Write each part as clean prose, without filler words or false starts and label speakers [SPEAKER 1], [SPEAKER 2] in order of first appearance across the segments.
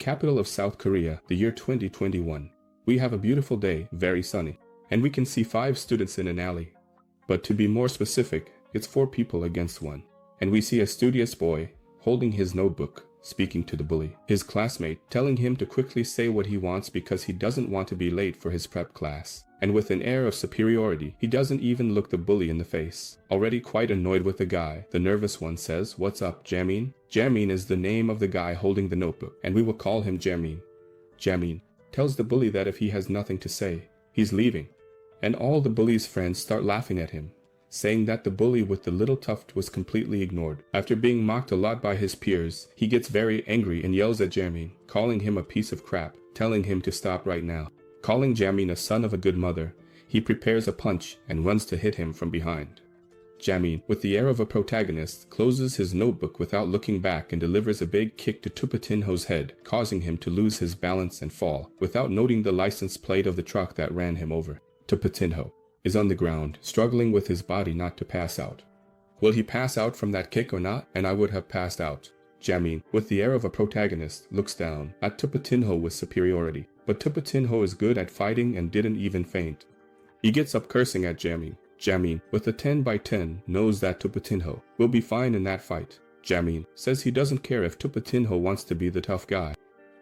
[SPEAKER 1] Capital of South Korea, the year 2021. We have a beautiful day, very sunny, and we can see 5 students in an alley. But to be more specific, it's 4 people against 1. And we see a studious boy holding his notebook, speaking to the bully, his classmate, telling him to quickly say what he wants because he doesn't want to be late for his prep class. And with an air of superiority, he doesn't even look the bully in the face. Already quite annoyed with the guy, the nervous one says, "What's up, Jamin?" Jamin is the name of the guy holding the notebook, and we will call him Jamin. Jamin tells the bully that if he has nothing to say, he's leaving. And all the bully's friends start laughing at him, saying that the bully with the little tuft was completely ignored. After being mocked a lot by his peers, he gets very angry and yells at Jamin, calling him a piece of crap, telling him to stop right now. Calling Jamin a son of a good mother, he prepares a punch and runs to hit him from behind. Jamin, with the air of a protagonist, closes his notebook without looking back and delivers a big kick to Tupatinho's head, causing him to lose his balance and fall, without noting the license plate of the truck that ran him over. Tupatinho is on the ground, struggling with his body not to pass out. Will he pass out from that kick or not? And I would have passed out. Jamin, with the air of a protagonist, looks down at Tupatinho with superiority. But Tupatinho is good at fighting and didn't even faint. He gets up cursing at Jamin. Jamin, with a 10x10, knows that Tupatinho will be fine in that fight. Jamin says he doesn't care if Tupatinho wants to be the tough guy.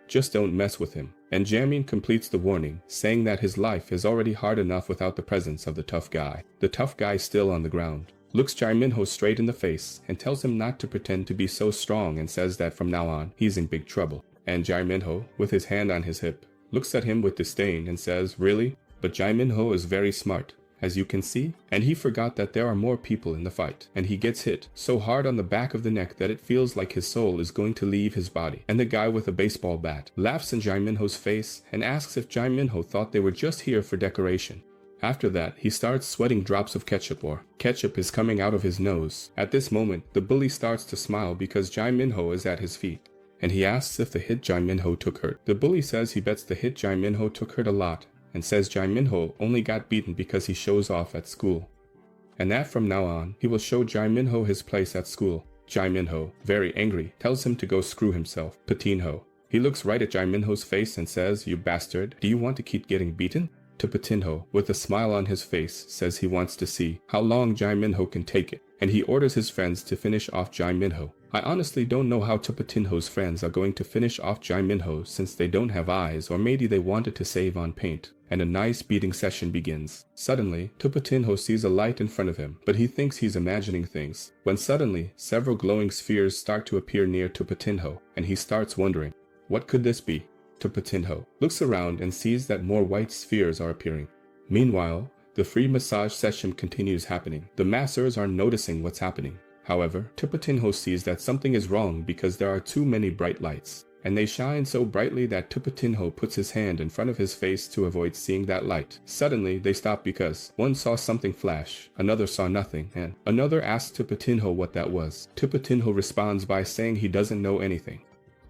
[SPEAKER 1] Just don't mess with him. And Jamin completes the warning, saying that his life is already hard enough without the presence of the tough guy. The tough guy still on the ground looks Jaminho straight in the face and tells him not to pretend to be so strong and says that from now on, he's in big trouble. And Jaminho, with his hand on his hip, looks at him with disdain and says, "Really?" But Jaminho is very smart, as you can see, and he forgot that there are more people in the fight, and he gets hit so hard on the back of the neck that it feels like his soul is going to leave his body. And the guy with a baseball bat laughs in Jaminho's face and asks if Jaminho thought they were just here for decoration. After that, he starts sweating drops of ketchup, or ketchup is coming out of his nose. At this moment, the bully starts to smile because Jaminho is at his feet, and he asks if the hit Jaminho took hurt. The bully says he bets the hit Jaminho took hurt a lot, and says Jaminho only got beaten because he shows off at school, and that from now on, he will show Jaminho his place at school. Jaminho, very angry, tells him to go screw himself. Patinho. He looks right at Jaminho's face and says, "You bastard, do you want to keep getting beaten?" Tupatinho, with a smile on his face, says he wants to see how long Jaminho can take it, and he orders his friends to finish off Jaminho. I honestly don't know how Tupatinho's friends are going to finish off Jaminho since they don't have eyes, or maybe they wanted to save on paint, and a nice beating session begins. Suddenly, Tupatinho sees a light in front of him, but he thinks he's imagining things, when suddenly, several glowing spheres start to appear near Tupatinho, and he starts wondering, what could this be? Tupatinho looks around and sees that more white spheres are appearing. Meanwhile, the free massage session continues happening. The masseurs are noticing what's happening. However, Tupatinho sees that something is wrong because there are too many bright lights, and they shine so brightly that Tupatinho puts his hand in front of his face to avoid seeing that light. Suddenly, they stop because one saw something flash, another saw nothing, and another asked Tupatinho what that was. Tupatinho responds by saying he doesn't know anything.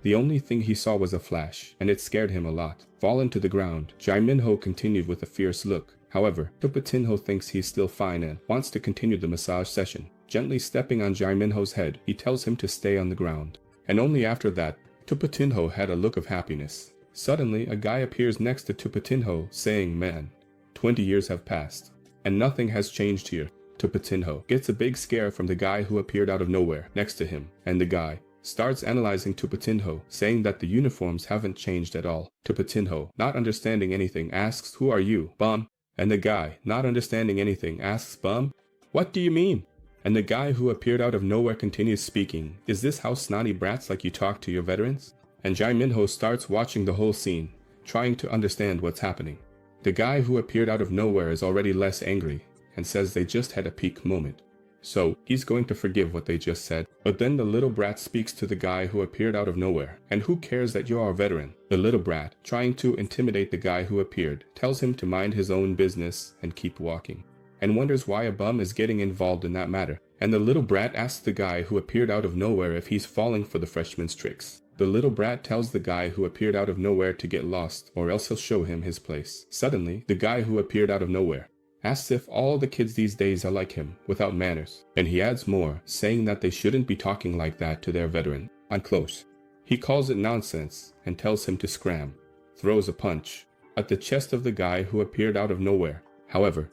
[SPEAKER 1] The only thing he saw was a flash, and it scared him a lot. Fallen to the ground, Jaminho continued with a fierce look. However, Tupatinho thinks he's still fine and wants to continue the massage session. Gently stepping on Jaminho's head, he tells him to stay on the ground. And only after that, Tupatinho had a look of happiness. Suddenly, a guy appears next to Tupatinho, saying, "Man, 20 years have passed, and nothing has changed here." Tupatinho gets a big scare from the guy who appeared out of nowhere next to him, and the guy starts analyzing Tupatinho, saying that the uniforms haven't changed at all. Tupatinho, not understanding anything, asks, "Who are you, bum?" And the guy, not understanding anything, asks, "Bum? What do you mean?" And the guy who appeared out of nowhere continues speaking, "Is this how snotty brats like you talk to your veterans?" And Jaminho starts watching the whole scene, trying to understand what's happening. The guy who appeared out of nowhere is already less angry, and says they just had a peak moment. So, he's going to forgive what they just said. But then the little brat speaks to the guy who appeared out of nowhere. "And who cares that you're a veteran?" The little brat, trying to intimidate the guy who appeared, tells him to mind his own business and keep walking, and wonders why a bum is getting involved in that matter. And the little brat asks the guy who appeared out of nowhere if he's falling for the freshman's tricks. The little brat tells the guy who appeared out of nowhere to get lost, or else he'll show him his place. Suddenly, the guy who appeared out of nowhere asks if all the kids these days are like him, without manners. And he adds more, saying that they shouldn't be talking like that to their veteran. I'm close. He calls it nonsense and tells him to scram, throws a punch at the chest of the guy who appeared out of nowhere. However,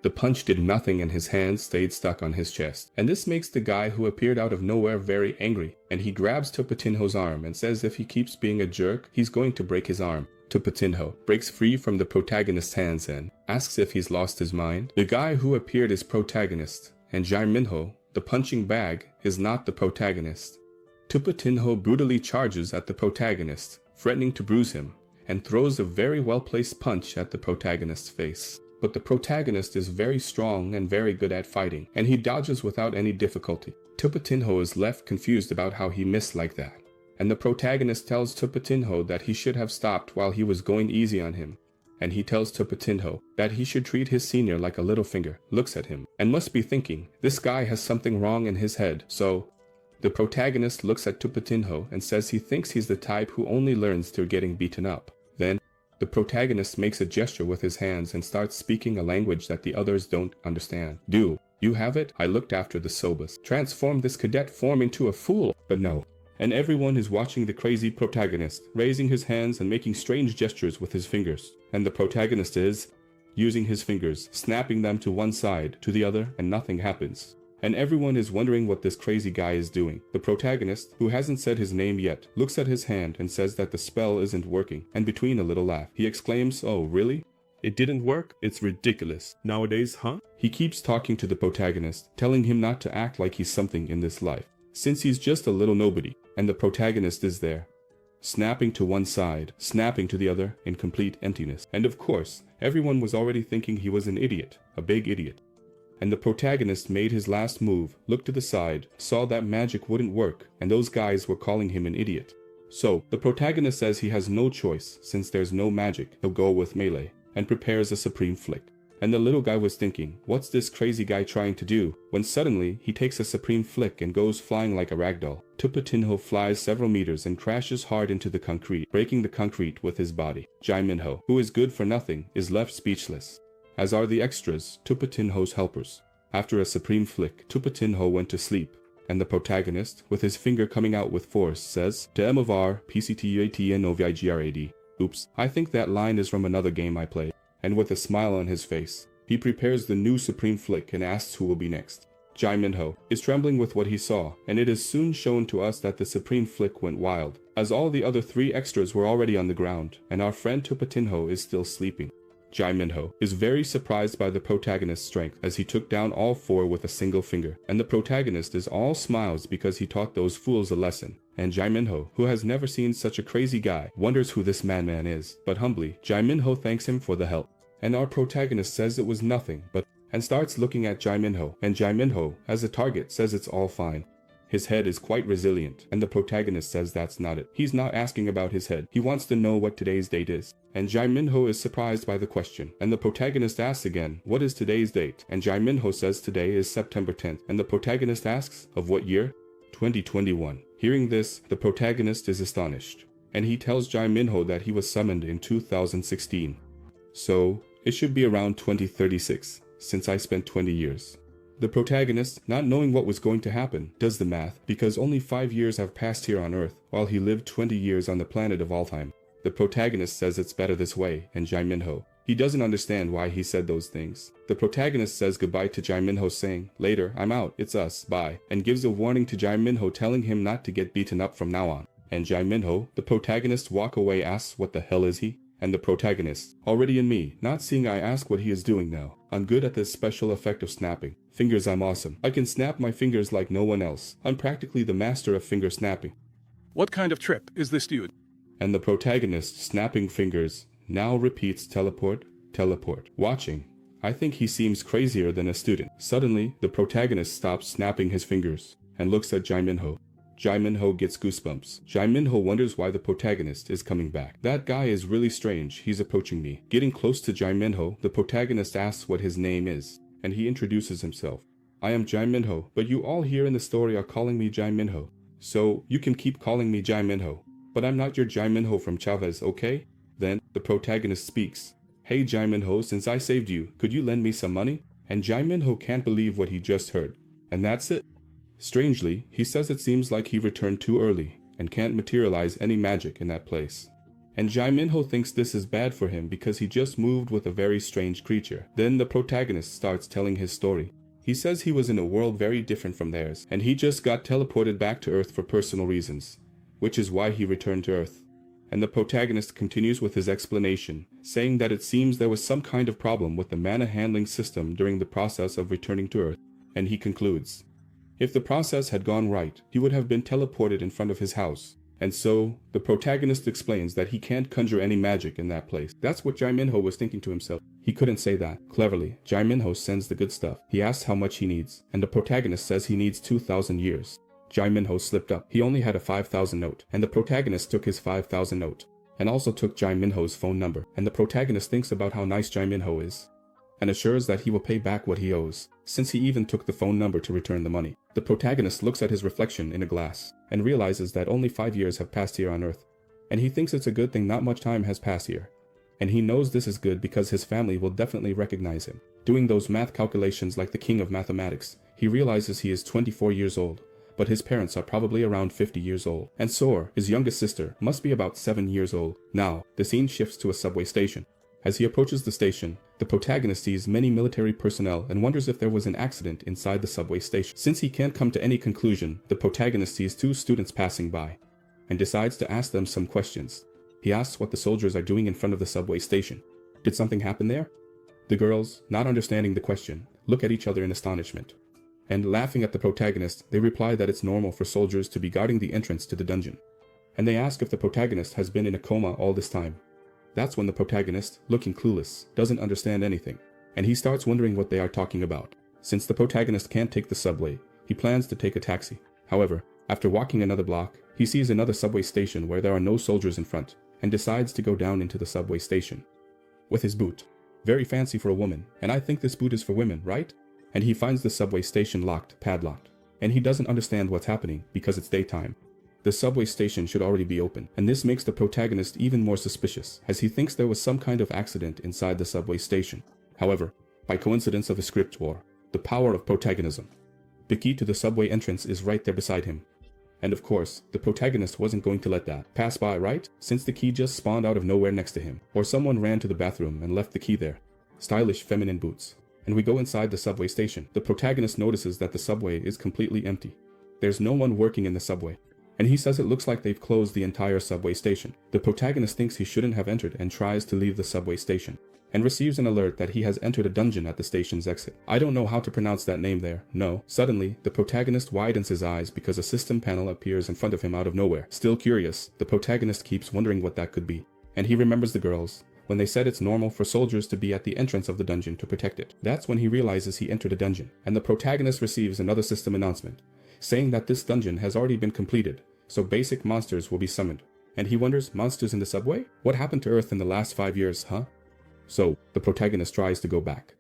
[SPEAKER 1] the punch did nothing and his hand stayed stuck on his chest. And this makes the guy who appeared out of nowhere very angry, and he grabs Tupatinho's arm and says if he keeps being a jerk, he's going to break his arm. Tupatinho breaks free from the protagonist's hands and asks if he's lost his mind. The guy who appeared is protagonist, and Jae-minho, the punching bag, is not the protagonist. Tupatinho brutally charges at the protagonist, threatening to bruise him, and throws a very well-placed punch at the protagonist's face. But the protagonist is very strong and very good at fighting, and he dodges without any difficulty. Tupatinho is left confused about how he missed like that, and the protagonist tells Tupatinho that he should have stopped while he was going easy on him. And he tells Tupatinho that he should treat his senior like a little finger, looks at him, and must be thinking, this guy has something wrong in his head, so... The protagonist looks at Tupatinho and says he thinks he's the type who only learns through getting beaten up. Then, the protagonist makes a gesture with his hands and starts speaking a language that the others don't understand. Do you have it? I looked after the Sobas. Transform this cadet form into a fool, but no. And everyone is watching the crazy protagonist, raising his hands and making strange gestures with his fingers. And the protagonist is using his fingers, snapping them to one side, to the other, and nothing happens. And everyone is wondering what this crazy guy is doing. The protagonist, who hasn't said his name yet, looks at his hand and says that the spell isn't working, and between a little laugh, he exclaims, "Oh, really? It didn't work? It's ridiculous. Nowadays, huh?" He keeps talking to the protagonist, telling him not to act like he's something in this life, since he's just a little nobody, and the protagonist is there, snapping to one side, snapping to the other in complete emptiness. And of course, everyone was already thinking he was an idiot, a big idiot. And the protagonist made his last move, looked to the side, saw that magic wouldn't work, and those guys were calling him an idiot. So, the protagonist says he has no choice, since there's no magic, he'll go with melee, and prepares a supreme flick. And the little guy was thinking, what's this crazy guy trying to do? When suddenly, he takes a supreme flick and goes flying like a ragdoll. Tupatinho flies several meters and crashes hard into the concrete, breaking the concrete with his body. Jae-minho, who is good for nothing, is left speechless, as are the extras, Tupatinho's helpers. After a supreme flick, Tupatinho went to sleep, and the protagonist, with his finger coming out with force, says, "Te emovar pctatnovigrad." Oops, I think that line is from another game I played. And with a smile on his face, he prepares the new supreme flick and asks who will be next. Jae-minho is trembling with what he saw, and it is soon shown to us that the supreme flick went wild, as all the other three extras were already on the ground, and our friend Tupatinho is still sleeping. Jae-minho is very surprised by the protagonist's strength as he took down all four with a single finger, and the protagonist is all smiles because he taught those fools a lesson. And Jae-minho, who has never seen such a crazy guy, wonders who this madman is, but humbly, Jae-minho thanks him for the help. And our protagonist says it was nothing, and starts looking at Jae-minho, and Jae-minho, as a target, says it's all fine. His head is quite resilient, and the protagonist says that's not it. He's not asking about his head. He wants to know what today's date is. And Jae-minho is surprised by the question, and the protagonist asks again, what is today's date? And Jae-minho says today is September 10th, and the protagonist asks, of what year? 2021. Hearing this, the protagonist is astonished, and he tells Jae-minho that he was summoned in 2016. So, it should be around 2036, since I spent 20 years. The protagonist, not knowing what was going to happen, does the math, because only 5 years have passed here on Earth, while he lived 20 years on the planet of Alphen. The protagonist says it's better this way, and Jae-minho, he doesn't understand why he said those things. The protagonist says goodbye to Jae-minho saying, later, I'm out, it's us, bye, and gives a warning to Jae-minho telling him not to get beaten up from now on. And Jae-minho, the protagonist, walk away, asks what the hell is he? And the protagonist, already in me, not seeing I ask what he is doing now. I'm good at this special effect of snapping. Fingers, I'm awesome. I can snap my fingers like no one else. I'm practically the master of finger snapping.
[SPEAKER 2] What kind of trip is this, dude?
[SPEAKER 1] And the protagonist, snapping fingers, now repeats teleport, teleport. Watching, I think he seems crazier than a student. Suddenly, the protagonist stops snapping his fingers and looks at Jae-minho. Jae-minho gets goosebumps. Jae-minho wonders why the protagonist is coming back. That guy is really strange. He's approaching me. Getting close to Jae-minho, the protagonist asks what his name is, and he introduces himself. I am Jae-minho, but you all here in the story are calling me Jae-minho. So, you can keep calling me Jae-minho. But I'm not your Jae-minho from Chavez, okay? Then, the protagonist speaks. Hey Jae-minho, since I saved you, could you lend me some money? And Jae-minho can't believe what he just heard. And that's it. Strangely, he says it seems like he returned too early, and can't materialize any magic in that place. And Jae Minho thinks this is bad for him because he just moved with a very strange creature. Then the protagonist starts telling his story. He says he was in a world very different from theirs, and he just got teleported back to Earth for personal reasons, which is why he returned to Earth. And the protagonist continues with his explanation, saying that it seems there was some kind of problem with the mana handling system during the process of returning to Earth, and he concludes, if the process had gone right, he would have been teleported in front of his house. And so, the protagonist explains that he can't conjure any magic in that place. That's what Jae Minho was thinking to himself. He couldn't say that. Cleverly, Jae Minho sends the good stuff. He asks how much he needs, and the protagonist says he needs 2,000 years. Jae Minho slipped up. He only had a 5,000 note, and the protagonist took his 5,000 note, and also took Jae Minho's phone number. And the protagonist thinks about how nice Jae Minho is, and assures that he will pay back what he owes, since he even took the phone number to return the money. The protagonist looks at his reflection in a glass, and realizes that only 5 years have passed here on Earth, and he thinks it's a good thing not much time has passed here. And he knows this is good because his family will definitely recognize him. Doing those math calculations like the king of mathematics, he realizes he is 24 years old, but his parents are probably around 50 years old, and Soar, his youngest sister, must be about 7 years old. Now, the scene shifts to a subway station. As he approaches the station, the protagonist sees many military personnel and wonders if there was an accident inside the subway station. Since he can't come to any conclusion, the protagonist sees 2 students passing by, and decides to ask them some questions. He asks what the soldiers are doing in front of the subway station. Did something happen there? The girls, not understanding the question, look at each other in astonishment. And laughing at the protagonist, they reply that it's normal for soldiers to be guarding the entrance to the dungeon. And they ask if the protagonist has been in a coma all this time. That's when the protagonist, looking clueless, doesn't understand anything, and he starts wondering what they are talking about. Since the protagonist can't take the subway, he plans to take a taxi. However, after walking another block, he sees another subway station where there are no soldiers in front, and decides to go down into the subway station with his boot. Very fancy for a woman, and I think this boot is for women, right? And he finds the subway station locked, padlocked, and he doesn't understand what's happening because it's daytime. The subway station should already be open, and this makes the protagonist even more suspicious, as he thinks there was some kind of accident inside the subway station. However, by coincidence of a script war, the power of protagonism, the key to the subway entrance is right there beside him. And of course, the protagonist wasn't going to let that pass by, right? Since the key just spawned out of nowhere next to him, or someone ran to the bathroom and left the key there. Stylish feminine boots. And we go inside the subway station. The protagonist notices that the subway is completely empty. There's no one working in the subway, and he says it looks like they've closed the entire subway station. The protagonist thinks he shouldn't have entered and tries to leave the subway station, and receives an alert that he has entered a dungeon at the station's exit. I don't know how to pronounce that name there, no. Suddenly, the protagonist widens his eyes because a system panel appears in front of him out of nowhere. Still curious, the protagonist keeps wondering what that could be, and he remembers the girls when they said it's normal for soldiers to be at the entrance of the dungeon to protect it. That's when he realizes he entered a dungeon, and the protagonist receives another system announcement, saying that this dungeon has already been completed, so basic monsters will be summoned. And he wonders, monsters in the subway? What happened to Earth in the last 5 years, huh? So, the protagonist tries to go back.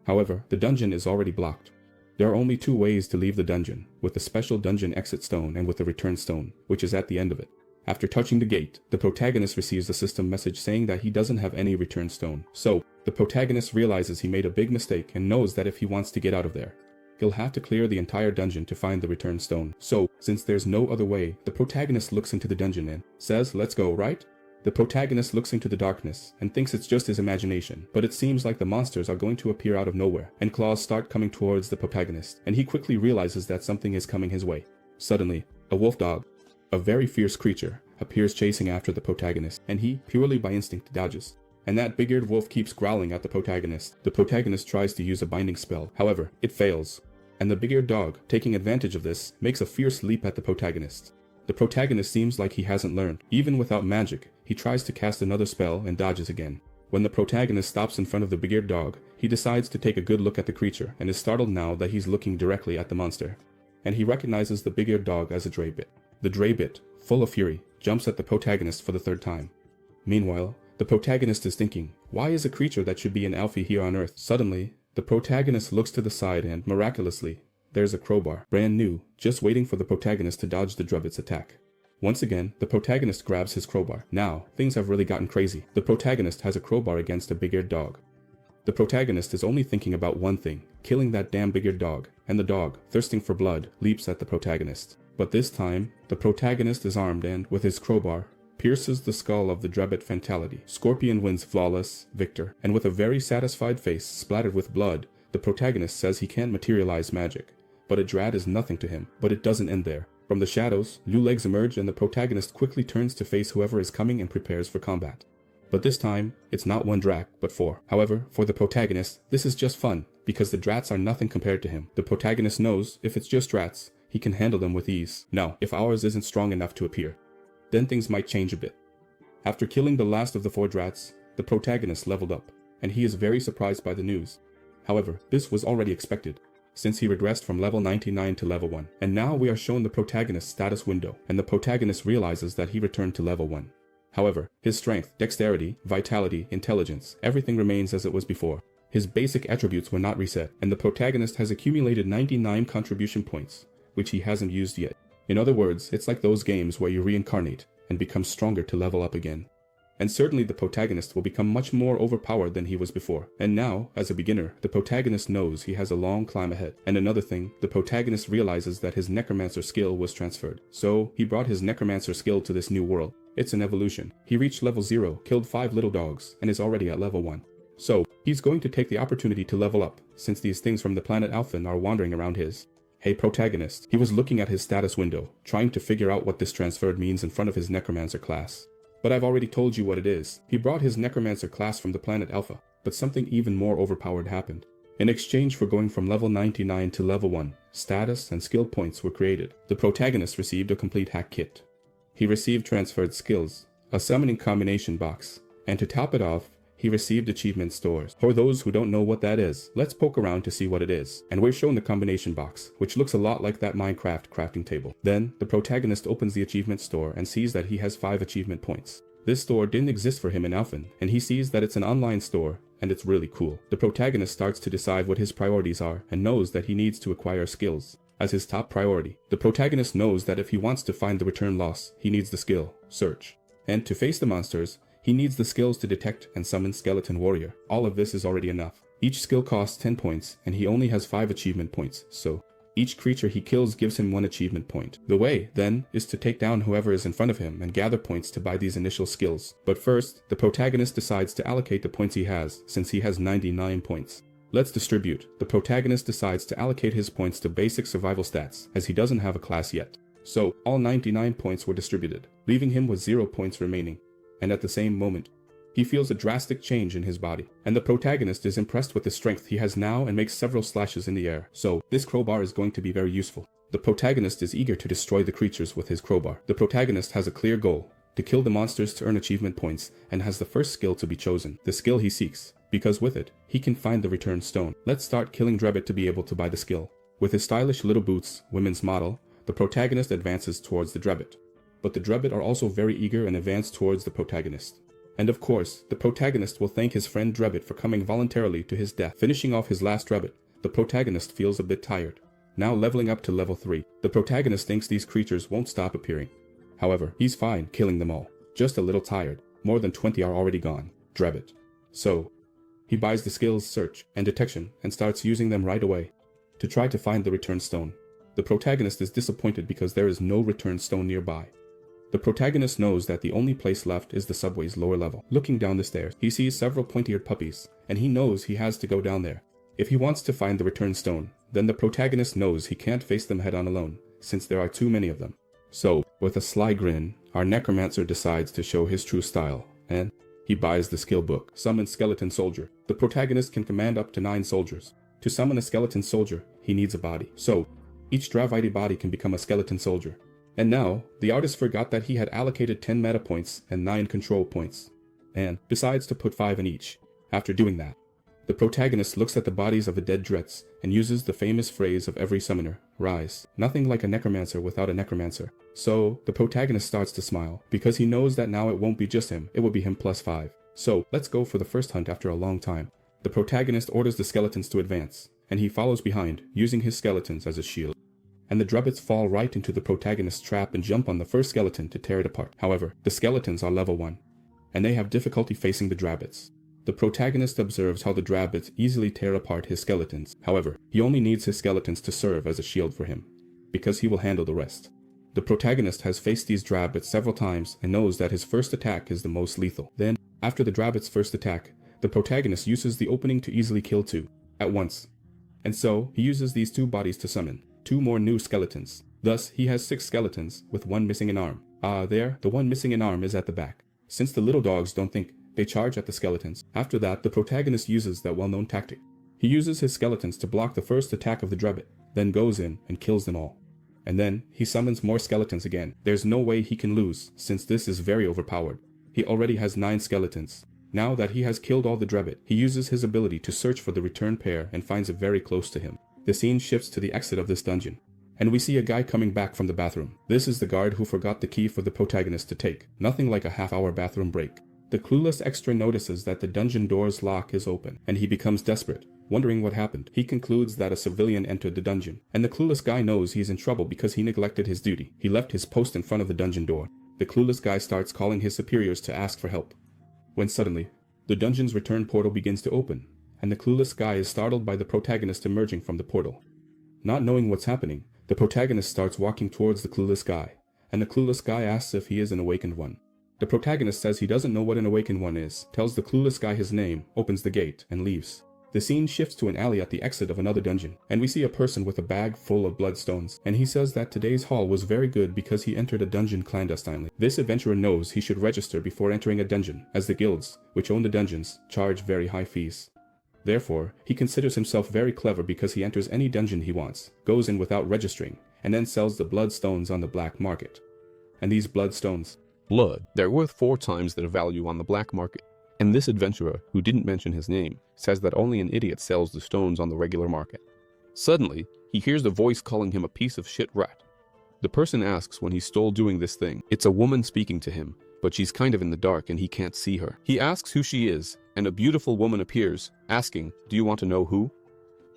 [SPEAKER 1] However, the dungeon is already blocked. There are only 2 ways to leave the dungeon, with the special dungeon exit stone and with the return stone, which is at the end of it. After touching the gate, the protagonist receives a system message saying that he doesn't have any return stone. So, the protagonist realizes he made a big mistake and knows that if he wants to get out of there, he'll have to clear the entire dungeon to find the return stone. So, since there's no other way, the protagonist looks into the dungeon and says, let's go, right? The protagonist looks into the darkness and thinks it's just his imagination, but it seems like the monsters are going to appear out of nowhere, and claws start coming towards the protagonist, and he quickly realizes that something is coming his way. Suddenly, a wolf dog, a very fierce creature, appears chasing after the protagonist, and he, purely by instinct, dodges. And that big-eared wolf keeps growling at the protagonist. The protagonist tries to use a binding spell, however, it fails, and the big-eared dog, taking advantage of this, makes a fierce leap at the protagonist. The protagonist seems like he hasn't learned. Even without magic, he tries to cast another spell and dodges again. When the protagonist stops in front of the big-eared dog, he decides to take a good look at the creature and is startled now that he's looking directly at the monster. And he recognizes the big-eared dog as a Draybit. The Draybit, full of fury, jumps at the protagonist for the 3rd time. Meanwhile, the protagonist is thinking, why is a creature that should be an Alphen here on Earth? Suddenly, the protagonist looks to the side and, miraculously, there's a crowbar, brand new, just waiting for the protagonist to dodge the Drubbit's attack. Once again, the protagonist grabs his crowbar. Now, things have really gotten crazy. The protagonist has a crowbar against a big-eared dog. The protagonist is only thinking about one thing, killing that damn big-eared dog, and the dog, thirsting for blood, leaps at the protagonist. But this time, the protagonist is armed and, with his crowbar, pierces the skull of the Drebbit Fatality. Scorpion wins flawless, victor, and with a very satisfied face splattered with blood, the protagonist says he can't materialize magic. But a Drad is nothing to him, but it doesn't end there. From the shadows, new legs emerge and the protagonist quickly turns to face whoever is coming and prepares for combat. But this time, it's not one Drak, but 4. However, for the protagonist, this is just fun, because the Drats are nothing compared to him. The protagonist knows, if it's just Drats, he can handle them with ease. Now, if ours isn't strong enough to appear, then things might change a bit. After killing the last of the 4 Drats, the protagonist leveled up, and he is very surprised by the news. However, this was already expected, since he regressed from level 99 to level 1. And now we are shown the protagonist's status window, and the protagonist realizes that he returned to level 1. However, his strength, dexterity, vitality, intelligence, everything remains as it was before. His basic attributes were not reset, and the protagonist has accumulated 99 contribution points, which he hasn't used yet. In other words, it's like those games where you reincarnate and become stronger to level up again. And certainly the protagonist will become much more overpowered than he was before. And now, as a beginner, the protagonist knows he has a long climb ahead. And another thing, the protagonist realizes that his necromancer skill was transferred. So, he brought his necromancer skill to this new world. It's an evolution. He reached level 0, killed 5 little dogs, and is already at level 1. So, he's going to take the opportunity to level up, since these things from the planet Alphen are wandering around his. Hey protagonist, he was looking at his status window, trying to figure out what this transferred means in front of his necromancer class. But I've already told you what it is. He brought his necromancer class from the planet Alpha, but something even more overpowered happened. In exchange for going from level 99 to level 1, status and skill points were created. The protagonist received a complete hack kit. He received transferred skills, a summoning combination box, and to top it off, he received achievement stores. For those who don't know what that is, let's poke around to see what it is. And we're shown the combination box, which looks a lot like that Minecraft crafting table. Then, the protagonist opens the achievement store and sees that he has 5 achievement points. This store didn't exist for him in Alphen, and he sees that it's an online store, and it's really cool. The protagonist starts to decide what his priorities are, and knows that he needs to acquire skills as his top priority. The protagonist knows that if he wants to find the return loss, he needs the skill, Search. And to face the monsters, he needs the skills to detect and summon Skeleton Warrior. All of this is already enough. Each skill costs 10 points, and he only has 5 achievement points, so each creature he kills gives him 1 achievement point. The way, then, is to take down whoever is in front of him and gather points to buy these initial skills. But first, the protagonist decides to allocate the points he has, since he has 99 points. Let's distribute. The protagonist decides to allocate his points to basic survival stats, as he doesn't have a class yet. So, all 99 points were distributed, leaving him with 0 points remaining. And at the same moment, he feels a drastic change in his body, and the protagonist is impressed with the strength he has now and makes several slashes in the air. So, this crowbar is going to be very useful. The protagonist is eager to destroy the creatures with his crowbar. The protagonist has a clear goal, to kill the monsters to earn achievement points, and has the first skill to be chosen, the skill he seeks, because with it, he can find the return stone. Let's start killing Drebbit to be able to buy the skill. With his stylish little boots, women's model, the protagonist advances towards the Drebbit. But the Drebbit are also very eager and advance towards the protagonist. And of course, the protagonist will thank his friend Drebbit for coming voluntarily to his death. Finishing off his last Drebbit, the protagonist feels a bit tired. Now leveling up to level 3, the protagonist thinks these creatures won't stop appearing. However, he's fine killing them all. Just a little tired. More than 20 are already gone. Drebbit. So, he buys the skills Search and Detection and starts using them right away to try to find the return stone. The protagonist is disappointed because there is no return stone nearby. The protagonist knows that the only place left is the subway's lower level. Looking down the stairs, he sees several pointy-eared puppies, and he knows he has to go down there. If he wants to find the return stone, then the protagonist knows he can't face them head-on alone, since there are too many of them. So, with a sly grin, our necromancer decides to show his true style, and he buys the skill book, Summon Skeleton Soldier. The protagonist can command up to 9 soldiers. To summon a skeleton soldier, he needs a body. So, each Dravite body can become a skeleton soldier. And now, the artist forgot that he had allocated 10 meta points and 9 control points, and decides to put 5 in each. After doing that, the protagonist looks at the bodies of the dead Drets and uses the famous phrase of every summoner, Rise. Nothing like a necromancer without a necromancer. So, the protagonist starts to smile, because he knows that now it won't be just him, it will be him plus 5. So, let's go for the first hunt after a long time. The protagonist orders the skeletons to advance, and he follows behind, using his skeletons as a shield. And the Drebbits fall right into the protagonist's trap and jump on the first skeleton to tear it apart. However, the skeletons are level 1, and they have difficulty facing the Drebbits. The protagonist observes how the Drebbits easily tear apart his skeletons. However, he only needs his skeletons to serve as a shield for him, because he will handle the rest. The protagonist has faced these drabbits several times and knows that his first attack is the most lethal. Then, after the drabbit's first attack, the protagonist uses the opening to easily kill 2 at once. And so, he uses these 2 bodies to summon 2 more new skeletons. Thus, he has 6 skeletons, with 1 missing an arm. There, the one missing an arm is at the back. Since the little dogs don't think, they charge at the skeletons. After that, the protagonist uses that well-known tactic. He uses his skeletons to block the first attack of the drabbit, then goes in and kills them all. And then, he summons more skeletons again. There's no way he can lose, since this is very overpowered. He already has 9 skeletons. Now that he has killed all the drabbit, he uses his ability to search for the return pair and finds it very close to him. The scene shifts to the exit of this dungeon, and we see a guy coming back from the bathroom. This is the guard who forgot the key for the protagonist to take. Nothing like a half-hour bathroom break. The clueless extra notices that the dungeon door's lock is open, and he becomes desperate, wondering what happened. He concludes that a civilian entered the dungeon, and the clueless guy knows he's in trouble because he neglected his duty. He left his post in front of the dungeon door. The clueless guy starts calling his superiors to ask for help. When suddenly, the dungeon's return portal begins to open, and the clueless guy is startled by the protagonist emerging from the portal. Not knowing what's happening, the protagonist starts walking towards the clueless guy, and the clueless guy asks if he is an awakened one. The protagonist says he doesn't know what an awakened one is, tells the clueless guy his name, opens the gate, and leaves. The scene shifts to an alley at the exit of another dungeon, and we see a person with a bag full of bloodstones, and he says that today's haul was very good because he entered a dungeon clandestinely. This adventurer knows he should register before entering a dungeon, as the guilds, which own the dungeons, charge very high fees. Therefore, he considers himself very clever because he enters any dungeon he wants, goes in without registering, and then sells the bloodstones on the black market. And these bloodstones,
[SPEAKER 3] they're worth 4 times their value on the black market. And this adventurer, who didn't mention his name, says that only an idiot sells the stones on the regular market. Suddenly, he hears a voice calling him a piece of shit rat. The person asks when he stole doing this thing. It's a woman speaking to him, but she's kind of in the dark and he can't see her. He asks who she is, and a beautiful woman appears, asking, "Do you want to know who?"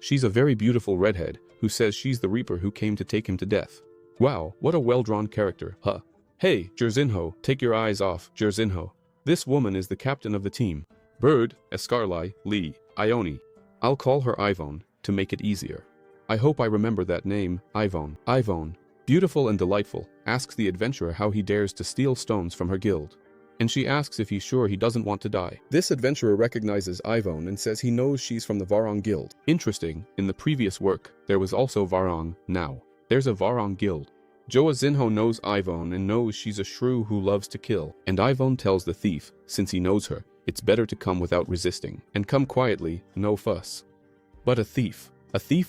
[SPEAKER 3] She's a very beautiful redhead, who says she's the Reaper who came to take him to death. Wow, what a well-drawn character, huh? Hey, Jerzinho, take your eyes off, Jerzinho. This woman is the captain of the team. Bird, Escarli, Lee, Ione. I'll call her Ivone, to make it easier. I hope I remember that name, Ivone. Ivone, beautiful and delightful, asks the adventurer how he dares to steal stones from her guild. And she asks if he's sure he doesn't want to die. This adventurer recognizes Ivone and says he knows she's from the Varong Guild. Interesting, in the previous work, there was also Varong. Now, there's a Varong Guild. Joazinho knows Ivone and knows she's a shrew who loves to kill. And Ivone tells the thief, since he knows her, it's better to come without resisting. And come quietly, no fuss. But a thief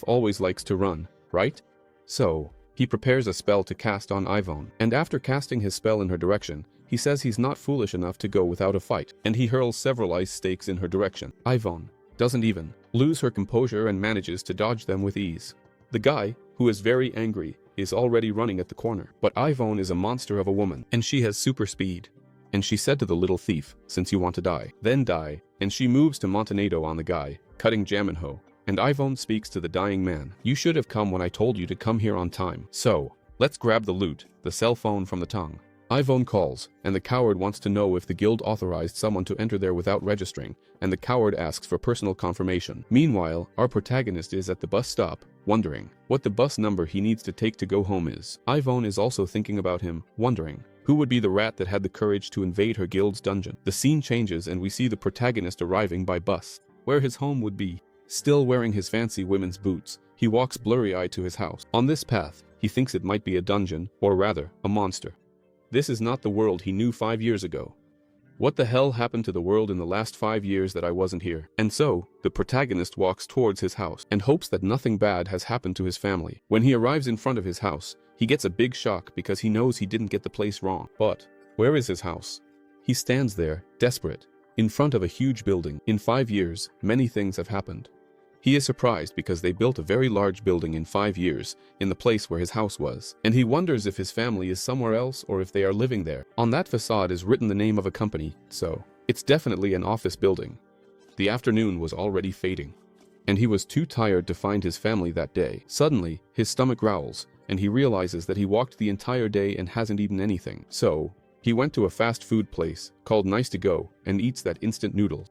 [SPEAKER 3] always likes to run, right? So, he prepares a spell to cast on Ivone. And after casting his spell in her direction, he says he's not foolish enough to go without a fight. And he hurls several ice stakes in her direction. Ivone doesn't even lose her composure and manages to dodge them with ease. The guy, who is very angry, is already running at the corner. But Ivone is a monster of a woman, and she has super speed. And she said to the little thief, since you want to die, then die, and she moves to Montenegro on the guy, cutting Jaminho. And Ivone speaks to the dying man. You should have come when I told you to come here on time. So, let's grab the loot, the cell phone from the tongue. Ivone calls, and the coward wants to know if the guild authorized someone to enter there without registering, and the coward asks for personal confirmation. Meanwhile, our protagonist is at the bus stop, wondering what the bus number he needs to take to go home is. Ivone is also thinking about him, wondering who would be the rat that had the courage to invade her guild's dungeon. The scene changes and we see the protagonist arriving by bus, where his home would be. Still wearing his fancy women's boots, he walks blurry-eyed to his house. On this path, he thinks it might be a dungeon, or rather, a monster. This is not the world he knew 5 years ago. What the hell happened to the world in the last 5 years that I wasn't here? And so, the protagonist walks towards his house and hopes that nothing bad has happened to his family. When he arrives in front of his house, he gets a big shock because he knows he didn't get the place wrong. But, where is his house? He stands there, desperate, in front of a huge building. In 5 years, many things have happened. He is surprised because they built a very large building in 5 years, in the place where his house was. And he wonders if his family is somewhere else or if they are living there. On that facade is written the name of a company, so it's definitely an office building. The afternoon was already fading, and he was too tired to find his family that day. Suddenly, his stomach growls, and he realizes that he walked the entire day and hasn't eaten anything. So, he went to a fast food place, called Nice to Go, and eats that instant noodle.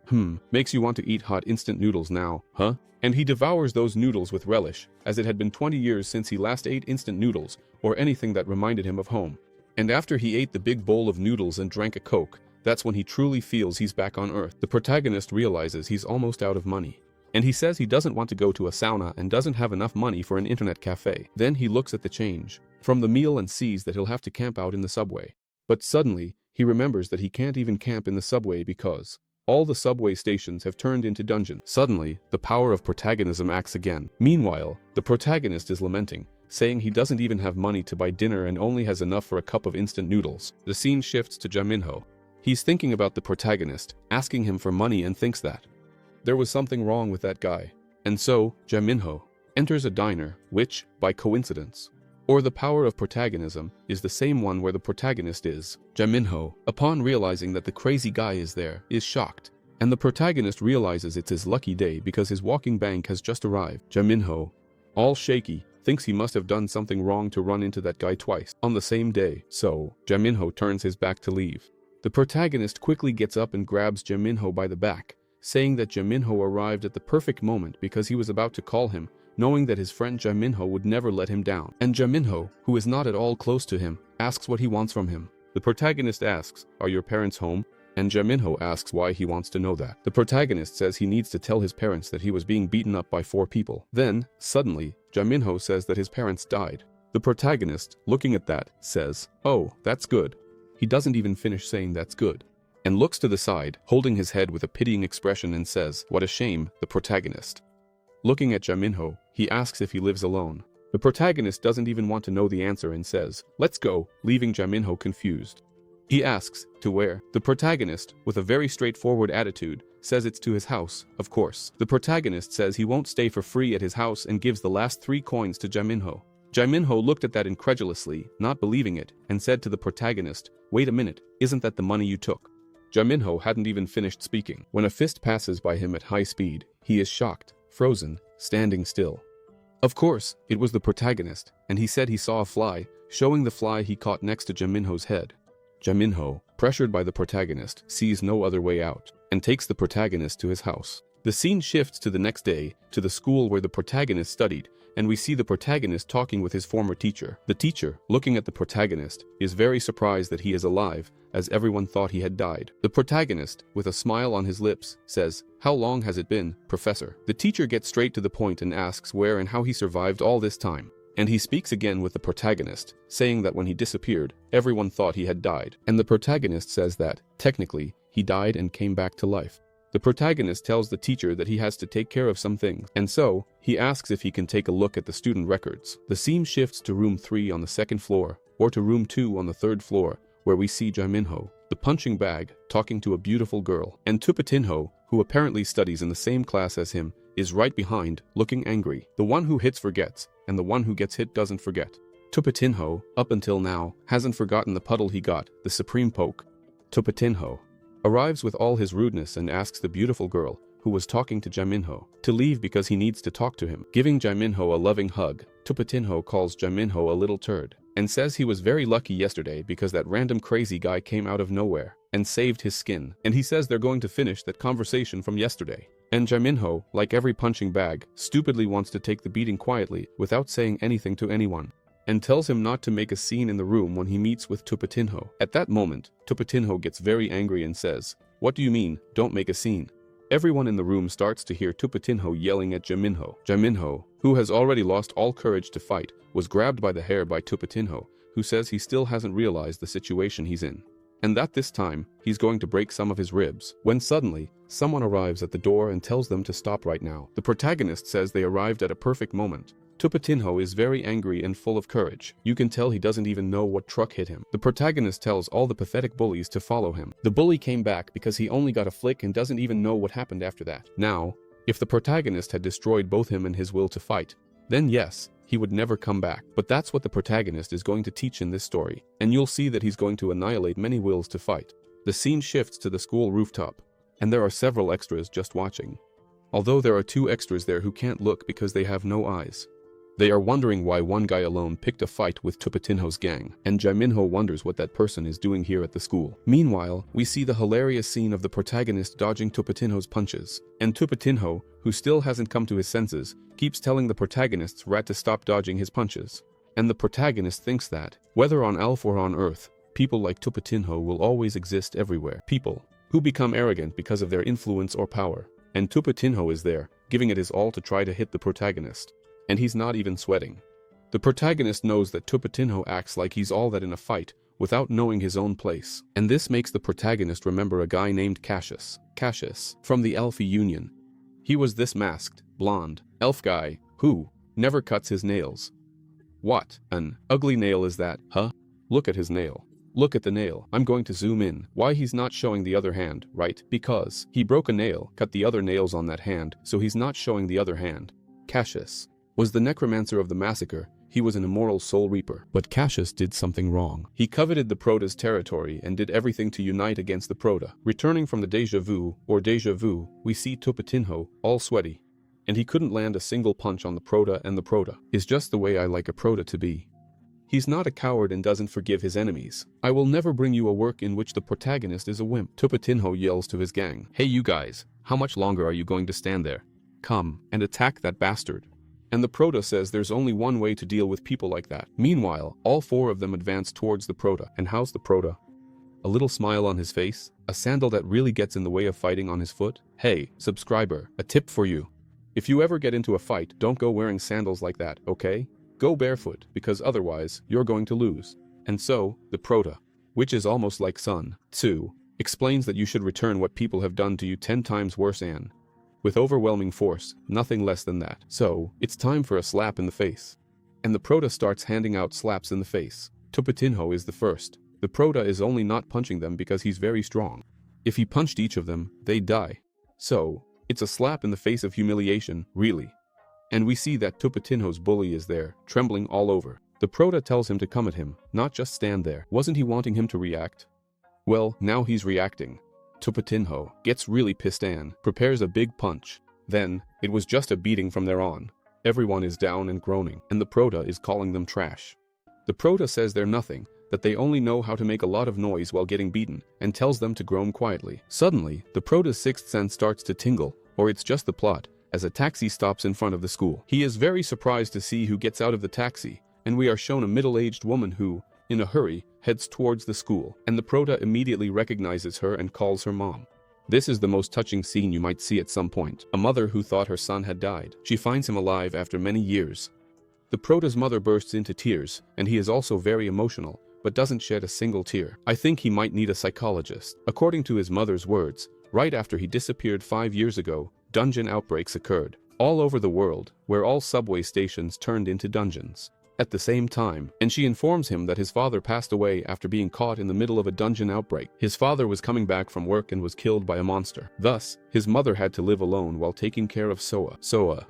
[SPEAKER 3] Makes you want to eat hot instant noodles now, huh? And he devours those noodles with relish, as it had been 20 years since he last ate instant noodles, or anything that reminded him of home. And after he ate the big bowl of noodles and drank a Coke, that's when he truly feels he's back on Earth. The protagonist realizes he's almost out of money. And he says he doesn't want to go to a sauna and doesn't have enough money for an internet cafe. Then he looks at the change from the meal and sees that he'll have to camp out in the subway. But suddenly, he remembers that he can't even camp in the subway because all the subway stations have turned into dungeons. Suddenly, the power of protagonism acts again. Meanwhile, the protagonist is lamenting, saying he doesn't even have money to buy dinner and only has enough for a cup of instant noodles. The scene shifts to Jaminho. He's thinking about the protagonist, asking him for money, and thinks that there was something wrong with that guy. And so, Jaminho enters a diner, which, by coincidence, or the power of protagonism, is the same one where the protagonist is. Jaminho, upon realizing that the crazy guy is there, is shocked. And the protagonist realizes it's his lucky day because his walking bank has just arrived. Jaminho, all shaky, thinks he must have done something wrong to run into that guy twice on the same day. So, Jaminho turns his back to leave. The protagonist quickly gets up and grabs Jaminho by the back, saying that Jaminho arrived at the perfect moment because he was about to call him, knowing that his friend Jaminho would never let him down. And Jaminho, who is not at all close to him, asks what he wants from him. The protagonist asks, "Are your parents home?" And Jaminho asks why he wants to know that. The protagonist says he needs to tell his parents that he was being beaten up by 4 people. Then, suddenly, Jaminho says that his parents died. The protagonist, looking at that, says, "Oh, that's good." He doesn't even finish saying that's good, and looks to the side, holding his head with a pitying expression, and says, "What a shame," the protagonist. Looking at Jaminho, he asks if he lives alone. The protagonist doesn't even want to know the answer and says, "Let's go," leaving Jaminho confused. He asks, "To where?" The protagonist, with a very straightforward attitude, says it's to his house, of course. The protagonist says he won't stay for free at his house and gives the last 3 coins to Jaminho. Jaminho looked at that incredulously, not believing it, and said to the protagonist, "Wait a minute, isn't that the money you took?" Jaminho hadn't even finished speaking when a fist passes by him at high speed. He is shocked, frozen, standing still. Of course, it was the protagonist, and he said he saw a fly, showing the fly he caught next to Jaminho's head. Jaminho, pressured by the protagonist, sees no other way out, and takes the protagonist to his house. The scene shifts to the next day, to the school where the protagonist studied, and we see the protagonist talking with his former teacher. The teacher, looking at the protagonist, is very surprised that he is alive, as everyone thought he had died. The protagonist, with a smile on his lips, says, "How long has it been, Professor?" The teacher gets straight to the point and asks where and how he survived all this time. And he speaks again with the protagonist, saying that when he disappeared, everyone thought he had died. And the protagonist says that, technically, he died and came back to life. The protagonist tells the teacher that he has to take care of some things, and so, he asks if he can take a look at the student records. The scene shifts to room 3 on the 2nd floor, or to room 2 on the 3rd floor, where we see Jaminho, the punching bag, talking to a beautiful girl. And Tupatinho, who apparently studies in the same class as him, is right behind, looking angry. The one who hits forgets, and the one who gets hit doesn't forget. Tupatinho, up until now, hasn't forgotten the puddle he got, the supreme poke. Tupatinho arrives with all his rudeness and asks the beautiful girl, who was talking to Jaminho, to leave because he needs to talk to him. Giving Jaminho a loving hug, Tupatinho calls Jaminho a little turd, and says he was very lucky yesterday because that random crazy guy came out of nowhere and saved his skin. And he says they're going to finish that conversation from yesterday. And Jaminho, like every punching bag, stupidly wants to take the beating quietly without saying anything to anyone, and tells him not to make a scene in the room when he meets with Tupatinho. At that moment, Tupatinho gets very angry and says, "What do you mean, don't make a scene?" Everyone in the room starts to hear Tupatinho yelling at Jaminho. Jaminho, who has already lost all courage to fight, was grabbed by the hair by Tupatinho, who says he still hasn't realized the situation he's in, and that this time, he's going to break some of his ribs. When suddenly, someone arrives at the door and tells them to stop right now. The protagonist says they arrived at a perfect moment. Tupatinho is very angry and full of courage. You can tell he doesn't even know what truck hit him. The protagonist tells all the pathetic bullies to follow him. The bully came back because he only got a flick and doesn't even know what happened after that. Now, if the protagonist had destroyed both him and his will to fight, then yes, he would never come back. But that's what the protagonist is going to teach in this story, and you'll see that he's going to annihilate many wills to fight. The scene shifts to the school rooftop, and there are several extras just watching. Although there are 2 extras there who can't look because they have no eyes. They are wondering why one guy alone picked a fight with Tupatinho's gang, and Jaminho wonders what that person is doing here at the school. Meanwhile, we see the hilarious scene of the protagonist dodging Tupatinho's punches, and Tupatinho, who still hasn't come to his senses, keeps telling the protagonist's rat to stop dodging his punches. And the protagonist thinks that, whether on Alph or on Earth, people like Tupatinho will always exist everywhere. People who become arrogant because of their influence or power. And Tupatinho is there, giving it his all to try to hit the protagonist. And he's not even sweating. The protagonist knows that Tupatinho acts like he's all that in a fight, without knowing his own place. And this makes the protagonist remember a guy named Cassius. Cassius, from the Alphe Union. He was this masked, blonde, elf guy, who never cuts his nails. What an ugly nail is that, huh? Look at his nail. Look at the nail. I'm going to zoom in. Why he's not showing the other hand, right? Because he broke a nail, cut the other nails on that hand, so he's not showing the other hand. Cassius was the necromancer of the massacre. He was an immoral soul reaper. But Cassius did something wrong. He coveted the Prota's territory and did everything to unite against the Prota. Returning from the deja vu, we see Tupatinho, all sweaty. And he couldn't land a single punch on the Prota, and the Prota is just the way I like a Prota to be. He's not a coward and doesn't forgive his enemies. I will never bring you a work in which the protagonist is a wimp. Tupatinho yells to his gang. Hey you guys, how much longer are you going to stand there? Come and attack that bastard. And the Prota says there's only one way to deal with people like that. Meanwhile, all four of them advance towards the Prota. And how's the Prota? A little smile on his face? A sandal that really gets in the way of fighting on his foot? Hey, subscriber, a tip for you. If you ever get into a fight, don't go wearing sandals like that, okay? Go barefoot, because otherwise, you're going to lose. And so, the Prota, which is almost like Sun Tzu, explains that you should return what people have done to you 10 times worse and with overwhelming force, nothing less than that. So, it's time for a slap in the face. And the Prota starts handing out slaps in the face. Tupatinho is the first. The Prota is only not punching them because he's very strong. If he punched each of them, they'd die. So, it's a slap in the face of humiliation, really. And we see that Tupatinho's bully is there, trembling all over. The Prota tells him to come at him, not just stand there. Wasn't he wanting him to react? Well, now he's reacting. Tupatinho gets really pissed and prepares a big punch. Then, it was just a beating from there on. Everyone is down and groaning, and the Prota is calling them trash. The Prota says they're nothing, that they only know how to make a lot of noise while getting beaten, and tells them to groan quietly. Suddenly, the Prota's sixth sense starts to tingle, or it's just the plot, as a taxi stops in front of the school. He is very surprised to see who gets out of the taxi, and we are shown a middle-aged woman who, in a hurry, heads towards the school, and the Prota immediately recognizes her and calls her mom. This is the most touching scene you might see at some point. A mother who thought her son had died. She finds him alive after many years. The Prota's mother bursts into tears, and he is also very emotional, but doesn't shed a single tear. I think he might need a psychologist. According to his mother's words, right after he disappeared 5 years ago, dungeon outbreaks occurred all over the world, where all subway stations turned into dungeons at the same time, and she informs him that his father passed away after being caught in the middle of a dungeon outbreak. His father was coming back from work and was killed by a monster. Thus, his mother had to live alone while taking care of Soa. Soa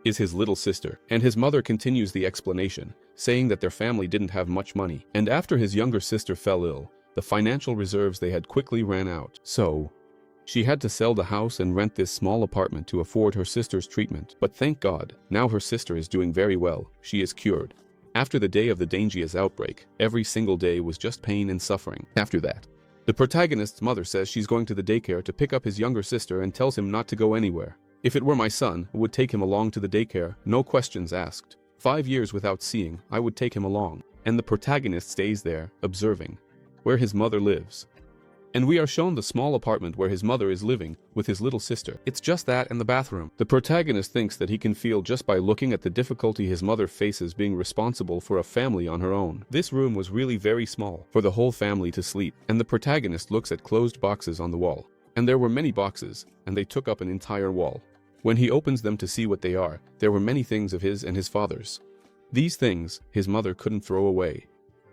[SPEAKER 3] is his little sister, and his mother continues the explanation, saying that their family didn't have much money, and after his younger sister fell ill, the financial reserves they had quickly ran out. So, she had to sell the house and rent this small apartment to afford her sister's treatment. But thank God, now her sister is doing very well. She is cured. After the day of the dangerous outbreak, every single day was just pain and suffering. After that, the protagonist's mother says she's going to the daycare to pick up his younger sister and tells him not to go anywhere. If it were my son, I would take him along to the daycare, no questions asked. 5 years without seeing, I would take him along. And the protagonist stays there, observing where his mother lives. And we are shown the small apartment where his mother is living with his little sister. It's just that and the bathroom. The protagonist thinks that he can feel just by looking at the difficulty his mother faces being responsible for a family on her own. This room was really very small for the whole family to sleep, and the protagonist looks at closed boxes on the wall. And there were many boxes, and they took up an entire wall. When he opens them to see what they are, there were many things of his and his father's. These things his mother couldn't throw away.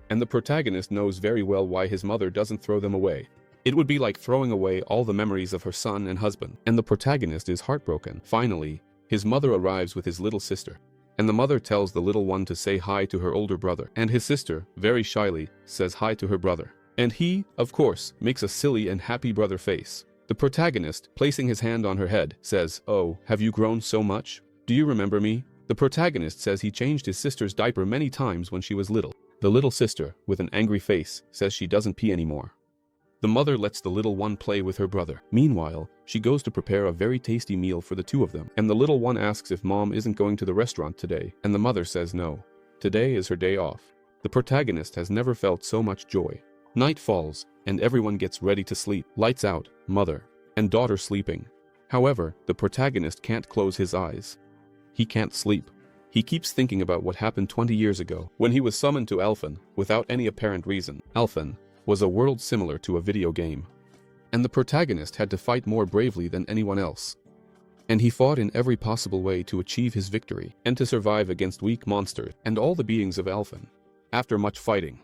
[SPEAKER 3] And the protagonist knows very well why his mother doesn't throw them away. It would be like throwing away all the memories of her son and husband, and the protagonist is heartbroken. Finally, his mother arrives with his little sister, and the mother tells the little one to say hi to her older brother, and his sister, very shyly, says hi to her brother. And he, of course, makes a silly and happy brother face. The protagonist, placing his hand on her head, says, "Oh, have you grown so much? Do you remember me?" The protagonist says he changed his sister's diaper many times when she was little. The little sister, with an angry face, says she doesn't pee anymore. The mother lets the little one play with her brother. Meanwhile, she goes to prepare a very tasty meal for the two of them, and the little one asks if mom isn't going to the restaurant today, and the mother says no. Today is her day off. The protagonist has never felt so much joy. Night falls, and everyone gets ready to sleep. Lights out, mother and daughter sleeping. However, the protagonist can't close his eyes. He can't sleep. He keeps thinking about what happened 20 years ago, when he was summoned to Alphen, without any apparent reason. Alphen was a world similar to a video game. And the protagonist had to fight more bravely than anyone else. And he fought in every possible way to achieve his victory, and to survive against weak monsters, and all the beings of Alphen. After much fighting,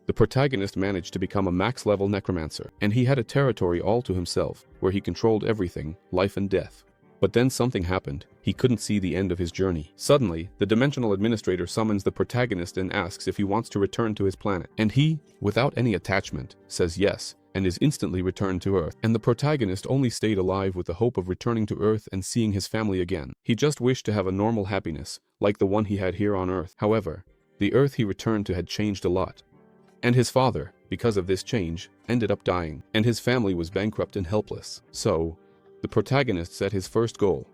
[SPEAKER 3] the protagonist managed to become a max-level necromancer, and he had a territory all to himself, where he controlled everything, life and death. But then something happened. He couldn't see the end of his journey. Suddenly, the dimensional administrator summons the protagonist and asks if he wants to return to his planet. And he, without any attachment, says yes, and is instantly returned to Earth. And the protagonist only stayed alive with the hope of returning to Earth and seeing his family again. He just wished to have a normal happiness, like the one he had here on Earth. However, the Earth he returned to had changed a lot. And his father, because of this change, ended up dying, and his family was bankrupt and helpless. So, the protagonist set his first goal.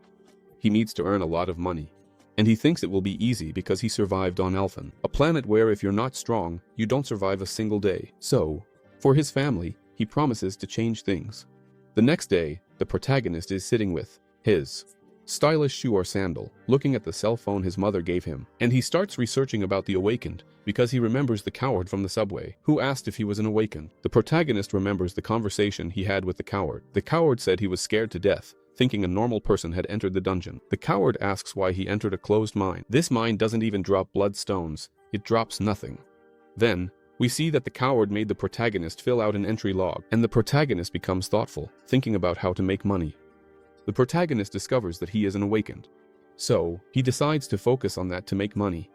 [SPEAKER 3] He needs to earn a lot of money. And he thinks it will be easy because he survived on Alphen, a planet where if you're not strong, you don't survive a single day. So, for his family, he promises to change things. The next day, the protagonist is sitting with his stylish shoe or sandal, looking at the cell phone his mother gave him, and he starts researching about the awakened, because he remembers the coward from the subway, who asked if he was an awakened. The protagonist remembers the conversation he had with the coward. The coward said he was scared to death, thinking a normal person had entered the dungeon. The coward asks why he entered a closed mine. This mine doesn't even drop blood stones, it drops nothing. Then, we see that the coward made the protagonist fill out an entry log, and the protagonist becomes thoughtful, thinking about how to make money. The protagonist discovers that he is an awakened. So, he decides to focus on that to make money.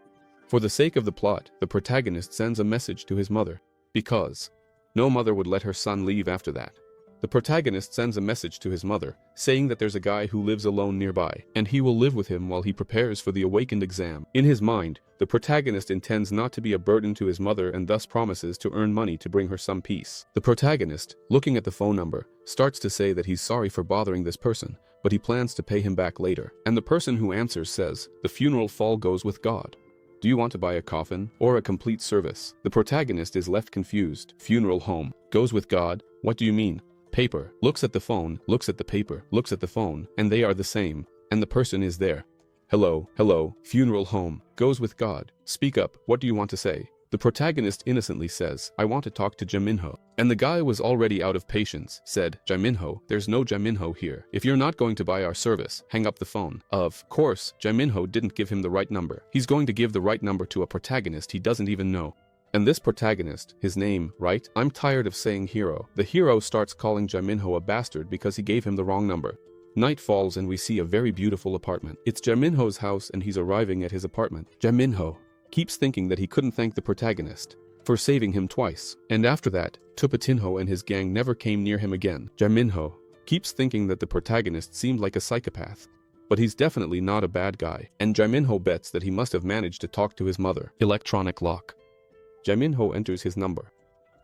[SPEAKER 3] For the sake of the plot, the protagonist sends a message to his mother, because no mother would let her son leave after that. The protagonist sends a message to his mother, saying that there's a guy who lives alone nearby, and he will live with him while he prepares for the awakened exam. In his mind, the protagonist intends not to be a burden to his mother and thus promises to earn money to bring her some peace. The protagonist, looking at the phone number, starts to say that he's sorry for bothering this person, but he plans to pay him back later. And the person who answers says, "The funeral fall goes with God. Do you want to buy a coffin or a complete service?" The protagonist is left confused. Funeral home goes with God? What do you mean? Paper looks at the phone, looks at the paper, looks at the phone, and they are the same, and the person is there. Hello, funeral home goes with God. Speak up, what do you want to say? The protagonist innocently says, "I want to talk to Jaminho." And the guy was already out of patience, said, "Jaminho, there's no Jaminho here. If you're not going to buy our service, hang up the phone." Of course, Jaminho didn't give him the right number. He's going to give the right number to a protagonist he doesn't even know. And this protagonist, his name, right? I'm tired of saying hero. The hero starts calling Jaminho a bastard because he gave him the wrong number. Night falls and we see a very beautiful apartment. It's Jaminho's house and he's arriving at his apartment. Jaminho keeps thinking that he couldn't thank the protagonist for saving him twice. And after that, Tupatinho and his gang never came near him again. Jaminho keeps thinking that the protagonist seemed like a psychopath, but he's definitely not a bad guy. And Jaminho bets that he must have managed to talk to his mother. Electronic lock. Jaminho enters his number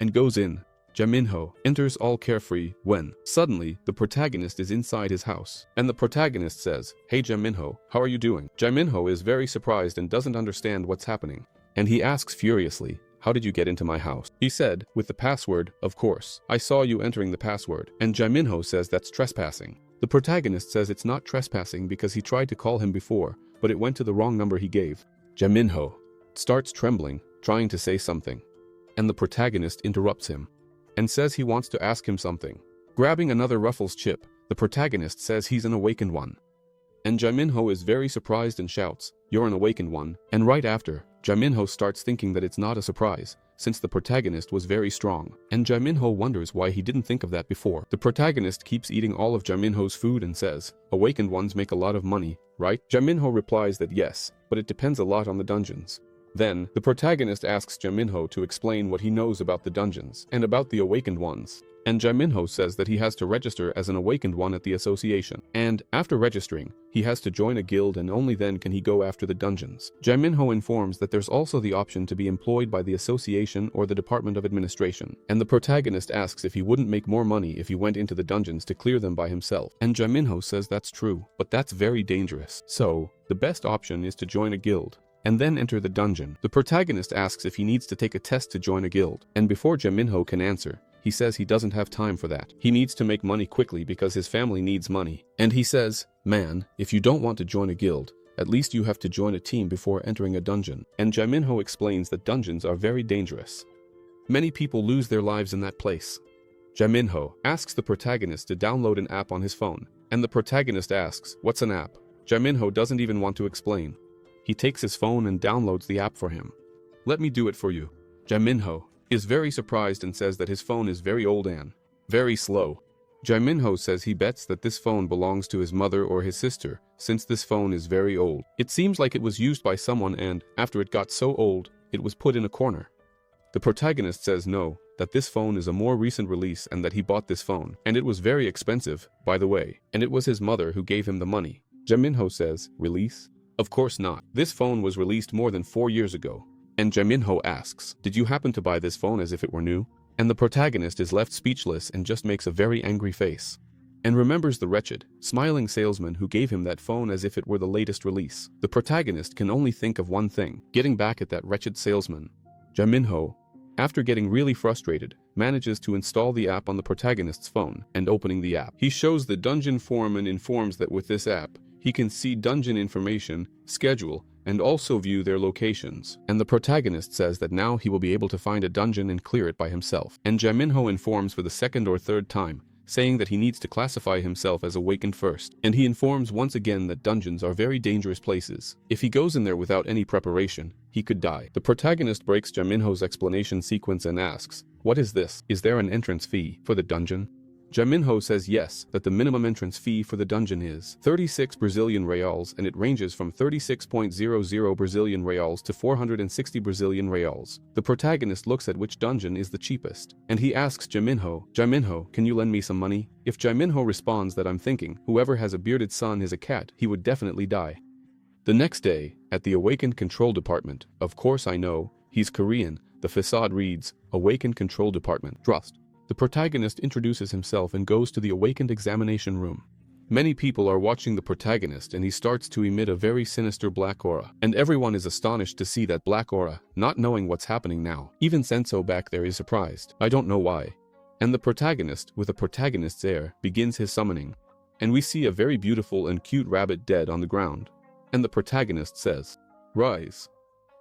[SPEAKER 3] and goes in. Jaminho enters all carefree when, suddenly, the protagonist is inside his house. And the protagonist says, "Hey Jaminho, how are you doing?" Jaminho is very surprised and doesn't understand what's happening. And he asks furiously, "How did you get into my house?" He said, "With the password, of course. I saw you entering the password." And Jaminho says that's trespassing. The protagonist says it's not trespassing because he tried to call him before, but it went to the wrong number he gave. Jaminho starts trembling, trying to say something. And the protagonist interrupts him and says he wants to ask him something. Grabbing another Ruffles chip, the protagonist says he's an awakened one. And Jaminho is very surprised and shouts, "You're an awakened one." And right after, Jaminho starts thinking that it's not a surprise, since the protagonist was very strong. And Jaminho wonders why he didn't think of that before. The protagonist keeps eating all of Jaminho's food and says, "Awakened ones make a lot of money, right?" Jaminho replies that yes, but it depends a lot on the dungeons. Then, the protagonist asks Jaminho to explain what he knows about the dungeons and about the awakened ones. And Jaminho says that he has to register as an awakened one at the association. And, after registering, he has to join a guild and only then can he go after the dungeons. Jaminho informs that there's also the option to be employed by the association or the Department of Administration. And the protagonist asks if he wouldn't make more money if he went into the dungeons to clear them by himself. And Jaminho says that's true, but that's very dangerous. So, the best option is to join a guild. and then enter the dungeon. The protagonist asks if he needs to take a test to join a guild, and before Jaminho can answer, he says he doesn't have time for that. He needs to make money quickly because his family needs money. And he says, "Man, if you don't want to join a guild, at least you have to join a team before entering a dungeon." And Jaminho explains that dungeons are very dangerous. Many people lose their lives in that place. Jaminho asks the protagonist to download an app on his phone, and the protagonist asks, "What's an app?" Jaminho doesn't even want to explain. He takes his phone and downloads the app for him. "Let me do it for you." Jaminho is very surprised and says that his phone is very old and very slow. Jaminho says he bets that this phone belongs to his mother or his sister, since this phone is very old. It seems like it was used by someone and, after it got so old, it was put in a corner. The protagonist says no, that this phone is a more recent release and that he bought this phone, and it was very expensive, by the way, and it was his mother who gave him the money. Jaminho says, "Release? Of course not. This phone was released more than 4 years ago." And Jaminho asks, "Did you happen to buy this phone as if it were new?" And the protagonist is left speechless and just makes a very angry face, and remembers the wretched, smiling salesman who gave him that phone as if it were the latest release. The protagonist can only think of one thing, getting back at that wretched salesman. Jaminho, after getting really frustrated, manages to install the app on the protagonist's phone, and opening the app, he shows the dungeon form and informs that with this app, he can see dungeon information, schedule, and also view their locations. And the protagonist says that now he will be able to find a dungeon and clear it by himself. And Jaminho informs for the second or third time, saying that he needs to classify himself as awakened first. And he informs once again that dungeons are very dangerous places. If he goes in there without any preparation, he could die. The protagonist breaks Jaminho's explanation sequence and asks, "What is this? Is there an entrance fee for the dungeon?" Jaminho says yes, that the minimum entrance fee for the dungeon is 36 Brazilian reals, and it ranges from 36.00 Brazilian reals to 460 Brazilian reals. The protagonist looks at which dungeon is the cheapest, and he asks Jaminho, "Jaminho, can you lend me some money?" If Jaminho responds that "I'm thinking, whoever has a bearded son is a cat, he would definitely die." The next day, at the Awakened Control Department, of course I know, he's Korean, the facade reads, Awakened Control Department, Trust. The protagonist introduces himself and goes to the awakened examination room. Many people are watching the protagonist and he starts to emit a very sinister black aura. And everyone is astonished to see that black aura, not knowing what's happening now. Even Senso back there is surprised. I don't know why. And the protagonist, with a protagonist's air, begins his summoning. And we see a very beautiful and cute rabbit dead on the ground. And the protagonist says, "Rise."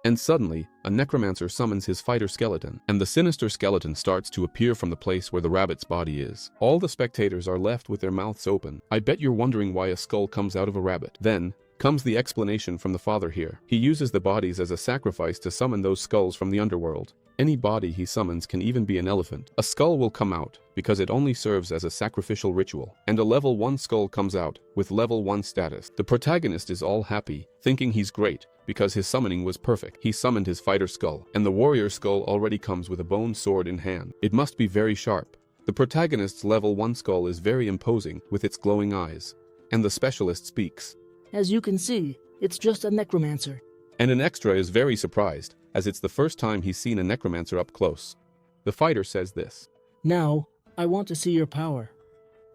[SPEAKER 3] And suddenly, a necromancer summons his fighter skeleton, and the sinister skeleton starts to appear from the place where the rabbit's body is. All the spectators are left with their mouths open. I bet you're wondering why a skull comes out of a rabbit. Then comes the explanation from the father here. He uses the bodies as a sacrifice to summon those skulls from the underworld. Any body he summons can even be an elephant. A skull will come out, because it only serves as a sacrificial ritual. And a level 1 skull comes out, with level 1 status. The protagonist is all happy, thinking he's great, because his summoning was perfect. He summoned his fighter skull, and the warrior skull already comes with a bone sword in hand. It must be very sharp. The protagonist's level 1 skull is very imposing, with its glowing eyes. And the specialist speaks.
[SPEAKER 4] "As you can see, it's just a necromancer."
[SPEAKER 3] And an extra is very surprised, as it's the first time he's seen a necromancer up close. The fighter says this.
[SPEAKER 4] "Now, I want to see your power.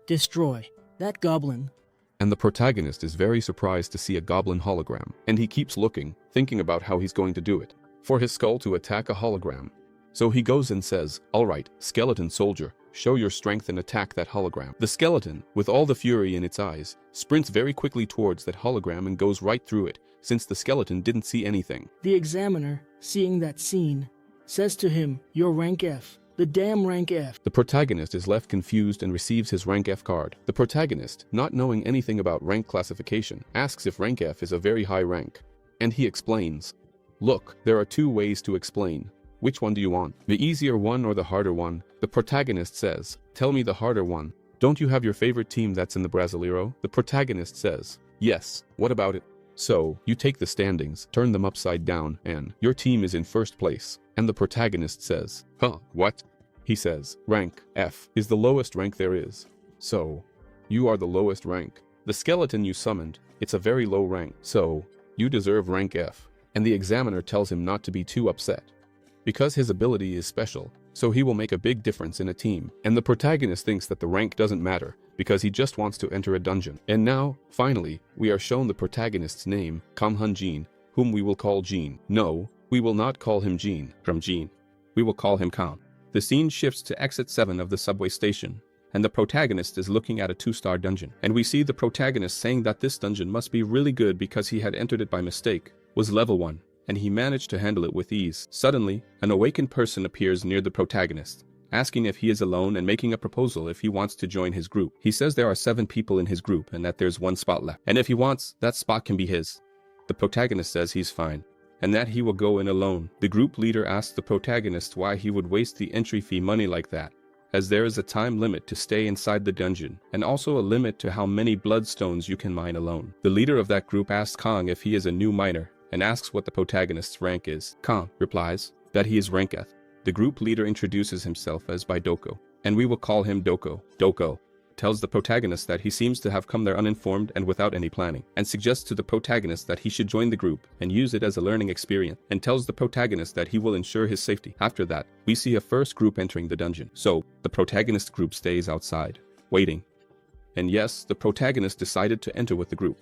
[SPEAKER 4] Destroy that goblin."
[SPEAKER 3] And the protagonist is very surprised to see a goblin hologram, and he keeps looking, thinking about how he's going to do it. For his skull to attack a hologram. So he goes and says, "Alright, skeleton soldier, show your strength and attack that hologram." The skeleton, with all the fury in its eyes, sprints very quickly towards that hologram and goes right through it, since the skeleton didn't see anything.
[SPEAKER 4] The examiner, seeing that scene, says to him, "You're rank F. The damn rank F."
[SPEAKER 3] The protagonist is left confused and receives his rank F card. The protagonist, not knowing anything about rank classification, asks if rank F is a very high rank. And he explains, "Look, there are 2 ways to explain. Which one do you want? The easier one or the harder one?" The protagonist says, "Tell me the harder one. Don't you have your favorite team that's in the Brasileiro?" The protagonist says, "Yes, what about it?" So, you take the standings, turn them upside down, and your team is in first place. And the protagonist says, "Huh, what?" He says, "Rank F is the lowest rank there is. So, you are the lowest rank. The skeleton you summoned, it's a very low rank. So, you deserve rank F." And the examiner tells him not to be too upset, because his ability is special, so he will make a big difference in a team. And the protagonist thinks that the rank doesn't matter, because he just wants to enter a dungeon. And now, finally, we are shown the protagonist's name, Kang Woojin, whom we will call Jean. No, we will not call him Jean. From Jean, we will call him Kang. The scene shifts to exit 7 of the subway station, and the protagonist is looking at a 2-star dungeon. And we see the protagonist saying that this dungeon must be really good because he had entered it by mistake, was level 1, and he managed to handle it with ease. Suddenly, an awakened person appears near the protagonist, asking if he is alone and making a proposal if he wants to join his group. He says there are 7 people in his group and that there's 1 spot left, and if he wants, that spot can be his. The protagonist says he's fine, and that he will go in alone. The group leader asks the protagonist why he would waste the entry fee money like that, as there is a time limit to stay inside the dungeon, and also a limit to how many bloodstones you can mine alone. The leader of that group asks Kang if he is a new miner, and asks what the protagonist's rank is. Kang replies that he is rank F. The group leader introduces himself as by Doko, and we will call him Doko. Doko tells the protagonist that he seems to have come there uninformed and without any planning, and suggests to the protagonist that he should join the group and use it as a learning experience, and tells the protagonist that he will ensure his safety. After that, we see a first group entering the dungeon. So, the protagonist group stays outside, waiting. And yes, the protagonist decided to enter with the group,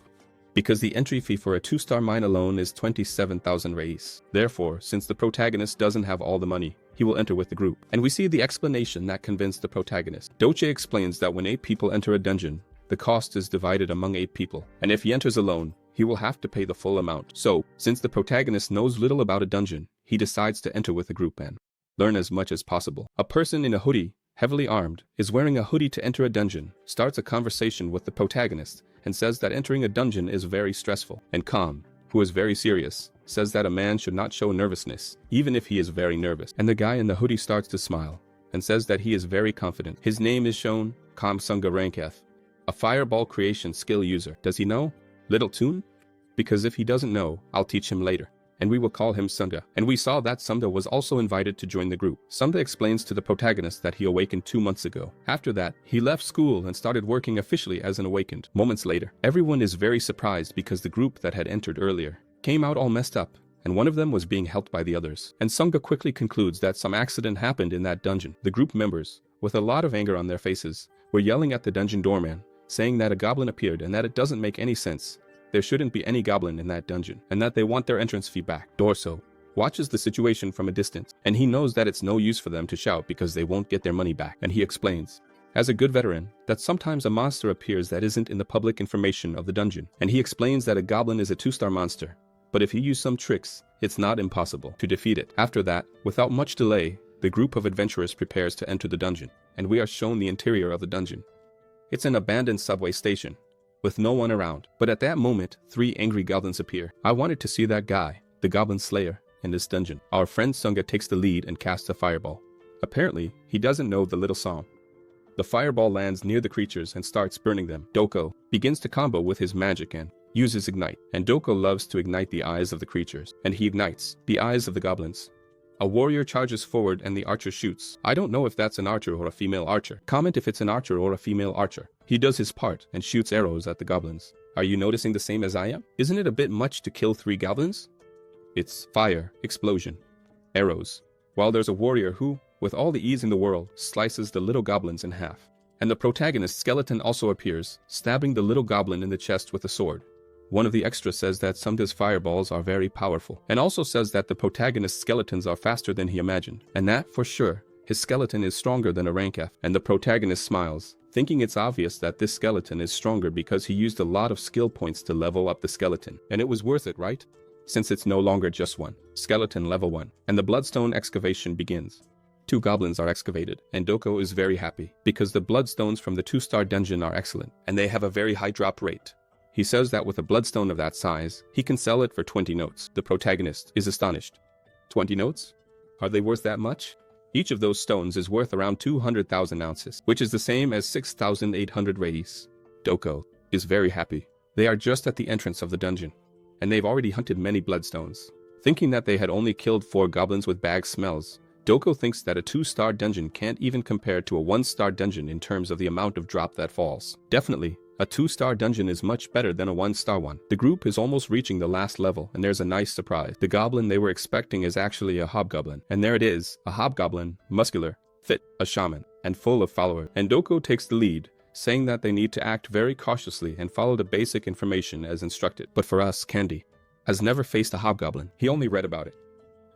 [SPEAKER 3] because the entry fee for a 2-star mine alone is 27,000 reis. Therefore, since the protagonist doesn't have all the money, he will enter with the group. And we see the explanation that convinced the protagonist. Doche explains that when 8 people enter a dungeon, the cost is divided among 8 people, and if he enters alone, he will have to pay the full amount. So, since the protagonist knows little about a dungeon, he decides to enter with the group and learn as much as possible. A person in a hoodie, heavily armed, is wearing a hoodie to enter a dungeon, starts a conversation with the protagonist, and says that entering a dungeon is very stressful. And Kang, who is very serious, says that a man should not show nervousness, even if he is very nervous. And the guy in the hoodie starts to smile, and says that he is very confident. His name is shown, Kam Sunga Ranketh, a fireball creation skill user. Does he know? Little Toon? Because if he doesn't know, I'll teach him later. And we will call him Sunda. And we saw that Sunda was also invited to join the group. Sunda explains to the protagonist that he awakened 2 months ago. After that, he left school and started working officially as an awakened. Moments later, everyone is very surprised because the group that had entered earlier came out all messed up, and one of them was being helped by the others. And Sunda quickly concludes that some accident happened in that dungeon. The group members, with a lot of anger on their faces, were yelling at the dungeon doorman, saying that a goblin appeared and that it doesn't make any sense. There shouldn't be any goblin in that dungeon, and that they want their entrance fee back. Dorso watches the situation from a distance, and he knows that it's no use for them to shout because they won't get their money back. And he explains, as a good veteran, that sometimes a monster appears that isn't in the public information of the dungeon. And he explains that a goblin is a 2-star monster, but if you use some tricks, it's not impossible to defeat it. After that, without much delay, the group of adventurers prepares to enter the dungeon, and we are shown the interior of the dungeon. It's an abandoned subway station, with no one around. But at that moment, 3 angry goblins appear. I wanted to see that guy, the goblin slayer, in this dungeon. Our friend Sunga takes the lead and casts a fireball. Apparently, he doesn't know the little song. The fireball lands near the creatures and starts burning them. Doko begins to combo with his magic and uses ignite. And Doko loves to ignite the eyes of the creatures, and he ignites the eyes of the goblins. A warrior charges forward and the archer shoots. I don't know if that's an archer or a female archer. Comment if it's an archer or a female archer. He does his part and shoots arrows at the goblins. Are you noticing the same as I am? Isn't it a bit much to kill 3 goblins? It's fire, explosion, arrows, while there's a warrior who, with all the ease in the world, slices the little goblins in half. And the protagonist's skeleton also appears, stabbing the little goblin in the chest with a sword. One of the extras says that Sunda's fireballs are very powerful, and also says that the protagonist's skeletons are faster than he imagined, and that, for sure, his skeleton is stronger than a rank F. And the protagonist smiles, thinking it's obvious that this skeleton is stronger because he used a lot of skill points to level up the skeleton. And it was worth it, right? Since it's no longer just one. Skeleton level 1. And the bloodstone excavation begins. 2 goblins are excavated, and Doko is very happy, because the bloodstones from the 2-star dungeon are excellent, and they have a very high drop rate. He says that with a bloodstone of that size, he can sell it for 20 notes. The protagonist is astonished. 20 notes? Are they worth that much? Each of those stones is worth around 200,000 ounces, which is the same as 6,800 reis. Doko is very happy. They are just at the entrance of the dungeon, and they've already hunted many bloodstones. Thinking that they had only killed 4 goblins with bag smells, Doko thinks that a 2-star dungeon can't even compare to a 1-star dungeon in terms of the amount of drop that falls. Definitely, a 2-star dungeon is much better than a 1-star one. The group is almost reaching the last level, and there's a nice surprise. The goblin they were expecting is actually a hobgoblin. And there it is, a hobgoblin, muscular, fit, a shaman, and full of followers. And Doko takes the lead, saying that they need to act very cautiously and follow the basic information as instructed. But for us, Candy, has never faced a hobgoblin. He only read about it.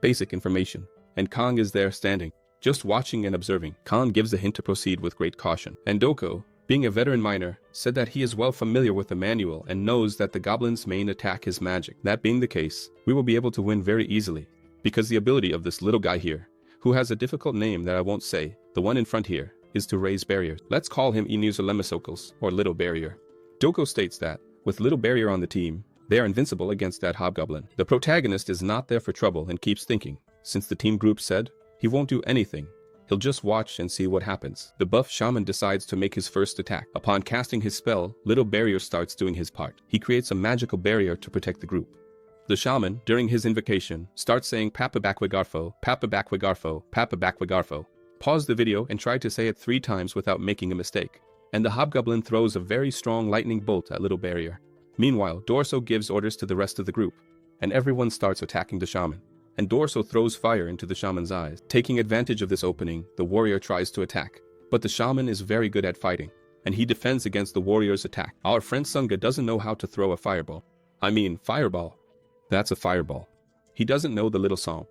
[SPEAKER 3] Basic information. And Kang is there standing, just watching and observing. Kang gives a hint to proceed with great caution. And Doko, being a veteran miner, said that he is well familiar with the manual and knows that the goblin's main attack is magic. That being the case, we will be able to win very easily, because the ability of this little guy here, who has a difficult name that I won't say, the one in front here, is to raise barriers. Let's call him Inuzulemisokles, or Little Barrier. Doko states that, with Little Barrier on the team, they are invincible against that hobgoblin. The protagonist is not there for trouble and keeps thinking, since the team group said, he won't do anything. He'll just watch and see what happens. The buff shaman decides to make his first attack. Upon casting his spell, Little Barrier starts doing his part. He creates a magical barrier to protect the group. The shaman, during his invocation, starts saying Papa Bakwigarfo, Papa Bakwigarfo, Papa Bakwigarfo. Pause the video and try to say it 3 times without making a mistake. And the hobgoblin throws a very strong lightning bolt at Little Barrier. Meanwhile, Dorso gives orders to the rest of the group, and everyone starts attacking the shaman. And Dorso throws fire into the shaman's eyes. Taking advantage of this opening, the warrior tries to attack. But the shaman is very good at fighting, and he defends against the warrior's attack. Our friend Sunga doesn't know how to throw a fireball. I mean, fireball. That's a fireball. He doesn't know the little song.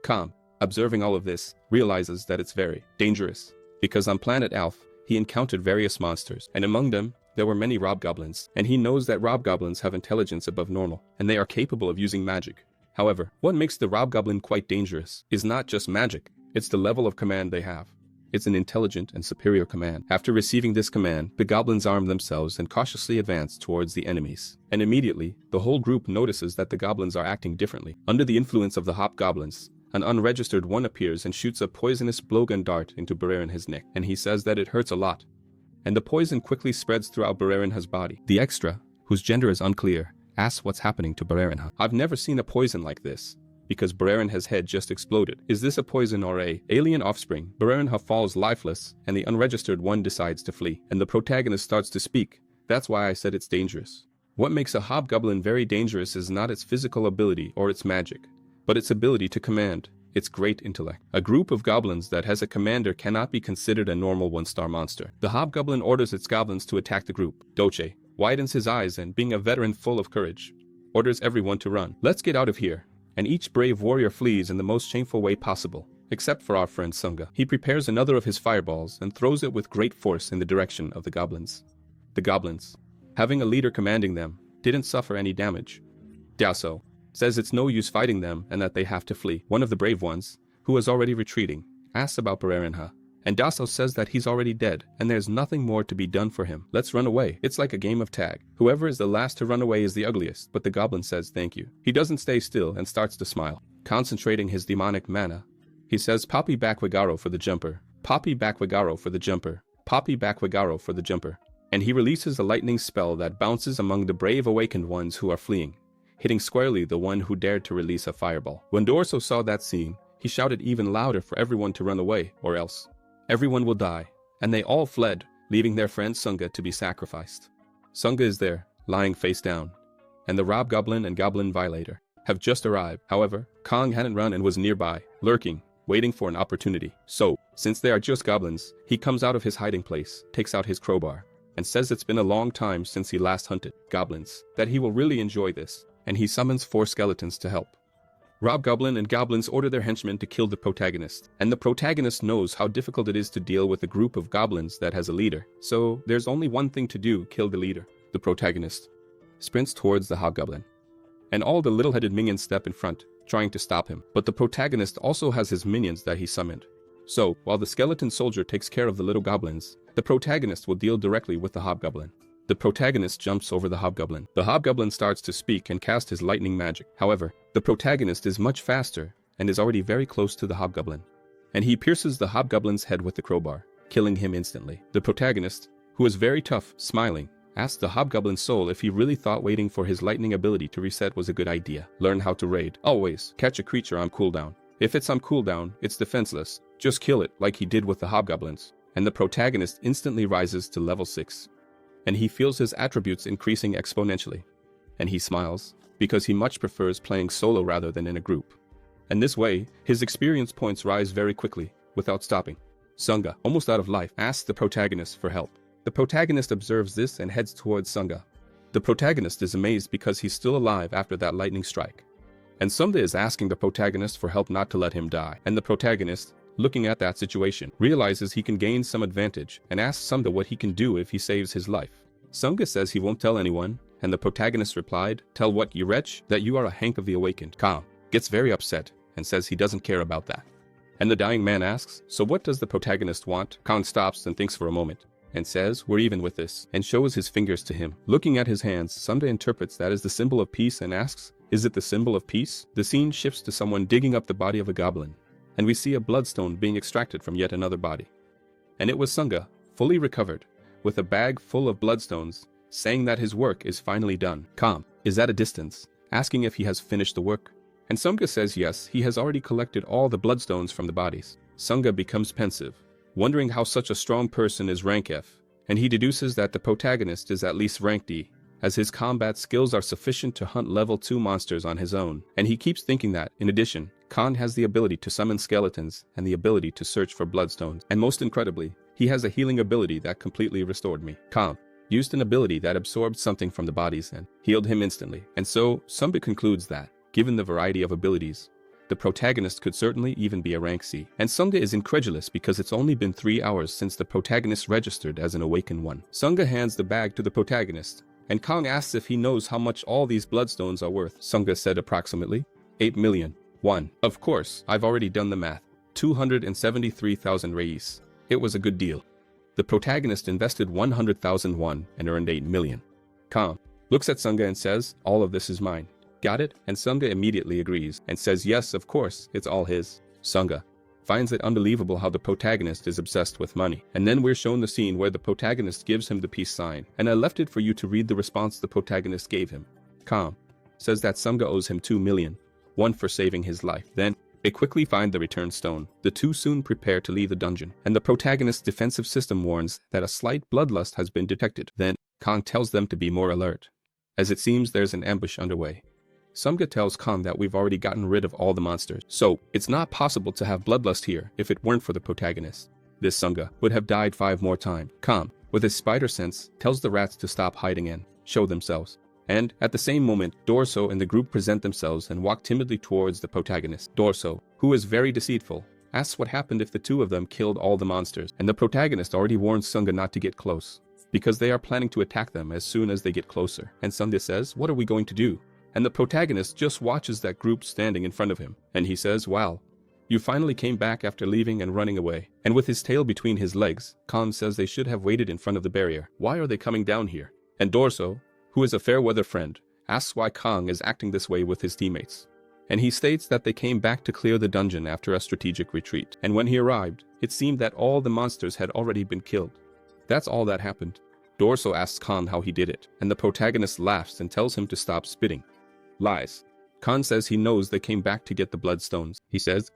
[SPEAKER 3] Kang, observing all of this, realizes that it's very dangerous, because on planet Alph, he encountered various monsters, and among them, there were many robgoblins, and he knows that robgoblins have intelligence above normal, and they are capable of using magic. However, what makes the robgoblin quite dangerous is not just magic, it's the level of command they have. It's an intelligent and superior command. After receiving this command, the goblins arm themselves and cautiously advance towards the enemies. And immediately, the whole group notices that the goblins are acting differently. Under the influence of the hobgoblins, an unregistered one appears and shoots a poisonous blowgun dart into Barerinha's neck, and he says that it hurts a lot. And the poison quickly spreads throughout Barerinha's body. The extra, whose gender is unclear, asks what's happening to Barerinha. I've never seen a poison like this, because Barerinha's head just exploded. Is this a poison or a alien offspring? Barerinha falls lifeless, and the unregistered one decides to flee, and the protagonist starts to speak. That's why I said it's dangerous. What makes a hobgoblin very dangerous is not its physical ability or its magic, but its ability to command, its great intellect. A group of goblins that has a commander cannot be considered a normal one-star monster. The hobgoblin orders its goblins to attack the group. Doche widens his eyes and, being a veteran full of courage, orders everyone to run. Let's get out of here. And each brave warrior flees in the most shameful way possible, except for our friend Sunga. He prepares another of his fireballs and throws it with great force in the direction of the goblins. The goblins, having a leader commanding them, didn't suffer any damage. Daso says it's no use fighting them and that they have to flee. One of the brave ones, who is already retreating, asks about Barerinha, and Daso says that he's already dead and there's nothing more to be done for him. Let's run away. It's like a game of tag. Whoever is the last to run away is the ugliest, but the goblin says thank you. He doesn't stay still and starts to smile. Concentrating his demonic mana, he says Papi Bakwigaro for the jumper, Papi Bakwigaro for the jumper, Papi Bakwigaro for the jumper. And he releases a lightning spell that bounces among the brave awakened ones who are fleeing, hitting squarely the one who dared to release a fireball. When Dorso saw that scene, he shouted even louder for everyone to run away, or else everyone will die, and they all fled, leaving their friend Sunga to be sacrificed. Sunga is there, lying face down, and the Robgoblin and Goblin Violator have just arrived. However, Kang hadn't run and was nearby, lurking, waiting for an opportunity. So, since they are just goblins, he comes out of his hiding place, takes out his crowbar, and says it's been a long time since he last hunted goblins, that he will really enjoy this, and he summons 4 skeletons to help. Robgoblin and goblins order their henchmen to kill the protagonist, and the protagonist knows how difficult it is to deal with a group of goblins that has a leader. So there's only one thing to do: kill the leader. The protagonist sprints towards the hobgoblin, and all the little-headed minions step in front, trying to stop him. But the protagonist also has his minions that he summoned. So, while the skeleton soldier takes care of the little goblins, the protagonist will deal directly with the hobgoblin. The protagonist jumps over the hobgoblin. The hobgoblin starts to speak and cast his lightning magic. However, the protagonist is much faster and is already very close to the hobgoblin, and he pierces the hobgoblin's head with the crowbar, killing him instantly. The protagonist, who is very tough, smiling, asks the hobgoblin's soul if he really thought waiting for his lightning ability to reset was a good idea. Learn how to raid. Always catch a creature on cooldown. If it's on cooldown, it's defenseless. Just kill it like he did with the hobgoblins. And the protagonist instantly rises to level 6. And he feels his attributes increasing exponentially. And he smiles, because he much prefers playing solo rather than in a group. And this way, his experience points rise very quickly, without stopping. Sunga, almost out of life, asks the protagonist for help. The protagonist observes this and heads towards Sunga. The protagonist is amazed because he's still alive after that lightning strike. And Sungda is asking the protagonist for help not to let him die. And the protagonist, looking at that situation, realizes he can gain some advantage and asks Sungda what he can do if he saves his life. Sungda says he won't tell anyone, and the protagonist replied, "Tell what, you wretch, that you are a Hank of the Awakened." Kang gets very upset and says he doesn't care about that. And the dying man asks, "So what does the protagonist want?" Kang stops and thinks for a moment and says, "We're even with this," and shows his fingers to him. Looking at his hands, Sungda interprets that as the symbol of peace and asks, "Is it the symbol of peace?" The scene shifts to someone digging up the body of a goblin, and we see a bloodstone being extracted from yet another body. And it was Sungda, fully recovered, with a bag full of bloodstones, saying that his work is finally done. Kang is at a distance, asking if he has finished the work. And Sungda says yes, he has already collected all the bloodstones from the bodies. Sungda becomes pensive, wondering how such a strong person is rank F, and he deduces that the protagonist is at least rank D, as his combat skills are sufficient to hunt level 2 monsters on his own. And he keeps thinking that, in addition, Kang has the ability to summon skeletons and the ability to search for bloodstones. And most incredibly, he has a healing ability that completely restored me. Kang used an ability that absorbed something from the bodies and healed him instantly. And so, Sungda concludes that, given the variety of abilities, the protagonist could certainly even be a rank C. And Sungda is incredulous because it's only been 3 hours since the protagonist registered as an awakened one. Sungda hands the bag to the protagonist, and Kang asks if he knows how much all these bloodstones are worth. Sungda said approximately 8 million. Of course, I've already done the math. 273,000 reis. It was a good deal. The protagonist invested 100,000 won and earned 8 million. Kang looks at Sungda and says, "All of this is mine. Got it?" And Sungda immediately agrees and says, "Yes, of course, it's all his." Sungda finds it unbelievable how the protagonist is obsessed with money. And then we're shown the scene where the protagonist gives him the peace sign, and I left it for you to read the response the protagonist gave him. Kang says that Sungda owes him 2 million, one for saving his life. Then they quickly find the return stone. The two soon prepare to leave the dungeon, and the protagonist's defensive system warns that a slight bloodlust has been detected. Then Kang tells them to be more alert, as it seems there's an ambush underway. Sungda tells Kang that we've already gotten rid of all the monsters, so it's not possible to have bloodlust here if it weren't for the protagonist. This Sungda would have died 5 more times. Kang, with his spider sense, tells the rats to stop hiding and show themselves. And at the same moment, Dorso and the group present themselves and walk timidly towards the protagonist. Dorso, who is very deceitful, asks what happened if the two of them killed all the monsters, and the protagonist already warns Sungda not to get close, because they are planning to attack them as soon as they get closer. And Sungda says, "What are we going to do?" And the protagonist just watches that group standing in front of him, and he says, "Wow, you finally came back after leaving and running away." And with his tail between his legs, Kang says they should have waited in front of the barrier. Why are they coming down here? And Dorso, who is a fair-weather friend, asks why Kang is acting this way with his teammates. And he states that they came back to clear the dungeon after a strategic retreat. And when he arrived, it seemed that all the monsters had already been killed. That's all that happened. Dorso asks Kang how he did it, and the protagonist laughs and tells him to stop spitting. Lies. Kang says he knows they came back to get the bloodstones. He says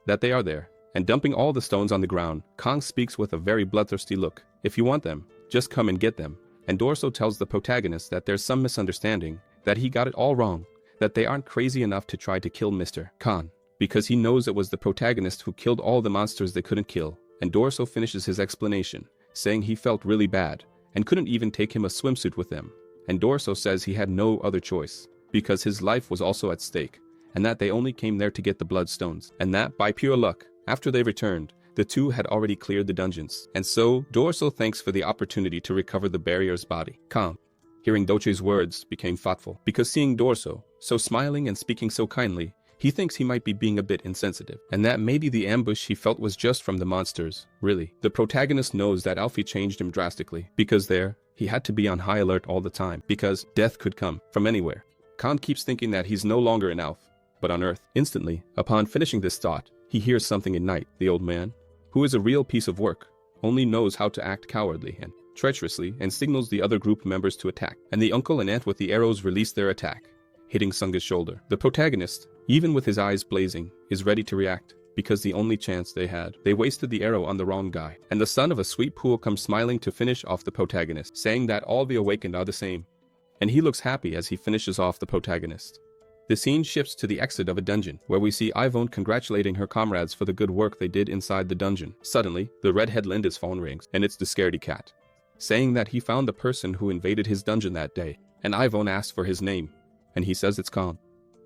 [SPEAKER 3] that they are there, and dumping all the stones on the ground, Kang speaks with a very bloodthirsty look. "If you want them, just come and get them." And Dorso tells the protagonist that there's some misunderstanding, that he got it all wrong, that they aren't crazy enough to try to kill Mr. Kang, because he knows it was the protagonist who killed all the monsters they couldn't kill. And Dorso finishes his explanation, saying he felt really bad, and couldn't even take him a swimsuit with them. And Dorso says he had no other choice, because his life was also at stake, and that they only came there to get the bloodstones, and that, by pure luck, after they returned, the two had already cleared the dungeons. And so, Dorso thanks for the opportunity to recover the barrier's body. Kang, hearing Doche's words, became thoughtful, because seeing Dorso, so smiling and speaking so kindly, he thinks he might be being a bit insensitive, and that maybe the ambush he felt was just from the monsters. Really, the protagonist knows that Alfie changed him drastically, because there, he had to be on high alert all the time, because death could come from anywhere. Kang keeps thinking that he's no longer an elf, but on Earth. Instantly, upon finishing this thought, he hears something in night. The old man, who is a real piece of work, only knows how to act cowardly and treacherously and signals the other group members to attack. And the uncle and aunt with the arrows release their attack, hitting Sungda's shoulder. The protagonist, even with his eyes blazing, is ready to react, because the only chance they had. They wasted the arrow on the wrong guy. And the son of a sweet pool comes smiling to finish off the protagonist, saying that all the awakened are the same. And he looks happy as he finishes off the protagonist. The scene shifts to the exit of a dungeon, where we see Yvonne congratulating her comrades for the good work they did inside the dungeon. Suddenly, the redhead Linda's phone rings, and it's the scaredy cat, saying that he found the person who invaded his dungeon that day, and Alphen asks for his name, and he says it's Kang.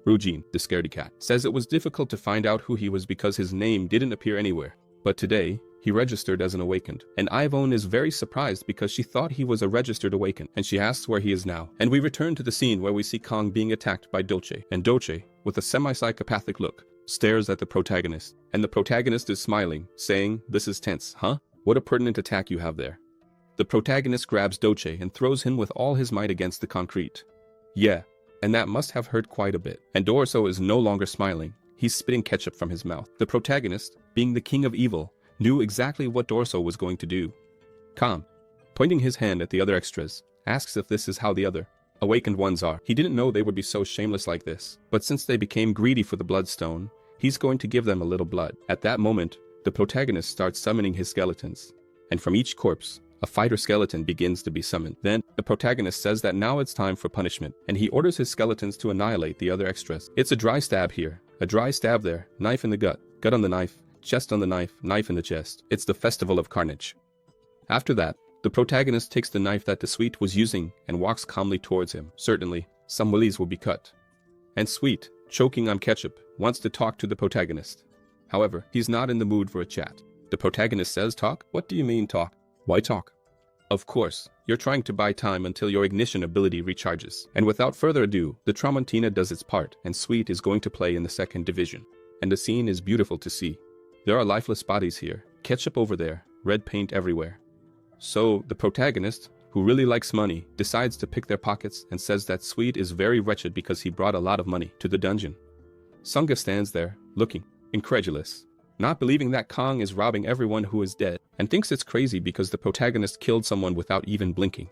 [SPEAKER 3] Woojin, the scaredy cat, says it was difficult to find out who he was because his name didn't appear anywhere. But today, he registered as an awakened. And Alphen is very surprised because she thought he was a registered awakened, and she asks where he is now. And we return to the scene where we see Kang being attacked by Doche. And Doche, with a semi-psychopathic look, stares at the protagonist. And the protagonist is smiling, saying, "This is tense, huh? What a pertinent attack you have there." The protagonist grabs Doche and throws him with all his might against the concrete. Yeah, and that must have hurt quite a bit. And Dorso is no longer smiling. He's spitting ketchup from his mouth. The protagonist, being the king of evil, knew exactly what Dorso was going to do. Kang, pointing his hand at the other extras, asks if this is how the other awakened ones are. He didn't know they would be so shameless like this, but since they became greedy for the bloodstone, he's going to give them a little blood. At that moment, the protagonist starts summoning his skeletons, and from each corpse, a fighter skeleton begins to be summoned. Then, the protagonist says that now it's time for punishment, and he orders his skeletons to annihilate the other extras. It's a dry stab here, a dry stab there, knife in the gut on the knife, chest on the knife, knife in the chest. It's the festival of carnage. After that, the protagonist takes the knife that the Sweet was using and walks calmly towards him. Certainly, some willies will be cut. And Sweet, choking on ketchup, wants to talk to the protagonist. However, he's not in the mood for a chat. The protagonist says, "Talk? What do you mean talk? Why talk?" Of course, you're trying to buy time until your ignition ability recharges. And without further ado, the Tramontina does its part, and Sweet is going to play in the 2nd division. And the scene is beautiful to see. There are lifeless bodies here, ketchup over there, red paint everywhere. So, the protagonist, who really likes money, decides to pick their pockets and says that Sweet is very wretched because he brought a lot of money to the dungeon. Sunga stands there, looking, incredulous, not believing that Kang is robbing everyone who is dead, and thinks it's crazy because the protagonist killed someone without even blinking.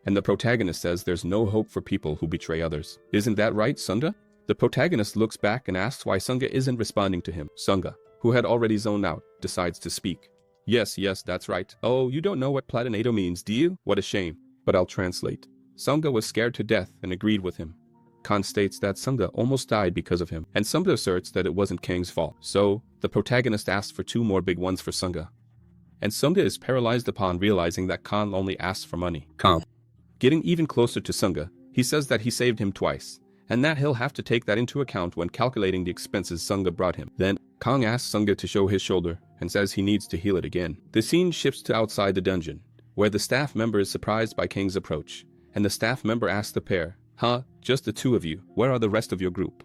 [SPEAKER 3] And the protagonist says there's no hope for people who betray others. Isn't that right, Sunga? The protagonist looks back and asks why Sunga isn't responding to him. Sunga, who had already zoned out, decides to speak. Yes, that's right. Oh, you don't know what Platinato means, do you? What a shame. But I'll translate. Sunga was scared to death and agreed with him. Khan states that Sunga almost died because of him, and Sunga asserts that it wasn't Kang's fault. So, the protagonist asks for 2 more big ones for Sunga. And Sunga is paralyzed upon realizing that Khan only asks for money. Khan, getting even closer to Sunga, he says that he saved him twice, and that he'll have to take that into account when calculating the expenses Sunga brought him. Then, Kang asks Sunga to show his shoulder, and says he needs to heal it again. The scene shifts to outside the dungeon, where the staff member is surprised by Kang's approach, and the staff member asks the pair, "Huh, just the 2 of you, where are the rest of your group?"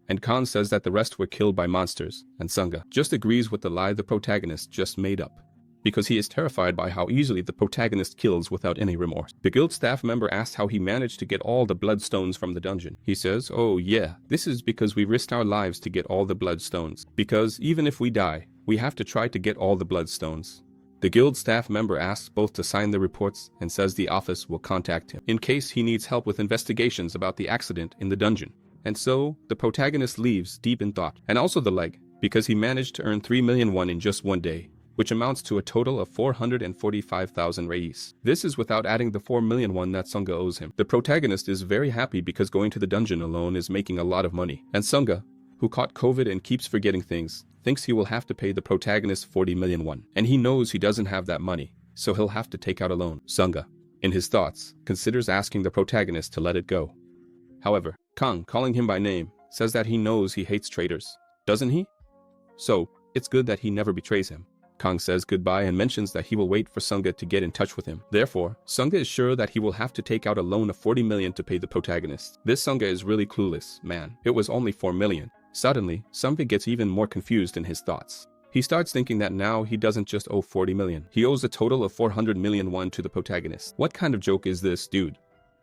[SPEAKER 3] And Khan says that the rest were killed by monsters, and Sunga just agrees with the lie the protagonist just made up, because he is terrified by how easily the protagonist kills without any remorse. The guild staff member asks how he managed to get all the bloodstones from the dungeon. He says, "Oh yeah, this is because we risked our lives to get all the bloodstones, because even if we die, we have to try to get all the bloodstones." The guild staff member asks both to sign the reports and says the office will contact him in case he needs help with investigations about the accident in the dungeon. And so, the protagonist leaves deep in thought, and also the leg, because he managed to earn 3 million won in just 1 day, which amounts to a total of 445,000 reis. This is without adding the 4 million won that Sunga owes him. The protagonist is very happy because going to the dungeon alone is making a lot of money. And Sunga, who caught COVID and keeps forgetting things, thinks he will have to pay the protagonist 40 million won. And he knows he doesn't have that money, so he'll have to take out a loan. Sunga, in his thoughts, considers asking the protagonist to let it go. However, Kang, calling him by name, says that he knows he hates traitors. Doesn't he? So, it's good that he never betrays him. Kang says goodbye and mentions that he will wait for Sunga to get in touch with him. Therefore, Sunga is sure that he will have to take out a loan of 40 million to pay the protagonist. This Sunga is really clueless, man. It was only 4 million. Suddenly, Sunga gets even more confused in his thoughts. He starts thinking that now he doesn't just owe 40 million. He owes a total of 400 million won to the protagonist. What kind of joke is this, dude?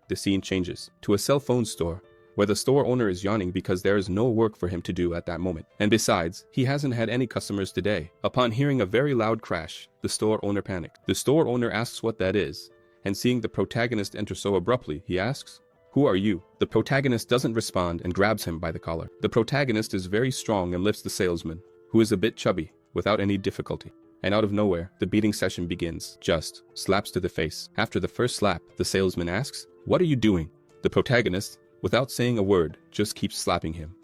[SPEAKER 3] The scene changes to a cell phone store, where the store owner is yawning because there is no work for him to do at that moment. And besides, he hasn't had any customers today. Upon hearing a very loud crash, the store owner panicked. The store owner asks what that is, and seeing the protagonist enter so abruptly, he asks, "Who are you?" The protagonist doesn't respond and grabs him by the collar. The protagonist is very strong and lifts the salesman, who is a bit chubby, without any difficulty. And out of nowhere, the beating session begins. Just slaps to the face. After the first slap, the salesman asks, "What are you doing?" The protagonist, without saying a word, just keeps slapping him.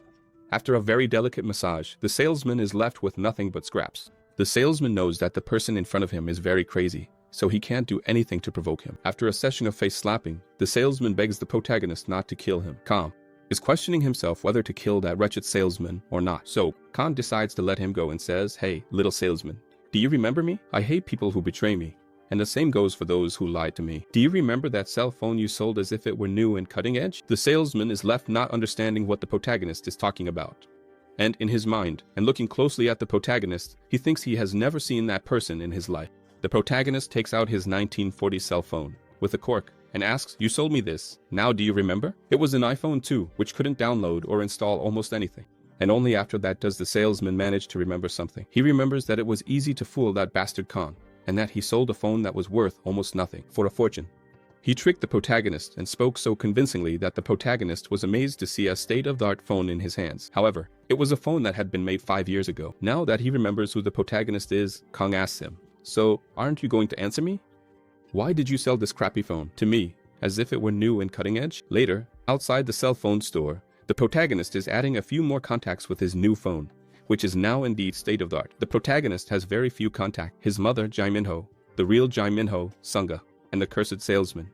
[SPEAKER 3] After a very delicate massage, the salesman is left with nothing but scraps. The salesman knows that the person in front of him is very crazy, so he can't do anything to provoke him. After a session of face slapping, the salesman begs the protagonist not to kill him. Kang is questioning himself whether to kill that wretched salesman or not. So Kang decides to let him go and says, "Hey, little salesman, do you remember me? I hate people who betray me. And the same goes for those who lied to me. Do you remember that cell phone you sold as if it were new and cutting edge?" The salesman is left not understanding what the protagonist is talking about. And in his mind, and looking closely at the protagonist, he thinks he has never seen that person in his life. The protagonist takes out his 1940 cell phone with a cork and asks, "You sold me this. Now do you remember?" It was an iPhone 2, which couldn't download or install almost anything. And only after that does the salesman manage to remember something. He remembers that it was easy to fool that bastard Kang, and that he sold a phone that was worth almost nothing for a fortune. He tricked the protagonist and spoke so convincingly that the protagonist was amazed to see a state-of-the-art phone in his hands. However, it was a phone that had been made 5 years ago. Now that he remembers who the protagonist is, Kang asks him, "So, aren't you going to answer me? Why did you sell this crappy phone to me, as if it were new and cutting edge?" Later, outside the cell phone store, the protagonist is adding a few more contacts with his new phone, which is now indeed state-of-the-art. The protagonist has very few contacts: his mother, Jae-minho, the real Jae-minho, Sunga, and the cursed salesman.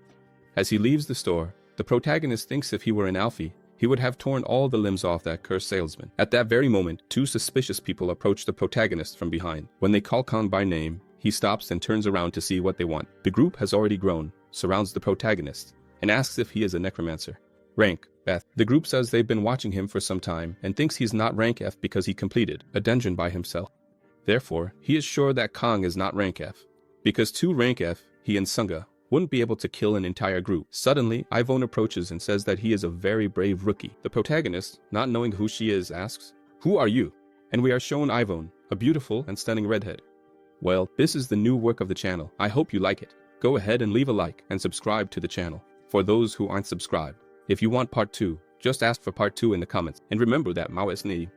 [SPEAKER 3] As he leaves the store, the protagonist thinks if he were an Alphen, he would have torn all the limbs off that cursed salesman. At that very moment, two suspicious people approach the protagonist from behind. When they call Kang by name, he stops and turns around to see what they want. The group has already grown, surrounds the protagonist, and asks if he is a necromancer. Rank, Beth. The group says they've been watching him for some time and thinks he's not rank F because he completed a dungeon by himself. Therefore, he is sure that Kang is not rank F, because to rank F, he and Sunga wouldn't be able to kill an entire group. Suddenly, Ivone approaches and says that he is a very brave rookie. The protagonist, not knowing who she is, asks, "Who are you?" And we are shown Ivone, a beautiful and stunning redhead. Well, this is the new work of the channel. I hope you like it. Go ahead and leave a like and subscribe to the channel. For those who aren't subscribed, if you want part 2, just ask for part 2 in the comments. And remember that Mao is ni.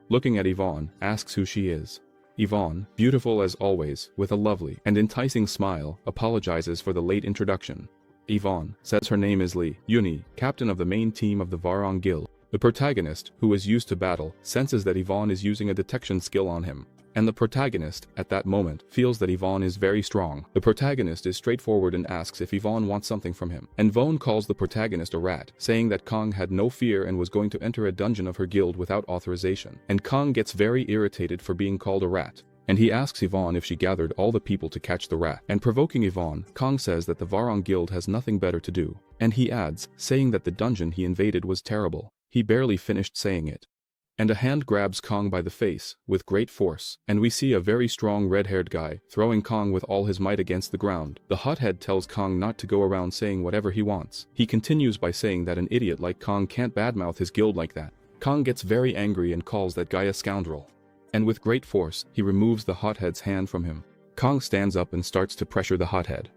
[SPEAKER 3] Looking at Yvonne, asks who she is. Yvonne, beautiful as always, with a lovely and enticing smile, apologizes for the late introduction. Yvonne says her name is Lee Yuni, captain of the main team of the Varong Guild. The protagonist, who is used to battle, senses that Yvonne is using a detection skill on him. And the protagonist, at that moment, feels that Yvonne is very strong. The protagonist is straightforward and asks if Yvonne wants something from him. And Yvonne calls the protagonist a rat, saying that Kang had no fear and was going to enter a dungeon of her guild without authorization. And Kang gets very irritated for being called a rat. And he asks Yvonne if she gathered all the people to catch the rat. And provoking Yvonne, Kang says that the Varong Guild has nothing better to do. And he adds, saying that the dungeon he invaded was terrible. He barely finished saying it. And a hand grabs Kang by the face, with great force, and we see a very strong red-haired guy throwing Kang with all his might against the ground. The hothead tells Kang not to go around saying whatever he wants. He continues by saying that an idiot like Kang can't badmouth his guild like that. Kang gets very angry and calls that guy a scoundrel. And with great force, he removes the hothead's hand from him. Kang stands up and starts to pressure the hothead.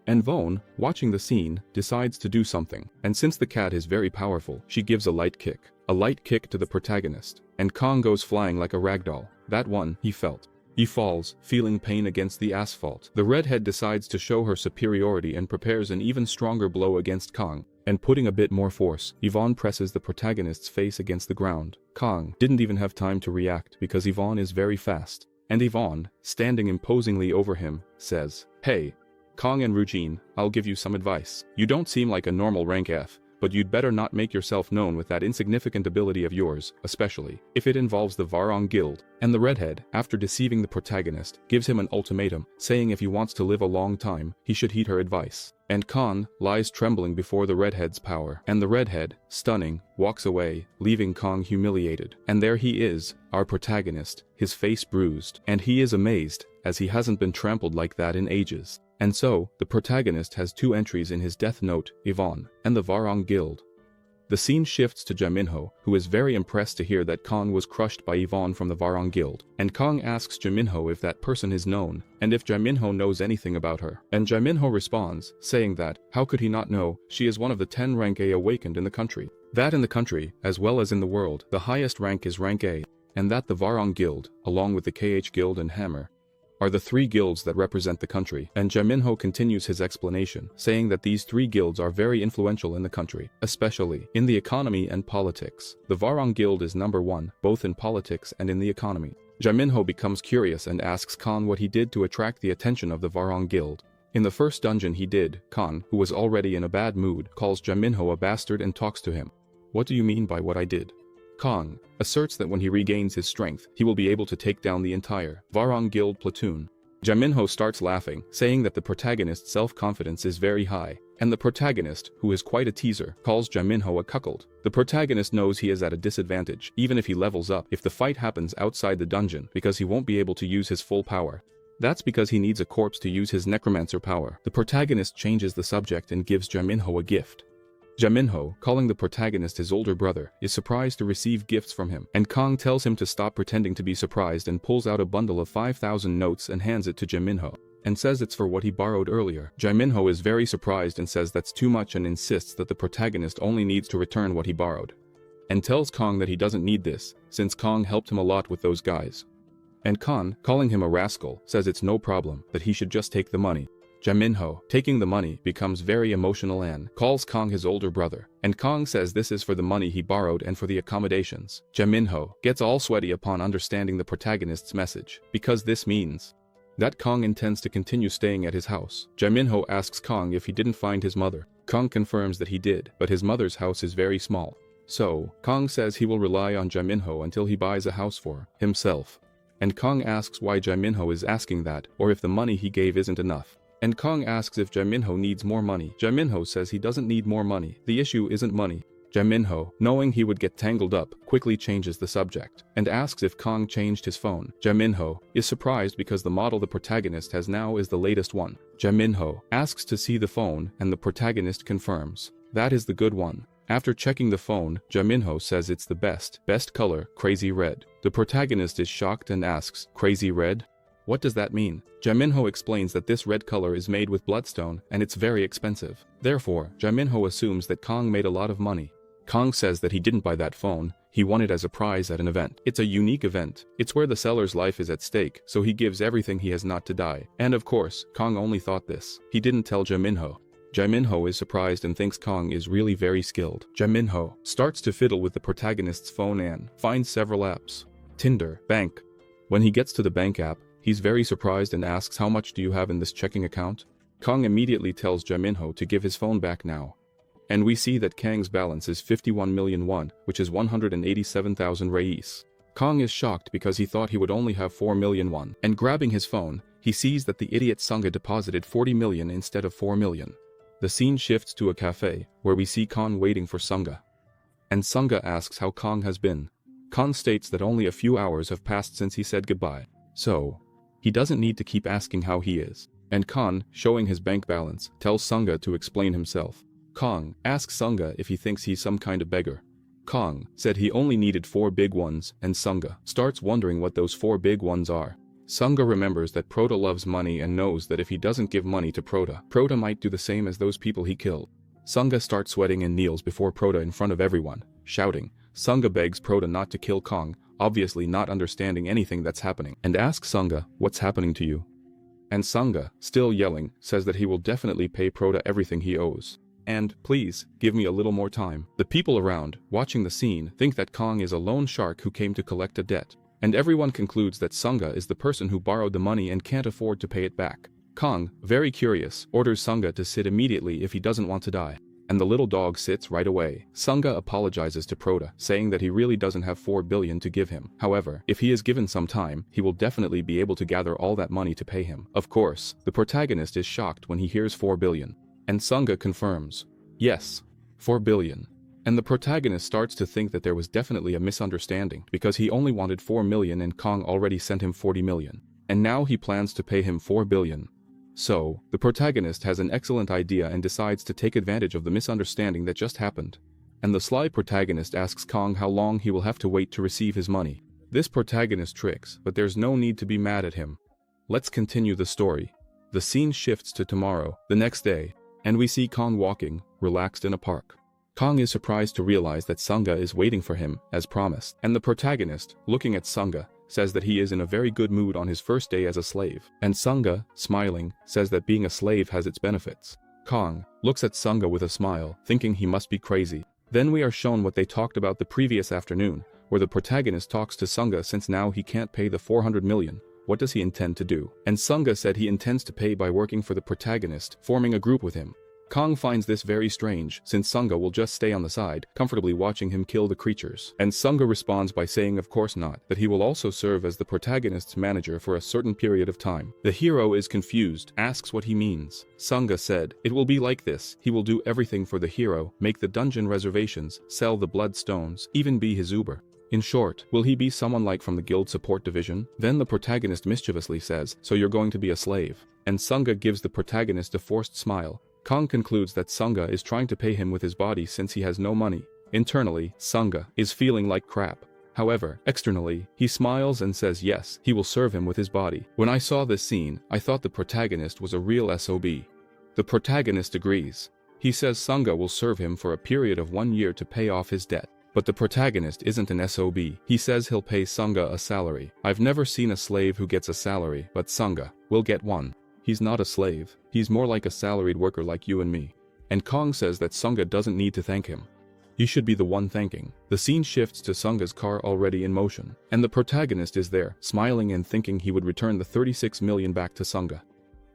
[SPEAKER 3] And Yvonne, watching the scene, decides to do something. And since the cat is very powerful, she gives a light kick to the protagonist. And Kang goes flying like a ragdoll. That one, he felt. He falls, feeling pain against the asphalt. The redhead decides to show her superiority and prepares an even stronger blow against Kang. And putting a bit more force, Yvonne presses the protagonist's face against the ground. Kang didn't even have time to react because Yvonne is very fast. And Yvonne, standing imposingly over him, says, "Hey, Kang and Woojin, I'll give you some advice. You don't seem like a normal rank F, but you'd better not make yourself known with that insignificant ability of yours, especially if it involves the Varong Guild." And the redhead, after deceiving the protagonist, gives him an ultimatum, saying if he wants to live a long time, he should heed her advice. And Kang lies trembling before the redhead's power. And the redhead, stunning, walks away, leaving Kang humiliated. And there he is, our protagonist, his face bruised. And he is amazed, as he hasn't been trampled like that in ages. And so, the protagonist has 2 entries in his death note, Yvonne, and the Varong Guild. The scene shifts to Jae-minho, who is very impressed to hear that Kang was crushed by Yvonne from the Varong Guild. And Kang asks Jae-minho if that person is known, and if Jae-minho knows anything about her. And Jae-minho responds, saying that, how could he not know, she is one of the 10 rank A awakened in the country. That in the country, as well as in the world, the highest rank is rank A, and that the Varong Guild, along with the KH Guild and Hammer, are the 3 guilds that represent the country. And Jae-minho continues his explanation, saying that these 3 guilds are very influential in the country, especially in the economy and politics. The Varong Guild is number 1, both in politics and in the economy. Jae-minho becomes curious and asks Kang what he did to attract the attention of the Varong Guild. In the first dungeon he did, Kang, who was already in a bad mood, calls Jaminho a bastard and talks to him. What do you mean by what I did? Kang asserts that when he regains his strength, he will be able to take down the entire Varong Guild platoon. Jaminho starts laughing, saying that the protagonist's self-confidence is very high, and the protagonist, who is quite a teaser, calls Jaminho a cuckold. The protagonist knows he is at a disadvantage, even if he levels up, if the fight happens outside the dungeon, because he won't be able to use his full power. That's because he needs a corpse to use his necromancer power. The protagonist changes the subject and gives Jaminho a gift. Jaminho, calling the protagonist his older brother, is surprised to receive gifts from him, and Kang tells him to stop pretending to be surprised and pulls out a bundle of 5,000 notes and hands it to Jaminho, and says it's for what he borrowed earlier. Jaminho is very surprised and says that's too much and insists that the protagonist only needs to return what he borrowed, and tells Kang that he doesn't need this, since Kang helped him a lot with those guys. And Kang, calling him a rascal, says it's no problem, that he should just take the money. Jaminho, taking the money, becomes very emotional and calls Kang his older brother, and Kang says this is for the money he borrowed and for the accommodations. Jaminho gets all sweaty upon understanding the protagonist's message, because this means that Kang intends to continue staying at his house. Jaminho asks Kang if he didn't find his mother. Kang confirms that he did, but his mother's house is very small. So, Kang says he will rely on Jaminho until he buys a house for himself. And Kang asks why Jaminho is asking that, or if the money he gave isn't enough. And Kang asks if Jaminho needs more money. Jaminho says he doesn't need more money. The issue isn't money. Jaminho, knowing he would get tangled up, quickly changes the subject, and asks if Kang changed his phone. Jaminho is surprised because the model the protagonist has now is the latest one. Jaminho asks to see the phone, and the protagonist confirms. That is the good one. After checking the phone, Jaminho says it's the best color, crazy red. The protagonist is shocked and asks, crazy red? What does that mean? Jaminho explains that this red color is made with bloodstone and it's very expensive. Therefore, Jaminho assumes that Kang made a lot of money. Kang says that he didn't buy that phone, he won it as a prize at an event. It's a unique event. It's where the seller's life is at stake, so he gives everything he has not to die. And of course, Kang only thought this. He didn't tell Jaminho. Jaminho is surprised and thinks Kang is really very skilled. Jaminho starts to fiddle with the protagonist's phone and finds several apps. Tinder, bank. When he gets to the bank app, he's very surprised and asks how much do you have in this checking account? Kang immediately tells Jaminho to give his phone back now. And we see that Kang's balance is 51 million won, which is 187,000 reis. Kang is shocked because he thought he would only have 4 million won, and grabbing his phone, he sees that the idiot Sunga deposited 40 million instead of 4 million. The scene shifts to a cafe, where we see Kang waiting for Sunga. And Sunga asks how Kang has been. Kang states that only a few hours have passed since he said goodbye, so he doesn't need to keep asking how he is. And Kang, showing his bank balance, tells Sunga to explain himself. Kang asks Sunga if he thinks he's some kind of beggar. Kang said he only needed 4 big ones, and Sunga starts wondering what those 4 big ones are. Sunga remembers that Prota loves money and knows that if he doesn't give money to Prota, Prota might do the same as those people he killed. Sunga starts sweating and kneels before Prota in front of everyone, shouting. Sunga begs Prota not to kill Kang, obviously not understanding anything that's happening, and asks Sunga, what's happening to you? And Sunga, still yelling, says that he will definitely pay Prota everything he owes. And, please, give me a little more time. The people around, watching the scene, think that Kang is a loan shark who came to collect a debt. And everyone concludes that Sunga is the person who borrowed the money and can't afford to pay it back. Kang, very curious, orders Sunga to sit immediately if he doesn't want to die. And the little dog sits right away. Sunga apologizes to Prota, saying that he really doesn't have 4 billion to give him. However, if he is given some time, he will definitely be able to gather all that money to pay him. Of course, the protagonist is shocked when he hears 4 billion. And Sunga confirms, yes, 4 billion. And the protagonist starts to think that there was definitely a misunderstanding, because he only wanted 4 million and Kang already sent him 40 million. And now he plans to pay him 4 billion. So, the protagonist has an excellent idea and decides to take advantage of the misunderstanding that just happened. And the sly protagonist asks Kang how long he will have to wait to receive his money. This protagonist tricks, but there's no need to be mad at him. Let's continue the story. The scene shifts to tomorrow, the next day, and we see Kang walking, relaxed in a park. Kang is surprised to realize that Sunga is waiting for him, as promised, and the protagonist, looking at Sunga, says that he is in a very good mood on his first day as a slave. And Sunga, smiling, says that being a slave has its benefits. Kang looks at Sunga with a smile, thinking he must be crazy. Then we are shown what they talked about the previous afternoon, where the protagonist talks to Sunga since now he can't pay the 400 million, what does he intend to do? And Sunga said he intends to pay by working for the protagonist, forming a group with him. Kang finds this very strange, since Sunga will just stay on the side, comfortably watching him kill the creatures. And Sunga responds by saying of course not, that he will also serve as the protagonist's manager for a certain period of time. The hero is confused, asks what he means. Sunga said, it will be like this, he will do everything for the hero, make the dungeon reservations, sell the blood stones, even be his Uber. In short, will he be someone like from the guild support division? Then the protagonist mischievously says, so you're going to be a slave. And Sunga gives the protagonist a forced smile. Kang concludes that Sunga is trying to pay him with his body since he has no money. Internally, Sunga is feeling like crap. However, externally, he smiles and says yes, he will serve him with his body. When I saw this scene, I thought the protagonist was a real SOB. The protagonist agrees. He says Sunga will serve him for a period of 1 year to pay off his debt. But the protagonist isn't an SOB. He says he'll pay Sunga a salary. I've never seen a slave who gets a salary, but Sunga will get one. He's not a slave. He's more like a salaried worker like you and me. And Kang says that Sunga doesn't need to thank him. He should be the one thanking. The scene shifts to Sunga's car already in motion. And the protagonist is there, smiling and thinking he would return the 36 million back to Sunga.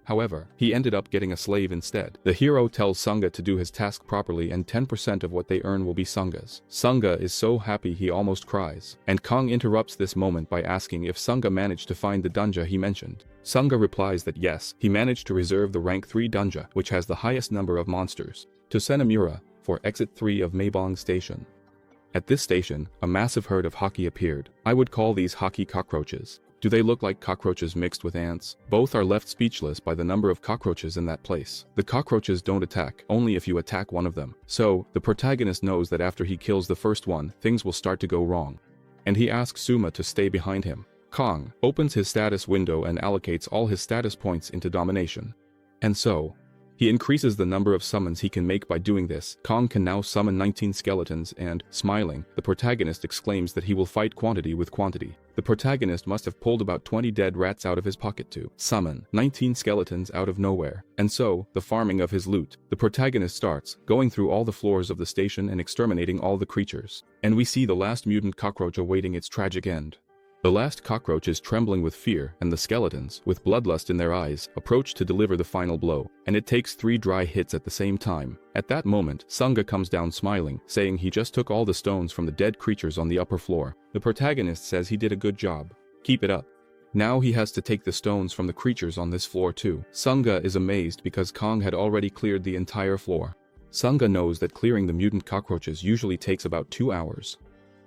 [SPEAKER 3] However, he ended up getting a slave instead. The hero tells Sunga to do his task properly and 10% of what they earn will be Sunga's. Sunga is so happy he almost cries. And Kang interrupts this moment by asking if Sunga managed to find the dungeon he mentioned. Sunga replies that yes, he managed to reserve the rank 3 dungeon, which has the highest number of monsters, to Senamura for exit 3 of Maebong Station. At this station, a massive herd of haki appeared. I would call these haki cockroaches. Do they look like cockroaches mixed with ants? Both are left speechless by the number of cockroaches in that place. The cockroaches don't attack, only if you attack one of them. So, the protagonist knows that after he kills the first one, things will start to go wrong. And he asks Suma to stay behind him. Kang opens his status window and allocates all his status points into domination. And so, he increases the number of summons he can make by doing this. Kang can now summon 19 skeletons and, smiling, the protagonist exclaims that he will fight quantity with quantity. The protagonist must have pulled about 20 dead rats out of his pocket to summon 19 skeletons out of nowhere. And so, the farming of his loot. The protagonist starts, going through all the floors of the station and exterminating all the creatures. And we see the last mutant cockroach awaiting its tragic end. The last cockroach is trembling with fear, and the skeletons, with bloodlust in their eyes, approach to deliver the final blow, and it takes 3 dry hits at the same time. At that moment, Sunga comes down smiling, saying he just took all the stones from the dead creatures on the upper floor. The protagonist says he did a good job. Keep it up. Now he has to take the stones from the creatures on this floor too. Sunga is amazed because Kang had already cleared the entire floor. Sunga knows that clearing the mutant cockroaches usually takes about 2 hours.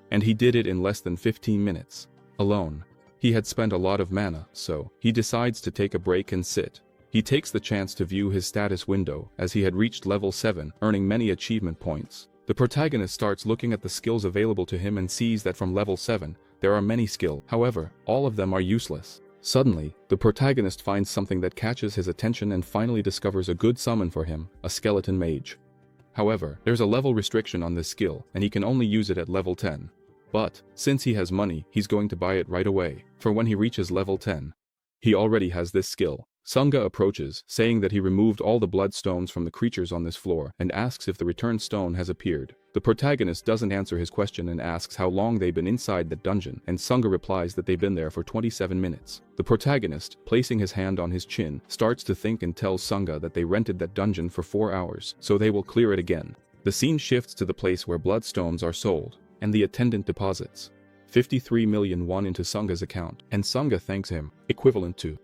[SPEAKER 3] And he did it in less than 15 minutes. Alone. He had spent a lot of mana, so he decides to take a break and sit. He takes the chance to view his status window, as he had reached level 7, earning many achievement points. The protagonist starts looking at the skills available to him and sees that from level 7, there are many skills. However, all of them are useless. Suddenly, the protagonist finds something that catches his attention and finally discovers a good summon for him, a skeleton mage. However, there's a level restriction on this skill, and he can only use it at level 10. But, since he has money, he's going to buy it right away, for when he reaches level 10. He already has this skill. Sunga approaches, saying that he removed all the blood stones from the creatures on this floor, and asks if the return stone has appeared. The protagonist doesn't answer his question and asks how long they've been inside the dungeon, and Sunga replies that they've been there for 27 minutes. The protagonist, placing his hand on his chin, starts to think and tells Sunga that they rented that dungeon for 4 hours, so they will clear it again. The scene shifts to the place where bloodstones are sold, and the attendant deposits 53 million won into Sunga's account, and Sunga thanks him, equivalent to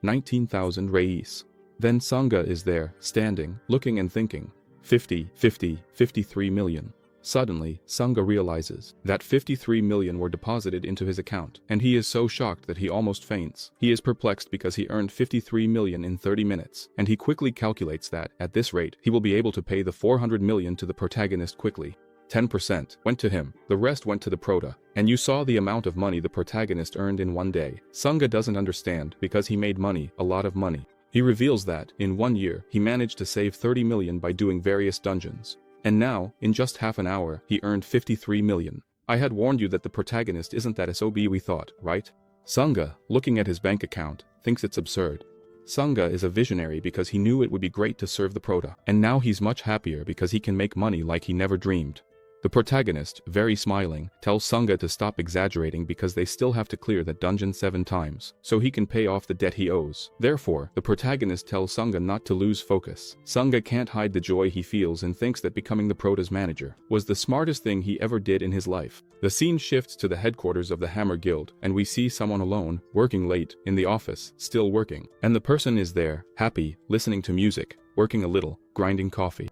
[SPEAKER 3] 19,000 reis. Then Sunga is there, standing, looking and thinking, 53 million. Suddenly, Sunga realizes that 53 million were deposited into his account, and he is so shocked that he almost faints. He is perplexed because he earned 53 million in 30 minutes, and he quickly calculates that, at this rate, he will be able to pay the 400 million to the protagonist quickly. 10% went to him, the rest went to the prota, and you saw the amount of money the protagonist earned in 1 day. Sunga doesn't understand because he made money, a lot of money. He reveals that, in 1 year, he managed to save 30 million by doing various dungeons. And now, in just half an hour, he earned 53 million. I had warned you that the protagonist isn't that SOB we thought, right? Sunga, looking at his bank account, thinks it's absurd. Sunga is a visionary because he knew it would be great to serve the prota, and now he's much happier because he can make money like he never dreamed. The protagonist, very smiling, tells Sunga to stop exaggerating because they still have to clear that dungeon 7 times, so he can pay off the debt he owes. Therefore, the protagonist tells Sunga not to lose focus. Sunga can't hide the joy he feels and thinks that becoming the Prota's manager was the smartest thing he ever did in his life. The scene shifts to the headquarters of the Hammer Guild, and we see someone alone, working late, in the office, still working. And the person is there, happy, listening to music, working a little, grinding coffee.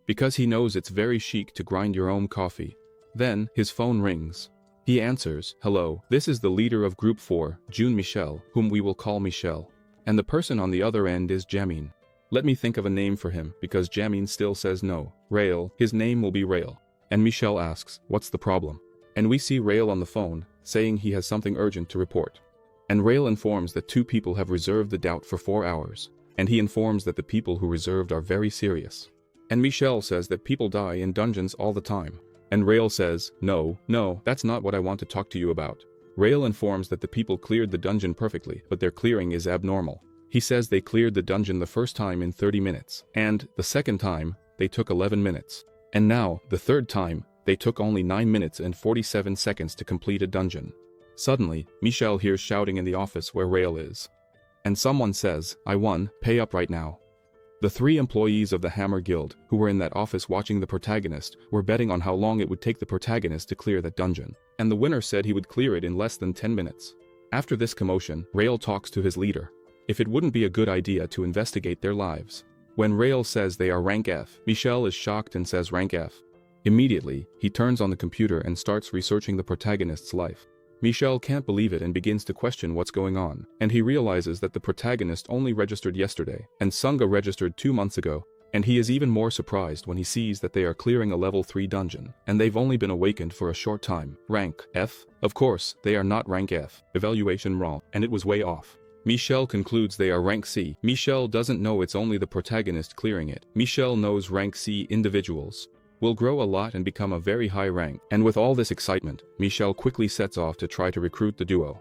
[SPEAKER 3] Because he knows it's very chic to grind your own coffee. Then, his phone rings. He answers, "Hello, this is the leader of Group 4, June Michelle, whom we will call Michelle." And the person on the other end is Jamin. Let me think of a name for him, because Jamin still says no. Rail, his name will be Rail. And Michelle asks, "What's the problem?" And we see Rail on the phone, saying he has something urgent to report. And Rail informs that 2 people have reserved the doubt for 4 hours. And he informs that the people who reserved are very serious. And Michelle says that people die in dungeons all the time. And Rail says, no, that's not what I want to talk to you about. Rail informs that the people cleared the dungeon perfectly, but their clearing is abnormal. He says they cleared the dungeon the first time in 30 minutes, and the second time, they took 11 minutes. And now, the third time, they took only 9 minutes and 47 seconds to complete a dungeon. Suddenly, Michelle hears shouting in the office where Rail is. And someone says, "I won, pay up right now." The 3 employees of the Hammer Guild, who were in that office watching the protagonist, were betting on how long it would take the protagonist to clear that dungeon. And the winner said he would clear it in less than 10 minutes. After this commotion, Rail talks to his leader. If it wouldn't be a good idea to investigate their lives. When Rail says they are rank F, Michelle is shocked and says rank F. Immediately, he turns on the computer and starts researching the protagonist's life. Michelle can't believe it and begins to question what's going on, and he realizes that the protagonist only registered yesterday, and Sunga registered 2 months ago, and he is even more surprised when he sees that they are clearing a level 3 dungeon, and they've only been awakened for a short time. Rank F? Of course, they are not rank F. Evaluation wrong, and it was way off. Michelle concludes they are rank C. Michelle doesn't know it's only the protagonist clearing it. Michelle knows rank C individuals will grow a lot and become a very high rank. And with all this excitement, Michelle quickly sets off to try to recruit the duo.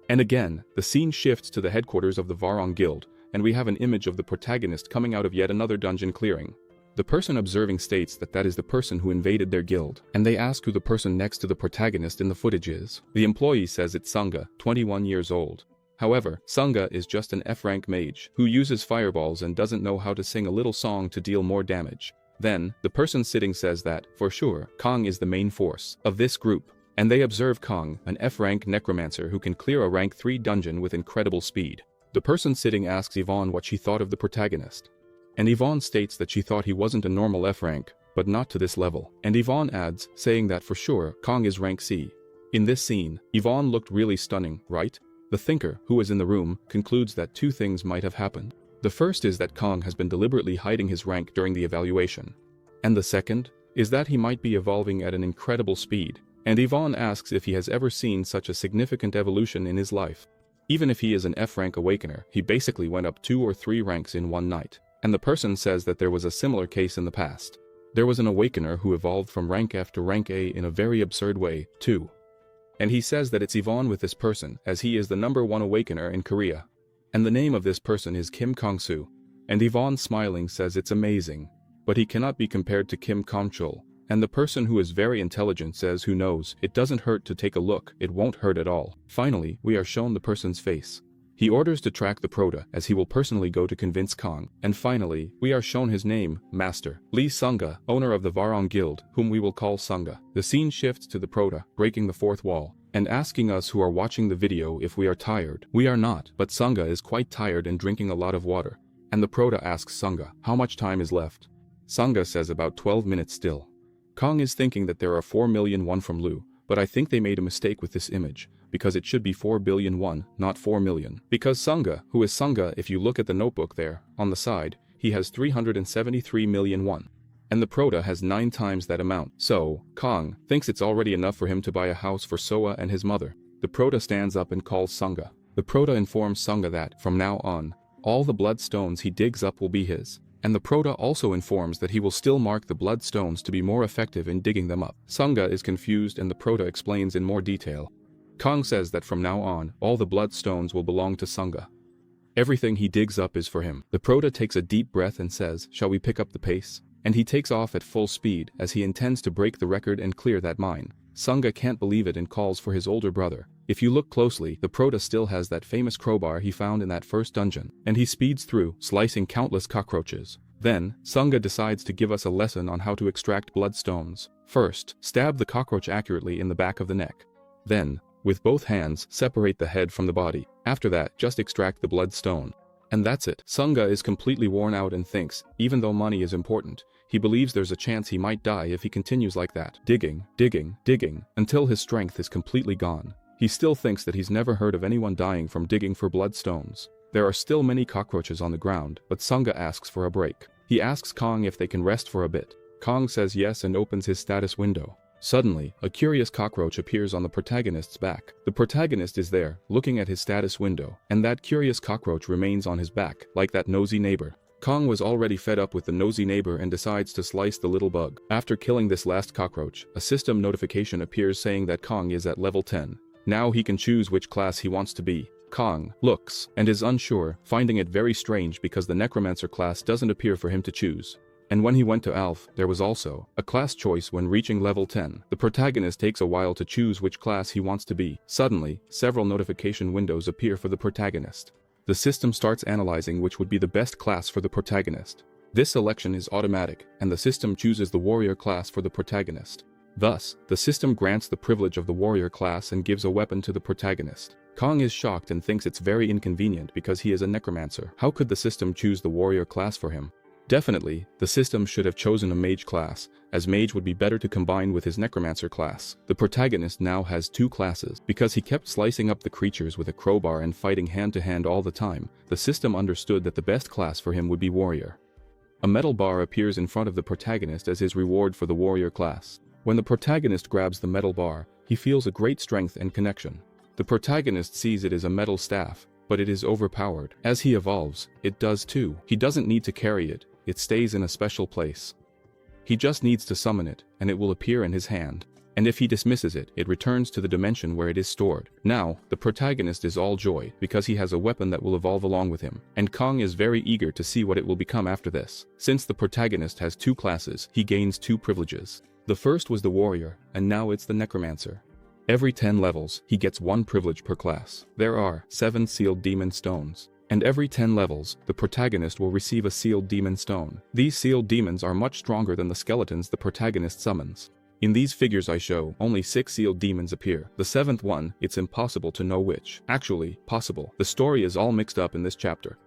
[SPEAKER 3] And again, the scene shifts to the headquarters of the Varong Guild, and we have an image of the protagonist coming out of yet another dungeon clearing. The person observing states that that is the person who invaded their guild, and they ask who the person next to the protagonist in the footage is. The employee says it's Sunga, 21 years old. However, Sunga is just an F-rank mage, who uses fireballs and doesn't know how to sing a little song to deal more damage. Then, the person sitting says that, for sure, Kang is the main force of this group, and they observe Kang, an F-rank necromancer who can clear a rank 3 dungeon with incredible speed. The person sitting asks Yvonne what she thought of the protagonist. And Yvonne states that she thought he wasn't a normal F-rank, but not to this level. And Yvonne adds, saying that for sure, Kang is rank C. In this scene, Yvonne looked really stunning, right? The thinker, who is in the room, concludes that 2 things might have happened. The first is that Kang has been deliberately hiding his rank during the evaluation. And the second is that he might be evolving at an incredible speed. And Yvonne asks if he has ever seen such a significant evolution in his life. Even if he is an F-rank awakener, he basically went up 2 or 3 ranks in one night. And the person says that there was a similar case in the past. There was an awakener who evolved from rank F to rank A in a very absurd way, too. And he says that it's Yvonne with this person, as he is the #1 awakener in Korea. And the name of this person is Kim Kong-soo. And Yvonne, smiling, says it's amazing. But he cannot be compared to Kim Kong-chul. And the person who is very intelligent says, who knows, it doesn't hurt to take a look, it won't hurt at all. Finally, we are shown the person's face. He orders to track the Prota, as he will personally go to convince Kang. And finally, we are shown his name, Master Lee Sunga, owner of the Varong Guild, whom we will call Sunga. The scene shifts to the Prota, breaking the 4th wall, and asking us who are watching the video if we are tired. We are not, but Sunga is quite tired and drinking a lot of water. And the Prota asks Sunga, how much time is left? Sunga says about 12 minutes still. Kang is thinking that there are 4 million won from Lu, but I think they made a mistake with this image, because it should be 4 billion won, not 4 million. Because Sunga, who is Sunga, if you look at the notebook there, on the side, he has 373 million won. And the Prota has 9 times that amount. So, Kang thinks it's already enough for him to buy a house for Soa and his mother. The Prota stands up and calls Sunga. The Prota informs Sunga that, from now on, all the bloodstones he digs up will be his. And the Prota also informs that he will still mark the bloodstones to be more effective in digging them up. Sunga is confused and the Prota explains in more detail. Kang says that from now on, all the bloodstones will belong to Sunga. Everything he digs up is for him. The Prota takes a deep breath and says, shall we pick up the pace? and he takes off at full speed as he intends to break the record and clear that mine. Sunga can't believe it and calls for his older brother. If you look closely, the prota still has that famous crowbar he found in that first dungeon, and he speeds through, slicing countless cockroaches. Then, Sunga decides to give us a lesson on how to extract bloodstones. First, stab the cockroach accurately in the back of the neck. Then, with both hands, separate the head from the body. After that, just extract the bloodstone. And that's it. Sunga is completely worn out and thinks, even though money is important, he believes there's a chance he might die if he continues like that. Digging, until his strength is completely gone. He still thinks that he's never heard of anyone dying from digging for bloodstones. There are still many cockroaches on the ground, but Sunga asks for a break. He asks Kang if they can rest for a bit. Kang says yes and opens his status window. Suddenly, a curious cockroach appears on the protagonist's back. The protagonist is there, looking at his status window, and that curious cockroach remains on his back, like that nosy neighbor. Kang was already fed up with the nosy neighbor and decides to slice the little bug. After killing this last cockroach, a system notification appears saying that Kang is at level 10. Now he can choose which class he wants to be. Kang looks and is unsure, finding it very strange because the necromancer class doesn't appear for him to choose. And when he went to Alphen, there was also a class choice when reaching level 10. The protagonist takes a while to choose which class he wants to be. Suddenly, several notification windows appear for the protagonist. The system starts analyzing which would be the best class for the protagonist. This selection is automatic, and the system chooses the warrior class for the protagonist. Thus, the system grants the privilege of the warrior class and gives a weapon to the protagonist. Kang is shocked and thinks it's very inconvenient because he is a necromancer. How could the system choose the warrior class for him? Definitely, the system should have chosen a mage class, as mage would be better to combine with his necromancer class. The protagonist now has two classes. Because he kept slicing up the creatures with a crowbar and fighting hand-to-hand all the time, the system understood that the best class for him would be warrior. A metal bar appears in front of the protagonist as his reward for the warrior class. When the protagonist grabs the metal bar, he feels a great strength and connection. The protagonist sees it as a metal staff, but it is overpowered. As he evolves, it does too. He doesn't need to carry it. It stays in a special place. He just needs to summon it, and it will appear in his hand. And if he dismisses it, it returns to the dimension where it is stored. Now, the protagonist is all joy, because he has a weapon that will evolve along with him. And Kang is very eager to see what it will become after this. Since the protagonist has two classes, he gains two privileges. The first was the warrior, and now it's the necromancer. Every 10 levels, he gets one privilege per class. There are 7 sealed demon stones. And every 10 levels, the protagonist will receive a sealed demon stone. These sealed demons are much stronger than the skeletons the protagonist summons. In these figures I show, only 6 sealed demons appear. The 7th one, it's impossible to know which. Actually, possible. The story is all mixed up in this chapter.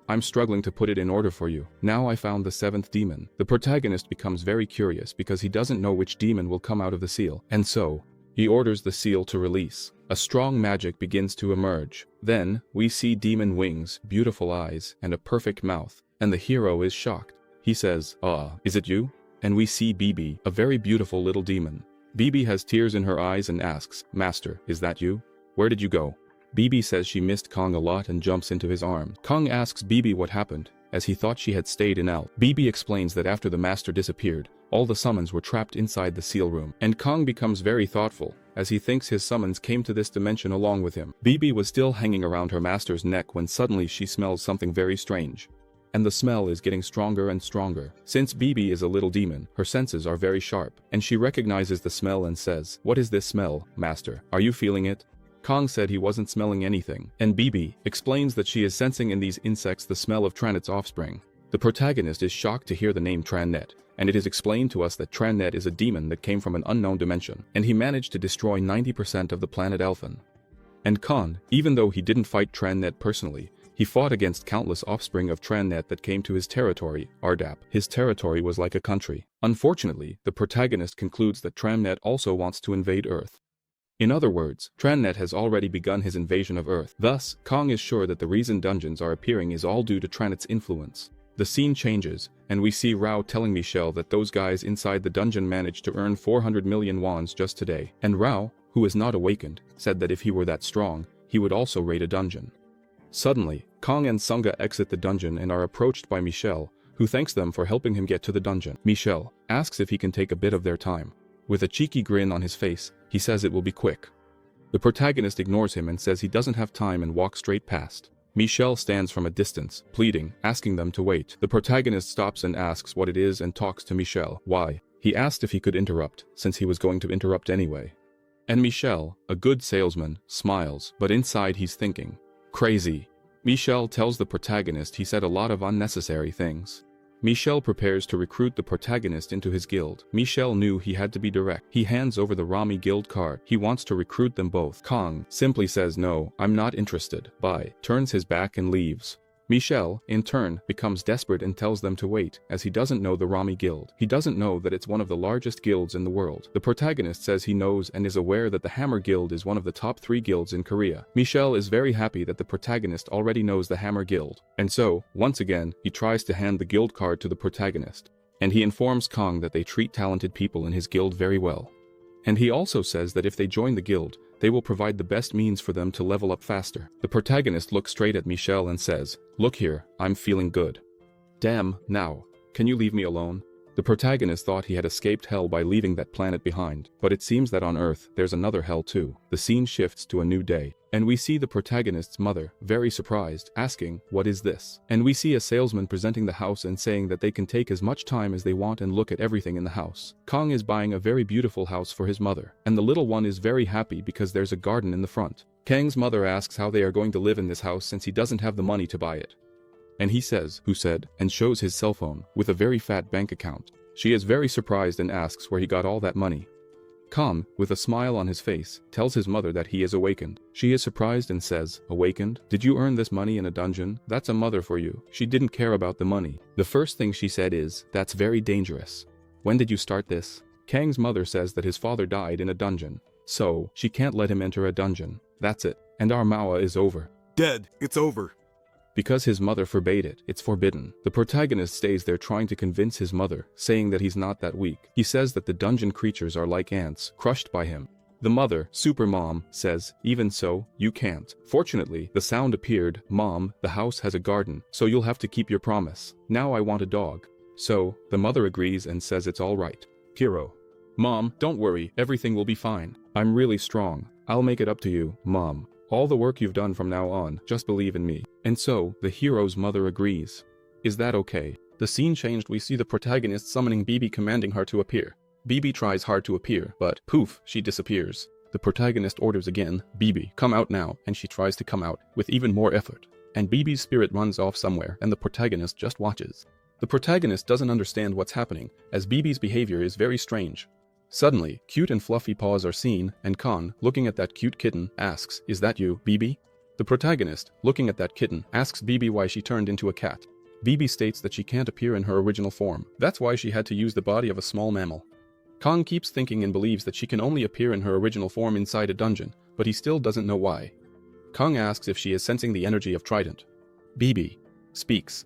[SPEAKER 3] I'm struggling to put it in order for you. Now I found the 7th demon. The protagonist becomes very curious because he doesn't know which demon will come out of the seal. And so, he orders the seal to release. A strong magic begins to emerge. Then, we see demon wings, beautiful eyes, and a perfect mouth. And the hero is shocked. He says, is it you? And we see Bibi, a very beautiful little demon. Bibi has tears in her eyes and asks, Master, is that you? Where did you go? Bibi says she missed Kang a lot and jumps into his arms. Kang asks Bibi what happened, as he thought she had stayed in Alphen. Bibi explains that after the master disappeared, all the summons were trapped inside the seal room. And Kang becomes very thoughtful, as he thinks his summons came to this dimension along with him. Bibi was still hanging around her master's neck when suddenly she smells something very strange. And the smell is getting stronger and stronger. Since Bibi is a little demon, her senses are very sharp, and she recognizes the smell and says, What is this smell, master? Are you feeling it? Kang said he wasn't smelling anything, and Bibi explains that she is sensing in these insects the smell of Tranet's offspring. The protagonist is shocked to hear the name Tranet, and it is explained to us that Tranet is a demon that came from an unknown dimension, and he managed to destroy 90% of the planet Alphen. And Kang, even though he didn't fight Tranet personally, he fought against countless offspring of Tranet that came to his territory, Ardap. His territory was like a country. Unfortunately, the protagonist concludes that Tranet also wants to invade Earth. In other words, Tranet has already begun his invasion of Earth. Thus, Kang is sure that the reason dungeons are appearing is all due to Tranet's influence. The scene changes, and we see Rao telling Michelle that those guys inside the dungeon managed to earn 400 million wons just today. And Rao, who is not awakened, said that if he were that strong, he would also raid a dungeon. Suddenly, Kang and Sunga exit the dungeon and are approached by Michelle, who thanks them for helping him get to the dungeon. Michelle asks if he can take a bit of their time. With a cheeky grin on his face, he says it will be quick. The protagonist ignores him and says he doesn't have time and walks straight past. Michelle stands from a distance, pleading, asking them to wait. The protagonist stops and asks what it is and talks to Michelle. Why? He asked if he could interrupt, since he was going to interrupt anyway. And Michelle, a good salesman, smiles, but inside he's thinking, crazy. Michelle tells the protagonist he said a lot of unnecessary things. Michelle prepares to recruit the protagonist into his guild. Michelle knew he had to be direct. He hands over the Rami guild card. He wants to recruit them both. Kang simply says no, I'm not interested. Bye. Turns his back and leaves. Michelle, in turn, becomes desperate and tells them to wait, as he doesn't know the Rami Guild. He doesn't know that it's one of the largest guilds in the world. The protagonist says he knows and is aware that the Hammer Guild is one of the top 3 guilds in Korea. Michelle is very happy that the protagonist already knows the Hammer Guild. And so, once again, he tries to hand the guild card to the protagonist. And he informs Kang that they treat talented people in his guild very well. And he also says that if they join the guild, they will provide the best means for them to level up faster. The protagonist looks straight at Michelle and says, look here, I'm feeling good. Damn, now, can you leave me alone? The protagonist thought he had escaped hell by leaving that planet behind, but it seems that on Earth, there's another hell too. The scene shifts to a new day, and we see the protagonist's mother, very surprised, asking, what is this? And we see a salesman presenting the house and saying that they can take as much time as they want and look at everything in the house. Kang is buying a very beautiful house for his mother, and the little one is very happy because there's a garden in the front. Kang's mother asks how they are going to live in this house since he doesn't have the money to buy it. And he says, who said, and shows his cell phone, with a very fat bank account. She is very surprised and asks where he got all that money. Kang, with a smile on his face, tells his mother that he is awakened. She is surprised and says, awakened? Did you earn this money in a dungeon? That's a mother for you. She didn't care about the money. The first thing she said is, that's very dangerous. When did you start this? Kang's mother says that his father died in a dungeon. So, she can't let him enter a dungeon. That's it. And our Manhwa is over.
[SPEAKER 2] Dead. It's over.
[SPEAKER 3] Because his mother forbade it, it's forbidden. The protagonist stays there trying to convince his mother, saying that he's not that weak. He says that the dungeon creatures are like ants, crushed by him. The mother, Super Mom, says, even so, you can't. Fortunately, the sound appeared, Mom, the house has a garden, so you'll have to keep your promise. Now I want a dog. So, the mother agrees and says it's all right. Hero. Mom, don't worry, everything will be fine. I'm really strong. I'll make it up to you, Mom. All the work you've done from now on, just believe in me. And so, the hero's mother agrees. Is that okay? The scene changed. We see the protagonist summoning Bibi, commanding her to appear. Bibi tries hard to appear, but poof, she disappears. The protagonist orders again, Bibi, come out now, and she tries to come out, with even more effort. And Bibi's spirit runs off somewhere, and the protagonist just watches. The protagonist doesn't understand what's happening, as Bibi's behavior is very strange. Suddenly, cute and fluffy paws are seen, and Kang, looking at that cute kitten, asks, is that you, Bibi? The protagonist, looking at that kitten, asks Bibi why she turned into a cat. Bibi states that she can't appear in her original form. That's why she had to use the body of a small mammal. Kang keeps thinking and believes that she can only appear in her original form inside a dungeon, but he still doesn't know why. Kang asks if she is sensing the energy of Trident. Bibi speaks,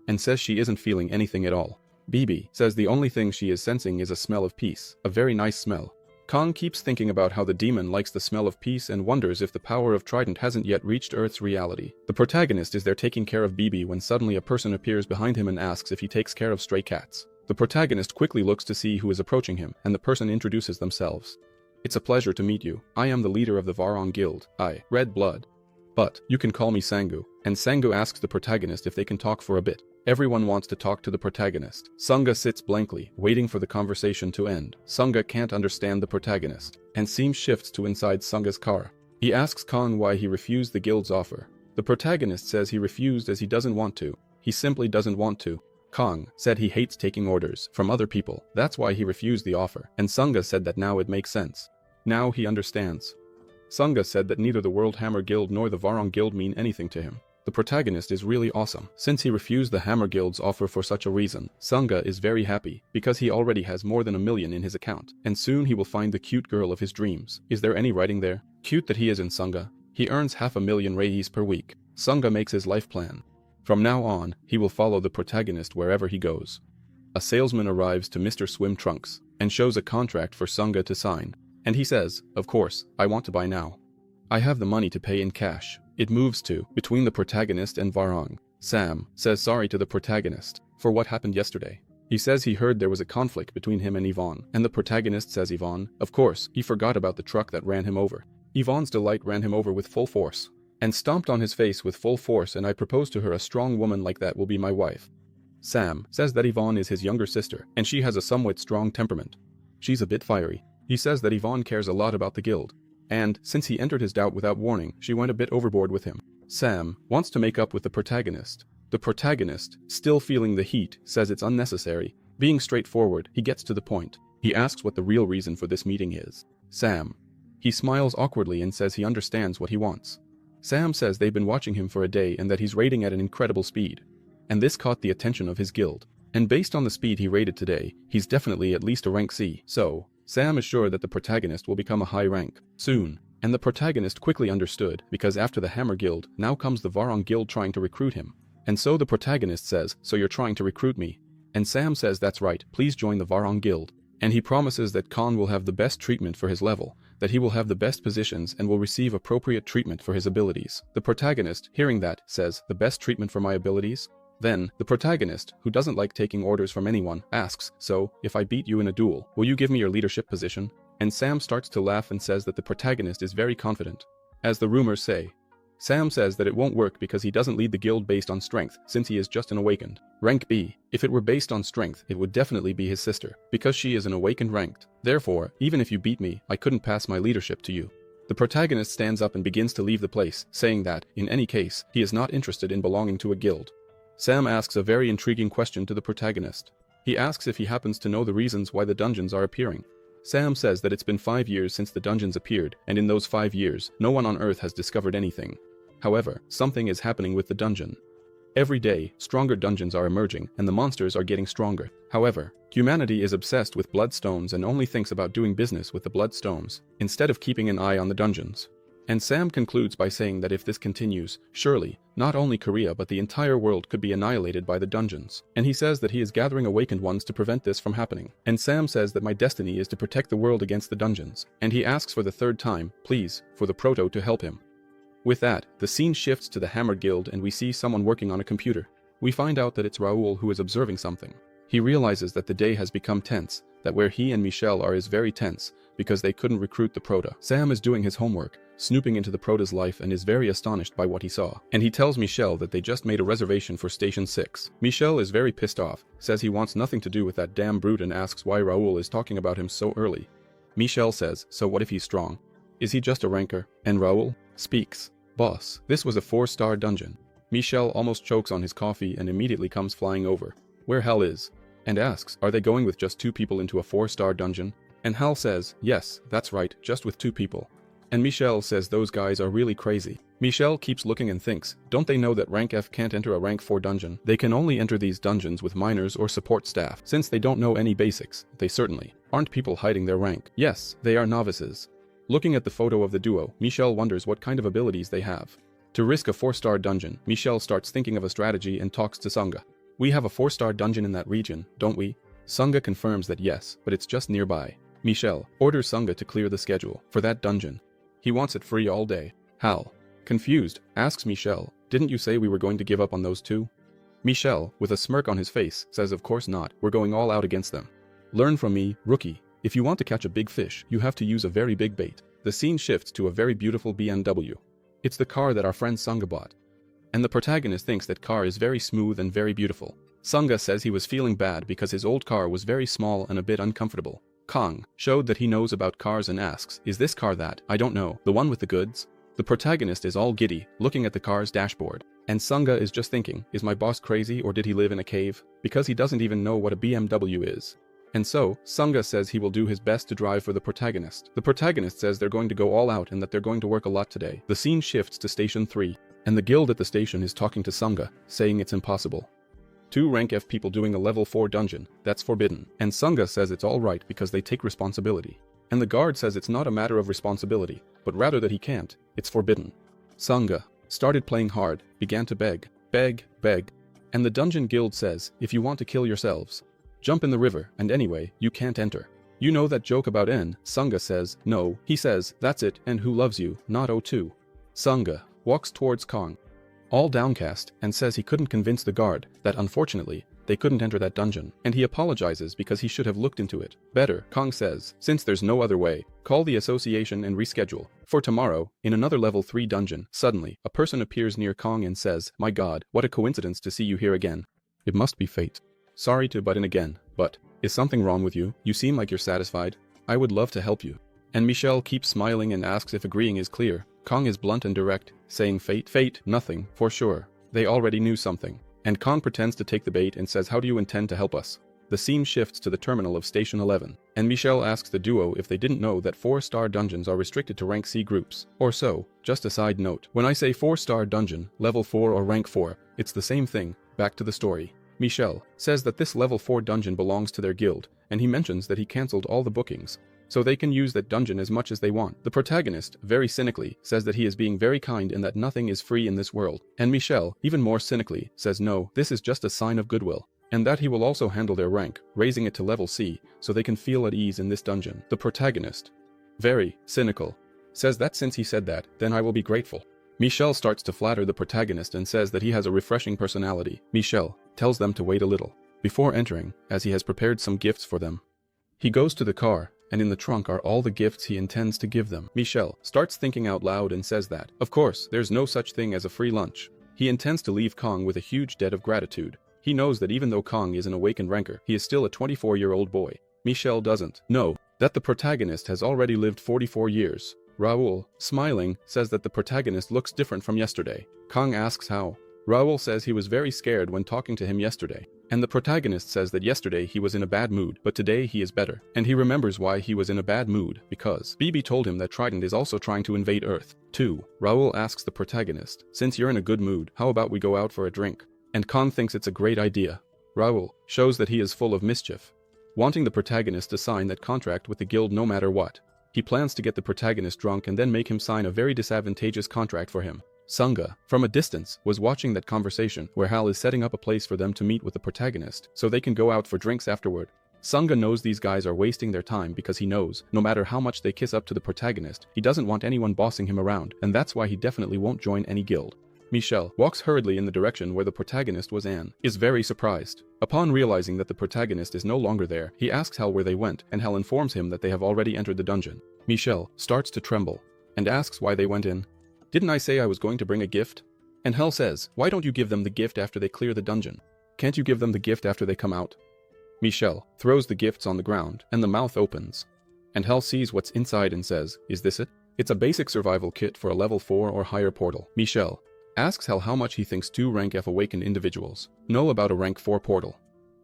[SPEAKER 3] and says she isn't feeling anything at all. Bibi says the only thing she is sensing is a smell of peace, a very nice smell. Kang keeps thinking about how the demon likes the smell of peace and wonders if the power of Trident hasn't yet reached Earth's reality. The protagonist is there taking care of Bibi when suddenly a person appears behind him and asks if he takes care of stray cats. The protagonist quickly looks to see who is approaching him, and the person introduces themselves. It's a pleasure to meet you. I am the leader of the Warlord Guild. Red Blood. But, you can call me Sangu. And Sangu asks the protagonist if they can talk for a bit. Everyone wants to talk to the protagonist. Sunga sits blankly, waiting for the conversation to end. Sunga can't understand the protagonist, and scene shifts to inside Sunga's car. He asks Kang why he refused the guild's offer. The protagonist says he refused as he doesn't want to. He simply doesn't want to. Kang said he hates taking orders from other people. That's why he refused the offer. And Sunga said that now it makes sense. Now he understands. Sunga said that neither the World Hammer Guild nor the Warlord Guild mean anything to him. The protagonist is really awesome. Since he refused the Hammer Guild's offer for such a reason, Sunga is very happy, because he already has more than 1 million in his account, and soon he will find the cute girl of his dreams. Is there any writing there? Cute that he is in Sunga. He earns 500,000 reis per week. Sunga makes his life plan. From now on, he will follow the protagonist wherever he goes. A salesman arrives to Mr. Swim Trunks, and shows a contract for Sunga to sign. And he says, of course, I want to buy now. I have the money to pay in cash. It moves to, between the protagonist and Varong. Sam says sorry to the protagonist for what happened yesterday. He says he heard there was a conflict between him and Yvonne, and the protagonist says Yvonne, of course, he forgot about the truck that ran him over. Yvonne's delight ran him over with full force. and stomped on his face with full force, and I proposed to her a strong woman like that will be my wife. Sam says that Yvonne is his younger sister, and she has a somewhat strong temperament. She's a bit fiery. He says that Yvonne cares a lot about the guild, and since he entered his doubt without warning, she went a bit overboard with him. Sam wants to make up with the protagonist. The protagonist, still feeling the heat, says it's unnecessary. Being straightforward, he gets to the point. He asks what the real reason for this meeting is. Sam. He smiles awkwardly and says he understands what he wants. Sam says they've been watching him for a day and that he's raiding at an incredible speed. And this caught the attention of his guild. And based on the speed he raided today, he's definitely at least a rank C. So, Sam is sure that the protagonist will become a high rank soon. And the protagonist quickly understood, because after the Hammer Guild, now comes the Varong Guild trying to recruit him. And so the protagonist says, "So you're trying to recruit me?" And Sam says that's right, please join the Varong Guild. And he promises that Kang will have the best treatment for his level, that he will have the best positions and will receive appropriate treatment for his abilities. The protagonist, hearing that, says, "The best treatment for my abilities?" Then, the protagonist, who doesn't like taking orders from anyone, asks, "So, if I beat you in a duel, will you give me your leadership position?" And Sam starts to laugh and says that the protagonist is very confident. As the rumors say, Sam says that it won't work because he doesn't lead the guild based on strength, since he is just an awakened. Rank B. If it were based on strength, it would definitely be his sister, because she is an awakened ranked. Therefore, even if you beat me, I couldn't pass my leadership to you. The protagonist stands up and begins to leave the place, saying that, in any case, he is not interested in belonging to a guild. Sam asks a very intriguing question to the protagonist. He asks if he happens to know the reasons why the dungeons are appearing. Sam says that it's been 5 years since the dungeons appeared, and in those 5 years, no one on Earth has discovered anything. However, something is happening with the dungeon. Every day, stronger dungeons are emerging, and the monsters are getting stronger. However, humanity is obsessed with bloodstones and only thinks about doing business with the bloodstones, instead of keeping an eye on the dungeons. And Sam concludes by saying that if this continues, surely, not only Korea but the entire world could be annihilated by the dungeons. And he says that he is gathering awakened ones to prevent this from happening. And Sam says that my destiny is to protect the world against the dungeons. And he asks for the third time, please, for the proto to help him. With that, the scene shifts to the Hammer Guild and we see someone working on a computer. We find out that it's Raoul who is observing something. He realizes that the day has become tense, that where he and Michelle are is very tense, because they couldn't recruit the Prota. Sam is doing his homework, snooping into the Prota's life and is very astonished by what he saw. And he tells Michelle that they just made a reservation for Station 6. Michelle is very pissed off, says he wants nothing to do with that damn brute and asks why Raoul is talking about him so early. Michelle says, so what if he's strong? Is he just a ranker? And Raoul speaks. Boss, this was a 4-star dungeon. Michelle almost chokes on his coffee and immediately comes flying over. Where Hal is? And asks, are they going with just 2 people into a 4-star dungeon? And Hal says, yes, that's right, just with 2 people. And Michelle says those guys are really crazy. Michelle keeps looking and thinks, don't they know that rank F can't enter a rank 4 dungeon? They can only enter these dungeons with minors or support staff. Since they don't know any basics, they certainly aren't people hiding their rank. Yes, they are novices. Looking at the photo of the duo, Michelle wonders what kind of abilities they have. To risk a 4-star dungeon, Michelle starts thinking of a strategy and talks to Sunga. We have a 4-star dungeon in that region, don't we? Sunga confirms that yes, but it's just nearby. Michelle orders Sunga to clear the schedule for that dungeon. He wants it free all day. Hal, confused, asks Michelle, didn't you say we were going to give up on those 2? Michelle, with a smirk on his face, says of course not, we're going all out against them. Learn from me, rookie. If you want to catch a big fish, you have to use a very big bait. The scene shifts to a very beautiful BMW. It's the car that our friend Sunga bought. And the protagonist thinks that car is very smooth and very beautiful. Sunga says he was feeling bad because his old car was very small and a bit uncomfortable. Kang showed that he knows about cars and asks, is this car that, I don't know, the one with the goods? The protagonist is all giddy, looking at the car's dashboard. And Sunga is just thinking, is my boss crazy or did he live in a cave? Because he doesn't even know what a BMW is. And so, Sunga says he will do his best to drive for the protagonist. The protagonist says they're going to go all out and that they're going to work a lot today. The scene shifts to Station 3, and the guild at the station is talking to Sunga, saying it's impossible. 2 rank F people doing a level 4 dungeon, that's forbidden. And Sunga says it's alright because they take responsibility. And the guard says it's not a matter of responsibility, but rather that he can't, it's forbidden. Sunga started playing hard, began to beg. And the dungeon guild says, if you want to kill yourselves, jump in the river, and anyway, you can't enter. You know that joke about N? Sunga says, no. He says, that's it, and who loves you, not O2. Sunga walks towards Kang, all downcast, and says he couldn't convince the guard that unfortunately, they couldn't enter that dungeon, and he apologizes because he should have looked into it better. Kang says, since there's no other way, call the association and reschedule. For tomorrow, in another level 3 dungeon, suddenly, a person appears near Kang and says, my god, what a coincidence to see you here again. It must be fate. Sorry to butt in again, but, is something wrong with you? You seem like you're satisfied. I would love to help you. And Michelle keeps smiling and asks if agreeing is clear. Kang is blunt and direct, saying fate, nothing, for sure. They already knew something. And Kang pretends to take the bait and says, how do you intend to help us? The scene shifts to the terminal of Station 11, and Michelle asks the duo if they didn't know that 4-star dungeons are restricted to rank C groups. Or so, just a side note. When I say 4-star dungeon, level 4 or rank 4, it's the same thing. Back to the story. Michelle says that this level 4 dungeon belongs to their guild, and he mentions that he cancelled all the bookings, so they can use that dungeon as much as they want. The protagonist, very cynically, says that he is being very kind and that nothing is free in this world. And Michelle, even more cynically, says no, this is just a sign of goodwill. And that he will also handle their rank, raising it to level C, so they can feel at ease in this dungeon. The protagonist, very cynical, says that since he said that, then I will be grateful. Michelle starts to flatter the protagonist and says that he has a refreshing personality. Michelle tells them to wait a little before entering, as he has prepared some gifts for them. He goes to the car, and in the trunk are all the gifts he intends to give them. Michelle starts thinking out loud and says that, of course, there's no such thing as a free lunch. He intends to leave Kang with a huge debt of gratitude. He knows that even though Kang is an awakened ranker, he is still a 24-year-old boy. Michelle doesn't know that the protagonist has already lived 44 years. Raoul, smiling, says that the protagonist looks different from yesterday. Kang asks how. Raoul says he was very scared when talking to him yesterday. And the protagonist says that yesterday he was in a bad mood, but today he is better. And he remembers why he was in a bad mood, because BB told him that Trident is also trying to invade Earth. 2. Raoul asks the protagonist, since you're in a good mood, how about we go out for a drink? And Kang thinks it's a great idea. Raoul shows that he is full of mischief, wanting the protagonist to sign that contract with the guild no matter what. He plans to get the protagonist drunk and then make him sign a very disadvantageous contract for him. Sunga, from a distance, was watching that conversation where Hal is setting up a place for them to meet with the protagonist so they can go out for drinks afterward. Sunga knows these guys are wasting their time because he knows, no matter how much they kiss up to the protagonist, he doesn't want anyone bossing him around, and that's why he definitely won't join any guild. Michelle walks hurriedly in the direction where the protagonist was and is very surprised. Upon realizing that the protagonist is no longer there, he asks Hal where they went, and Hal informs him that they have already entered the dungeon. Michelle starts to tremble and asks why they went in. Didn't I say I was going to bring a gift? And Hal says, why don't you give them the gift after they clear the dungeon? Can't you give them the gift after they come out? Michelle throws the gifts on the ground, and the mouth opens. And Hal sees what's inside and says, is this it? It's a basic survival kit for a level 4 or higher portal. Michelle asks Hal how much he thinks 2 rank F awakened individuals know about a rank 4 portal.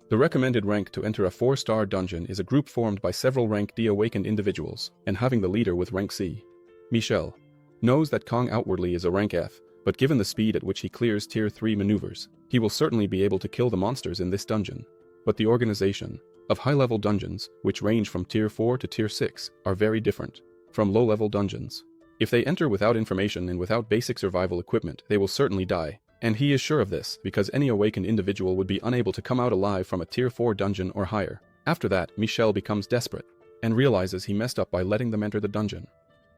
[SPEAKER 3] The recommended rank to enter a 4-star dungeon is a group formed by several rank D awakened individuals, and having the leader with rank C. Michelle knows that Kang outwardly is a rank F, but given the speed at which he clears tier 3 maneuvers, he will certainly be able to kill the monsters in this dungeon. But the organization of high-level dungeons, which range from tier 4 to tier 6, are very different from low-level dungeons. If they enter without information and without basic survival equipment, they will certainly die. And he is sure of this, because any awakened individual would be unable to come out alive from a tier 4 dungeon or higher. After that, Michelle becomes desperate, and realizes he messed up by letting them enter the dungeon.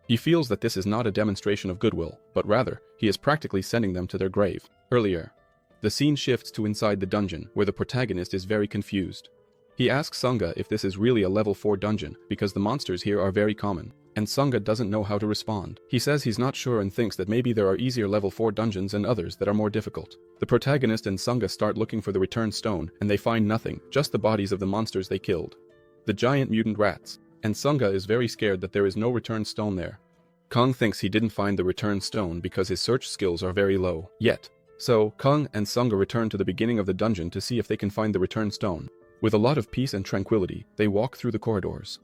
[SPEAKER 3] He feels that this is not a demonstration of goodwill, but rather, he is practically sending them to their grave. Earlier, the scene shifts to inside the dungeon, where the protagonist is very confused. He asks Sunga if this is really a level 4 dungeon, because the monsters here are very common, and Sunga doesn't know how to respond. He says he's not sure and thinks that maybe there are easier level 4 dungeons and others that are more difficult. The protagonist and Sunga start looking for the return stone, and they find nothing, just the bodies of the monsters they killed. The giant mutant rats. And Sunga is very scared that there is no return stone there. Kang thinks he didn't find the return stone because his search skills are very low yet. So, Kang and Sunga return to the beginning of the dungeon to see if they can find the return stone. With a lot of peace and tranquility, they walk through the corridors.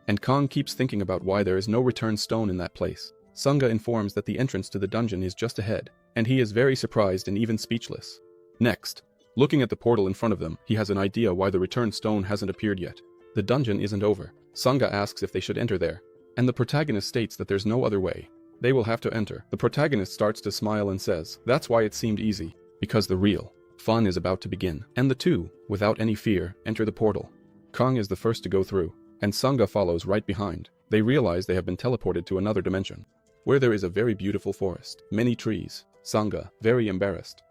[SPEAKER 3] And Kang keeps thinking about why there is no return stone in that place. Sunga informs that the entrance to the dungeon is just ahead, and he is very surprised and even speechless. Next, looking at the portal in front of them, he has an idea why the return stone hasn't appeared yet. The dungeon isn't over. Sunga asks if they should enter there, and the protagonist states that there's no other way. They will have to enter. The protagonist starts to smile and says, that's why it seemed easy, because the real fun is about to begin. And the two, without any fear, enter the portal. Kang is the first to go through, and Sunga follows right behind. They realize they have been teleported to another dimension, where there is a very beautiful forest, many trees. Sunga, very embarrassed,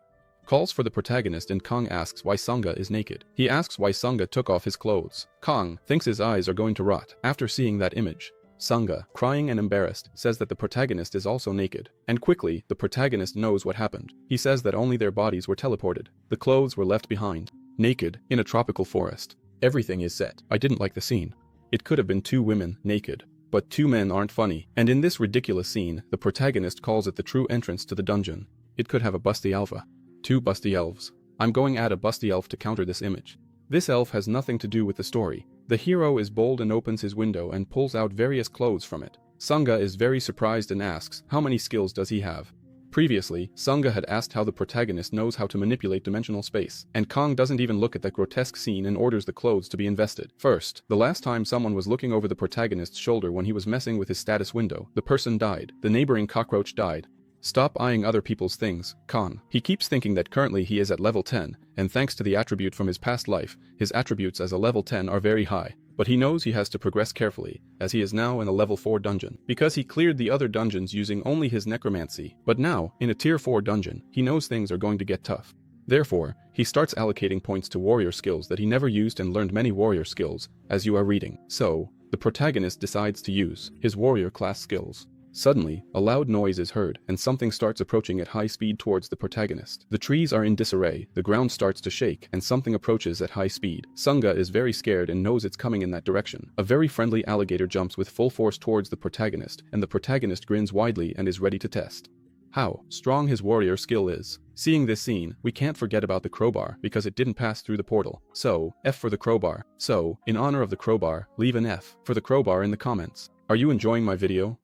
[SPEAKER 3] calls for the protagonist, and Kang asks why Sunga is naked. He asks why Sunga took off his clothes. Kang thinks his eyes are going to rot after seeing that image. Sunga, crying and embarrassed, says that the protagonist is also naked. And quickly, the protagonist knows what happened. He says that only their bodies were teleported. The clothes were left behind. Naked, in a tropical forest. Everything is set. I didn't like the scene. It could have been 2 women, naked. But 2 men aren't funny. And in this ridiculous scene, the protagonist calls it the true entrance to the dungeon. It could have a busty alpha. 2 busty elves. I'm going at a busty elf to counter this image. This elf has nothing to do with the story. The hero is bold and opens his window and pulls out various clothes from it. Sunga is very surprised and asks, how many skills does he have? Previously, Sunga had asked how the protagonist knows how to manipulate dimensional space, and Kang doesn't even look at that grotesque scene and orders the clothes to be invested. First, the last time someone was looking over the protagonist's shoulder when he was messing with his status window, the person died. The neighboring cockroach died. Stop eyeing other people's things, Kang. He keeps thinking that currently he is at level 10, and thanks to the attribute from his past life, his attributes as a level 10 are very high. But he knows he has to progress carefully, as he is now in a level 4 dungeon, because he cleared the other dungeons using only his necromancy. But now, in a tier 4 dungeon, he knows things are going to get tough. Therefore, he starts allocating points to warrior skills that he never used and learned many warrior skills, as you are reading. So, the protagonist decides to use his warrior class skills. Suddenly, a loud noise is heard, and something starts approaching at high speed towards the protagonist. The trees are in disarray, the ground starts to shake, and something approaches at high speed. Sunga is very scared and knows it's coming in that direction. A very friendly alligator jumps with full force towards the protagonist, and the protagonist grins widely and is ready to test how strong his warrior skill is. Seeing this scene, we can't forget about the crowbar, because it didn't pass through the portal. So, F for the crowbar. So, in honor of the crowbar, leave an F for the crowbar in the comments. Are you enjoying my video?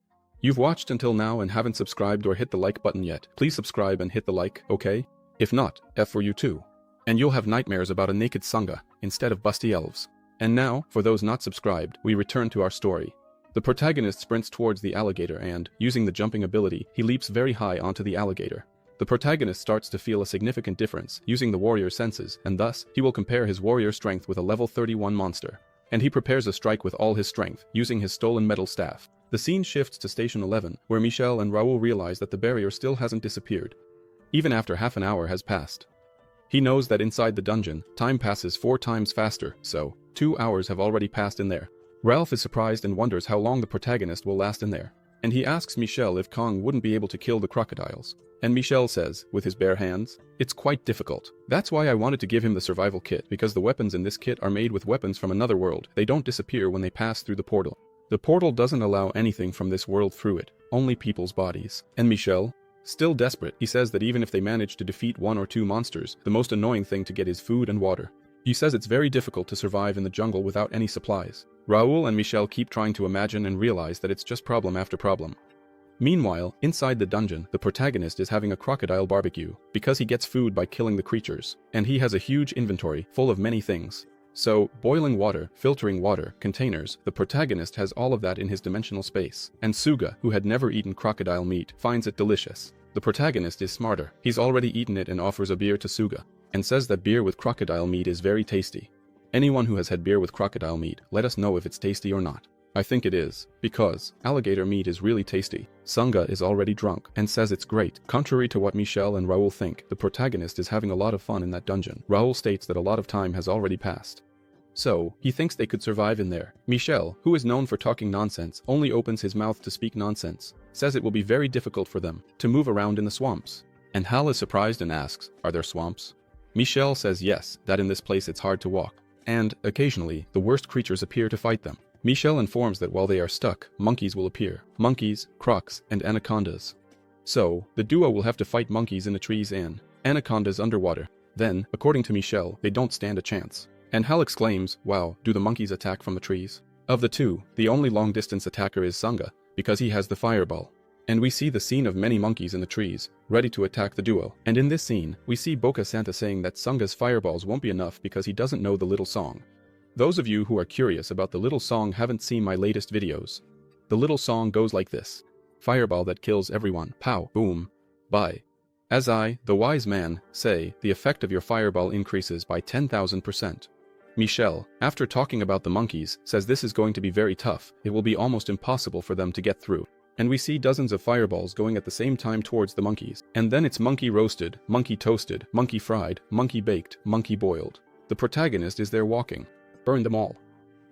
[SPEAKER 3] You've watched until now and haven't subscribed or hit the like button yet. Please subscribe and hit the like, okay? If not, F for you too. And you'll have nightmares about a naked Sunga, instead of busty elves. And now, for those not subscribed, we return to our story. The protagonist sprints towards the alligator and, using the jumping ability, he leaps very high onto the alligator. The protagonist starts to feel a significant difference, using the warrior's senses, and thus, he will compare his warrior strength with a level 31 monster. And he prepares a strike with all his strength, using his stolen metal staff. The scene shifts to Station 11, where Michelle and Raoul realize that the barrier still hasn't disappeared, even after half an hour has passed. He knows that inside the dungeon, time passes 4 times faster, so 2 hours have already passed in there. Ralph is surprised and wonders how long the protagonist will last in there, and he asks Michelle if Kang wouldn't be able to kill the crocodiles. And Michelle says, with his bare hands, it's quite difficult. That's why I wanted to give him the survival kit, because the weapons in this kit are made with weapons from another world. They don't disappear when they pass through the portal. The portal doesn't allow anything from this world through it, only people's bodies. And Michelle? Still desperate, he says that even if they manage to defeat 1 or 2 monsters, the most annoying thing to get is food and water. He says it's very difficult to survive in the jungle without any supplies. Raoul and Michelle keep trying to imagine and realize that it's just problem after problem. Meanwhile, inside the dungeon, the protagonist is having a crocodile barbecue, because he gets food by killing the creatures, and he has a huge inventory, full of many things. So, boiling water, filtering water, containers, the protagonist has all of that in his dimensional space. And Suga, who had never eaten crocodile meat, finds it delicious. The protagonist is smarter. He's already eaten it and offers a beer to Suga, and says that beer with crocodile meat is very tasty. Anyone who has had beer with crocodile meat, let us know if it's tasty or not. I think it is, because alligator meat is really tasty. Sunga is already drunk, and says it's great. Contrary to what Michelle and Raoul think, the protagonist is having a lot of fun in that dungeon. Raoul states that a lot of time has already passed. So, he thinks they could survive in there. Michelle, who is known for talking nonsense, only opens his mouth to speak nonsense. Says it will be very difficult for them to move around in the swamps. And Hal is surprised and asks, are there swamps? Michelle says yes, that in this place it's hard to walk. And, occasionally, the worst creatures appear to fight them. Michelle informs that while they are stuck, monkeys will appear. Monkeys, crocs, and anacondas. So, the duo will have to fight monkeys in the trees and anacondas underwater. Then, according to Michelle, they don't stand a chance. And Hal exclaims, wow, do the monkeys attack from the trees? Of the two, the only long-distance attacker is Sunga, because he has the fireball. And we see the scene of many monkeys in the trees, ready to attack the duo. And in this scene, we see Boca Santa saying that Sunga's fireballs won't be enough because he doesn't know the little song. Those of you who are curious about the little song haven't seen my latest videos. The little song goes like this. Fireball that kills everyone. Pow. Boom. Bye. As I, the wise man, say, the effect of your fireball increases by 10,000%. Michelle, after talking about the monkeys, says this is going to be very tough. It will be almost impossible for them to get through. and we see dozens of fireballs going at the same time towards the monkeys. And then it's monkey roasted, monkey toasted, monkey fried, monkey baked, monkey boiled. The protagonist is there walking. Burn them all.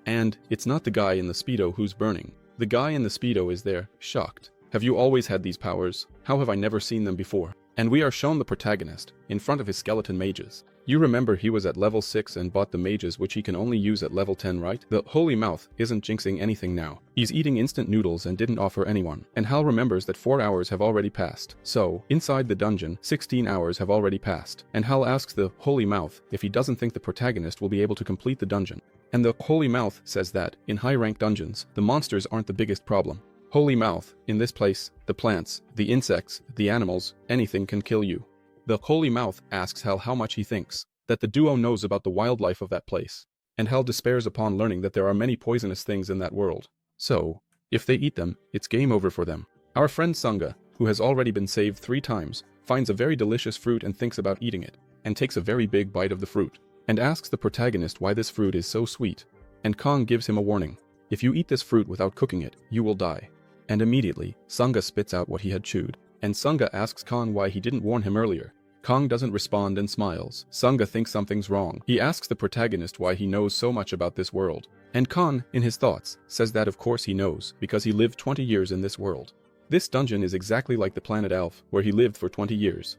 [SPEAKER 3] And it's not the guy in the Speedo who's burning. The guy in the Speedo is there, shocked. Have you always had these powers? How have I never seen them before? And we are shown the protagonist, in front of his skeleton mages. You remember he was at level 6 and bought the mages which he can only use at level 10, right? The holy mouth isn't jinxing anything now. He's eating instant noodles and didn't offer anyone. And Hal remembers that 4 hours have already passed. So, inside the dungeon, 16 hours have already passed. And Hal asks the holy mouth if he doesn't think the protagonist will be able to complete the dungeon. And the holy mouth says that, in high-rank dungeons, the monsters aren't the biggest problem. Holy mouth, in this place, the plants, the insects, the animals, anything can kill you. The holy mouth asks Hal how much he thinks that the duo knows about the wildlife of that place. And Hal despairs upon learning that there are many poisonous things in that world. So, if they eat them, it's game over for them. Our friend Sunga, who has already been saved 3 times, finds a very delicious fruit and thinks about eating it, and takes a very big bite of the fruit, and asks the protagonist why this fruit is so sweet. And Kang gives him a warning. If you eat this fruit without cooking it, you will die. And immediately, Sunga spits out what he had chewed. And Sunga asks Kang why he didn't warn him earlier. Kang doesn't respond and smiles. Sunga thinks something's wrong. He asks the protagonist why he knows so much about this world. And Kang, in his thoughts, says that of course he knows, because he lived 20 years in this world. This dungeon is exactly like the planet Alph, where he lived for 20 years.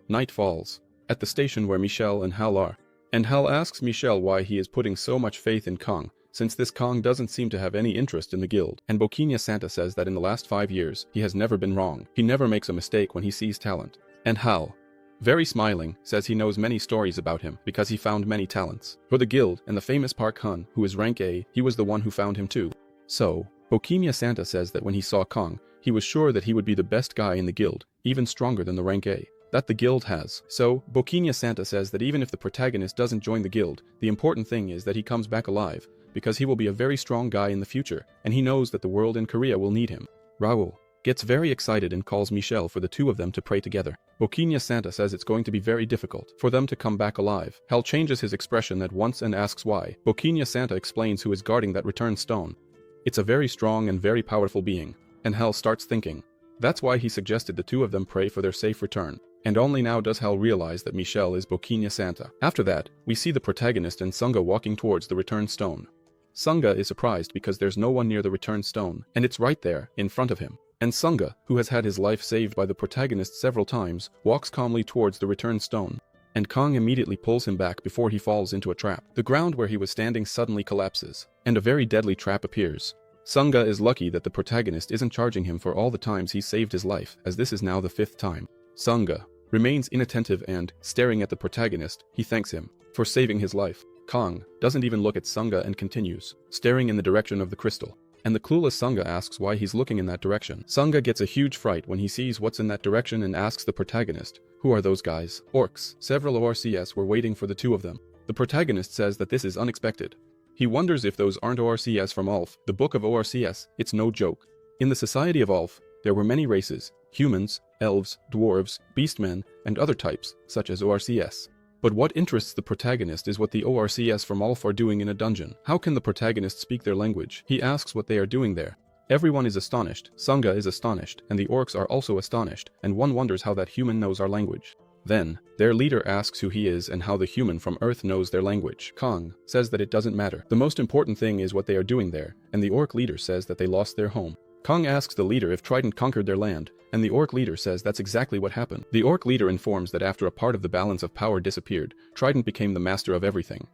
[SPEAKER 3] Night falls. At the station where Michelle and Hal are. And Hal asks Michelle why he is putting so much faith in Kang, since this Kang doesn't seem to have any interest in the guild. And Bokinia Santa says that in the last 5 years, he has never been wrong. He never makes a mistake when he sees talent. And Hal, very smiling, says he knows many stories about him because he found many talents. For the guild and the famous Park Hun, who is rank A, he was the one who found him too. So, Bokinia Santa says that when he saw Kang, he was sure that he would be the best guy in the guild, even stronger than the rank A that the guild has. So, Bokinia Santa says that even if the protagonist doesn't join the guild, the important thing is that he comes back alive, because he will be a very strong guy in the future, and he knows that the world in Korea will need him. Raul gets very excited and calls Michelle for the 2 of them to pray together. Bokinia Santa says it's going to be very difficult for them to come back alive. Hal changes his expression at once and asks why. Bokinia Santa explains who is guarding that return stone. It's a very strong and very powerful being, and Hal starts thinking. That's why he suggested the 2 of them pray for their safe return. And only now does Hal realize that Michelle is Bokinia Santa. After that, we see the protagonist and Sunga walking towards the return stone. Sunga is surprised because there's no one near the return stone, and it's right there, in front of him. And Sunga, who has had his life saved by the protagonist several times, walks calmly towards the return stone. And Kang immediately pulls him back before he falls into a trap. The ground where he was standing suddenly collapses, and a very deadly trap appears. Sunga is lucky that the protagonist isn't charging him for all the times he saved his life, as this is now the 5th time. Sunga remains inattentive and, staring at the protagonist, he thanks him for saving his life. Kang doesn't even look at Sunga and continues, staring in the direction of the crystal. And the clueless Sunga asks why he's looking in that direction. Sunga gets a huge fright when he sees what's in that direction and asks the protagonist, who are those guys? Orcs. Several ORCS were waiting for the 2 of them. The protagonist says that this is unexpected. He wonders if those aren't ORCS from Alph, the book of ORCS. It's no joke. In the society of Alph, there were many races, humans, elves, dwarves, beastmen, and other types, such as ORCS. But what interests the protagonist is what the ORCS from Alph are doing in a dungeon. How can the protagonist speak their language? He asks what they are doing there. Everyone is astonished, Sunga is astonished, and the orcs are also astonished, and one wonders how that human knows our language. Then, their leader asks who he is and how the human from Earth knows their language. Kang says that it doesn't matter. The most important thing is what they are doing there, and the orc leader says that they lost their home. Kang asks the leader if Trident conquered their land, and the orc leader says that's exactly what happened. The orc leader informs that after a part of the balance of power disappeared, Trident became the master of everything.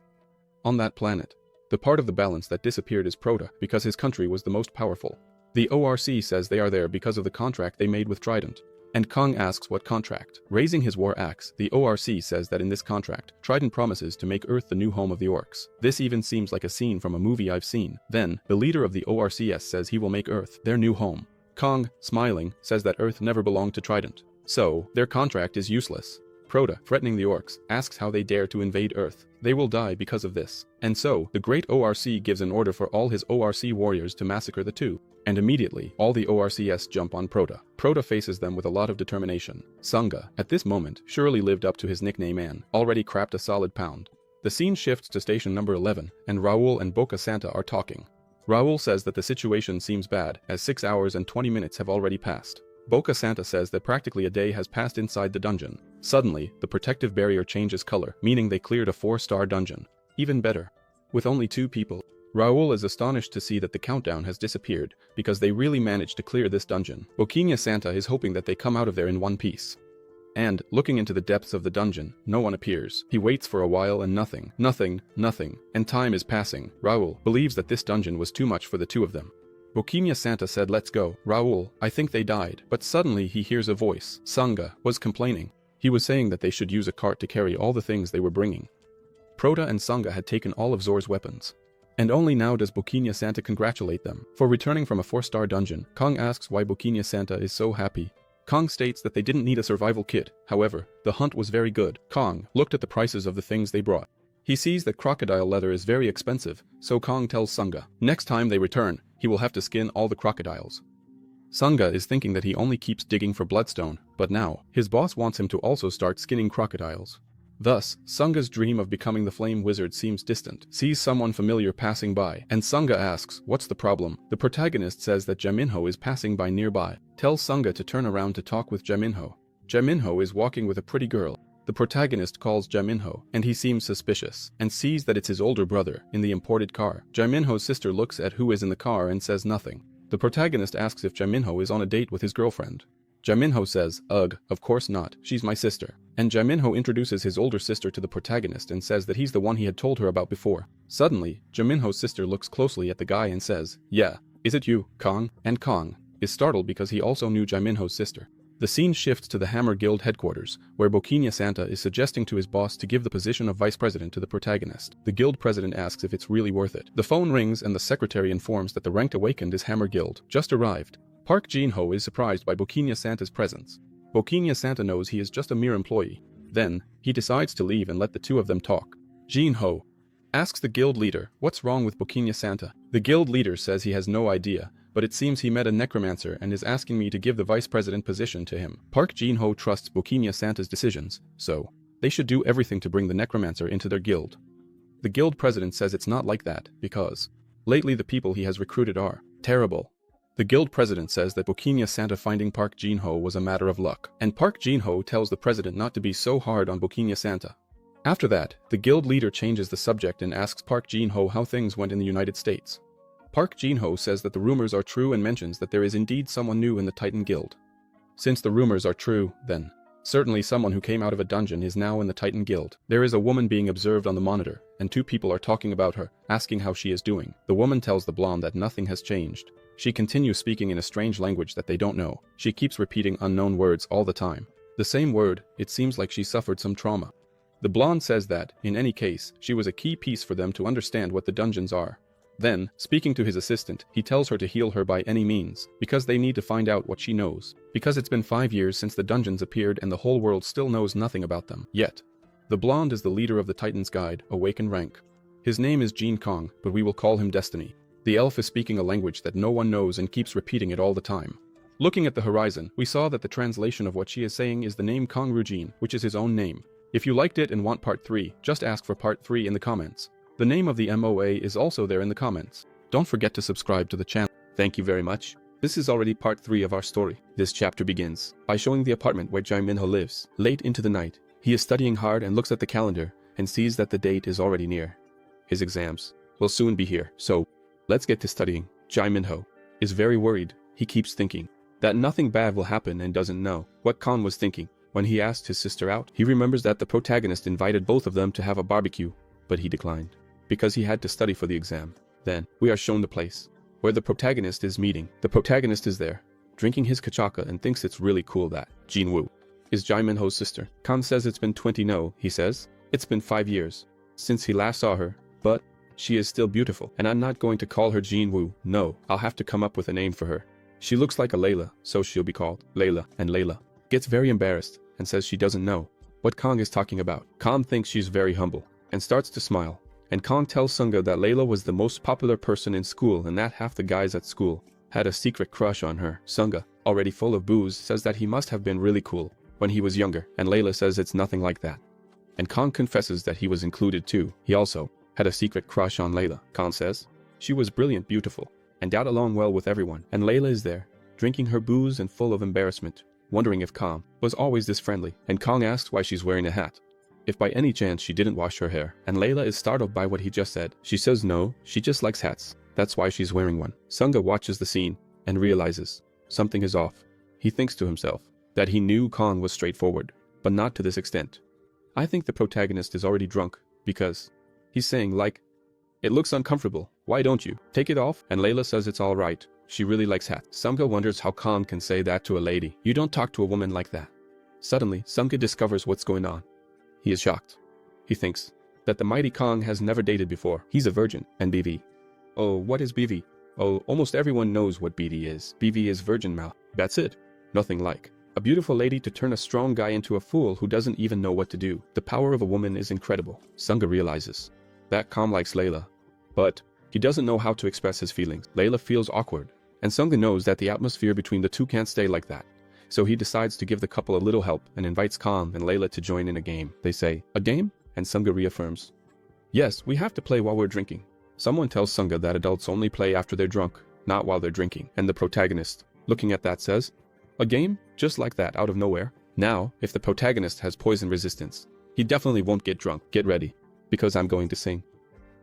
[SPEAKER 3] On that planet, the part of the balance that disappeared is Prota, because his country was the most powerful. The ORC says they are there because of the contract they made with Trident. And Kang asks what contract. Raising his war axe, the ORC says that in this contract, Trident promises to make Earth the new home of the orcs. This even seems like a scene from a movie I've seen. Then, the leader of the ORCS says he will make Earth their new home. Kang, smiling, says that Earth never belonged to Trident. So, their contract is useless. Prota, threatening the orcs, asks how they dare to invade Earth. They will die because of this. And so, the great ORC gives an order for all his ORC warriors to massacre the 2. And immediately, all the ORCS jump on Prota. Prota faces them with a lot of determination. Sunga, at this moment, surely lived up to his nickname and already crapped a solid pound. The scene shifts to station number 11, and Raul and Boca Santa are talking. Raul says that the situation seems bad, as 6 hours and 20 minutes have already passed. Boca Santa says that practically a day has passed inside the dungeon. Suddenly, the protective barrier changes color, meaning they cleared a 4-star dungeon. Even better. With only 2 people. Raul is astonished to see that the countdown has disappeared, because they really managed to clear this dungeon. Boquinha Santa is hoping that they come out of there in one piece. And, looking into the depths of the dungeon, no one appears. He waits for a while and nothing, and time is passing. Raul believes that this dungeon was too much for the 2 of them. Boquinha Santa said, "Let's go." Raul, I think they died. But suddenly he hears a voice. Sanga was complaining. He was saying that they should use a cart to carry all the things they were bringing. Prota and Sanga had taken all of Zor's weapons. And only now does Boquinha Santa congratulate them for returning from a 4-star dungeon. Kang asks why Boquinha Santa is so happy. Kang states that they didn't need a survival kit. However, the hunt was very good. Kang looked at the prices of the things they brought. He sees that crocodile leather is very expensive, so Kang tells Sanga, next time they return, he will have to skin all the crocodiles. Sanga is thinking that he only keeps digging for bloodstone, but now, his boss wants him to also start skinning crocodiles. Thus, Sanga's dream of becoming the flame wizard seems distant, sees someone familiar passing by, and Sanga asks, what's the problem? The protagonist says that Jaminho is passing by nearby, tells Sanga to turn around to talk with Jaminho. Jaminho is walking with a pretty girl. The protagonist calls Jaminho, and he seems suspicious, and sees that it's his older brother, in the imported car. Jaminho's sister looks at who is in the car and says nothing. The protagonist asks if Jaminho is on a date with his girlfriend. Jaminho says, ugh, of course not, she's my sister. And Jaminho introduces his older sister to the protagonist and says that he's the one he had told her about before. Suddenly, Jaminho's sister looks closely at the guy and says, yeah, is it you, Kang? And Kang is startled because he also knew Jaminho's sister. The scene shifts to the Hammer Guild headquarters, where Boquinha Santa is suggesting to his boss to give the position of vice president to the protagonist. The guild president asks if it's really worth it. The phone rings and the secretary informs that the ranked awakened is Hammer Guild, just arrived. Park Jin-ho is surprised by Boquinha Santa's presence. Boquinha Santa knows he is just a mere employee. Then, he decides to leave and let the 2 of them talk. Jin-ho asks the guild leader, what's wrong with Boquinha Santa? The guild leader says he has no idea, but it seems he met a necromancer and is asking me to give the vice president position to him. Park Jin-ho trusts Boquinha Santa's decisions, so they should do everything to bring the necromancer into their guild. The guild president says it's not like that, because lately the people he has recruited are terrible. The guild president says that Boquinha Santa finding Park Jin-ho was a matter of luck, and Park Jin-ho tells the president not to be so hard on Boquinha Santa. After that, the guild leader changes the subject and asks Park Jin-ho how things went in the United States. Park Jin-ho says that the rumors are true and mentions that there is indeed someone new in the Titan Guild. Since the rumors are true, then certainly someone who came out of a dungeon is now in the Titan Guild. There is a woman being observed on the monitor, and 2 people are talking about her, asking how she is doing. The woman tells the blonde that nothing has changed. She continues speaking in a strange language that they don't know. She keeps repeating unknown words all the time. The same word, it seems like she suffered some trauma. The blonde says that, in any case, she was a key piece for them to understand what the dungeons are. Then, speaking to his assistant, he tells her to heal her by any means, because they need to find out what she knows. Because it's been 5 years since the dungeons appeared and the whole world still knows nothing about them. Yet, the blonde is the leader of the Titan's Guide, Awakened Rank. His name is Jin Kang, but we will call him Destiny. The elf is speaking a language that no one knows and keeps repeating it all the time. Looking at the horizon, we saw that the translation of what she is saying is the name Kang Woojin, which is his own name. If you liked it and want part 3, just ask for part 3 in the comments. The name of the MOA is also there in the comments. Don't forget to subscribe to the channel. Thank you very much. This is already part 3 of our story. This chapter begins by showing the apartment where Jae Minho lives. Late into the night, he is studying hard and looks at the calendar and sees that the date is already near. His exams will soon be here, so let's get to studying. Jae Minho is very worried. He keeps thinking that nothing bad will happen and doesn't know what Khan was thinking. When he asked his sister out, he remembers that the protagonist invited both of them to have a barbecue, but he declined because he had to study for the exam. Then, we are shown the place where the protagonist is meeting. The protagonist is there, drinking his kachaka and thinks it's really cool that Jinwoo is Jae Minho's sister. Khan says it's been 20 no, he says. It's been 5 years since he last saw her, but she is still beautiful, and I'm not going to call her Jinwoo. No, I'll have to come up with a name for her. She looks like a Layla, so she'll be called Layla. And Layla gets very embarrassed and says she doesn't know what Kang is talking about. Kang thinks she's very humble and starts to smile. And Kang tells Sunga that Layla was the most popular person in school and that half the guys at school had a secret crush on her. Sunga, already full of booze, says that he must have been really cool when he was younger, and Layla says it's nothing like that. And Kang confesses that he was included too. He also had a secret crush on Layla. Kang says She was brilliant, beautiful, and got along well with everyone. And Layla is there, drinking her booze and full of embarrassment, wondering if Kang was always this friendly. And Kang asks why she's wearing a hat, if by any chance she didn't wash her hair. And Layla is startled by what he just said. She says no, she just likes hats. That's why she's wearing one. Sunga watches the scene and realizes something is off. He thinks to himself that he knew Kang was straightforward, but not to this extent. I think the protagonist is already drunk because he's saying like, it looks uncomfortable, why don't you take it off? And Layla says it's all right. She really likes hats. Sunga wonders how Kang can say that to a lady. You don't talk to a woman like that. Suddenly, Sunga discovers what's going on. He is shocked. He thinks that the mighty Kang has never dated before. He's a virgin. And BV. Oh, what is BV? Oh, almost everyone knows what BV is. BV is virgin mouth. That's it. Nothing like a beautiful lady to turn a strong guy into a fool who doesn't even know what to do. The power of a woman is incredible. Sunga realizes that Kang likes Layla, but he doesn't know how to express his feelings. Layla feels awkward, and Sunga knows that the atmosphere between the two can't stay like that. So he decides to give the couple a little help and invites Kang and Layla to join in a game. They say, a game? And Sunga reaffirms, yes, we have to play while we're drinking. Someone tells Sunga that adults only play after they're drunk, not while they're drinking. And the protagonist, looking at that, says, a game? Just like that, out of nowhere? Now, if the protagonist has poison resistance, he definitely won't get drunk. Get ready, because I'm going to sing.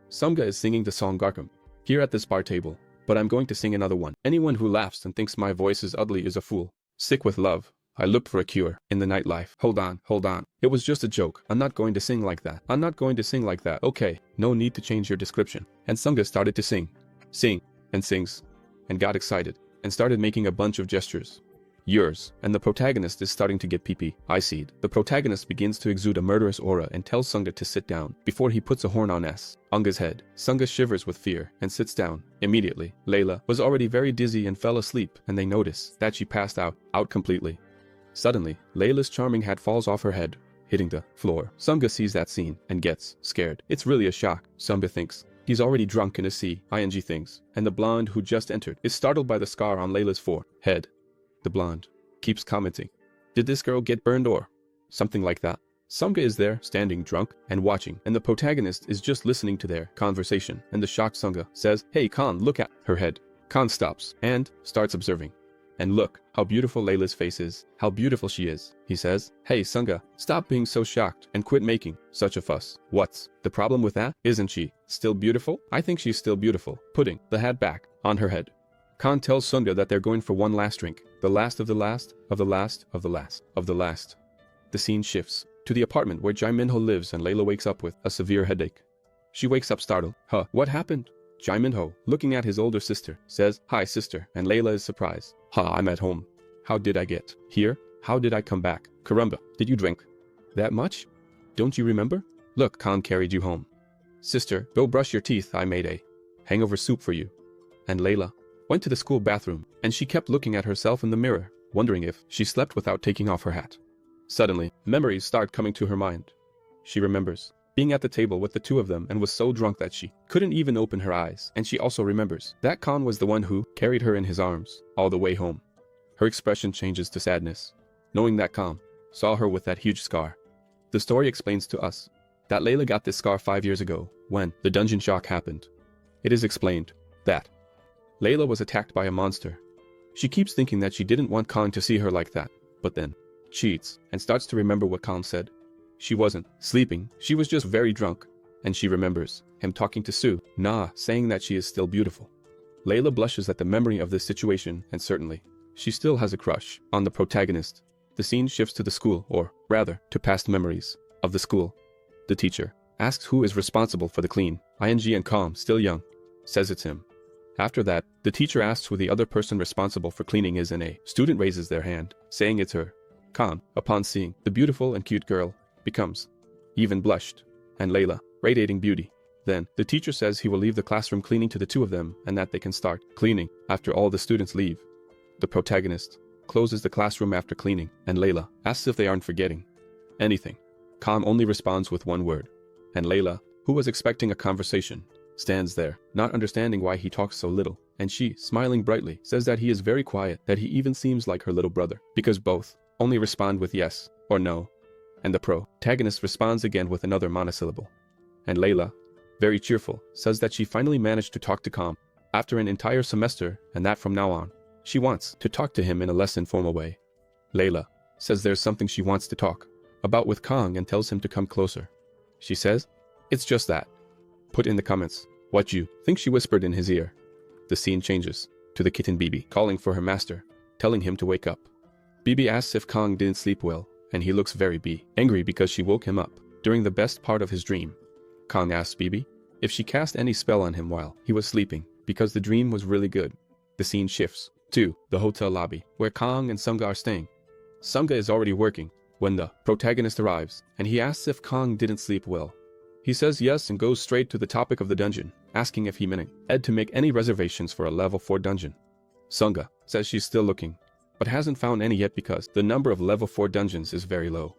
[SPEAKER 3] Sunga is singing the song Garkam here at this bar table, but I'm going to sing another one. Anyone who laughs and thinks my voice is ugly is a fool. Sick with love, I looked for a cure in the nightlife. Hold on. It was just a joke. I'm not going to sing like that. Okay, no need to change your description. And Sunga started to sing, and sings, and got excited, and started making a bunch of gestures. Yours, and the protagonist is starting to get pee-pee. I seed. The protagonist begins to exude a murderous aura and tells Sunga to sit down before he puts a horn on Unga's head. Sunga shivers with fear and sits down. Immediately, Layla was already very dizzy and fell asleep, and they notice that she passed out completely. Suddenly, Layla's charming hat falls off her head, hitting the floor. Sunga sees that scene and gets scared. It's really a shock. Sunga thinks he's already drunk in a ing things, and the blonde who just entered is startled by the scar on Layla's forehead. The blonde keeps commenting, did this girl get burned or something like that? Sunga is there, standing drunk and watching, and the protagonist is just listening to their conversation, and the shocked Sunga says, hey Khan, look at her head. Khan stops and starts observing. And look how beautiful Layla's face is, how beautiful she is. He says, hey Sunga, stop being so shocked and quit making such a fuss. What's the problem with that? Isn't she still beautiful? I think she's still beautiful. Putting the hat back on her head, Khan tells Sunga that they're going for one last drink. The last of the last, of the last, of the last, of the last. The scene shifts to the apartment where Jae Minho lives, and Layla wakes up with a severe headache. She wakes up startled. What happened? Jae Minho, looking at his older sister, says, hi sister, and Layla is surprised. I'm at home. How did I get here? How did I come back? Karamba, did you drink that much? Don't you remember? Look, Khan carried you home. Sister, go brush your teeth, I made a hangover soup for you. And Layla went to the school bathroom, and she kept looking at herself in the mirror, wondering if she slept without taking off her hat. Suddenly, memories start coming to her mind. She remembers being at the table with the two of them and was so drunk that she couldn't even open her eyes. And she also remembers that Khan was the one who carried her in his arms all the way home. Her expression changes to sadness, knowing that Khan saw her with that huge scar. The story explains to us that Layla got this scar 5 years ago when the dungeon shock happened. It is explained that Layla was attacked by a monster. She keeps thinking that she didn't want Khan to see her like that, but then cheats and starts to remember what Khan said. She wasn't sleeping, she was just very drunk, and she remembers him talking to Sue, saying that she is still beautiful. Layla blushes at the memory of this situation, and certainly, she still has a crush on the protagonist. The scene shifts to the school, or rather, to past memories of the school. The teacher asks who is responsible for the clean. ING and Calm, still young, says it's him. After that, the teacher asks who the other person responsible for cleaning is, and a student raises their hand, saying it's her. Khan, upon seeing the beautiful and cute girl, becomes even blushed, and Layla, radiating beauty. Then, the teacher says he will leave the classroom cleaning to the two of them and that they can start cleaning after all the students leave. The protagonist closes the classroom after cleaning, and Layla asks if they aren't forgetting anything. Khan only responds with one word, and Layla, who was expecting a conversation, stands there, not understanding why he talks so little, and she, smiling brightly, says that he is very quiet, that he even seems like her little brother, because both only respond with yes or no. And the protagonist responds again with another monosyllable. And Layla very cheerful, says that she finally managed to talk to Kang after an entire semester and that from now on, she wants to talk to him in a less informal way. Layla says there's something she wants to talk about with Kang and tells him to come closer. She says, "It's just that." Put in the comments what you think, she whispered in his ear. The scene changes to the kitten Bibi calling for her master, telling him to wake up. Bibi asks if Kang didn't sleep well, and he looks very angry because she woke him up during the best part of his dream. Kang asks Bibi if she cast any spell on him while he was sleeping, because the dream was really good. The scene shifts to the hotel lobby, where Kang and Sunga are staying. Sunga is already working when the protagonist arrives, and he asks if Kang didn't sleep well. He says yes and goes straight to the topic of the dungeon, asking if he meant Ed to make any reservations for a level 4 dungeon. Sunga says she's still looking, but hasn't found any yet because the number of level 4 dungeons is very low.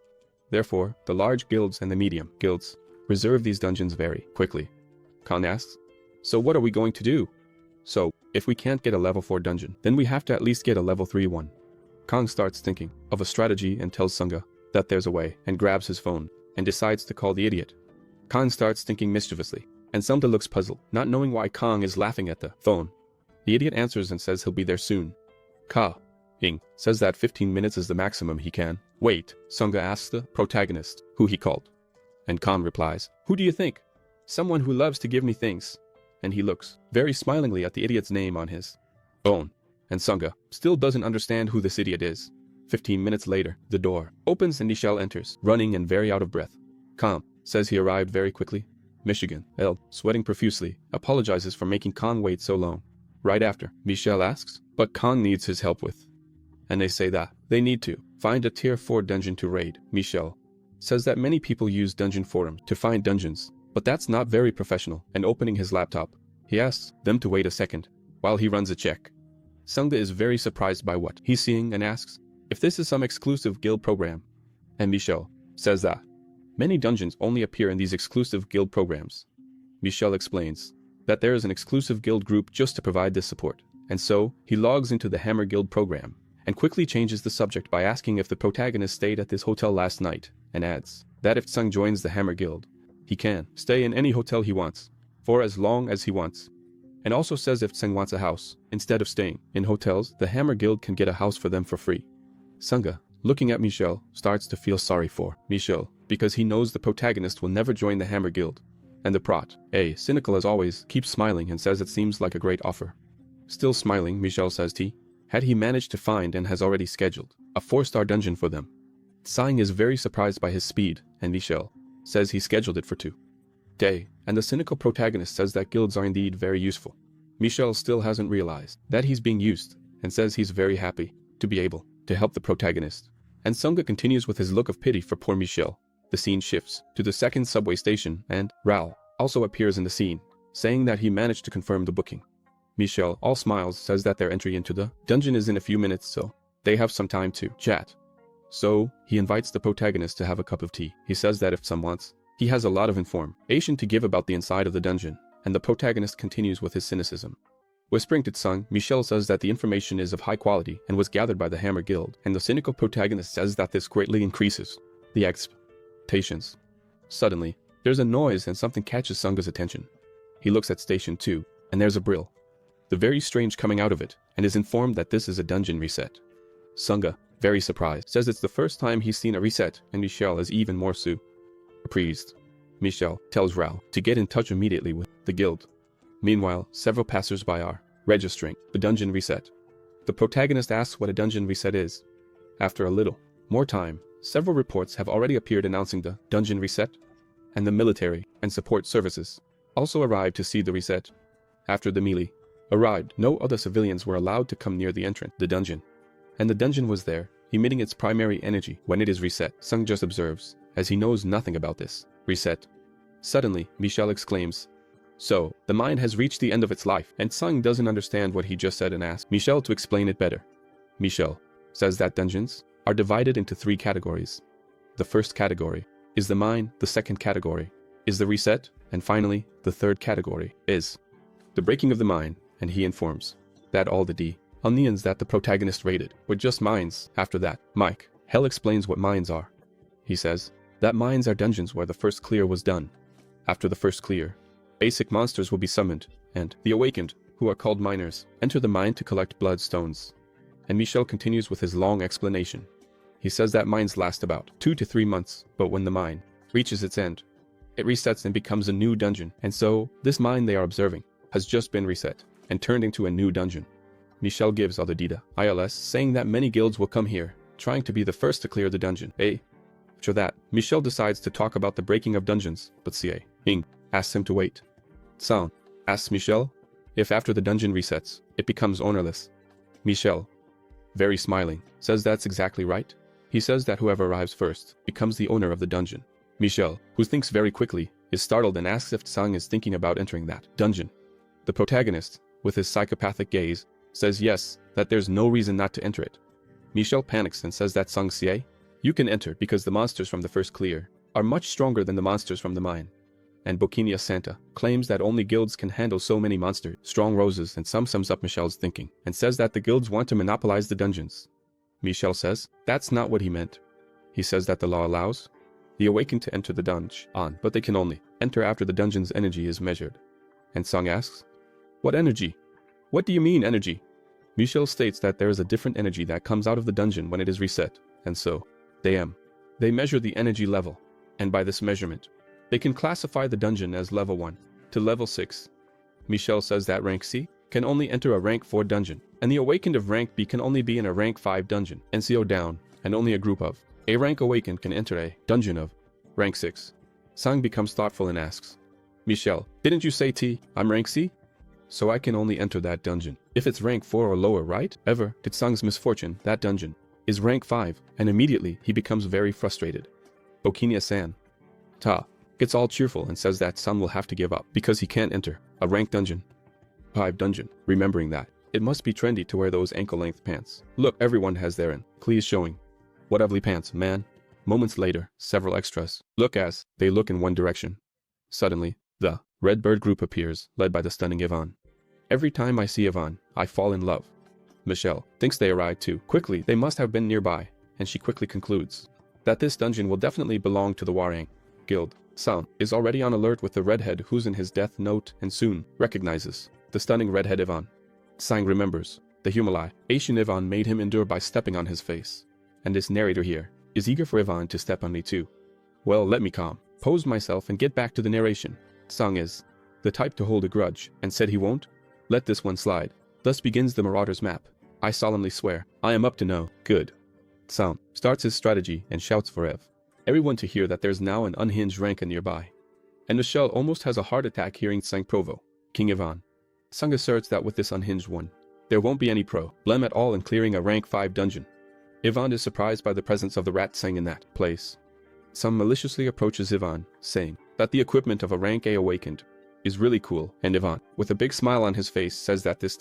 [SPEAKER 3] Therefore, the large guilds and the medium guilds reserve these dungeons very quickly. Kang asks, "So what are we going to do?" "So, if we can't get a level 4 dungeon, then we have to at least get a level 3 one." Kang starts thinking of a strategy and tells Sunga that there's a way and grabs his phone and decides to call the idiot. Kang starts thinking mischievously, and Sunga looks puzzled, not knowing why Kang is laughing at the phone. The idiot answers and says he'll be there soon. Ka-ing says that 15 minutes is the maximum he can wait. Sunga asks the protagonist who he called, and Kang replies, "Who do you think?" "Someone who loves to give me things." And he looks very smilingly at the idiot's name on his phone, and Sunga still doesn't understand who this idiot is. 15 minutes later, the door opens and Michelle enters, running and very out of breath. Kang says he arrived very quickly. Michigan, Elle, sweating profusely, apologizes for making Kang wait so long. Right after, Michelle asks what Kang needs his help with, and they say that they need to find a tier 4 dungeon to raid. Michelle says that many people use dungeon forums to find dungeons, but that's not very professional, and opening his laptop, he asks them to wait a second while he runs a check. Sunga is very surprised by what he's seeing and asks if this is some exclusive guild program, and Michelle says that many dungeons only appear in these exclusive guild programs. Michelle explains that there is an exclusive guild group just to provide this support, and so he logs into the Hammer Guild program and quickly changes the subject by asking if the protagonist stayed at this hotel last night, and adds that if Sung joins the Hammer Guild, he can stay in any hotel he wants for as long as he wants, and also says if Sung wants a house instead of staying in hotels, the Hammer Guild can get a house for them for free. Sunga, looking at Michelle, starts to feel sorry for Michelle because he knows the protagonist will never join the Hammer Guild, and the cynical as always, keeps smiling and says it seems like a great offer. Still smiling, Michelle says had he managed to find and has already scheduled a 4-star dungeon for them. Tsang is very surprised by his speed, and Michelle says he scheduled it for 2 days, and the cynical protagonist says that guilds are indeed very useful. Michelle still hasn't realized that he's being used, and says he's very happy to be able to help the protagonist. And Sunga continues with his look of pity for poor Michelle. The scene shifts to the second subway station, and Raoul also appears in the scene, saying that he managed to confirm the booking. Michelle, all smiles, says that their entry into the dungeon is in a few minutes, so they have some time to chat. So, he invites the protagonist to have a cup of tea. He says that if some wants, he has a lot of information to give about the inside of the dungeon, and the protagonist continues with his cynicism. Whispering to Tsung, Michelle says that the information is of high quality and was gathered by the Hammer Guild, and the cynical protagonist says that this greatly increases the expectations. Suddenly, there's a noise and something catches Sunga's attention. He looks at Station 2, and there's a brill. The very strange coming out of it, and is informed that this is a dungeon reset. Sunga, very surprised, says it's the first time he's seen a reset, and Michelle is even more surprised. Michelle tells Raoul to get in touch immediately with the guild. Meanwhile, several passers-by are registering the dungeon reset. The protagonist asks what a dungeon reset is. After a little more time, several reports have already appeared announcing the dungeon reset, and the military and support services also arrived to see the reset. After the melee arrived, no other civilians were allowed to come near the entrance, the dungeon. And the dungeon was there, emitting its primary energy when it is reset. Sung just observes, as he knows nothing about this reset. Suddenly, Michelle exclaims, "So, the mind has reached the end of its life," and Sung doesn't understand what he just said and asks Michelle to explain it better. Michelle says that dungeons are divided into 3 categories. The first category is the mind, the second category is the reset, and finally, the third category is the breaking of the mind, and he informs that all the onions that the protagonist raided were just mines. After that, Mike Hell explains what mines are. He says that mines are dungeons where the first clear was done. After the first clear, Basic monsters will be summoned, and the awakened, who are called miners, enter the mine to collect bloodstones. And Michel continues with his long explanation. He says that mines last about 2 to 3 months, but when the mine reaches its end, it resets and becomes a new dungeon. And so, this mine they are observing has just been reset and turned into a new dungeon. Michel gives other data, ILS, saying that many guilds will come here, trying to be the first to clear the dungeon. After that, Michel decides to talk about the breaking of dungeons, but CA Ing asks him to wait. Sound asks Michel if after the dungeon resets, it becomes ownerless. Michel, very smiling, says that's exactly right. He says that whoever arrives first becomes the owner of the dungeon. Michel, who thinks very quickly, is startled and asks if Tsang is thinking about entering that dungeon. The protagonist, with his psychopathic gaze, says yes, that there's no reason not to enter it. Michel panics and says that Tsang Xie, you can enter because the monsters from the first clear are much stronger than the monsters from the mine. And Bokinia Santa claims that only guilds can handle so many monsters, strong roses, and some sums up Michel's thinking, and says that the guilds want to monopolize the dungeons. Michel says that's not what he meant. He says that the law allows the awakened to enter the dungeon, but they can only enter after the dungeon's energy is measured. And Tsang asks, what energy? What do you mean energy? Michel states that there is a different energy that comes out of the dungeon when it is reset, and so, they measure the energy level, and by this measurement, they can classify the dungeon as level 1 to level 6. Michel says that rank C can only enter a rank 4 dungeon, and the awakened of rank B can only be in a rank 5 dungeon, and CO down, and only a group of A rank awakened can enter a dungeon of rank 6. Tsang becomes thoughtful and asks, Michel, didn't you say T, I'm rank C? So I can only enter that dungeon if it's rank 4 or lower, right? Ever, to Tsang's misfortune, that dungeon is rank 5, and immediately he becomes very frustrated. Bokinia-san gets all cheerful and says that Tsang will have to give up because he can't enter a rank dungeon. 5 dungeon, remembering that it must be trendy to wear those ankle-length pants. Look, everyone has their in. Please showing. What ugly pants, man. Moments later, several extras look as they look in one direction. Suddenly, the Red Bird group appears, led by the stunning Yvonne. Every time I see Yvonne, I fall in love. Michel thinks they arrived too. Quickly, they must have been nearby, and she quickly concludes that this dungeon will definitely belong to the Warang Guild. Tsang is already on alert with the redhead who's in his death note and soon recognizes the stunning redhead Yvonne. Tsang remembers the humiliation Yvonne made him endure by stepping on his face. And this narrator here is eager for Yvonne to step on me too. Well, let me compose myself and get back to the narration. Tsang is the type to hold a grudge and said he won't let this one slide. Thus begins the Marauder's map. I solemnly swear, I am up to no good. Tsang starts his strategy and shouts for everyone to hear that there's now an unhinged Ranka nearby. And Michel almost has a heart attack hearing Tsang provo King Yvonne. Tsang asserts that with this unhinged one, there won't be any problem at all in clearing a rank 5 dungeon. Yvonne is surprised by the presence of the rat Tsang in that place. Tsang maliciously approaches Yvonne, saying that the equipment of a rank A awakened is really cool, and Yvonne, with a big smile on his face, says that this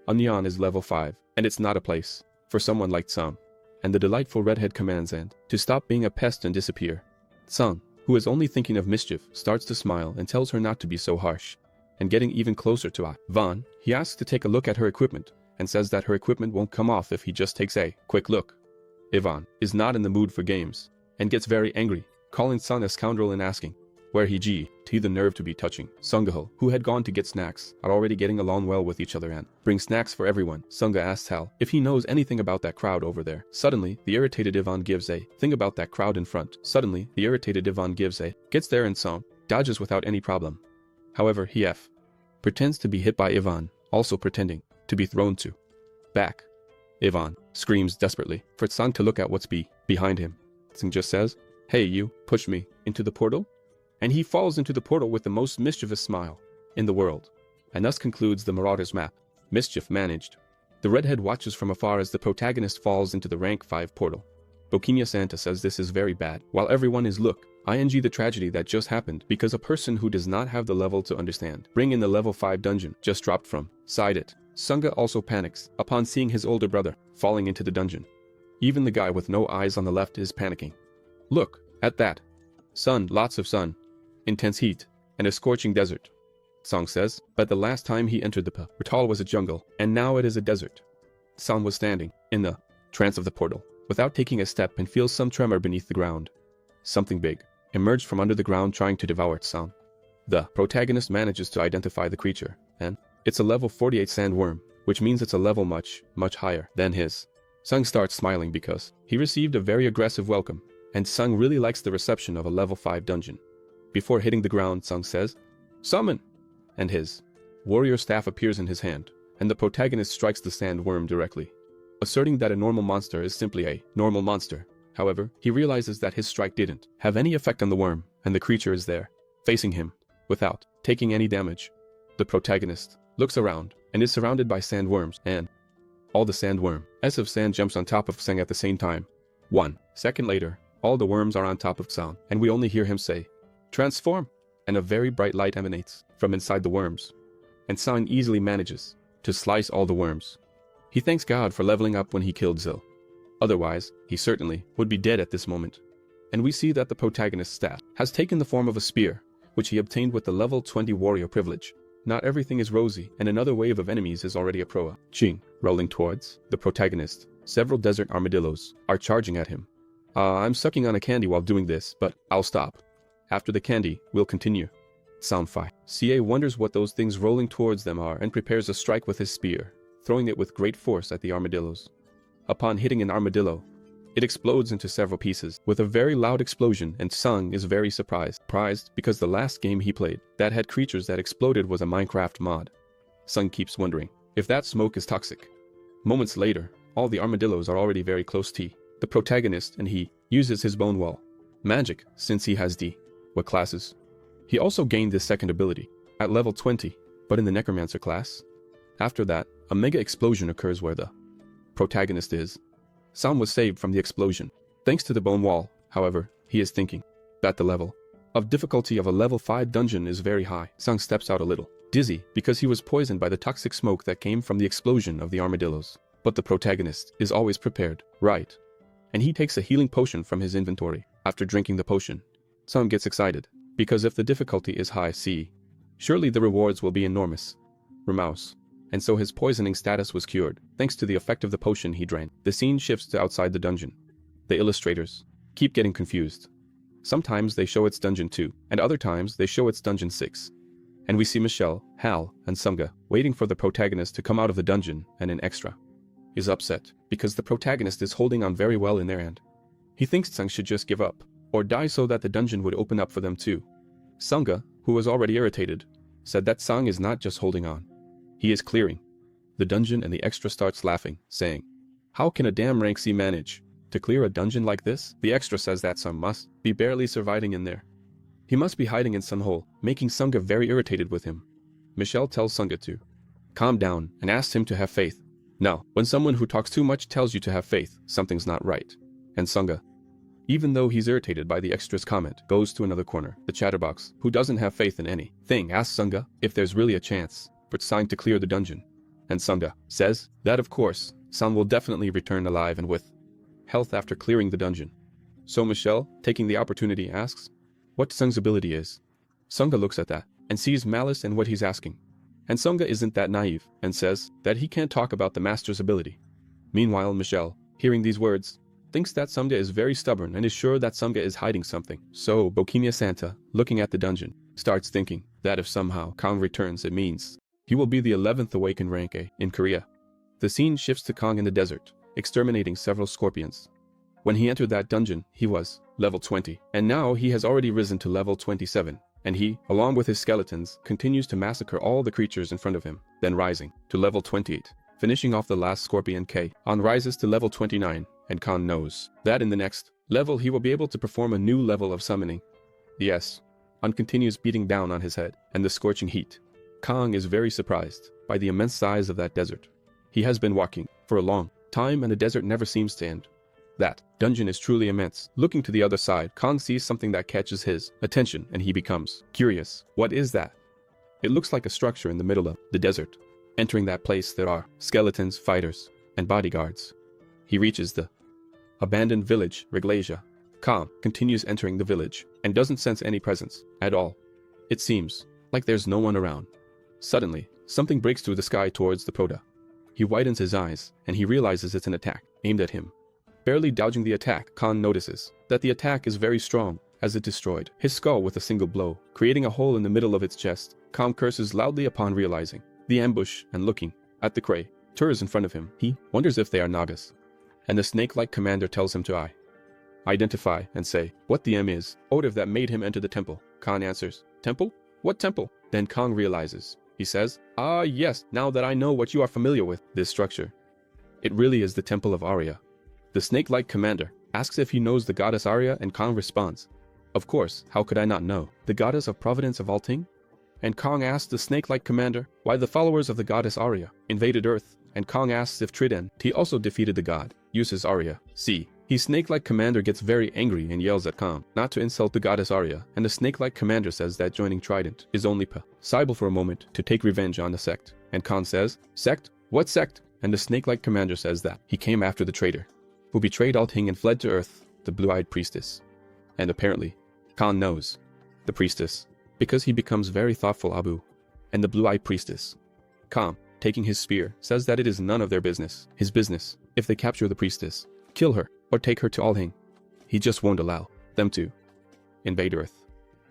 [SPEAKER 3] Onion is level 5, and it's not a place for someone like Tsang. And the delightful redhead commands and to stop being a pest and disappear. Tsang, who is only thinking of mischief, starts to smile and tells her not to be so harsh. And getting even closer to Yvonne, he asks to take a look at her equipment, and says that her equipment won't come off if he just takes a quick look. Yvonne is not in the mood for games, and gets very angry, calling Tsang a scoundrel and asking where he the nerve to be touching. Sungahul, who had gone to get snacks, are already getting along well with each other and bring snacks for everyone. Sunga asks Hal if he knows anything about that crowd over there. Suddenly, the irritated Yvonne gives a thing about that crowd in front. Gets there and Tsang dodges without any problem. However, he pretends to be hit by Yvonne, also pretending to be thrown to back. Yvonne screams desperately for Tsang to look at what's behind him. Tsang just says, "Hey, you, push me into the portal?" And he falls into the portal with the most mischievous smile in the world. And thus concludes the Marauder's map. Mischief managed. The redhead watches from afar as the protagonist falls into the rank 5 portal. Bokinia Santa says this is very bad, while everyone is ing the tragedy that just happened because a person who does not have the level to understand. Bring in the level 5 dungeon just dropped from side it. Sunga also panics upon seeing his older brother falling into the dungeon. Even the guy with no eyes on the left is panicking. Look at that. Sun, lots of sun. Intense heat, and a scorching desert. Tsang says, but the last time he entered the portal was a jungle, and now it is a desert. Tsang was standing in the trance of the portal, without taking a step, and feels some tremor beneath the ground. Something big emerged from under the ground trying to devour Tsang. The protagonist manages to identify the creature, and it's a level 48 sandworm, which means it's a level much higher than his. Sung starts smiling because he received a very aggressive welcome, and Sung really likes the reception of a level 5 dungeon. Before hitting the ground, Sung says, "Summon!" And his warrior staff appears in his hand, and the protagonist strikes the sandworm directly, asserting that a normal monster is simply a normal monster. However, he realizes that his strike didn't have any effect on the worm, and the creature is there, facing him, without taking any damage. The protagonist looks around and is surrounded by sandworms, and all the sandworm of sand jumps on top of Sung at the same time. 1 second later, all the worms are on top of Sung, and we only hear him say, "Transform!" and a very bright light emanates from inside the worms, and Sung easily manages to slice all the worms. He thanks God for leveling up when he killed Zil. Otherwise, he certainly would be dead at this moment. And we see that the protagonist's staff has taken the form of a spear, which he obtained with the level 20 warrior privilege. Not everything is rosy, and another wave of enemies is already approaching. Rolling towards the protagonist, several desert armadillos are charging at him. I'm sucking on a candy while doing this, but I'll stop. After the candy, we'll continue. Sound 5. CA wonders what those things rolling towards them are and prepares a strike with his spear, throwing it with great force at the armadillos. Upon hitting an armadillo, it explodes into several pieces with a very loud explosion, and Sung is very surprised because the last game he played that had creatures that exploded was a Minecraft mod. Sung keeps wondering if that smoke is toxic. Moments later, all the armadillos are already very close to the protagonist, and he uses his bone wall magic since he has what classes. He also gained this second ability at level 20, but in the Necromancer class. After that, a mega explosion occurs where the protagonist is. Sam was saved from the explosion, thanks to the bone wall. However, he is thinking that the level of difficulty of a level 5 dungeon is very high. Sung steps out a little, dizzy because he was poisoned by the toxic smoke that came from the explosion of the armadillos. But the protagonist is always prepared, right? And he takes a healing potion from his inventory. After drinking the potion, Sung gets excited, because if the difficulty is high C, surely the rewards will be enormous. Remouse. And so his poisoning status was cured, thanks to the effect of the potion he drank. The scene shifts to outside the dungeon. The illustrators keep getting confused. Sometimes they show it's dungeon 2, and other times they show it's dungeon 6. And we see Michelle, Hal, and Sunga waiting for the protagonist to come out of the dungeon, and an extra is upset because the protagonist is holding on very well in their end. He thinks Sung should just give up, or die so that the dungeon would open up for them too. Sunga, who was already irritated, said that Sung is not just holding on. He is clearing the dungeon, and the extra starts laughing, saying, "How can a damn rank C manage to clear a dungeon like this?" The extra says that Sung must be barely surviving in there. He must be hiding in some hole, making Sunga very irritated with him. Michelle tells Sunga to calm down and asks him to have faith. Now, when someone who talks too much tells you to have faith, something's not right. And Sunga, even though he's irritated by the extra's comment, goes to another corner. The chatterbox, who doesn't have faith in anything, asks Sunga if there's really a chance for Sang to clear the dungeon. And Sunga says that of course, Sang will definitely return alive and with health after clearing the dungeon. So Michelle, taking the opportunity, asks what Sung's ability is. Sunga looks at that and sees malice in what he's asking. And Sunga isn't that naive and says that he can't talk about the master's ability. Meanwhile, Michelle, hearing these words, thinks that Sunga is very stubborn and is sure that Sunga is hiding something. So Bohemia Santa, looking at the dungeon, starts thinking that if somehow Kang returns, it means he will be the 11th awakened rank A in Korea. The scene shifts to Kang in the desert, exterminating several scorpions. When he entered that dungeon, he was level 20, and now he has already risen to level 27, and he, along with his skeletons, continues to massacre all the creatures in front of him, then rising to level 28, finishing off the last scorpion. Kang rises to level 29, and Kang knows that in the next level he will be able to perform a new level of summoning. Yes, Kang continues beating down on his head and the scorching heat. Kang is very surprised by the immense size of that desert. He has been walking for a long time, and the desert never seems to end. That dungeon is truly immense. Looking to the other side, Kang sees something that catches his attention, and he becomes curious. What is that? It looks like a structure in the middle of the desert. Entering that place, there are skeletons, fighters, and bodyguards. He reaches the abandoned village, Reglasia. Kang continues entering the village and doesn't sense any presence at all. It seems like there's no one around. Suddenly, something breaks through the sky towards the Proda. He widens his eyes, and he realizes it's an attack aimed at him. Barely dodging the attack, Kang notices that the attack is very strong, as it destroyed his skull with a single blow, creating a hole in the middle of its chest. Kang curses loudly upon realizing the ambush and looking at the creatures in front of him. He wonders if they are Nagas, and the snake-like commander tells him to identify and say what the M is, motive that made him enter the temple. Kang answers, "Temple? What temple?" Then Kang realizes. He says, "Ah yes, now that I know what you are familiar with, this structure. It really is the temple of Arya." The snake-like commander asks if he knows the goddess Arya, and Kang responds, "Of course, how could I not know? The goddess of providence of all things?" And Kang asks the snake-like commander why the followers of the goddess Arya invaded Earth, and Kang asks if Trident, he also defeated the god, uses Arya. See, his snake-like commander gets very angry and yells at Kang not to insult the goddess Arya, and the snake-like commander says that joining Trident is only possible for a moment to take revenge on the sect. And Kang says, "Sect? What sect?" And the snake-like commander says that he came after the traitor, who betrayed Alting and fled to Earth, the blue-eyed priestess. And apparently, Kang knows the priestess, because he becomes very thoughtful Abu, and the blue-eyed priestess. Kang, taking his spear, says that it is none of their business, his business, if they capture the priestess, kill her, or take her to Alting. He just won't allow them to invade Earth.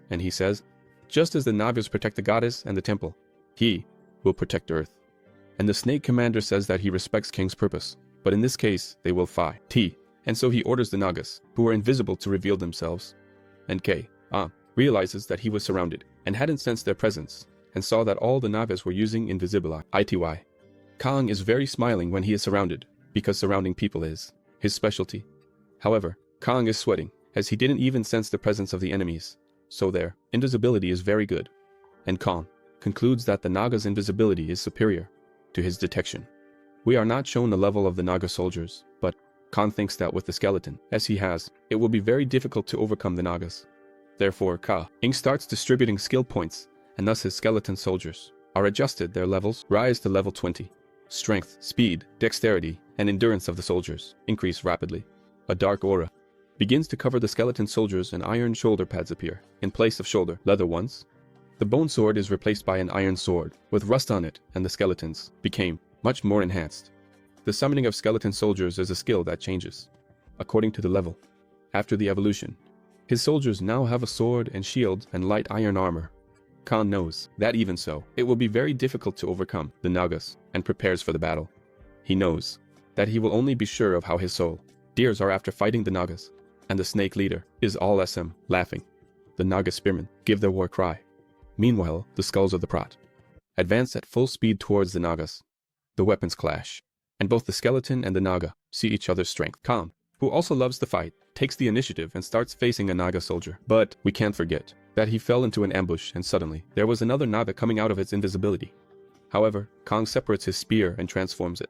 [SPEAKER 3] And he says, just as the Nagas protect the goddess and the temple, he will protect Earth. And the snake commander says that he respects King's purpose, but in this case, they will fight. And so he orders the Nagas, who are invisible, to reveal themselves. And realizes that he was surrounded, and hadn't sensed their presence, and saw that all the Nagas were using invisibility. Kang is very smiling when he is surrounded, because surrounding people is his specialty. However, Kang is sweating, as he didn't even sense the presence of the enemies, so their invisibility is very good. And Kang concludes that the Naga's invisibility is superior to his detection. We are not shown the level of the Naga soldiers, but Kang thinks that with the skeleton, as he has, it will be very difficult to overcome the Nagas. Therefore, Kang starts distributing skill points, and thus his skeleton soldiers are adjusted. Their levels rise to level 20. Strength, speed, dexterity, and endurance of the soldiers increase rapidly. A dark aura begins to cover the skeleton soldiers, and iron shoulder pads appear in place of shoulder leather ones. The bone sword is replaced by an iron sword with rust on it, and the skeletons became much more enhanced. The summoning of skeleton soldiers is a skill that changes according to the level. After the evolution, his soldiers now have a sword and shield and light iron armor. Kang knows that even so, it will be very difficult to overcome the Nagas, and prepares for the battle. He knows that he will only be sure of how his soldiers are after fighting the Nagas, and the snake leader is all SM, laughing. The Naga spearmen give their war cry. Meanwhile, the skulls of the Prat advance at full speed towards the Nagas. The weapons clash, and both the skeleton and the Naga see each other's strength. Kang, who also loves to fight, takes the initiative and starts facing a Naga soldier. But we can't forget that he fell into an ambush, and suddenly there was another Naga coming out of its invisibility. However, Kang separates his spear and transforms it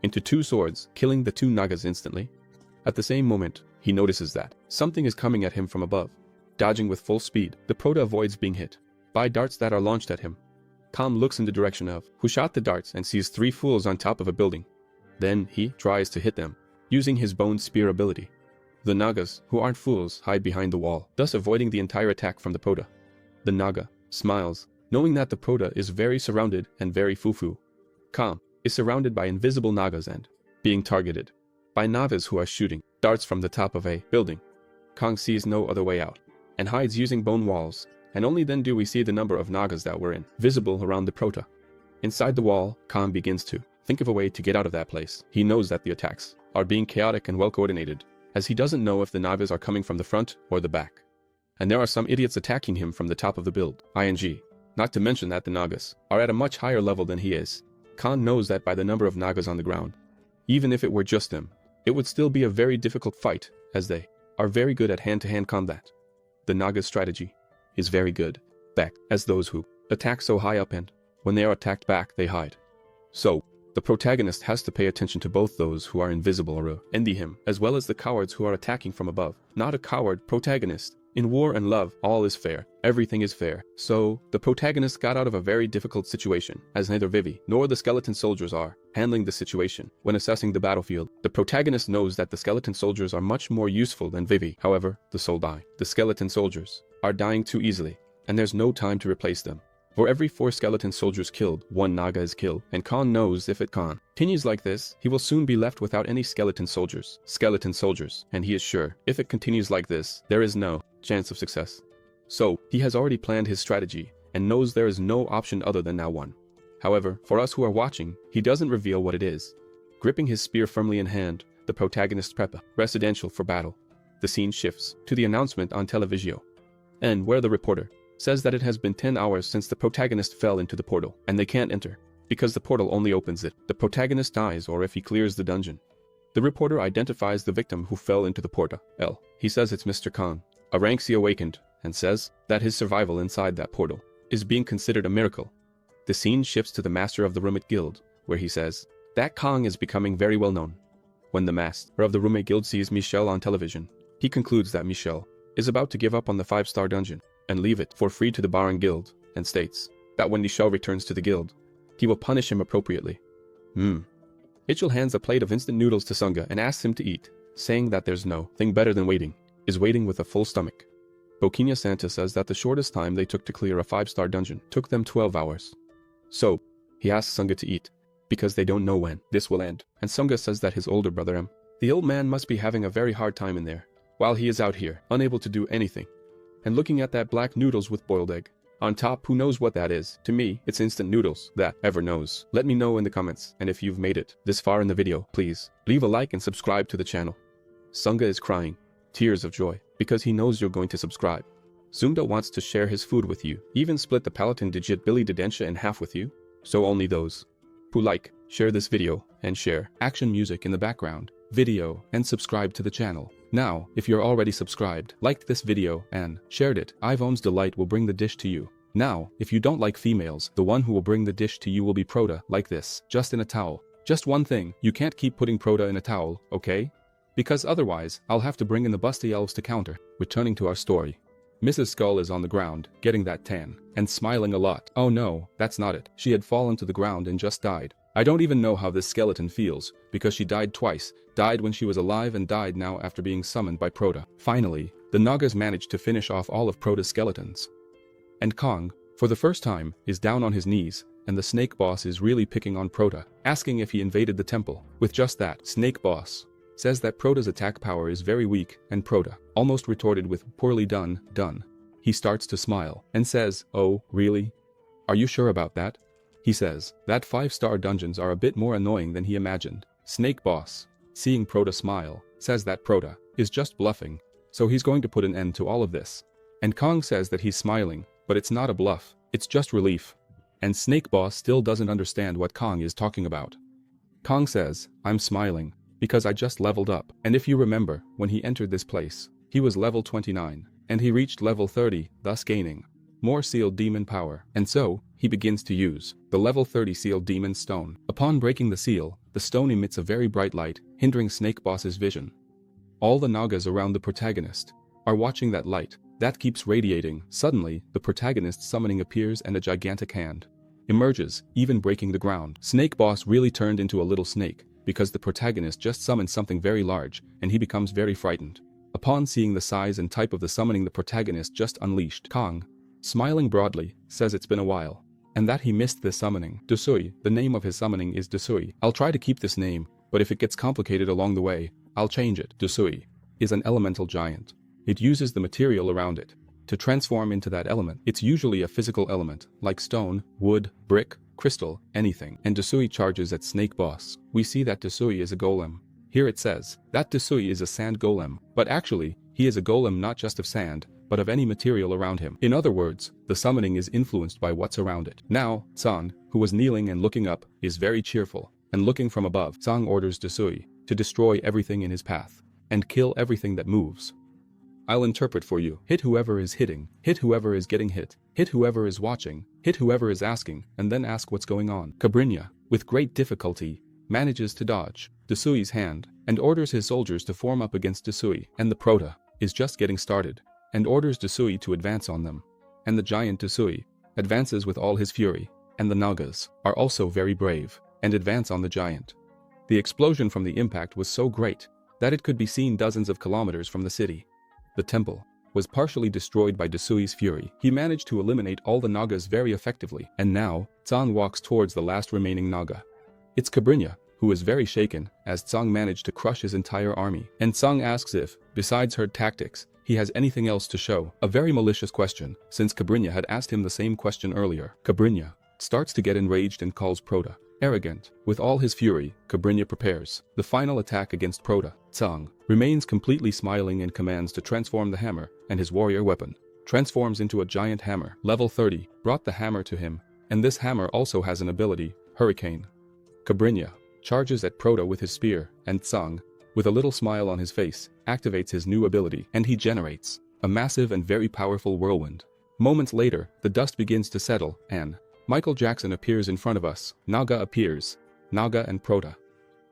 [SPEAKER 3] into two swords, killing the two Nagas instantly. At the same moment, he notices that something is coming at him from above. Dodging with full speed, the Prota avoids being hit by darts that are launched at him. Kang looks in the direction of who shot the darts and sees three fools on top of a building. Then he tries to hit them, using his bone spear ability. The Nagas, who aren't fools, hide behind the wall, thus avoiding the entire attack from the Prota. The Naga smiles, knowing that the Prota is very surrounded and very foo-foo. Kang is surrounded by invisible Nagas and being targeted by Nagas who are shooting darts from the top of a building. Kang sees no other way out, and hides using bone walls, and only then do we see the number of Nagas that were invisible around the Prota. Inside the wall, Kang begins to think of a way to get out of that place. He knows that the attacks are being chaotic and well coordinated, as he doesn't know if the Nagas are coming from the front or the back. And there are some idiots attacking him from the top of the build, ING. Not to mention that the Nagas are at a much higher level than he is. Kang knows that by the number of Nagas on the ground. Even if it were just them, it would still be a very difficult fight, as they are very good at hand-to-hand combat. The Nagas' strategy is very good, back as those who attack so high up, and when they are attacked back, they hide. So, the protagonist has to pay attention to both those who are invisible or envy him, as well as the cowards who are attacking from above. Not a coward protagonist. In war and love, all is fair. Everything is fair. So, the protagonist got out of a very difficult situation, as neither Vivi nor the skeleton soldiers are handling the situation. When assessing the battlefield, the protagonist knows that the skeleton soldiers are much more useful than Vivi. However, the soul die. The skeleton soldiers are dying too easily, and there's no time to replace them. For every 4 skeleton soldiers killed, 1 Naga is killed, and Khan knows if it continues like this, he will soon be left without any skeleton soldiers. And he is sure, if it continues like this, there is no chance of success. So, he has already planned his strategy, and knows there is no option other than now one. However, for us who are watching, he doesn't reveal what it is. Gripping his spear firmly in hand, the protagonist prepa, residential for battle. The scene shifts to the announcement on televisio, and where the reporter says that it has been 10 hours since the protagonist fell into the portal, and they can't enter, because the portal only opens it. The protagonist dies or if he clears the dungeon. The reporter identifies the victim who fell into the portal. He says it's Mr. Khan. Aranxi awakened, and says that his survival inside that portal is being considered a miracle. The scene shifts to the master of the roommate guild, where he says that Kang is becoming very well known. When the master of the roommate guild sees Michelle on television, he concludes that Michelle is about to give up on the 5-star dungeon and leave it for free to the Baron Guild, and states that when Michelle returns to the guild, he will punish him appropriately. Ichil hands a plate of instant noodles to Sunga and asks him to eat, saying that there's no thing better than waiting with a full stomach. Bokinia Santa says that the shortest time they took to clear a 5-star dungeon took them 12 hours. So, he asks Sunga to eat, because they don't know when this will end, and Sunga says that his older brother the old man must be having a very hard time in there, while he is out here, unable to do anything. And looking at that black noodles with boiled egg on top, who knows what that is? To me, it's instant noodles. That ever knows? Let me know in the comments, and if you've made it this far in the video, please leave a like and subscribe to the channel. Sunga is crying, tears of joy, because he knows you're going to subscribe. Zumda wants to share his food with you, even split the Palatine digit Billy Didensha in half with you. So only those who like, share this video, and share action music in the background, video, and subscribe to the channel. Now, if you're already subscribed, liked this video, and shared it, Ivone's Delight will bring the dish to you. Now, if you don't like females, the one who will bring the dish to you will be Proda, like this, just in a towel. Just one thing, you can't keep putting Proda in a towel, okay? Because otherwise, I'll have to bring in the busty elves to counter. Returning to our story. Mrs. Skull is on the ground, getting that tan, and smiling a lot. Oh no, that's not it. She had fallen to the ground and just died. I don't even know how this skeleton feels, because she died twice, died when she was alive and died now after being summoned by Proda. Finally, the Nagas managed to finish off all of Proda's skeletons. And Kang, for the first time, is down on his knees, and the Snake Boss is really picking on Proda, asking if he invaded the temple. With just that, Snake Boss says that Proda's attack power is very weak, and Proda almost retorted with poorly done. He starts to smile, and says, oh, really? Are you sure about that? He says that 5-star dungeons are a bit more annoying than he imagined. Snake Boss, seeing Proda smile, says that Proda is just bluffing, so he's going to put an end to all of this. And Kang says that he's smiling, but it's not a bluff, it's just relief. And Snake Boss still doesn't understand what Kang is talking about. Kang says, I'm smiling, because I just leveled up. And if you remember, when he entered this place, he was level 29, and he reached level 30, thus gaining more sealed demon power. And so, he begins to use the level 30 sealed demon stone. Upon breaking the seal, the stone emits a very bright light, hindering Snake Boss's vision. All the Nagas around the protagonist are watching that light that keeps radiating. Suddenly, the protagonist's summoning appears and a gigantic hand emerges, even breaking the ground. Snake Boss really turned into a little snake, because the protagonist just summoned something very large, and he becomes very frightened. Upon seeing the size and type of the summoning the protagonist just unleashed, Kang, smiling broadly, says it's been a while, and that he missed this summoning. Dusui, the name of his summoning is Dusui. I'll try to keep this name, but if it gets complicated along the way, I'll change it. Dusui is an elemental giant. It uses the material around it to transform into that element. It's usually a physical element, like stone, wood, brick, crystal, anything. And Dusui charges at Snake Boss. We see that Dusui is a golem. Here it says that Dusui is a sand golem, but actually, he is a golem not just of sand, but of any material around him. In other words, the summoning is influenced by what's around it. Now, Sang, who was kneeling and looking up, is very cheerful, and looking from above, Sang orders Dusui to destroy everything in his path, and kill everything that moves. I'll interpret for you. Hit whoever is hitting, hit whoever is getting hit whoever is watching, hit whoever is asking, and then ask what's going on. Cabrinia, with great difficulty, manages to dodge Dusui's hand, and orders his soldiers to form up against Dusui, and the Proda is just getting started, and orders Dusui to advance on them. And the giant Dusui advances with all his fury, and the Nagas are also very brave, and advance on the giant. The explosion from the impact was so great that it could be seen dozens of kilometers from the city. The temple was partially destroyed by Desui's fury. He managed to eliminate all the Nagas very effectively, and now, Tsang walks towards the last remaining Naga. It's Cabrinia, who is very shaken, as Tsang managed to crush his entire army. And Tsang asks if, besides her tactics, he has anything else to show. A very malicious question, since Cabrinia had asked him the same question earlier. Cabrinia starts to get enraged and calls Prota arrogant. With all his fury, Cabrinia prepares the final attack against Prota. Tsang remains completely smiling and commands to transform the hammer, and his warrior weapon transforms into a giant hammer. Level 30 brought the hammer to him, and this hammer also has an ability, Hurricane. Cabrinia charges at Prota with his spear, and Tsang, with a little smile on his face, activates his new ability, and he generates a massive and very powerful whirlwind. Moments later, the dust begins to settle, and Michael Jackson appears in front of us. Naga appears. Naga and Prota.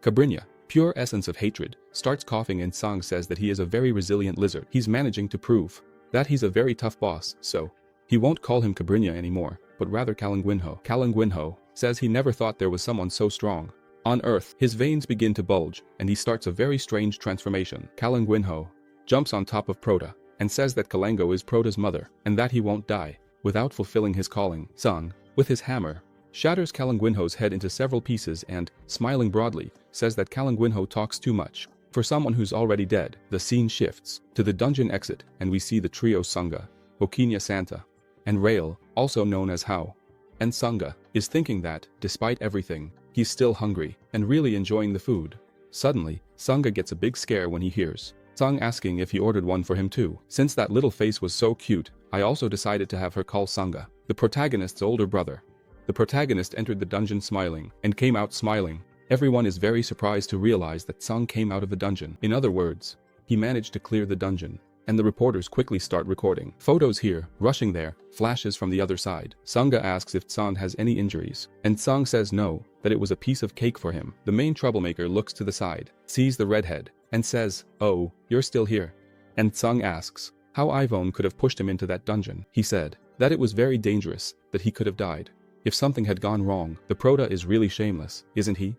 [SPEAKER 3] Cabrinia, pure essence of hatred, starts coughing, and Tsang says that he is a very resilient lizard. He's managing to prove that he's a very tough boss, so he won't call him Cabrinia anymore, but rather Kang Woojin. Kang Woojin says he never thought there was someone so strong on Earth. His veins begin to bulge, and he starts a very strange transformation. Kang Woojin jumps on top of Prota and says that Kalango is Prota's mother, and that he won't die without fulfilling his calling. Tsang, with his hammer, shatters Kang Woojin's head into several pieces and, smiling broadly, says that Kang Woojin talks too much for someone who's already dead. The scene shifts to the dungeon exit, and we see the trio Sunga, Okinya Santa, and Rail, also known as Hao. And Sunga is thinking that, despite everything, he's still hungry and really enjoying the food. Suddenly, Sunga gets a big scare when he hears Tsang asking if he ordered one for him too. Since that little face was so cute, I also decided to have her call Sunga, the protagonist's older brother. The protagonist entered the dungeon smiling, and came out smiling. Everyone is very surprised to realize that Tsang came out of the dungeon. In other words, he managed to clear the dungeon, and the reporters quickly start recording. Photos here, rushing there, flashes from the other side. Sunga asks if Tsang has any injuries, and Tsang says no, that it was a piece of cake for him. The main troublemaker looks to the side, sees the redhead, and says, "Oh, you're still here." And Tsang asks how Ivone could have pushed him into that dungeon. He said that it was very dangerous, that he could have died if something had gone wrong. The Prota is really shameless, isn't he?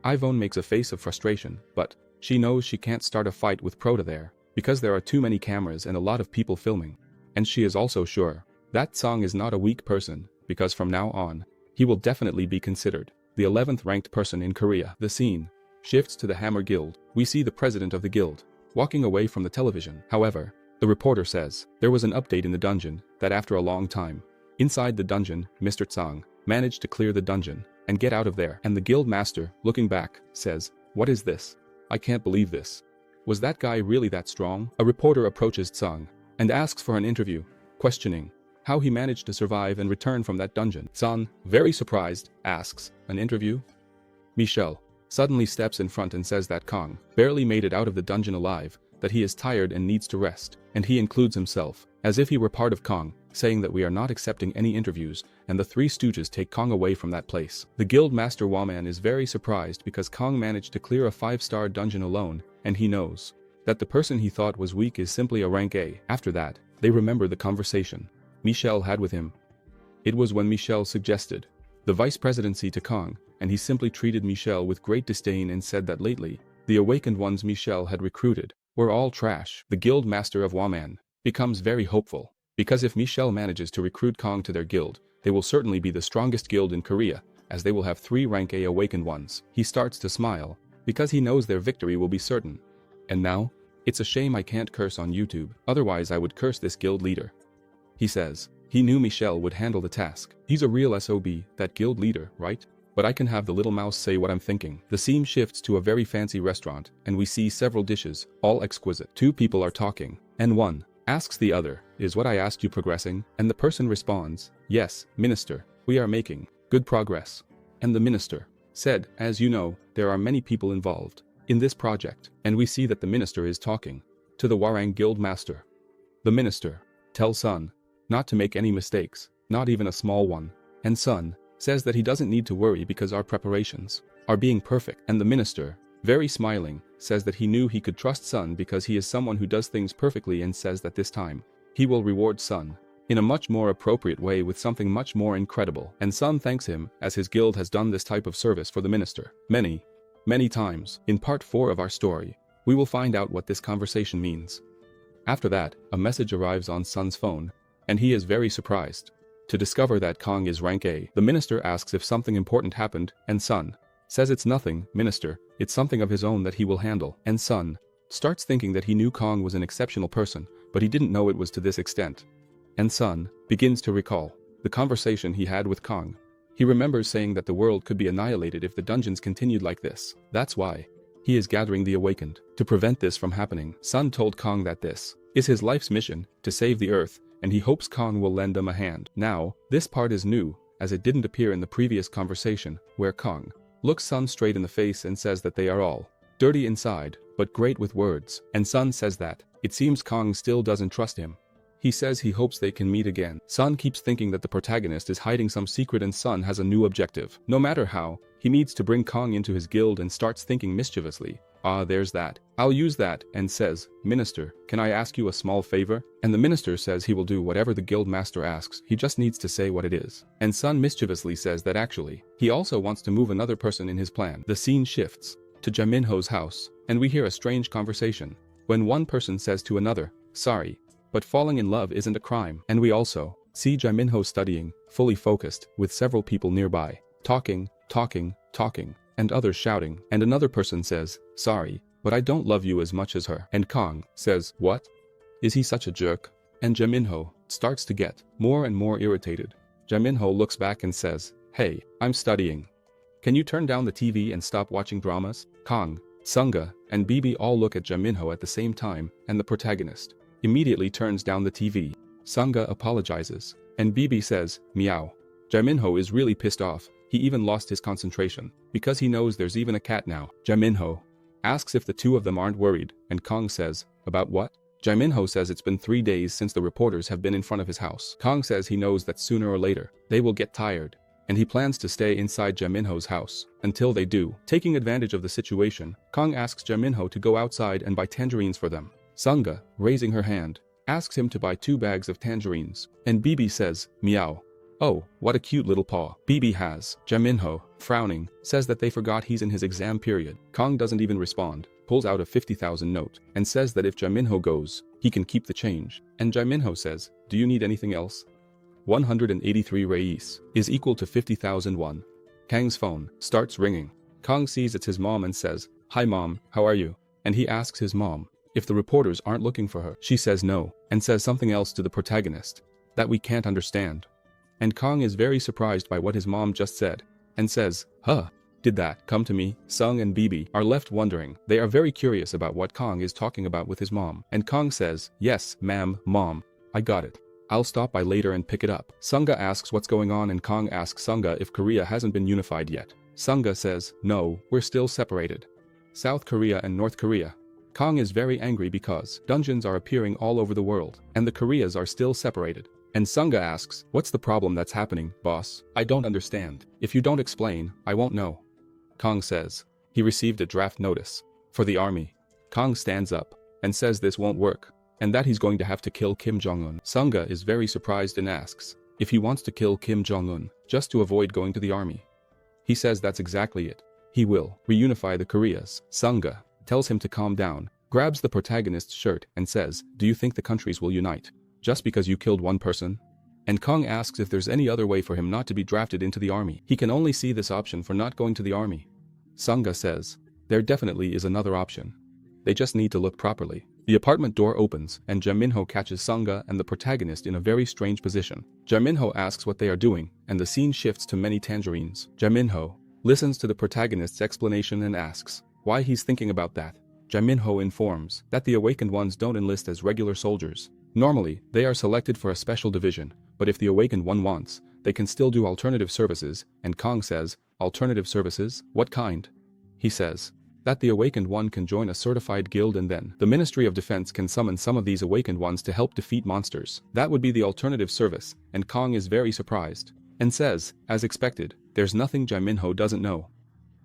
[SPEAKER 3] Ivone makes a face of frustration, but she knows she can't start a fight with Prota there, because there are too many cameras and a lot of people filming. And she is also sure that Tsang is not a weak person, because from now on, he will definitely be considered the 11th ranked person in Korea. The scene shifts to the Hammer Guild. We see the president of the guild walking away from the television. However, the reporter says there was an update in the dungeon, that after a long time, inside the dungeon, Mr. Tsang managed to clear the dungeon and get out of there. And the guild master, looking back, says, "What is this? I can't believe this. Was that guy really that strong?" A reporter approaches Tsang and asks for an interview, questioning how he managed to survive and return from that dungeon. Tsang, very surprised, asks, "An interview?" Michelle suddenly steps in front and says that Kang barely made it out of the dungeon alive, that he is tired and needs to rest, and he includes himself, as if he were part of Kang, saying that we are not accepting any interviews, and the Three Stooges take Kang away from that place. The guild master Waman is very surprised because Kang managed to clear a 5-star dungeon alone, and he knows that the person he thought was weak is simply a rank A. After that, they remember the conversation Michelle had with him. It was when Michelle suggested the vice presidency to Kang, and he simply treated Michelle with great disdain and said that lately, the awakened ones Michelle had recruited were all trash. The guild master of Waman becomes very hopeful, because if Michelle manages to recruit Kang to their guild, they will certainly be the strongest guild in Korea, as they will have 3 rank A awakened ones. He starts to smile, because he knows their victory will be certain. And now, it's a shame I can't curse on YouTube, otherwise I would curse this guild leader. He says he knew Michelle would handle the task. He's a real SOB, that guild leader, right? But I can have the little mouse say what I'm thinking. The scene shifts to a very fancy restaurant, and we see several dishes, all exquisite. 2 people are talking, and one asks the other, "Is what I asked you progressing?" And the person responds, "Yes, minister, we are making good progress." And the minister said, "As you know, there are many people involved in this project." And we see that the minister is talking to the Warang guild master. The minister tells Sun not to make any mistakes, not even a small one. And Sun says that he doesn't need to worry because our preparations are being perfect. And the minister, very smiling, says that he knew he could trust Sun because he is someone who does things perfectly, and says that this time, he will reward Sun in a much more appropriate way with something much more incredible. And Sun thanks him, as his guild has done this type of service for the minister many times. In part 4 of our story, we will find out what this conversation means. After that, a message arrives on Sun's phone, and he is very surprised to discover that Kang is rank A. The minister asks if something important happened, and Sun says it's nothing, minister, it's something of his own that he will handle. And Sun starts thinking that he knew Kang was an exceptional person, but he didn't know it was to this extent. And Sun begins to recall the conversation he had with Kang. He remembers saying that the world could be annihilated if the dungeons continued like this. That's why he is gathering the awakened to prevent this from happening. Sun told Kang that this is his life's mission, to save the earth, and he hopes Kang will lend them a hand. Now, this part is new, as it didn't appear in the previous conversation, where Kang looks Sun straight in the face and says that they are all dirty inside, but great with words. And Sun says that it seems Kang still doesn't trust him. He says he hopes they can meet again. Sun keeps thinking that the protagonist is hiding some secret and Sun has a new objective. No matter how, he needs to bring Kang into his guild and starts thinking mischievously. Ah, there's that. I'll use that, and says, Minister, can I ask you a small favor? And the minister says he will do whatever the guild master asks, he just needs to say what it is. And Sun mischievously says that actually, he also wants to move another person in his plan. The scene shifts to Jaminho's house, and we hear a strange conversation, when one person says to another, sorry, but falling in love isn't a crime. And we also see Jaminho studying, fully focused, with several people nearby, talking, and others shouting. And another person says, sorry, but I don't love you as much as her. And Kang says, what? Is he such a jerk? And Jaminho starts to get more and more irritated. Jaminho looks back and says, hey, I'm studying. Can you turn down the TV and stop watching dramas? Kang, Sunga, and Bibi all look at Jaminho at the same time, and the protagonist immediately turns down the TV. Sunga apologizes, and Bibi says, meow. Jaminho is really pissed off. He even lost his concentration, because he knows there's even a cat now. Jaminho asks if the two of them aren't worried, and Kang says, about what? Jaminho says it's been 3 days since the reporters have been in front of his house. Kang says he knows that sooner or later, they will get tired, and he plans to stay inside Jaminho's house until they do. Taking advantage of the situation, Kang asks Jaminho to go outside and buy tangerines for them. Sunga, raising her hand, asks him to buy 2 bags of tangerines, and Bibi says, meow. Oh, what a cute little paw Bibi has. Jaminho, frowning, says that they forgot he's in his exam period. Kang doesn't even respond, pulls out a 50,000 note, and says that if Jaminho goes, he can keep the change. And Jaminho says, do you need anything else? 183 reis is equal to 50,000 won. Kang's phone starts ringing. Kang sees it's his mom and says, hi mom, how are you? And he asks his mom if the reporters aren't looking for her. She says no, and says something else to the protagonist that we can't understand. And Kang is very surprised by what his mom just said, and says, huh, did that come to me? Sung and Bibi are left wondering. They are very curious about what Kang is talking about with his mom. And Kang says, yes, ma'am, mom, I got it. I'll stop by later and pick it up. Sunga asks what's going on and Kang asks Sunga if Korea hasn't been unified yet. Sunga says, no, we're still separated. South Korea and North Korea. Kang is very angry because dungeons are appearing all over the world, and the Koreas are still separated. And Sunga asks, what's the problem that's happening, boss? I don't understand. If you don't explain, I won't know. Kang says, he received a draft notice for the army. Kang stands up and says this won't work, and that he's going to have to kill Kim Jong-un. Sunga is very surprised and asks if he wants to kill Kim Jong-un just to avoid going to the army. He says that's exactly it. He will reunify the Koreas. Sunga tells him to calm down, grabs the protagonist's shirt and says, do you think the countries will unite just because you killed one person? And Kang asks if there's any other way for him not to be drafted into the army. He can only see this option for not going to the army. Sunga says, there definitely is another option. They just need to look properly. The apartment door opens and Jaminho catches Sunga and the protagonist in a very strange position. Jaminho asks what they are doing and the scene shifts to many tangerines. Jaminho listens to the protagonist's explanation and asks why he's thinking about that. Jaminho informs that the awakened ones don't enlist as regular soldiers. Normally, they are selected for a special division, but if the awakened one wants, they can still do alternative services, and Kang says, alternative services? What kind? He says that the awakened one can join a certified guild and then the Ministry of Defense can summon some of these awakened ones to help defeat monsters. That would be the alternative service, and Kang is very surprised, and says, as expected, there's nothing Jaminho doesn't know.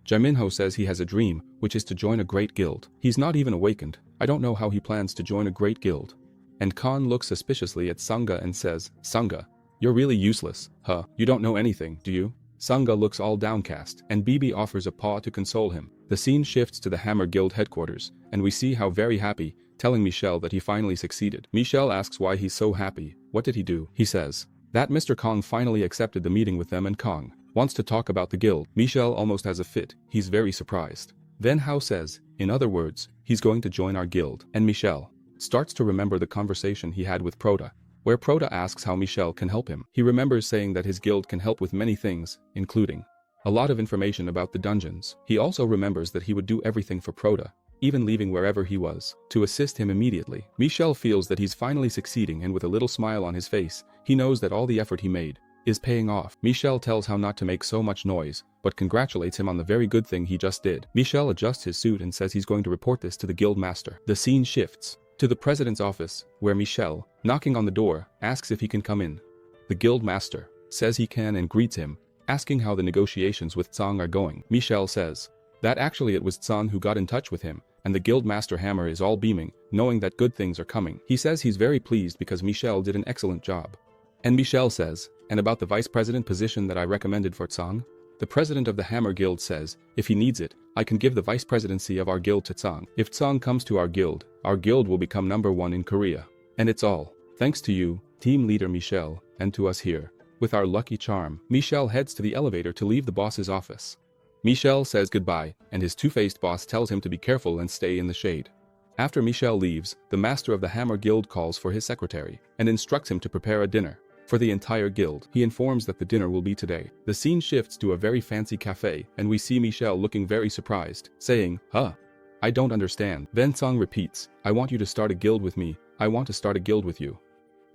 [SPEAKER 3] Jaminho says he has a dream, which is to join a great guild. He's not even awakened. I don't know how he plans to join a great guild. And Khan looks suspiciously at Sunga and says, Sunga, you're really useless, huh? You don't know anything, do you? Sangha looks all downcast, and Bibi offers a paw to console him. The scene shifts to the Hammer Guild headquarters, and we see how very happy, telling Michelle that he finally succeeded. Michelle asks why he's so happy. What did he do? He says that Mr. Kang finally accepted the meeting with them and Kang wants to talk about the guild. Michelle almost has a fit. He's very surprised. Then Hao says, in other words, he's going to join our guild. And Michelle starts to remember the conversation he had with Prota, where Prota asks how Michelle can help him. He remembers saying that his guild can help with many things, including a lot of information about the dungeons. He also remembers that he would do everything for Prota, even leaving wherever he was, to assist him immediately. Michelle feels that he's finally succeeding, and with a little smile on his face, he knows that all the effort he made is paying off. Michelle tells Hao not to make so much noise, but congratulates him on the very good thing he just did. Michelle adjusts his suit and says he's going to report this to the guild master. The scene shifts to the president's office, where Michelle, knocking on the door, asks if he can come in. The guild master says he can and greets him, asking how the negotiations with Tsang are going. Michelle says that actually it was Tsang who got in touch with him, and the guild master Hammer is all beaming, knowing that good things are coming. He says he's very pleased because Michelle did an excellent job. And Michelle says, and about the vice president position that I recommended for Tsang? The president of the Hammer Guild says, if he needs it, I can give the vice presidency of our guild to Tsang. If Tsang comes to our guild will become #1 in Korea. And it's all thanks to you, team leader Michelle, and to us here. With our lucky charm, Michelle heads to the elevator to leave the boss's office. Michelle says goodbye, and his two-faced boss tells him to be careful and stay in the shade. After Michelle leaves, the master of the Hammer Guild calls for his secretary and instructs him to prepare a dinner for the entire guild. He informs that the dinner will be today. The scene shifts to a very fancy cafe, and we see Michelle looking very surprised, saying, I don't understand. Then Tsang repeats, I want you to start a guild with me. I want to start a guild with you.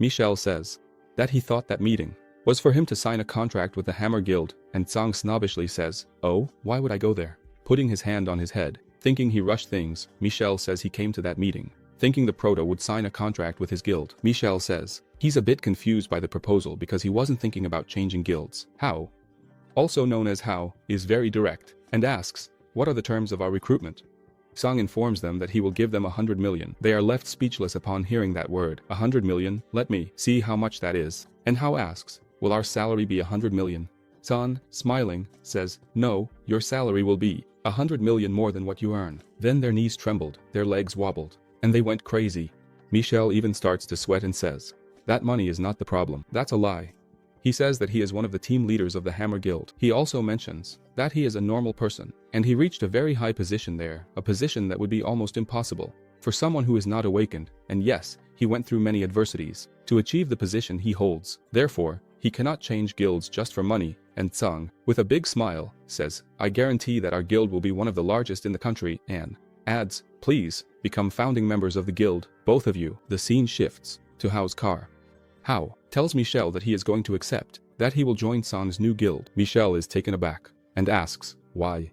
[SPEAKER 3] Michelle says that he thought that meeting was for him to sign a contract with the Hammer Guild, and Tsang snobbishly says, oh, why would I go there? Putting his hand on his head, thinking he rushed things, Michelle says he came to that meeting thinking the Prota would sign a contract with his guild. Michelle says he's a bit confused by the proposal because he wasn't thinking about changing guilds. Hao, also known as Hao, is very direct and asks, what are the terms of our recruitment? Tsang informs them that he will give them 100 million. They are left speechless upon hearing that word. 100 million? Let me see how much that is. And Hao asks, will our salary be 100 million? Tsang, smiling, says, no, your salary will be 100 million more than what you earn. Then their knees trembled, their legs wobbled, and they went crazy. Michelle even starts to sweat and says, that money is not the problem. That's a lie. He says that he is one of the team leaders of the Hammer Guild. He also mentions that he is a normal person, and he reached a very high position there, a position that would be almost impossible for someone who is not awakened, and yes, he went through many adversities to achieve the position he holds. Therefore, he cannot change guilds just for money, and Tsang, with a big smile, says, I guarantee that our guild will be one of the largest in the country, and adds, please, become founding members of the guild, both of you. The scene shifts to Hao's car. Hao tells Michelle that he is going to accept, that he will join Tsang's new guild. Michelle is taken aback and asks, why?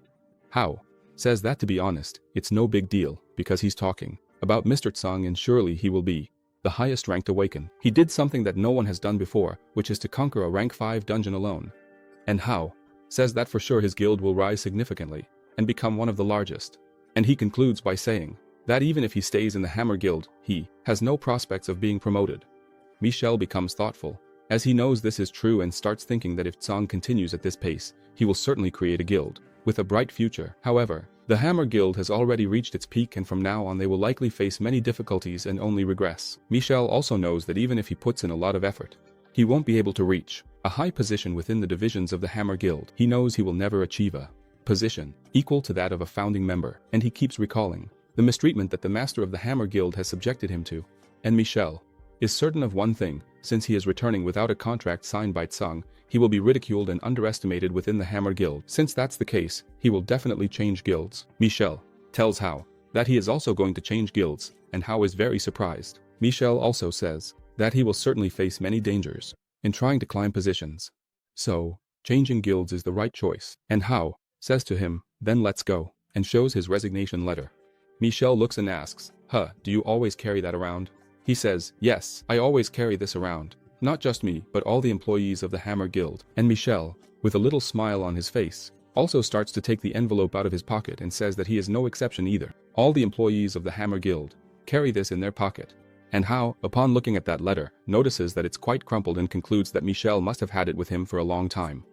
[SPEAKER 3] Hao says that to be honest, it's no big deal, because he's talking about Mr. Tsang and surely he will be the highest ranked awaken. He did something that no one has done before, which is to conquer a rank 5 dungeon alone. And Hao says that for sure his guild will rise significantly and become one of the largest. And he concludes by saying that even if he stays in the Hammer Guild, he has no prospects of being promoted. Michelle becomes thoughtful, as he knows this is true and starts thinking that if Tsang continues at this pace, he will certainly create a guild with a bright future. However, the Hammer Guild has already reached its peak and from now on they will likely face many difficulties and only regress. Michelle also knows that even if he puts in a lot of effort, he won't be able to reach a high position within the divisions of the Hammer Guild. He knows he will never achieve a position equal to that of a founding member, and he keeps recalling the mistreatment that the master of the Hammer Guild has subjected him to. And Michelle is certain of one thing, since he is returning without a contract signed by Tsang, he will be ridiculed and underestimated within the Hammer Guild. Since that's the case, he will definitely change guilds. Michelle tells Hao that he is also going to change guilds, and Hao is very surprised. Michelle also says that he will certainly face many dangers in trying to climb positions. So, changing guilds is the right choice. And Hao says to him, then let's go, and shows his resignation letter. Michelle looks and asks, do you always carry that around? He says, yes, I always carry this around. Not just me, but all the employees of the Hammer Guild. And Michelle, with a little smile on his face, also starts to take the envelope out of his pocket and says that he is no exception either. All the employees of the Hammer Guild carry this in their pocket. And Hao, upon looking at that letter, notices that it's quite crumpled and concludes that Michelle must have had it with him for a long time.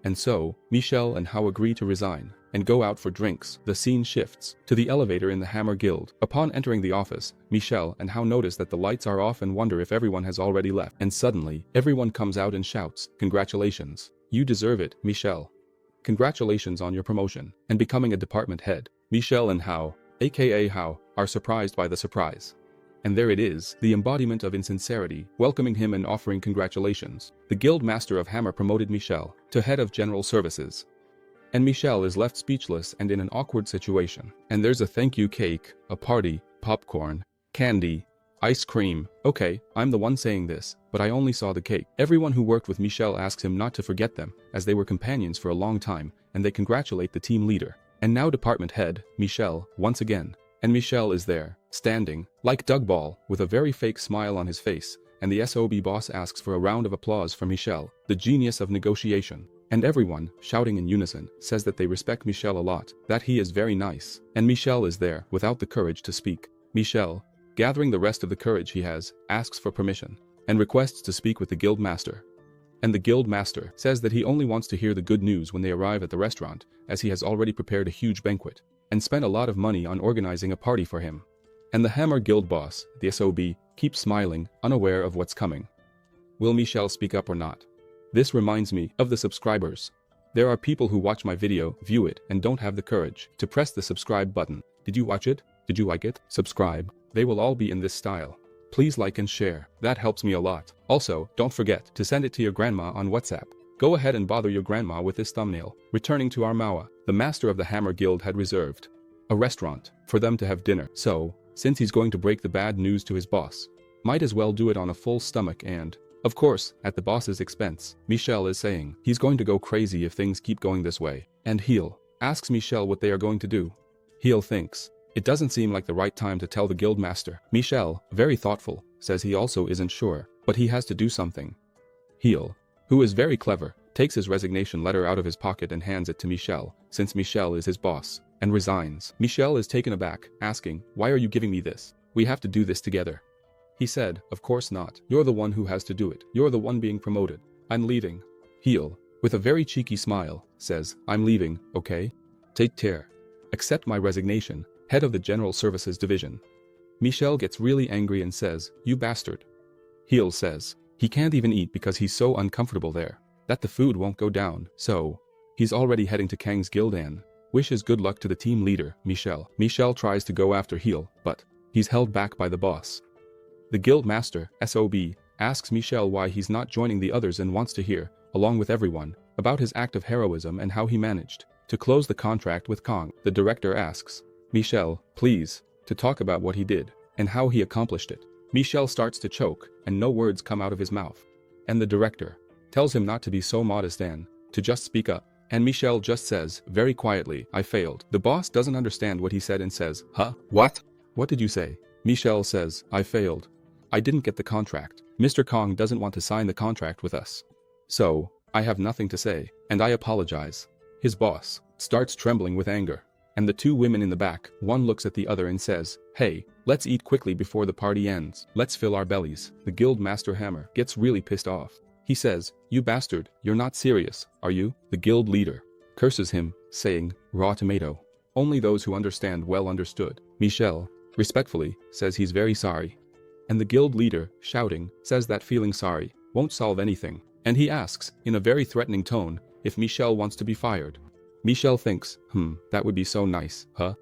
[SPEAKER 3] And so, Michelle and Hao agree to resign and go out for drinks. The scene shifts to the elevator in the Hammer Guild. Upon entering the office, Michelle and Hao notice that the lights are off and wonder if everyone has already left. And suddenly, everyone comes out and shouts, "Congratulations. You deserve it, Michelle. Congratulations on your promotion and becoming a department head." Michelle and Hao, aka Hao, are surprised by the surprise. And there it is, the embodiment of insincerity, welcoming him and offering congratulations. The Guild Master of Hammer promoted Michelle to head of General Services. And Michelle is left speechless and in an awkward situation. And there's a thank you cake, a party, popcorn, candy, ice cream. Okay, I'm the one saying this, but I only saw the cake. Everyone who worked with Michelle asks him not to forget them, as they were companions for a long time, and they congratulate the team leader. And now department head, Michelle, once again. And Michelle is there, standing, like Doug Ball, with a very fake smile on his face, and the SOB boss asks for a round of applause for Michelle, the genius of negotiation. And everyone, shouting in unison, says that they respect Michelle a lot, that he is very nice. And Michelle is there, without the courage to speak. Michelle, gathering the rest of the courage he has, asks for permission, and requests to speak with the Guild Master. And the Guild Master says that he only wants to hear the good news when they arrive at the restaurant, as he has already prepared a huge banquet, and spent a lot of money on organizing a party for him. And the Hammer Guild boss, the SOB, keeps smiling, unaware of what's coming. Will Michelle speak up or not? This reminds me of the subscribers. There are people who watch my video, view it, and don't have the courage to press the subscribe button. Did you watch it? Did you like it? Subscribe. They will all be in this style. Please like and share. That helps me a lot. Also, don't forget to send it to your grandma on WhatsApp. Go ahead and bother your grandma with this thumbnail. Returning to our Manhwa, the master of the Hammer Guild had reserved a restaurant for them to have dinner. So, since he's going to break the bad news to his boss, might as well do it on a full stomach and, of course, at the boss's expense. Michelle is saying he's going to go crazy if things keep going this way. And Heel asks Michelle what they are going to do. Heel thinks it doesn't seem like the right time to tell the guild master. Michelle, very thoughtful, says he also isn't sure, but he has to do something. Heel, who is very clever, takes his resignation letter out of his pocket and hands it to Michelle, since Michelle is his boss, and resigns. Michelle is taken aback, asking, "Why are you giving me this? We have to do this together." He said, "Of course not. You're the one who has to do it. You're the one being promoted. I'm leaving." Heel, with a very cheeky smile, says, "I'm leaving, okay? Take care. Accept my resignation, head of the General Services Division." Michelle gets really angry and says, "You bastard." Heel says he can't even eat because he's so uncomfortable there, that the food won't go down, so he's already heading to Kang's guild and wishes good luck to the team leader, Michelle. Michelle tries to go after Heel, but he's held back by the boss. The guild master, SOB, asks Michelle why he's not joining the others and wants to hear, along with everyone, about his act of heroism and how he managed to close the contract with Kang. The director asks Michelle, please, to talk about what he did and how he accomplished it. Michelle starts to choke and no words come out of his mouth. And the director tells him not to be so modest and to just speak up. And Michelle just says, very quietly, "I failed." The boss doesn't understand what he said and says, "Huh? What? What did you say?" Michelle says, "I failed. I didn't get the contract. Mr. Kang doesn't want to sign the contract with us. So, I have nothing to say, and I apologize." His boss starts trembling with anger. And the two women in the back, one looks at the other and says, "Hey, let's eat quickly before the party ends. Let's fill our bellies." The guild master Hammer gets really pissed off. He says, "You bastard, you're not serious, are you?" The guild leader curses him, saying, "Raw tomato." Only those who understand well understood. Michelle, respectfully, says he's very sorry. And the guild leader, shouting, says that feeling sorry won't solve anything. And he asks, in a very threatening tone, if Michelle wants to be fired. Michelle thinks, that would be so nice, huh?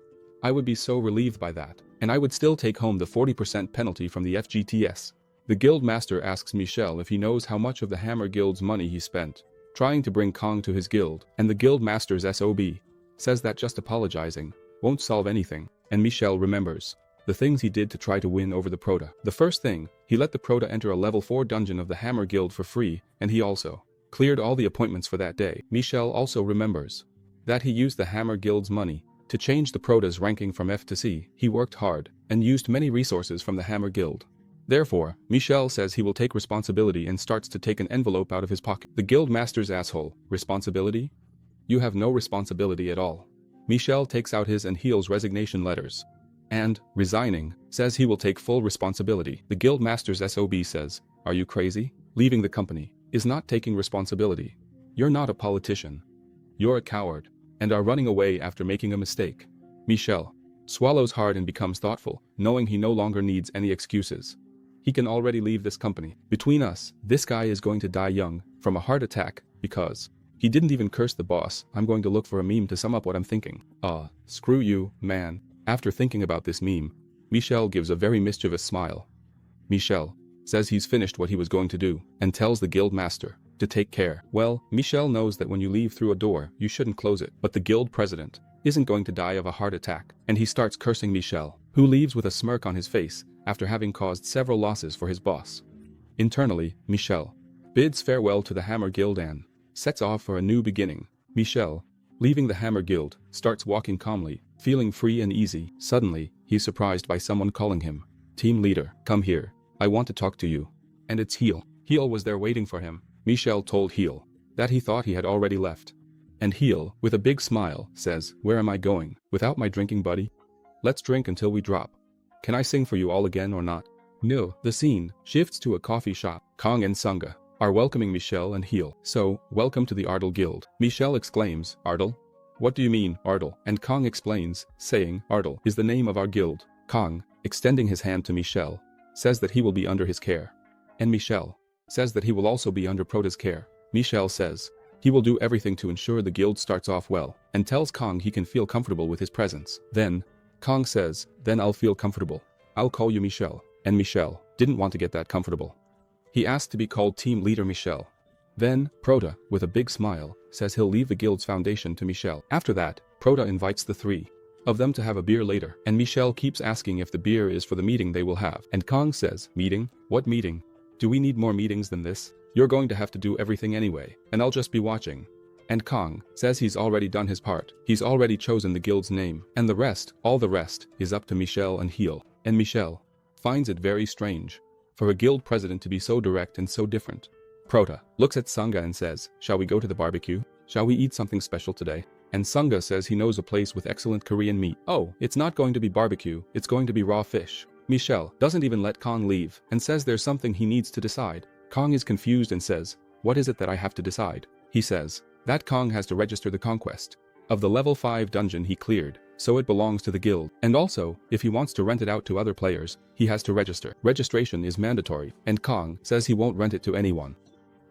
[SPEAKER 3] I would be so relieved by that. And I would still take home the 40% penalty from the FGTS. The guild master asks Michelle if he knows how much of the Hammer Guild's money he spent trying to bring Kang to his guild. And the guild master's SOB says that just apologizing won't solve anything. And Michelle remembers the things he did to try to win over the Prota. The first thing, he let the Prota enter a level 4 dungeon of the Hammer Guild for free, and he also cleared all the appointments for that day. Michelle also remembers that he used the Hammer Guild's money to change the Prota's ranking from F to C. He worked hard and used many resources from the Hammer Guild. Therefore, Michelle says he will take responsibility and starts to take an envelope out of his pocket. The guild master's asshole, responsibility? You have no responsibility at all. Michelle takes out his and Heel's resignation letters. And, resigning, says he will take full responsibility. The guild master's SOB says, "Are you crazy? Leaving the company is not taking responsibility. You're not a politician. You're a coward, and are running away after making a mistake. Michel swallows hard and becomes thoughtful, knowing he no longer needs any excuses. He can already leave this company. Between us, this guy is going to die young from a heart attack because he didn't even curse the boss. I'm going to look for a meme to sum up what I'm thinking. Screw you, man. After thinking about this meme, Michel gives a very mischievous smile. Michel says he's finished what he was going to do and tells the guild master to take care. Well, Michel knows that when you leave through a door, you shouldn't close it, but the guild president isn't going to die of a heart attack, and he starts cursing Michel, who leaves with a smirk on his face after having caused several losses for his boss. Internally, Michel bids farewell to the Hammer Guild and sets off for a new beginning. Michel, leaving the Hammer Guild, starts walking calmly, feeling free and easy. Suddenly, he's surprised by someone calling him. Team leader, come here. I want to talk to you. And it's Heel. Heel was there waiting for him. Michel told Heel that he thought he had already left. And Heel, with a big smile, says, "Where am I going? Without my drinking buddy? Let's drink until we drop. Can I sing for you all again or not?" No. The scene shifts to a coffee shop. Kang and Sunga are welcoming Michel and Heel. So, welcome to the Ardal Guild. Michel exclaims, Ardal? What do you mean, Ardal? And Kang explains, saying, Ardal is the name of our guild. Kang, extending his hand to Michel, says that he will be under his care. And Michel says that he will also be under Prota's care. Michel says he will do everything to ensure the guild starts off well, and tells Kang he can feel comfortable with his presence. Then, Kang says, then I'll feel comfortable. I'll call you Michel. And Michel didn't want to get that comfortable. He asked to be called Team Leader Michel. Then, Prota, with a big smile, says he'll leave the guild's foundation to Michel. After that, Prota invites the three of them to have a beer later, and Michel keeps asking if the beer is for the meeting they will have. And Kang says, meeting? What meeting? Do we need more meetings than this? You're going to have to do everything anyway, and I'll just be watching. And Kang says he's already done his part. He's already chosen the guild's name, and the rest, all the rest, is up to Michel and Heel. And Michel finds it very strange for a guild president to be so direct and so different. Prota looks at Sunga and says, shall we go to the barbecue? Shall we eat something special today? And Sunga says he knows a place with excellent Korean meat. Oh, it's not going to be barbecue, it's going to be raw fish. Michel doesn't even let Kang leave and says there's something he needs to decide. Kang is confused and says, what is it that I have to decide? He says that Kang has to register the conquest of the level 5 dungeon he cleared, so it belongs to the guild. And also, if he wants to rent it out to other players, he has to register. Registration is mandatory, and Kang says he won't rent it to anyone.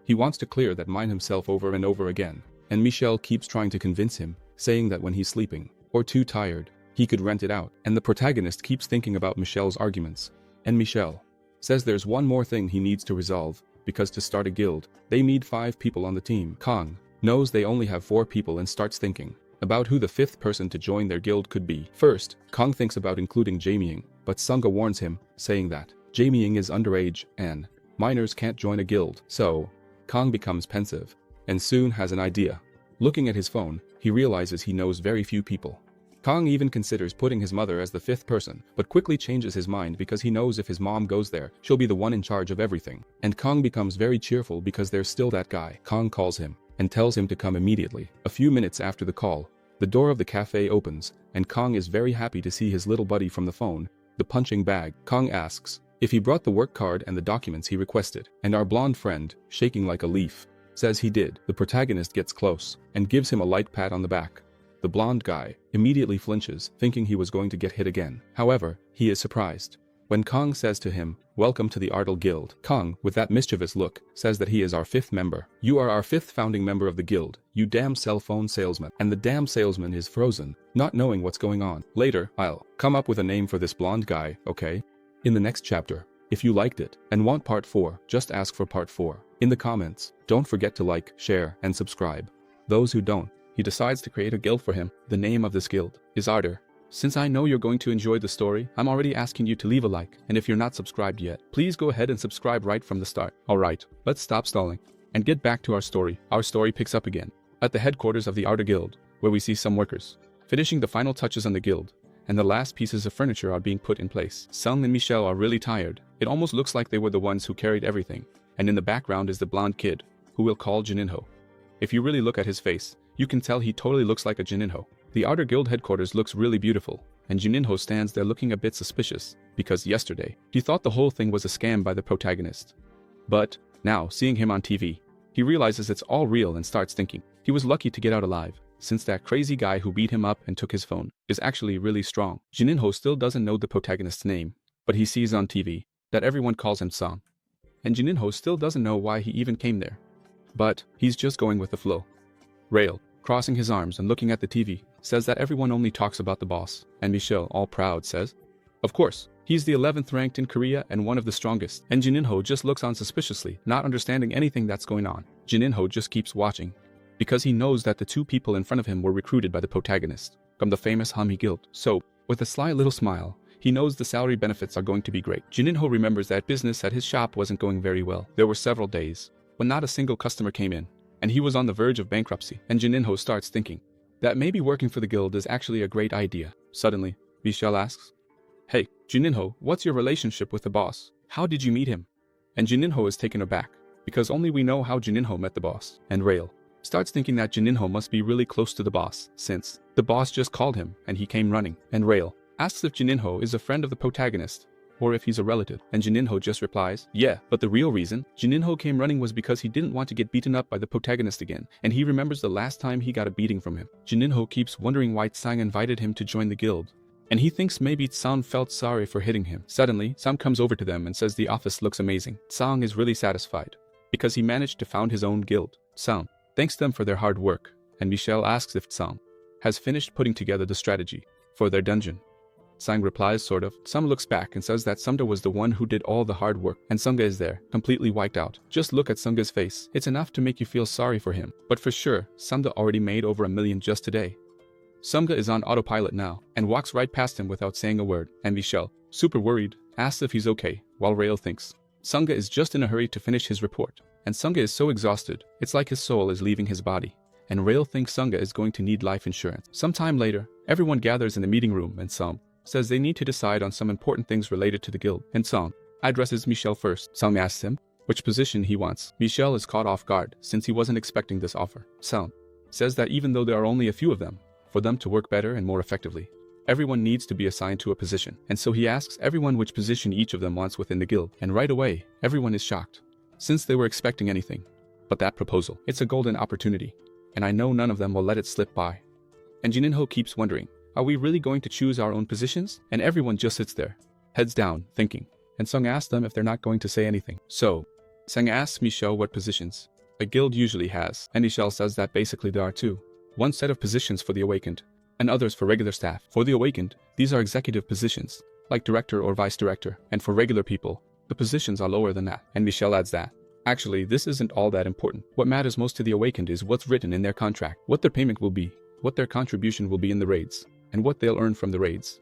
[SPEAKER 3] He wants to clear that mine himself over and over again, and Michel keeps trying to convince him, saying that when he's sleeping, or too tired, he could rent it out. And the protagonist keeps thinking about Michel's arguments. And Michel says there's one more thing he needs to resolve, because to start a guild, they need 5 people on the team. Kang knows they only have 4 people and starts thinking about who the 5th person to join their guild could be. First, Kang thinks about including Jamieing, but Sunga warns him, saying that Jamieing is underage and minors can't join a guild. So, Kang becomes pensive and soon has an idea. Looking at his phone, he realizes he knows very few people. Kang even considers putting his mother as the 5th person, but quickly changes his mind because he knows if his mom goes there, she'll be the one in charge of everything. And Kang becomes very cheerful because there's still that guy. Kang calls him and tells him to come immediately. A few minutes after the call, the door of the cafe opens, and Kang is very happy to see his little buddy from the phone, the punching bag. Kang asks if he brought the work card and the documents he requested, and our blonde friend, shaking like a leaf, says he did. The protagonist gets close and gives him a light pat on the back. The blonde guy immediately flinches, thinking he was going to get hit again. However, he is surprised when Kang says to him, welcome to the Ardal Guild. Kang, with that mischievous look, says that he is our 5th member. You are our 5th founding member of the guild, you damn cell phone salesman. And the damn salesman is frozen, not knowing what's going on. Later, I'll come up with a name for this blonde guy, okay? In the next chapter. If you liked it and want part 4, just ask for part 4 in the comments. Don't forget to like, share, and subscribe. Those who don't, he decides to create a guild for him. The name of this guild is Ardor. Since I know you're going to enjoy the story, I'm already asking you to leave a like, and if you're not subscribed yet, please go ahead and subscribe right from the start. Alright, let's stop stalling and get back to our story. Our story picks up again at the headquarters of the Ardor Guild, where we see some workers finishing the final touches on the guild, and the last pieces of furniture are being put in place. Sung and Michel are really tired. It almost looks like they were the ones who carried everything, and in the background is the blonde kid, who we'll call Jininho. If you really look at his face, you can tell he totally looks like a Jininho. The Ardor Guild headquarters looks really beautiful, and Jininho stands there looking a bit suspicious, because yesterday, he thought the whole thing was a scam by the protagonist. But, now, seeing him on TV, He realizes it's all real and starts thinking he was lucky to get out alive, since that crazy guy who beat him up and took his phone is actually really strong. Jininho still doesn't know the protagonist's name, but he sees on TV that everyone calls him Song. And Jininho still doesn't know why he even came there. But he's just going with the flow. Rail, crossing his arms and looking at the TV, says that everyone only talks about the boss, and Michelle, all proud, says, "Of course, he's the 11th ranked in Korea and one of the strongest." And Jininho just looks on suspiciously, not understanding anything that's going on. Jininho just keeps watching, because he knows that the two people in front of him were recruited by the protagonist from the famous Hami Guild. So, with a sly little smile, he knows the salary benefits are going to be great. Jininho remembers that business at his shop wasn't going very well. There were several days when not a single customer came in, and he was on the verge of bankruptcy. And Jininho starts thinking that maybe working for the guild is actually a great idea. Suddenly, Michelle asks, "Hey, Jininho, what's your relationship with the boss? How did you meet him?" And Jininho is taken aback, because only we know how Jininho met the boss. And Rail starts thinking that Jininho must be really close to the boss, since the boss just called him and he came running. And Rail asks if Jininho is a friend of the protagonist, or if he's a relative. And Jininho just replies, "Yeah, but the real reason Jininho came running was because he didn't want to get beaten up by the protagonist again, and he remembers the last time he got a beating from him." Jininho keeps wondering why Tsang invited him to join the guild, and he thinks maybe Tsang felt sorry for hitting him. Suddenly, Tsang comes over to them and says the office looks amazing. Tsang is really satisfied, because he managed to found his own guild. Tsang thanks them for their hard work, and Michelle asks if Tsang has finished putting together the strategy for their dungeon. Tsang replies sort of. Tsang looks back and says that Sungda was the one who did all the hard work, and Sungda is there, completely wiped out. Just look at Sungda's face. It's enough to make you feel sorry for him. But for sure, Sungda already made over $1 million just today. Sungda is on autopilot now, and walks right past him without saying a word, and Michelle, super worried, asks if he's okay, while Rail thinks Sungda is just in a hurry to finish his report. And Sungda is so exhausted, it's like his soul is leaving his body. And Rail thinks Sungda is going to need life insurance. Sometime later, everyone gathers in the meeting room, and Song says they need to decide on some important things related to the guild. And Song addresses Michelle first. Song asks him which position he wants. Michelle is caught off guard, since he wasn't expecting this offer. Song says that even though there are only a few of them, for them to work better and more effectively, everyone needs to be assigned to a position. And so he asks everyone which position each of them wants within the guild. And right away, everyone is shocked, since they were expecting anything but that proposal. It's a golden opportunity, and I know none of them will let it slip by. And Jininho keeps wondering, are we really going to choose our own positions? And everyone just sits there, heads down, thinking. And Sung asks them if they're not going to say anything. So, Sung asks Michelle what positions a guild usually has, and Michelle says that basically there are two. One set of positions for the awakened, and others for regular staff. For the awakened, these are executive positions, like director or vice director, and for regular people, the positions are lower than that. And Michelle adds that actually, this isn't all that important. What matters most to the awakened is what's written in their contract, what their payment will be, what their contribution will be in the raids, and what they'll earn from the raids.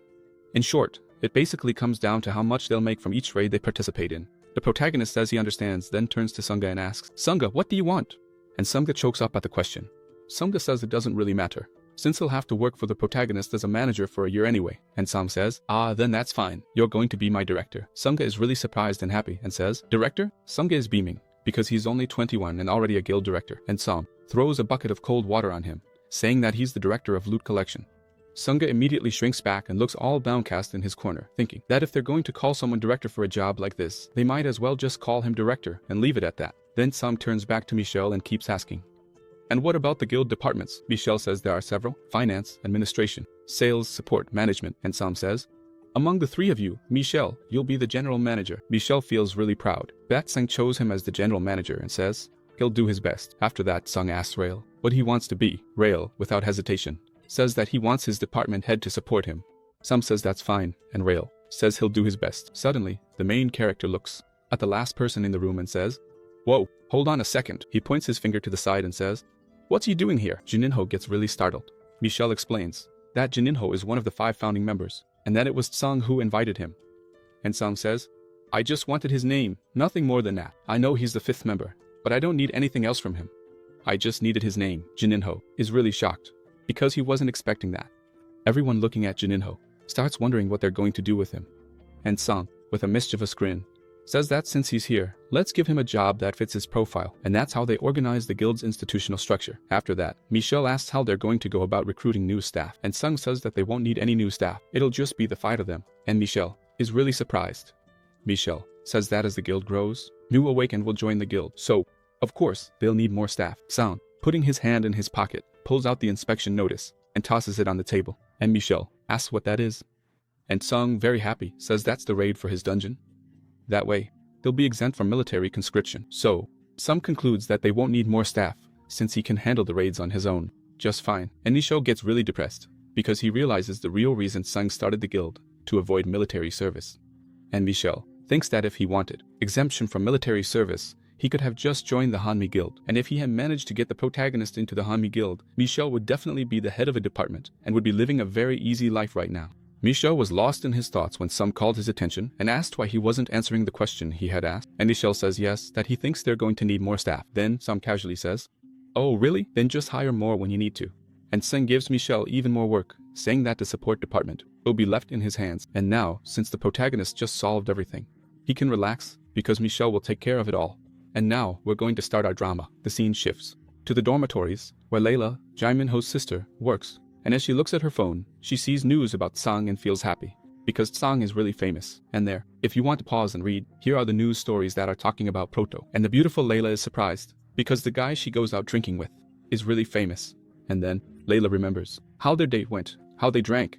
[SPEAKER 3] In short, it basically comes down to how much they'll make from each raid they participate in. The protagonist says he understands, then turns to Sungga and asks, "Sungga, what do you want?" And Sungga chokes up at the question. Sungga says it doesn't really matter, since he'll have to work for the protagonist as a manager for a year anyway. And Sam says, then that's fine. You're going to be my director." Sungga is really surprised and happy and says, "Director?" Sungga is beaming, because he's only 21 and already a guild director. And Sam throws a bucket of cold water on him, saying that he's the director of loot collection. Sungga immediately shrinks back and looks all downcast in his corner, thinking that if they're going to call someone director for a job like this, they might as well just call him director and leave it at that. Then Sam turns back to Michelle and keeps asking, "And what about the guild departments?" Michelle says there are several: finance, administration, sales, support, management. And Sam says, "Among the three of you, Michelle, you'll be the general manager." Michelle feels really proud. Bat Sang chose him as the general manager and says he'll do his best. After that, Sung asks Rail what he wants to be. Rail, without hesitation, says that he wants his department head to support him. Sam says that's fine, and Rail says he'll do his best. Suddenly, the main character looks at the last person in the room and says, "Whoa, hold on a second." He points his finger to the side and says, "What's he doing here?" Jininho gets really startled. Michelle explains that Jininho is one of the 5 founding members, and that it was Tsang who invited him. And Tsang says, "I just wanted his name, nothing more than that. I know he's the 5th member, but I don't need anything else from him. I just needed his name." Jininho is really shocked, because he wasn't expecting that. Everyone looking at Jininho starts wondering what they're going to do with him. And Tsang, with a mischievous grin, says that since he's here, let's give him a job that fits his profile. And that's how they organize the guild's institutional structure. After that, Michelle asks how they're going to go about recruiting new staff, and Sung says that they won't need any new staff. It'll just be the 5 of them. And Michelle is really surprised. Michelle says that as the guild grows, new awakened will join the guild. So, Of course, they'll need more staff. Sang, putting his hand in his pocket, pulls out the inspection notice and tosses it on the table. And Michelle asks what that is. And Sang, very happy, says that's the raid for his dungeon. That way, they'll be exempt from military conscription. So, Sang concludes that they won't need more staff, since he can handle the raids on his own just fine. And Nisho gets really depressed, because he realizes the real reason Sang started the guild, to avoid military service. And Michelle thinks that if he wanted exemption from military service, he could have just joined the Hanmi Guild. And if he had managed to get the protagonist into the Hanmi Guild, Michelle would definitely be the head of a department and would be living a very easy life right now. Michelle was lost in his thoughts when Sang called his attention and asked why he wasn't answering the question he had asked. And Michelle says yes, that he thinks they're going to need more staff. Then Sang casually says, "Oh, really? Then just hire more when you need to." And Sang gives Michelle even more work, saying that the support department will be left in his hands. And now, since the protagonist just solved everything, he can relax because Michelle will take care of it all. And now, we're going to start our drama. The scene shifts to the dormitories, where Layla, Jae Min-ho's sister, works. And as she looks at her phone, she sees news about Sang and feels happy, because Sang is really famous. And there, if you want to pause and read, here are the news stories that are talking about Proto. And the beautiful Layla is surprised, because the guy she goes out drinking with is really famous. And then, Layla remembers how their date went, how they drank,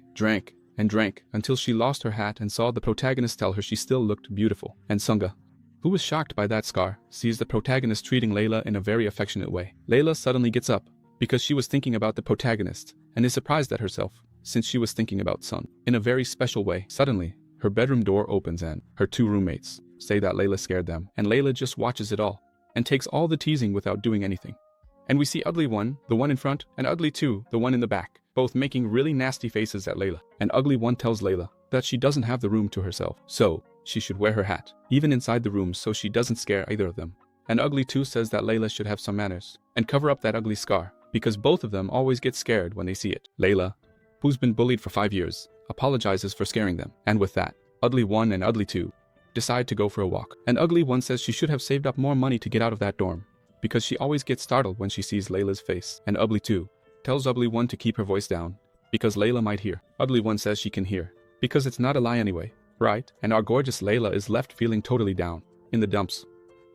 [SPEAKER 3] and drank, until she lost her hat and saw the protagonist tell her she still looked beautiful. And Sunga, who was shocked by that scar, sees the protagonist treating Layla in a very affectionate way. Layla suddenly gets up, because she was thinking about the protagonist, and is surprised at herself, since she was thinking about Sun in a very special way. Suddenly, her bedroom door opens and her two roommates say that Layla scared them, and Layla just watches it all, and takes all the teasing without doing anything. And we see Ugly 1, the one in front, and Ugly 2, the one in the back, both making really nasty faces at Layla. And Ugly 1 tells Layla that she doesn't have the room to herself, so she should wear her hat, even inside the room, so she doesn't scare either of them. And Ugly 2 says that Layla should have some manners, and cover up that ugly scar, because both of them always get scared when they see it. Layla, who's been bullied for 5 years, apologizes for scaring them. And with that, Ugly 1 and Ugly 2 decide to go for a walk. And Ugly 1 says she should have saved up more money to get out of that dorm, because she always gets startled when she sees Layla's face. And Ugly 2 tells Ugly 1 to keep her voice down, because Layla might hear. Ugly 1 says she can hear, because it's not a lie anyway, right? And our gorgeous Layla is left feeling totally down, in the dumps.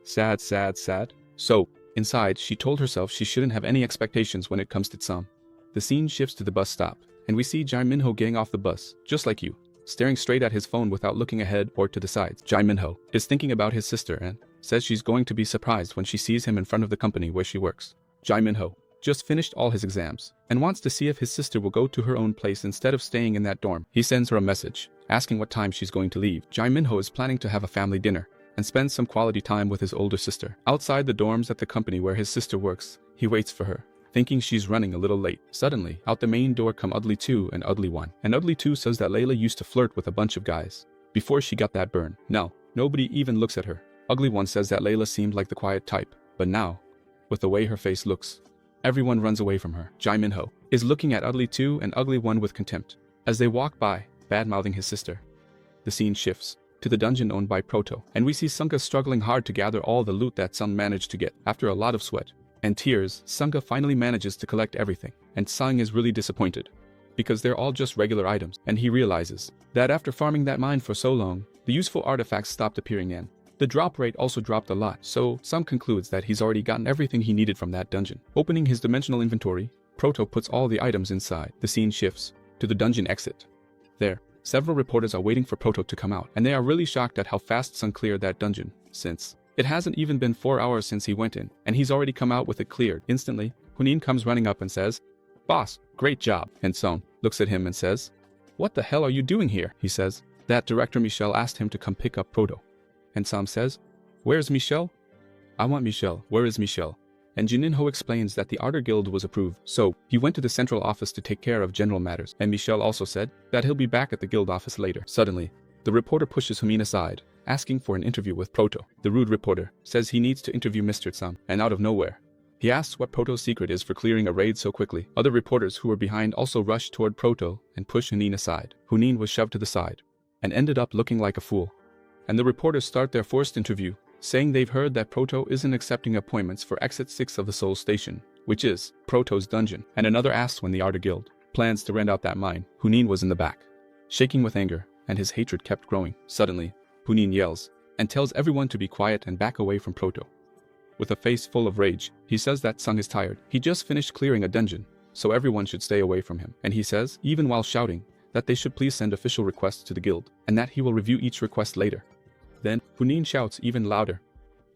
[SPEAKER 3] Sad, sad, sad. So, inside, she told herself she shouldn't have any expectations when it comes to Tsum. The scene shifts to the bus stop, and we see Jae Min-ho getting off the bus, just like you, staring straight at his phone without looking ahead or to the sides. Jae Min-ho is thinking about his sister and says she's going to be surprised when she sees him in front of the company where she works. Jae Min-ho just finished all his exams and wants to see if his sister will go to her own place instead of staying in that dorm. He sends her a message, asking what time she's going to leave. Jae Min-ho is planning to have a family dinner and spend some quality time with his older sister. Outside the dorms at the company where his sister works, he waits for her, thinking she's running a little late. Suddenly, out the main door come Ugly 2 and Ugly 1. And Ugly 2 says that Layla used to flirt with a bunch of guys before she got that burn. Now, nobody even looks at her. Ugly 1 says that Layla seemed like the quiet type, but now, with the way her face looks, everyone runs away from her. Jae Min-ho is looking at Ugly 2 and Ugly 1 with contempt as they walk by, bad-mouthing his sister. The scene shifts to the dungeon owned by Proto, and we see Sunga struggling hard to gather all the loot that Sun managed to get. After a lot of sweat and tears, Sunga finally manages to collect everything, and Sang is really disappointed, because they're all just regular items, and he realizes that after farming that mine for so long, the useful artifacts stopped appearing and the drop rate also dropped a lot, so Sang concludes that he's already gotten everything he needed from that dungeon. Opening his dimensional inventory, Proto puts all the items inside. The scene shifts to the dungeon exit. There, several reporters are waiting for Proto to come out, and they are really shocked at how fast Sang cleared that dungeon, since it hasn't even been 4 hours since he went in, and he's already come out with it cleared. Instantly, Hunin comes running up and says, "Boss, great job." And Sang looks at him and says, "What the hell are you doing here?" He says that Director Michelle asked him to come pick up Proto. And Sam says, "Where's Michelle?" "I want Michelle. Where is Michelle?" And Jininho explains that the Ardor Guild was approved, so he went to the central office to take care of general matters. And Michelle also said that he'll be back at the guild office later. Suddenly, the reporter pushes Humin aside, asking for an interview with Proto. The rude reporter says he needs to interview Mr. Tsum, and out of nowhere, he asks what Proto's secret is for clearing a raid so quickly. Other reporters who were behind also rushed toward Proto and pushed Hunin aside. Hunin was shoved to the side and ended up looking like a fool. And the reporters start their forced interview, saying they've heard that Proto isn't accepting appointments for Exit 6 of the Seoul Station, which is Proto's dungeon. And another asks when the Ardor Guild plans to rent out that mine. Hunin was in the back, shaking with anger, and his hatred kept growing. Suddenly, Hunin yells and tells everyone to be quiet and back away from Proto. with a face full of rage. He says that Sung is tired. He just finished clearing a dungeon, so everyone should stay away from him. And he says, even while shouting, that they should please send official requests to the guild, and that he will review each request later. Then, Hunin shouts even louder.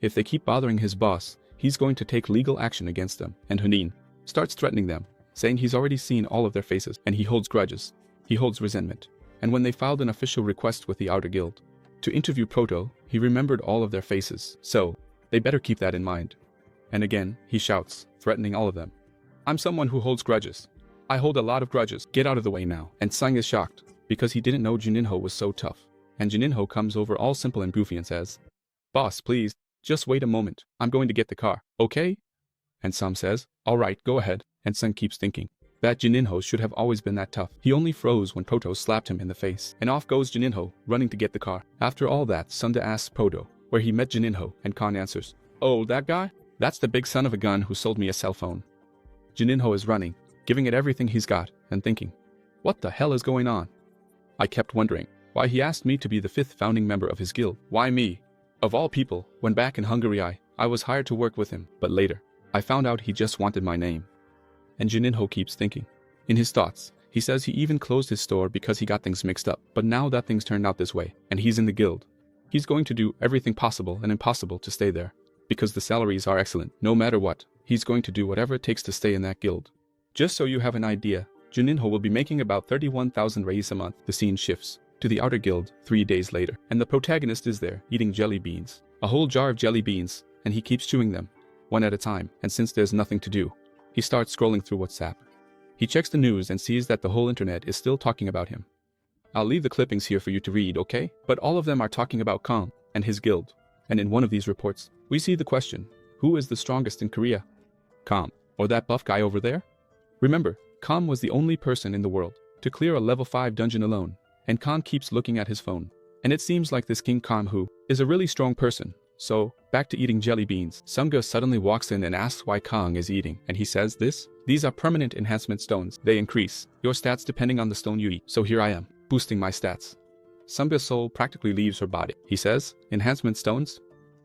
[SPEAKER 3] If they keep bothering his boss, he's going to take legal action against them. And Hunin starts threatening them, saying he's already seen all of their faces, and he holds grudges. He holds resentment. And when they filed an official request with the Outer Guild to interview Proto, he remembered all of their faces, so they better keep that in mind. And again, he shouts, threatening all of them. I'm someone who holds grudges. I hold a lot of grudges. Get out of the way now. And Sung is shocked, because he didn't know Juninho was so tough. And Juninho comes over all simple and goofy and says, Boss, please, just wait a moment. I'm going to get the car, okay? And Sam says, alright, go ahead. And Sung keeps thinking that Juninho should have always been that tough. He only froze when Proto slapped him in the face. And off goes Juninho, running to get the car. After all that, Sunda asks Proto where he met Juninho, and Khan answers, oh, that guy? That's the big son of a gun who sold me a cell phone. Juninho is running, giving it everything he's got, and thinking, what the hell is going on? I kept wondering why he asked me to be the 5th founding member of his guild. Why me? Of all people, when back in Hungary I was hired to work with him, but later, I found out he just wanted my name. And Juninho keeps thinking. In his thoughts, he says he even closed his store because he got things mixed up, but now that things turned out this way, and he's in the guild, he's going to do everything possible and impossible to stay there. Because the salaries are excellent, no matter what, he's going to do whatever it takes to stay in that guild. Just so you have an idea, Juninho will be making about 31,000 reis a month. The scene shifts to the Outer Guild 3 days later, and the protagonist is there, eating jelly beans. A whole jar of jelly beans, and he keeps chewing them, one at a time, and since there's nothing to do, he starts scrolling through WhatsApp. He checks the news and sees that the whole internet is still talking about him. I'll leave the clippings here for you to read, okay? But all of them are talking about Kang and his guild. And in one of these reports, we see the question, who is the strongest in Korea? Kang, or that buff guy over there? Remember, Kang was the only person in the world to clear a level 5 dungeon alone, and Kang keeps looking at his phone. And it seems like this King Kang who is a really strong person. So, back to eating jelly beans. Sunga suddenly walks in and asks why Kang is eating, and he says this, these are permanent enhancement stones. They increase your stats depending on the stone you eat. So here I am, boosting my stats. Sunga's soul practically leaves her body. He says, enhancement stones?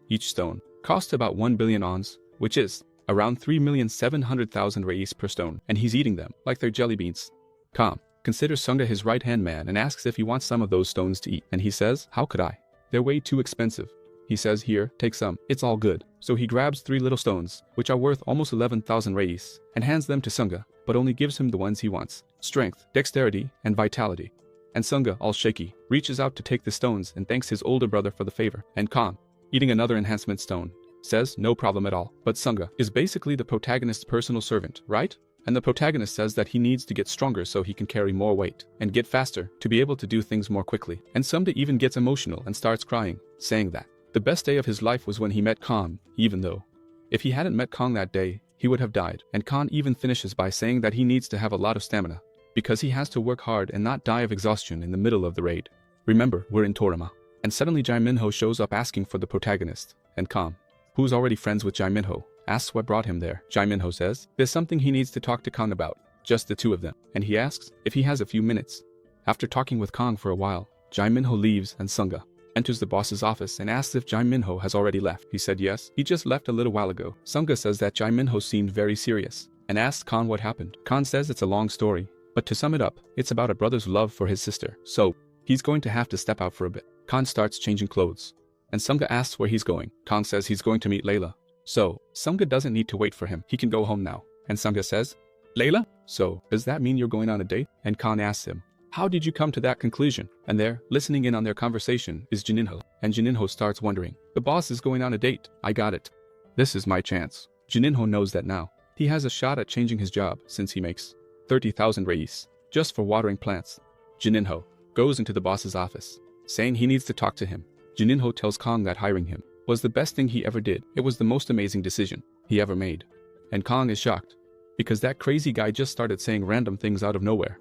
[SPEAKER 3] Each stone costs about 1 billion ons, which is around 3,700,000 reis per stone, and he's eating them like they're jelly beans. Kang considers Sunga his right-hand man and asks if he wants some of those stones to eat, and he says, how could I? They're way too expensive. He says, here, take some, it's all good. So he grabs 3 little stones, which are worth almost 11,000 reis, and hands them to Sunga, but only gives him the ones he wants. Strength, dexterity, and vitality. And Sunga, all shaky, reaches out to take the stones and thanks his older brother for the favor. And Kang, eating another enhancement stone, says no problem at all. But Sunga is basically the protagonist's personal servant, right? And the protagonist says that he needs to get stronger so he can carry more weight and get faster to be able to do things more quickly. And Sunga even gets emotional and starts crying, saying that the best day of his life was when he met Kang, even though if he hadn't met Kang that day, he would have died. And Kang even finishes by saying that he needs to have a lot of stamina because he has to work hard and not die of exhaustion in the middle of the raid. Remember, we're in Toriyama. And suddenly Jae Minho shows up asking for the protagonist, and Kang, who's already friends with Jae Minho, asks what brought him there. Jae Minho says there's something he needs to talk to Kang about, just the two of them, and he asks if he has a few minutes. After talking with Kang for a while, Jae Minho leaves and Sunga enters the boss's office and asks if Jae Minho has already left. He said yes, he just left a little while ago. Sunga says that Jae Minho seemed very serious and asks Kang what happened. Kang says it's a long story, but to sum it up, it's about a brother's love for his sister, so he's going to have to step out for a bit. Kang starts changing clothes, and Sunga asks where he's going. Kang says he's going to meet Layla. So, Sunga doesn't need to wait for him, he can go home now. And Sunga says, Layla? So, does that mean you're going on a date? And Kang asks him, how did you come to that conclusion? And there, listening in on their conversation, is Juninho. And Juninho starts wondering, the boss is going on a date. I got it. This is my chance. Juninho knows that now. He has a shot at changing his job since he makes 30,000 reis just for watering plants. Juninho goes into the boss's office, saying he needs to talk to him. Juninho tells Kang that hiring him was the best thing he ever did. It was the most amazing decision he ever made. And Kang is shocked, because that crazy guy just started saying random things out of nowhere.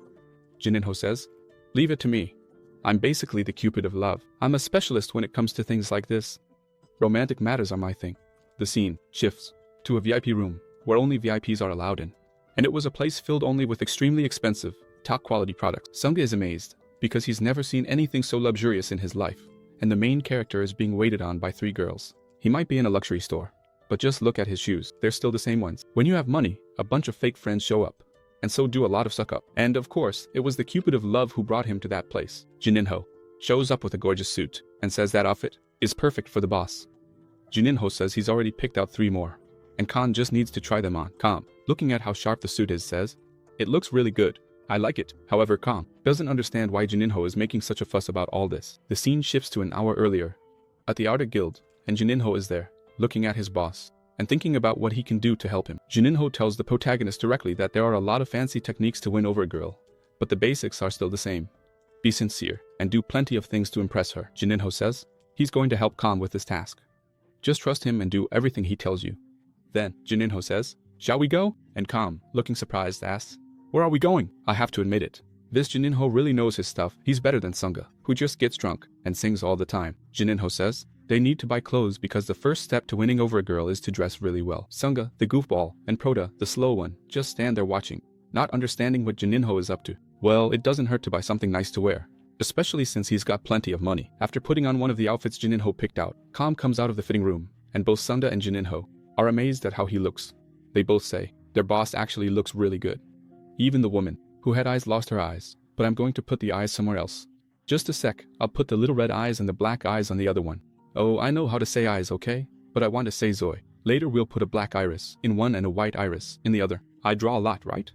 [SPEAKER 3] Juninho says, leave it to me. I'm basically the Cupid of love. I'm a specialist when it comes to things like this. Romantic matters are my thing. The scene shifts to a VIP room where only VIPs are allowed in. And it was a place filled only with extremely expensive, top quality products. Sunga is amazed because he's never seen anything so luxurious in his life. And the main character is being waited on by 3 girls. He might be in a luxury store, But just look at his shoes, they're still the same ones. When you have money, a bunch of fake friends show up. And so do a lot of suck up. And of course, it was the Cupid of love who brought him to that place. Jininho shows up with a gorgeous suit and says that outfit is perfect for the boss. Jininho says he's already picked out 3 more. And Khan just needs to try them on. Khan, looking at how sharp the suit is, says, "It looks really good. I like it." However, Khan doesn't understand why Jininho is making such a fuss about all this. The scene shifts to an hour earlier, at the Outer Guild, and Jininho is there, looking at his boss, and thinking about what he can do to help him. Jininho tells the protagonist directly that there are a lot of fancy techniques to win over a girl, but the basics are still the same. Be sincere, and do plenty of things to impress her. Jininho says he's going to help Khan with this task. Just trust him and do everything he tells you. Then, Jininho says, "Shall we go?" And Khan, looking surprised, asks, "Where are we going?" I have to admit it. This Jininho really knows his stuff. He's better than Sunga, who just gets drunk and sings all the time. Jininho says they need to buy clothes because the first step to winning over a girl is to dress really well. Sunga, the goofball, and Prota, the slow one, just stand there watching, not understanding what Jininho is up to. Well, it doesn't hurt to buy something nice to wear, especially since he's got plenty of money. After putting on one of the outfits Jininho picked out, Khan comes out of the fitting room, and both Sunga and Jininho are amazed at how he looks. They both say their boss actually looks really good. Even the woman, who had eyes, lost her eyes, but I'm going to put the eyes somewhere else. Just a sec, I'll put the little red eyes and the black eyes on the other one. Oh, I know how to say eyes, okay? But I want to say Zoe. Later we'll put a black iris in one and a white iris in the other. I draw a lot, right?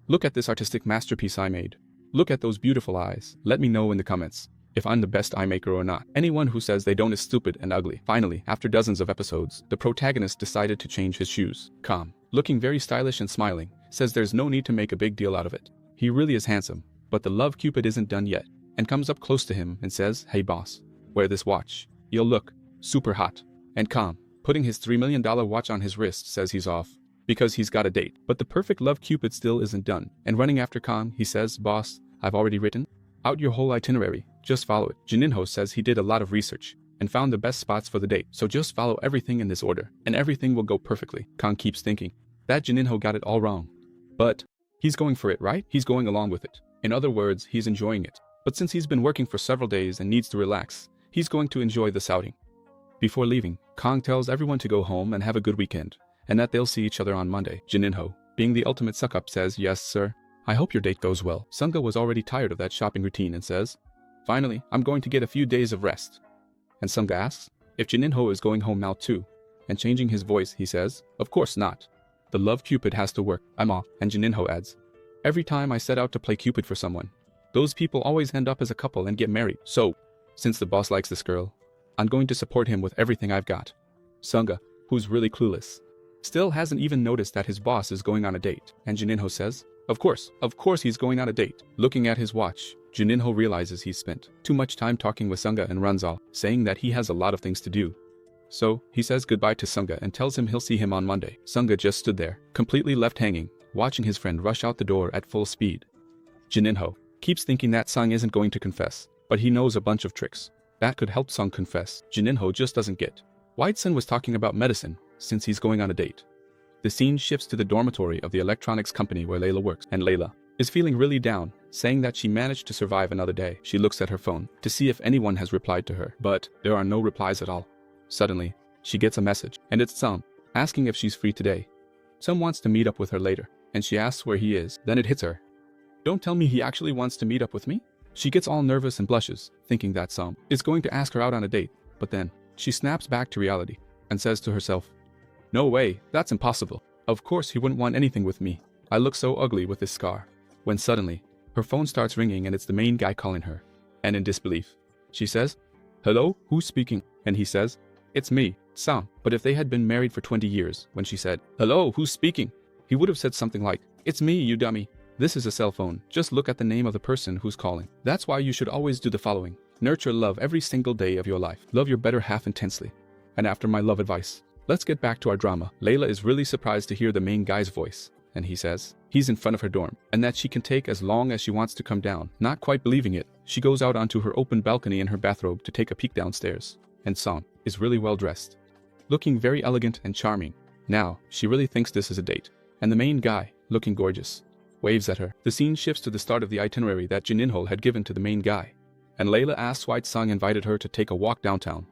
[SPEAKER 3] Look at this artistic masterpiece I made. Look at those beautiful eyes. Let me know in the comments if I'm the best eye maker or not. Anyone who says they don't is stupid and ugly. Finally, after dozens of episodes, the protagonist decided to change his shoes. Calm, looking very stylish and smiling, says there's no need to make a big deal out of it. He really is handsome, but the love Cupid isn't done yet, and comes up close to him and says, "Hey boss, wear this watch. You'll look super hot." And Calm, putting his $3 million watch on his wrist, says he's off, because he's got a date. But the perfect love Cupid still isn't done, and running after Calm, he says, "Boss, I've already written out your whole itinerary, just follow it." Jininho says he did a lot of research, and found the best spots for the date, so just follow everything in this order, and everything will go perfectly. Kang keeps thinking that Jininho got it all wrong. But he's going for it, right? He's going along with it. In other words, he's enjoying it. But since he's been working for several days and needs to relax, he's going to enjoy this outing. Before leaving, Kang tells everyone to go home and have a good weekend, and that they'll see each other on Monday. Jininho, being the ultimate suck-up, says, "Yes, sir. I hope your date goes well." Sunga was already tired of that shopping routine and says, "Finally, I'm going to get a few days of rest." And Sunga asks if Jininho is going home now too, and changing his voice, he says, "Of course not. The love Cupid has to work. I'm off." And Jininho adds, "Every time I set out to play Cupid for someone, those people always end up as a couple and get married. So, since the boss likes this girl, I'm going to support him with everything I've got." Sunga, who's really clueless, still hasn't even noticed that his boss is going on a date. And Jininho says, of course he's going on a date." Looking at his watch, Jininho realizes he's spent too much time talking with Sunga and runs off, saying that he has a lot of things to do. So, he says goodbye to Sunga and tells him he'll see him on Monday. Sunga just stood there, completely left hanging, watching his friend rush out the door at full speed. Jininho keeps thinking that Sung isn't going to confess, but he knows a bunch of tricks that could help Sung confess. Jininho just doesn't get why Sun was talking about medicine, since he's going on a date. The scene shifts to the dormitory of the electronics company where Layla works, and Layla is feeling really down, saying that she managed to survive another day. She looks at her phone to see if anyone has replied to her, but there are no replies at all. Suddenly, she gets a message, and it's Sung, asking if she's free today. Sung wants to meet up with her later, and she asks where he is. Then it hits her. Don't tell me he actually wants to meet up with me? She gets all nervous and blushes, thinking that Sung is going to ask her out on a date, but then she snaps back to reality and says to herself, "No way, that's impossible. Of course he wouldn't want anything with me. I look so ugly with this scar." When suddenly, her phone starts ringing and it's the main guy calling her. And in disbelief, she says, "Hello, who's speaking?" And he says, "It's me, Sung." But if they had been married for 20 years, when she said, "Hello, who's speaking?" he would have said something like, "It's me, you dummy. This is a cell phone. Just look at the name of the person who's calling." That's why you should always do the following. Nurture love every single day of your life. Love your better half intensely. And after my love advice, let's get back to our drama. Layla is really surprised to hear the main guy's voice, and he says he's in front of her dorm, and that she can take as long as she wants to come down. Not quite believing it, she goes out onto her open balcony in her bathrobe to take a peek downstairs. And Song is really well dressed, looking very elegant and charming. Now, she really thinks this is a date. And the main guy, looking gorgeous, waves at her. The scene shifts to the start of the itinerary that Jininho had given to the main guy. And Layla asks why Sung invited her to take a walk downtown.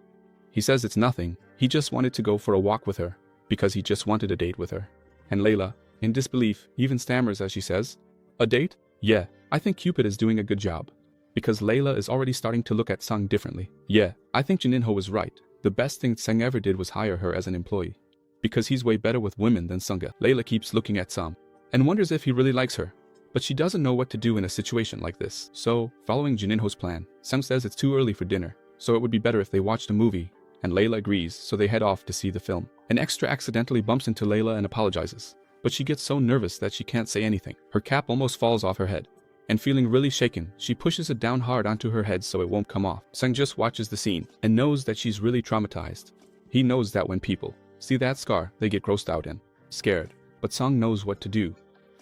[SPEAKER 3] He says it's nothing, he just wanted to go for a walk with her, because he just wanted a date with her. And Layla, in disbelief, even stammers as she says, "A date? Yeah, I think Cupid is doing a good job." Because Layla is already starting to look at Sung differently. Yeah, I think Jininho was right. The best thing Sung ever did was hire her as an employee. Because he's way better with women than Sunga. Layla keeps looking at Sung and wonders if he really likes her. But she doesn't know what to do in a situation like this. So, following Jininho's plan, Sung says it's too early for dinner, so it would be better if they watched a movie. And Layla agrees, so they head off to see the film. An extra accidentally bumps into Layla and apologizes. But she gets so nervous that she can't say anything. Her cap almost falls off her head. And feeling really shaken, she pushes it down hard onto her head so it won't come off. Sung just watches the scene and knows that she's really traumatized. He knows that when people see that scar, they get grossed out and scared. But Sung knows what to do.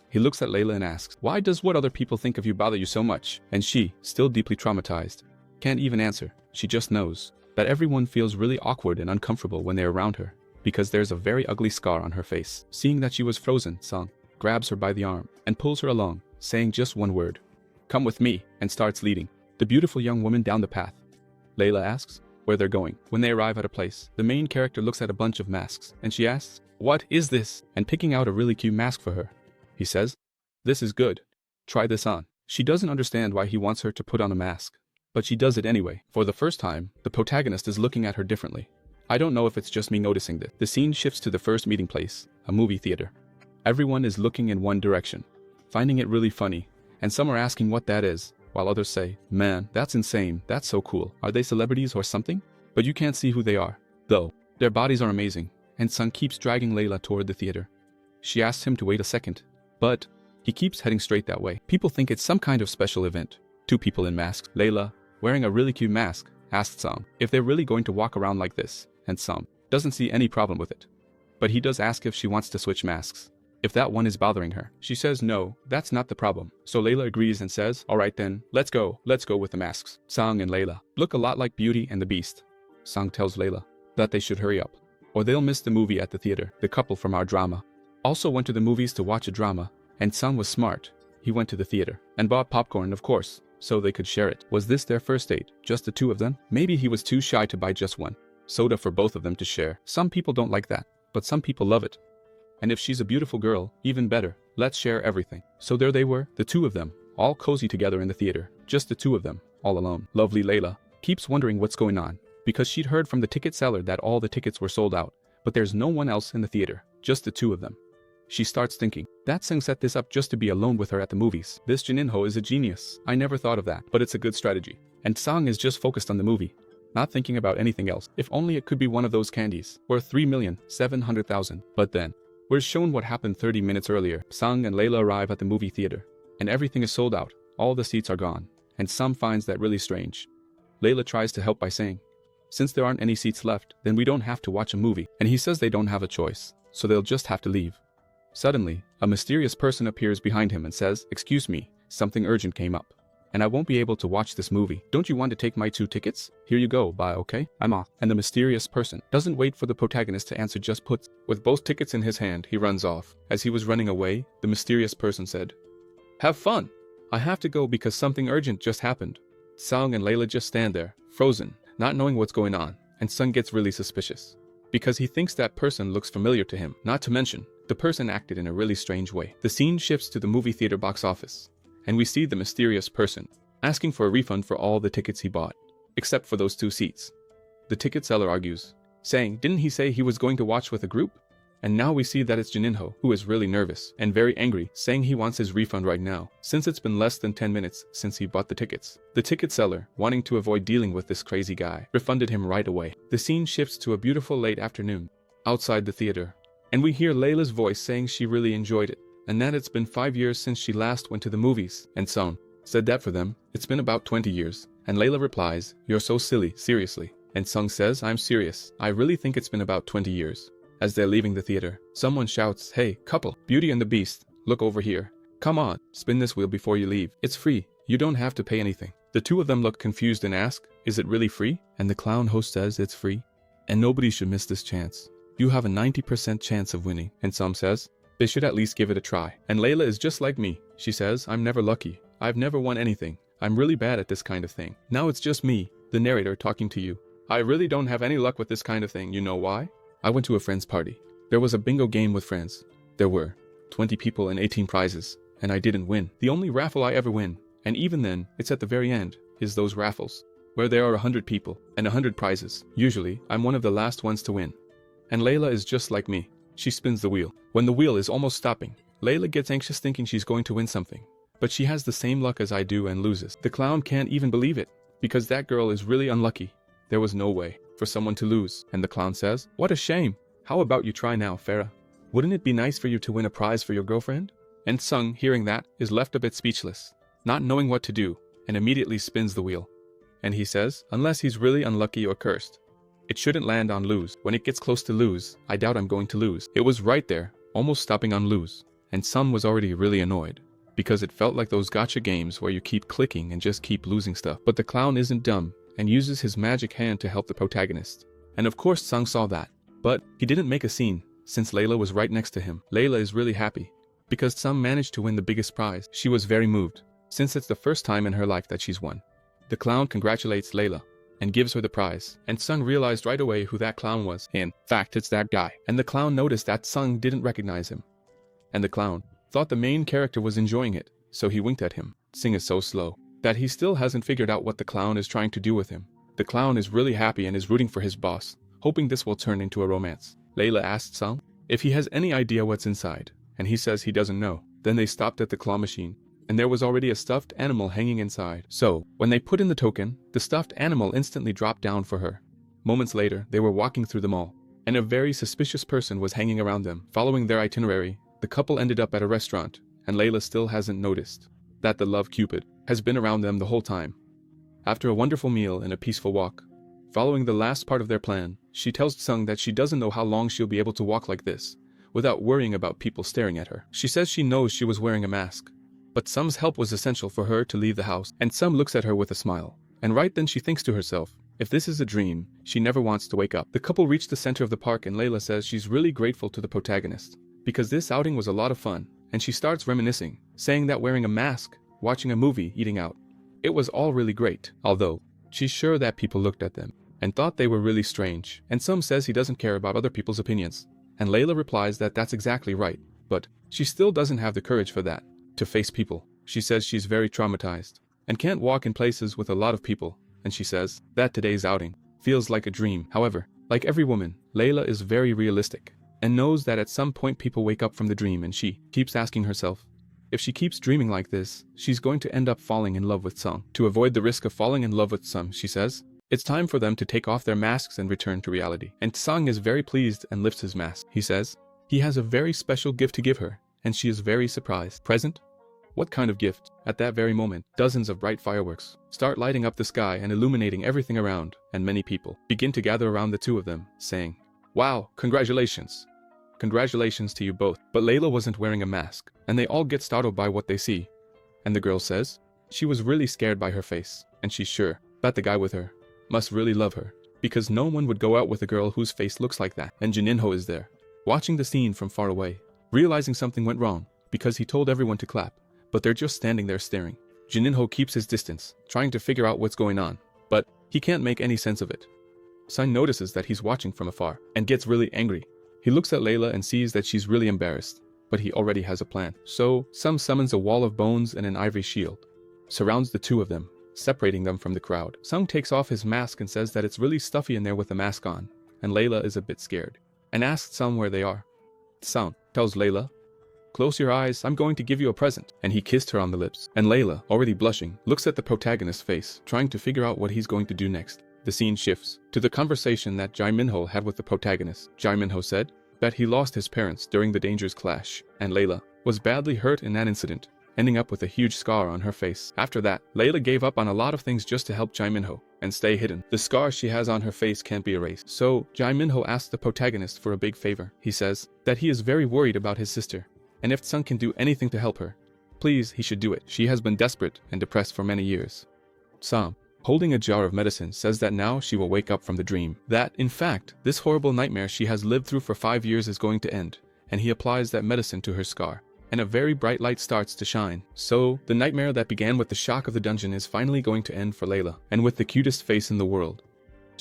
[SPEAKER 3] He looks at Layla and asks, "Why does what other people think of you bother you so much?" And she, still deeply traumatized, can't even answer. She just knows that everyone feels really awkward and uncomfortable when they're around her, because there's a very ugly scar on her face. Seeing that she was frozen, Sung grabs her by the arm and pulls her along, saying just one word, "Come with me," and starts leading the beautiful young woman down the path. Layla asks where they're going. When they arrive at a place, the main character looks at a bunch of masks, and she asks, "What is this?" and picking out a really cute mask for her. He says, "This is good. Try this on." She doesn't understand why he wants her to put on a mask, but she does it anyway. For the first time, the protagonist is looking at her differently. I don't know if it's just me noticing this. The scene shifts to the first meeting place, a movie theater. Everyone is looking in one direction, finding it really funny, and some are asking what that is, while others say, "Man, that's insane, that's so cool. Are they celebrities or something?" But you can't see who they are, though. Their bodies are amazing, and Sung keeps dragging Layla toward the theater. She asks him to wait a second, but he keeps heading straight that way. People think it's some kind of special event. Two people in masks. Layla, wearing a really cute mask, asks Sung if they're really going to walk around like this, and Sung doesn't see any problem with it. But he does ask if she wants to switch masks, if that one is bothering her. She says no, that's not the problem. So Layla agrees and says, "Alright then, let's go with the masks." Sung and Layla look a lot like Beauty and the Beast. Sung tells Layla that they should hurry up, or they'll miss the movie at the theater. The couple from our drama also went to the movies to watch a drama, and Sung was smart. He went to the theater and bought popcorn, of course, so they could share it. Was this their first date? Just the two of them? Maybe he was too shy to buy just one soda for both of them to share. Some people don't like that, but some people love it. And if she's a beautiful girl, even better. Let's share everything. So there they were, the two of them, all cozy together in the theater. Just the two of them, all alone. Lovely Layla keeps wondering what's going on, because she'd heard from the ticket seller that all the tickets were sold out, but there's no one else in the theater, just the two of them. She starts thinking, that Sung set this up just to be alone with her at the movies. This Jininho is a genius. I never thought of that, but it's a good strategy. And Sung is just focused on the movie, not thinking about anything else. If only it could be one of those candies, worth 3,700,000. But then, we're shown what happened 30 minutes earlier. Sung and Layla arrive at the movie theater, and everything is sold out. All the seats are gone, and Sung finds that really strange. Layla tries to help by saying, since there aren't any seats left, then we don't have to watch a movie. And he says they don't have a choice, so they'll just have to leave. Suddenly, a mysterious person appears behind him and says, excuse me, something urgent came up, and I won't be able to watch this movie. Don't you want to take my 2 tickets? Here you go, bye, okay? I'm off. And the mysterious person doesn't wait for the protagonist to answer, just puts. With both tickets in his hand, he runs off. As he was running away, the mysterious person said, have fun. I have to go because something urgent just happened. Sung and Layla just stand there, frozen, not knowing what's going on, and Sung gets really suspicious, because he thinks that person looks familiar to him. Not to mention, the person acted in a really strange way. The scene shifts to the movie theater box office, and we see the mysterious person asking for a refund for all the tickets he bought, except for those 2 seats. The ticket seller argues, saying, didn't he say he was going to watch with a group? And now we see that it's Jininho, who is really nervous and very angry, saying he wants his refund right now, since it's been less than 10 minutes since he bought the tickets. The ticket seller, wanting to avoid dealing with this crazy guy, refunded him right away. The scene shifts to a beautiful late afternoon, outside the theater, and we hear Layla's voice saying she really enjoyed it, and that it's been 5 years since she last went to the movies. And Sung said that for them, it's been about 20 years. And Layla replies, you're so silly, seriously. And Sung says, I'm serious. I really think it's been about 20 years. As they're leaving the theater, someone shouts, hey, couple, Beauty and the Beast, look over here. Come on, spin this wheel before you leave. It's free. You don't have to pay anything. The 2 of them look confused and ask, is it really free? And the clown host says it's free, and nobody should miss this chance. You have a 90% chance of winning. And Sung says, they should at least give it a try. And Layla is just like me. She says, I'm never lucky. I've never won anything. I'm really bad at this kind of thing. Now it's just me, the narrator, talking to you. I really don't have any luck with this kind of thing. You know why? I went to a friend's party, There was a bingo game with friends. There were 20 people and 18 prizes, and I didn't win. The only raffle I ever win, and even then, it's at the very end, is those raffles, where there are 100 people and 100 prizes. Usually, I'm one of the last ones to win. And Layla is just like me. She spins the wheel. When the wheel is almost stopping, Layla gets anxious thinking she's going to win something. But she has the same luck as I do and loses. The clown can't even believe it, because that girl is really unlucky. There was no way for someone to lose. And the clown says, "What a shame. How about you try now, Farah? Wouldn't it be nice for you to win a prize for your girlfriend?" And Sung, hearing that, is left a bit speechless, not knowing what to do, and immediately spins the wheel. And he says, unless he's really unlucky or cursed, it shouldn't land on lose. When it gets close to lose, I doubt I'm going to lose. It was right there, almost stopping on lose. And Sung was already really annoyed, because it felt like those gacha games where you keep clicking and just keep losing stuff. But the clown isn't dumb, and uses his magic hand to help the protagonist. And of course Sung saw that. But he didn't make a scene, since Layla was right next to him. Layla is really happy, because Sung managed to win the biggest prize. She was very moved, since it's the first time in her life that she's won. The clown congratulates Layla, and gives her the prize. And Sung realized right away who that clown was. In fact, it's that guy. And the clown noticed that Sung didn't recognize him. And the clown thought the main character was enjoying it, so he winked at him. Sing is so slow that he still hasn't figured out what the clown is trying to do with him. The clown is really happy and is rooting for his boss, hoping this will turn into a romance. Layla asked Sung if he has any idea what's inside, and he says he doesn't know. Then they stopped at the claw machine, and there was already a stuffed animal hanging inside. So, when they put in the token, the stuffed animal instantly dropped down for her. Moments later, they were walking through the mall, and a very suspicious person was hanging around them. Following their itinerary, the couple ended up at a restaurant, and Layla still hasn't noticed that the love Cupid has been around them the whole time. After a wonderful meal and a peaceful walk, following the last part of their plan, she tells Sung that she doesn't know how long she'll be able to walk like this, without worrying about people staring at her. She says she knows she was wearing a mask, but Sung's help was essential for her to leave the house, and Sung looks at her with a smile. And right then she thinks to herself, if this is a dream, she never wants to wake up. The couple reach the center of the park and Layla says she's really grateful to the protagonist, because this outing was a lot of fun, and she starts reminiscing, saying that wearing a mask, watching a movie, eating out, it was all really great, although she's sure that people looked at them and thought they were really strange. And Sung says he doesn't care about other people's opinions, and Layla replies that that's exactly right, but she still doesn't have the courage for that, to face people. She says she's very traumatized and can't walk in places with a lot of people, and she says that today's outing feels like a dream. However, like every woman, Layla is very realistic and knows that at some point people wake up from the dream, and she keeps asking herself, if she keeps dreaming like this, she's going to end up falling in love with Sung. To avoid the risk of falling in love with Sung, she says, it's time for them to take off their masks and return to reality. And Sung is very pleased and lifts his mask. He says he has a very special gift to give her, and she is very surprised. Present? What kind of gift? At that very moment, dozens of bright fireworks start lighting up the sky and illuminating everything around, and many people begin to gather around the two of them, saying, "Wow, congratulations! Congratulations to you both." But Layla wasn't wearing a mask, and they all get startled by what they see. And the girl says she was really scared by her face, and she's sure that the guy with her must really love her, because no one would go out with a girl whose face looks like that. And Jininho is there, watching the scene from far away, realizing something went wrong, because he told everyone to clap, but they're just standing there staring. Jininho keeps his distance, trying to figure out what's going on, but he can't make any sense of it. Sung notices that he's watching from afar, and gets really angry. He looks at Layla and sees that she's really embarrassed, but he already has a plan. So, Sung summons a wall of bones and an ivory shield, surrounds the two of them, separating them from the crowd. Sung takes off his mask and says that it's really stuffy in there with the mask on, and Layla is a bit scared, and asks Sung where they are. Sung tells Layla, "Close your eyes, I'm going to give you a present." And he kissed her on the lips, and Layla, already blushing, looks at the protagonist's face, trying to figure out what he's going to do next. The scene shifts to the conversation that Jae Minho had with the protagonist. Jae Minho said that he lost his parents during the dangerous clash, and Layla was badly hurt in that incident, ending up with a huge scar on her face. After that, Layla gave up on a lot of things just to help Jae Minho and stay hidden. The scar she has on her face can't be erased. So, Jae Minho asks the protagonist for a big favor. He says that he is very worried about his sister, and if Sung can do anything to help her, please, he should do it. She has been desperate and depressed for many years. Sam, holding a jar of medicine, says that now she will wake up from the dream. That, in fact, this horrible nightmare she has lived through for 5 years is going to end, and he applies that medicine to her scar, and a very bright light starts to shine. So, the nightmare that began with the shock of the dungeon is finally going to end for Layla, and with the cutest face in the world.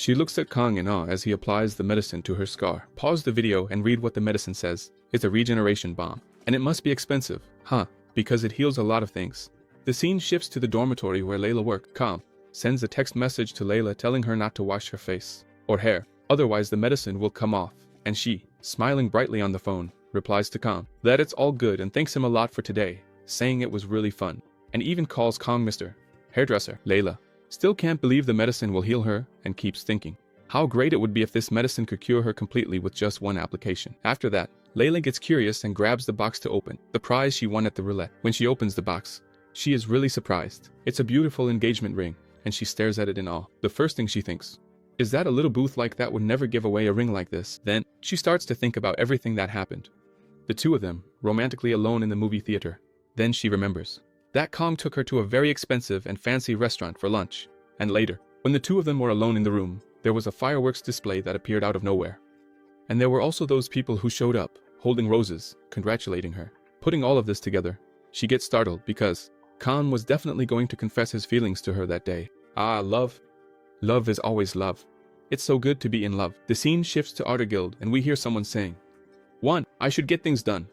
[SPEAKER 3] She looks at Kang in awe as he applies the medicine to her scar. Pause the video and read what the medicine says. It's a regeneration bomb. And it must be expensive, huh? Because it heals a lot of things. The scene shifts to the dormitory where Layla worked. Kang sends a text message to Layla telling her not to wash her face or hair, otherwise the medicine will come off. And she, smiling brightly on the phone, replies to Kang that it's all good and thanks him a lot for today, saying it was really fun, and even calls Kang Mr. Hairdresser. Layla still can't believe the medicine will heal her and keeps thinking how great it would be if this medicine could cure her completely with just one application. After that, Layla gets curious and grabs the box to open the prize she won at the roulette. When she opens the box, she is really surprised. It's a beautiful engagement ring, and she stares at it in awe. The first thing she thinks is that a little booth like that would never give away a ring like this. Then, she starts to think about everything that happened. The two of them, romantically alone in the movie theater. Then she remembers that Kang took her to a very expensive and fancy restaurant for lunch. And later, when the two of them were alone in the room, there was a fireworks display that appeared out of nowhere. And there were also those people who showed up, holding roses, congratulating her. Putting all of this together, she gets startled because Kang was definitely going to confess his feelings to her that day. Ah, love. Love is always love. It's so good to be in love. The scene shifts to Art Guild and we hear someone saying, 1. I should get things done.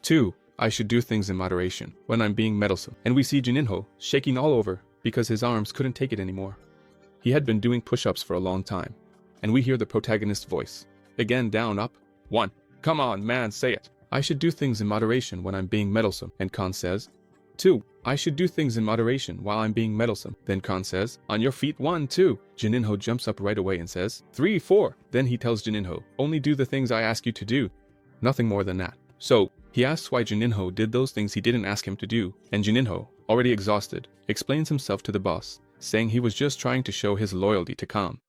[SPEAKER 3] 2. I should do things in moderation when I'm being meddlesome. And we see Jin-ho shaking all over because his arms couldn't take it anymore. He had been doing push-ups for a long time. And we hear the protagonist's voice. Again, down, up. 1. Come on, man, say it. I should do things in moderation when I'm being meddlesome. And Kang says, 2. I should do things in moderation while I'm being meddlesome. Then Kang says, on your feet, 1, 2. Jin-ho jumps up right away and says, 3, 4. Then he tells Jin-ho, only do the things I ask you to do. Nothing more than that. So, he asks why Jin-ho did those things he didn't ask him to do. And Jin-ho, already exhausted, explains himself to the boss, saying he was just trying to show his loyalty to Kang.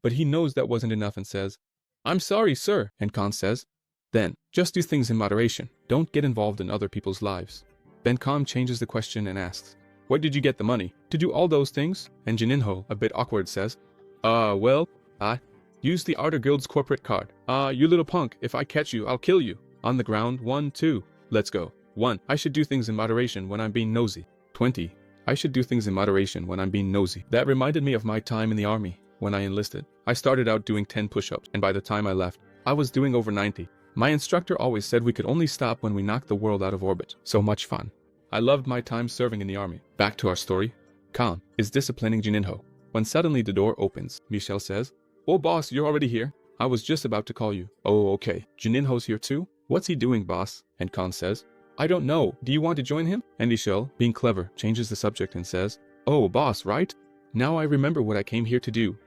[SPEAKER 3] But he knows that wasn't enough and says, I'm sorry, sir. And Kang says, then, just do things in moderation. Don't get involved in other people's lives. Then Kang changes the question and asks, where did you get the money to do all those things? And Jin-ho, a bit awkward, says, well, I use the Art Guild's corporate card. You little punk, if I catch you, I'll kill you. On the ground, 1, 2. Let's go. 1. I should do things in moderation when I'm being nosy. 20. I should do things in moderation when I'm being nosy. That reminded me of my time in the army. When I enlisted, I started out doing 10 push-ups, and by the time I left, I was doing over 90. My instructor always said we could only stop when we knocked the world out of orbit. So much fun. I loved my time serving in the army. Back to our story. Kang is disciplining Jin-ho. When suddenly the door opens, Michelle says, oh boss, you're already here? I was just about to call you. Oh, okay. Jin-ho's here too? What's he doing, boss? And Kang says, I don't know. Do you want to join him? And Michelle, being clever, changes the subject and says, oh, boss, right? Now I remember what I came here to do.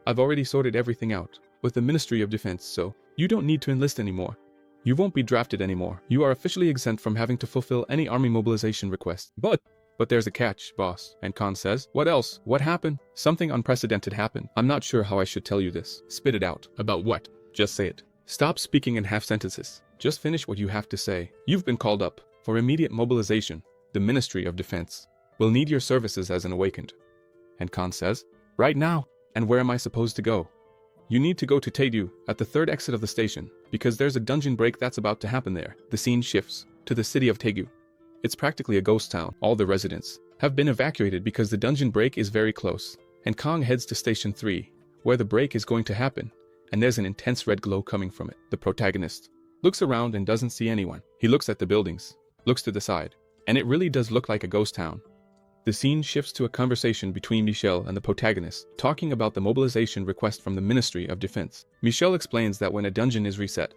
[SPEAKER 3] I've already sorted everything out with the Ministry of Defense, so you don't need to enlist anymore. You won't be drafted anymore. You are officially exempt from having to fulfill any army mobilization request. But there's a catch, boss. And Kang says, what else? What happened? Something unprecedented happened. I'm not sure how I should tell you this. Spit it out. About what? Just say it. Stop speaking in half sentences. Just finish what you have to say. You've been called up for immediate mobilization. The Ministry of Defense will need your services as an awakened. And Kang says, right now. And where am I supposed to go? You need to go to Taedu at the 3rd exit of the station, because there's a dungeon break that's about to happen there. The scene shifts to the city of Taegu. It's practically a ghost town. All the residents have been evacuated because the dungeon break is very close. And Kang heads to Station 3, where the break is going to happen, and there's an intense red glow coming from it. The protagonist looks around and doesn't see anyone. He looks at the buildings, looks to the side, and it really does look like a ghost town. The scene shifts to a conversation between Michelle and the protagonist, talking about the mobilization request from the Ministry of Defense. Michelle explains that when a dungeon is reset,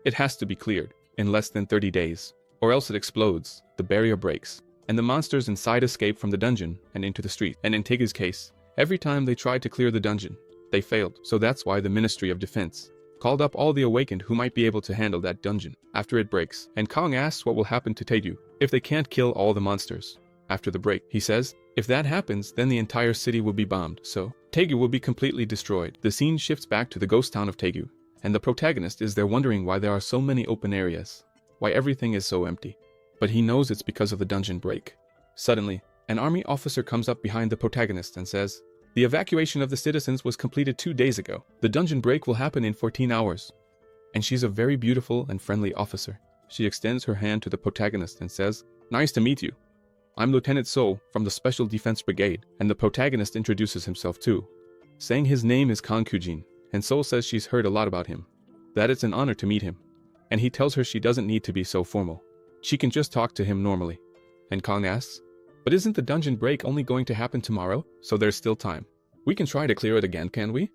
[SPEAKER 3] it has to be cleared in less than 30 days, or else it explodes, the barrier breaks, and the monsters inside escape from the dungeon and into the street. And in Taegu's case, every time they tried to clear the dungeon, they failed. So that's why the Ministry of Defense called up all the awakened who might be able to handle that dungeon after it breaks. And Kang asks what will happen to Taegu if they can't kill all the monsters. After the break, he says, if that happens, then the entire city will be bombed, so Taegu will be completely destroyed. The scene shifts back to the ghost town of Taegu, and the protagonist is there wondering why there are so many open areas, why everything is so empty. But he knows it's because of the dungeon break. Suddenly, an army officer comes up behind the protagonist and says, the evacuation of the citizens was completed 2 days ago. The dungeon break will happen in 14 hours. And she's a very beautiful and friendly officer. She extends her hand to the protagonist and says, nice to meet you. I'm Lieutenant Seoul from the Special Defense Brigade, and the protagonist introduces himself too. saying his name is Kang Woojin, and Seoul says she's heard a lot about him, that it's an honor to meet him, and he tells her she doesn't need to be so formal. She can just talk to him normally. And Kang asks, but isn't the dungeon break only going to happen tomorrow? So there's still time. We can try to clear it again, can we?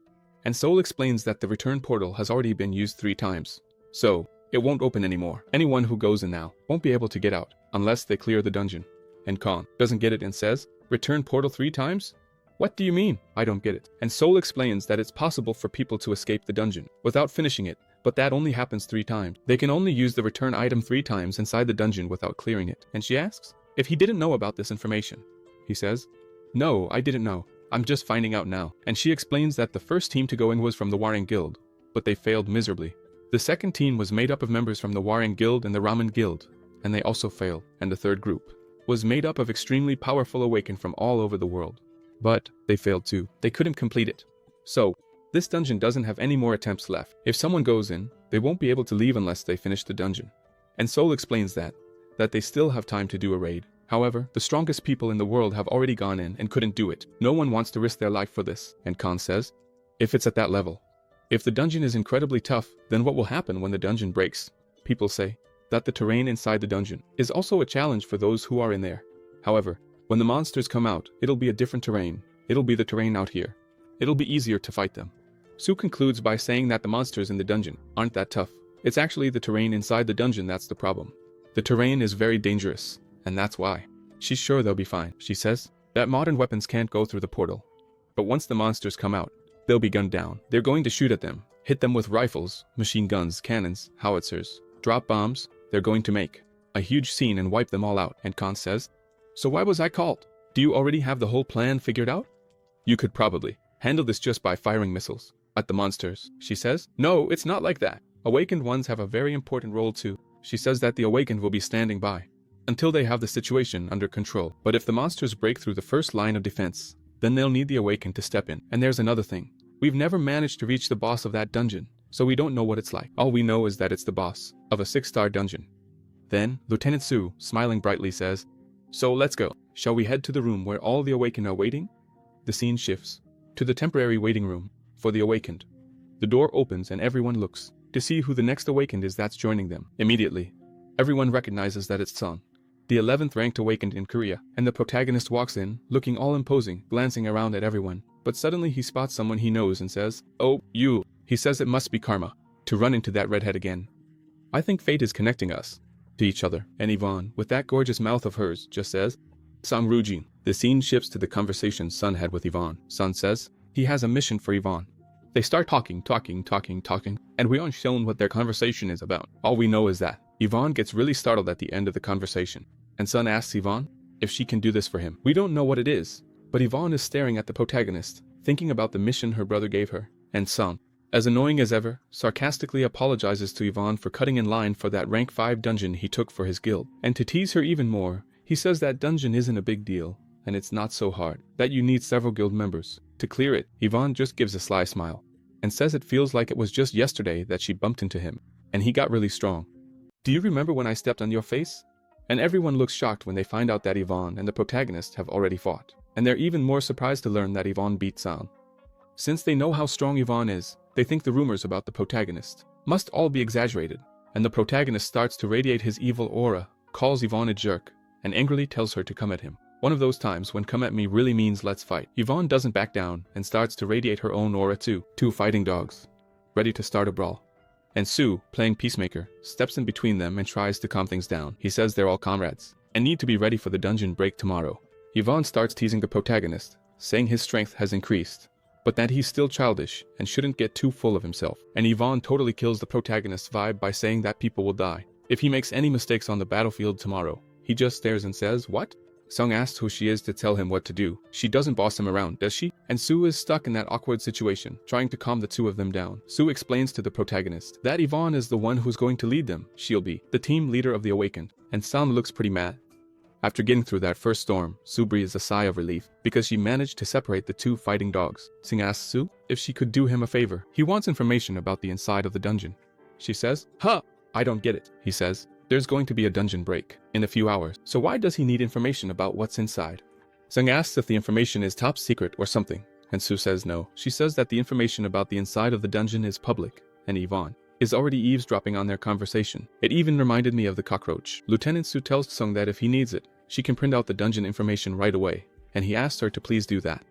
[SPEAKER 3] And Seoul explains that the return portal has already been used 3 times, so it won't open anymore. Anyone who goes in now won't be able to get out unless they clear the dungeon. And Kang doesn't get it and says, return portal 3 times? What do you mean? I don't get it. And Seoul explains that it's possible for people to escape the dungeon without finishing it, but that only happens 3 times. They can only use the return item 3 times inside the dungeon without clearing it. And she asks if he didn't know about this information. He says, no, I didn't know. I'm just finding out now. And she explains that the first team to go in was from the Warring Guild, but they failed miserably. The second team was made up of members from the Warring Guild and the Ramen Guild, and they also failed. And the third group was made up of extremely powerful awakened from all over the world. But they failed too. They couldn't complete it. So, this dungeon doesn't have any more attempts left. If someone goes in, they won't be able to leave unless they finish the dungeon. And Seoul explains that they still have time to do a raid. However, the strongest people in the world have already gone in and couldn't do it. No one wants to risk their life for this. And Khan says, if it's at that level, if the dungeon is incredibly tough, then what will happen when the dungeon breaks? People say that the terrain inside the dungeon is also a challenge for those who are in there. However, when the monsters come out, it'll be a different terrain. It'll be the terrain out here. It'll be easier to fight them. Sue concludes by saying that the monsters in the dungeon aren't that tough. It's actually the terrain inside the dungeon that's the problem. The terrain is very dangerous, and that's why. She's sure they'll be fine. She says that modern weapons can't go through the portal. But once the monsters come out, they'll be gunned down. They're going to shoot at them, hit them with rifles, machine guns, cannons, howitzers, drop bombs. They're going to make a huge scene and wipe them all out. And Khan says, so why was I called? Do you already have the whole plan figured out? You could probably handle this just by firing missiles at the monsters. She says, no, it's not like that. Awakened ones have a very important role too. She says that the awakened will be standing by until they have the situation under control. But if the monsters break through the first line of defense, then they'll need the awakened to step in. And there's another thing. We've never managed to reach the boss of that dungeon, so we don't know what it's like. All we know is that it's the boss of a 6-star dungeon. Then, Lieutenant Sue, smiling brightly, says, so let's go. Shall we head to the room where all the awakened are waiting? The scene shifts to the temporary waiting room for the awakened. The door opens and everyone looks to see who the next awakened is that's joining them. Immediately, everyone recognizes that it's Sun, the 11th ranked awakened in Korea, and the protagonist walks in, looking all imposing, glancing around at everyone. But suddenly he spots someone he knows and says, oh, you. He says it must be karma to run into that redhead again. I think fate is connecting us to each other. And Yvonne, with that gorgeous mouth of hers, just says, Sang Woojin. The scene shifts to the conversation Sun had with Yvonne. Sun says he has a mission for Yvonne. They start talking, and we aren't shown what their conversation is about. All we know is that Yvonne gets really startled at the end of the conversation, and Sun asks Yvonne if she can do this for him. We don't know what it is, but Yvonne is staring at the protagonist, thinking about the mission her brother gave her, and Sun, as annoying as ever, sarcastically apologizes to Yvonne for cutting in line for that rank 5 dungeon he took for his guild. And to tease her even more, he says that dungeon isn't a big deal, and it's not so hard, that you need several guild members to clear it. Yvonne just gives a sly smile, and says it feels like it was just yesterday that she bumped into him, and he got really strong. Do you remember when I stepped on your face? And everyone looks shocked when they find out that Yvonne and the protagonist have already fought, and they're even more surprised to learn that Yvonne beat San. Since they know how strong Yvonne is, they think the rumors about the protagonist must all be exaggerated, and the protagonist starts to radiate his evil aura, calls Yvonne a jerk, and angrily tells her to come at him. One of those times when come at me really means let's fight. Yvonne doesn't back down and starts to radiate her own aura too. 2 fighting dogs, ready to start a brawl. And Sue, playing peacemaker, steps in between them and tries to calm things down. He says they're all comrades and need to be ready for the dungeon break tomorrow. Yvonne starts teasing the protagonist, saying his strength has increased, but that he's still childish and shouldn't get too full of himself. And Yvonne totally kills the protagonist's vibe by saying that people will die if he makes any mistakes on the battlefield tomorrow. He just stares and says, what? Sung asks who she is to tell him what to do. She doesn't boss him around, does she? And Sue is stuck in that awkward situation, trying to calm the 2 of them down. Sue explains to the protagonist that Yvonne is the one who's going to lead them. She'll be the team leader of the Awakened. And Sam looks pretty mad. After getting through that first storm, Sue breathes a sigh of relief because she managed to separate the 2 fighting dogs. Sing asks Sue if she could do him a favor. He wants information about the inside of the dungeon. She says, huh, I don't get it. He says, there's going to be a dungeon break in a few hours, so why does he need information about what's inside? Sung asks if the information is top secret or something, And Sue says no. She says that the information about the inside of the dungeon is public, and Yvonne is already eavesdropping on their conversation. It even reminded me of the cockroach. Lieutenant Sue tells Sung that if he needs it, she can print out the dungeon information right away, and he asks her to please do that.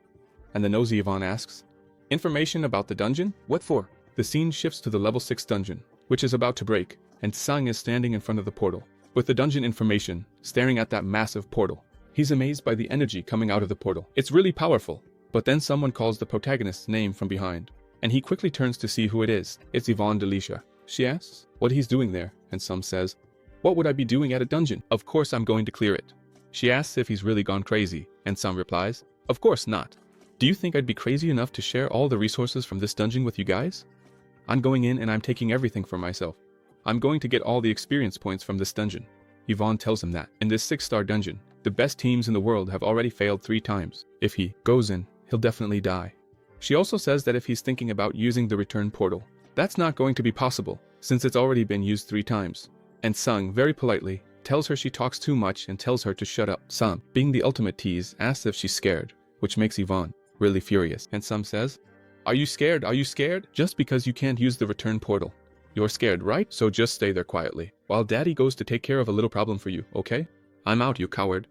[SPEAKER 3] And the nosy Yvonne asks, "Information about the dungeon? What for?" The scene shifts to the level 6 dungeon, which is about to break, and Sung is standing in front of the portal, with the dungeon information, staring at that massive portal. He's amazed by the energy coming out of the portal. It's really powerful, but then someone calls the protagonist's name from behind, and he quickly turns to see who it is. It's Yvonne Delisha. She asks what he's doing there, and Sung says, "What would I be doing at a dungeon? Of course I'm going to clear it." She asks if he's really gone crazy, and Sung replies, "Of course not. Do you think I'd be crazy enough to share all the resources from this dungeon with you guys? I'm going in and I'm taking everything for myself. I'm going to get all the experience points from this dungeon." Yvonne tells him that in this 6-star dungeon, the best teams in the world have already failed 3 times. If he goes in, he'll definitely die. She also says that if he's thinking about using the return portal, that's not going to be possible, since it's already been used 3 times. And Sung, very politely, tells her she talks too much and tells her to shut up. Sung, being the ultimate tease, asks if she's scared, which makes Yvonne really furious. And Sung says, "Are you scared? Are you scared? Just because you can't use the return portal. You're scared, right? So just stay there quietly, while Daddy goes to take care of a little problem for you, okay? I'm out, you coward."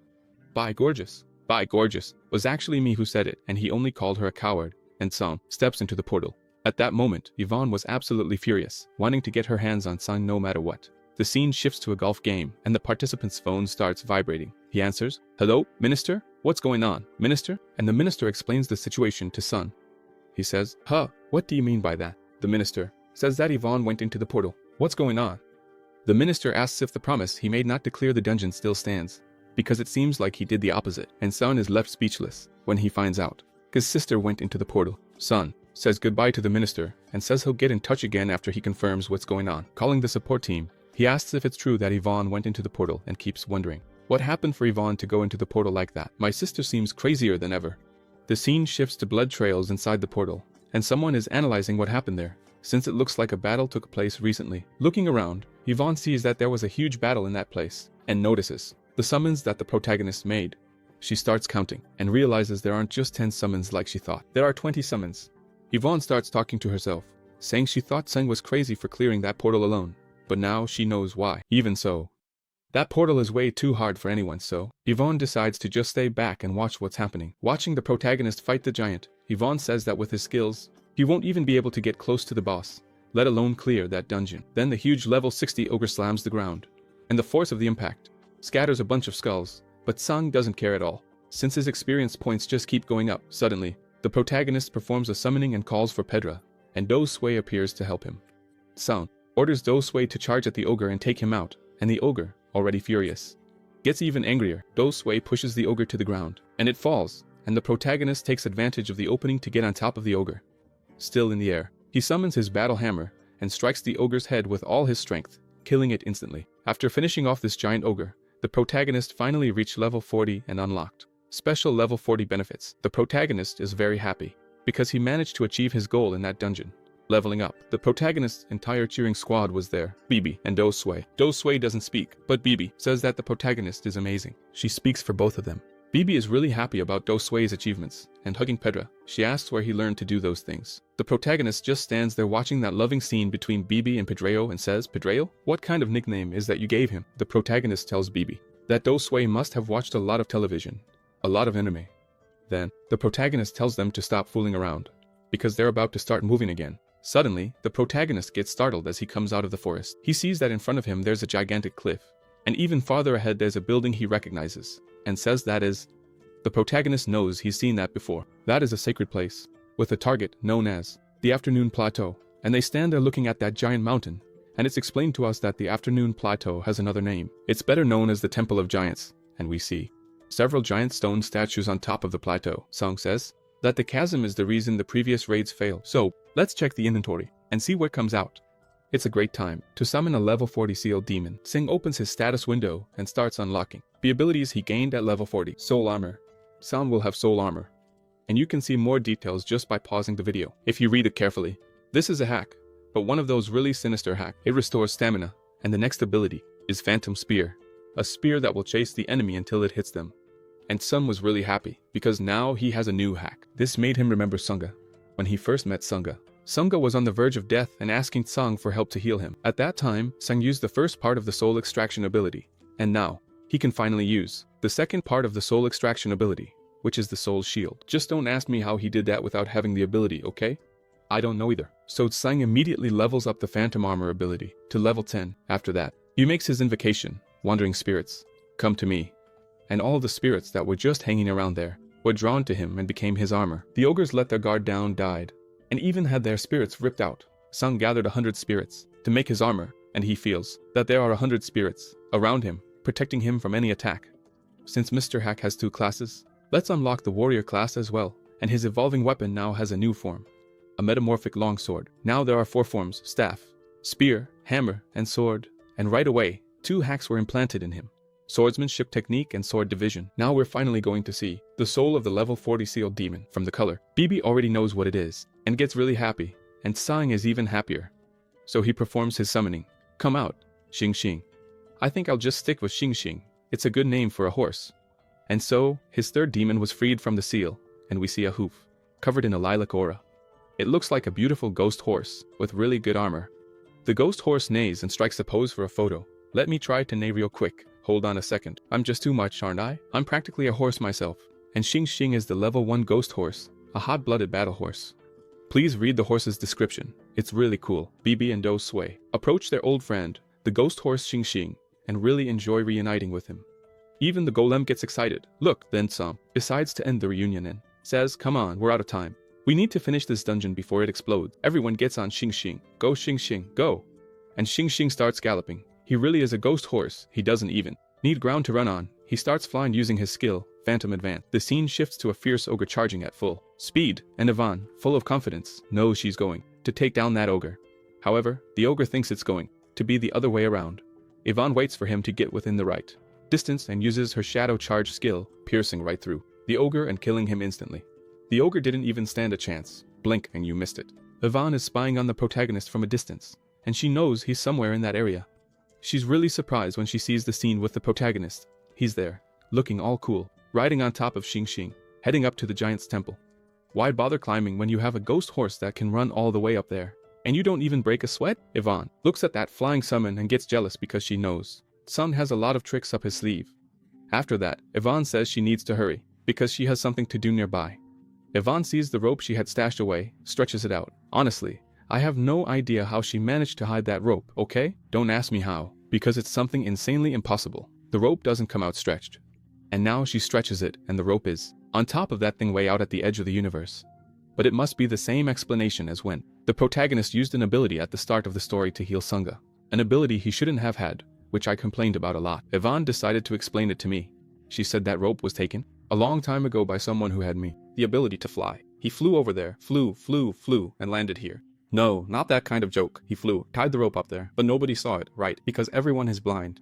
[SPEAKER 3] "Bye, gorgeous." "Bye, gorgeous" was actually me who said it, and he only called her a coward. And Sung steps into the portal. At that moment, Yvonne was absolutely furious, wanting to get her hands on Sung no matter what. The scene shifts to a golf game, and the participant's phone starts vibrating. He answers, "Hello, Minister? What's going on, Minister?" And the Minister explains the situation to Sung. He says, "Huh, what do you mean by that?" The Minister says that Yvonne went into the portal. "What's going on?" The Minister asks if the promise he made not to clear the dungeon still stands, because it seems like he did the opposite, and Sung is left speechless when he finds out. His sister went into the portal. Sung says goodbye to the Minister and says he'll get in touch again after he confirms what's going on. Calling the support team, he asks if it's true that Yvonne went into the portal and keeps wondering, what happened for Yvonne to go into the portal like that? My sister seems crazier than ever. The scene shifts to blood trails inside the portal, and someone is analyzing what happened there, since it looks like a battle took place recently. Looking around, Yvonne sees that there was a huge battle in that place, and notices the summons that the protagonist made. She starts counting, and realizes there aren't just 10 summons like she thought. There are 20 summons. Yvonne starts talking to herself, saying she thought Sung was crazy for clearing that portal alone, but now she knows why. Even so, that portal is way too hard for anyone, so Yvonne decides to just stay back and watch what's happening. Watching the protagonist fight the giant, Yvonne says that with his skills, he won't even be able to get close to the boss, let alone clear that dungeon. Then the huge level 60 ogre slams the ground, and the force of the impact scatters a bunch of skulls. But Sung doesn't care at all, since his experience points just keep going up. Suddenly, the protagonist performs a summoning and calls for Pedra, and Do Sui appears to help him. Sung orders Do Sui to charge at the ogre and take him out, and the ogre, already furious, gets even angrier. Do Sui pushes the ogre to the ground, and it falls, and the protagonist takes advantage of the opening to get on top of the ogre. Still in the air, he summons his battle hammer and strikes the ogre's head with all his strength, killing it instantly. After finishing off this giant ogre, the protagonist finally reached level 40 and unlocked special level 40 benefits. The protagonist is very happy, because he managed to achieve his goal in that dungeon, leveling up. The protagonist's entire cheering squad was there, Bibi and Do Sui. Do Sui doesn't speak, but Bibi says that the protagonist is amazing. She speaks for both of them. Bibi is really happy about Do Sui's achievements, and hugging Pedra, she asks where he learned to do those things. The protagonist just stands there watching that loving scene between Bibi and Pedreo and says, "Pedreo, what kind of nickname is that you gave him?" The protagonist tells Bibi that Do Sui must have watched a lot of television, a lot of anime. Then, the protagonist tells them to stop fooling around, because they're about to start moving again. Suddenly, the protagonist gets startled as he comes out of the forest. He sees that in front of him there's a gigantic cliff, and even farther ahead there's a building he recognizes, and says that is. The protagonist knows he's seen that before. That is a sacred place, with a target known as the Afternoon Plateau, and they stand there looking at that giant mountain, and it's explained to us that the Afternoon Plateau has another name. It's better known as the Temple of Giants, and we see several giant stone statues on top of the plateau. Sung says that the chasm is the reason the previous raids failed. So, let's check the inventory and see what comes out. It's a great time to summon a level 40 sealed demon. Sing opens his status window and starts unlocking the abilities he gained at level 40. Soul Armor. Sung will have Soul Armor, and you can see more details just by pausing the video if you read it carefully. This is a hack, but one of those really sinister hacks. It restores stamina, and the next ability is Phantom Spear, a spear that will chase the enemy until it hits them. And Sun was really happy, because now he has a new hack. This made him remember Sunga. When he first met Sunga, Sunga was on the verge of death and asking Tsang for help to heal him. At that time, Tsang used the first part of the soul extraction ability, and now, he can finally use the second part of the soul extraction ability, which is the soul shield. Just don't ask me how he did that without having the ability, okay? I don't know either. So Tsang immediately levels up the phantom armor ability to level 10. After that, he makes his invocation, wandering spirits, come to me. And all the spirits that were just hanging around there were drawn to him and became his armor. The ogres let their guard down, died, and even had their spirits ripped out. Tsang gathered 100 spirits to make his armor, and he feels that there are 100 spirits around him, protecting him from any attack. Since Mr. Hack has 2 classes, let's unlock the warrior class as well, and his evolving weapon now has a new form. A metamorphic longsword. Now there are 4 forms: staff, spear, hammer, and sword. And right away, 2 hacks were implanted in him: swordsmanship technique and sword division. Now we're finally going to see the soul of the level 40 sealed demon. From the color, BB already knows what it is, and gets really happy, and Tsang is even happier. So he performs his summoning. Come out, Xing Xing. I think I'll just stick with Xing Xing. It's a good name for a horse. And so, his third demon was freed from the seal, and we see a hoof, covered in a lilac aura. It looks like a beautiful ghost horse, with really good armor. The ghost horse neighs and strikes a pose for a photo. Let me try to neigh real quick. Hold on a second. I'm just too much, aren't I? I'm practically a horse myself. And Xing Xing is the level 1 ghost horse, a hot-blooded battle horse. Please read the horse's description. It's really cool. BB and Do sway, approach their old friend, the ghost horse Xing Xing, and really enjoy reuniting with him. Even the golem gets excited. Look, then Sam decides to end the reunion and says, come on, we're out of time. We need to finish this dungeon before it explodes. Everyone gets on Xing Xing. Go Xing Xing, go! And Xing Xing starts galloping. He really is a ghost horse. He doesn't even need ground to run on. He starts flying using his skill, Phantom Advance. The scene shifts to a fierce ogre charging at full speed, and Yvonne, full of confidence, knows she's going to take down that ogre. However, the ogre thinks it's going to be the other way around. Yvonne waits for him to get within the right distance and uses her shadow charge skill, piercing right through the ogre and killing him instantly. The ogre didn't even stand a chance. Blink and you missed it. Yvonne is spying on the protagonist from a distance, and she knows he's somewhere in that area. She's really surprised when she sees the scene with the protagonist. He's there, looking all cool, riding on top of Xing Xing, heading up to the giant's temple. Why bother climbing when you have a ghost horse that can run all the way up there? And you don't even break a sweat? Yvonne looks at that flying summon and gets jealous because she knows Sun has a lot of tricks up his sleeve. After that, Yvonne says she needs to hurry, because she has something to do nearby. Yvonne sees the rope she had stashed away, stretches it out. Honestly, I have no idea how she managed to hide that rope, okay? Don't ask me how, because it's something insanely impossible. The rope doesn't come out stretched. And now she stretches it, and the rope is on top of that thing way out at the edge of the universe. But it must be the same explanation as when the protagonist used an ability at the start of the story to heal Sunga. An ability he shouldn't have had, which I complained about a lot. Yvonne decided to explain it to me. She said that rope was taken a long time ago by someone who had the ability to fly. He flew over there, flew, and landed here. No, not that kind of joke. He flew, tied the rope up there, but nobody saw it, right? Because everyone is blind.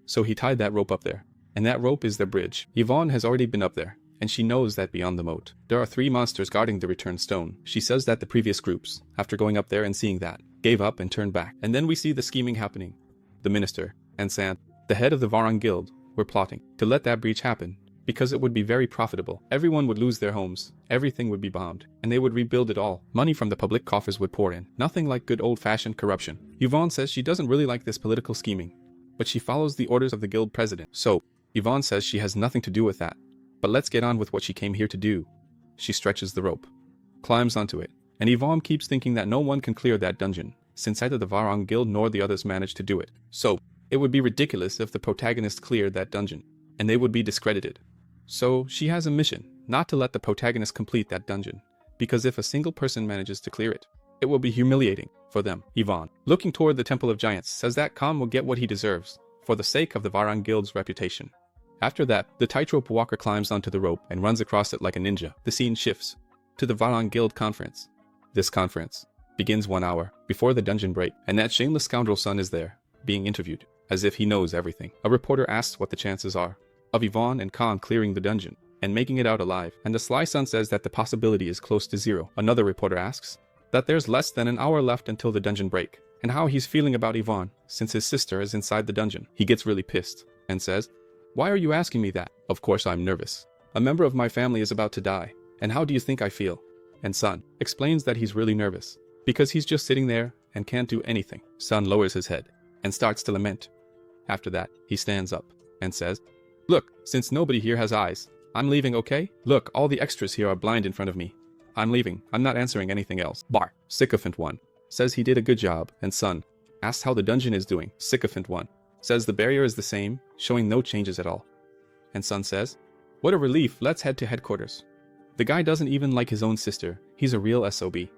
[SPEAKER 3] So he tied that rope up there, and that rope is their bridge. Yvonne has already been up there, and she knows that beyond the moat, there are 3 monsters guarding the return stone. She says that the previous groups, after going up there and seeing that, gave up and turned back. And then we see the scheming happening. The minister and Sand, the head of the Varang Guild, were plotting to let that breach happen, because it would be very profitable. Everyone would lose their homes, everything would be bombed, and they would rebuild it all. Money from the public coffers would pour in. Nothing like good old-fashioned corruption. Yvonne says she doesn't really like this political scheming, but she follows the orders of the guild president. So, Yvonne says she has nothing to do with that. But let's get on with what she came here to do. She stretches the rope, climbs onto it, and Yvonne keeps thinking that no one can clear that dungeon, since neither the Varang Guild nor the others managed to do it. So, it would be ridiculous if the protagonist cleared that dungeon, and they would be discredited. So, she has a mission, not to let the protagonist complete that dungeon, because if a single person manages to clear it, it will be humiliating for them. Yvonne, looking toward the Temple of Giants, says that Khan will get what he deserves, for the sake of the Varang Guild's reputation. After that, the tightrope walker climbs onto the rope and runs across it like a ninja. The scene shifts to the Varang Guild conference. This conference begins 1 hour before the dungeon break, and that shameless scoundrel Sun is there, being interviewed, as if he knows everything. A reporter asks what the chances are of Yvonne and Khan clearing the dungeon and making it out alive, and the sly Sun says that the possibility is close to 0. Another reporter asks that there's less than an hour left until the dungeon break, and how he's feeling about Yvonne since his sister is inside the dungeon. He gets really pissed and says Why are you asking me that? Of course I'm nervous. A member of my family is about to die. And how do you think I feel? And Sun explains that he's really nervous because he's just sitting there and can't do anything. Sun lowers his head and starts to lament. After that, he stands up and says, "Look, since nobody here has eyes, I'm leaving, okay? Look, all the extras here are blind in front of me. I'm leaving. I'm not answering anything else." Bar. Sycophant 1 says he did a good job, and Sun asks how the dungeon is doing. Sycophant 1 says the barrier is the same, showing no changes at all. And Sun says, "What a relief, let's head to headquarters." The guy doesn't even like his own sister. He's a real SOB.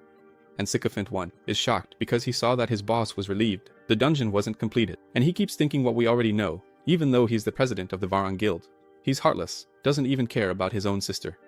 [SPEAKER 3] And Sycophant 1 is shocked because he saw that his boss was relieved. The dungeon wasn't completed, and he keeps thinking what we already know, even though he's the president of the Varang Guild. He's heartless, doesn't even care about his own sister.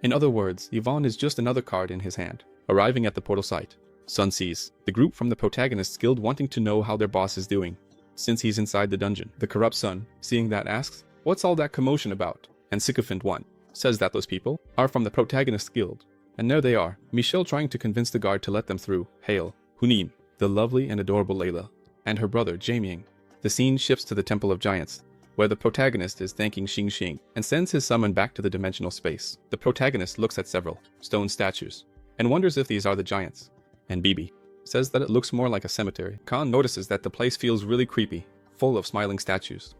[SPEAKER 3] In other words, Yvonne is just another card in his hand. Arriving at the portal site, Sun sees the group from the Protagonist's Guild wanting to know how their boss is doing, since he's inside the dungeon. The corrupt Sun, seeing that, asks, "What's all that commotion about?" And Sycophant 1 says that those people are from the Protagonist's Guild. And there they are, Michelle trying to convince the guard to let them through. Hail, Hunim, the lovely and adorable Layla, and her brother Jamie. The scene shifts to the Temple of Giants, where the protagonist is thanking Xing Xing and sends his summon back to the dimensional space. The protagonist looks at several stone statues and wonders if these are the giants. And Bibi says that it looks more like a cemetery. Khan notices that the place feels really creepy, full of smiling statues.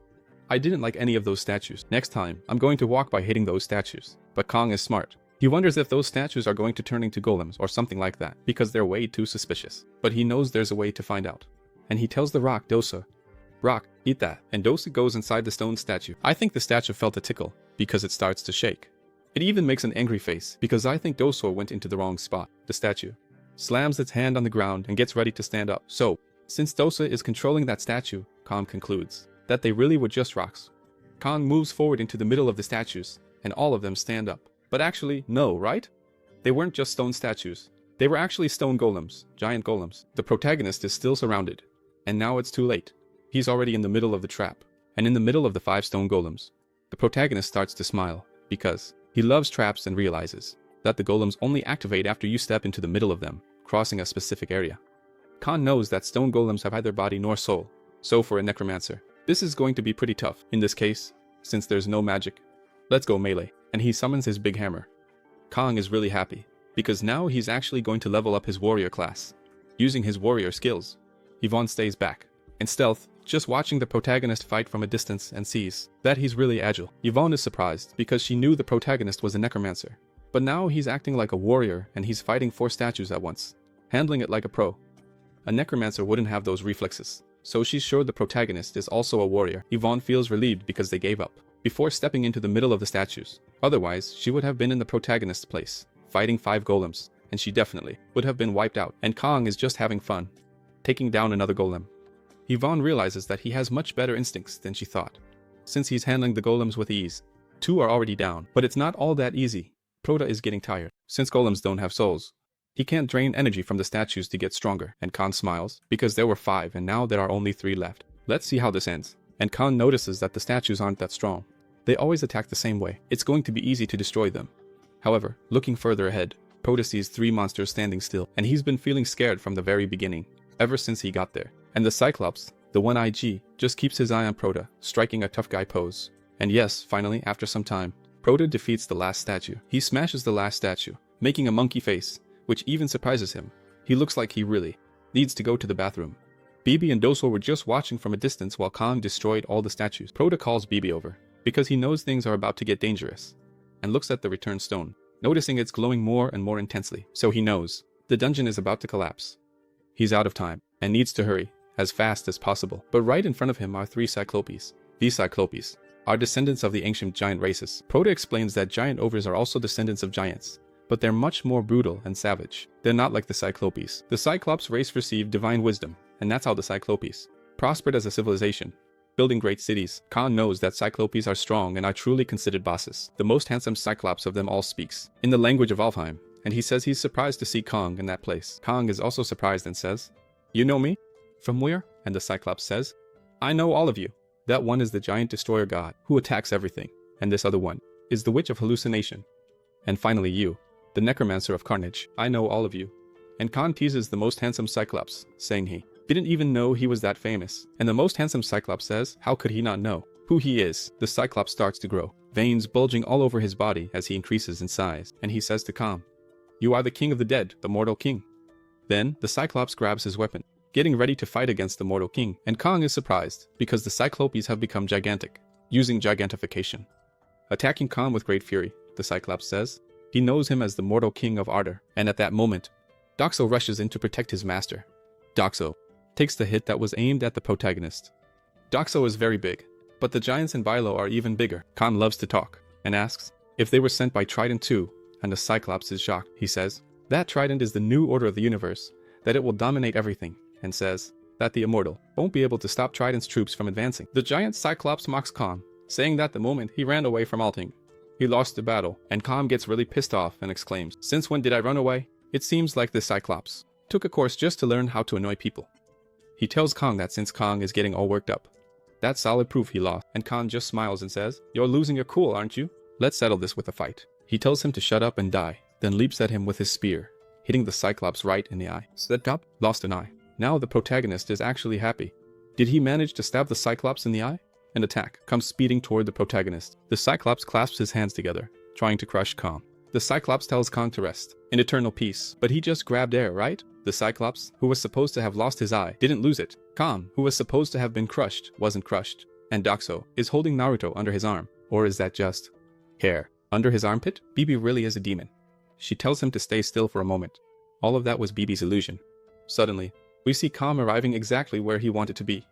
[SPEAKER 3] I didn't like any of those statues. Next time, I'm going to walk by hitting those statues. But Kong is smart. He wonders if those statues are going to turn into golems or something like that, because they're way too suspicious. But he knows there's a way to find out. And he tells the rock, Dosa, "Rock, eat that." And Dosa goes inside the stone statue. I think the statue felt a tickle, because it starts to shake. It even makes an angry face, because I think Dosa went into the wrong spot. The statue slams its hand on the ground and gets ready to stand up. So, since Dosa is controlling that statue, Kong concludes that they really were just rocks. Kong moves forward into the middle of the statues, and all of them stand up. But actually, no, right? They weren't just stone statues. They were actually stone golems, giant golems. The protagonist is still surrounded, and now it's too late. He's already in the middle of the trap, and in the middle of the 5 stone golems. The protagonist starts to smile, because he loves traps and realizes that the golems only activate after you step into the middle of them, crossing a specific area. Khan knows that stone golems have neither body nor soul, so for a necromancer, this is going to be pretty tough, in this case, since there's no magic. Let's go melee. And he summons his big hammer. Kong is really happy, because now he's actually going to level up his warrior class, using his warrior skills. Yvonne stays back, in stealth, just watching the protagonist fight from a distance and sees that he's really agile. Yvonne is surprised, because she knew the protagonist was a necromancer. But now he's acting like a warrior and he's fighting 4 statues at once, handling it like a pro. A necromancer wouldn't have those reflexes, so she's sure the protagonist is also a warrior. Yvonne feels relieved because they gave up before stepping into the middle of the statues. Otherwise, she would have been in the protagonist's place, fighting 5 golems, and she definitely would have been wiped out. And Kong is just having fun, taking down another golem. Yvonne realizes that he has much better instincts than she thought, since he's handling the golems with ease. 2 are already down, but it's not all that easy. Prota is getting tired, since golems don't have souls. He can't drain energy from the statues to get stronger, and Khan smiles, because there were 5 and now there are only 3 left. Let's see how this ends. And Khan notices that the statues aren't that strong. They always attack the same way. It's going to be easy to destroy them. However, looking further ahead, Prota sees 3 monsters standing still, and he's been feeling scared from the very beginning, ever since he got there. And the Cyclops, the one-eyed G, just keeps his eye on Prota, striking a tough guy pose. And yes, finally, after some time, Prota defeats the last statue. He smashes the last statue, making a monkey face, which even surprises him. He looks like he really needs to go to the bathroom. Bibi and Doso were just watching from a distance while Kong destroyed all the statues. Prota calls Bibi over, because he knows things are about to get dangerous, and looks at the returned stone, noticing it's glowing more and more intensely. So he knows the dungeon is about to collapse. He's out of time, and needs to hurry, as fast as possible. But right in front of him are 3 Cyclopes. These Cyclopes are descendants of the ancient giant races. Prota explains that giant ogres are also descendants of giants, but they're much more brutal and savage. They're not like the Cyclopes. The Cyclops race received divine wisdom, and that's how the Cyclopes prospered as a civilization, building great cities. Khan knows that Cyclopes are strong and are truly considered bosses. The most handsome Cyclops of them all speaks in the language of Alphen, and he says he's surprised to see Kong in that place. Kong is also surprised and says, "You know me? From where?" And the Cyclops says, "I know all of you. That one is the giant destroyer god who attacks everything, and this other one is the witch of hallucination. And finally you, the necromancer of carnage. I know all of you." And Khan teases the most handsome Cyclops, saying he didn't even know he was that famous. And the most handsome Cyclops says, how could he not know? who he is, the Cyclops starts to grow, veins bulging all over his body as he increases in size, and he says to Kang, "You are the king of the dead, the mortal king." Then, the Cyclops grabs his weapon, getting ready to fight against the mortal king, and Kang is surprised, because the Cyclopes have become gigantic, using gigantification. Attacking Kang with great fury, the Cyclops says. He knows him as the mortal king of Ardor, and at that moment, Doxo rushes in to protect his master. Doxo takes the hit that was aimed at the protagonist. Doxo is very big, but the giants in Bilo are even bigger. Kang loves to talk, and asks if they were sent by Trident II, and the Cyclops is shocked. He says that Trident is the new order of the universe, that it will dominate everything, and says that the Immortal won't be able to stop Trident's troops from advancing. The giant Cyclops mocks Kang, saying that the moment he ran away from Alting, he lost the battle, and Kang gets really pissed off and exclaims, "Since when did I run away?" It seems like the Cyclops took a course just to learn how to annoy people. He tells Kang that since Kang is getting all worked up, that's solid proof he lost, and Kang just smiles and says, "You're losing your cool, aren't you? Let's settle this with a fight." He tells him to shut up and die, then leaps at him with his spear, hitting the Cyclops right in the eye. Stop, lost an eye. Now the protagonist is actually happy. Did he manage to stab the Cyclops in the eye? An attack comes speeding toward the protagonist. The Cyclops clasps his hands together, trying to crush Kang. The Cyclops tells Kang to rest, in eternal peace, but he just grabbed air, right? The Cyclops, who was supposed to have lost his eye, didn't lose it. Kang, who was supposed to have been crushed, wasn't crushed. And Doxo is holding Naruto under his arm. Or is that just hair under his armpit? Bibi really is a demon. She tells him to stay still for a moment. All of that was Bibi's illusion. Suddenly, we see Kang arriving exactly where he wanted to be.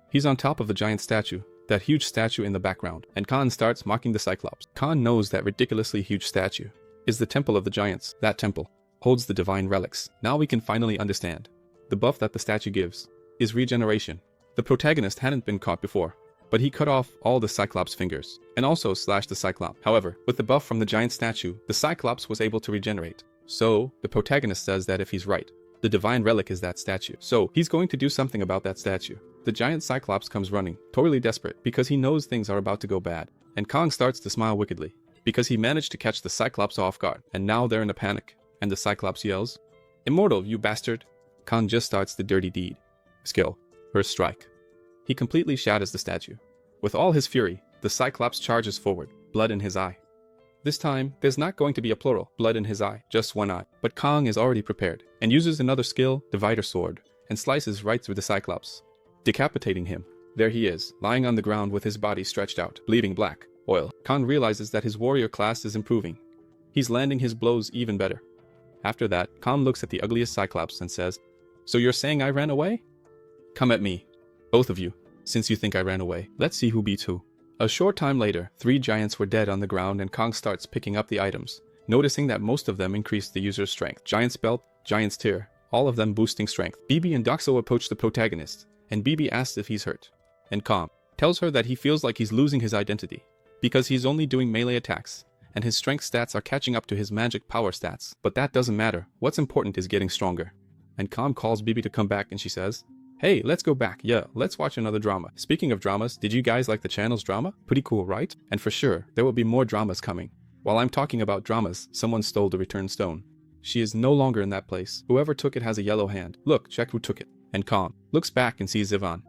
[SPEAKER 3] He's on top of the giant statue, that huge statue in the background, and Kang starts mocking the Cyclops. Kang knows that ridiculously huge statue is the temple of the giants. That temple holds the divine relics. Now we can finally understand. The buff that the statue gives is regeneration. The protagonist hadn't been caught before, but he cut off all the Cyclops' fingers, and also slashed the Cyclops. However, with the buff from the giant statue, the Cyclops was able to regenerate. So, the protagonist says that if he's right, the divine relic is that statue. So, he's going to do something about that statue. The giant Cyclops comes running, totally desperate, because he knows things are about to go bad. And Kang starts to smile wickedly, because he managed to catch the Cyclops off guard, and now they're in a panic. And the Cyclops yells, "Immortal, you bastard!" Kang just starts the dirty deed. Skill, first strike. He completely shatters the statue. With all his fury, the Cyclops charges forward, blood in his eye. This time, there's not going to be a plural, blood in his eye, just one eye. But Kang is already prepared, and uses another skill, Divider Sword, and slices right through the Cyclops, decapitating him. There he is, lying on the ground with his body stretched out, bleeding black oil. Kang realizes that his warrior class is improving. He's landing his blows even better. After that, Kang looks at the ugliest Cyclops and says, "So you're saying I ran away? Come at me, both of you, since you think I ran away. Let's see who beats who." A short time later, 3 giants were dead on the ground, and Kang starts picking up the items, noticing that most of them increased the user's strength. Giant's belt, Giant's tear, all of them boosting strength. Bibi and Doxo approach the protagonist, and Bibi asks if he's hurt. And Kang tells her that he feels like he's losing his identity, because he's only doing melee attacks, and his strength stats are catching up to his magic power stats. But that doesn't matter. What's important is getting stronger. And Kang calls Bibi to come back, and she says, "Hey, let's go back. Yeah, let's watch another drama." Speaking of dramas, did you guys like the channel's drama? Pretty cool, right? And for sure, there will be more dramas coming. While I'm talking about dramas, someone stole the return stone. She is no longer in that place. Whoever took it has a yellow hand. Look, check who took it. And Kang looks back and sees Ivan,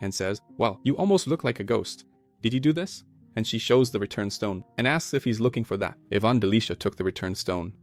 [SPEAKER 3] and says, "Well, you almost look like a ghost. Did you do this?" And she shows the return stone, and asks if he's looking for that. Ivan Delisha took the return stone.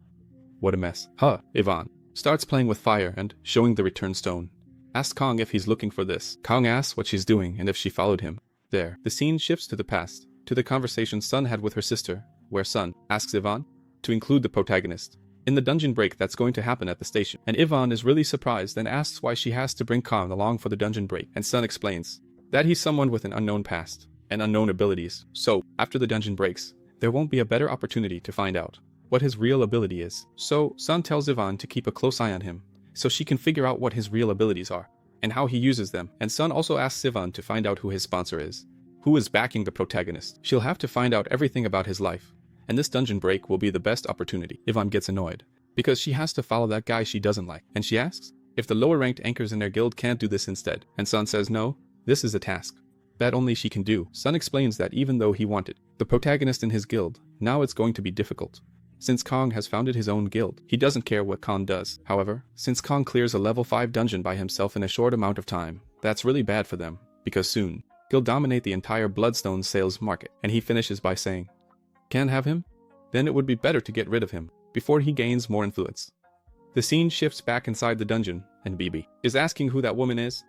[SPEAKER 3] What a mess. Huh, Ivan starts playing with fire and showing the return stone. Asks Kang if he's looking for this. Kang asks what she's doing and if she followed him. There, the scene shifts to the past, to the conversation Sun had with her sister, where Sun asks Ivan to include the protagonist in the dungeon break that's going to happen at the station. And Ivan is really surprised and asks why she has to bring Kang along for the dungeon break. And Sun explains that he's someone with an unknown past and unknown abilities. So, after the dungeon breaks, there won't be a better opportunity to find out what his real ability is. So, Sun tells Ivan to keep a close eye on him, so she can figure out what his real abilities are, and how he uses them. And Sun also asks Ivan to find out who his sponsor is, who is backing the protagonist. She'll have to find out everything about his life, and this dungeon break will be the best opportunity. Ivan gets annoyed, because she has to follow that guy she doesn't like, and she asks if the lower ranked anchors in their guild can't do this instead. And Sun says no, this is a task that only she can do. Sun explains that even though he wanted the protagonist in his guild, now it's going to be difficult. Since Kang has founded his own guild, he doesn't care what Kang does. However, since Kang clears a level 5 dungeon by himself in a short amount of time, that's really bad for them, because soon, he'll dominate the entire bloodstone sales market. And he finishes by saying, "Can't have him? Then it would be better to get rid of him before he gains more influence." The scene shifts back inside the dungeon, and Bibi is asking who that woman is.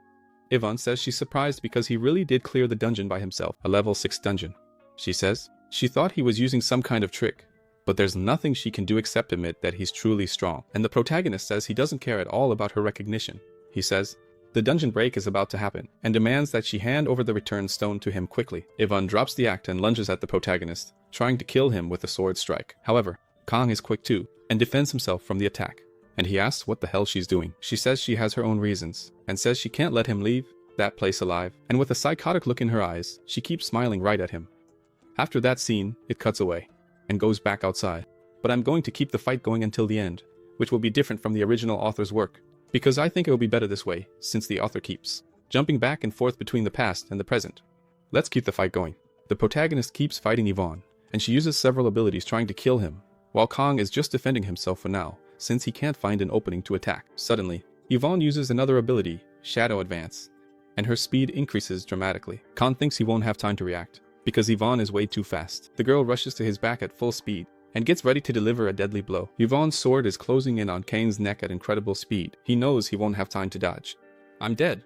[SPEAKER 3] Yvonne says she's surprised because he really did clear the dungeon by himself, a level 6 dungeon. She says she thought he was using some kind of trick, but there's nothing she can do except admit that he's truly strong. And the protagonist says he doesn't care at all about her recognition. He says the dungeon break is about to happen, and demands that she hand over the returned stone to him quickly. Yvonne drops the act and lunges at the protagonist, trying to kill him with a sword strike. However, Kang is quick too, and defends himself from the attack. And he asks what the hell she's doing. She says she has her own reasons, and says she can't let him leave that place alive. And with a psychotic look in her eyes, she keeps smiling right at him. After that scene, it cuts away, and goes back outside. But I'm going to keep the fight going until the end, which will be different from the original author's work, because I think it will be better this way, since the author keeps jumping back and forth between the past and the present. Let's keep the fight going. The protagonist keeps fighting Yvonne, and she uses several abilities trying to kill him, while Kang is just defending himself for now, since he can't find an opening to attack. Suddenly, Yvonne uses another ability, Shadow Advance, and her speed increases dramatically. Kang thinks he won't have time to react, because Yvonne is way too fast. The girl rushes to his back at full speed, and gets ready to deliver a deadly blow. Yvonne's sword is closing in on Kang's neck at incredible speed. He knows he won't have time to dodge. "I'm dead."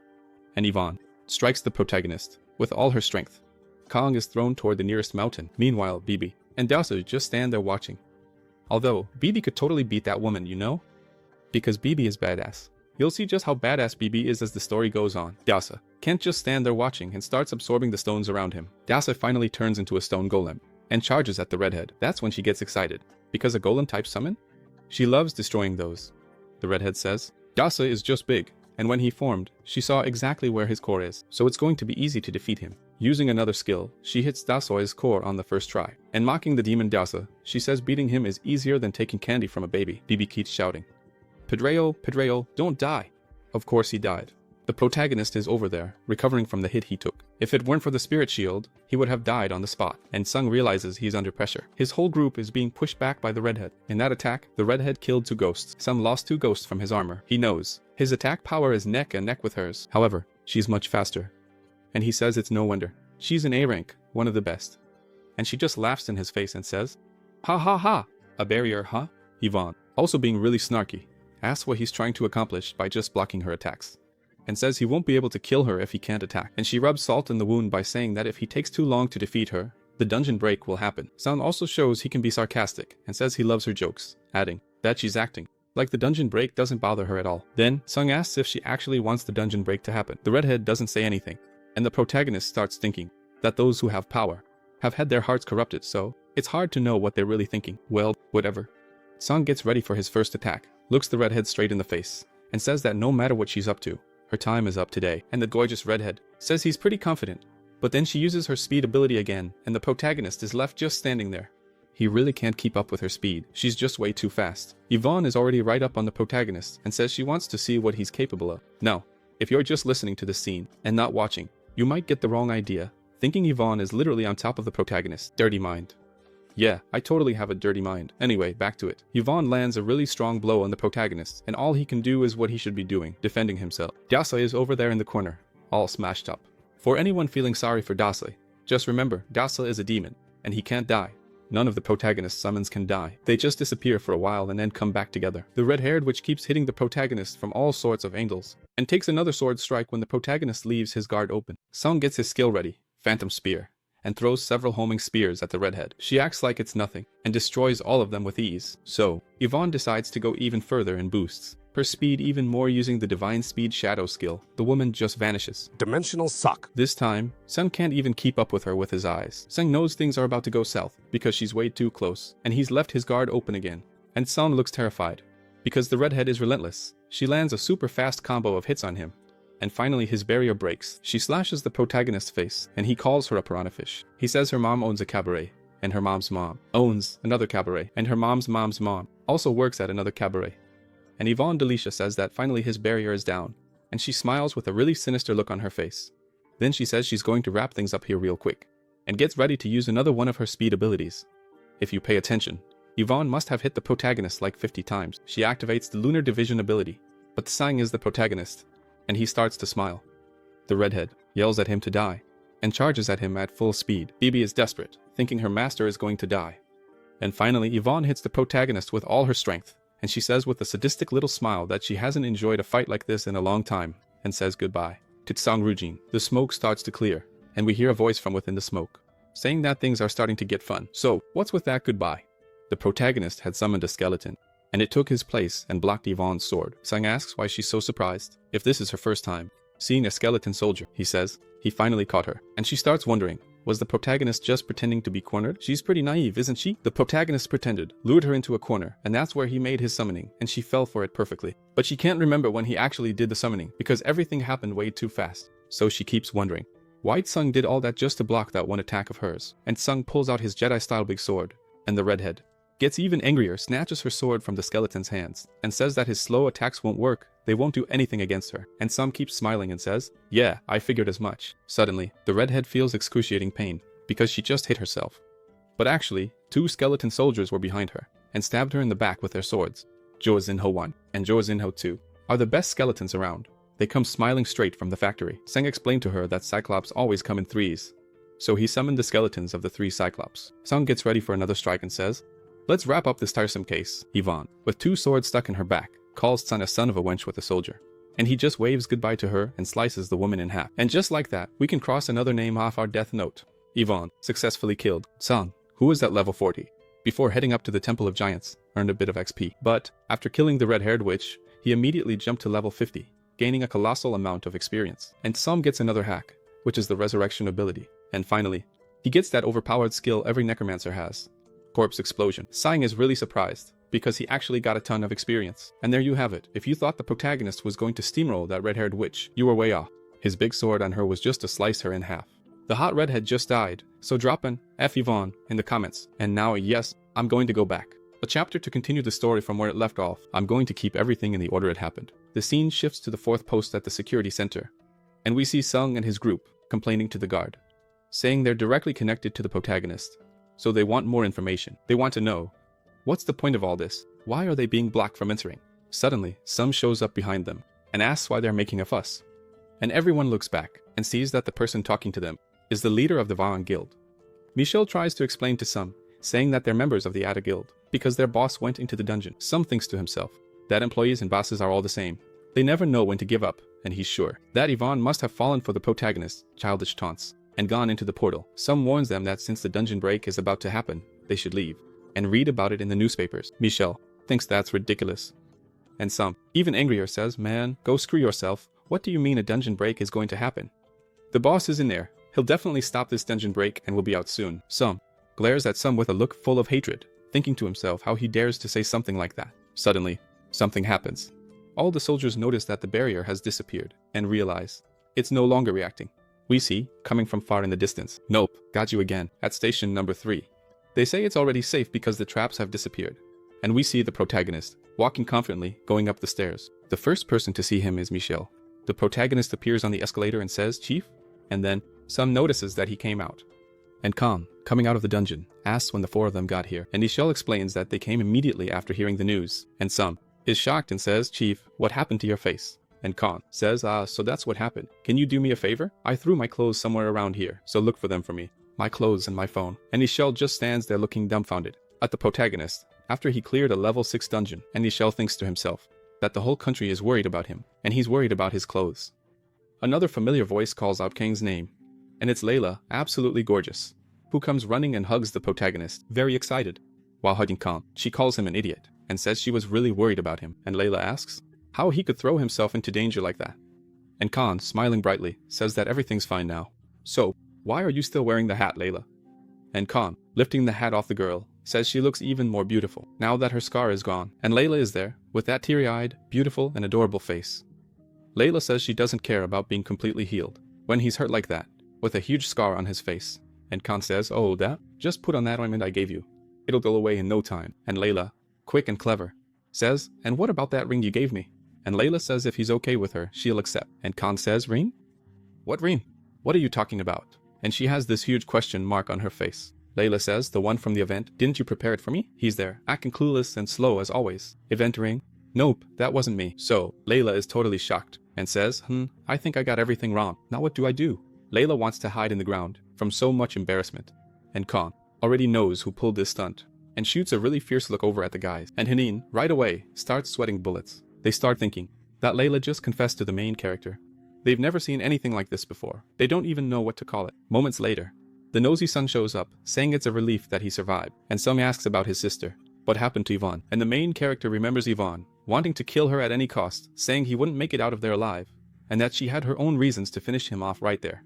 [SPEAKER 3] And Yvonne strikes the protagonist with all her strength. Kang is thrown toward the nearest mountain. Meanwhile, Bibi and Dasa just stand there watching. Although, Bibi could totally beat that woman, you know? Because Bibi is badass. You'll see just how badass Bibi is as the story goes on. Dasa can't just stand there watching and starts absorbing the stones around him. Dasa finally turns into a stone golem and charges at the redhead. That's when she gets excited. Because a golem type summon? She loves destroying those. The redhead says, Dasa is just big, and when he formed, she saw exactly where his core is, so it's going to be easy to defeat him. Using another skill, she hits Dasoi's core on the first try. And mocking the demon Dasa, she says beating him is easier than taking candy from a baby. Bibi keeps shouting, Pedreo, don't die. Of course he died. The protagonist is over there, recovering from the hit he took. If it weren't for the spirit shield, he would have died on the spot, and Sung realizes he's under pressure. His whole group is being pushed back by the redhead. In that attack, the redhead killed 2 ghosts. Sung lost 2 ghosts from his armor. He knows his attack power is neck and neck with hers. However, she's much faster. And he says it's no wonder. She's an A rank, one of the best. And she just laughs in his face and says, Ha ha ha! A barrier, huh? Yvonne, also being really snarky, asks what he's trying to accomplish by just blocking her attacks, and says he won't be able to kill her if he can't attack. And she rubs salt in the wound by saying that if he takes too long to defeat her, the dungeon break will happen. Sung also shows he can be sarcastic, and says he loves her jokes, adding that she's acting like the dungeon break doesn't bother her at all. Then, Sung asks if she actually wants the dungeon break to happen. The redhead doesn't say anything, and the protagonist starts thinking that those who have power have had their hearts corrupted, so it's hard to know what they're really thinking. Well, whatever. Sung gets ready for his first attack, looks the redhead straight in the face, and says that no matter what she's up to, her time is up today. And the gorgeous redhead says he's pretty confident, but then she uses her speed ability again, and the protagonist is left just standing there. He really can't keep up with her speed. She's just way too fast. Yvonne is already right up on the protagonist and says she wants to see what he's capable of. Now, if you're just listening to this scene and not watching, you might get the wrong idea, thinking Yvonne is literally on top of the protagonist. Dirty mind. Yeah, I totally have a dirty mind. Anyway, back to it. Yvonne lands a really strong blow on the protagonist, and all he can do is what he should be doing, defending himself. Dasa is over there in the corner, all smashed up. For anyone feeling sorry for Dasa, just remember, Dasa is a demon, and he can't die. None of the protagonist summons can die. They just disappear for a while and then come back together. The red-haired witch keeps hitting the protagonist from all sorts of angles, and takes another sword strike when the protagonist leaves his guard open. Sung gets his skill ready, Phantom Spear, and throws several homing spears at the redhead. She acts like it's nothing, and destroys all of them with ease. So, Yvonne decides to go even further and boosts her speed even more using the Divine Speed Shadow skill. The woman just vanishes.
[SPEAKER 5] Dimensional suck.
[SPEAKER 3] This time, Sung can't even keep up with her with his eyes. Sung knows things are about to go south, because she's way too close, and he's left his guard open again. And Sung looks terrified, because the redhead is relentless. She lands a super fast combo of hits on him, and finally his barrier breaks. She slashes the protagonist's face, and he calls her a piranha fish. He says her mom owns a cabaret, and her mom's mom owns another cabaret, and her mom's mom also works at another cabaret. And Yvonne Delisha says that finally his barrier is down, and she smiles with a really sinister look on her face. Then she says she's going to wrap things up here real quick, and gets ready to use another one of her speed abilities. If you pay attention, Yvonne must have hit the protagonist like 50 times. She activates the Lunar Division ability, but Sang is the protagonist, and he starts to smile. The redhead yells at him to die, and charges at him at full speed. Phoebe is desperate, thinking her master is going to die. And finally, Yvonne hits the protagonist with all her strength, and she says with a sadistic little smile that she hasn't enjoyed a fight like this in a long time, and says goodbye. To Kang Woojin, the smoke starts to clear, and we hear a voice from within the smoke, saying that things are starting to get fun. So, what's with that goodbye? The protagonist had summoned a skeleton, and it took his place and blocked Yvonne's sword. Sung asks why she's so surprised, if this is her first time seeing a skeleton soldier. He says he finally caught her, and she starts wondering, was the protagonist just pretending to be cornered? She's pretty naive, isn't she? The protagonist pretended, lured her into a corner, and that's where he made his summoning, and she fell for it perfectly. But she can't remember when he actually did the summoning, because everything happened way too fast. So she keeps wondering, why Sung did all that just to block that one attack of hers. And Sung pulls out his Jedi-style big sword, and the redhead gets even angrier, snatches her sword from the skeleton's hands, and says that his slow attacks won't work, they won't do anything against her. And Sung keeps smiling and says, yeah, I figured as much. Suddenly, the redhead feels excruciating pain, because she just hit herself. But actually, 2 skeleton soldiers were behind her, and stabbed her in the back with their swords. Jo Jinho 1 and Jo Jinho 2 are the best skeletons around. They come smiling straight from the factory. Sung explained to her that Cyclops always come in 3s. So he summoned the skeletons of the 3 Cyclops. Sung gets ready for another strike and says, let's wrap up this tiresome case. Yvonne, with 2 swords stuck in her back, calls Sun a son of a wench with a soldier. And he just waves goodbye to her and slices the woman in half. And just like that, we can cross another name off our death note. Yvonne successfully killed Sung, who was at level 40, before heading up to the Temple of Giants, earned a bit of XP. But after killing the red-haired witch, he immediately jumped to level 50, gaining a colossal amount of experience. And Sum gets another hack, which is the resurrection ability. And finally, he gets that overpowered skill every necromancer has, corpse explosion. Sang is really surprised, because he actually got a ton of experience. And there you have it. If you thought the protagonist was going to steamroll that red-haired witch, you were way off. His big sword on her was just to slice her in half. The hot redhead just died, so drop an F Yvonne in the comments. And now, yes, I'm going to go back a chapter to continue the story from where it left off. I'm going to keep everything in the order it happened. The scene shifts to the 4th post at the security center, and we see Sung and his group complaining to the guard, saying they're directly connected to the protagonist, so they want more information. They want to know, what's the point of all this? Why are they being blocked from entering? Suddenly, Sum shows up behind them and asks why they're making a fuss. And everyone looks back and sees that the person talking to them is the leader of the Vahn Guild. Michelle tries to explain to Sum, saying that they're members of the Ada Guild because their boss went into the dungeon. Sum thinks to himself that employees and bosses are all the same. They never know when to give up, and he's sure that Yvonne must have fallen for the protagonist's childish taunts and gone into the portal. Sum warns them that since the dungeon break is about to happen, they should leave and read about it in the newspapers. Michelle thinks that's ridiculous. And Sum, even angrier, says, man, go screw yourself. What do you mean a dungeon break is going to happen? The boss is in there. He'll definitely stop this dungeon break and will be out soon. Sum glares at Sum with a look full of hatred, thinking to himself how he dares to say something like that. Suddenly, something happens. All the soldiers notice that the barrier has disappeared and realize it's no longer reacting. We see, coming from far in the distance, nope, got you again, at station number 3. They say it's already safe because the traps have disappeared. And we see the protagonist, walking confidently, going up the stairs. The first person to see him is Michelle. The protagonist appears on the escalator and says, Chief? And then, Sum notices that he came out. And Khan, coming out of the dungeon, asks when the 4 of them got here. And Michelle explains that they came immediately after hearing the news. And Sum is shocked and says, Chief, what happened to your face? And Khan says, so that's what happened. Can you do me a favor? I threw my clothes somewhere around here, so look for them for me. My clothes and my phone. And Michelle just stands there looking dumbfounded at the protagonist after he cleared a level 6 dungeon. And Michelle thinks to himself that the whole country is worried about him, and he's worried about his clothes. Another familiar voice calls out Kang's name, and it's Layla, absolutely gorgeous, who comes running and hugs the protagonist, very excited. While hugging Kang, she calls him an idiot and says she was really worried about him. And Layla asks how he could throw himself into danger like that. And Khan, smiling brightly, says that everything's fine now. So, why are you still wearing the hat, Layla? And Khan, lifting the hat off the girl, says she looks even more beautiful now that her scar is gone. And Layla is there, with that teary-eyed, beautiful and adorable face. Layla says she doesn't care about being completely healed when he's hurt like that, with a huge scar on his face. And Khan says, oh, that? Just put on that ointment I gave you. It'll go away in no time. And Layla, quick and clever, says, and what about that ring you gave me? And Layla says if he's okay with her, she'll accept. And Khan says, ring? What ring? What are you talking about? And she has this huge question mark on her face. Layla says, the one from the event. Didn't you prepare it for me? He's there, acting clueless and slow as always. Event ring? Nope, that wasn't me. So, Layla is totally shocked and says, I think I got everything wrong. Now what do I do? Layla wants to hide in the ground from so much embarrassment. And Kang already knows who pulled this stunt and shoots a really fierce look over at the guys. And Hanin, right away, starts sweating bullets. They start thinking that Layla just confessed to the main character. They've never seen anything like this before. They don't even know what to call it. Moments later, the nosy son shows up, saying it's a relief that he survived, and Sung asks about his sister. What happened to Yvonne? And the main character remembers Yvonne, wanting to kill her at any cost, saying he wouldn't make it out of there alive, and that she had her own reasons to finish him off right there.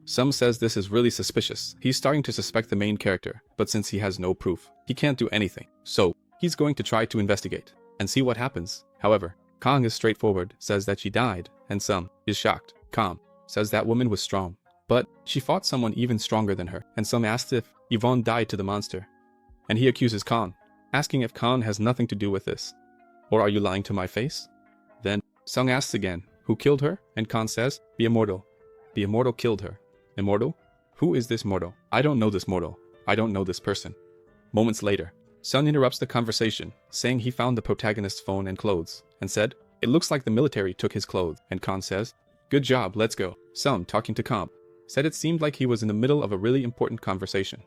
[SPEAKER 3] Sung says this is really suspicious. He's starting to suspect the main character, but since he has no proof, he can't do anything. So, he's going to try to investigate and see what happens. However, Kang is straightforward, says that she died, and Sung is shocked. Kang says that woman was strong, but she fought someone even stronger than her, and Sung asks if Yvonne died to the monster. And he accuses Kang, asking if Kang has nothing to do with this. Or are you lying to my face? Then, Sung asks again, who killed her? And Kang says, the immortal. The immortal killed her. Immortal? Who is this mortal? I don't know this mortal. I don't know this person. Moments later, Sung interrupts the conversation, saying he found the protagonist's phone and clothes, and said, it looks like the military took his clothes. And Kang says, good job, let's go. Sung, talking to Kang, said it seemed like he was in the middle of a really important conversation.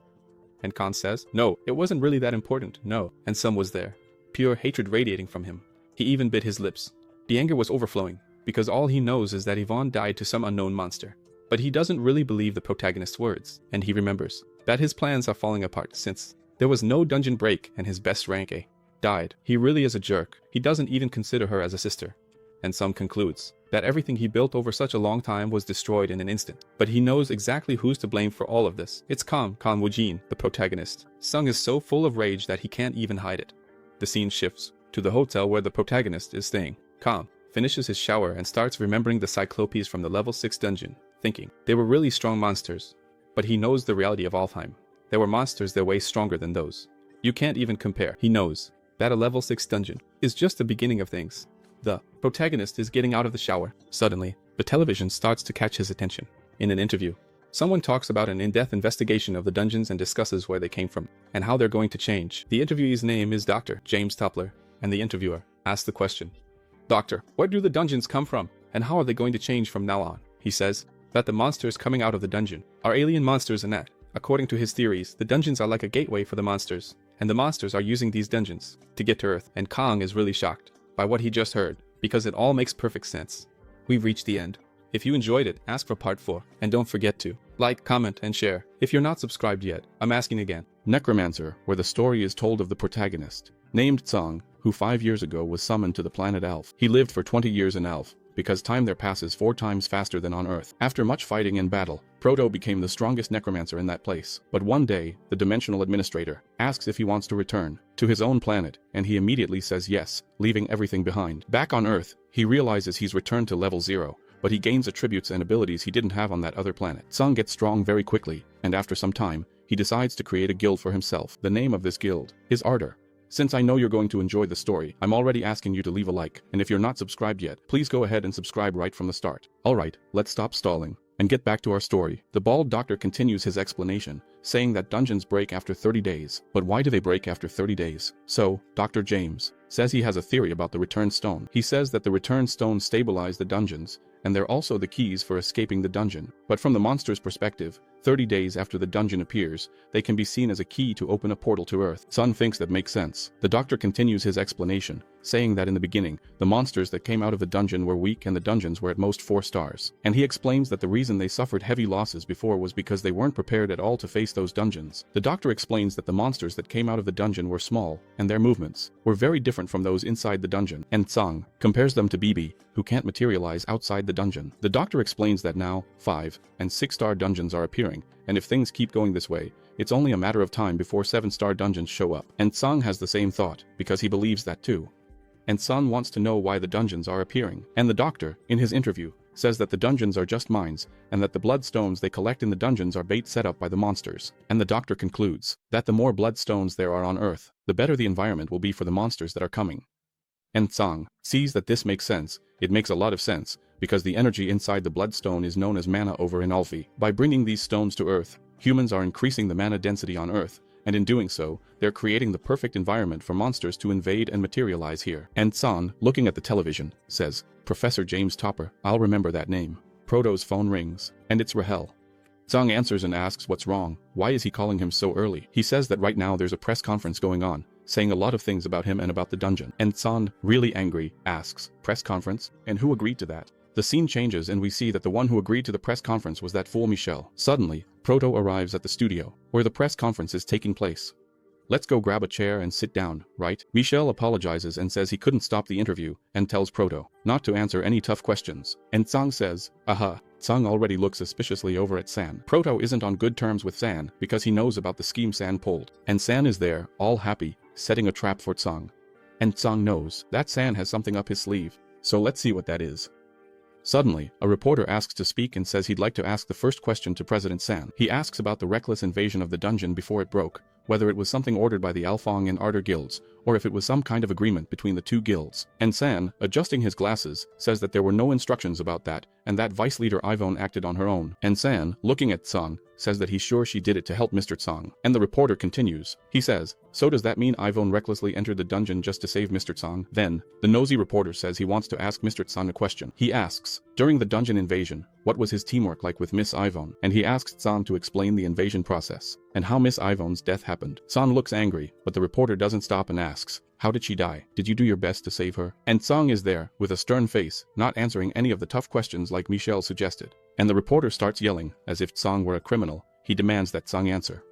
[SPEAKER 3] And Kang says, no, it wasn't really that important, no. And Sung was there, pure hatred radiating from him. He even bit his lips. The anger was overflowing, because all he knows is that Yvonne died to some unknown monster. But he doesn't really believe the protagonist's words, and he remembers that his plans are falling apart since there was no dungeon break and his best rank A died. He really is a jerk. He doesn't even consider her as a sister. And Sung concludes that everything he built over such a long time was destroyed in an instant. But he knows exactly who's to blame for all of this. It's Kang Woojin, the protagonist. Sung is so full of rage that he can't even hide it. The scene shifts to the hotel where the protagonist is staying. Kang finishes his shower and starts remembering the Cyclopes from the level 6 dungeon, thinking they were really strong monsters. But he knows the reality of Alphen. There were monsters that way stronger than those. You can't even compare. He knows that a level 6 dungeon is just the beginning of things. The protagonist is getting out of the shower. Suddenly, the television starts to catch his attention. In an interview, someone talks about an in-depth investigation of the dungeons and discusses where they came from and how they're going to change. The interviewee's name is Dr. James Toppler, and the interviewer asks the question, Doctor, where do the dungeons come from, and how are they going to change from now on? He says that the monsters coming out of the dungeon are alien monsters and that, according to his theories, the dungeons are like a gateway for the monsters, and the monsters are using these dungeons to get to Earth. And Kang is really shocked by what he just heard, because it all makes perfect sense. We've reached the end. If you enjoyed it, ask for part 4, and don't forget to like, comment, and share. If you're not subscribed yet, I'm asking again. Necromancer, where the story is told of the protagonist, named Tsang, who 5 years ago was summoned to the planet Alph. He lived for 20 years in Alph, because time there passes 4 times faster than on Earth. After much fighting and battle, Proto became the strongest necromancer in that place. But one day, the dimensional administrator asks if he wants to return to his own planet, and he immediately says yes, leaving everything behind. Back on Earth, he realizes he's returned to level 0, but he gains attributes and abilities he didn't have on that other planet. Tsang gets strong very quickly, and after some time, he decides to create a guild for himself. The name of this guild is Ardor. Since I know you're going to enjoy the story, I'm already asking you to leave a like, and if you're not subscribed yet, please go ahead and subscribe right from the start. Alright, let's stop stalling and get back to our story. The bald doctor continues his explanation, saying that dungeons break after 30 days. But why do they break after 30 days? So, Dr. James says he has a theory about the return stone. He says that the return stone stabilize the dungeons, and they're also the keys for escaping the dungeon. But from the monster's perspective, 30 days after the dungeon appears, they can be seen as a key to open a portal to Earth. Sun thinks that makes sense. The doctor continues his explanation, saying that in the beginning, the monsters that came out of the dungeon were weak and the dungeons were at most 4 stars. And he explains that the reason they suffered heavy losses before was because they weren't prepared at all to face those dungeons. The doctor explains that the monsters that came out of the dungeon were small, and their movements were very different from those inside the dungeon. And Tsang compares them to BB, who can't materialize outside the dungeon. The doctor explains that now, 5 and 6-star dungeons are appearing, and if things keep going this way, it's only a matter of time before 7-star dungeons show up. And Tsang has the same thought, because he believes that too. And Sun wants to know why the dungeons are appearing. And the doctor, in his interview, says that the dungeons are just mines, and that the bloodstones they collect in the dungeons are bait set up by the monsters. And the doctor concludes that the more bloodstones there are on Earth, the better the environment will be for the monsters that are coming. And Tsang sees that this makes sense. It makes a lot of sense, because the energy inside the bloodstone is known as mana over in Alphen. By bringing these stones to Earth, humans are increasing the mana density on Earth, and in doing so, they're creating the perfect environment for monsters to invade and materialize here. And Tsang, looking at the television, says, Professor James Topper, I'll remember that name. Proto's phone rings, and it's Rahel. Zhang answers and asks what's wrong, why is he calling him so early? He says that right now there's a press conference going on, saying a lot of things about him and about the dungeon. And Zhang, really angry, asks, press conference? And who agreed to that? The scene changes and we see that the one who agreed to the press conference was that fool Michelle. Suddenly, Proto arrives at the studio, where the press conference is taking place. Let's go grab a chair and sit down, right? Michelle apologizes and says he couldn't stop the interview, and tells Proto not to answer any tough questions. And Zhang says, aha. Zhang already looks suspiciously over at San. Proto isn't on good terms with San because he knows about the scheme San pulled. And San is there, all happy, setting a trap for Zhang. And Zhang knows that San has something up his sleeve, so let's see what that is. Suddenly, a reporter asks to speak and says he'd like to ask the first question to President San. He asks about the reckless invasion of the dungeon before it broke, whether it was something ordered by the Alphen and Ardor guilds, or if it was some kind of agreement between the two guilds. And San, adjusting his glasses, says that there were no instructions about that, and that Vice Leader Yvonne acted on her own. And San, looking at Zhang, says that he's sure she did it to help Mr. Zhang. And the reporter continues. He says, so does that mean Yvonne recklessly entered the dungeon just to save Mr. Zhang? Then, the nosy reporter says he wants to ask Mr. Zhang a question. He asks, during the dungeon invasion, what was his teamwork like with Miss Yvonne? And he asks Zhang to explain the invasion process, and how Miss Yvonne's death happened. Zhang looks angry, but the reporter doesn't stop and asks, how did she die? Did you do your best to save her? And Zhang is there, with a stern face, not answering any of the tough questions like Michelle suggested. And the reporter starts yelling, as if Zhang were a criminal. He demands that Zhang answer.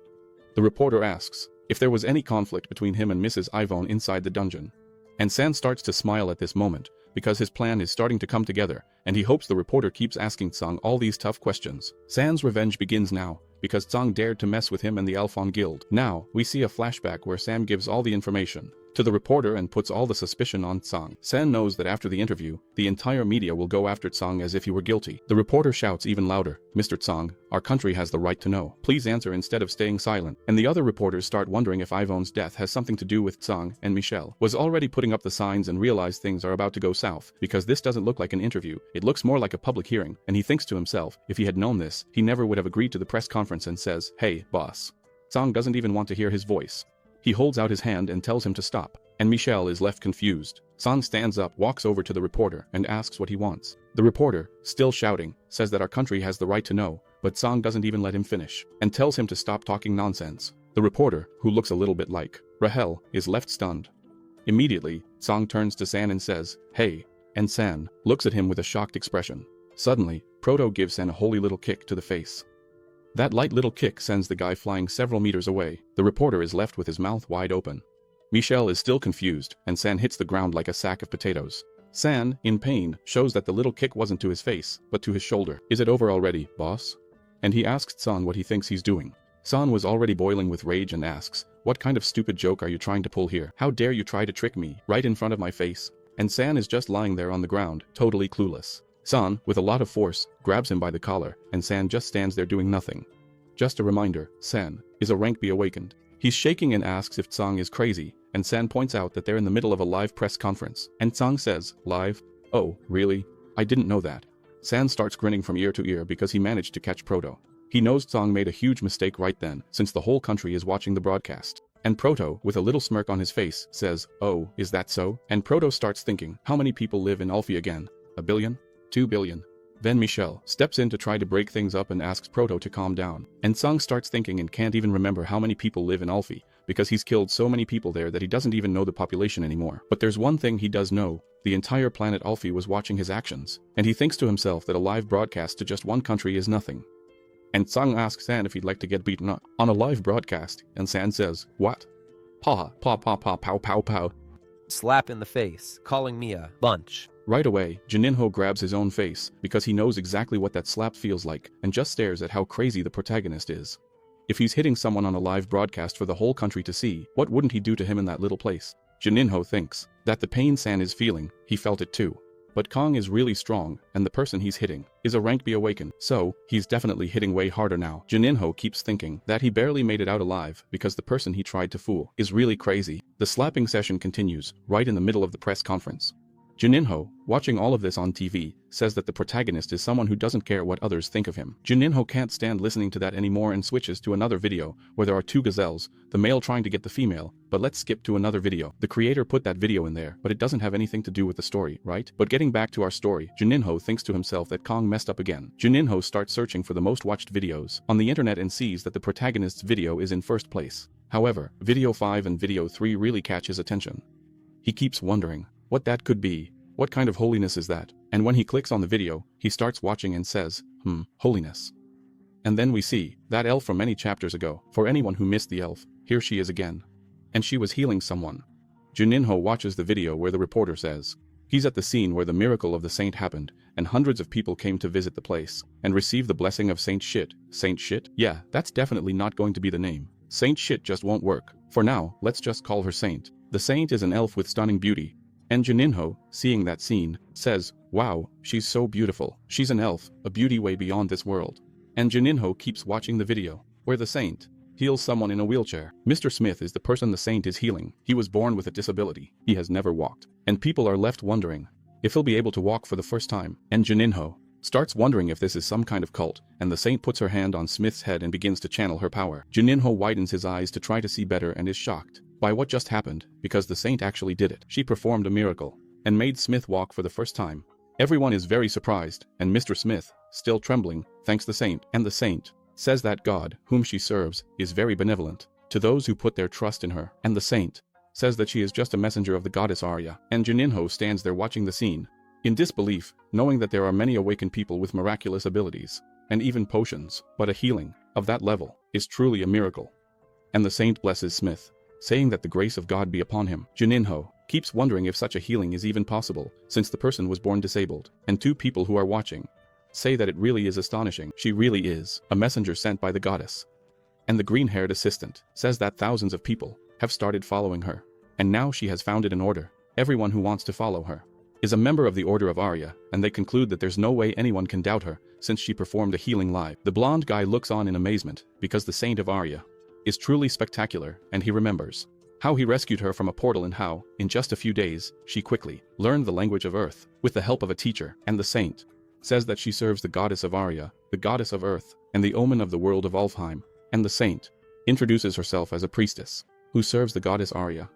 [SPEAKER 3] The reporter asks if there was any conflict between him and Mrs. Yvonne inside the dungeon. And San starts to smile at this moment, because his plan is starting to come together, and he hopes the reporter keeps asking Zhang all these tough questions. San's revenge begins now, because Zhang dared to mess with him and the Alphen guild. Now, we see a flashback where Sam gives all the information to the reporter and puts all the suspicion on Zhang. San knows that after the interview, the entire media will go after Zhang as if he were guilty. The reporter shouts even louder, Mr. Zhang, our country has the right to know. Please answer instead of staying silent. And the other reporters start wondering if Yvonne's death has something to do with Zhang, and Michelle was already putting up the signs and realize things are about to go south, because this doesn't look like an interview, it looks more like a public hearing, and he thinks to himself, if he had known this, he never would have agreed to the press conference and says, hey, boss. Zhang doesn't even want to hear his voice. He holds out his hand and tells him to stop, and Michelle is left confused. Zhang stands up, walks over to the reporter, and asks what he wants. The reporter, still shouting, says that our country has the right to know, but Zhang doesn't even let him finish, and tells him to stop talking nonsense. The reporter, who looks a little bit like Rahel, is left stunned. Immediately, Zhang turns to San and says, hey, and San looks at him with a shocked expression. Suddenly, Proto gives San a holy little kick to the face. That light little kick sends the guy flying several meters away. The reporter is left with his mouth wide open. Michelle is still confused, and San hits the ground like a sack of potatoes. San, in pain, shows that the little kick wasn't to his face, but to his shoulder. Is it over already, boss? And he asks San what he thinks he's doing. San was already boiling with rage and asks, what kind of stupid joke are you trying to pull here? How dare you try to trick me, right in front of my face? And San is just lying there on the ground, totally clueless. San, with a lot of force, grabs him by the collar, and San just stands there doing nothing. Just a reminder, San is a rank be awakened. He's shaking and asks if Zhang is crazy, and San points out that they're in the middle of a live press conference. And Zhang says, live? Oh, really? I didn't know that. San starts grinning from ear to ear because he managed to catch Proto. He knows Zhang made a huge mistake right then, since the whole country is watching the broadcast. And Proto, with a little smirk on his face, says, oh, is that so? And Proto starts thinking, how many people live in Alphen again? 1 billion? 2 billion? Then Michelle steps in to try to break things up and asks Proto to calm down. And Zhang starts thinking and can't even remember how many people live in Alphen, because he's killed so many people there that he doesn't even know the population anymore. But there's one thing he does know, the entire planet Alphen was watching his actions, and he thinks to himself that a live broadcast to just one country is nothing. And Zhang asks San if he'd like to get beaten up on a live broadcast, and San says, what? Pa, pa, pa, pa, pow, pow, pow.
[SPEAKER 5] Slap in the face, calling me a bunch.
[SPEAKER 3] Right away, Jininho grabs his own face, because he knows exactly what that slap feels like, and just stares at how crazy the protagonist is. If he's hitting someone on a live broadcast for the whole country to see, what wouldn't he do to him in that little place? Jininho thinks that the pain San is feeling, he felt it too. But Kang is really strong, and the person he's hitting is a rank be awakened, so he's definitely hitting way harder now. Jininho keeps thinking that he barely made it out alive because the person he tried to fool is really crazy. The slapping session continues, right in the middle of the press conference. Juninho, watching all of this on TV, says that the protagonist is someone who doesn't care what others think of him. Juninho can't stand listening to that anymore and switches to another video where there are two gazelles, the male trying to get the female, but let's skip to another video. The creator put that video in there, but it doesn't have anything to do with the story, right? But getting back to our story, Juninho thinks to himself that Kang messed up again. Juninho starts searching for the most watched videos on the internet and sees that the protagonist's video is in first place. However, video 5 and video 3 really catch his attention. He keeps wondering what that could be. What kind of holiness is that? And when he clicks on the video, he starts watching and says, holiness. And then we see that elf from many chapters ago. For anyone who missed the elf, here she is again. And she was healing someone. Juninho watches the video where the reporter says, he's at the scene where the miracle of the saint happened, and hundreds of people came to visit the place, and receive the blessing of Saint Shit. Saint Shit? Yeah, that's definitely not going to be the name. Saint Shit just won't work. For now, let's just call her Saint. The saint is an elf with stunning beauty. And Juninho, seeing that scene, says, wow, she's so beautiful. She's an elf, a beauty way beyond this world. And Juninho keeps watching the video, where the saint heals someone in a wheelchair. Mr. Smith is the person the saint is healing. He was born with a disability. He has never walked. And people are left wondering if he'll be able to walk for the first time. And Juninho starts wondering if this is some kind of cult, and the saint puts her hand on Smith's head and begins to channel her power. Juninho widens his eyes to try to see better and is shocked by what just happened, because the saint actually did it. She performed a miracle and made Smith walk for the first time. Everyone is very surprised, and Mr. Smith, still trembling, thanks the saint, and the saint says that God, whom she serves, is very benevolent to those who put their trust in her, and the saint says that she is just a messenger of the goddess Arya. And Juninho stands there watching the scene in disbelief, knowing that there are many awakened people with miraculous abilities, and even potions, but a healing of that level is truly a miracle. And the saint blesses Smith, saying that the grace of God be upon him. Juninho keeps wondering if such a healing is even possible, since the person was born disabled, and two people who are watching say that it really is astonishing. She really is a messenger sent by the goddess. And the green-haired assistant says that thousands of people have started following her, and now she has founded an order. Everyone who wants to follow her is a member of the Order of Arya, and they conclude that there's no way anyone can doubt her, since she performed a healing live. The blonde guy looks on in amazement, because the Saint of Arya is truly spectacular, and he remembers how he rescued her from a portal and how, in just a few days, she quickly learned the language of Earth, with the help of a teacher. And the saint says that she serves the goddess of Arya, the goddess of Earth, and the omen of the world of Alfheim. And the saint introduces herself as a priestess, who serves the goddess Arya.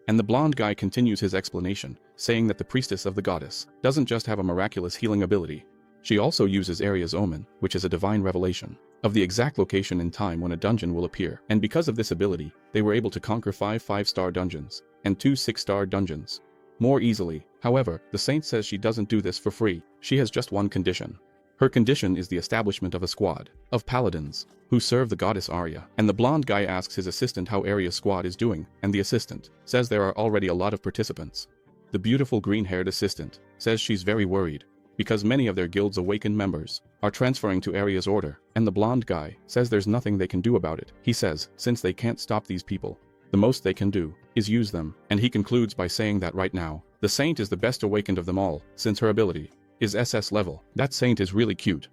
[SPEAKER 3] And the blonde guy continues his explanation, saying that the priestess of the goddess doesn't just have a miraculous healing ability. She also uses Arya's omen, which is a divine revelation of the exact location and time when a dungeon will appear. And because of this ability, they were able to conquer 5 5-star dungeons and 2 6-star dungeons more easily. However, the saint says she doesn't do this for free. She has just one condition. Her condition is the establishment of a squad of paladins who serve the goddess Arya. And the blonde guy asks his assistant how Arya's squad is doing, and the assistant says there are already a lot of participants. The beautiful green-haired assistant says she's very worried because many of their guild's awakened members are transferring to Arya's order, and the blonde guy says there's nothing they can do about it. He says, since they can't stop these people, the most they can do is use them, and he concludes by saying that right now, the saint is the best awakened of them all, since her ability is SS level. That saint is really cute.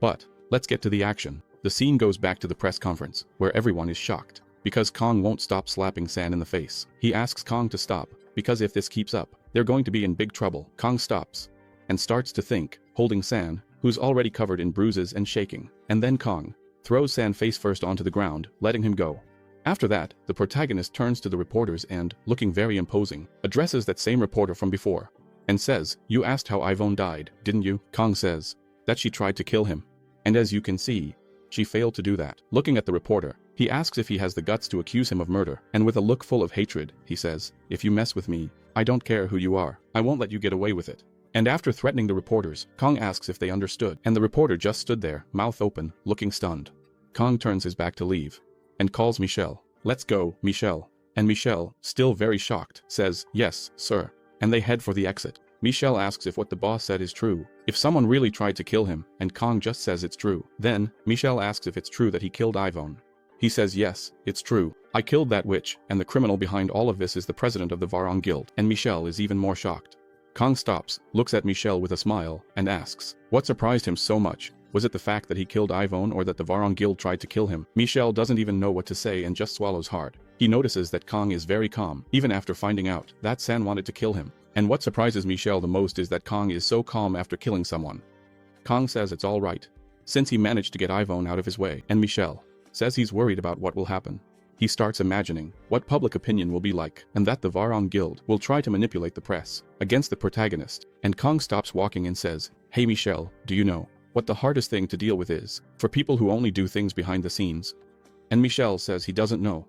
[SPEAKER 3] But let's get to the action. The scene goes back to the press conference, where everyone is shocked, because Kang won't stop slapping San in the face. He asks Kang to stop, because if this keeps up, they're going to be in big trouble. Kang stops and starts to think, holding San, who's already covered in bruises and shaking. And then Kang throws San face first onto the ground, letting him go. After that, the protagonist turns to the reporters and, looking very imposing, addresses that same reporter from before, and says, you asked how Yvonne died, didn't you? Kang says that she tried to kill him. And as you can see, she failed to do that. Looking at the reporter, he asks if he has the guts to accuse him of murder, and with a look full of hatred, he says, if you mess with me, I don't care who you are. I won't let you get away with it. And after threatening the reporters, Kang asks if they understood, and the reporter just stood there, mouth open, looking stunned. Kang turns his back to leave, and calls Michelle. Let's go, Michelle. And Michelle, still very shocked, says, yes, sir. And they head for the exit. Michelle asks if what the boss said is true, if someone really tried to kill him, and Kang just says it's true. Then, Michelle asks if it's true that he killed Yvonne. He says yes, it's true. I killed that witch, and the criminal behind all of this is the president of the Varong Guild. And Michelle is even more shocked. Kang stops, looks at Michelle with a smile, and asks, what surprised him so much? Was it the fact that he killed Yvonne or that the Varong Guild tried to kill him? Michelle doesn't even know what to say and just swallows hard. He notices that Kang is very calm, even after finding out that San wanted to kill him. And what surprises Michelle the most is that Kang is so calm after killing someone. Kang says it's all right, since he managed to get Yvonne out of his way, and Michelle says he's worried about what will happen. He starts imagining what public opinion will be like, and that the Varong Guild will try to manipulate the press against the protagonist. And Kang stops walking and says, "Hey Michelle, do you know what the hardest thing to deal with is for people who only do things behind the scenes?" And Michelle says he doesn't know.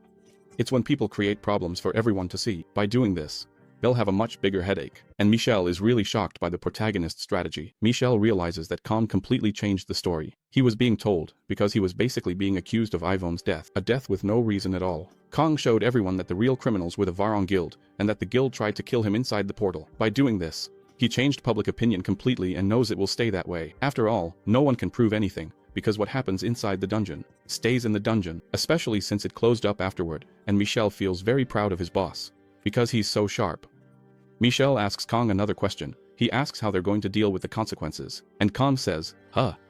[SPEAKER 3] It's when people create problems for everyone to see. By doing this, they'll have a much bigger headache. And Michelle is really shocked by the protagonist's strategy. Michelle realizes that Kang completely changed the story. He was being told because he was basically being accused of Yvonne's death, a death with no reason at all. Kang showed everyone that the real criminals were the Varong Guild, and that the guild tried to kill him inside the portal. By doing this, he changed public opinion completely and knows it will stay that way. After all, no one can prove anything, because what happens inside the dungeon stays in the dungeon, especially since it closed up afterward, and Michelle feels very proud of his boss, because he's so sharp. Michelle asks Kang another question. He asks how they're going to deal with the consequences, and Kang says,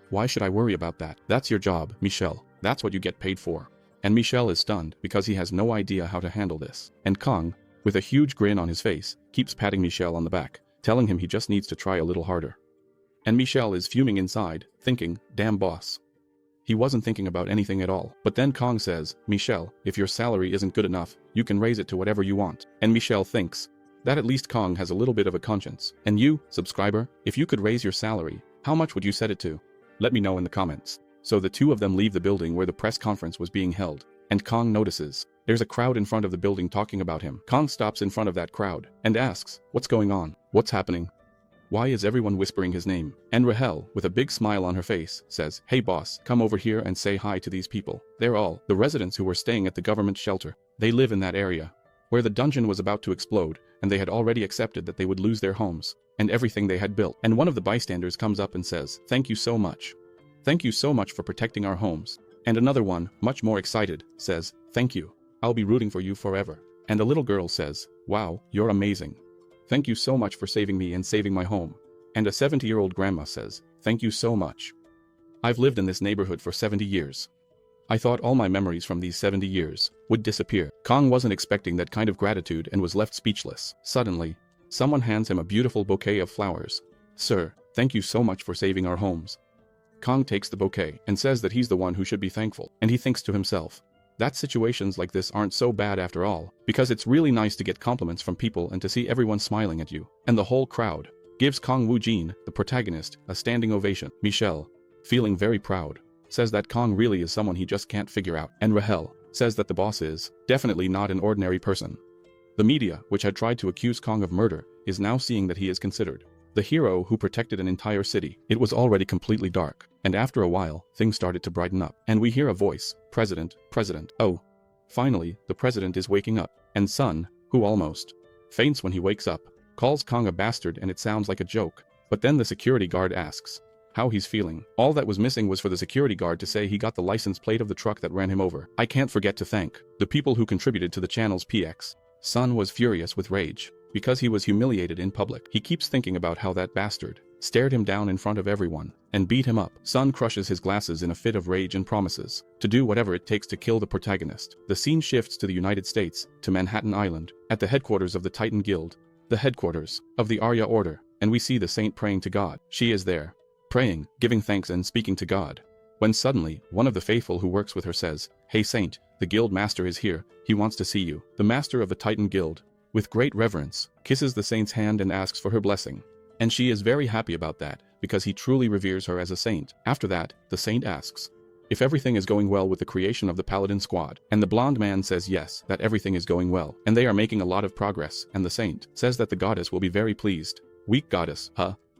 [SPEAKER 3] why should I worry about that? That's your job, Michelle. That's what you get paid for. And Michelle is stunned because he has no idea how to handle this. And Kang, with a huge grin on his face, keeps patting Michelle on the back, telling him he just needs to try a little harder. And Michelle is fuming inside, thinking, damn boss. He wasn't thinking about anything at all. But then Kang says, Michelle, if your salary isn't good enough, you can raise it to whatever you want. And Michelle thinks that at least Kang has a little bit of a conscience. And you, subscriber, if you could raise your salary, how much would you set it to? Let me know in the comments. So the two of them leave the building where the press conference was being held, and Kang notices there's a crowd in front of the building talking about him. Kang stops in front of that crowd and asks, what's going on? What's happening? Why is everyone whispering his name? And Rahel, with a big smile on her face, says, hey boss, come over here and say hi to these people. They're all the residents who were staying at the government shelter. They live in that area where the dungeon was about to explode, and they had already accepted that they would lose their homes and everything they had built. And one of the bystanders comes up and says, thank you so much. Thank you so much for protecting our homes. And another one, much more excited, says, thank you. I'll be rooting for you forever. And a little girl says, wow, you're amazing. Thank you so much for saving me and saving my home. And a 70-year-old grandma says, thank you so much. I've lived in this neighborhood for 70 years. I thought all my memories from these 70 years would disappear. Kang wasn't expecting that kind of gratitude and was left speechless. Suddenly, someone hands him a beautiful bouquet of flowers. Sir, thank you so much for saving our homes. Kang takes the bouquet and says that he's the one who should be thankful. And he thinks to himself that situations like this aren't so bad after all, because it's really nice to get compliments from people and to see everyone smiling at you. And the whole crowd gives Kang Woojin, the protagonist, a standing ovation. Michelle, feeling very proud, says that Kang really is someone he just can't figure out. And Rahel says that the boss is definitely not an ordinary person. The media, which had tried to accuse Kang of murder, is now seeing that he is considered the hero who protected an entire city. It was already completely dark, and after a while, things started to brighten up. And we hear a voice, President, President. Oh, finally, the president is waking up. And Sun, who almost faints when he wakes up, calls Kang a bastard, and it sounds like a joke. But then the security guard asks how he's feeling. All that was missing was for the security guard to say he got the license plate of the truck that ran him over. I can't forget to thank the people who contributed to the channel's PX. Sun was furious with rage because he was humiliated in public. He keeps thinking about how that bastard stared him down in front of everyone and beat him up. Sun crushes his glasses in a fit of rage and promises to do whatever it takes to kill the protagonist. The scene shifts to the United States, to Manhattan Island, at the headquarters of the Titan Guild, the headquarters of the Arya Order, and we see the saint praying to God. She is there, praying, giving thanks and speaking to God, when suddenly, one of the faithful who works with her says, hey saint, the guild master is here, he wants to see you. The master of the Titan Guild, with great reverence, kisses the saint's hand and asks for her blessing. And she is very happy about that, because he truly reveres her as a saint. After that, the saint asks if everything is going well with the creation of the paladin squad. And the blonde man says yes, that everything is going well, and they are making a lot of progress. And the saint says that the goddess will be very pleased. Weak goddess,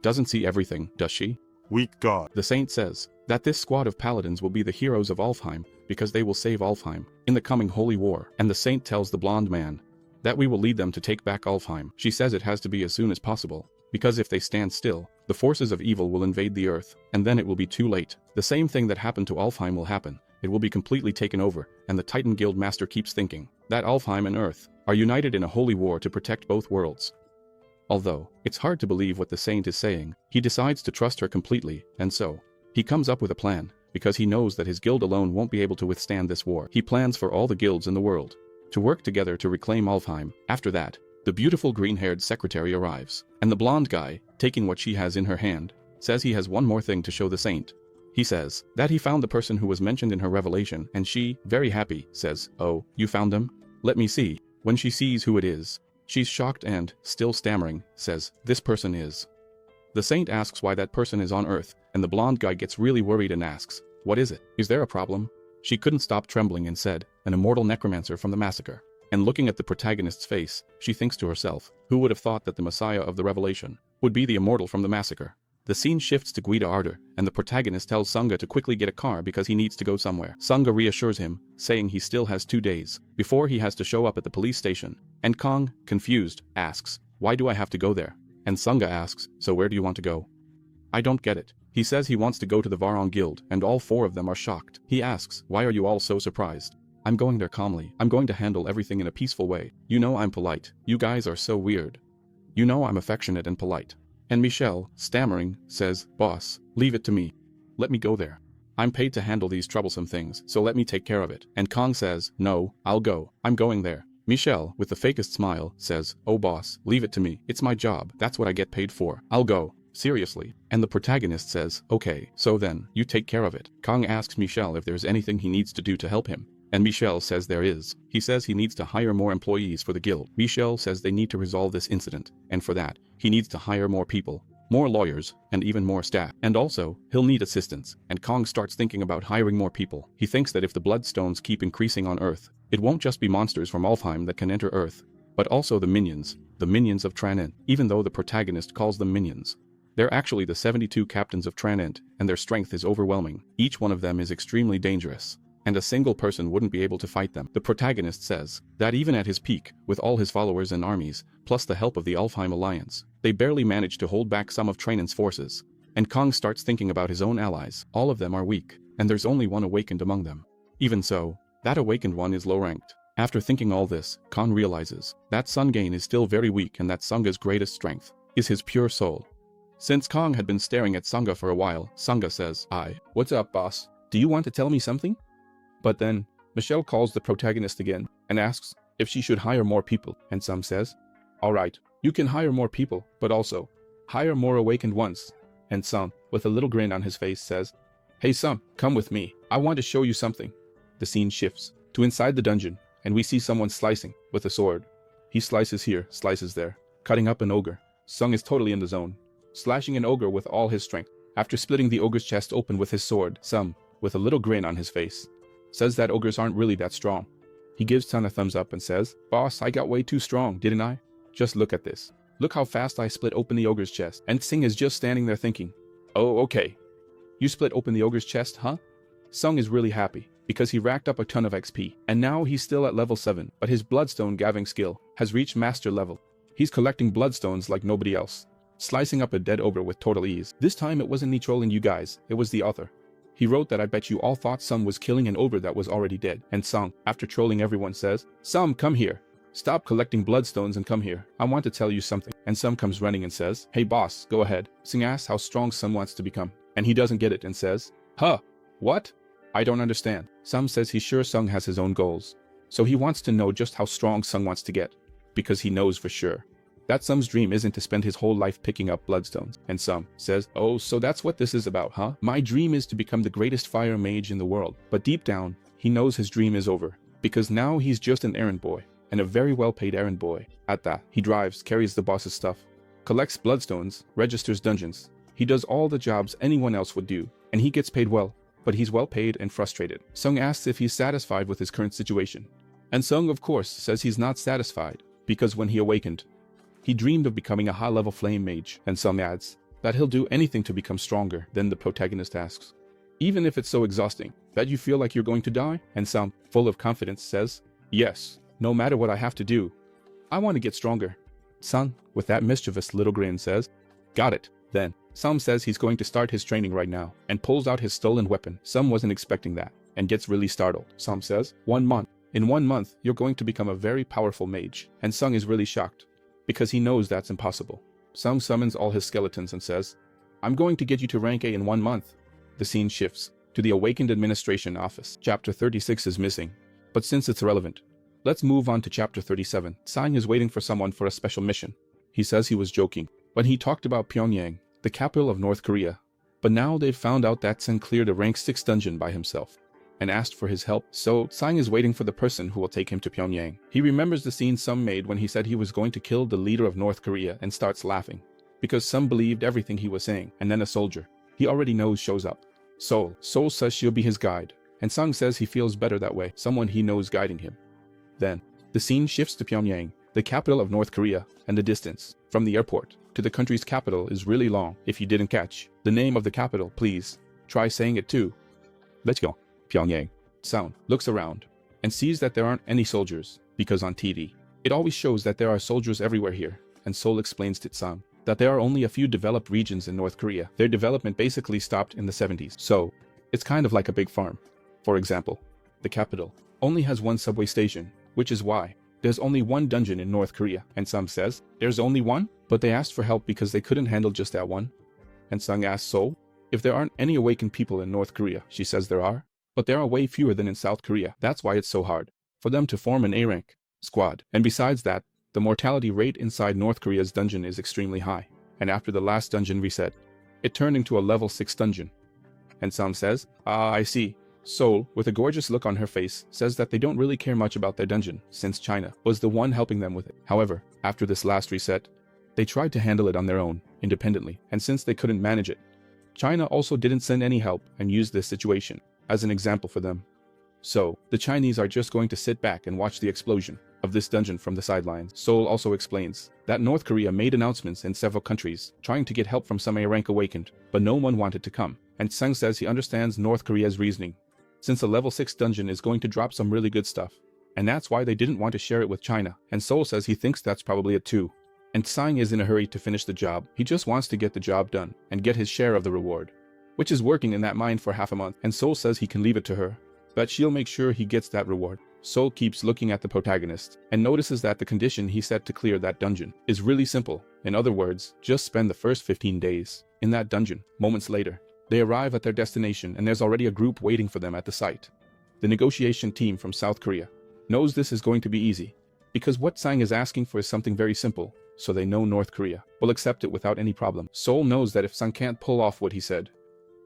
[SPEAKER 3] doesn't see everything, does she?
[SPEAKER 6] Weak god.
[SPEAKER 3] The saint says that this squad of paladins will be the heroes of Alfheim, because they will save Alfheim in the coming holy war. And the saint tells the blonde man that we will lead them to take back Alfheim. She says it has to be as soon as possible, because if they stand still, the forces of evil will invade the earth, and then it will be too late. The same thing that happened to Alfheim will happen. It will be completely taken over, and the Titan Guild master keeps thinking that Alfheim and Earth are united in a holy war to protect both worlds. Although it's hard to believe what the saint is saying, he decides to trust her completely, and so he comes up with a plan, because he knows that his guild alone won't be able to withstand this war. He plans for all the guilds in the world to work together to reclaim Alfheim. After that, The beautiful green-haired secretary arrives, and the blonde guy, taking what she has in her hand, says he has one more thing to show the saint. He says that he found the person who was mentioned in her revelation, and she, very happy, says, "Oh, you found him? Let me see." When she sees who it is, she's shocked and, still stammering, says, "This person is." The saint asks why that person is on Earth, and the blonde guy gets really worried and asks, "What is it? Is there a problem?" She couldn't stop trembling and said, "An immortal necromancer from the massacre." And looking at the protagonist's face, she thinks to herself, who would have thought that the Messiah of the Revelation would be the immortal from the massacre? The scene shifts to Guida Ardor, and the protagonist tells Sunga to quickly get a car because he needs to go somewhere. Sunga reassures him, saying he still has 2 days before he has to show up at the police station. And Kang, confused, asks, "Why do I have to go there?" And Sunga asks, "So where do you want to go?" "I don't get it." He says he wants to go to the Varong Guild, and all 4 of them are shocked. He asks, "Why are you all so surprised?" "I'm going there calmly. I'm going to handle everything in a peaceful way. You know I'm polite. You guys are so weird. You know I'm affectionate and polite." And Michelle, stammering, says, "Boss, leave it to me. Let me go there. I'm paid to handle these troublesome things, so let me take care of it." And Kang says, "No, I'll go. I'm going there." Michelle, with the fakest smile, says, "Oh boss, leave it to me. It's my job. That's what I get paid for. I'll go. Seriously." And the protagonist says, "Okay, so then, you take care of it." Kang asks Michelle if there's anything he needs to do to help him. And Michelle says there is. He says he needs to hire more employees for the guild. Michelle says they need to resolve this incident, and for that, he needs to hire more people, more lawyers, and even more staff. And also, he'll need assistants, and Kang starts thinking about hiring more people. He thinks that if the bloodstones keep increasing on Earth, it won't just be monsters from Alfheim that can enter Earth, but also the minions of Tranent, even though the protagonist calls them minions. They're actually the 72 captains of Tranent, and their strength is overwhelming. Each one of them is extremely dangerous, and a single person wouldn't be able to fight them. The protagonist says that even at his peak, with all his followers and armies, plus the help of the Alfheim Alliance, they barely managed to hold back some of Tranent's forces. And Kang starts thinking about his own allies. All of them are weak, and there's only one awakened among them. Even so, that awakened one is low-ranked. After thinking all this, Kang realizes that Sungain is still very weak and that Sunga's greatest strength is his pure soul. Since Kang had been staring at Sunga for a while, Sunga says, "What's up, boss? Do you want to tell me something?" But then, Michelle calls the protagonist again and asks if she should hire more people, and Sum says, "Alright, you can hire more people, but also, hire more awakened ones." And Sum, with a little grin on his face, says, "Hey Sum, come with me. I want to show you something." The scene shifts to inside the dungeon, and we see someone slicing with a sword. He slices here, slices there, cutting up an ogre. Sung is totally in the zone, slashing an ogre with all his strength. After splitting the ogre's chest open with his sword, Sum, with a little grin on his face, says that ogres aren't really that strong. He gives Sun a thumbs up and says, "Boss, I got way too strong, didn't I? Just look at this. Look how fast I split open the ogre's chest." And Sing is just standing there thinking, "Oh, okay. You split open the ogre's chest, huh?" Sung is really happy, because he racked up a ton of XP, and now he's still at level 7, but his bloodstone gathering skill has reached master level. He's collecting bloodstones like nobody else, slicing up a dead ogre with total ease. This time it wasn't me trolling you guys, it was the author. He wrote that I bet you all thought Sum was killing an ogre that was already dead. And Sung, after trolling everyone, says, "Sum, come here. Stop collecting bloodstones and come here. I want to tell you something." And Sum comes running and says, "Hey boss, go ahead." Sing asks how strong Sum wants to become, and he doesn't get it and says, "Huh? What? I don't understand." Sum says he's sure Sung has his own goals, so he wants to know just how strong Sung wants to get, because he knows for sure that Sum's dream isn't to spend his whole life picking up bloodstones. And Sum says, "Oh, so that's what this is about, huh? My dream is to become the greatest fire mage in the world." But deep down, he knows his dream is over, because now he's just an errand boy, and a very well-paid errand boy. At that, he drives, carries the boss's stuff, collects bloodstones, registers dungeons. He does all the jobs anyone else would do, and he gets paid well, but he's well paid and frustrated. Sung asks if he's satisfied with his current situation. And Sung, of course, says he's not satisfied, because when he awakened, he dreamed of becoming a high-level flame mage. And Sung adds that he'll do anything to become stronger. Then the protagonist asks, "Even if it's so exhausting that you feel like you're going to die?" And Sung, full of confidence, says, "Yes, no matter what I have to do, I want to get stronger." Sung, with that mischievous little grin, says, "Got it." Then Sum says he's going to start his training right now, and pulls out his stolen weapon. Sum wasn't expecting that, and gets really startled. Sum says, "1 month. In 1 month, you're going to become a very powerful mage." And Sung is really shocked, because he knows that's impossible. Sung summons all his skeletons and says, "I'm going to get you to rank A in 1 month." The scene shifts to the Awakened Administration Office. Chapter 36 is missing, but since it's relevant, Let's move on to chapter 37. Sang is waiting for someone for a special mission. He says he was joking when he talked about Pyongyang, the capital of North Korea. But now they've found out that Sang cleared a rank 6 dungeon by himself and asked for his help, so Sang is waiting for the person who will take him to Pyongyang. He remembers the scene Sung made when he said he was going to kill the leader of North Korea and starts laughing, because Sung believed everything he was saying, and then a soldier he already knows shows up. Seoul says she'll be his guide, and Sung says he feels better that way, someone he knows guiding him. Then, the scene shifts to Pyongyang, the capital of North Korea, and the distance from the airport to the country's capital is really long. If you didn't catch the name of the capital, please try saying it too. Let's go. Pyongyang. Sung looks around and sees that there aren't any soldiers, because on TV, it always shows that there are soldiers everywhere here, and Seoul explains to Sung that there are only a few developed regions in North Korea. Their development basically stopped in the 70s, so it's kind of like a big farm. For example, the capital only has one subway station, which is why there's only one dungeon in North Korea, and Sung says, there's only one? But they asked for help because they couldn't handle just that one. And Sung asks Seoul if there aren't any awakened people in North Korea. She says there are, but there are way fewer than in South Korea. That's why it's so hard for them to form an A-rank squad. And besides that, the mortality rate inside North Korea's dungeon is extremely high. And after the last dungeon reset, it turned into a level 6 dungeon. And Sung says, I see. Seoul, with a gorgeous look on her face, says that they don't really care much about their dungeon, since China was the one helping them with it. However, after this last reset, they tried to handle it on their own, independently, and since they couldn't manage it, China also didn't send any help and used this situation as an example for them. So, the Chinese are just going to sit back and watch the explosion of this dungeon from the sidelines. Seoul also explains that North Korea made announcements in several countries trying to get help from some A-rank awakened, but no one wanted to come, and Sung says he understands North Korea's reasoning, since a level 6 dungeon is going to drop some really good stuff, and that's why they didn't want to share it with China, and Seoul says he thinks that's probably it too. And Sang is in a hurry to finish the job. He just wants to get the job done and get his share of the reward, which is working in that mine for half a month, and Seoul says he can leave it to her, but she'll make sure he gets that reward. Seoul keeps looking at the protagonist and notices that the condition he set to clear that dungeon is really simple. In other words, just spend the first 15 days in that dungeon. Moments later, they arrive at their destination and there's already a group waiting for them at the site. The negotiation team from South Korea knows this is going to be easy, because what Sang is asking for is something very simple, so they know North Korea will accept it without any problem. Seoul knows that if Sang can't pull off what he said,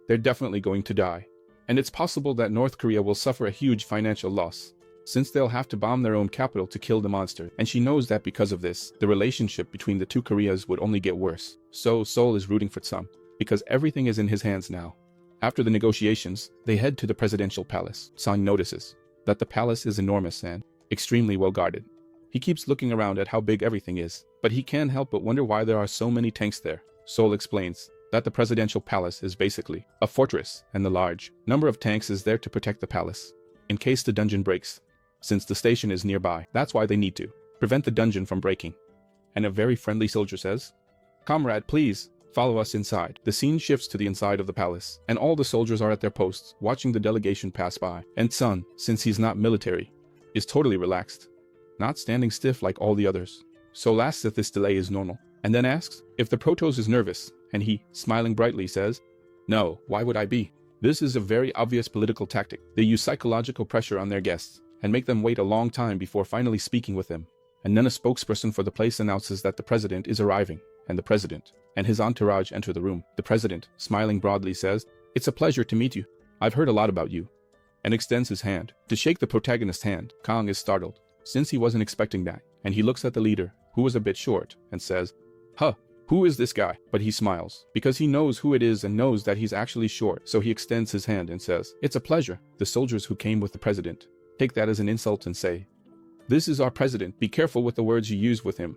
[SPEAKER 3] they're definitely going to die. And it's possible that North Korea will suffer a huge financial loss, since they'll have to bomb their own capital to kill the monster. And she knows that because of this, the relationship between the two Koreas would only get worse. So Seoul is rooting for Sang, because everything is in his hands now. After the negotiations, they head to the presidential palace. Sang notices that the palace is enormous and extremely well guarded. He keeps looking around at how big everything is, but he can't help but wonder why there are so many tanks there. Seoul explains that the presidential palace is basically a fortress, and the large number of tanks is there to protect the palace in case the dungeon breaks, since the station is nearby. That's why they need to prevent the dungeon from breaking. And a very friendly soldier says, "Comrade, please follow us inside." The scene shifts to the inside of the palace, and all the soldiers are at their posts watching the delegation pass by. And Sun, since he's not military, is totally relaxed, not standing stiff like all the others. Seoul asks if this delay is normal, and then asks if the Protoss is nervous, and he, smiling brightly, says, "No, why would I be?" This is a very obvious political tactic. They use psychological pressure on their guests and make them wait a long time before finally speaking with them. And then a spokesperson for the place announces that the president is arriving, and the president and his entourage enter the room. The president, smiling broadly, says, "It's a pleasure to meet you. I've heard a lot about you," and extends his hand to shake the protagonist's hand. Kang is startled, since he wasn't expecting that, and he looks at the leader, who was a bit short, and says, "Huh, who is this guy?" But he smiles, because he knows who it is and knows that he's actually short, so he extends his hand and says, "It's a pleasure." The soldiers who came with the president take that as an insult and say, "This is our president, be careful with the words you use with him."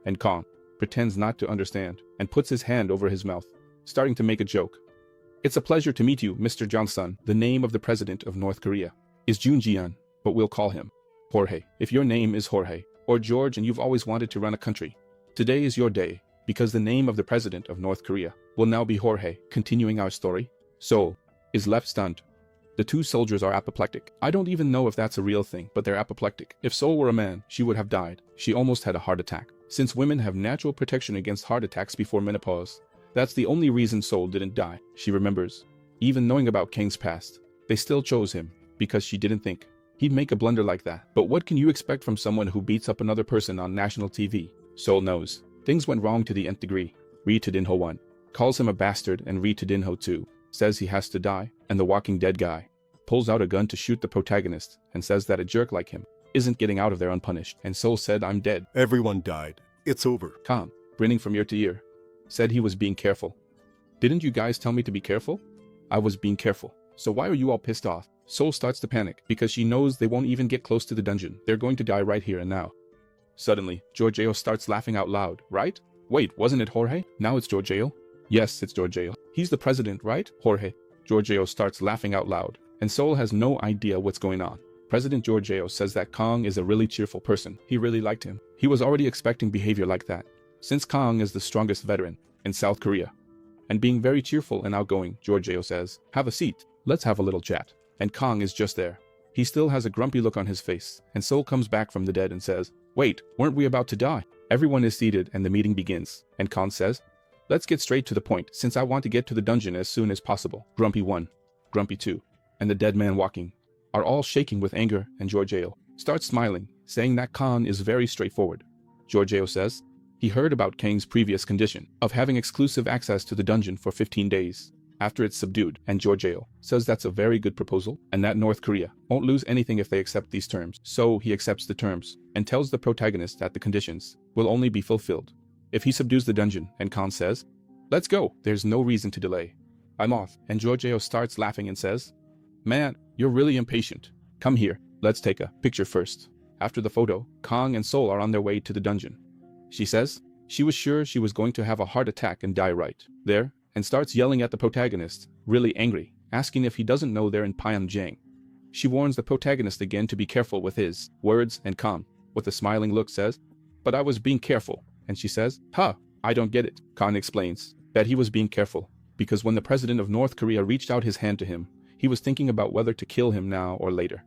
[SPEAKER 3] And Kang pretends not to understand and puts his hand over his mouth, starting to make a joke. "It's a pleasure to meet you, Mr. Johnson." The name of the president of North Korea is Jun Jian, but we'll call him Jorge. If your name is Jorge or George and you've always wanted to run a country, today is your day, because the name of the president of North Korea will now be Jorge. Continuing our story, Seoul is left stunned. The two soldiers are apoplectic. I don't even know if that's a real thing, but they're apoplectic. If Seoul were a man, she would have died. She almost had a heart attack. Since women have natural protection against heart attacks before menopause, that's the only reason Seoul didn't die. She remembers, even knowing about Kang's past, they still chose him because she didn't think He'd make a blunder like that. But what can you expect from someone who beats up another person on national TV? Seoul knows. Things went wrong to the nth degree. Ri Tadinho 1 calls him a bastard, and Ri Tadinho 2 says he has to die, and the Walking Dead guy pulls out a gun to shoot the protagonist and says that a jerk like him isn't getting out of there unpunished. And Seoul said, "I'm dead."
[SPEAKER 6] Everyone died. It's over.
[SPEAKER 3] Kang, grinning from ear to ear, said he was being careful. Didn't you guys tell me to be careful? I was being careful. So why are you all pissed off? Seoul starts to panic because she knows they won't even get close to the dungeon. They're going to die right here and now. Suddenly, Giorgio starts laughing out loud, right? Wait, wasn't it Jorge? Now it's Giorgio? Yes, it's Giorgio. He's the president, right? Jorge. Giorgio starts laughing out loud, and Seoul has no idea what's going on. President Giorgio says that Kang is a really cheerful person. He really liked him. He was already expecting behavior like that, since Kang is the strongest veteran in South Korea. And being very cheerful and outgoing, Giorgio says, "Have a seat. Let's have a little chat." And Kang is just there. He still has a grumpy look on his face, and Seoul comes back from the dead and says, "Wait, weren't we about to die?" Everyone is seated and the meeting begins, and Kang says, "Let's get straight to the point, since I want to get to the dungeon as soon as possible." Grumpy 1, Grumpy 2, and the dead man walking are all shaking with anger, and Giorgio starts smiling, saying that Kang is very straightforward. Giorgio says he heard about Kang's previous condition of having exclusive access to the dungeon for 15 days after it's subdued, and Giorgio says that's a very good proposal and that North Korea won't lose anything if they accept these terms. So he accepts the terms and tells the protagonist that the conditions will only be fulfilled if he subdues the dungeon, and Kang says, "Let's go, there's no reason to delay. I'm off." And Giorgio starts laughing and says, "Man, you're really impatient. Come here, let's take a picture first." After the photo, Kang and Seoul are on their way to the dungeon. She says she was sure she was going to have a heart attack and die right there, and starts yelling at the protagonist, really angry, asking if he doesn't know they're in Pyongyang. She warns the protagonist again to be careful with his words, and Kang, with a smiling look, says, "But I was being careful." And she says, I don't get it." Kang explains that he was being careful because when the president of North Korea reached out his hand to him, he was thinking about whether to kill him now or later.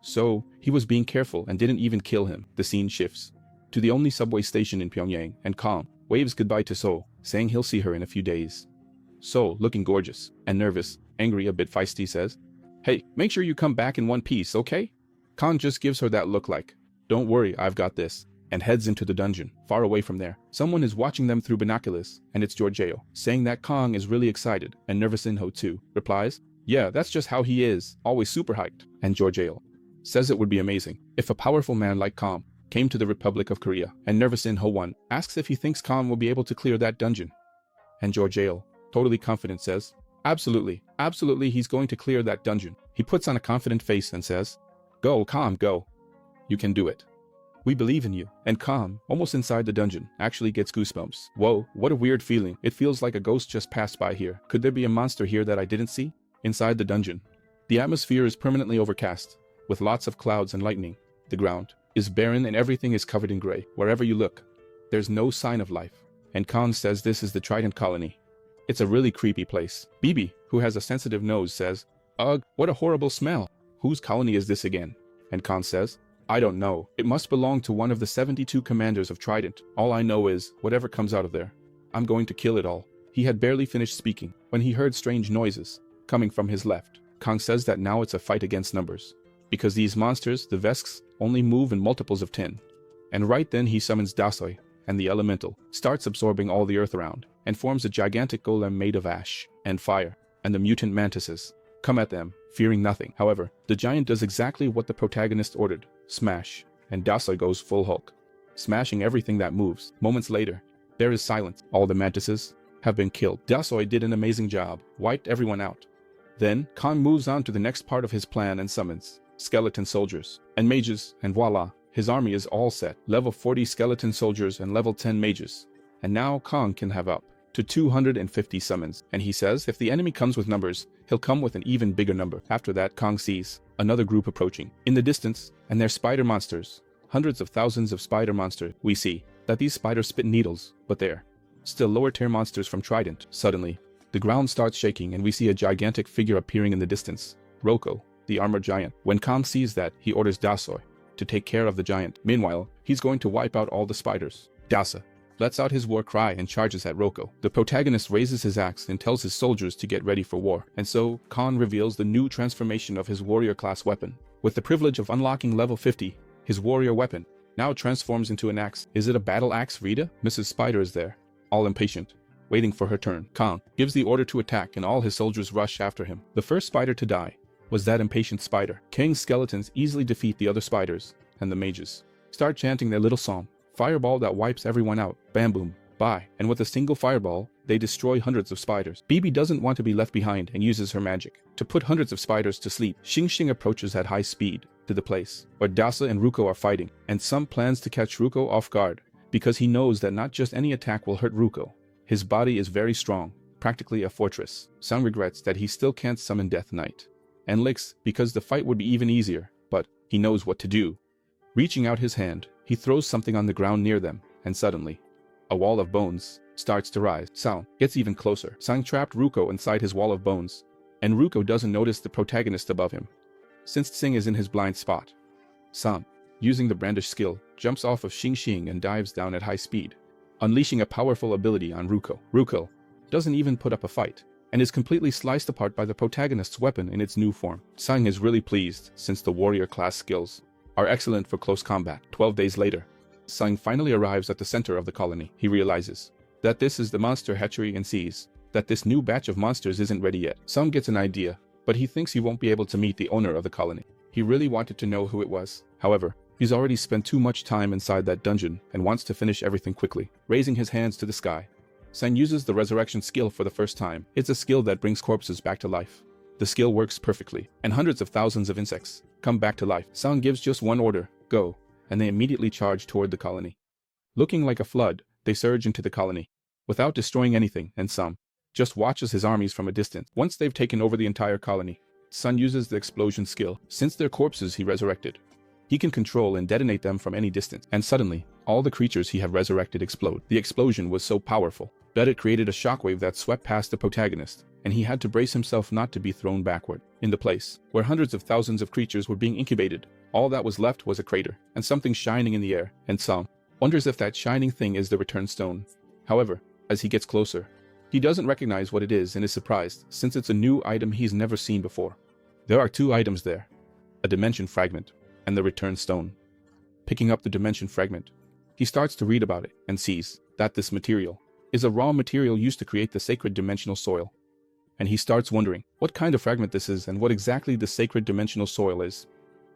[SPEAKER 3] So, he was being careful and didn't even kill him. The scene shifts to the only subway station in Pyongyang, and Kang waves goodbye to Seoul, saying he'll see her in a few days. Seoul, looking gorgeous and nervous, angry, a bit feisty, says, "Hey, make sure you come back in one piece, okay?" Kang just gives her that look like, "Don't worry, I've got this," and heads into the dungeon. Far away from there, someone is watching them through binoculars, and it's Giorgio, saying that Kang is really excited, and Nervous Inho too replies, "Yeah, that's just how he is, always super hyped." And Giorgio says it would be amazing if a powerful man like Kang came to the Republic of Korea, and Nervous Inho 1 asks if he thinks Kang will be able to clear that dungeon. And Giorgio, totally confident, says, absolutely he's going to clear that dungeon." He puts on a confident face and says, "Go, Kang, go. You can do it. We believe in you." And Kang, almost inside the dungeon, actually gets goosebumps. Whoa, what a weird feeling. It feels like a ghost just passed by here. Could there be a monster here that I didn't see? Inside the dungeon, the atmosphere is permanently overcast, with lots of clouds and lightning. The ground is barren and everything is covered in gray. Wherever you look, there's no sign of life. And Kang says this is the Trident Colony. It's a really creepy place. Bibi, who has a sensitive nose, says, "Ugh, what a horrible smell. Whose colony is this again?" And Kang says, "I don't know. It must belong to one of the 72 commanders of Trident. All I know is, whatever comes out of there, I'm going to kill it all." He had barely finished speaking when he heard strange noises coming from his left. Kang says that now it's a fight against numbers, because these monsters, the Vesks, only move in multiples of 10. And right then he summons Dasoy, and the elemental starts absorbing all the earth around, and forms a gigantic golem made of ash and fire, and the mutant mantises come at them, fearing nothing. However, the giant does exactly what the protagonist ordered, smash, and Dasoy goes full Hulk, smashing everything that moves. Moments later, there is silence. All the mantises have been killed. Dasoy did an amazing job, wiped everyone out. Then, Kang moves on to the next part of his plan and summons skeleton soldiers and mages, and voila, his army is all set. Level 40 skeleton soldiers and level 10 mages. And now Kang can have up to 250 summons. And he says if the enemy comes with numbers, he'll come with an even bigger number. After that, Kang sees another group approaching in the distance, and they're spider monsters. Hundreds of thousands of spider monsters. We see that these spiders spit needles, but they're still lower tier monsters from Trident. Suddenly, the ground starts shaking and we see a gigantic figure appearing in the distance. Roko, the armored giant. When Kang sees that, he orders Dasoy to take care of the giant. Meanwhile, he's going to wipe out all the spiders. Dasa lets out his war cry and charges at Roko. The protagonist raises his axe and tells his soldiers to get ready for war. And so, Kang reveals the new transformation of his warrior class weapon, with the privilege of unlocking level 50, his warrior weapon now transforms into an axe. Is it a battle axe, Rita? Mrs. Spider is there, all impatient, waiting for her turn. Kang gives the order to attack and all his soldiers rush after him. The first spider to die was that impatient spider. Kang's skeletons easily defeat the other spiders, and the mages start chanting their little song. Fireball that wipes everyone out. Bam boom. Bye. And with a single fireball, they destroy hundreds of spiders. Bibi doesn't want to be left behind and uses her magic to put hundreds of spiders to sleep. Xing Xing approaches at high speed to the place where Dasa and Ruko are fighting, and Some plans to catch Ruko off guard because he knows that not just any attack will hurt Ruko. His body is very strong, practically a fortress. Some regrets that he still can't summon Death Knight, and licks because the fight would be even easier, but he knows what to do. Reaching out his hand, he throws something on the ground near them, and suddenly, a wall of bones starts to rise. Sang gets even closer. Sang trapped Ruko inside his wall of bones, and Ruko doesn't notice the protagonist above him, since Tsing is in his blind spot. Sang, using the brandish skill, jumps off of Xing Xing and dives down at high speed, unleashing a powerful ability on Ruko. Ruko doesn't even put up a fight, and is completely sliced apart by the protagonist's weapon in its new form. Sang is really pleased since the warrior class skills are excellent for close combat. 12 days later, Sang finally arrives at the center of the colony. He realizes that this is the monster hatchery and sees that this new batch of monsters isn't ready yet. Sang gets an idea, but he thinks he won't be able to meet the owner of the colony. He really wanted to know who it was. However, he's already spent too much time inside that dungeon and wants to finish everything quickly. Raising his hands to the sky, Sang uses the resurrection skill for the first time. It's a skill that brings corpses back to life. The skill works perfectly, and hundreds of thousands of insects come back to life. Sang gives just one order, go, and they immediately charge toward the colony. Looking like a flood, they surge into the colony, without destroying anything, and Sang just watches his armies from a distance. Once they've taken over the entire colony, Sang uses the explosion skill. Since they're corpses he resurrected, he can control and detonate them from any distance, and suddenly, all the creatures he had resurrected explode. The explosion was so powerful that it created a shockwave that swept past the protagonist, and he had to brace himself not to be thrown backward. In the place where hundreds of thousands of creatures were being incubated, all that was left was a crater, and something shining in the air, and Sang wonders if that shining thing is the return stone. However, as he gets closer, he doesn't recognize what it is and is surprised, since it's a new item he's never seen before. There are two items there, a dimension fragment, and the return stone. Picking up the dimension fragment, he starts to read about it, and sees that this material is a raw material used to create the sacred dimensional soil. And he starts wondering what kind of fragment this is and what exactly the sacred dimensional soil is.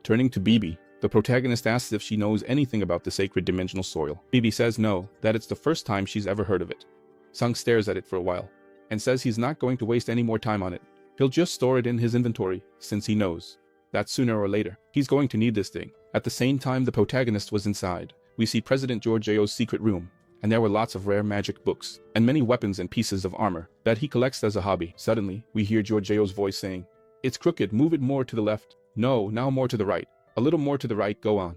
[SPEAKER 3] Turning to Bibi, the protagonist asks if she knows anything about the sacred dimensional soil. Bibi says no, that it's the first time she's ever heard of it. Sang stares at it for a while, and says he's not going to waste any more time on it. He'll just store it in his inventory, since he knows that sooner or later, he's going to need this thing. At the same time the protagonist was inside, we see President Georgiou's secret room, and there were lots of rare magic books, and many weapons and pieces of armor that he collects as a hobby. Suddenly, we hear Georgiou's voice saying, "It's crooked, move it more to the left. No, now more to the right. A little more to the right, go on.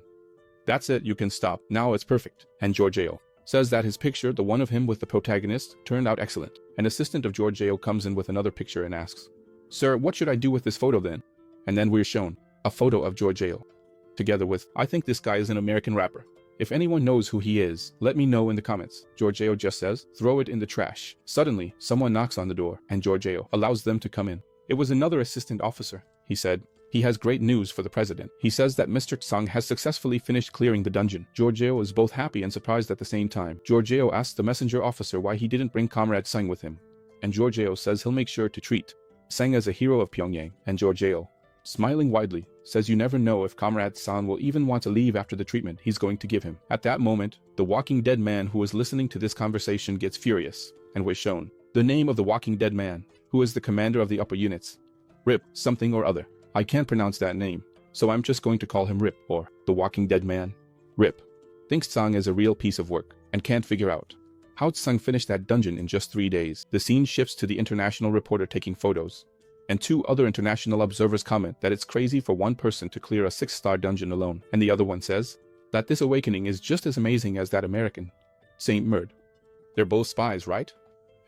[SPEAKER 3] That's it, you can stop. Now it's perfect." And Georgiou says that his picture, the one of him with the protagonist, turned out excellent. An assistant of Georgiou comes in with another picture and asks, "Sir, what should I do with this photo then?" And then we're shown a photo of Georgiou, together with, "I think this guy is an American rapper. If anyone knows who he is, let me know in the comments." Georgiou just says, "Throw it in the trash." Suddenly, someone knocks on the door, and Georgiou allows them to come in. It was another assistant officer. He said, he has great news for the president. He says that Mr. Tsang has successfully finished clearing the dungeon. Georgiou is both happy and surprised at the same time. Georgiou asks the messenger officer why he didn't bring Comrade Tsang with him, and Georgiou says he'll make sure to treat Tsang as a hero of Pyongyang. And Georgiou, smiling widely, says you never know if Comrade San will even want to leave after the treatment he's going to give him. At that moment, the Walking Dead man who was listening to this conversation gets furious, and was shown the name of the Walking Dead man, who is the commander of the upper units. Rip something or other. I can't pronounce that name, so I'm just going to call him Rip, or the Walking Dead man. Rip thinks Tsang is a real piece of work, and can't figure out how Tsang finished that dungeon in just 3 days. The scene shifts to the international reporter taking photos, and 2 other international observers comment that it's crazy for one person to clear a 6-star dungeon alone, and the other one says that this awakening is just as amazing as that American, Saint Merd. They're both spies, right?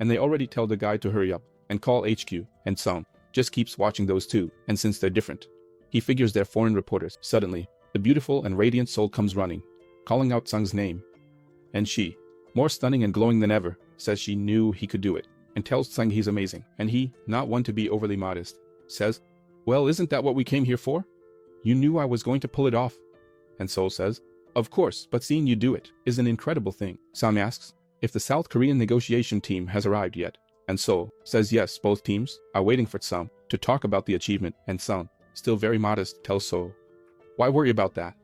[SPEAKER 3] And they already tell the guy to hurry up and call HQ, and Tsang just keeps watching those two, and since they're different, he figures they're foreign reporters. Suddenly, the beautiful and radiant soul comes running, calling out Tsang's name, and she, more stunning and glowing than ever, says she knew he could do it, and tells Tsang he's amazing, and he, not one to be overly modest, says, "Well, isn't that what we came here for? You knew I was going to pull it off. And Seoul says, of course, but seeing you do it is an incredible thing. Sang asks if the South Korean negotiation team has arrived yet. And Seoul says yes, both teams are waiting for Sang to talk about the achievement, and Sang, still very modest, tells Seoul, why worry about that?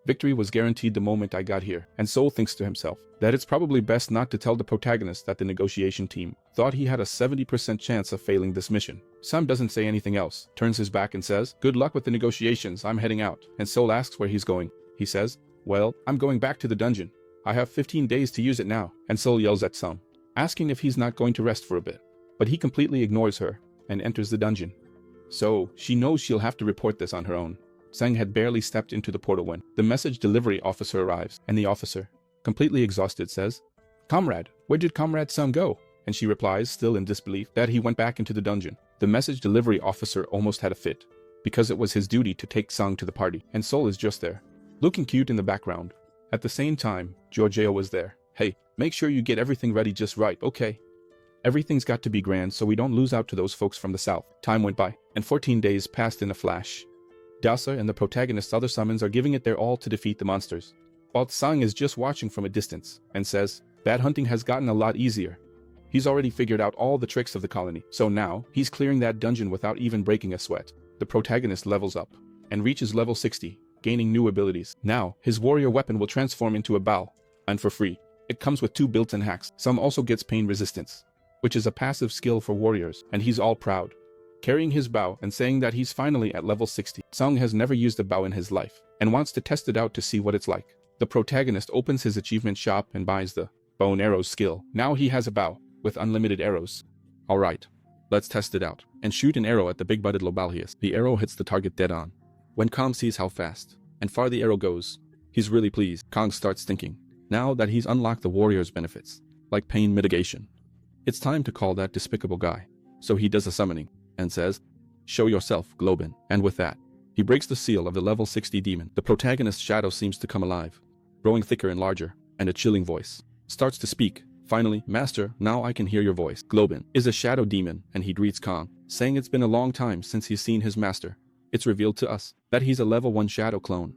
[SPEAKER 3] Victory was guaranteed the moment I got here, and Seoul thinks to himself that it's probably best not to tell the protagonist that the negotiation team thought he had a 70% chance of failing this mission. Sam doesn't say anything else, turns his back and says, good luck with the negotiations, I'm heading out. And Seoul asks where he's going. He says, well, I'm going back to the dungeon. I have 15 days to use it now. And Seoul yells at Sam, asking if he's not going to rest for a bit. But he completely ignores her and enters the dungeon. So, she knows she'll have to report this on her own. Sang had barely stepped into the portal when the message delivery officer arrives, and the officer, completely exhausted, says, comrade, where did Comrade Sang go? And she replies, still in disbelief, that he went back into the dungeon. The message delivery officer almost had a fit, because it was his duty to take Sang to the party, and Seoul is just there, looking cute in the background. At the same time, Giorgio was there. Hey, make sure you get everything ready just right, okay? Everything's got to be grand so we don't lose out to those folks from the south. Time went by, and 14 days passed in a flash. Dasa and the protagonist's other summons are giving it their all to defeat the monsters, while Sang is just watching from a distance, and says, bad hunting has gotten a lot easier. He's already figured out all the tricks of the colony, so now, he's clearing that dungeon without even breaking a sweat. The protagonist levels up, and reaches level 60, gaining new abilities. Now, his warrior weapon will transform into a bow, and for free. It comes with 2 built-in hacks. Sang also gets pain resistance, which is a passive skill for warriors, and he's all proud, carrying his bow and saying that he's finally at level 60. Sang has never used a bow in his life, and wants to test it out to see what it's like. The protagonist opens his achievement shop and buys the bow and arrows skill. Now he has a bow, with unlimited arrows. Alright, let's test it out, and shoot an arrow at the big-butted Lobalheus. The arrow hits the target dead on. When Kang sees how fast and far the arrow goes, he's really pleased. Kang starts thinking, now that he's unlocked the warrior's benefits, like pain mitigation, it's time to call that despicable guy. So he does a summoning, and says, show yourself, Globin. And with that, he breaks the seal of the level 60 demon. The protagonist's shadow seems to come alive, growing thicker and larger, and a chilling voice starts to speak. Finally, Master, now I can hear your voice. Globin is a shadow demon, and he greets Kang, saying it's been a long time since he's seen his master. It's revealed to us that he's a level 1 shadow clone.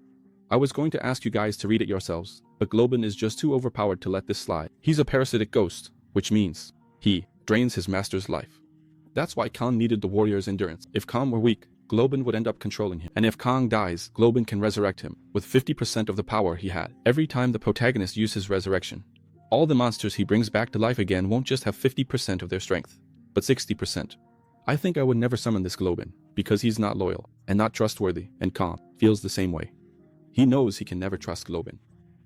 [SPEAKER 3] I was going to ask you guys to read it yourselves, but Globin is just too overpowered to let this slide. He's a parasitic ghost, which means he drains his master's life. That's why Kang needed the warrior's endurance. If Kang were weak, Globin would end up controlling him. And if Kang dies, Globin can resurrect him, with 50% of the power he had. Every time the protagonist uses resurrection, all the monsters he brings back to life again won't just have 50% of their strength, but 60%. I think I would never summon this Globin, because he's not loyal, and not trustworthy, and Kang feels the same way. He knows he can never trust Globin.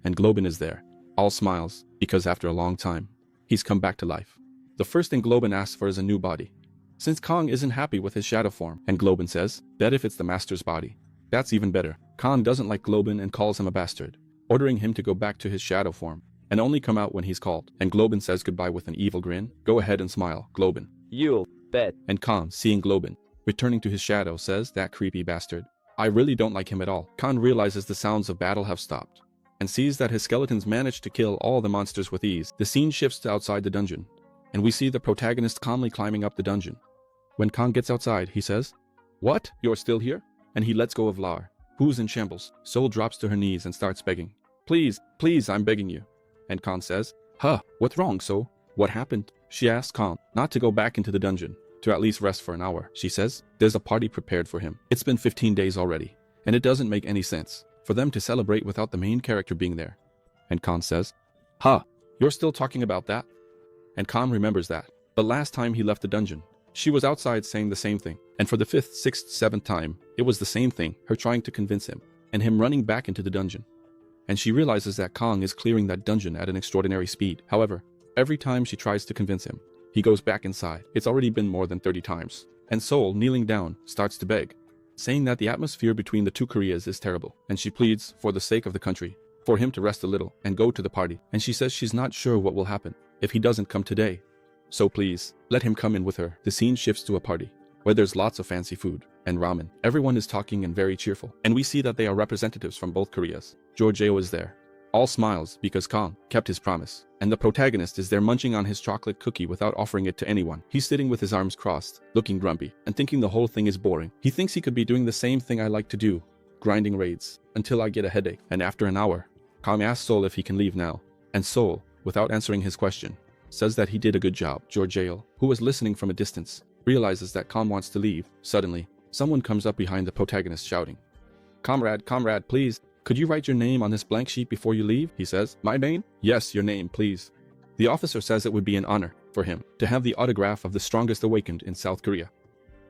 [SPEAKER 3] And Globin is there, all smiles, because after a long time, he's come back to life. The first thing Globin asks for is a new body, since Kang isn't happy with his shadow form, and Globin says, bet if it's the master's body. That's even better. Kang doesn't like Globin and calls him a bastard, ordering him to go back to his shadow form, and only come out when he's called. And Globin says goodbye with an evil grin. Go ahead and smile, Globin.
[SPEAKER 5] You'll bet.
[SPEAKER 3] And Kang, seeing Globin returning to his shadow, says, that creepy bastard. I really don't like him at all. Kang realizes the sounds of battle have stopped, and sees that his skeletons managed to kill all the monsters with ease. The scene shifts to outside the dungeon, and we see the protagonist calmly climbing up the dungeon. When Kang gets outside, he says, what? You're still here? And he lets go of Lar, who's in shambles. Seoul drops to her knees and starts begging. Please, please, I'm begging you. And Kang says, huh, what's wrong, Seoul? What happened? She asks Kang not to go back into the dungeon, to at least rest for an hour. She says, there's a party prepared for him. It's been 15 days already, and it doesn't make any sense for them to celebrate without the main character being there. And Kang says, huh, you're still talking about that? And Kang remembers that. But last time he left the dungeon, she was outside saying the same thing. And for the 5th, 6th, 7th time, it was the same thing, her trying to convince him, and him running back into the dungeon. And she realizes that Kang is clearing that dungeon at an extraordinary speed. However, every time she tries to convince him, he goes back inside. It's already been more than 30 times. And Seoul, kneeling down, starts to beg, saying that the atmosphere between the two Koreas is terrible, and she pleads, for the sake of the country, for him to rest a little and go to the party. And she says she's not sure what will happen if he doesn't come today. So please, let him come in with her. The scene shifts to a party, where there's lots of fancy food and ramen. Everyone is talking and very cheerful, and we see that they are representatives from both Koreas. Giorgio is there, all smiles because Kang kept his promise, and the protagonist is there munching on his chocolate cookie without offering it to anyone. He's sitting with his arms crossed, looking grumpy, and thinking the whole thing is boring. He thinks he could be doing the same thing I like to do, grinding raids, until I get a headache. And after an hour, Kang asks Seoul if he can leave now. And Seoul, without answering his question, says that he did a good job. Giorgio, who was listening from a distance, realizes that Kang wants to leave. Suddenly, someone comes up behind the protagonist shouting, Comrade, please, could you write your name on this blank sheet before you leave? He says, my name? Yes, your name, please. The officer says it would be an honor for him to have the autograph of the strongest awakened in South Korea.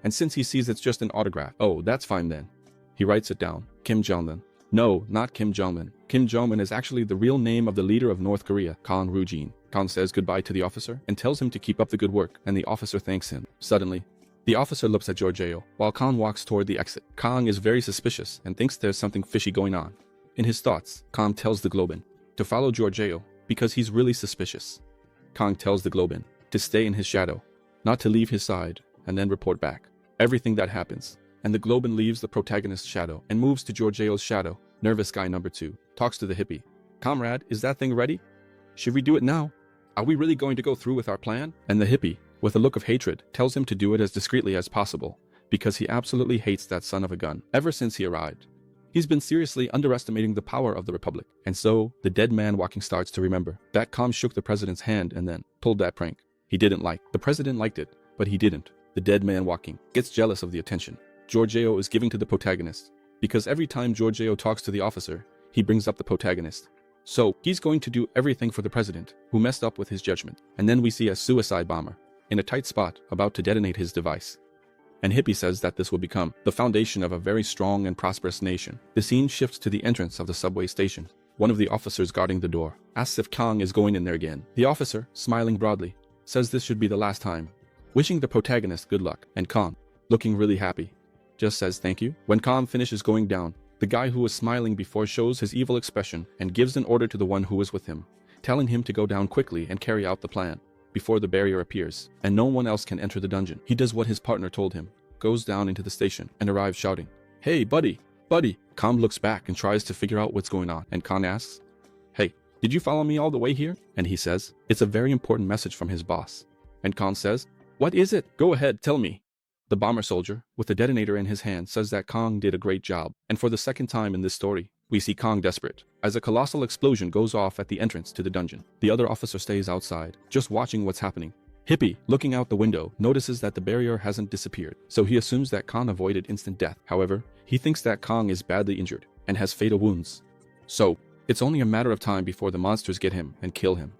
[SPEAKER 3] And since he sees it's just an autograph, oh, that's fine then. He writes it down, Kim Jong-un. No, not Kim Jong-un. Kim Jong-un is actually the real name of the leader of North Korea, Kang Woojin. Kang says goodbye to the officer and tells him to keep up the good work, and the officer thanks him. Suddenly, the officer looks at Giorgio while Kang walks toward the exit. Kang is very suspicious and thinks there's something fishy going on. In his thoughts, Kang tells the Globin to follow Giorgio because he's really suspicious. Kang tells the Globin to stay in his shadow, not to leave his side, and then report back everything that happens. And the Globin leaves the protagonist's shadow and moves to Giorgio's shadow. Nervous guy number 2 talks to the hippie. Comrade, is that thing ready? Should we do it now? Are we really going to go through with our plan? And the hippie, with a look of hatred, tells him to do it as discreetly as possible, because he absolutely hates that son of a gun ever since he arrived. He's been seriously underestimating the power of the Republic, and so the dead man walking starts to remember that Kang shook the president's hand and then pulled that prank he didn't like. The president liked it, but he didn't. The dead man walking gets jealous of the attention Giorgio is giving to the protagonist, because every time Giorgio talks to the officer, he brings up the protagonist. So he's going to do everything for the president, who messed up with his judgment. And then we see a suicide bomber in a tight spot about to detonate his device. And Hippie says that this will become the foundation of a very strong and prosperous nation. The scene shifts to the entrance of the subway station. One of the officers guarding the door asks if Kang is going in there again. The officer, smiling broadly, says this should be the last time, wishing the protagonist good luck. And Kang, looking really happy, just says thank you. When Kang finishes going down, the guy who was smiling before shows his evil expression and gives an order to the one who was with him, telling him to go down quickly and carry out the plan before the barrier appears, and no one else can enter the dungeon. He does what his partner told him, goes down into the station, and arrives shouting, hey, buddy! Kang looks back and tries to figure out what's going on, and Kang asks, hey, did you follow me all the way here? And he says, it's a very important message from his boss. And Kang says, what is it? Go ahead, tell me. The bomber soldier, with the detonator in his hand, says that Kang did a great job, and for the second time in this story, we see Kang desperate, as a colossal explosion goes off at the entrance to the dungeon. The other officer stays outside, just watching what's happening. Hippie, looking out the window, notices that the barrier hasn't disappeared, so he assumes that Kang avoided instant death. However, he thinks that Kang is badly injured and has fatal wounds. So, it's only a matter of time before the monsters get him and kill him.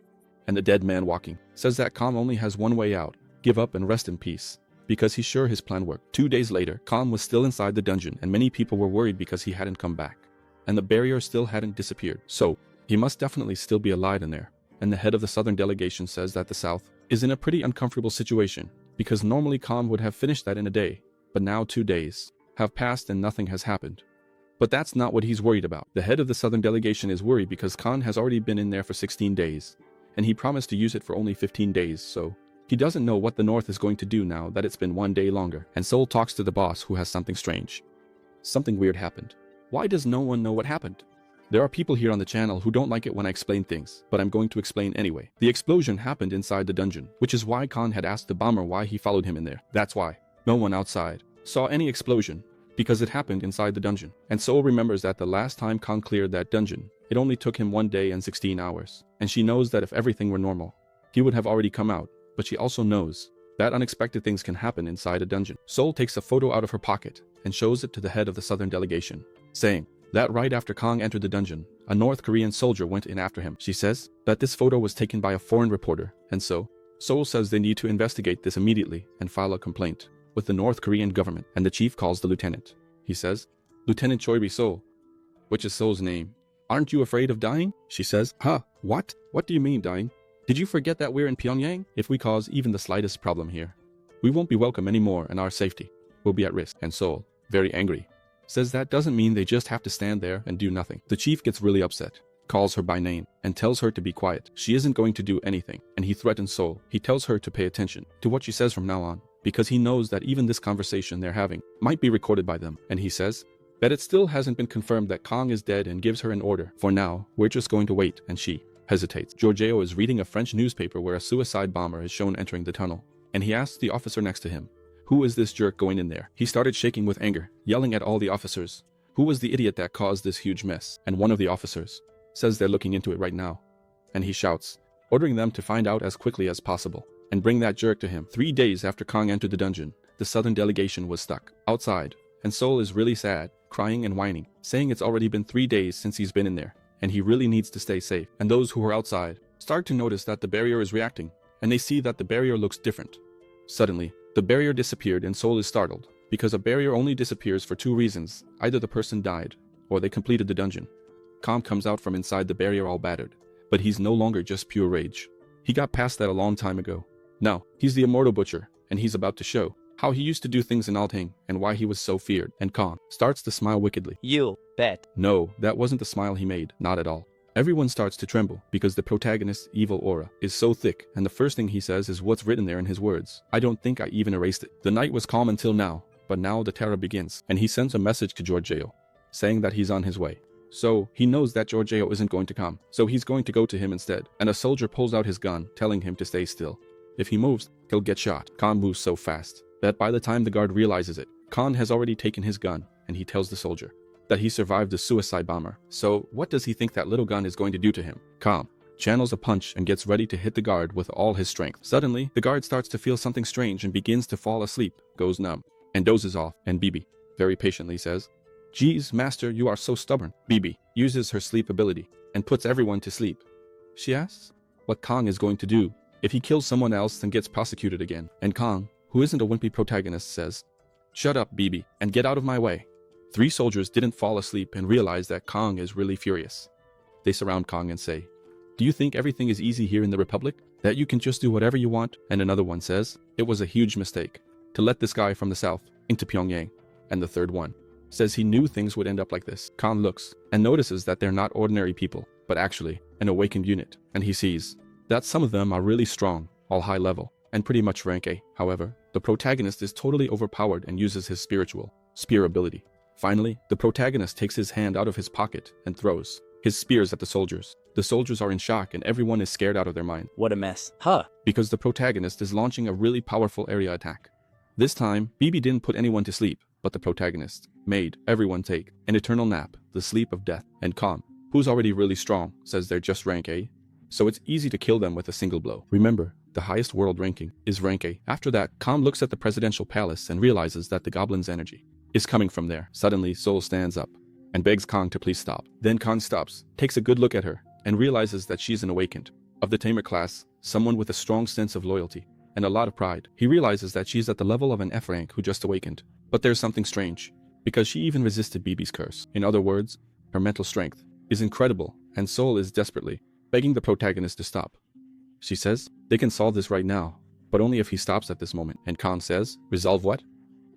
[SPEAKER 3] And the dead man walking says that Kang only has one way out, give up and rest in peace, because he's sure his plan worked. 2 days later, Kang was still inside the dungeon and many people were worried because he hadn't come back. And the barrier still hadn't disappeared. So, he must definitely still be alive in there. And the head of the southern delegation says that the South is in a pretty uncomfortable situation, because normally Kang would have finished that in a day, but now 2 days have passed and nothing has happened. But that's not what he's worried about. The head of the southern delegation is worried because Kang has already been in there for 16 days, and he promised to use it for only 15 days, so he doesn't know what the North is going to do now that it's been 1 day longer. And Seoul talks to the boss, who has something strange. Something weird happened. Why does no one know what happened? There are people here on the channel who don't like it when I explain things, but I'm going to explain anyway. The explosion happened inside the dungeon, which is why Kang had asked the bomber why he followed him in there. That's why no one outside saw any explosion, because it happened inside the dungeon. And Seoul remembers that the last time Kang cleared that dungeon, it only took him 1 day and 16 hours. And she knows that if everything were normal, he would have already come out. But she also knows that unexpected things can happen inside a dungeon. Seoul takes a photo out of her pocket and shows it to the head of the southern delegation, saying that right after Kang entered the dungeon, a North Korean soldier went in after him. She says that this photo was taken by a foreign reporter, and so Seoul says they need to investigate this immediately and file a complaint with the North Korean government. And the chief calls the lieutenant. He says, Lieutenant Choi Seoul, which is Seoul's name. Aren't you afraid of dying? She says, huh, what? What do you mean dying? Did you forget that we're in Pyongyang? If we cause even the slightest problem here, we won't be welcome anymore and our safety will be at risk. And Seoul, very angry, says that doesn't mean they just have to stand there and do nothing. The chief gets really upset, calls her by name, and tells her to be quiet. She isn't going to do anything, and he threatens Seoul. He tells her to pay attention to what she says from now on, because he knows that even this conversation they're having might be recorded by them. And he says that it still hasn't been confirmed that Kang is dead and gives her an order. For now, we're just going to wait, and she hesitates. Giorgio is reading a French newspaper where a suicide bomber is shown entering the tunnel, and he asks the officer next to him, who is this jerk going in there? He started shaking with anger, yelling at all the officers who was the idiot that caused this huge mess? And one of the officers says they're looking into it right now. And he shouts, ordering them to find out as quickly as possible and bring that jerk to him. 3 days after Kang entered the dungeon, the southern delegation was stuck outside, and Seoul is really sad, crying and whining, saying it's already been 3 days since he's been in there, and he really needs to stay safe. And those who are outside start to notice that the barrier is reacting, and they see that the barrier looks different. Suddenly, the barrier disappeared and Seoul is startled, because a barrier only disappears for 2 reasons. Either the person died, or they completed the dungeon. Kang comes out from inside the barrier all battered, but he's no longer just pure rage. He got past that a long time ago. Now, he's the immortal butcher, and he's about to show how he used to do things in Alphen and why he was so feared. And Kang starts to smile wickedly.
[SPEAKER 5] You bet.
[SPEAKER 3] No, that wasn't the smile he made, not at all. Everyone starts to tremble because the protagonist's evil aura is so thick, and the first thing he says is what's written there in his words. I don't think I even erased it. The night was calm until now, but now the terror begins, and he sends a message to Giorgio, saying that he's on his way. So he knows that Giorgio isn't going to come, so he's going to go to him instead, and a soldier pulls out his gun, telling him to stay still. If he moves, he'll get shot. Kang moves so fast that by the time the guard realizes it, Kang has already taken his gun, and he tells the soldier that he survived the suicide bomber. So what does he think that little gun is going to do to him? Kang channels a punch and gets ready to hit the guard with all his strength. Suddenly, the guard starts to feel something strange and begins to fall asleep, goes numb, and dozes off, and Bibi very patiently says, "Geez, master, you are so stubborn." Bibi uses her sleep ability and puts everyone to sleep. She asks what Kang is going to do if he kills someone else and gets prosecuted again. And Kang, who isn't a wimpy protagonist, says, "Shut up, Bibi, and get out of my way." 3 soldiers didn't fall asleep and realize that Kang is really furious. They surround Kang and say, "Do you think everything is easy here in the Republic? That you can just do whatever you want?" And another one says, "It was a huge mistake to let this guy from the south into Pyongyang." And the third one says he knew things would end up like this. Kang looks and notices that they're not ordinary people, but actually an awakened unit, and he sees that some of them are really strong, all high level, and pretty much rank A. However, the protagonist is totally overpowered and uses his spear ability. Finally, the protagonist takes his hand out of his pocket and throws his spears at the soldiers. The soldiers are in shock and everyone is scared out of their mind.
[SPEAKER 7] What a mess. Huh.
[SPEAKER 3] Because the protagonist is launching a really powerful area attack. This time, Bibi didn't put anyone to sleep, but the protagonist made everyone take an eternal nap, the sleep of death. And Kang, who's already really strong, says they're just rank A, so it's easy to kill them with a single blow. Remember, the highest world ranking is rank A. After that, Kang looks at the presidential palace and realizes that the goblin's energy is coming from there. Suddenly, Seoul stands up and begs Kang to please stop. Then Kang stops, takes a good look at her, and realizes that she's an awakened, of the tamer class, someone with a strong sense of loyalty and a lot of pride. He realizes that she's at the level of an F rank who just awakened. But there's something strange, because she even resisted Bibi's curse. In other words, her mental strength is incredible, and Seoul is desperately begging the protagonist to stop. She says they can solve this right now, but only if he stops at this moment. And Kang says, "Resolve what?"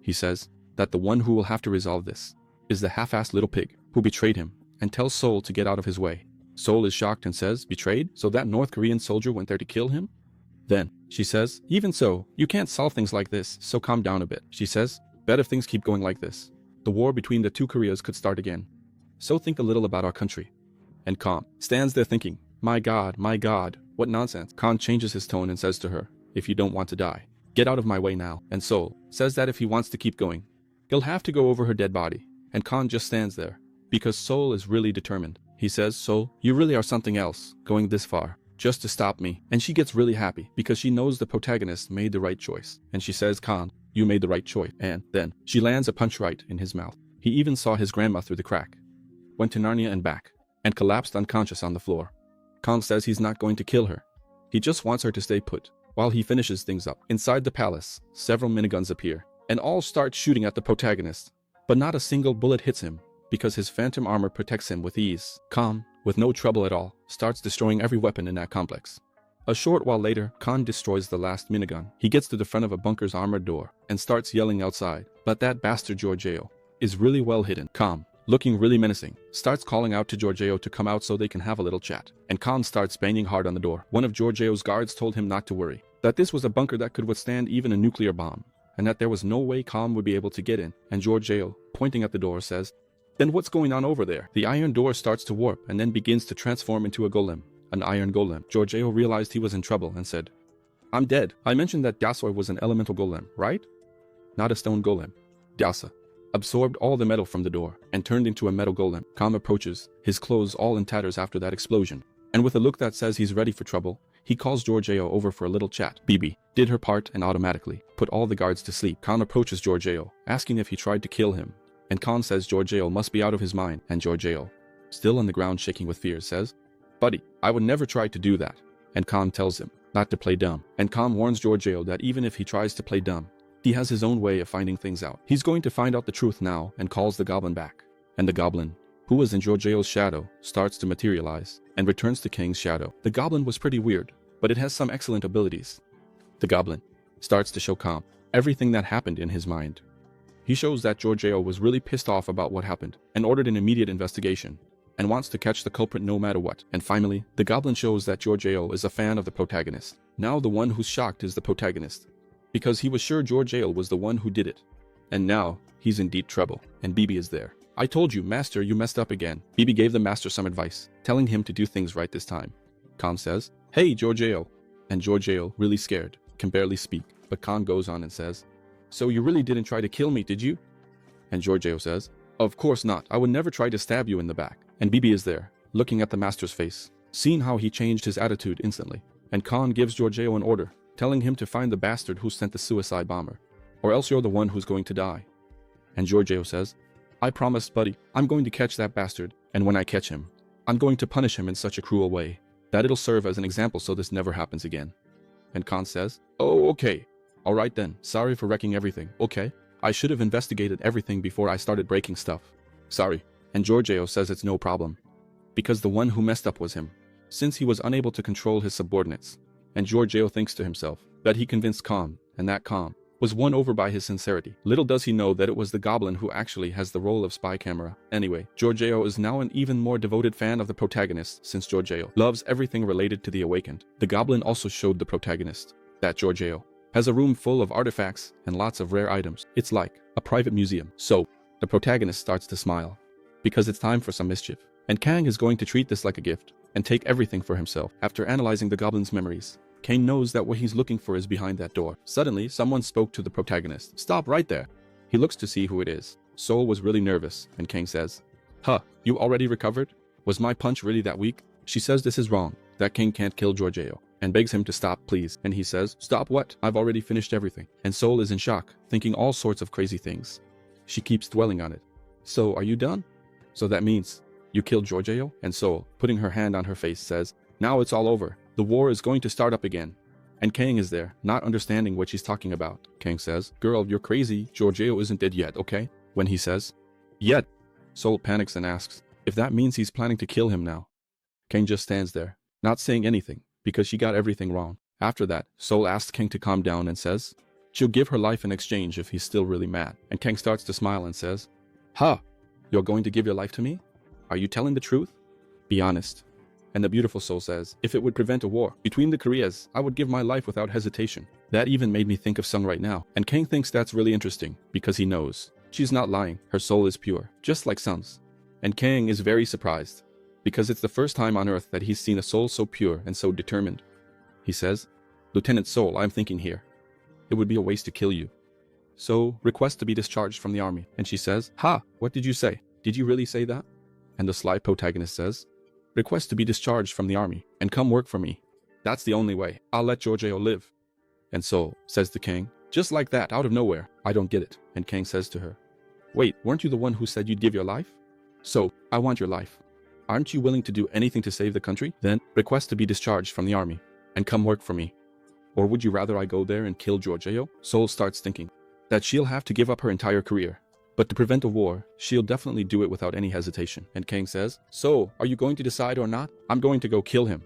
[SPEAKER 3] He says that the one who will have to resolve this is the half-assed little pig who betrayed him, and tells Seoul to get out of his way. Seoul is shocked and says, "Betrayed? So that North Korean soldier went there to kill him?" Then she says, "Even so, you can't solve things like this, so calm down a bit." She says, "Bet if things keep going like this, the war between the 2 Koreas could start again. So think a little about our country." And Kang stands there thinking, my God, what nonsense." Kang changes his tone and says to her, "If you don't want to die, get out of my way now." And Seoul says that if he wants to keep going, he'll have to go over her dead body. And Kang just stands there, because Seoul is really determined. He says, "Seoul, you really are something else, going this far, just to stop me." And she gets really happy, because she knows the protagonist made the right choice. And she says, "Kang, you made the right choice." And then she lands a punch right in his mouth. He even saw his grandma through the crack, went to Narnia and back, and collapsed unconscious on the floor. Kang says he's not going to kill her. He just wants her to stay put. While he finishes things up, inside the palace, several miniguns appear, and all start shooting at the protagonist. But not a single bullet hits him, because his phantom armor protects him with ease. Kang, with no trouble at all, starts destroying every weapon in that complex. A short while later, Kang destroys the last minigun. He gets to the front of a bunker's armored door, and starts yelling outside. But that bastard Giorgio is really well hidden. Kang, looking really menacing, starts calling out to Giorgio to come out so they can have a little chat. And Kang starts banging hard on the door. One of Giorgio's guards told him not to worry, that this was a bunker that could withstand even a nuclear bomb, and that there was no way Kang would be able to get in. And Giorgio, pointing at the door, says, "Then what's going on over there?" The iron door starts to warp and then begins to transform into a golem, an iron golem. Giorgio realized he was in trouble and said, "I'm dead. I mentioned that Dasoy was an elemental golem, right? Not a stone golem. Dasa absorbed all the metal from the door, and turned into a metal golem. Kang approaches, his clothes all in tatters after that explosion. And with a look that says he's ready for trouble, he calls Giorgio over for a little chat. Bibi did her part and automatically put all the guards to sleep. Kang approaches Giorgio, asking if he tried to kill him. And Kang says Giorgio must be out of his mind, and Giorgio, still on the ground shaking with fear, says, "Buddy, I would never try to do that." And Kang tells him not to play dumb. And Kang warns Giorgio that even if he tries to play dumb, he has his own way of finding things out. He's going to find out the truth now and calls the goblin back. And the goblin, who was in Giorgio's shadow, starts to materialize and returns to Kang's shadow. The goblin was pretty weird, but it has some excellent abilities. The goblin starts to show Kang everything that happened in his mind. He shows that Giorgio was really pissed off about what happened and ordered an immediate investigation and wants to catch the culprit no matter what. And finally, the goblin shows that Giorgio is a fan of the protagonist. Now the one who's shocked is the protagonist, because he was sure Giorgio was the one who did it. And now he's in deep trouble, and Bibi is there. "I told you, master, you messed up again." Bibi gave the master some advice, telling him to do things right this time. Kang says, "Hey, Giorgio." And Giorgio, really scared, can barely speak, but Kang goes on and says, "So you really didn't try to kill me, did you?" And Giorgio says, "Of course not. I would never try to stab you in the back." And Bibi is there, looking at the master's face, seeing how he changed his attitude instantly. And Kang gives Giorgio an order, telling him to find the bastard who sent the suicide bomber, or else you're the one who's going to die. And Giorgio says, "I promise, buddy, I'm going to catch that bastard, and when I catch him, I'm going to punish him in such a cruel way that it'll serve as an example so this never happens again." And Kang says, "Oh, okay. All right then, sorry for wrecking everything, okay? I should have investigated everything before I started breaking stuff. Sorry." And Giorgio says it's no problem, because the one who messed up was him, since he was unable to control his subordinates. And Giorgio thinks to himself that he convinced Kang, and that Kang was won over by his sincerity. Little does he know that it was the goblin who actually has the role of spy camera. Anyway, Giorgio is now an even more devoted fan of the protagonist, since Giorgio loves everything related to the awakened. The goblin also showed the protagonist that Giorgio has a room full of artifacts and lots of rare items. It's like a private museum. So, the protagonist starts to smile, because it's time for some mischief. And Kang is going to treat this like a gift, and take everything for himself. After analyzing the goblin's memories, Kang knows that what he's looking for is behind that door. Suddenly, someone spoke to the protagonist. "Stop right there." He looks to see who it is. Seoul was really nervous, and Kang says, "Huh, you already recovered? Was my punch really that weak?" She says this is wrong, that Kang can't kill Giorgio, and begs him to stop, please. And he says, "Stop what? I've already finished everything." And Seoul is in shock, thinking all sorts of crazy things. She keeps dwelling on it. "So, are you done? So that means you killed Giorgio?" And Seoul, putting her hand on her face, says, "Now it's all over. The war is going to start up again." And Kang is there, not understanding what she's talking about. Kang says, "Girl, you're crazy. Giorgio isn't dead yet, okay?" When he says, "Yet," Seoul panics and asks if that means he's planning to kill him now. Kang just stands there, not saying anything, because she got everything wrong. After that, Seoul asks Kang to calm down and says she'll give her life in exchange if he's still really mad. And Kang starts to smile and says, "Ha! You're going to give your life to me? Are you telling the truth? Be honest." And the beautiful Seoul says, "If it would prevent a war between the Koreas, I would give my life without hesitation." That even made me think of Sung right now. And Kang thinks that's really interesting, because he knows she's not lying. Her soul is pure, just like Sung's. And Kang is very surprised, because it's the first time on Earth that he's seen a soul so pure and so determined. He says, "Lieutenant Seoul, I'm thinking here. It would be a waste to kill you. So, request to be discharged from the army." And she says, "Ha! What did you say? Did you really say that?" And the sly protagonist says, "Request to be discharged from the army and come work for me. That's the only way. I'll let Giorgio live." And Seoul says to Kang, just like that, out of nowhere, "I don't get it." And Kang says to her, "Wait, weren't you the one who said you'd give your life? So, I want your life. Aren't you willing to do anything to save the country? Then, request to be discharged from the army and come work for me. Or would you rather I go there and kill Giorgio?" Seoul starts thinking that she'll have to give up her entire career, but to prevent a war, she'll definitely do it without any hesitation. And Kang says, "So, are you going to decide or not? I'm going to go kill him."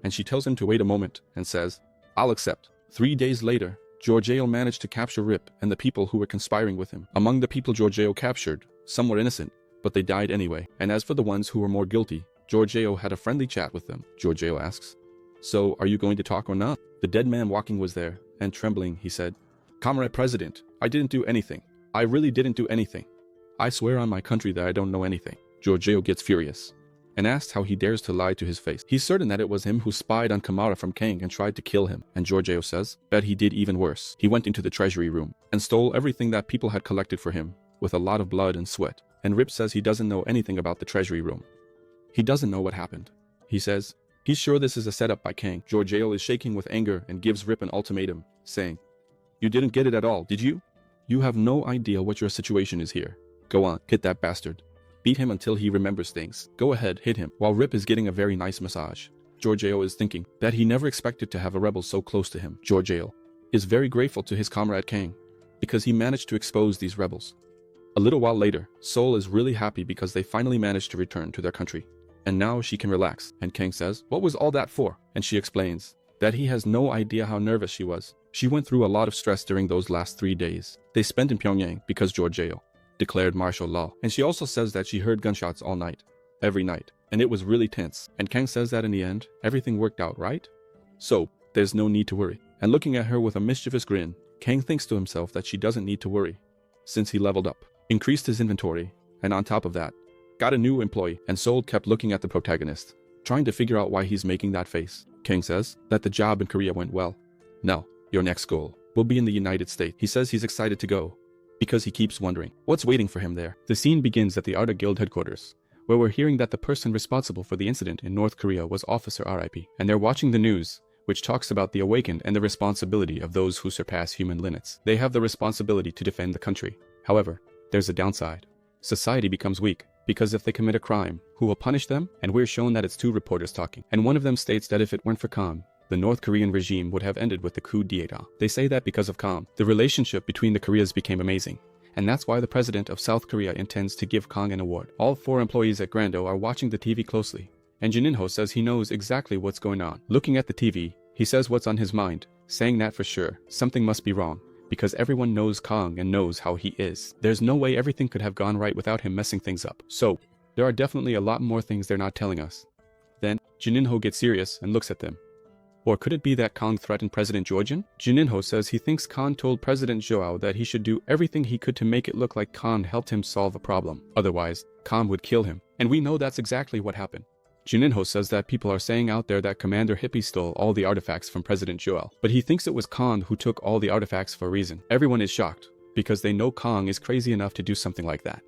[SPEAKER 3] And she tells him to wait a moment and says, "I'll accept." 3 days later, Giorgio managed to capture Rip and the people who were conspiring with him. Among the people Giorgio captured, some were innocent, but they died anyway. And as for the ones who were more guilty, Giorgio had a friendly chat with them. Giorgio asks, "So, are you going to talk or not?" The dead man walking was there, and trembling, he said, "Comrade President, I didn't do anything. I really didn't do anything. I swear on my country that I don't know anything." Giorgio gets furious and asks how he dares to lie to his face. He's certain that it was him who spied on Kamara from Kang and tried to kill him. And Giorgio says, bet he did even worse. He went into the treasury room and stole everything that people had collected for him with a lot of blood and sweat, and Rip says he doesn't know anything about the treasury room. He doesn't know what happened. He says he's sure this is a setup by Kang. Giorgio is shaking with anger and gives Rip an ultimatum, saying, "You didn't get it at all, did you? You have no idea what your situation is here. Go on, hit that bastard. Beat him until he remembers things. Go ahead, hit him." While Rip is getting a very nice massage, Giorgio is thinking that he never expected to have a rebel so close to him. Giorgio is very grateful to his comrade Kang because he managed to expose these rebels. A little while later, Seoul is really happy because they finally managed to return to their country. And now she can relax, and Kang says, "What was all that for?" And she explains that he has no idea how nervous she was. She went through a lot of stress during those last 3 days they spent in Pyongyang because Giorgio declared martial law. And she also says that she heard gunshots all night, every night, and it was really tense. And Kang says that in the end, everything worked out right? So, there's no need to worry. And looking at her with a mischievous grin, Kang thinks to himself that she doesn't need to worry, since he leveled up, increased his inventory, and on top of that, got a new employee. And Seoul kept looking at the protagonist, trying to figure out why he's making that face. Kang says that the job in Korea went well. Now, your next goal will be in the United States. He says he's excited to go, because he keeps wondering what's waiting for him there. The scene begins at the Art Guild headquarters, where we're hearing that the person responsible for the incident in North Korea was Officer RIP, and they're watching the news, which talks about the awakened and the responsibility of those who surpass human limits. They have the responsibility to defend the country. However, there's a downside. Society becomes weak, because if they commit a crime, who will punish them? And we're shown that it's two reporters talking, and one of them states that if it weren't for Kang, the North Korean regime would have ended with the coup d'etat. They say that because of Kang, the relationship between the Koreas became amazing, and that's why the president of South Korea intends to give Kang an award. All 4 employees at Grando are watching the TV closely, and Jininho says he knows exactly what's going on. Looking at the TV, he says what's on his mind, saying that for sure, something must be wrong, because everyone knows Kang and knows how he is. There's no way everything could have gone right without him messing things up. So, there are definitely a lot more things they're not telling us. Then, Jininho gets serious and looks at them. Or could it be that Kang threatened President Woojin? Jininho says he thinks Kang told President Joao that he should do everything he could to make it look like Kang helped him solve a problem. Otherwise, Kang would kill him. And we know that's exactly what happened. Jininho says that people are saying out there that Commander Hippie stole all the artifacts from President Joao, but he thinks it was Kang who took all the artifacts for a reason. Everyone is shocked, because they know Kang is crazy enough to do something like that.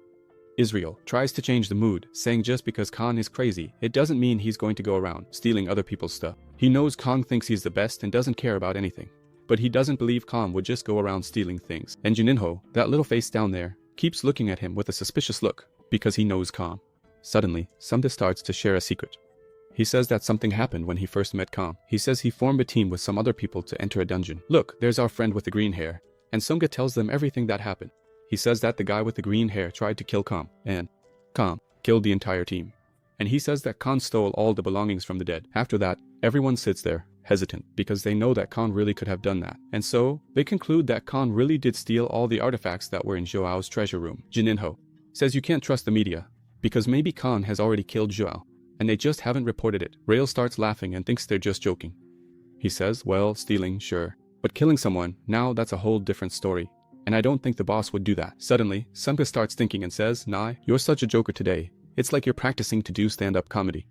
[SPEAKER 3] Israel tries to change the mood, saying just because Kang is crazy, it doesn't mean he's going to go around stealing other people's stuff. He knows Kang thinks he's the best and doesn't care about anything, but he doesn't believe Kang would just go around stealing things. And Jininho, that little face down there, keeps looking at him with a suspicious look, because he knows Kang. Suddenly, Sungha starts to share a secret. He says that something happened when he first met Kang. He says he formed a team with some other people to enter a dungeon. Look, there's our friend with the green hair. And Sungha tells them everything that happened. He says that the guy with the green hair tried to kill Kang, and Kang killed the entire team. And he says that Kang stole all the belongings from the dead. After that, everyone sits there, hesitant, because they know that Kang really could have done that. And so, they conclude that Kang really did steal all the artifacts that were in Joao's treasure room. Jininho says you can't trust the media, because maybe Kang has already killed Joao, and they just haven't reported it. Rail starts laughing and thinks they're just joking. He says, well, stealing, sure. But killing someone, now that's a whole different story. And I don't think the boss would do that. Suddenly, Sungha starts thinking and says, Nai, you're such a joker today. It's like you're practicing to do stand-up comedy.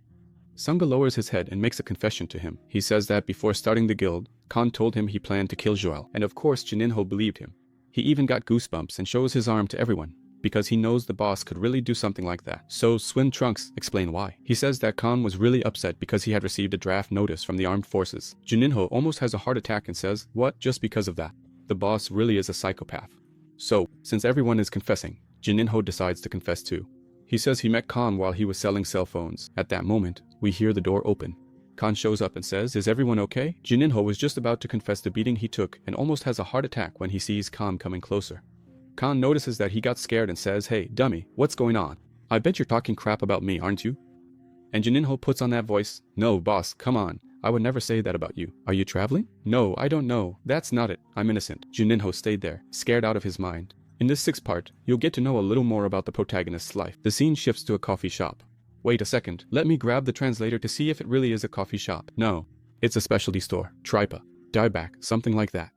[SPEAKER 3] Sungha lowers his head and makes a confession to him. He says that before starting the guild, Khan told him he planned to kill Joel. And of course, Jininho believed him. He even got goosebumps and shows his arm to everyone, because he knows the boss could really do something like that. So Swim Trunks explain why. He says that Khan was really upset because he had received a draft notice from the armed forces. Jininho almost has a heart attack and says, what? Just because of that? The boss really is a psychopath. So, since everyone is confessing, Jininho decides to confess too. He says he met Khan while he was selling cell phones. At that moment, we hear the door open. Khan shows up and says, is everyone okay? Jininho was just about to confess the beating he took and almost has a heart attack when he sees Khan coming closer. Khan notices that he got scared and says, hey, dummy, what's going on? I bet you're talking crap about me, aren't you? And Jininho puts on that voice, no, boss, come on. I would never say that about you. Are you traveling? No, I don't know. That's not it. I'm innocent. Jininho stayed there, scared out of his mind. In this 6th part, you'll get to know a little more about the protagonist's life. The scene shifts to a coffee shop. Wait a second. Let me grab the translator to see if it really is a coffee shop. No, it's a specialty store. Tripa, dieback, something like that.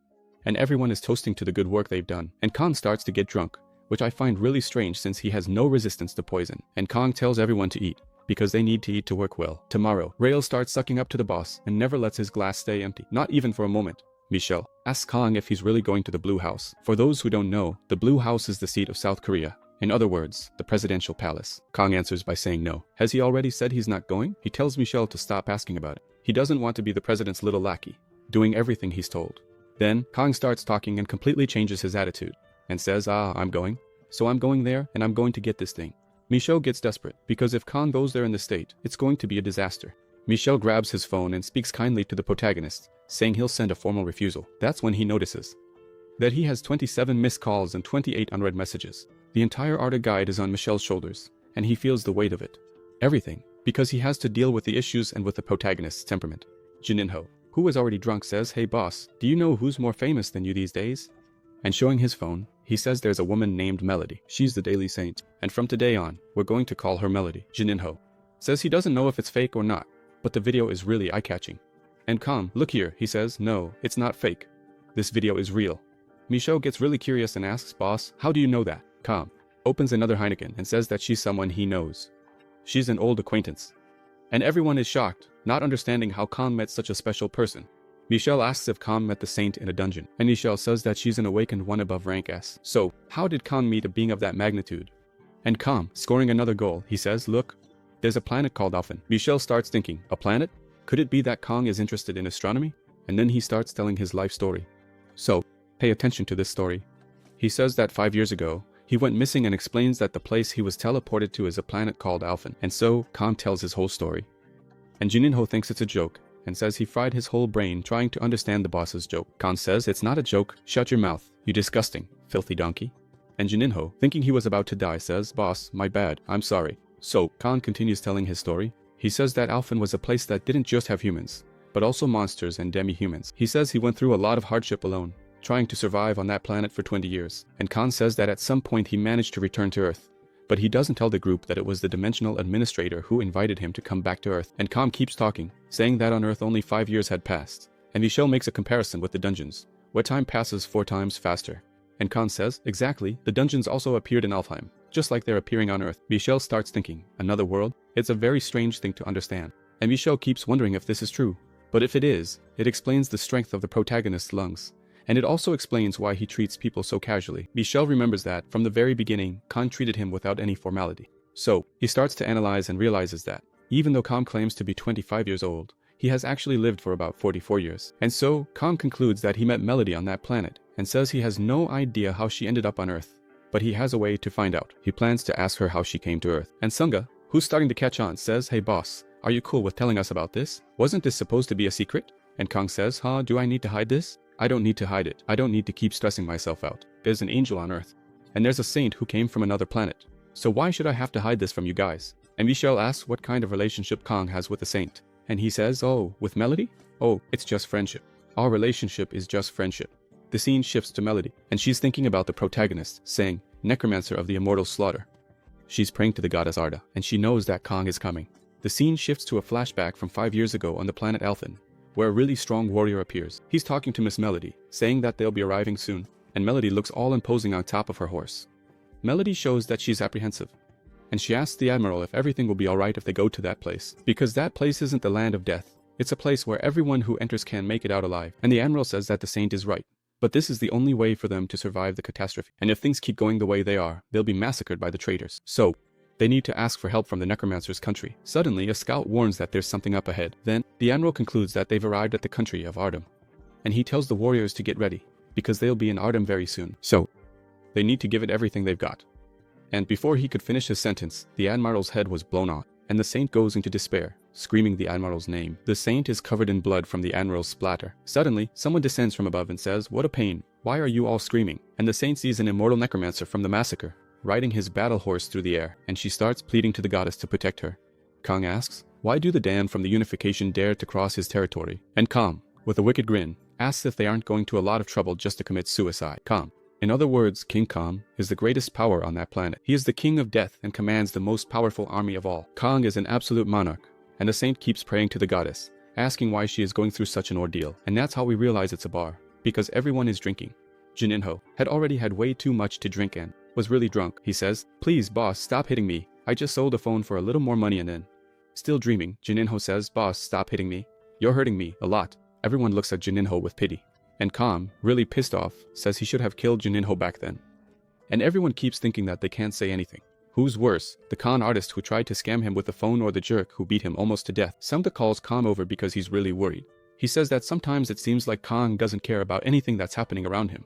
[SPEAKER 3] And everyone is toasting to the good work they've done. And Khan starts to get drunk, which I find really strange since he has no resistance to poison. And Kang tells everyone to eat, because they need to eat to work well. Tomorrow, Rail starts sucking up to the boss and never lets his glass stay empty, not even for a moment. Michelle asks Kang if he's really going to the Blue House. For those who don't know, the Blue House is the seat of South Korea. In other words, the presidential palace. Kang answers by saying no. Has he already said he's not going? He tells Michelle to stop asking about it. He doesn't want to be the president's little lackey, doing everything he's told. Then, Kang starts talking and completely changes his attitude, and says, I'm going. So I'm going there, and I'm going to get this thing. Michelle gets desperate, because if Kang goes there in the state, it's going to be a disaster. Michelle grabs his phone and speaks kindly to the protagonist, saying he'll send a formal refusal. That's when he notices that he has 27 missed calls and 28 unread messages. The entire art guide is on Michelle's shoulders, and he feels the weight of it. Everything, because he has to deal with the issues and with the protagonist's temperament. Jininho, who is already drunk, says, "Hey boss, do you know who's more famous than you these days?" And showing his phone, he says there's a woman named Melody. She's the Daily Saint, and from today on, we're going to call her Melody. Jininho says he doesn't know if it's fake or not, but the video is really eye-catching. And Kang, look here, he says, no, it's not fake. This video is real. Michelle gets really curious and asks, boss, how do you know that? Kang opens another Heineken and says that she's someone he knows. She's an old acquaintance. And everyone is shocked, not understanding how Kang met such a special person. Michelle asks if Kang met the saint in a dungeon, and Michelle says that she's an awakened one above rank S. So, how did Kang meet a being of that magnitude? And Kang, scoring another goal, he says, look, there's a planet called Alphen. Michelle starts thinking, a planet? Could it be that Kang is interested in astronomy? And then he starts telling his life story. So, pay attention to this story. He says that 5 years ago, he went missing and explains that the place he was teleported to is a planet called Alphen. And so, Kang tells his whole story. And Jininho thinks it's a joke, and says he fried his whole brain trying to understand the boss's joke. Kang says, it's not a joke, shut your mouth, you disgusting, filthy donkey. And Jininho, thinking he was about to die, says, boss, my bad, I'm sorry. So, Kang continues telling his story. He says that Alphen was a place that didn't just have humans, but also monsters and demi-humans. He says he went through a lot of hardship alone, trying to survive on that planet for 20 years. And Kang says that at some point he managed to return to Earth. But he doesn't tell the group that it was the dimensional administrator who invited him to come back to Earth. And Kang keeps talking, saying that on Earth only 5 years had passed. And Michelle makes a comparison with the dungeons, where time passes 4 times faster. And Kang says, exactly, the dungeons also appeared in Alfheim, just like they're appearing on Earth. Michelle starts thinking, another world? It's a very strange thing to understand. And Michelle keeps wondering if this is true. But if it is, it explains the strength of the protagonist's lungs. And it also explains why he treats people so casually. Michelle remembers that, from the very beginning, Kang treated him without any formality. So, he starts to analyze and realizes that, even though Kang claims to be 25 years old, he has actually lived for about 44 years. And so, Kang concludes that he met Melody on that planet, and says he has no idea how she ended up on Earth. But he has a way to find out. He plans to ask her how she came to Earth. And Sunga, who's starting to catch on, says, hey boss, are you cool with telling us about this? Wasn't this supposed to be a secret? And Kang says, do I need to hide this? I don't need to hide it. I don't need to keep stressing myself out. There's an angel on Earth, and there's a saint who came from another planet. So why should I have to hide this from you guys? And Michelle asks what kind of relationship Kang has with the saint. And he says, oh, with Melody? Oh, it's just friendship. Our relationship is just friendship. The scene shifts to Melody, and she's thinking about the protagonist, saying, Necromancer of the immortal slaughter. She's praying to the goddess Arda, and she knows that Kang is coming. The scene shifts to a flashback from 5 years ago on the planet Alphen, where a really strong warrior appears. He's talking to Miss Melody, saying that they'll be arriving soon, and Melody looks all imposing on top of her horse. Melody shows that she's apprehensive, and she asks the Admiral if everything will be alright if they go to that place, because that place isn't the land of death. It's a place where everyone who enters can make it out alive, and the Admiral says that the saint is right. But this is the only way for them to survive the catastrophe, and if things keep going the way they are, they'll be massacred by the traitors. So, they need to ask for help from the Necromancer's country. Suddenly, a scout warns that there's something up ahead. Then, the Admiral concludes that they've arrived at the country of Artem, and he tells the warriors to get ready, because they'll be in Artem very soon. So, they need to give it everything they've got. And before he could finish his sentence, the Admiral's head was blown off, and the saint goes into despair, screaming the Admiral's name. The saint is covered in blood from the Admiral's splatter. Suddenly, someone descends from above and says, what a pain, why are you all screaming? And the saint sees an immortal necromancer from the massacre, riding his battle horse through the air, and she starts pleading to the goddess to protect her. Kang asks, why do the damned from the Unification dare to cross his territory? And Kang, with a wicked grin, asks if they aren't going to a lot of trouble just to commit suicide. Kang, in other words, King Kang, is the greatest power on that planet. He is the king of death and commands the most powerful army of all. Kang is an absolute monarch, and the saint keeps praying to the goddess, asking why she is going through such an ordeal. And that's how we realize it's a bar, because everyone is drinking. Jininho had already had way too much to drink and was really drunk. He says, please boss, stop hitting me. I just sold a phone for a little more money and then. Still dreaming, Jininho says, boss, stop hitting me. You're hurting me a lot. Everyone looks at Jininho with pity. And Kang, really pissed off, says he should have killed Juninho back then. And everyone keeps thinking that they can't say anything. Who's worse, the con artist who tried to scam him with the phone or the jerk who beat him almost to death? Sangha calls Kang over because he's really worried. He says that sometimes it seems like Kang doesn't care about anything that's happening around him.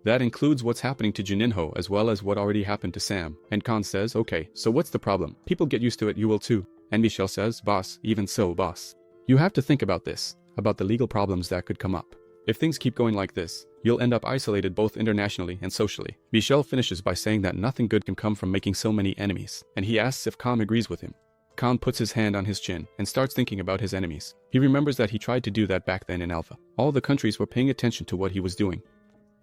[SPEAKER 3] That includes what's happening to Juninho as well as what already happened to Sam. And Kang says, okay, so what's the problem? People get used to it, you will too. And Michelle says, boss, even so, boss. You have to think about this, about the legal problems that could come up. If things keep going like this, you'll end up isolated both internationally and socially. Michelle finishes by saying that nothing good can come from making so many enemies, and he asks if Kang agrees with him. Kang puts his hand on his chin and starts thinking about his enemies. He remembers that he tried to do that back then in Alpha. All the countries were paying attention to what he was doing,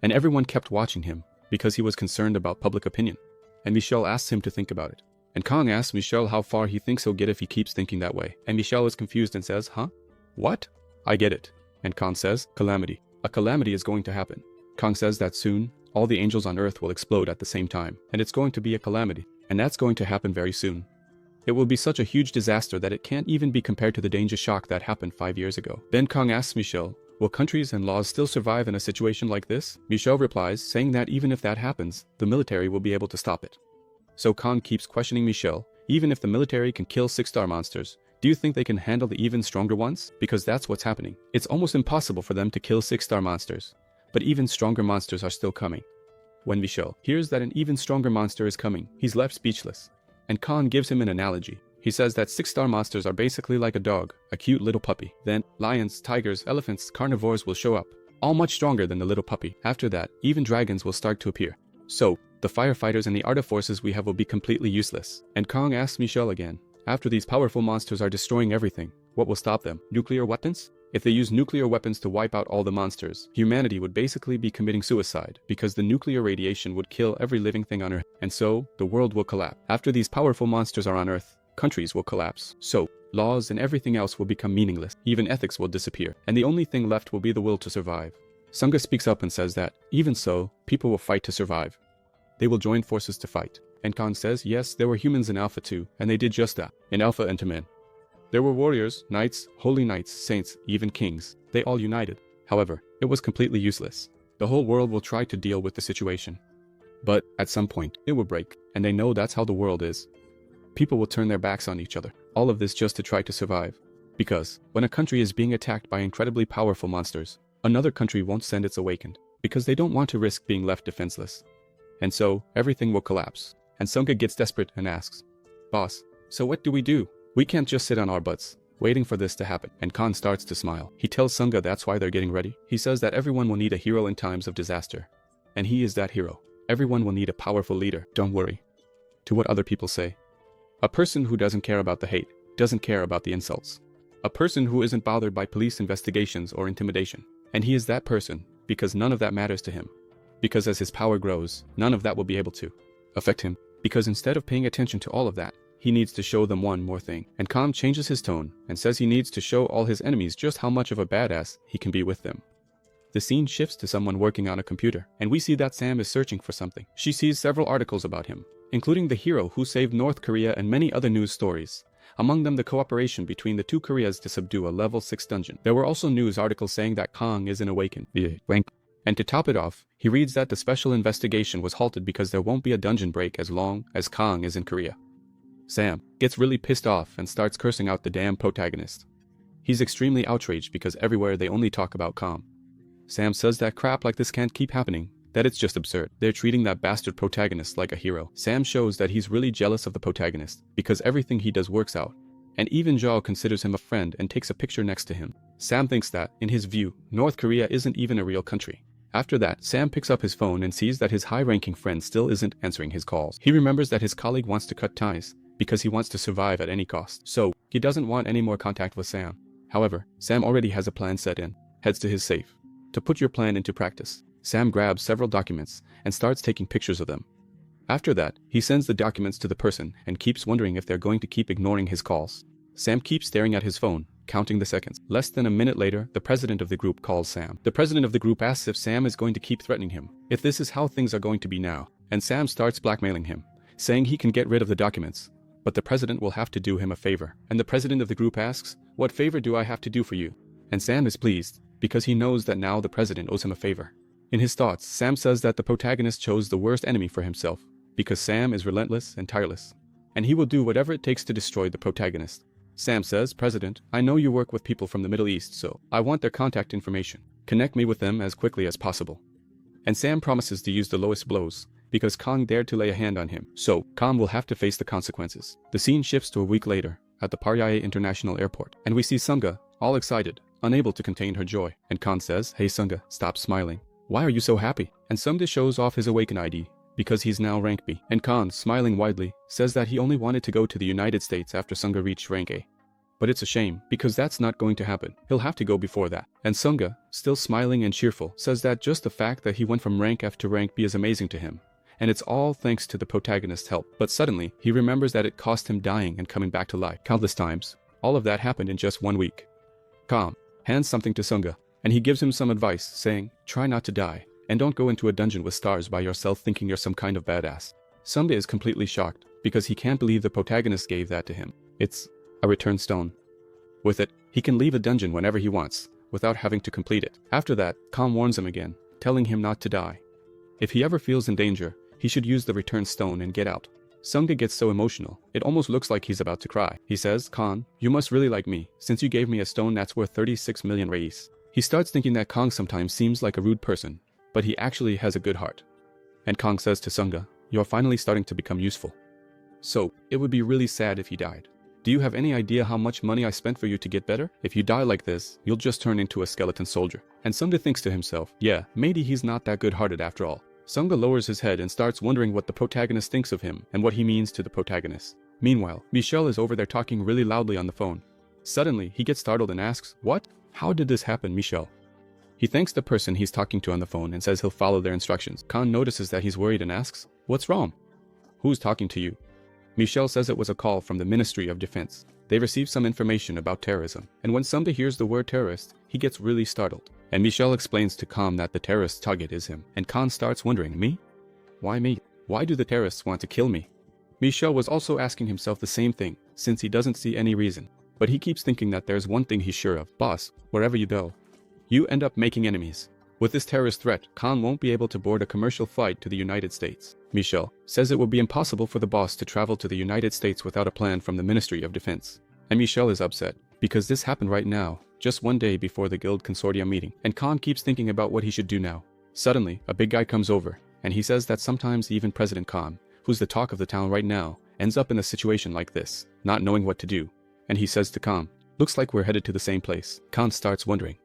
[SPEAKER 3] and everyone kept watching him because he was concerned about public opinion. And Michelle asks him to think about it. And Kang asks Michelle how far he thinks he'll get if he keeps thinking that way. And Michelle is confused and says, huh? What? I get it. And Kang says, calamity. A calamity is going to happen. Kang says that soon, all the angels on Earth will explode at the same time, and it's going to be a calamity, and that's going to happen very soon. It will be such a huge disaster that it can't even be compared to the danger shock that happened 5 years ago. Then Kang asks Michelle, will countries and laws still survive in a situation like this? Michelle replies, saying that even if that happens, the military will be able to stop it. So Kang keeps questioning Michelle, even if the military can kill 6-star monsters, do you think they can handle the even stronger ones? Because that's what's happening. It's almost impossible for them to kill 6-star monsters. But even stronger monsters are still coming. When Michelle hears that an even stronger monster is coming, he's left speechless. And Kang gives him an analogy. He says that 6-star monsters are basically like a dog, a cute little puppy. Then, lions, tigers, elephants, carnivores will show up, all much stronger than the little puppy. After that, even dragons will start to appear. So, the firefighters and the Arda forces we have will be completely useless. And Kang asks Michelle again, after these powerful monsters are destroying everything, what will stop them? Nuclear weapons? If they use nuclear weapons to wipe out all the monsters, humanity would basically be committing suicide because the nuclear radiation would kill every living thing on Earth, and so the world will collapse. After these powerful monsters are on Earth, countries will collapse. So, laws and everything else will become meaningless. Even ethics will disappear, and the only thing left will be the will to survive. Sangha speaks up and says that, even so, people will fight to survive. They will join forces to fight. And Kang says, yes, there were humans in Alpha too, and they did just that. In Alpha enter men. There were warriors, knights, holy knights, saints, even kings. They all united. However, it was completely useless. The whole world will try to deal with the situation. But, at some point, it will break, and they know that's how the world is. People will turn their backs on each other. All of this just to try to survive. Because, when a country is being attacked by incredibly powerful monsters, another country won't send its awakened, because they don't want to risk being left defenseless. And so, everything will collapse. And Sangha gets desperate and asks, boss, so what do? We can't just sit on our butts, waiting for this to happen. And Kang starts to smile. He tells Sangha that's why they're getting ready. He says that everyone will need a hero in times of disaster. And he is that hero. Everyone will need a powerful leader. Don't worry. To what other people say. A person who doesn't care about the hate, doesn't care about the insults. A person who isn't bothered by police investigations or intimidation. And he is that person, because none of that matters to him. Because as his power grows, none of that will be able to affect him. Because instead of paying attention to all of that, he needs to show them one more thing. And Kang changes his tone and says he needs to show all his enemies just how much of a badass he can be with them. The scene shifts to someone working on a computer, and we see that Sam is searching for something. She sees several articles about him, including the hero who saved North Korea and many other news stories. Among them the cooperation between the two Koreas to subdue a level 6 dungeon. There were also news articles saying that Kang is an awakened. And to top it off, he reads that the special investigation was halted because there won't be a dungeon break as long as Kang is in Korea. Sam gets really pissed off and starts cursing out the damn protagonist. He's extremely outraged because everywhere they only talk about Kang. Sam says that crap like this can't keep happening, that it's just absurd. They're treating that bastard protagonist like a hero. Sam shows that he's really jealous of the protagonist because everything he does works out. And even Zhao considers him a friend and takes a picture next to him. Sam thinks that, in his view, North Korea isn't even a real country. After that, Sam picks up his phone and sees that his high-ranking friend still isn't answering his calls. He remembers that his colleague wants to cut ties, because he wants to survive at any cost. So, he doesn't want any more contact with Sam. However, Sam already has a plan set in, heads to his safe. To put your plan into practice, Sam grabs several documents and starts taking pictures of them. After that, he sends the documents to the person and keeps wondering if they're going to keep ignoring his calls. Sam keeps staring at his phone, counting the seconds. Less than a minute later, the president of the group calls Sam. The president of the group asks if Sam is going to keep threatening him, if this is how things are going to be now. And Sam starts blackmailing him, saying he can get rid of the documents, but the president will have to do him a favor. And the president of the group asks, what favor do I have to do for you? And Sam is pleased, because he knows that now the president owes him a favor. In his thoughts, Sam says that the protagonist chose the worst enemy for himself, because Sam is relentless and tireless, and he will do whatever it takes to destroy the protagonist. Sam says, President, I know you work with people from the Middle East, so I want their contact information. Connect me with them as quickly as possible. And Sam promises to use the lowest blows, because Kang dared to lay a hand on him, so Kang will have to face the consequences. The scene shifts to a week later, at the Paryae International Airport, and we see Sunga, all excited, unable to contain her joy. And Kang says, Hey Sunga, stop smiling. Why are you so happy? And Sunga shows off his Awaken ID, because he's now rank B. And Khan, smiling widely, says that he only wanted to go to the United States after Sunga reached rank A. But it's a shame, because that's not going to happen. He'll have to go before that. And Sunga, still smiling and cheerful, says that just the fact that he went from rank F to rank B is amazing to him. And it's all thanks to the protagonist's help. But suddenly, he remembers that it cost him dying and coming back to life countless times. All of that happened in just 1 week. Khan hands something to Sunga, and he gives him some advice, saying, try not to die, and don't go into a dungeon with stars by yourself thinking you're some kind of badass. Sunga is completely shocked, because he can't believe the protagonist gave that to him. It's a return stone. With it, he can leave a dungeon whenever he wants, without having to complete it. After that, Khan warns him again, telling him not to die. If he ever feels in danger, he should use the return stone and get out. Sunga gets so emotional, it almost looks like he's about to cry. He says, Khan, you must really like me, since you gave me a stone that's worth 36 million reis. He starts thinking that Kang sometimes seems like a rude person, but he actually has a good heart. And Kang says to Sunga, you're finally starting to become useful. So, it would be really sad if you died. Do you have any idea how much money I spent for you to get better? If you die like this, you'll just turn into a skeleton soldier. And Sunga thinks to himself, yeah, maybe he's not that good-hearted after all. Sunga lowers his head and starts wondering what the protagonist thinks of him and what he means to the protagonist. Meanwhile, Michelle is over there talking really loudly on the phone. Suddenly, he gets startled and asks, what? How did this happen, Michelle? He thanks the person he's talking to on the phone and says he'll follow their instructions. Khan notices that he's worried and asks, what's wrong? Who's talking to you? Michelle says it was a call from the Ministry of Defense. They received some information about terrorism, and when Sunga hears the word terrorist, he gets really startled. And Michelle explains to Khan that the terrorist's target is him, and Khan starts wondering, me? Why me? Why do the terrorists want to kill me? Michelle was also asking himself the same thing, since he doesn't see any reason. But he keeps thinking that there's one thing he's sure of. Boss, wherever you go, you end up making enemies. With this terrorist threat, Khan won't be able to board a commercial flight to the United States. Michelle says it will be impossible for the boss to travel to the United States without a plan from the Ministry of Defense. And Michelle is upset, because this happened right now, just 1 day before the Guild Consortium meeting, and Khan keeps thinking about what he should do now. Suddenly, a big guy comes over, and he says that sometimes even President Khan, who's the talk of the town right now, ends up in a situation like this, not knowing what to do. And he says to Khan, looks like we're headed to the same place. Khan starts wondering,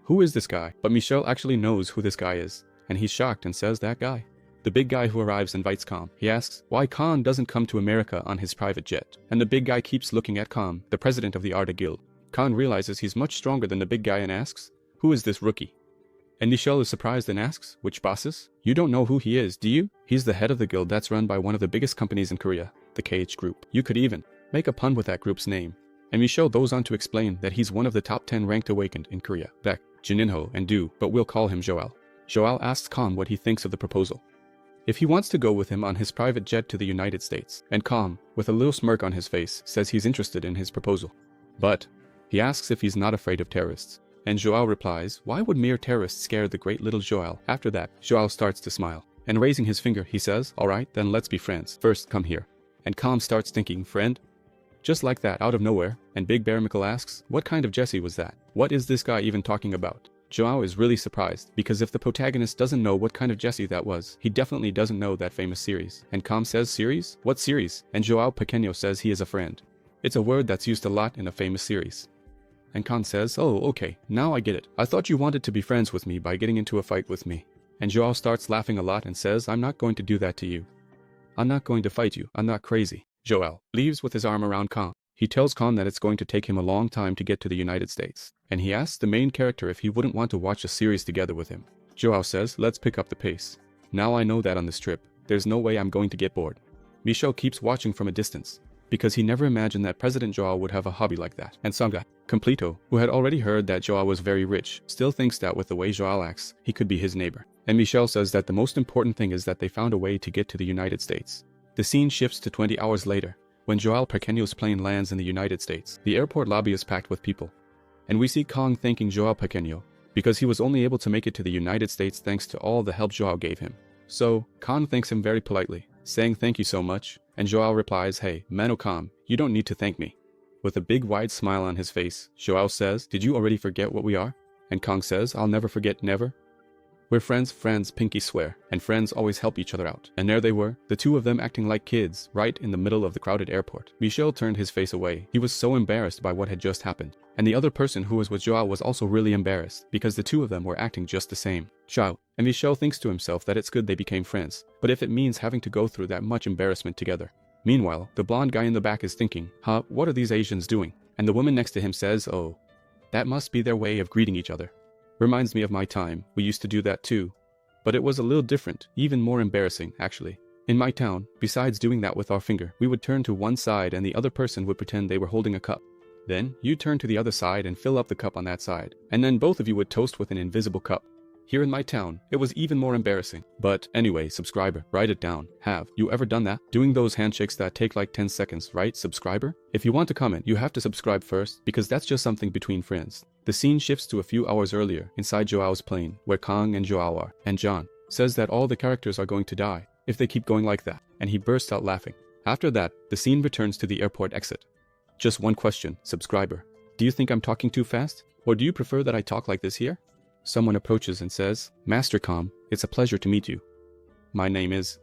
[SPEAKER 3] who is this guy? But Michelle actually knows who this guy is, and he's shocked and says that guy. The big guy who arrives invites Khan. He asks why Khan doesn't come to America on his private jet. And the big guy keeps looking at Khan, the president of the Arda Guild. Khan realizes he's much stronger than the big guy and asks, who is this rookie? And Michelle is surprised and asks, which bosses? You don't know who he is, do you? He's the head of the guild that's run by one of the biggest companies in Korea, the KH Group. You could even make a pun with that group's name. And Michelle goes on to explain that he's one of the top 10 ranked awakened in Korea. Baek, Jininho, and Du, but we'll call him Joel. Joel asks Khan what he thinks of the proposal. If he wants to go with him on his private jet to the United States, and Khan, with a little smirk on his face, says he's interested in his proposal. But he asks if he's not afraid of terrorists. And Joel replies, why would mere terrorists scare the great little Joel? After that, Joel starts to smile. And raising his finger, he says, alright, then let's be friends. First, come here. And Khan starts thinking, friend? Just like that, out of nowhere, and Big Bear Mikkel asks, what kind of Jesse was that? What is this guy even talking about? Joao is really surprised, because if the protagonist doesn't know what kind of Jesse that was, he definitely doesn't know that famous series. And Kam says, series? What series? And Joao Pequeño says he is a friend. It's a word that's used a lot in a famous series. And Khan says, oh, okay, now I get it. I thought you wanted to be friends with me by getting into a fight with me. And Joao starts laughing a lot and says, I'm not going to do that to you. I'm not going to fight you, I'm not crazy. Joel leaves with his arm around Khan. He tells Khan that it's going to take him a long time to get to the United States. And he asks the main character if he wouldn't want to watch a series together with him. Joao says, let's pick up the pace. Now I know that on this trip, there's no way I'm going to get bored. Michel keeps watching from a distance, because he never imagined that President Joao would have a hobby like that. And Sangha, Completo, who had already heard that Joao was very rich, still thinks that with the way Joao acts, he could be his neighbor. And Michel says that the most important thing is that they found a way to get to the United States. The scene shifts to 20 hours later, when Joao Pequeño's plane lands in the United States. The airport lobby is packed with people, and we see Kang thanking Joao Pequeño, because he was only able to make it to the United States thanks to all the help Joao gave him. So, Kang thanks him very politely, saying thank you so much, and Joao replies, hey, Mano Kam, you don't need to thank me. With a big wide smile on his face, Joao says, did you already forget what we are? And Kang says, I'll never forget never. We're friends, pinky swear, and friends always help each other out. And there they were, the two of them acting like kids, right in the middle of the crowded airport. Michel turned his face away. He was so embarrassed by what had just happened. And the other person who was with Joao was also really embarrassed, because the two of them were acting just the same. Ciao. And Michel thinks to himself that it's good they became friends, but if it means having to go through that much embarrassment together. Meanwhile, the blonde guy in the back is thinking, what are these Asians doing? And the woman next to him says, oh, that must be their way of greeting each other. Reminds me of my time, we used to do that too. But it was a little different, even more embarrassing, actually. In my town, besides doing that with our finger, we would turn to one side and the other person would pretend they were holding a cup. Then, you turn to the other side and fill up the cup on that side. And then both of you would toast with an invisible cup. Here in my town, it was even more embarrassing. But anyway, subscriber, write it down. Have you ever done that? Doing those handshakes that take like 10 seconds, right, subscriber? If you want to comment, you have to subscribe first, because that's just something between friends. The scene shifts to a few hours earlier, inside Joao's plane, where Kang and Joao are, and John says that all the characters are going to die if they keep going like that, and he bursts out laughing. After that, the scene returns to the airport exit. Just one question, subscriber. Do you think I'm talking too fast? Or do you prefer that I talk like this here? Someone approaches and says, Master Kam, it's a pleasure to meet you. My name is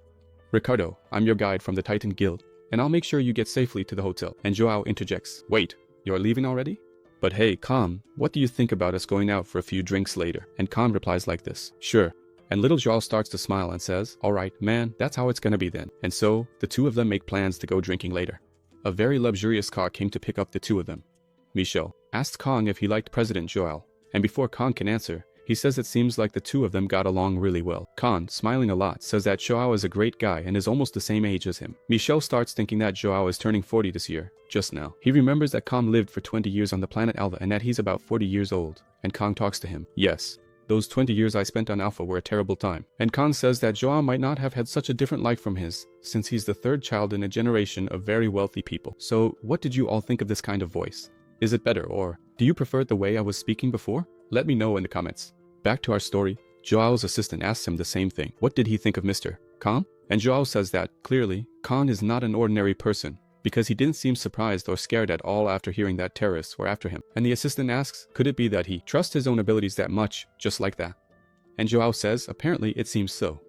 [SPEAKER 3] Ricardo. I'm your guide from the Titan Guild, and I'll make sure you get safely to the hotel. And Joao interjects, wait, you're leaving already? But hey, Kam, what do you think about us going out for a few drinks later? And Kam replies like this, sure. And little Joao starts to smile and says, alright, man, that's how it's gonna be then. And so, the two of them make plans to go drinking later. A very luxurious car came to pick up the two of them. Michel asked Kang if he liked President Joao, and before Kang can answer, he says it seems like the two of them got along really well. Kang, smiling a lot, says that Joao is a great guy and is almost the same age as him. Michel starts thinking that Joao is turning 40 this year, just now. He remembers that Kang lived for 20 years on the planet Alpha and that he's about 40 years old. And Kang talks to him. Yes, those 20 years I spent on Alpha were a terrible time. And Kang says that Joao might not have had such a different life from his, since he's the third child in a generation of very wealthy people. So, what did you all think of this kind of voice? Is it better, or do you prefer it the way I was speaking before? Let me know in the comments. Back to our story, Joao's assistant asks him the same thing. What did he think of Mr. Kang? And Joao says that, clearly, Kang is not an ordinary person, because he didn't seem surprised or scared at all after hearing that terrorists were after him. And the assistant asks, could it be that he trusts his own abilities that much, just like that? And Joao says, apparently it seems so.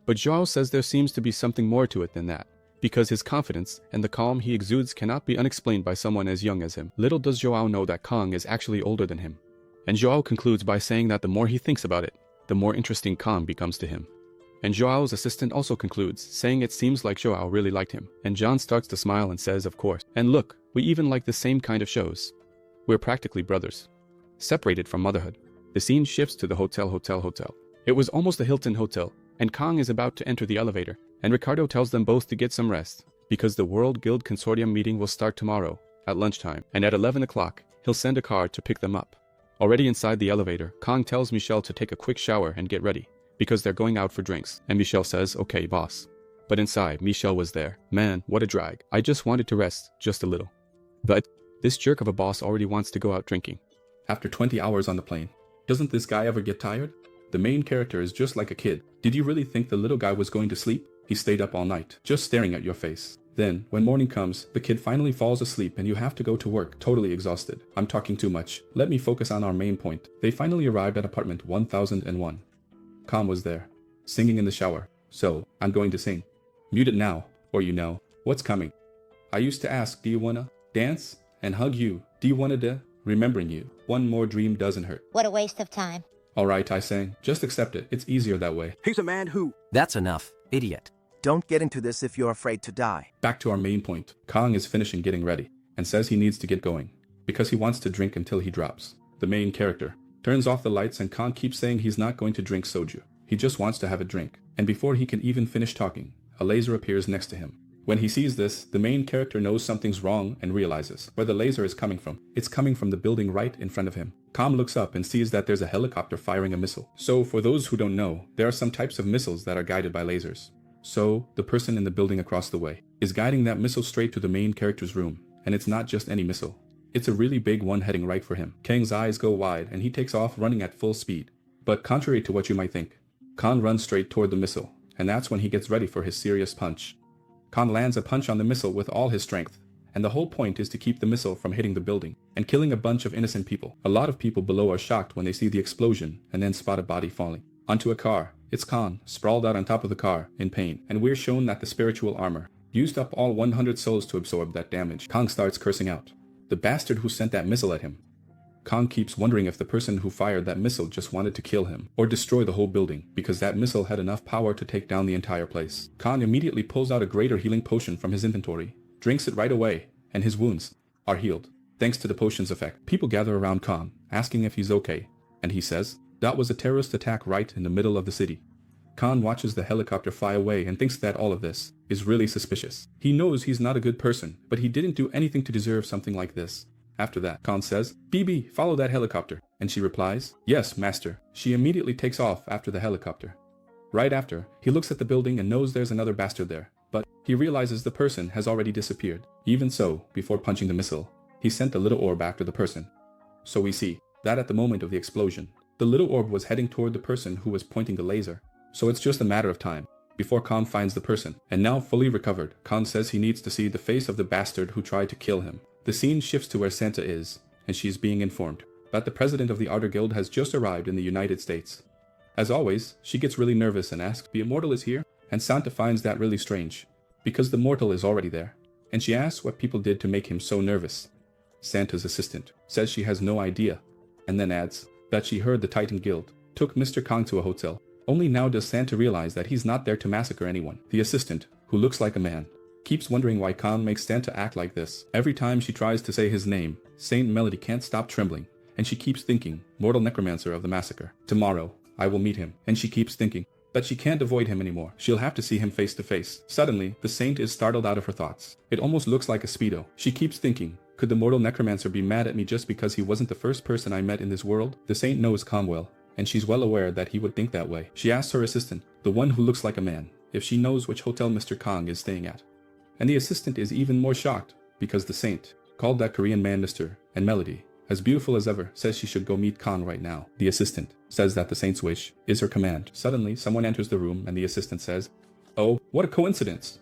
[SPEAKER 3] But Joao says there seems to be something more to it than that, because his confidence and the calm he exudes cannot be unexplained by someone as young as him. Little does Joao know that Kang is actually older than him. And Joao concludes by saying that the more he thinks about it, the more interesting Kang becomes to him. And Joao's assistant also concludes, saying it seems like Joao really liked him. And John starts to smile and says, of course. And look, we even like the same kind of shows. We're practically brothers. Separated from motherhood. The scene shifts to the hotel. It was almost a Hilton hotel, and Kang is about to enter the elevator. And Ricardo tells them both to get some rest, because the World Guild Consortium meeting will start tomorrow, at lunchtime. And at 11 o'clock, he'll send a car to pick them up. Already inside the elevator, Kang tells Michel to take a quick shower and get ready, because they're going out for drinks. And Michel says, okay, boss. But inside, Michel was there. Man, what a drag. I just wanted to rest, just a little. But this jerk of a boss already wants to go out drinking.
[SPEAKER 1] After 20 hours on the plane, doesn't this guy ever get tired? The main character is just like a kid. Did you really think the little guy was going to sleep? He stayed up all night, just staring at your face. Then, when morning comes, the kid finally falls asleep and you have to go to work, totally exhausted. I'm talking too much. Let me focus on our main point. They finally arrived at apartment 1001. Kang was there, singing in the shower. So, I'm going to sing. Mute it now, or you know what's coming. I used to ask, do you wanna dance and hug you? Do you wanna remembering you? One more dream doesn't hurt.
[SPEAKER 7] What a waste of time.
[SPEAKER 1] Alright, I sang. Just accept it. It's easier that way.
[SPEAKER 6] He's a man who...
[SPEAKER 5] That's enough, idiot.
[SPEAKER 8] Don't get into this if you're afraid to die.
[SPEAKER 1] Back to our main point. Kang is finishing getting ready, and says he needs to get going, because he wants to drink until he drops. The main character turns off the lights and Kang keeps saying he's not going to drink soju. He just wants to have a drink. And before he can even finish talking, a laser appears next to him. When he sees this, the main character knows something's wrong and realizes where the laser is coming from. It's coming from the building right in front of him. Kang looks up and sees that there's a helicopter firing a missile. So for those who don't know, there are some types of missiles that are guided by lasers. So the person in the building across the way is guiding that missile straight to the main character's room. And it's not just any missile. It's a really big one heading right for him. Kang's eyes go wide and he takes off running at full speed. But contrary to what you might think, Kang runs straight toward the missile, and that's when he gets ready for his serious punch. Kang lands a punch on the missile with all his strength, and the whole point is to keep the missile from hitting the building and killing a bunch of innocent people. A lot of people below are shocked when they see the explosion and then spot a body falling onto a car. It's Kang, sprawled out on top of the car, in pain, and we're shown that the spiritual armor used up all 100 souls to absorb that damage. Kang starts cursing out the bastard who sent that missile at him. Kang keeps wondering if the person who fired that missile just wanted to kill him or destroy the whole building, because that missile had enough power to take down the entire place. Kang immediately pulls out a greater healing potion from his inventory, drinks it right away, and his wounds are healed, thanks to the potion's effect. People gather around Kang, asking if he's okay, and he says, that was a terrorist attack right in the middle of the city. Kang watches the helicopter fly away and thinks that all of this is really suspicious. He knows he's not a good person, but he didn't do anything to deserve something like this. After that, Kang says, BB, follow that helicopter. And she replies, yes, master. She immediately takes off after the helicopter. Right after, he looks at the building and knows there's another bastard there, but he realizes the person has already disappeared. Even so, before punching the missile, he sent the little orb after the person. So we see that at the moment of the explosion, the little orb was heading toward the person who was pointing the laser. So it's just a matter of time before Kang finds the person. And now fully recovered, Kang says he needs to see the face of the bastard who tried to kill him. The scene shifts to where Santa is, and she is being informed that the president of the Outer Guild has just arrived in the United States. As always, she gets really nervous and asks, the immortal is here? And Santa finds that really strange, because the mortal is already there. And she asks what people did to make him so nervous. Santa's assistant says she has no idea, and then adds that she heard the Titan Guild took Mr. Kang to a hotel. Only now does Santa realize that he's not there to massacre anyone. The assistant, who looks like a man, keeps wondering why Kang makes Santa act like this. Every time she tries to say his name, Saint Melody can't stop trembling, and she keeps thinking, mortal necromancer of the massacre. Tomorrow, I will meet him. And she keeps thinking, but she can't avoid him anymore. She'll have to see him face to face. Suddenly, the saint is startled out of her thoughts. It almost looks like a speedo. She keeps thinking, could the mortal necromancer be mad at me just because he wasn't the first person I met in this world? The saint knows Kang well, and she's well aware that he would think that way. She asks her assistant, the one who looks like a man, if she knows which hotel Mr. Kang is staying at. And the assistant is even more shocked, because the saint called that Korean man Mr. and Melody, as beautiful as ever, says she should go meet Kang right now. The assistant says that the saint's wish is her command. Suddenly, someone enters the room and the assistant says, oh, what a coincidence.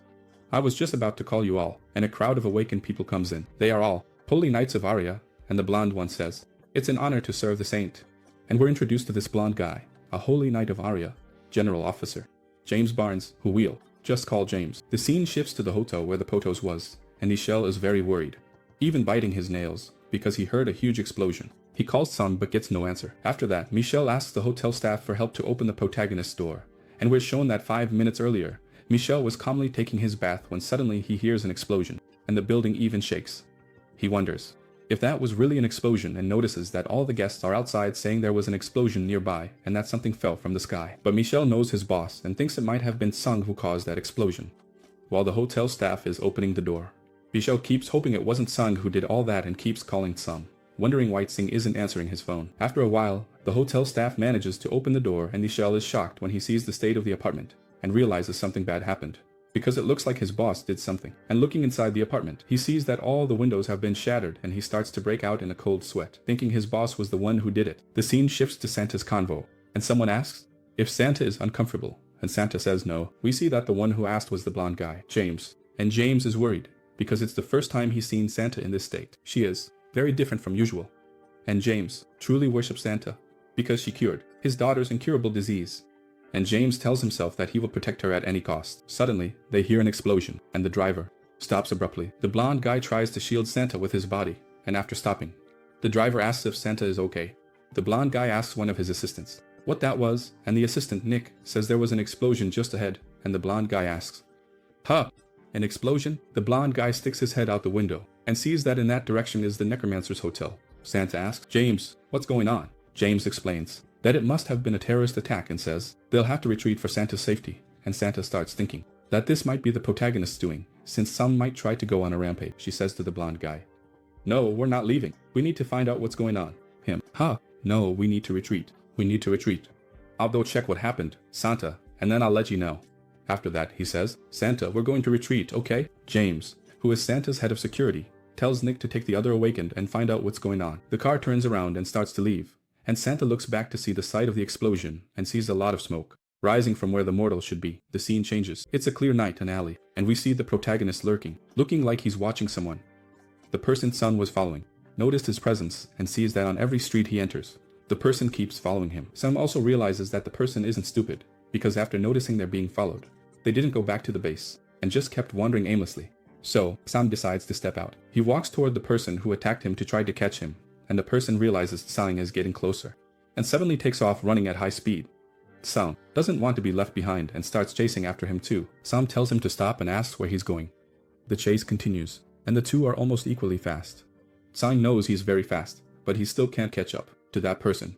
[SPEAKER 1] I was just about to call you all, and a crowd of awakened people comes in. They are all holy knights of Arya, and the blonde one says, it's an honor to serve the saint. And we're introduced to this blonde guy, a holy knight of Arya, general officer, James Barnes, who we'll just call James. The scene shifts to the hotel where the Potos was, and Michelle is very worried, even biting his nails, because he heard a huge explosion. He calls Sun but gets no answer. After that, Michelle asks the hotel staff for help to open the protagonist's door, and we're shown that 5 minutes earlier, Michelle was calmly taking his bath when suddenly he hears an explosion, and the building even shakes. He wonders if that was really an explosion and notices that all the guests are outside saying there was an explosion nearby and that something fell from the sky. But Michelle knows his boss and thinks it might have been Sung who caused that explosion, while the hotel staff is opening the door. Michelle keeps hoping it wasn't Sung who did all that and keeps calling Sung, wondering why Sing isn't answering his phone. After a while, the hotel staff manages to open the door and Michelle is shocked when he sees the state of the apartment and realizes something bad happened, because it looks like his boss did something. And looking inside the apartment, he sees that all the windows have been shattered and he starts to break out in a cold sweat, thinking his boss was the one who did it. The scene shifts to Santa's convo, and someone asks if Santa is uncomfortable, and Santa says no. We see that the one who asked was the blonde guy, James, and James is worried because it's the first time he's seen Santa in this state. She is very different from usual, and James truly worships Santa because she cured his daughter's incurable disease. And James tells himself that he will protect her at any cost. Suddenly, they hear an explosion, and the driver stops abruptly. The blonde guy tries to shield Santa with his body, and after stopping, the driver asks if Santa is okay. The blonde guy asks one of his assistants what that was, and the assistant, Nick, says there was an explosion just ahead, and the blonde guy asks, huh, an explosion? The blonde guy sticks his head out the window, and sees that in that direction is the Necromancer's hotel. Santa asks, James, what's going on? James explains that it must have been a terrorist attack and says they'll have to retreat for Santa's safety, and Santa starts thinking that this might be the protagonist's doing, since some might try to go on a rampage. She says to the blonde guy, no, we're not leaving. We need to find out what's going on. Him, huh, no, we need to retreat. We need to retreat. I'll go check what happened, Santa, and then I'll let you know. After that, he says, Santa, we're going to retreat, okay? James, who is Santa's head of security, tells Nick to take the other awakened and find out what's going on. The car turns around and starts to leave, and Santa looks back to see the site of the explosion and sees a lot of smoke rising from where the mortal should be. The scene changes. It's a clear night in an alley, and we see the protagonist lurking, looking like he's watching someone. The person Sun was following noticed his presence and sees that on every street he enters, the person keeps following him. Sun also realizes that the person isn't stupid, because after noticing they're being followed, they didn't go back to the base and just kept wandering aimlessly. So, Sam decides to step out. He walks toward the person who attacked him to try to catch him, and the person realizes Sang is getting closer, and suddenly takes off running at high speed. Sam doesn't want to be left behind and starts chasing after him too. Sam tells him to stop and asks where he's going. The chase continues, and the two are almost equally fast. Sang knows he's very fast, but he still can't catch up to that person.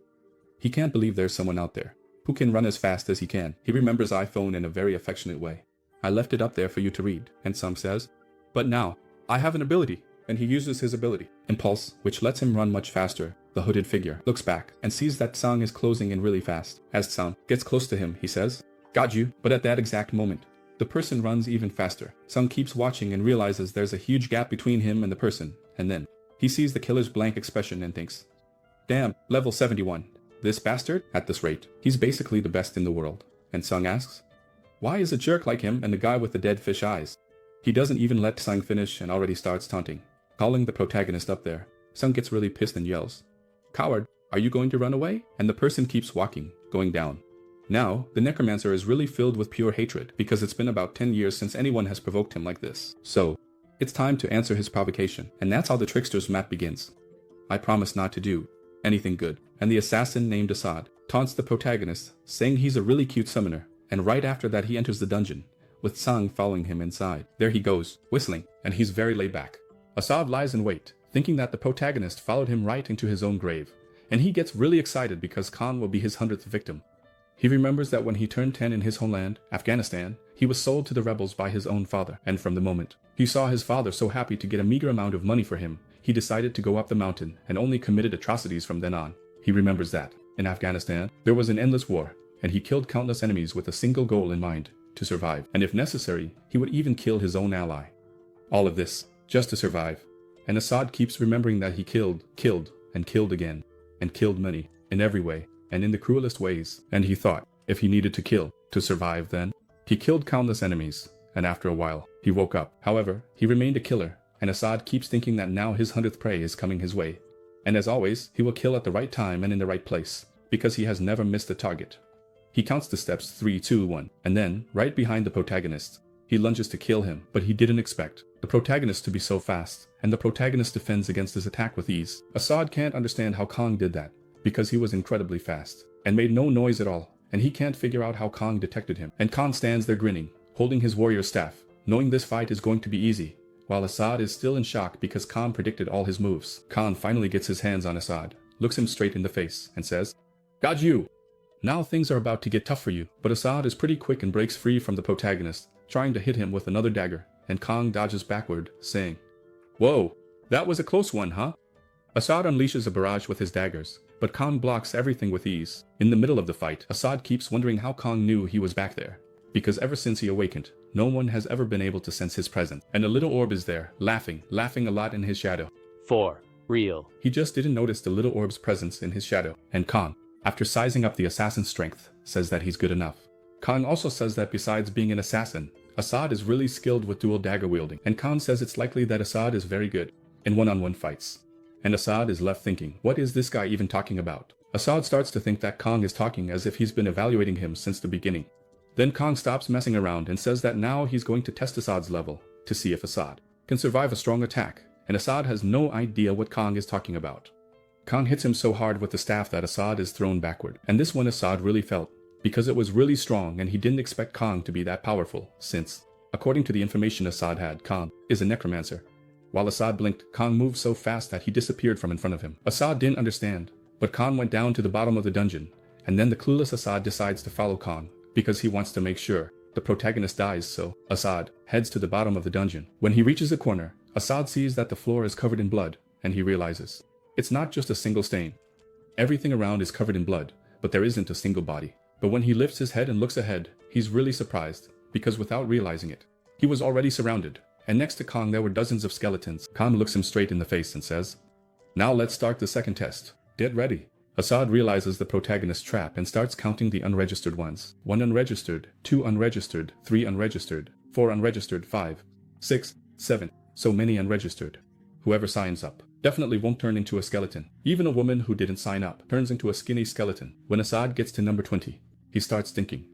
[SPEAKER 1] He can't believe there's someone out there who can run as fast as he can. He remembers iPhone in a very affectionate way. I left it up there for you to read, and Sam says, but now, I have an ability, and he uses his ability, Impulse, which lets him run much faster. The hooded figure looks back and sees that Sang is closing in really fast. As Sang gets close to him, he says, got you, but at that exact moment, the person runs even faster. Sang keeps watching and realizes there's a huge gap between him and the person, and then, he sees the killer's blank expression and thinks, damn, level 71. This bastard? At this rate, he's basically the best in the world. And Sang asks, why is a jerk like him and the guy with the dead fish eyes? He doesn't even let Sang finish and already starts taunting, calling the protagonist up there. Sang gets really pissed and yells, coward, are you going to run away? And the person keeps walking, going down. Now, the Necromancer is really filled with pure hatred because it's been about 10 years since anyone has provoked him like this. So, it's time to answer his provocation, and that's how the trickster's map begins. I promise not to do anything good. And the assassin named Assad taunts the protagonist, saying he's a really cute summoner, and right after that he enters the dungeon, with Sang following him inside. There he goes, whistling, and he's very laid back. Assad lies in wait, thinking that the protagonist followed him right into his own grave, and he gets really excited because Khan will be his 100th victim. He remembers that when he turned 10 in his homeland, Afghanistan, he was sold to the rebels by his own father, and from the moment he saw his father so happy to get a meager amount of money for him, he decided to go up the mountain and only committed atrocities from then on. He remembers that, in Afghanistan, there was an endless war, and he killed countless enemies with a single goal in mind, to survive, and if necessary, he would even kill his own ally. All of this, just to survive. And Assad keeps remembering that he killed, and killed again, and killed many, in every way, and in the cruelest ways, and he thought, if he needed to kill, to survive then, he killed countless enemies, and after a while, he woke up. However, he remained a killer, and Assad keeps thinking that now his 100th prey is coming his way. And as always, he will kill at the right time and in the right place, because he has never missed a target. He counts the steps 3, 2, 1, and then, right behind the protagonist, he lunges to kill him, but he didn't expect the protagonist to be so fast, and the protagonist defends against his attack with ease. Assad can't understand how Kang did that, because he was incredibly fast, and made no noise at all, and he can't figure out how Kang detected him. And Kang stands there grinning, holding his warrior staff, knowing this fight is going to be easy, while Assad is still in shock because Khan predicted all his moves. Khan finally gets his hands on Assad, looks him straight in the face, and says, got you! Now things are about to get tough for you, but Assad is pretty quick and breaks free from the protagonist, trying to hit him with another dagger, and Kang dodges backward, saying, whoa, that was a close one, huh? Assad unleashes a barrage with his daggers, but Kang blocks everything with ease. In the middle of the fight, Assad keeps wondering how Kang knew he was back there, because ever since he awakened, no one has ever been able to sense his presence, and a little orb is there, laughing a lot in his shadow.
[SPEAKER 7] For real.
[SPEAKER 1] He just didn't notice the little orb's presence in his shadow, and Kang, after sizing up the assassin's strength, says that he's good enough. Kang also says that besides being an assassin, Assad is really skilled with dual dagger wielding, and Kang says it's likely that Assad is very good in one-on-one fights. And Assad is left thinking, what is this guy even talking about? Assad starts to think that Kang is talking as if he's been evaluating him since the beginning. Then Kang stops messing around and says that now he's going to test Assad's level to see if Assad can survive a strong attack, and Assad has no idea what Kang is talking about. Kang hits him so hard with the staff that Assad is thrown backward, and this one Assad really felt, because it was really strong and he didn't expect Kang to be that powerful, since, according to the information Assad had, Kang is a necromancer. While Assad blinked, Kang moved so fast that he disappeared from in front of him. Assad didn't understand, but Kang went down to the bottom of the dungeon, and then the clueless Assad decides to follow Kang, because he wants to make sure the protagonist dies, so Assad heads to the bottom of the dungeon. When he reaches the corner, Assad sees that the floor is covered in blood, and he realizes it's not just a single stain. Everything around is covered in blood, but there isn't a single body. But when he lifts his head and looks ahead, he's really surprised, because without realizing it, he was already surrounded, and next to Kang there were dozens of skeletons. Kang looks him straight in the face and says, "Now let's start the second test. Get ready." Assad realizes the protagonist's trap and starts counting the unregistered ones. 1 unregistered, 2 unregistered, 3 unregistered, 4 unregistered, 5, 6, 7, so many unregistered. Whoever signs up definitely won't turn into a skeleton. Even a woman who didn't sign up turns into a skinny skeleton. When Assad gets to number 20, he starts thinking,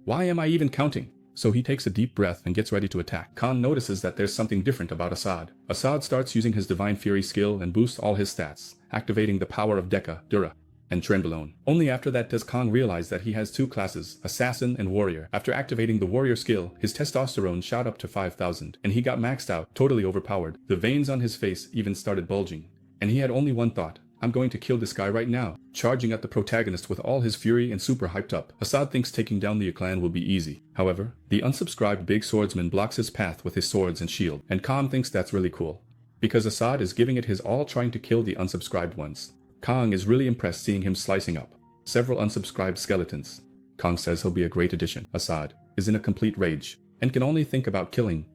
[SPEAKER 1] "Why am I even counting?" So he takes a deep breath and gets ready to attack. Khan notices that there's something different about Assad. Assad starts using his Divine Fury skill and boosts all his stats, activating the power of Deka, Dura, and Trenbolone. Only after that does Kang realize that he has 2 classes, Assassin and Warrior. After activating the Warrior skill, his testosterone shot up to 5,000, and he got maxed out, totally overpowered. The veins on his face even started bulging. And he had only one thought: "I'm going to kill this guy right now." Charging at the protagonist with all his fury and super hyped up, Assad thinks taking down the clan will be easy. However, the unsubscribed big swordsman blocks his path with his swords and shield, and Kang thinks that's really cool, because Assad is giving it his all trying to kill the unsubscribed ones. Kang is really impressed seeing him slicing up several unsubscribed skeletons. Kang says he'll be a great addition. Assad is in a complete rage, and can only think about killing,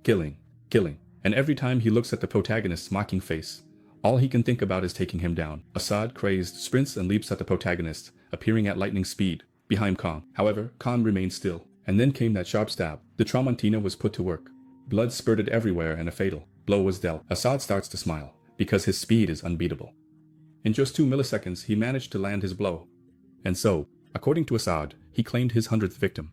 [SPEAKER 1] and every time he looks at the protagonist's mocking face, all he can think about is taking him down. Assad, crazed, sprints and leaps at the protagonist, appearing at lightning speed behind Kang. However, Kang remained still, and then came that sharp stab. The Tramontina was put to work. Blood spurted everywhere and a fatal blow was dealt. Assad starts to smile, because his speed is unbeatable. In just 2 milliseconds, he managed to land his blow. And so, according to Assad, he claimed his 100th victim.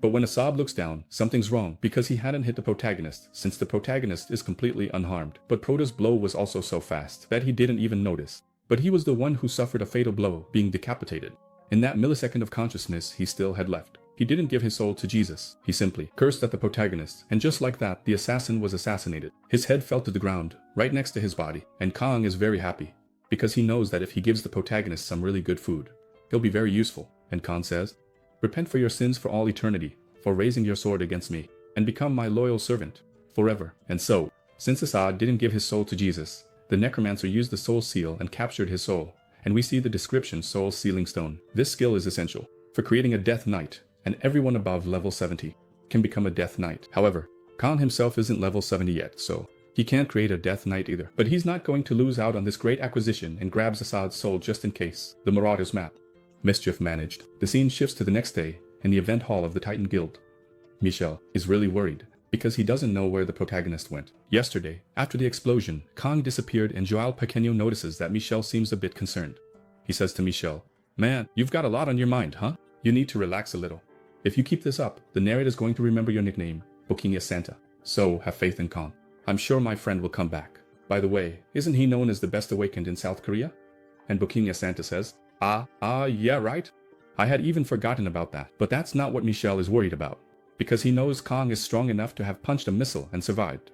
[SPEAKER 1] But when Assad looks down, something's wrong, because he hadn't hit the protagonist, since the protagonist is completely unharmed. But Prota's blow was also so fast that he didn't even notice. But he was the one who suffered a fatal blow, being decapitated. In that millisecond of consciousness he still had left, he didn't give his soul to Jesus. He simply cursed at the protagonist, and just like that, the assassin was assassinated. His head fell to the ground, right next to his body, and Kang is very happy, because he knows that if he gives the protagonist some really good food, he'll be very useful. And Kang says, "Repent for your sins for all eternity, for raising your sword against me, and become my loyal servant forever." And so, since Assad didn't give his soul to Jesus, the Necromancer used the soul seal and captured his soul, and we see the description Soul Sealing Stone. This skill is essential for creating a Death Knight, and everyone above level 70 can become a Death Knight. However, Khan himself isn't level 70 yet, so he can't create a Death Knight either. But he's not going to lose out on this great acquisition and grabs Assad's soul just in case. The Marauders map. Mischief managed. The scene shifts to the next day in the event hall of the Titan Guild. Michel is really worried because he doesn't know where the protagonist went. Yesterday, after the explosion, Kang disappeared and Joao Pequeño notices that Michel seems a bit concerned. He says to Michel, "Man, you've got a lot on your mind, huh? You need to relax a little. If you keep this up, the narrator's going to remember your nickname, Bokinha Santa. So have faith in Kang. I'm sure my friend will come back. By the way, isn't he known as the best awakened in South Korea?" And Bokinha Santa says, yeah, right. I had even forgotten about that. But that's not what Michel is worried about, because he knows Kang is strong enough to have punched a missile and survived.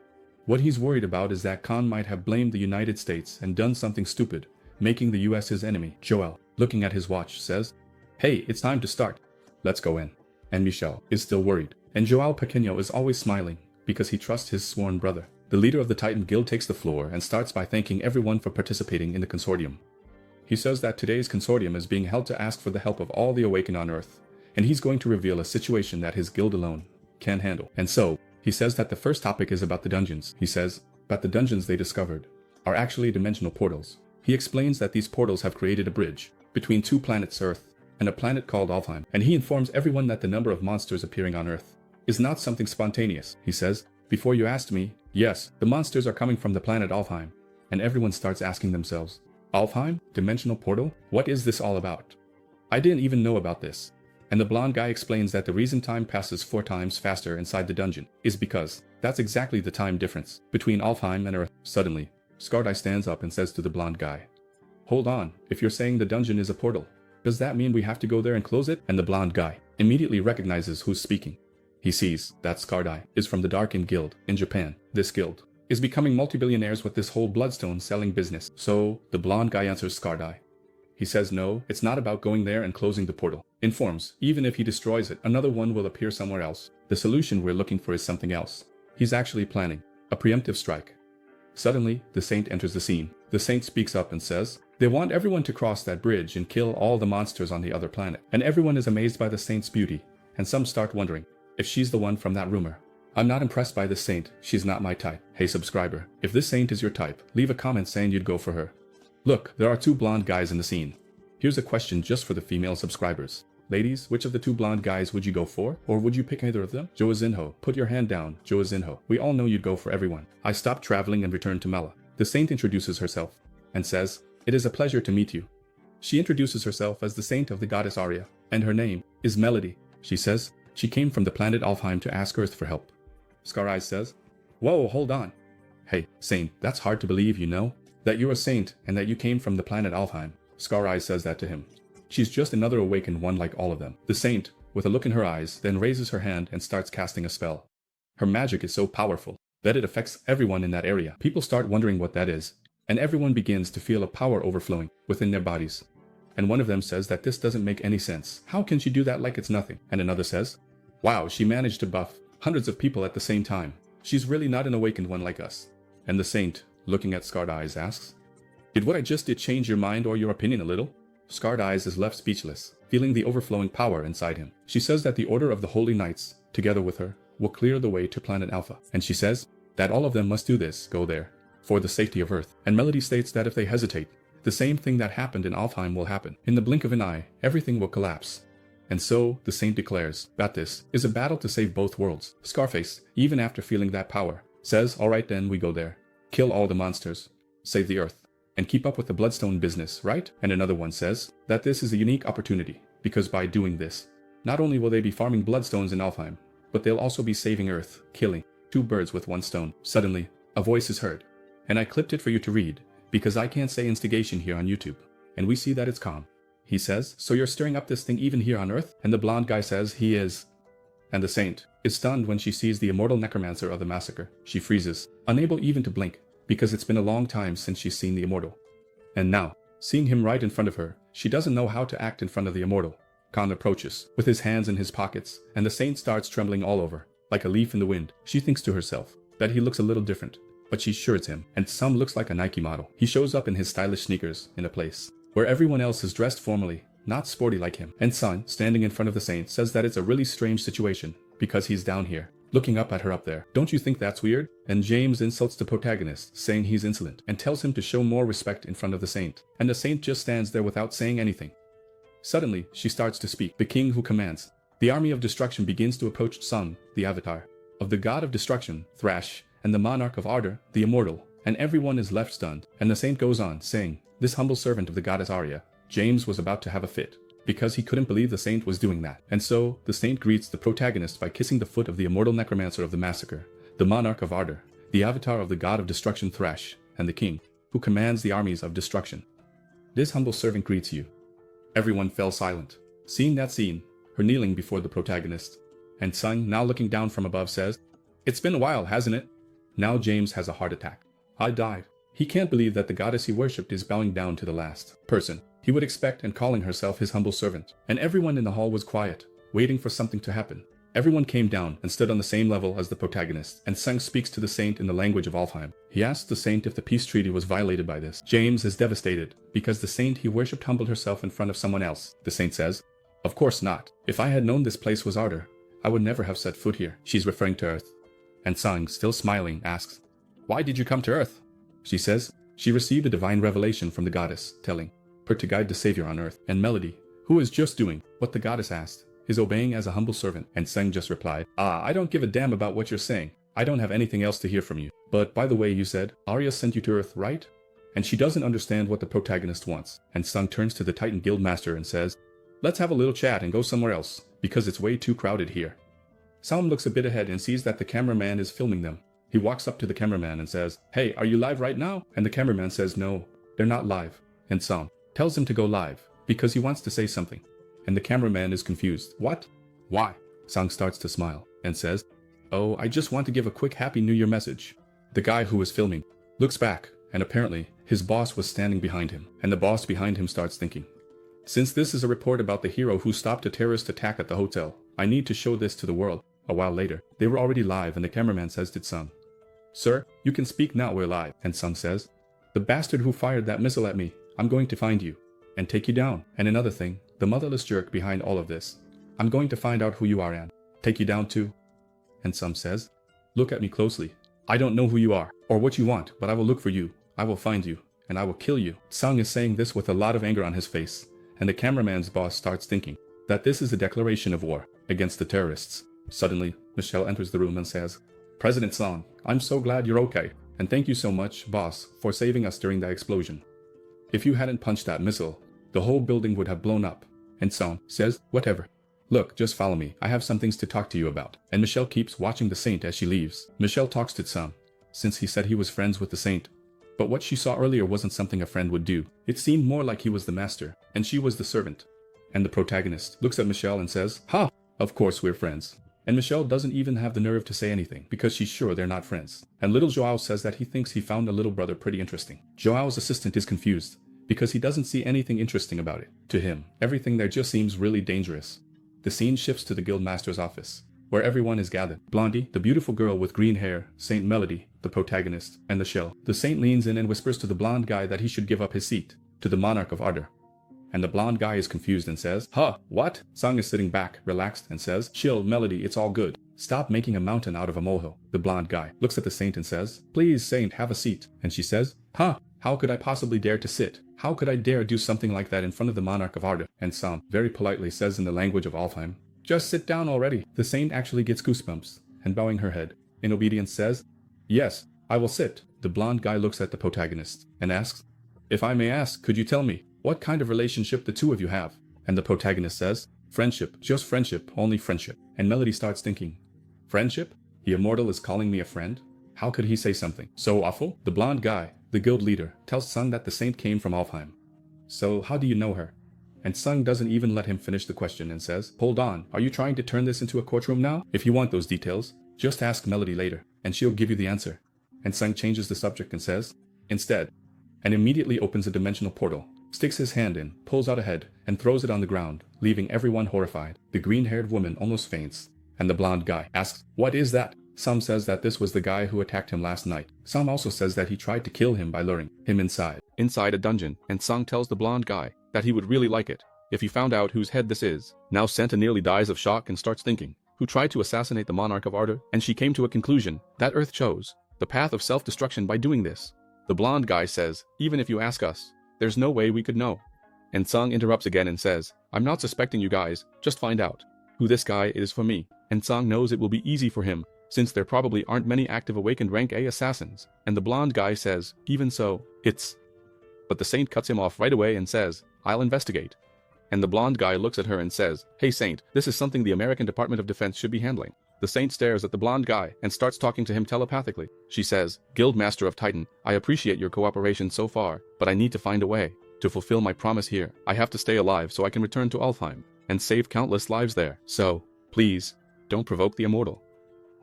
[SPEAKER 1] What he's worried about is that Kang might have blamed the United States and done something stupid, making the US his enemy. Joel, looking at his watch, says, "Hey, it's time to start. Let's go in." And Michel is still worried. And Joao Pequeño is always smiling, because he trusts his sworn brother. The leader of the Titan Guild takes the floor and starts by thanking everyone for participating in the consortium. He says that today's consortium is being held to ask for the help of all the awakened on Earth, and he's going to reveal a situation that his guild alone can't handle. And so, he says that the first topic is about the dungeons. He says that the dungeons they discovered are actually dimensional portals. He explains that these portals have created a bridge between 2 planets, Earth and a planet called Alphen, and he informs everyone that the number of monsters appearing on Earth is not something spontaneous. He says, "Before you asked me, yes, the monsters are coming from the planet Alfheim." And everyone starts asking themselves, "Alfheim? Dimensional portal? What is this all about? I didn't even know about this." And the blonde guy explains that the reason time passes 4 times faster inside the dungeon is because that's exactly the time difference between Alfheim and Earth. Suddenly, Skardai stands up and says to the blonde guy, "Hold on, if you're saying the dungeon is a portal, does that mean we have to go there and close it?" And the blonde guy immediately recognizes who's speaking. He sees that Skardai is from the Darkened Guild in Japan. This guild is becoming multi-billionaires with this whole bloodstone selling business. So the blonde guy answers Skardai. He says no, it's not about going there and closing the portal. Informs, even if he destroys it, another one will appear somewhere else. The solution we're looking for is something else. He's actually planning a preemptive strike. Suddenly, the saint enters the scene. The saint speaks up and says, they want everyone to cross that bridge and kill all the monsters on the other planet. And everyone is amazed by the saint's beauty, and some start wondering if she's the one from that rumor I'm not impressed by this saint, she's not my type. Hey subscriber, if this saint is your type, leave a comment saying you'd go for her. Look, there are two blonde guys in the scene. Here's a question just for the female subscribers. Ladies, which of the two blonde guys would you go for? Or would you pick either of them? Joazinho, put your hand down, Joazinho. We all know you'd go for everyone. I stopped traveling and returned to Mela. The saint introduces herself and says, "It is a pleasure to meet you." She introduces herself as the saint of the goddess Arya, and her name is Melody. She says she came from the planet Alphen to ask Earth for help. Scar Eyes says, "Whoa, hold on. Hey, saint, that's hard to believe, you know? That you're a saint and that you came from the planet Alphen." Scar Eyes says that to him. She's just another awakened one like all of them. The saint, with a look in her eyes, then raises her hand and starts casting a spell. Her magic is so powerful that it affects everyone in that area. People start wondering what that is, and everyone begins to feel a power overflowing within their bodies. And one of them says that this doesn't make any sense. How can she do that like it's nothing? And another says, "Wow, she managed to buff hundreds of people at the same time. She's really not an awakened one like us." And the saint, looking at Scarred Eyes, asks, "Did what I just did change your mind or your opinion a little?" Scarred Eyes is left speechless, feeling the overflowing power inside him. She says that the Order of the Holy Knights, together with her, will clear the way to Planet Alpha. And she says that all of them must do this, go there, for the safety of Earth. And Melody states that if they hesitate, the same thing that happened in Alfheim will happen. In the blink of an eye, everything will collapse. And so, the saint declares that this is a battle to save both worlds. Scarface, even after feeling that power, says, "Alright then, we go there. Kill all the monsters. Save the Earth. And keep up with the Bloodstone business, right?" And another one says that this is a unique opportunity, because by doing this, not only will they be farming Bloodstones in Alfheim, but they'll also be saving Earth, killing two birds with one stone. Suddenly, a voice is heard, and I clipped it for you to read, because I can't say instigation here on YouTube. And we see that it's calm. He says, "So you're stirring up this thing even here on Earth?" And the blonde guy says he is. And the saint is stunned when she sees the immortal necromancer of the massacre. She freezes, unable even to blink, because it's been a long time since she's seen the immortal. And now, seeing him right in front of her, she doesn't know how to act in front of the immortal. Kang approaches, with his hands in his pockets, and the saint starts trembling all over, like a leaf in the wind. She thinks to herself that he looks a little different, but she's sure it's him, and some looks like a Nike model. He shows up in his stylish sneakers in a place where everyone else is dressed formally, not sporty like him. And Sun, standing in front of the saint, says that it's a really strange situation, because he's down here, looking up at her up there. "Don't you think that's weird?" And James insults the protagonist, saying he's insolent, and tells him to show more respect in front of the saint. And the saint just stands there without saying anything. Suddenly, she starts to speak. The king who commands the army of destruction begins to approach Sun, the avatar of the god of destruction, Thrash, and the monarch of Ardor, the immortal, and everyone is left stunned. And the saint goes on, saying, "This humble servant of the goddess Arya." James was about to have a fit, because he couldn't believe the saint was doing that. And so, the saint greets the protagonist by kissing the foot of the immortal necromancer of the massacre, the monarch of Ardor, the avatar of the god of destruction Thrash, and the king, who commands the armies of destruction. "This humble servant greets you." Everyone fell silent, seeing that scene, her kneeling before the protagonist. And Sun, now looking down from above, says, "It's been a while, hasn't it?" Now James has a heart attack. I died. He can't believe that the goddess he worshipped is bowing down to the last person he would expect and calling herself his humble servant. And everyone in the hall was quiet, waiting for something to happen. Everyone came down and stood on the same level as the protagonist, and Sung speaks to the saint in the language of Alfheim. He asks the saint if the peace treaty was violated by this. James is devastated, because the saint he worshipped humbled herself in front of someone else. The saint says, "Of course not. If I had known this place was Ardor, I would never have set foot here." She's referring to Earth. And Sung, still smiling, asks, "Why did you come to Earth?" She says she received a divine revelation from the goddess, telling her to guide the savior on Earth. And Melody, who is just doing what the goddess asked, is obeying as a humble servant. And Sung just replied, I don't give a damn about what you're saying. I don't have anything else to hear from you. But by the way, you said Arya sent you to Earth, right?" And she doesn't understand what the protagonist wants. And Sung turns to the Titan Guildmaster and says, "Let's have a little chat and go somewhere else, because it's way too crowded here." Salm looks a bit ahead and sees that the cameraman is filming them. He walks up to the cameraman and says, "Hey, are you live right now?" And the cameraman says, "No, they're not live." And Salm tells him to go live, because he wants to say something. And the cameraman is confused. "What? Why?" Sung starts to smile and says, "Oh, I just want to give a quick Happy New Year message." The guy who was filming looks back, and apparently his boss was standing behind him. And the boss behind him starts thinking, "Since this is a report about the hero who stopped a terrorist attack at the hotel, I need to show this to the world." A while later, they were already live, and the cameraman says to Sung, "Sir, you can speak now, we're live." And Sung says, "The bastard who fired that missile at me, I'm going to find you and take you down. And another thing, the motherless jerk behind all of this, I'm going to find out who you are and take you down too." And Sung says, Look at me closely. I don't know who you are, or what you want, but I will look for you. I will find you, and I will kill you. Sung is saying this with a lot of anger on his face, and the cameraman's boss starts thinking that this is a declaration of war against the terrorists. Suddenly, Michelle enters the room and says, President Song, I'm so glad you're okay, and thank you so much, boss, for saving us during that explosion. If you hadn't punched that missile, the whole building would have blown up. And Song says, whatever. Look, just follow me. I have some things to talk to you about. And Michelle keeps watching the saint as she leaves. Michelle talks to Song, since he said he was friends with the saint. But what she saw earlier wasn't something a friend would do. It seemed more like he was the master, and she was the servant. And the protagonist looks at Michelle and says, Ha! Of course we're friends. And Michelle doesn't even have the nerve to say anything, because she's sure they're not friends. And little Joao says that he thinks he found a little brother pretty interesting. Joao's assistant is confused, because he doesn't see anything interesting about it. To him, everything there just seems really dangerous. The scene shifts to the guildmaster's office, where everyone is gathered. Blondie, the beautiful girl with green hair, Saint Melody, the protagonist, and the shell. The saint leans in and whispers to the blonde guy that he should give up his seat to the monarch of Ardor. And the blonde guy is confused and says, Huh, what? Song is sitting back, relaxed, and says, Chill, Melody, it's all good. Stop making a mountain out of a molehill. The blonde guy looks at the saint and says, Please, saint, have a seat. And she says, Huh, how could I possibly dare to sit? How could I dare do something like that in front of the monarch of Ardor? And Song very politely says in the language of Alphen, Just sit down already. The saint actually gets goosebumps, and bowing her head, in obedience says, Yes, I will sit. The blonde guy looks at the protagonist and asks, If I may ask, could you tell me what kind of relationship the two of you have? And the protagonist says, Friendship, just friendship, only friendship. And Melody starts thinking, Friendship? The immortal is calling me a friend? How could he say something so awful? The blonde guy, the guild leader, tells Sung that the saint came from Alfheim. So how do you know her? And Sung doesn't even let him finish the question and says, Hold on, are you trying to turn this into a courtroom now? If you want those details, just ask Melody later, and she'll give you the answer. And Sung changes the subject and says, Instead, and immediately opens a dimensional portal, sticks his hand in, pulls out a head, and throws it on the ground, leaving everyone horrified. The green-haired woman almost faints, and the blonde guy asks, What is that? Some says that this was the guy who attacked him last night. Some also says that he tried to kill him by luring him inside
[SPEAKER 3] a dungeon, and Sung tells the blonde guy that he would really like it if he found out whose head this is. Now Santa nearly dies of shock and starts thinking, who tried to assassinate the monarch of Ardor? And she came to a conclusion that Earth chose the path of self-destruction by doing this. The blonde guy says, Even if you ask us, there's no way we could know. And Sung interrupts again and says, I'm not suspecting you guys, just find out who this guy is for me. And Sung knows it will be easy for him, since there probably aren't many active awakened rank A assassins. And the blonde guy says, Even so, it's... But the saint cuts him off right away and says, I'll investigate. And the blonde guy looks at her and says, Hey saint, this is something the American Department of Defense should be handling. The saint stares at the blonde guy and starts talking to him telepathically. She says, Guildmaster of Titan, I appreciate your cooperation so far, but I need to find a way to fulfill my promise here. I have to stay alive so I can return to Alfheim and save countless lives there. So, please, don't provoke the immortal.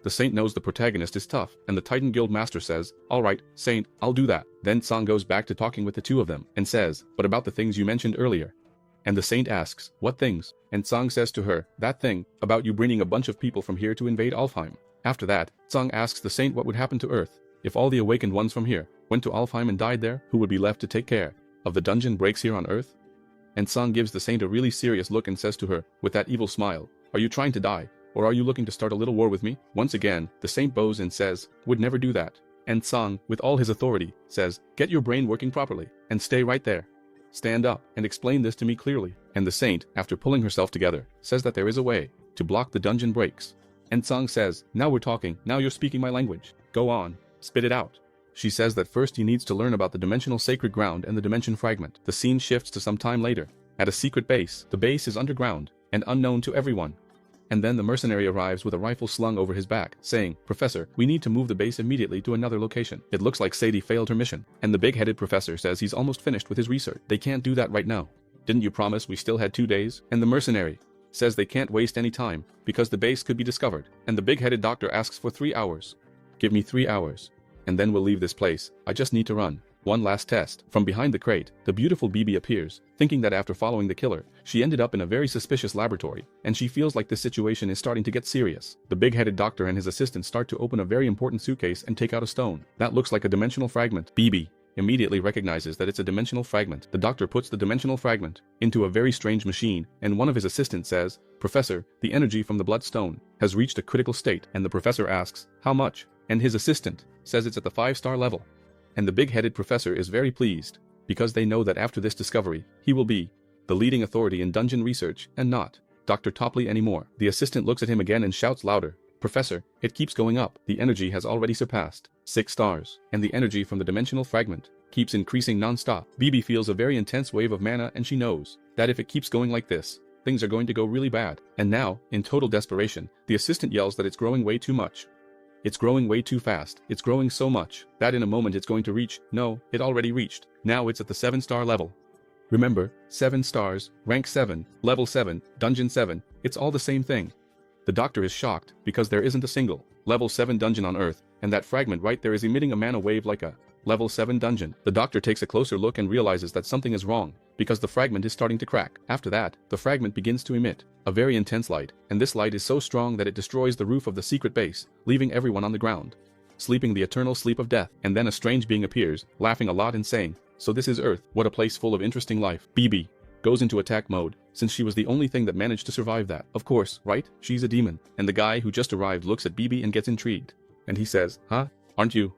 [SPEAKER 3] The saint knows the protagonist is tough, and the Titan Guildmaster says, Alright, saint, I'll do that. Then Song goes back to talking with the two of them, and says, But about the things you mentioned earlier. And the saint asks, What things? And Song says to her, That thing, about you bringing a bunch of people from here to invade Alfheim. After that, Song asks the saint what would happen to Earth if all the awakened ones from here went to Alfheim and died there, who would be left to take care of the dungeon breaks here on Earth? And Song gives the saint a really serious look and says to her, with that evil smile, Are you trying to die? Or are you looking to start a little war with me? Once again, the saint bows and says, Would never do that. And Song, with all his authority, says, Get your brain working properly, and stay right there. Stand up, and explain this to me clearly. And the saint, after pulling herself together, says that there is a way to block the dungeon breaks. And Song says, Now we're talking, now you're speaking my language. Go on, spit it out. She says that first he needs to learn about the dimensional sacred ground and the dimension fragment. The scene shifts to some time later, at a secret base. The base is underground, and unknown to everyone. And then the mercenary arrives with a rifle slung over his back, saying, Professor, we need to move the base immediately to another location. It looks like Sadie failed her mission. And the big-headed professor says he's almost finished with his research. They can't do that right now. Didn't you promise we still had 2 days? And the mercenary says they can't waste any time, because the base could be discovered. And the big-headed doctor asks for 3 hours. Give me 3 hours, and then we'll leave this place. I just need to run. One last test. From behind the crate, the beautiful Bibi appears, thinking that after following the killer, she ended up in a very suspicious laboratory, and she feels like this situation is starting to get serious. The big-headed doctor and his assistant start to open a very important suitcase and take out a stone. That looks like a dimensional fragment. Bibi immediately recognizes that it's a dimensional fragment. The doctor puts the dimensional fragment into a very strange machine, and one of his assistants says, "Professor, the energy from the bloodstone has reached a critical state," and the professor asks, "How much?" And his assistant says it's at the 5-star level. And the big-headed professor is very pleased, because they know that after this discovery, he will be the leading authority in dungeon research and not Dr. Topley anymore. The assistant looks at him again and shouts louder, "Professor, it keeps going up. The energy has already surpassed 6 stars, and the energy from the dimensional fragment keeps increasing non-stop." Bibi feels a very intense wave of mana, and she knows that if it keeps going like this, things are going to go really bad. And now, in total desperation, the assistant yells that it's growing way too much. It's growing way too fast. It's growing so much that in a moment it's going to reach. No, it already reached. Now it's at the 7-star level. Remember, 7 stars, rank 7, level 7, dungeon 7, it's all the same thing. The doctor is shocked because there isn't a single level 7 dungeon on Earth, and that fragment right there is emitting a mana wave like a level 7 dungeon. The doctor takes a closer look and realizes that something is wrong, because the fragment is starting to crack. After that, the fragment begins to emit a very intense light, and this light is so strong that it destroys the roof of the secret base, leaving everyone on the ground, sleeping the eternal sleep of death. And then a strange being appears, laughing a lot and saying, "So this is Earth, what a place full of interesting life." Bibi goes into attack mode, since she was the only thing that managed to survive that. Of course, right? She's a demon. And the guy who just arrived looks at Bibi and gets intrigued. And he says, "Huh? Aren't you?"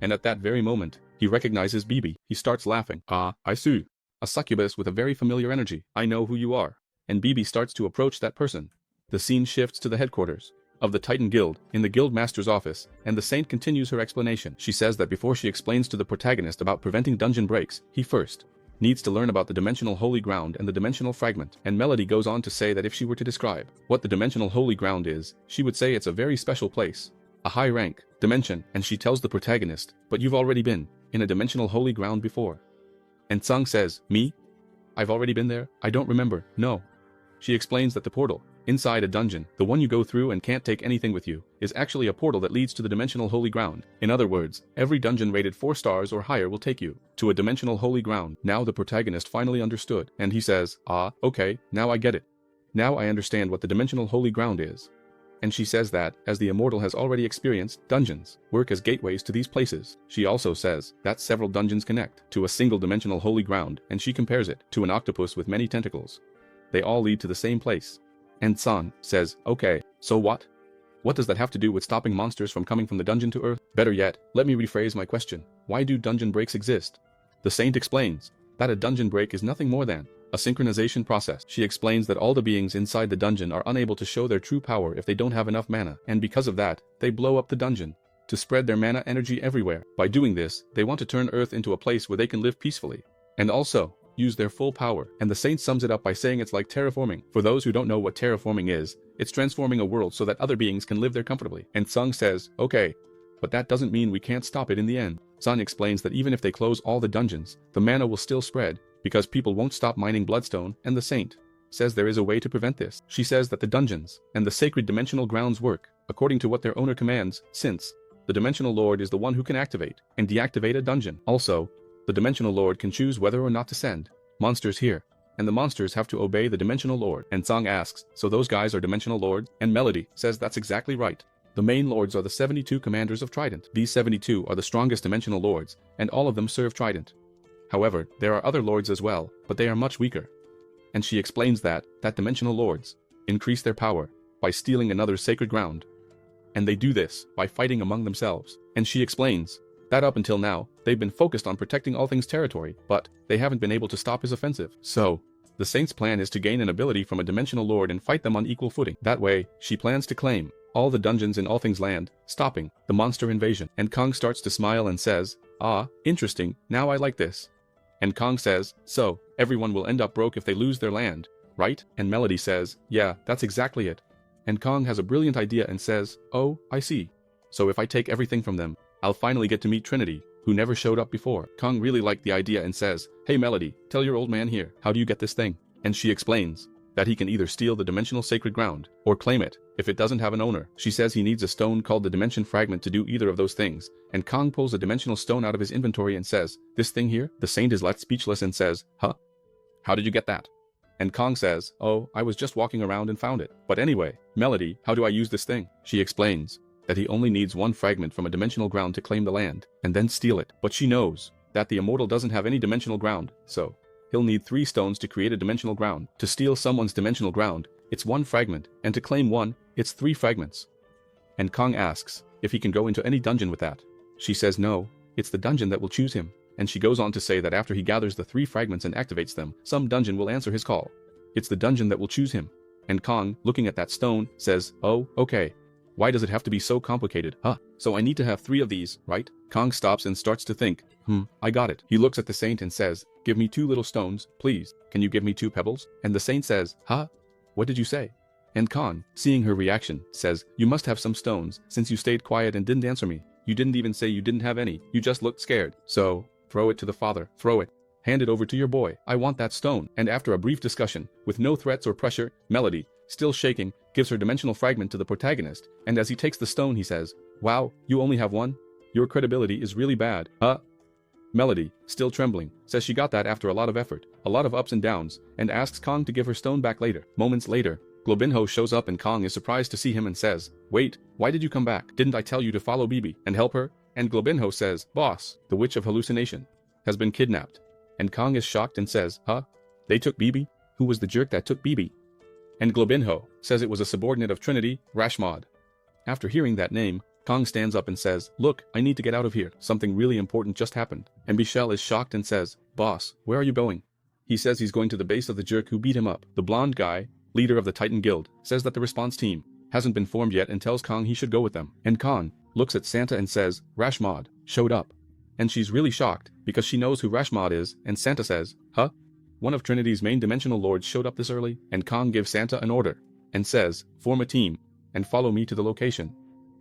[SPEAKER 3] And at that very moment, he recognizes Bibi. He starts laughing. "Ah, I see. A succubus with a very familiar energy. I know who you are." And Bibi starts to approach that person. The scene shifts to the headquarters of the Titan Guild, in the Guild Master's office, and the Saint continues her explanation. She says that before she explains to the protagonist about preventing dungeon breaks, he first needs to learn about the dimensional holy ground and the dimensional fragment. And Melody goes on to say that if she were to describe what the dimensional holy ground is, she would say it's a very special place, a high rank dimension. And she tells the protagonist, "But you've already been in a dimensional holy ground before." And Tsung says, "Me? I've already been there? I don't remember, no." She explains that the portal inside a dungeon, the one you go through and can't take anything with you, is actually a portal that leads to the dimensional holy ground. In other words, every dungeon rated 4 stars or higher will take you to a dimensional holy ground. Now the protagonist finally understood, and he says, "Ah, okay, now I get it. Now I understand what the dimensional holy ground is." And she says that, as the immortal has already experienced, dungeons work as gateways to these places. She also says that several dungeons connect to a single dimensional holy ground, and she compares it to an octopus with many tentacles. They all lead to the same place. And Tsung says, "Okay, so what? What does that have to do with stopping monsters from coming from the dungeon to Earth? Better yet, let me rephrase my question. Why do dungeon breaks exist?" The Saint explains that a dungeon break is nothing more than a synchronization process. She explains that all the beings inside the dungeon are unable to show their true power if they don't have enough mana, and because of that, they blow up the dungeon to spread their mana energy everywhere. By doing this, they want to turn Earth into a place where they can live peacefully, and also use their full power. And the Saint sums it up by saying it's like terraforming. For those who don't know what terraforming is, it's transforming a world so that other beings can live there comfortably. And Tsung says, "Okay, but that doesn't mean we can't stop it in the end." Tsung explains that even if they close all the dungeons, the mana will still spread, because people won't stop mining bloodstone, and the Saint says there is a way to prevent this. She says that the dungeons and the sacred dimensional grounds work according to what their owner commands, since the Dimensional Lord is the one who can activate and deactivate a dungeon. Also, the Dimensional Lord can choose whether or not to send monsters here, and the monsters have to obey the Dimensional Lord. And Tsung asks, "So those guys are Dimensional Lords?" And Melody says that's exactly right. The main lords are the 72 commanders of Trident. These 72 are the strongest Dimensional Lords, and all of them serve Trident. However, there are other lords as well, but they are much weaker. And she explains that Dimensional Lords increase their power by stealing another's sacred ground. And they do this by fighting among themselves. And she explains that up until now, they've been focused on protecting all things territory, but they haven't been able to stop his offensive. So, the Saint's plan is to gain an ability from a Dimensional Lord and fight them on equal footing. That way, she plans to claim all the dungeons in All Things Land, stopping the monster invasion. And Kang starts to smile and says, "Ah, interesting, now I like this." And Kang says, "So, everyone will end up broke if they lose their land, right?" And Melody says, "Yeah, that's exactly it." And Kang has a brilliant idea and says, "Oh, I see. So if I take everything from them, I'll finally get to meet Trinity, who never showed up before." Kang really liked the idea and says, "Hey Melody, tell your old man here, how do you get this thing?" And she explains that he can either steal the dimensional sacred ground, or claim it, if it doesn't have an owner. She says he needs a stone called the Dimension Fragment to do either of those things, and Kang pulls a dimensional stone out of his inventory and says, "This thing here?" The Saint is left speechless and says, "Huh? How did you get that?" And Kang says, "Oh, I was just walking around and found it. But anyway, Melody, how do I use this thing?" She explains that he only needs one fragment from a dimensional ground to claim the land, and then steal it. But she knows that the immortal doesn't have any dimensional ground, so he'll need 3 stones to create a dimensional ground. To steal someone's dimensional ground, it's 1 fragment, and to claim 1, it's 3 fragments. And Kang asks if he can go into any dungeon with that. She says no, it's the dungeon that will choose him, and she goes on to say that after he gathers the 3 fragments and activates them, some dungeon will answer his call. It's the dungeon that will choose him. And Kang, looking at that stone, says, oh, okay. Why does it have to be so complicated, huh? So I need to have 3 of these, right? Kang stops and starts to think, I got it. He looks at the saint and says, give me 2 little stones, please. Can you give me 2 pebbles? And the saint says, huh? What did you say? And Kang, seeing her reaction, says, you must have some stones, since you stayed quiet and didn't answer me. You didn't even say you didn't have any, you just looked scared. So, throw it to the father, throw it. Hand it over to your boy, I want that stone. And after a brief discussion, with no threats or pressure, Melody, still shaking, gives her dimensional fragment to the protagonist, and as he takes the stone he says, wow, you only have 1? Your credibility is really bad, huh? Melody, still trembling, says she got that after a lot of effort, a lot of ups and downs, and asks Kang to give her stone back later. Moments later, Globinho shows up and Kang is surprised to see him and says, wait, why did you come back? Didn't I tell you to follow Bibi and help her? And Globinho says, boss, the witch of hallucination, has been kidnapped. And Kang is shocked and says, huh? They took Bibi? Who was the jerk that took Bibi? And Globinho says it was a subordinate of Trinity, Rashmod. After hearing that name, Kang stands up and says, look, I need to get out of here. Something really important just happened. And Bichelle is shocked and says, boss, where are you going? He says he's going to the base of the jerk who beat him up. The blonde guy, leader of the Titan Guild, says that the response team hasn't been formed yet and tells Kang he should go with them. And Kang looks at Santa and says, Rashmod showed up. And she's really shocked because she knows who Rashmod is, and Santa says, huh? One of Trinity's main dimensional lords showed up this early, and Kang gives Santa an order and says, form a team and follow me to the location.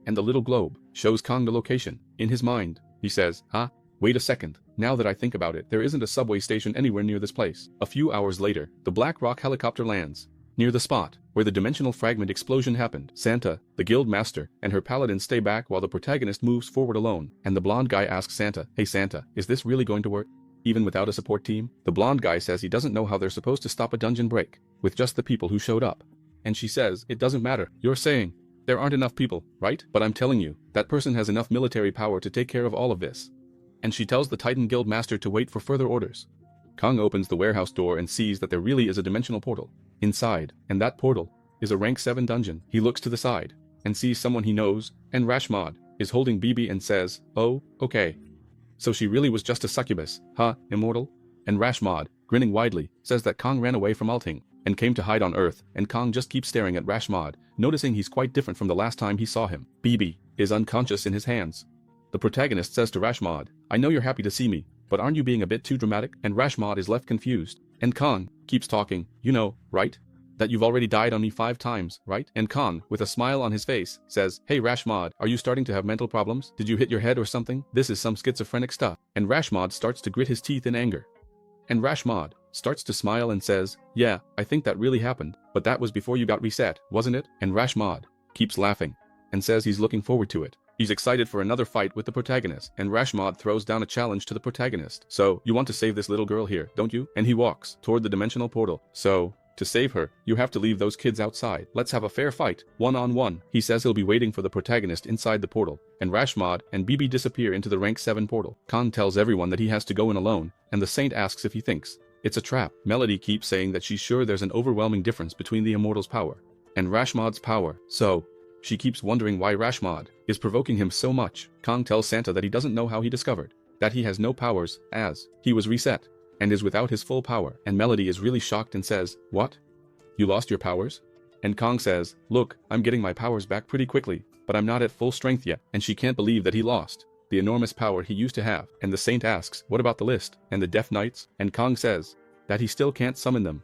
[SPEAKER 3] And the little globe shows Kang the location. In his mind, he says, huh? Wait a second. Now that I think about it, there isn't a subway station anywhere near this place. A few hours later, the Black Rock helicopter lands near the spot where the dimensional fragment explosion happened. Santa, the guild master, and her paladin stay back while the protagonist moves forward alone, and the blonde guy asks Santa, hey Santa, is this really going to work? Even without a support team? The blonde guy says he doesn't know how they're supposed to stop a dungeon break with just the people who showed up. And she says, it doesn't matter. You're saying there aren't enough people, right? But I'm telling you, that person has enough military power to take care of all of this. And she tells the Titan Guild master to wait for further orders. Kang opens the warehouse door and sees that there really is a dimensional portal inside, and that portal is a rank 7 dungeon. He looks to the side and sees someone he knows, and Rashmod is holding Bibi and says, oh, okay. So she really was just a succubus, huh, immortal? And Rashmod, grinning widely, says that Kang ran away from Alting and came to hide on Earth, and Kang just keeps staring at Rashmod, noticing he's quite different from the last time he saw him. Bibi is unconscious in his hands. The protagonist says to Rashmod, I know you're happy to see me, but aren't you being a bit too dramatic? And Rashmod is left confused. And Kang keeps talking, you know, right? That you've already died on me 5 times, right? And Kang, with a smile on his face, says, hey Rashmod, are you starting to have mental problems? Did you hit your head or something? This is some schizophrenic stuff. And Rashmod starts to grit his teeth in anger. And Rashmod starts to smile and says, yeah, I think that really happened, but that was before you got reset, wasn't it? And Rashmod keeps laughing and says he's looking forward to it. He's excited for another fight with the protagonist, and Rashmod throws down a challenge to the protagonist. So, you want to save this little girl here, don't you? And he walks toward the dimensional portal. So, to save her, you have to leave those kids outside. Let's have a fair fight, one-on-one. He says he'll be waiting for the protagonist inside the portal, and Rashmod and Bibi disappear into the rank 7 portal. Kang tells everyone that he has to go in alone, and the saint asks if he thinks it's a trap. Melody keeps saying that she's sure there's an overwhelming difference between the immortal's power and Rashmod's power. So, she keeps wondering why Rashmod is provoking him so much. Kang tells Santa that he doesn't know how he discovered that he has no powers, as he was reset and is without his full power. And Melody is really shocked and says, what? You lost your powers? And Kang says, look, I'm getting my powers back pretty quickly, but I'm not at full strength yet. And she can't believe that he lost the enormous power he used to have. And the saint asks, what about the list and the Death Knights? And Kang says that he still can't summon them.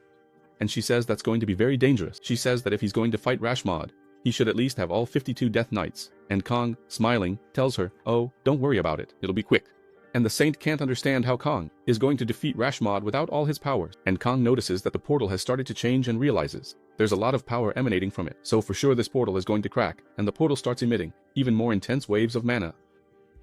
[SPEAKER 3] And she says that's going to be very dangerous. She says that if he's going to fight Rashmod, he should at least have all 52 Death Knights. And Kang, smiling, tells her, oh, don't worry about it, it'll be quick. And the saint can't understand how Kang is going to defeat Rashmod without all his powers. And Kang notices that the portal has started to change and realizes there's a lot of power emanating from it. So for sure this portal is going to crack, and the portal starts emitting even more intense waves of mana.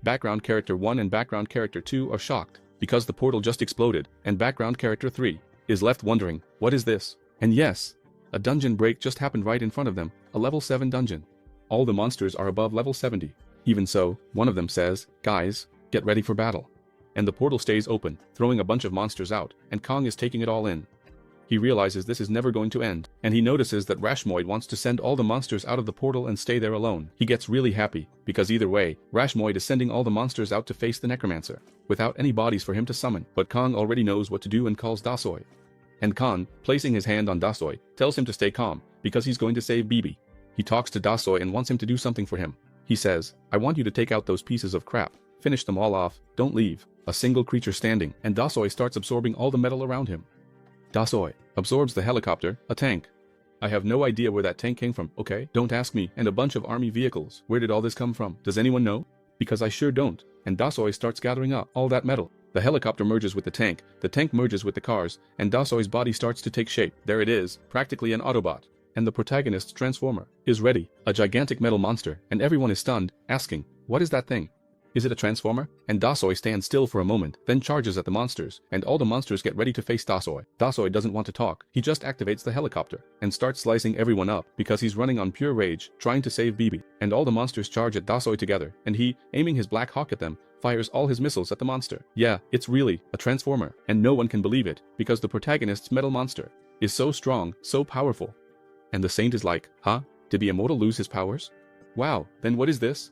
[SPEAKER 3] Background character 1 and background character 2 are shocked because the portal just exploded, and background character 3 is left wondering, what is this? And yes, a dungeon break just happened right in front of them, a level 7 dungeon. All the monsters are above level 70. Even so, one of them says, guys, get ready for battle. and the portal stays open, throwing a bunch of monsters out, and Kang is taking it all in. He realizes this is never going to end, and he notices that Rashmoid wants to send all the monsters out of the portal and stay there alone. He gets really happy, because either way, Rashmoid is sending all the monsters out to face the Necromancer, without any bodies for him to summon. But Kang already knows what to do and calls Dasoi. And Kang, placing his hand on Dasoi, tells him to stay calm, because he's going to save Bibi. He talks to Dasoi and wants him to do something for him. He says, I want you to take out those pieces of crap. Finish them all off, don't leave. A single creature standing, and Dasoi starts absorbing all the metal around him. Dasoi absorbs the helicopter, a tank. I have no idea where that tank came from, okay? Don't ask me. And a bunch of army vehicles. Where did all this come from? Does anyone know? Because I sure don't. And Dasoi starts gathering up all that metal. The helicopter merges with the tank merges with the cars, and Dasoi's body starts to take shape. There it is, practically an Autobot. And the protagonist's transformer is ready, a gigantic metal monster, and everyone is stunned, asking, what is that thing? Is it a transformer? And Dasoi stands still for a moment, then charges at the monsters, and all the monsters get ready to face Dasoi. Dasoi doesn't want to talk, he just activates the helicopter, and starts slicing everyone up, because he's running on pure rage, trying to save Bibi. And all the monsters charge at Dasoi together, and he, aiming his Black Hawk at them, fires all his missiles at the monster. Yeah, it's really a transformer, and no one can believe it, because the protagonist's metal monster is so strong, so powerful. And the Saint is like, huh? Did the Immortal lose his powers? Wow, then what is this?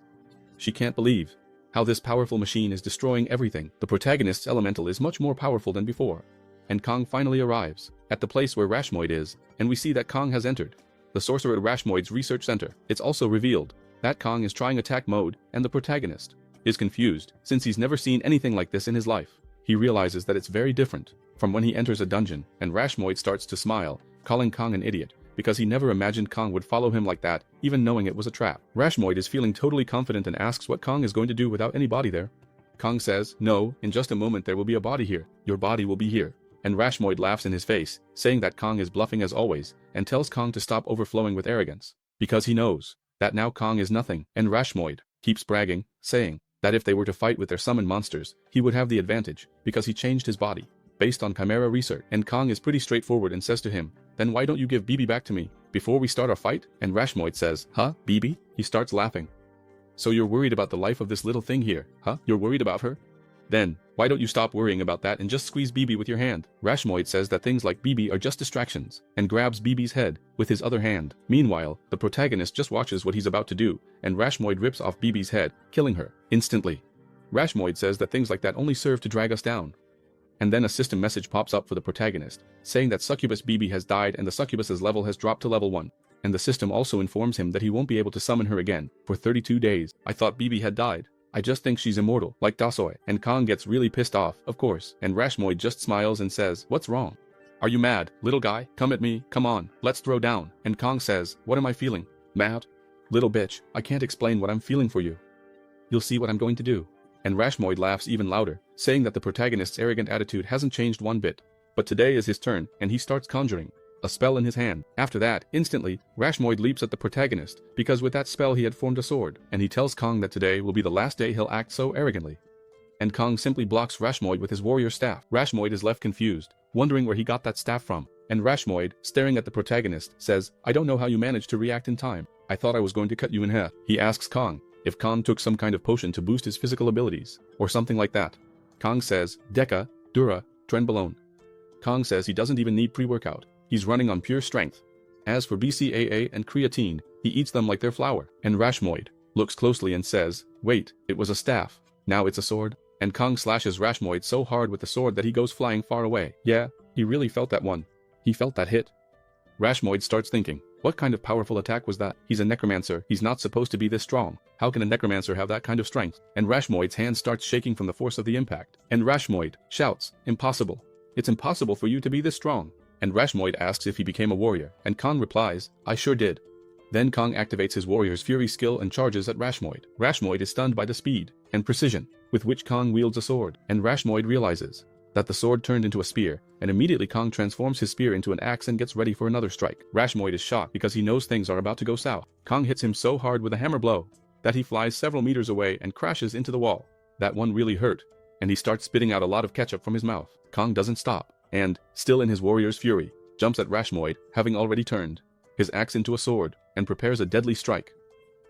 [SPEAKER 3] She can't believe how this powerful machine is destroying everything. The protagonist's elemental is much more powerful than before. And Kang finally arrives at the place where Rashmoid is, and we see that Kang has entered the sorcerer at Rashmoid's research center. It's also revealed that Kang is trying attack mode, and the protagonist is confused, since he's never seen anything like this in his life. He realizes that it's very different from when he enters a dungeon, and Rashmoid starts to smile, calling Kang an idiot, because he never imagined Kang would follow him like that, even knowing it was a trap. Rashmoid is feeling totally confident and asks what Kang is going to do without any body there. Kang says, no, in just a moment there will be a body here. Your body will be here. And Rashmoid laughs in his face, saying that Kang is bluffing as always, and tells Kang to stop overflowing with arrogance, because he knows that now Kang is nothing. And Rashmoid keeps bragging, saying that if they were to fight with their summoned monsters, he would have the advantage, because he changed his body based on Chimera research. And Kang is pretty straightforward and says to him, then why don't you give Bibi back to me before we start our fight? And Rashmoid says, huh, Bibi? He starts laughing. So you're worried about the life of this little thing here, huh? You're worried about her? Then, why don't you stop worrying about that and just squeeze Bibi with your hand? Rashmoid says that things like Bibi are just distractions, and grabs Bibi's head with his other hand. Meanwhile, the protagonist just watches what he's about to do, and Rashmoid rips off Bibi's head, killing her instantly. Rashmoid says that things like that only serve to drag us down. And then a system message pops up for the protagonist, saying that Succubus Bibi has died and the Succubus's level has dropped to level 1. And the system also informs him that he won't be able to summon her again for 32 days. I thought Bibi had died. I just think she's immortal, like Dasoi. And Kang gets really pissed off, of course, and Rashmoid just smiles and says, what's wrong? Are you mad, little guy? Come at me, come on, let's throw down. And Kang says, what am I feeling? Mad? Little bitch, I can't explain what I'm feeling for you. You'll see what I'm going to do. And Rashmoid laughs even louder, saying that the protagonist's arrogant attitude hasn't changed one bit. But today is his turn, and he starts conjuring a spell in his hand. After that, instantly, Rashmoid leaps at the protagonist, because with that spell he had formed a sword, and he tells Kang that today will be the last day he'll act so arrogantly. And Kang simply blocks Rashmoid with his warrior staff. Rashmoid is left confused, wondering where he got that staff from. And Rashmoid, staring at the protagonist, says, I don't know how you managed to react in time. I thought I was going to cut you in half. He asks Kang if Kang took some kind of potion to boost his physical abilities, or something like that. Kang says, Deca, Dura, Trenbolone. Kang says he doesn't even need pre-workout. He's running on pure strength. As for BCAA and creatine, he eats them like they're flour. And Rashmoid looks closely and says, wait, it was a staff. Now it's a sword. And Kang slashes Rashmoid so hard with the sword that he goes flying far away. Yeah, he really felt that one. He felt that hit. Rashmoid starts thinking, what kind of powerful attack was that? He's a necromancer. He's not supposed to be this strong. How can a necromancer have that kind of strength? And Rashmoid's hand starts shaking from the force of the impact. And Rashmoid shouts, impossible. It's impossible for you to be this strong. And Rashmoid asks if he became a warrior, and Kang replies, I sure did. Then Kang activates his warrior's fury skill and charges at Rashmoid. Rashmoid is stunned by the speed and precision with which Kang wields a sword, and Rashmoid realizes that the sword turned into a spear, and immediately Kang transforms his spear into an axe and gets ready for another strike. Rashmoid is shocked because he knows things are about to go south. Kang hits him so hard with a hammer blow that he flies several meters away and crashes into the wall. That one really hurt, and he starts spitting out a lot of ketchup from his mouth. Kang doesn't stop, and, still in his warrior's fury, jumps at Rashmoid, having already turned his axe into a sword, and prepares a deadly strike.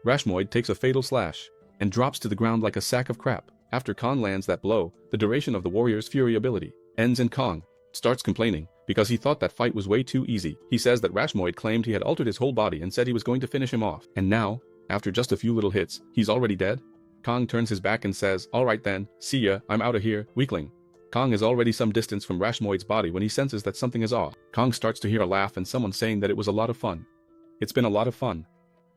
[SPEAKER 3] Rashmoid takes a fatal slash, and drops to the ground like a sack of crap. After Kang lands that blow, the duration of the warrior's fury ability ends and Kang starts complaining because he thought that fight was way too easy. He says that Rashmoid claimed he had altered his whole body and said he was going to finish him off. And now, after just a few little hits, he's already dead? Kang turns his back and says, "Alright then, see ya, I'm out of here, weakling." Kang is already some distance from Rashmoid's body when he senses that something is off. Kang starts to hear a laugh and someone saying that it was a lot of fun. It's been a lot of fun.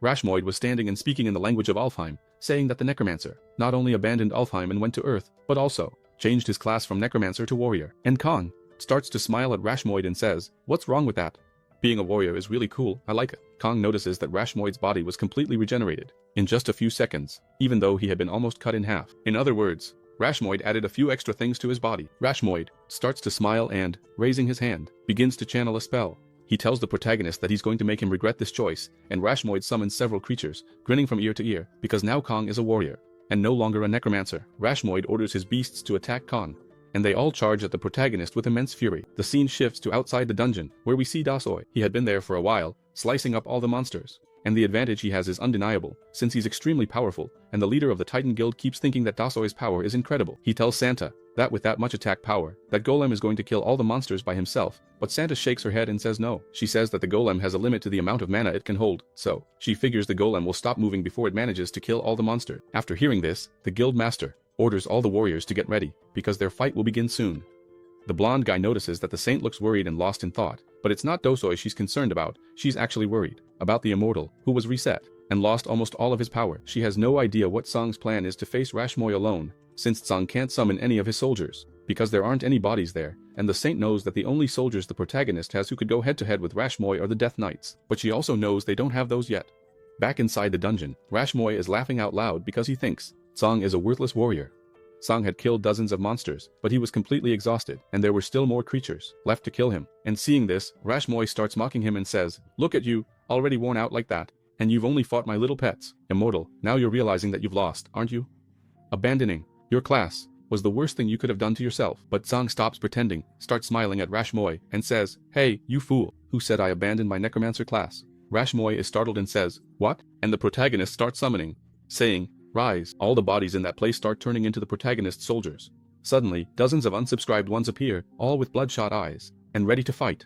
[SPEAKER 3] Rashmoid was standing and speaking in the language of Alfheim, saying that the Necromancer not only abandoned Alfheim and went to Earth, but also changed his class from Necromancer to Warrior. And Kang starts to smile at Rashmoid and says, "What's wrong with that? Being a warrior is really cool, I like it." Kang notices that Rashmoid's body was completely regenerated in just a few seconds, even though he had been almost cut in half. In other words, Rashmoid added a few extra things to his body. Rashmoid starts to smile and, raising his hand, begins to channel a spell. He tells the protagonist that he's going to make him regret this choice, and Rashmoid summons several creatures, grinning from ear to ear, because now Kang is a warrior, and no longer a necromancer. Rashmoid orders his beasts to attack Kang, and they all charge at the protagonist with immense fury. The scene shifts to outside the dungeon, where we see Dasoi. He had been there for a while, slicing up all the monsters, and the advantage he has is undeniable, since he's extremely powerful, and the leader of the Titan Guild keeps thinking that Dasoi's power is incredible. He tells Santa that with that much attack power, that Golem is going to kill all the monsters by himself, but Santa shakes her head and says no. She says that the Golem has a limit to the amount of mana it can hold, so she figures the Golem will stop moving before it manages to kill all the monsters. After hearing this, the Guild Master orders all the warriors to get ready, because their fight will begin soon. The blonde guy notices that the saint looks worried and lost in thought, but it's not Dosoi she's concerned about, she's actually worried about the immortal, who was reset, and lost almost all of his power. She has no idea what Song's plan is to face Rashmoy alone, since Song can't summon any of his soldiers, because there aren't any bodies there, and the saint knows that the only soldiers the protagonist has who could go head-to-head with Rashmoy are the Death Knights, but she also knows they don't have those yet. Back inside the dungeon, Rashmoy is laughing out loud because he thinks Song is a worthless warrior. Song had killed dozens of monsters, but he was completely exhausted, and there were still more creatures left to kill him. And seeing this, Rashmoy starts mocking him and says, "Look at you, already worn out like that, and you've only fought my little pets. Immortal, now you're realizing that you've lost, aren't you? Abandoning your class was the worst thing you could have done to yourself." But Song stops pretending, starts smiling at Rashmoy, and says, "Hey, you fool, who said I abandoned my necromancer class?" Rashmoy is startled and says, "What?" And the protagonist starts summoning, saying, "Rise." All the bodies in that place start turning into the protagonist's soldiers. Suddenly, dozens of unsubscribed ones appear, all with bloodshot eyes, and ready to fight.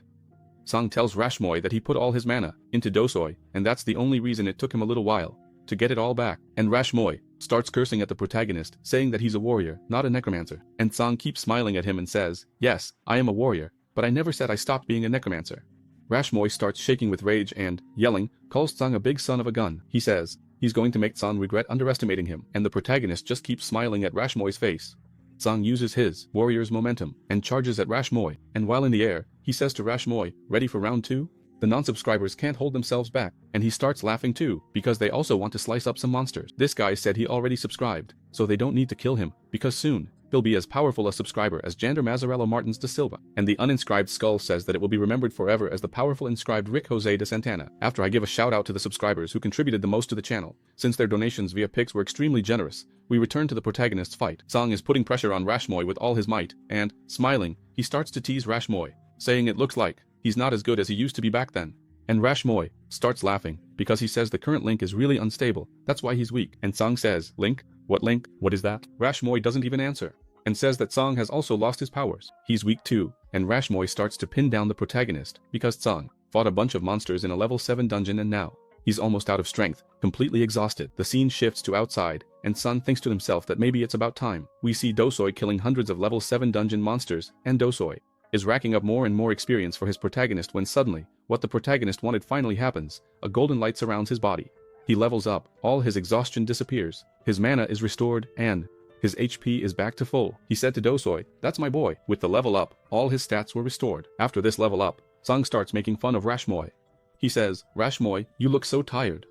[SPEAKER 3] Song tells Rashmoy that he put all his mana into Dosoi, and that's the only reason it took him a little while to get it all back. And Rashmoy starts cursing at the protagonist, saying that he's a warrior, not a necromancer. And Song keeps smiling at him and says, "Yes, I am a warrior, but I never said I stopped being a necromancer." Rashmoy starts shaking with rage and, yelling, calls Song a big son of a gun. He says he's going to make Song regret underestimating him, and the protagonist just keeps smiling at Rashmoy's face. Song uses his warrior's momentum and charges at Rashmoy, and while in the air, he says to Rashmoy, "Ready for round 2? The non-subscribers can't hold themselves back, and he starts laughing too, because they also want to slice up some monsters. This guy said he already subscribed, so they don't need to kill him, because soon, he'll be as powerful a subscriber as Jander Mazzarello Martins da Silva. And the uninscribed skull says that it will be remembered forever as the powerful inscribed Rick Jose de Santana. After I give a shout out to the subscribers who contributed the most to the channel, since their donations via Pix were extremely generous, we return to the protagonist's fight. Song is putting pressure on Rashmoy with all his might, and, smiling, he starts to tease Rashmoy, saying it looks like he's not as good as he used to be back then. And Rashmoy starts laughing, because he says the current link is really unstable, that's why he's weak. And Song says, "Link? What link? What is that?" Rashmoy doesn't even answer, and says that Song has also lost his powers. He's weak too, and Rashmoy starts to pin down the protagonist, because Song fought a bunch of monsters in a level 7 dungeon and now he's almost out of strength, completely exhausted. The scene shifts to outside, and Song thinks to himself that maybe it's about time. We see Dosoi killing hundreds of level 7 dungeon monsters, and Dosoi is racking up more and more experience for his protagonist when suddenly, what the protagonist wanted finally happens. A golden light surrounds his body. He levels up, all his exhaustion disappears, his mana is restored, and his HP is back to full. He said to Dosoi, "That's my boy." With the level up, all his stats were restored. After this level up, Song starts making fun of Rashmoy. He says, "Rashmoy, you look so tired."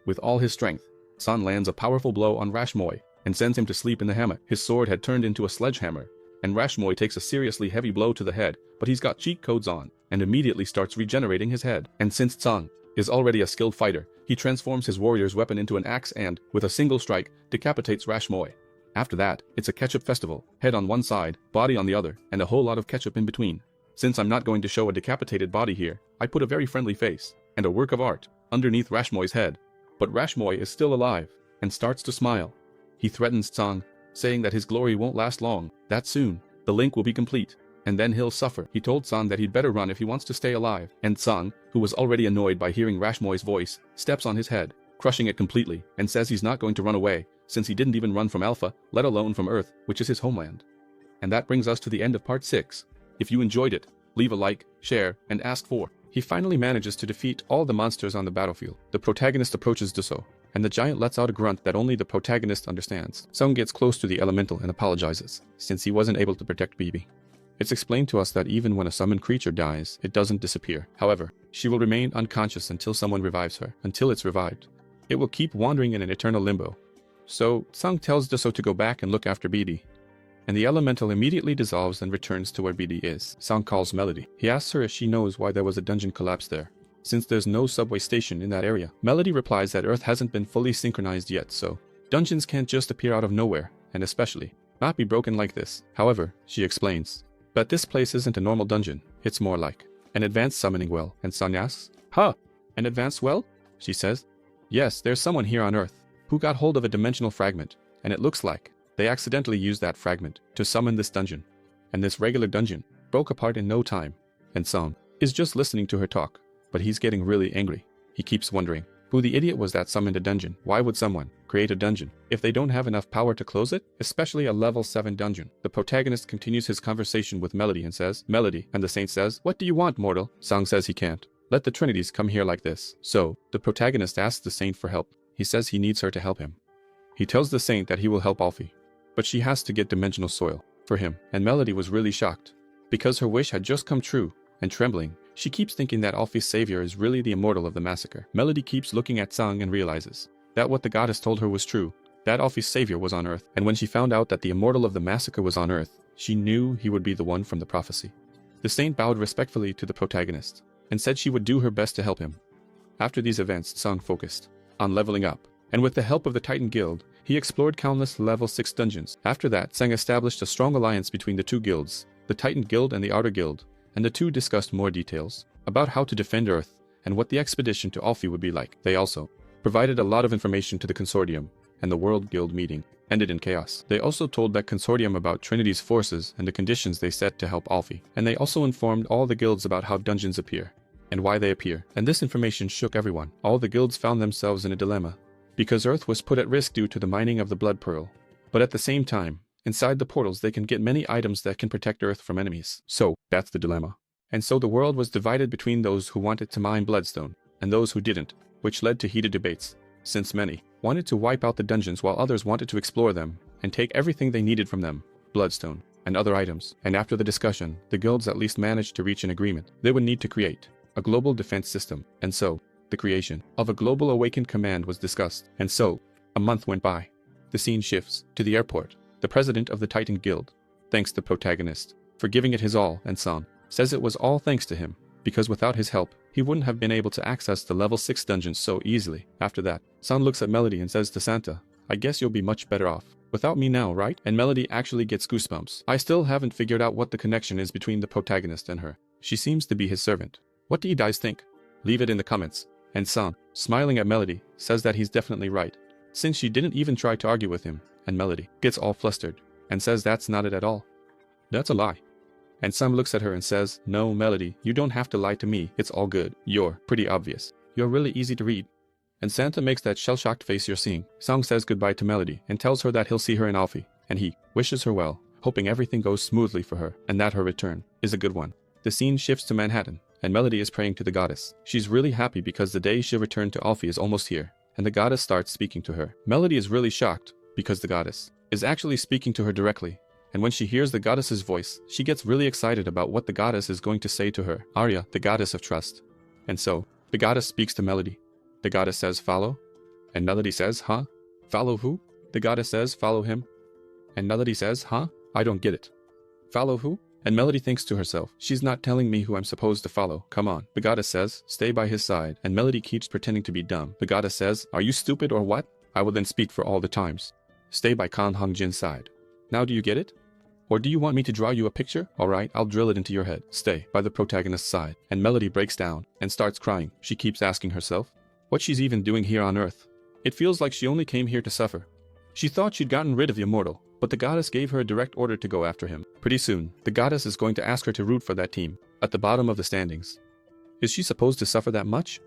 [SPEAKER 3] With all his strength, Song lands a powerful blow on Rashmoy and sends him to sleep in the hammock. His sword had turned into a sledgehammer, and Rashmoy takes a seriously heavy blow to the head, but he's got cheat codes on, and immediately starts regenerating his head. And since Song is already a skilled fighter, he transforms his warrior's weapon into an axe and, with a single strike, decapitates Rashmoy. After that, it's a ketchup festival, head on one side, body on the other, and a whole lot of ketchup in between. Since I'm not going to show a decapitated body here, I put a very friendly face, and a work of art, underneath Rashmoy's head. But Rashmoy is still alive, and starts to smile. He threatens Song saying that his glory won't last long, that soon. The link will be complete, and then he'll suffer. He told Sang that he'd better run if he wants to stay alive, and Sang, who was already annoyed by hearing Rashmoy's voice, steps on his head, crushing it completely, and says he's not going to run away, since he didn't even run from Alpha, let alone from Earth, which is his homeland. And that brings us to the end of part 6. If you enjoyed it, leave a like, share, and ask for. He finally manages to defeat all the monsters on the battlefield. The protagonist approaches Duso, and the giant lets out a grunt that only the protagonist understands. Sung gets close to the elemental and apologizes, since he wasn't able to protect Bibi. It's explained to us that even when a summoned creature dies, it doesn't disappear. However, she will remain unconscious until someone revives her. Until it's revived, it will keep wandering in an eternal limbo. So, Sung tells Duso to go back and look after Bibi, and the elemental immediately dissolves and returns to where Bibi is. Sung calls Melody. He asks her if she knows why there was a dungeon collapse there, since there's no subway station in that area. Melody replies that Earth hasn't been fully synchronized yet, so dungeons can't just appear out of nowhere, and especially not be broken like this. However, she explains, but this place isn't a normal dungeon, it's more like an advanced summoning well. And Sung asks, huh, an advanced well? She says, yes, there's someone here on Earth who got hold of a dimensional fragment, and it looks like they accidentally used that fragment to summon this dungeon, and this regular dungeon broke apart in no time. And Sung is just listening to her talk, but he's getting really angry. He keeps wondering, who the idiot was that summoned a dungeon? Why would someone create a dungeon if they don't have enough power to close it? Especially a level 7 dungeon. The protagonist continues his conversation with Melody and says, Melody, and the saint says, what do you want, mortal? Sung says he can't let the Trinities come here like this. So, the protagonist asks the saint for help. He says he needs her to help him. He tells the saint that he will help Alfie, but she has to get dimensional soil for him. And Melody was really shocked, because her wish had just come true, and trembling, she keeps thinking that Alfie's savior is really the immortal of the massacre. Melody keeps looking at Sung and realizes that what the goddess told her was true, that Alfie's savior was on Earth. And when she found out that the immortal of the massacre was on Earth, she knew he would be the one from the prophecy. The saint bowed respectfully to the protagonist, and said she would do her best to help him. After these events, Sung focused on leveling up, and with the help of the Titan Guild, he explored countless level 6 dungeons. After that, Sung established a strong alliance between the two guilds, the Titan Guild and the Outer Guild, and the two discussed more details about how to defend Earth and what the expedition to Alfie would be like. They also provided a lot of information to the Consortium, and the World Guild meeting ended in chaos. They also told that Consortium about Trinity's forces and the conditions they set to help Alfie, and they also informed all the guilds about how dungeons appear and why they appear. And this information shook everyone. All the guilds found themselves in a dilemma, because Earth was put at risk due to the mining of the Blood Pearl. But at the same time, inside the portals they can get many items that can protect Earth from enemies. So, that's the dilemma. And so the world was divided between those who wanted to mine Bloodstone, and those who didn't, which led to heated debates, since many wanted to wipe out the dungeons while others wanted to explore them, and take everything they needed from them, Bloodstone, and other items. And after the discussion, the guilds at least managed to reach an agreement. They would need to create a global defense system, and so, the creation of a global awakened command was discussed. And so, a month went by. The scene shifts to the airport. The president of the Titan Guild thanks the protagonist for giving it his all, and Sung says it was all thanks to him, because without his help, he wouldn't have been able to access the level 6 dungeons so easily. After that, Sung looks at Melody and says to Santa, I guess you'll be much better off without me now, right? And Melody actually gets goosebumps. I still haven't figured out what the connection is between the protagonist and her. She seems to be his servant. What do you guys think? Leave it in the comments. And Sung, smiling at Melody, says that he's definitely right, since she didn't even try to argue with him. And Melody gets all flustered and says that's not it at all. That's a lie. And Sung looks at her and says, no, Melody, you don't have to lie to me, it's all good. You're pretty obvious. You're really easy to read. And Santa makes that shell-shocked face you're seeing. Sung says goodbye to Melody and tells her that he'll see her in Alfie, and he wishes her well, hoping everything goes smoothly for her and that her return is a good one. The scene shifts to Manhattan, and Melody is praying to the goddess. She's really happy because the day she'll return to Alfie is almost here, and the goddess starts speaking to her. Melody is really shocked because the goddess is actually speaking to her directly, and when she hears the goddess's voice, she gets really excited about what the goddess is going to say to her. Arya, the goddess of trust. And so, the goddess speaks to Melody. The goddess says, follow. And Melody says, huh? Follow who? The goddess says, follow him. And Melody says, huh? I don't get it. Follow who? And Melody thinks to herself, she's not telling me who I'm supposed to follow. Come on. The goddess says, stay by his side. And Melody keeps pretending to be dumb. The goddess says, are you stupid or what? I will then speak for all the times. Stay by Kang Hongjin's side. Now do you get it? Or do you want me to draw you a picture? Alright, I'll drill it into your head. Stay by the protagonist's side. And Melody breaks down and starts crying. She keeps asking herself what she's even doing here on Earth. It feels like she only came here to suffer. She thought she'd gotten rid of the immortal, but the goddess gave her a direct order to go after him. Pretty soon, the goddess is going to ask her to root for that team, at the bottom of the standings. Is she supposed to suffer that much?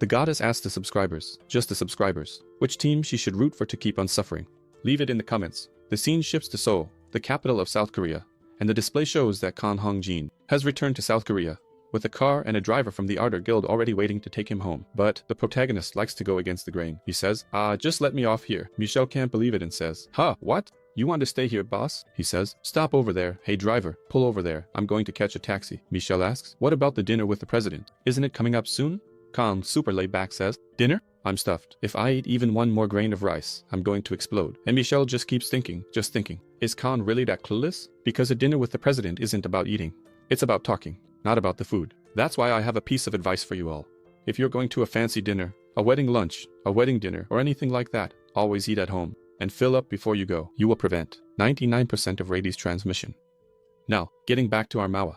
[SPEAKER 3] The goddess asked the subscribers, just the subscribers, which team she should root for to keep on suffering. Leave it in the comments. The scene shifts to Seoul, the capital of South Korea, and the display shows that Kang Woojin has returned to South Korea, with a car and a driver from the Ardor Guild already waiting to take him home. But the protagonist likes to go against the grain. He says, just let me off here. Michelle can't believe it and says, what? You want to stay here, boss? He says, stop over there. Hey driver, pull over there. I'm going to catch a taxi. Michelle asks, what about the dinner with the president? Isn't it coming up soon? Kang, super laid back, says, dinner? I'm stuffed. If I eat even one more grain of rice, I'm going to explode. And Michelle just keeps thinking, is Kang really that clueless? Because a dinner with the president isn't about eating. It's about talking, not about the food. That's why I have a piece of advice for you all. If you're going to a fancy dinner, a wedding lunch, a wedding dinner, or anything like that, always eat at home. And fill up before you go. You will prevent 99% of rabies transmission. Now, getting back to our Manhwa.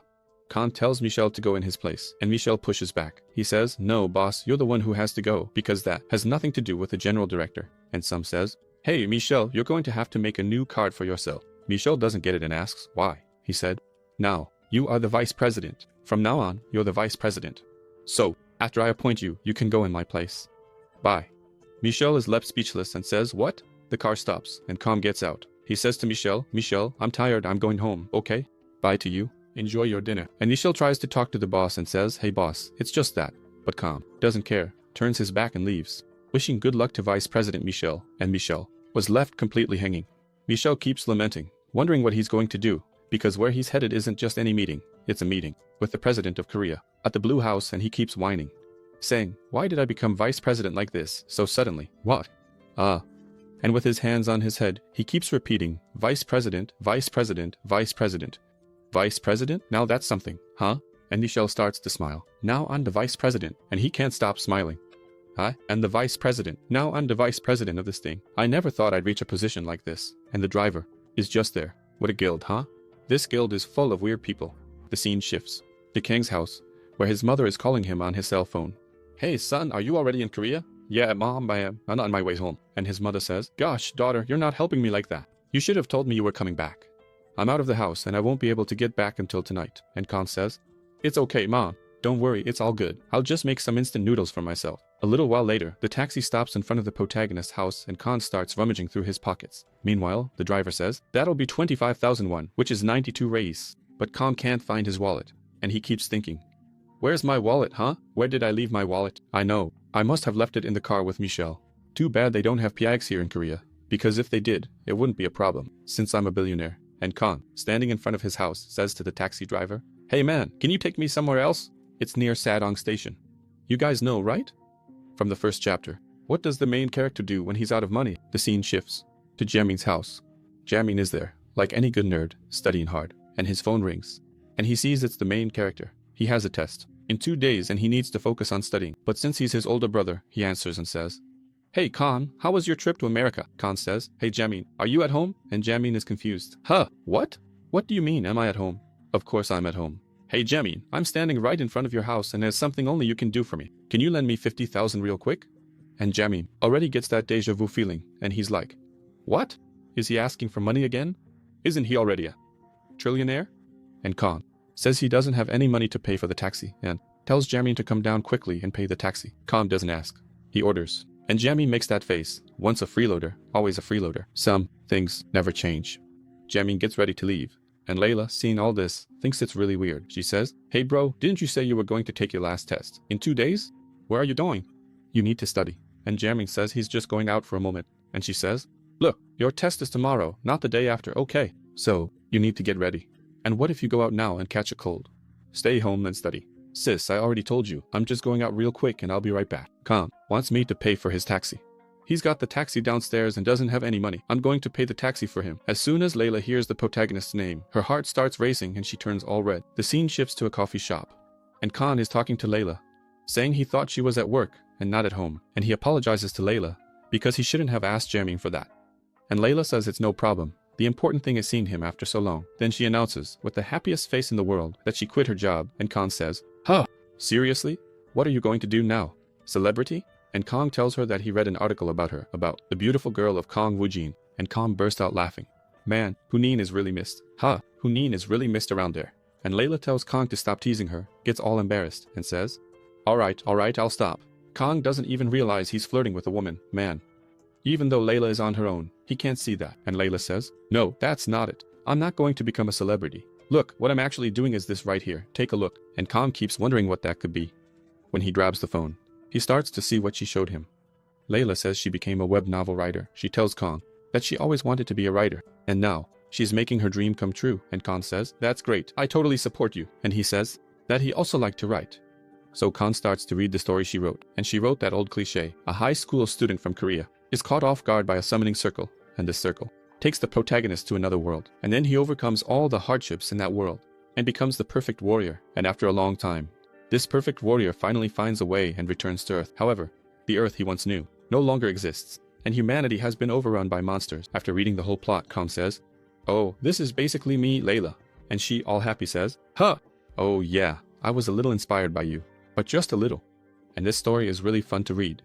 [SPEAKER 3] Kang tells Michelle to go in his place, and Michelle pushes back. He says, no, boss, you're the one who has to go, because that has nothing to do with the general director. And Some says, hey, Michelle, you're going to have to make a new card for yourself. Michelle doesn't get it and asks, why? He said, now, you are the vice president. From now on, you're the vice president. So, after I appoint you, you can go in my place. Bye. Michelle is left speechless and says, what? The car stops, and Kang gets out. He says to Michelle, I'm tired, I'm going home, okay? Bye to you. Enjoy your dinner. And Michelle tries to talk to the boss and says, hey boss, it's just that. But Kang doesn't care, turns his back and leaves, wishing good luck to Vice President Michelle, and Michelle was left completely hanging. Michelle keeps lamenting, wondering what he's going to do, because where he's headed isn't just any meeting, it's a meeting with the President of Korea at the Blue House, and he keeps whining, saying, why did I become Vice President like this so suddenly? What? And with his hands on his head, he keeps repeating, Vice President, Vice President, Vice President. Vice President? Now that's something, huh? And Michelle starts to smile. Now I'm the Vice President, and he can't stop smiling. And the Vice President. Now I'm the Vice President of this thing. I never thought I'd reach a position like this. And the driver is just there. What a guild, huh? This guild is full of weird people. The scene shifts to Kang's house, where his mother is calling him on his cell phone. Hey son, are you already in Korea? Yeah, mom, I am. I'm on my way home. And his mother says, gosh, daughter, you're not helping me like that. You should have told me you were coming back. I'm out of the house and I won't be able to get back until tonight. And Kang says, it's okay, mom. Don't worry, it's all good. I'll just make some instant noodles for myself. A little while later, the taxi stops in front of the protagonist's house and Kang starts rummaging through his pockets. Meanwhile, the driver says, that'll be 25,000 won, which is 92 rays. But Kang can't find his wallet. And he keeps thinking, where's my wallet, huh? Where did I leave my wallet? I know. I must have left it in the car with Michelle. Too bad they don't have PIX here in Korea. Because if they did, it wouldn't be a problem, since I'm a billionaire. And Kang, standing in front of his house, says to the taxi driver, hey man, can you take me somewhere else? It's near Sadong Station. You guys know, right? From the first chapter. What does the main character do when he's out of money? The scene shifts to Jamin's house. Jamin is there, like any good nerd, studying hard, and his phone rings. And he sees it's the main character. He has a test in 2 days and he needs to focus on studying. But since he's his older brother, he answers and says, hey Kang, how was your trip to America? Kang says, hey Jamin, are you at home? And Jamin is confused. What? What do you mean, am I at home? Of course I'm at home. Hey Jamin, I'm standing right in front of your house and there's something only you can do for me. Can you lend me 50,000 real quick? And Jamin already gets that deja vu feeling and he's like, what? Is he asking for money again? Isn't he already a trillionaire? And Kang says he doesn't have any money to pay for the taxi and tells Jamin to come down quickly and pay the taxi. Kang doesn't ask. He orders. And Jamin makes that face. Once a freeloader, always a freeloader. Some things never change. Jamin gets ready to leave. And Layla, seeing all this, thinks it's really weird. She says, hey bro, didn't you say you were going to take your last test? In 2 days? Where are you going? You need to study. And Jamin says he's just going out for a moment. And she says, look, your test is tomorrow, not the day after, okay? So, you need to get ready. And what if you go out now and catch a cold? Stay home and study. Sis, I already told you, I'm just going out real quick and I'll be right back. Kang wants me to pay for his taxi. He's got the taxi downstairs and doesn't have any money. I'm going to pay the taxi for him. As soon as Layla hears the protagonist's name, her heart starts racing and she turns all red. The scene shifts to a coffee shop. And Kang is talking to Layla, saying he thought she was at work and not at home. And he apologizes to Layla because he shouldn't have asked Jamin for that. And Layla says it's no problem. The important thing is seeing him after so long. Then she announces, with the happiest face in the world, that she quit her job, and Kang says, seriously? What are you going to do now? Celebrity? And Kang tells her that he read an article about her, about the beautiful girl of Kang Woojin, and Kang burst out laughing. Man, Hunin is really missed. Ha, Hunin is really missed around there. And Layla tells Kang to stop teasing her, gets all embarrassed, and says, alright, I'll stop. Kang doesn't even realize he's flirting with a woman, man. Even though Layla is on her own, he can't see that, and Layla says, no, that's not it. I'm not going to become a celebrity. Look, what I'm actually doing is this right here, take a look. And Kang keeps wondering what that could be. When he grabs the phone, he starts to see what she showed him. Layla says she became a web novel writer. She tells Kang that she always wanted to be a writer, and now she's making her dream come true, and Kang says, that's great, I totally support you. And he says that he also liked to write. So Kang starts to read the story she wrote, and she wrote that old cliche, a high school student from Korea is caught off guard by a summoning circle, and this circle takes the protagonist to another world, and then he overcomes all the hardships in that world, and becomes the perfect warrior, and after a long time, this perfect warrior finally finds a way and returns to Earth. However, the Earth he once knew no longer exists, and humanity has been overrun by monsters. After reading the whole plot, Kang says, oh, this is basically me, Layla. And she, all happy, says, huh, oh yeah, I was a little inspired by you, but just a little. And this story is really fun to read.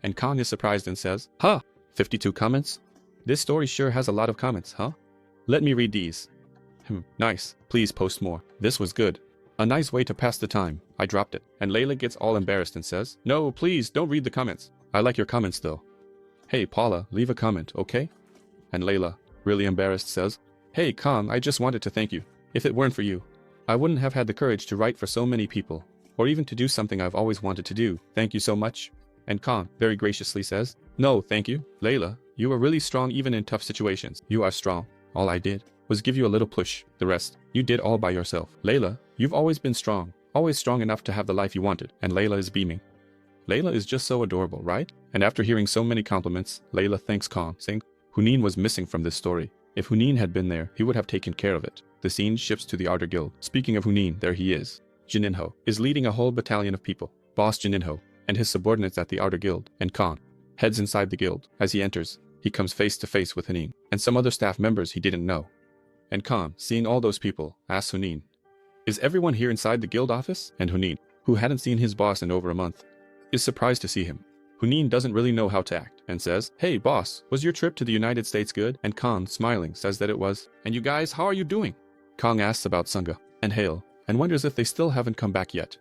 [SPEAKER 3] And Kang is surprised and says, huh, 52 comments? This story sure has a lot of comments, huh? Let me read these. Nice, please post more. This was good. A nice way to pass the time. I dropped it. And Layla gets all embarrassed and says, no, please, don't read the comments. I like your comments though. Hey, Paula, leave a comment, okay? And Layla, really embarrassed, says, hey, Kang, I just wanted to thank you. If it weren't for you, I wouldn't have had the courage to write for so many people, or even to do something I've always wanted to do. Thank you so much. And Kang very graciously says, no, thank you. Layla, you are really strong even in tough situations. You are strong. All I did was give you a little push. The rest, you did all by yourself. Layla, you've always been strong. Always strong enough to have the life you wanted. And Layla is beaming. Layla is just so adorable, right? And after hearing so many compliments, Layla thanks Kang, saying Hunin was missing from this story. If Hunin had been there, he would have taken care of it. The scene shifts to the Outer Guild. Speaking of Hunin, there he is. Jininho is leading a whole battalion of people. Boss Jininho and his subordinates at the Outer Guild, and Kang heads inside the guild. As he enters, he comes face to face with Hunin and some other staff members he didn't know. And Kang, seeing all those people, asks Hunin, is everyone here inside the guild office? And Hunin, who hadn't seen his boss in over a month, is surprised to see him. Hunin doesn't really know how to act and says, hey boss, was your trip to the United States good? And Kang, smiling, says that it was. And you guys, how are you doing? Kang asks about Sunga and Hale and wonders if they still haven't come back yet.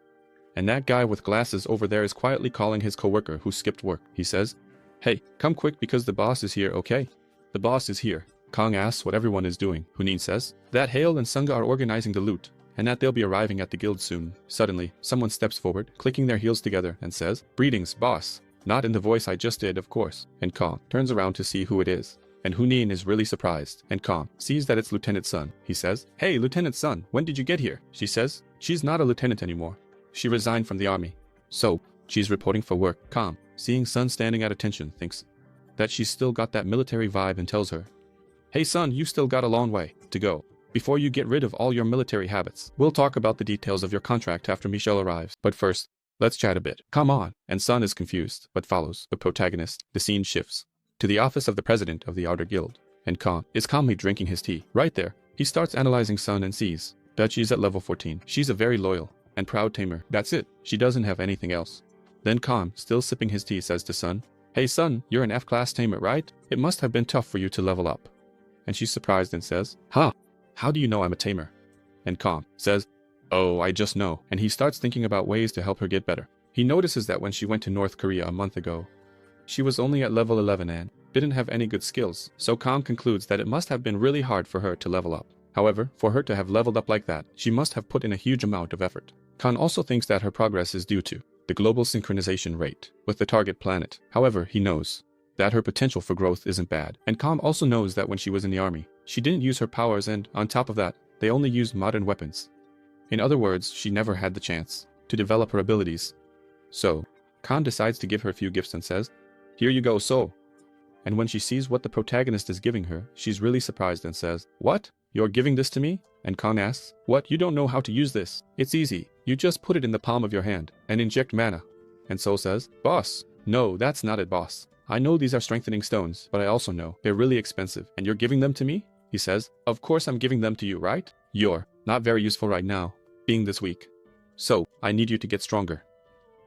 [SPEAKER 3] And that guy with glasses over there is quietly calling his coworker who skipped work. He says, hey, come quick because the boss is here, okay? The boss is here. Kang asks what everyone is doing. Hunin says that Hale and Sunga are organizing the loot, and that they'll be arriving at the guild soon. Suddenly, someone steps forward, clicking their heels together, and says, greetings, boss. Not in the voice I just did, of course. And Kang turns around to see who it is. And Hunin is really surprised, and Kang sees that it's Lieutenant Sun. He says, hey, Lieutenant Sun, when did you get here? She says, she's not a lieutenant anymore. She resigned from the army. So, she's reporting for work. Kang, seeing Sun standing at attention, thinks that she's still got that military vibe and tells her, hey Sun, you still got a long way to go before you get rid of all your military habits. We'll talk about the details of your contract after Michelle arrives. But first, let's chat a bit. Come on. And Sun is confused, but follows the protagonist. The scene shifts to the office of the president of the Outer Guild, and Kang is calmly drinking his tea. Right there, he starts analyzing Sun and sees that she's at level 14. She's a very loyal and proud tamer. That's it. She doesn't have anything else. Then Kang, still sipping his tea, says to Sun, hey Sun, you're an F-class tamer, right? It must have been tough for you to level up. And she's surprised and says, huh? How do you know I'm a tamer? And Kang says, oh, I just know. And he starts thinking about ways to help her get better. He notices that when she went to North Korea a month ago, she was only at level 11 and didn't have any good skills. So Kang concludes that it must have been really hard for her to level up. However, for her to have leveled up like that, she must have put in a huge amount of effort. Kang also thinks that her progress is due to the global synchronization rate with the target planet. However, he knows that her potential for growth isn't bad. And Kang also knows that when she was in the army, she didn't use her powers, and on top of that, they only used modern weapons. In other words, she never had the chance to develop her abilities. So, Kang decides to give her a few gifts and says, here you go, so. And when she sees what the protagonist is giving her, she's really surprised and says, what? You're giving this to me? And Kang asks, what? You don't know how to use this. It's easy. You just put it in the palm of your hand and inject mana. And So says, boss. No, that's not it, boss. I know these are strengthening stones, but I also know they're really expensive. And you're giving them to me? He says, of course I'm giving them to you, right? You're not very useful right now, being this weak. So, I need you to get stronger.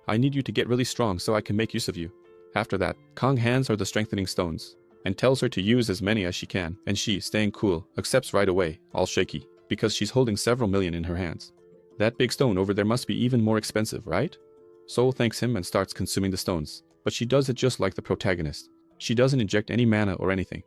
[SPEAKER 3] I need you to get really strong so I can make use of you. After that, Kang hands her the strengthening stones. and tells her to use as many as she can, and she, staying cool, accepts right away, all shaky, because she's holding several million in her hands. That big stone over there must be even more expensive, right? Seoul thanks him and starts consuming the stones, but she does it just like the protagonist. She doesn't inject any mana or anything.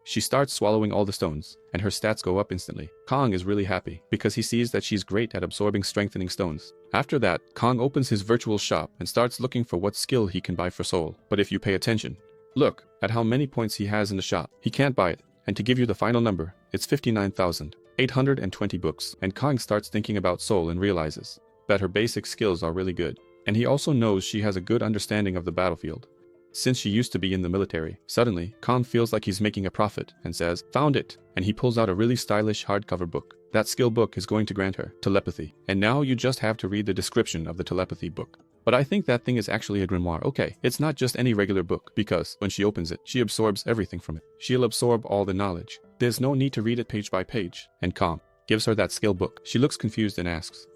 [SPEAKER 3] She starts swallowing all the stones, and her stats go up instantly. Kang is really happy, because he sees that she's great at absorbing strengthening stones. After that, Kang opens his virtual shop and starts looking for what skill he can buy for Seoul. But if you pay attention, look at how many points he has in the shop. He can't buy it, and to give you the final number, it's 59,820 books. And Kang starts thinking about Seoul and realizes that her basic skills are really good. And he also knows she has a good understanding of the battlefield, since she used to be in the military. Suddenly, Kang feels like he's making a profit and says, "Found it!" And he pulls out a really stylish hardcover book. That skill book is going to grant her telepathy. And now you just have to read the description of the telepathy book. But I think that thing is actually a grimoire. Okay, it's not just any regular book, because when she opens it, she absorbs everything from it. She'll absorb all the knowledge. There's no need to read it page by page. And Kang gives her that skill book. She looks confused and asks,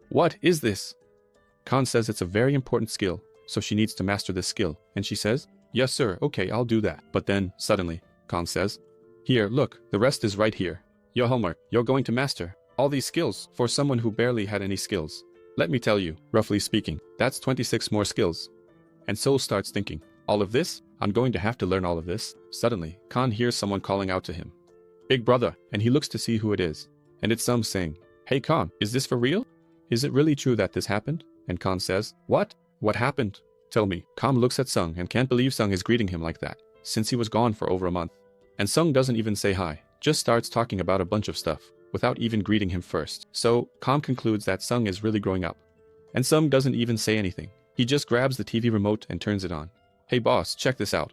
[SPEAKER 3] "What is this?" Kang says it's a very important skill, so she needs to master this skill. And she says, "Yes sir, okay, I'll do that." But then, suddenly, Kang says, "Here, look, the rest is right here. Your homework, you're going to master all these skills for someone who barely had any skills. Let me tell you, roughly speaking, that's 26 more skills." And Seoul starts thinking, all of this? I'm going to have to learn all of this. Suddenly, Kang hears someone calling out to him, "Big brother," and he looks to see who it is. And it's Sung saying, "Hey Kang, is this for real? Is it really true that this happened?" And Kang says, "What? What happened? Tell me." Kang looks at Sung and can't believe Sung is greeting him like that, since he was gone for over a month. And Sung doesn't even say hi, just starts talking about a bunch of stuff, without even greeting him first. So, Kang concludes that Sung is really growing up. And Sung doesn't even say anything. He just grabs the TV remote and turns it on. "Hey boss, check this out."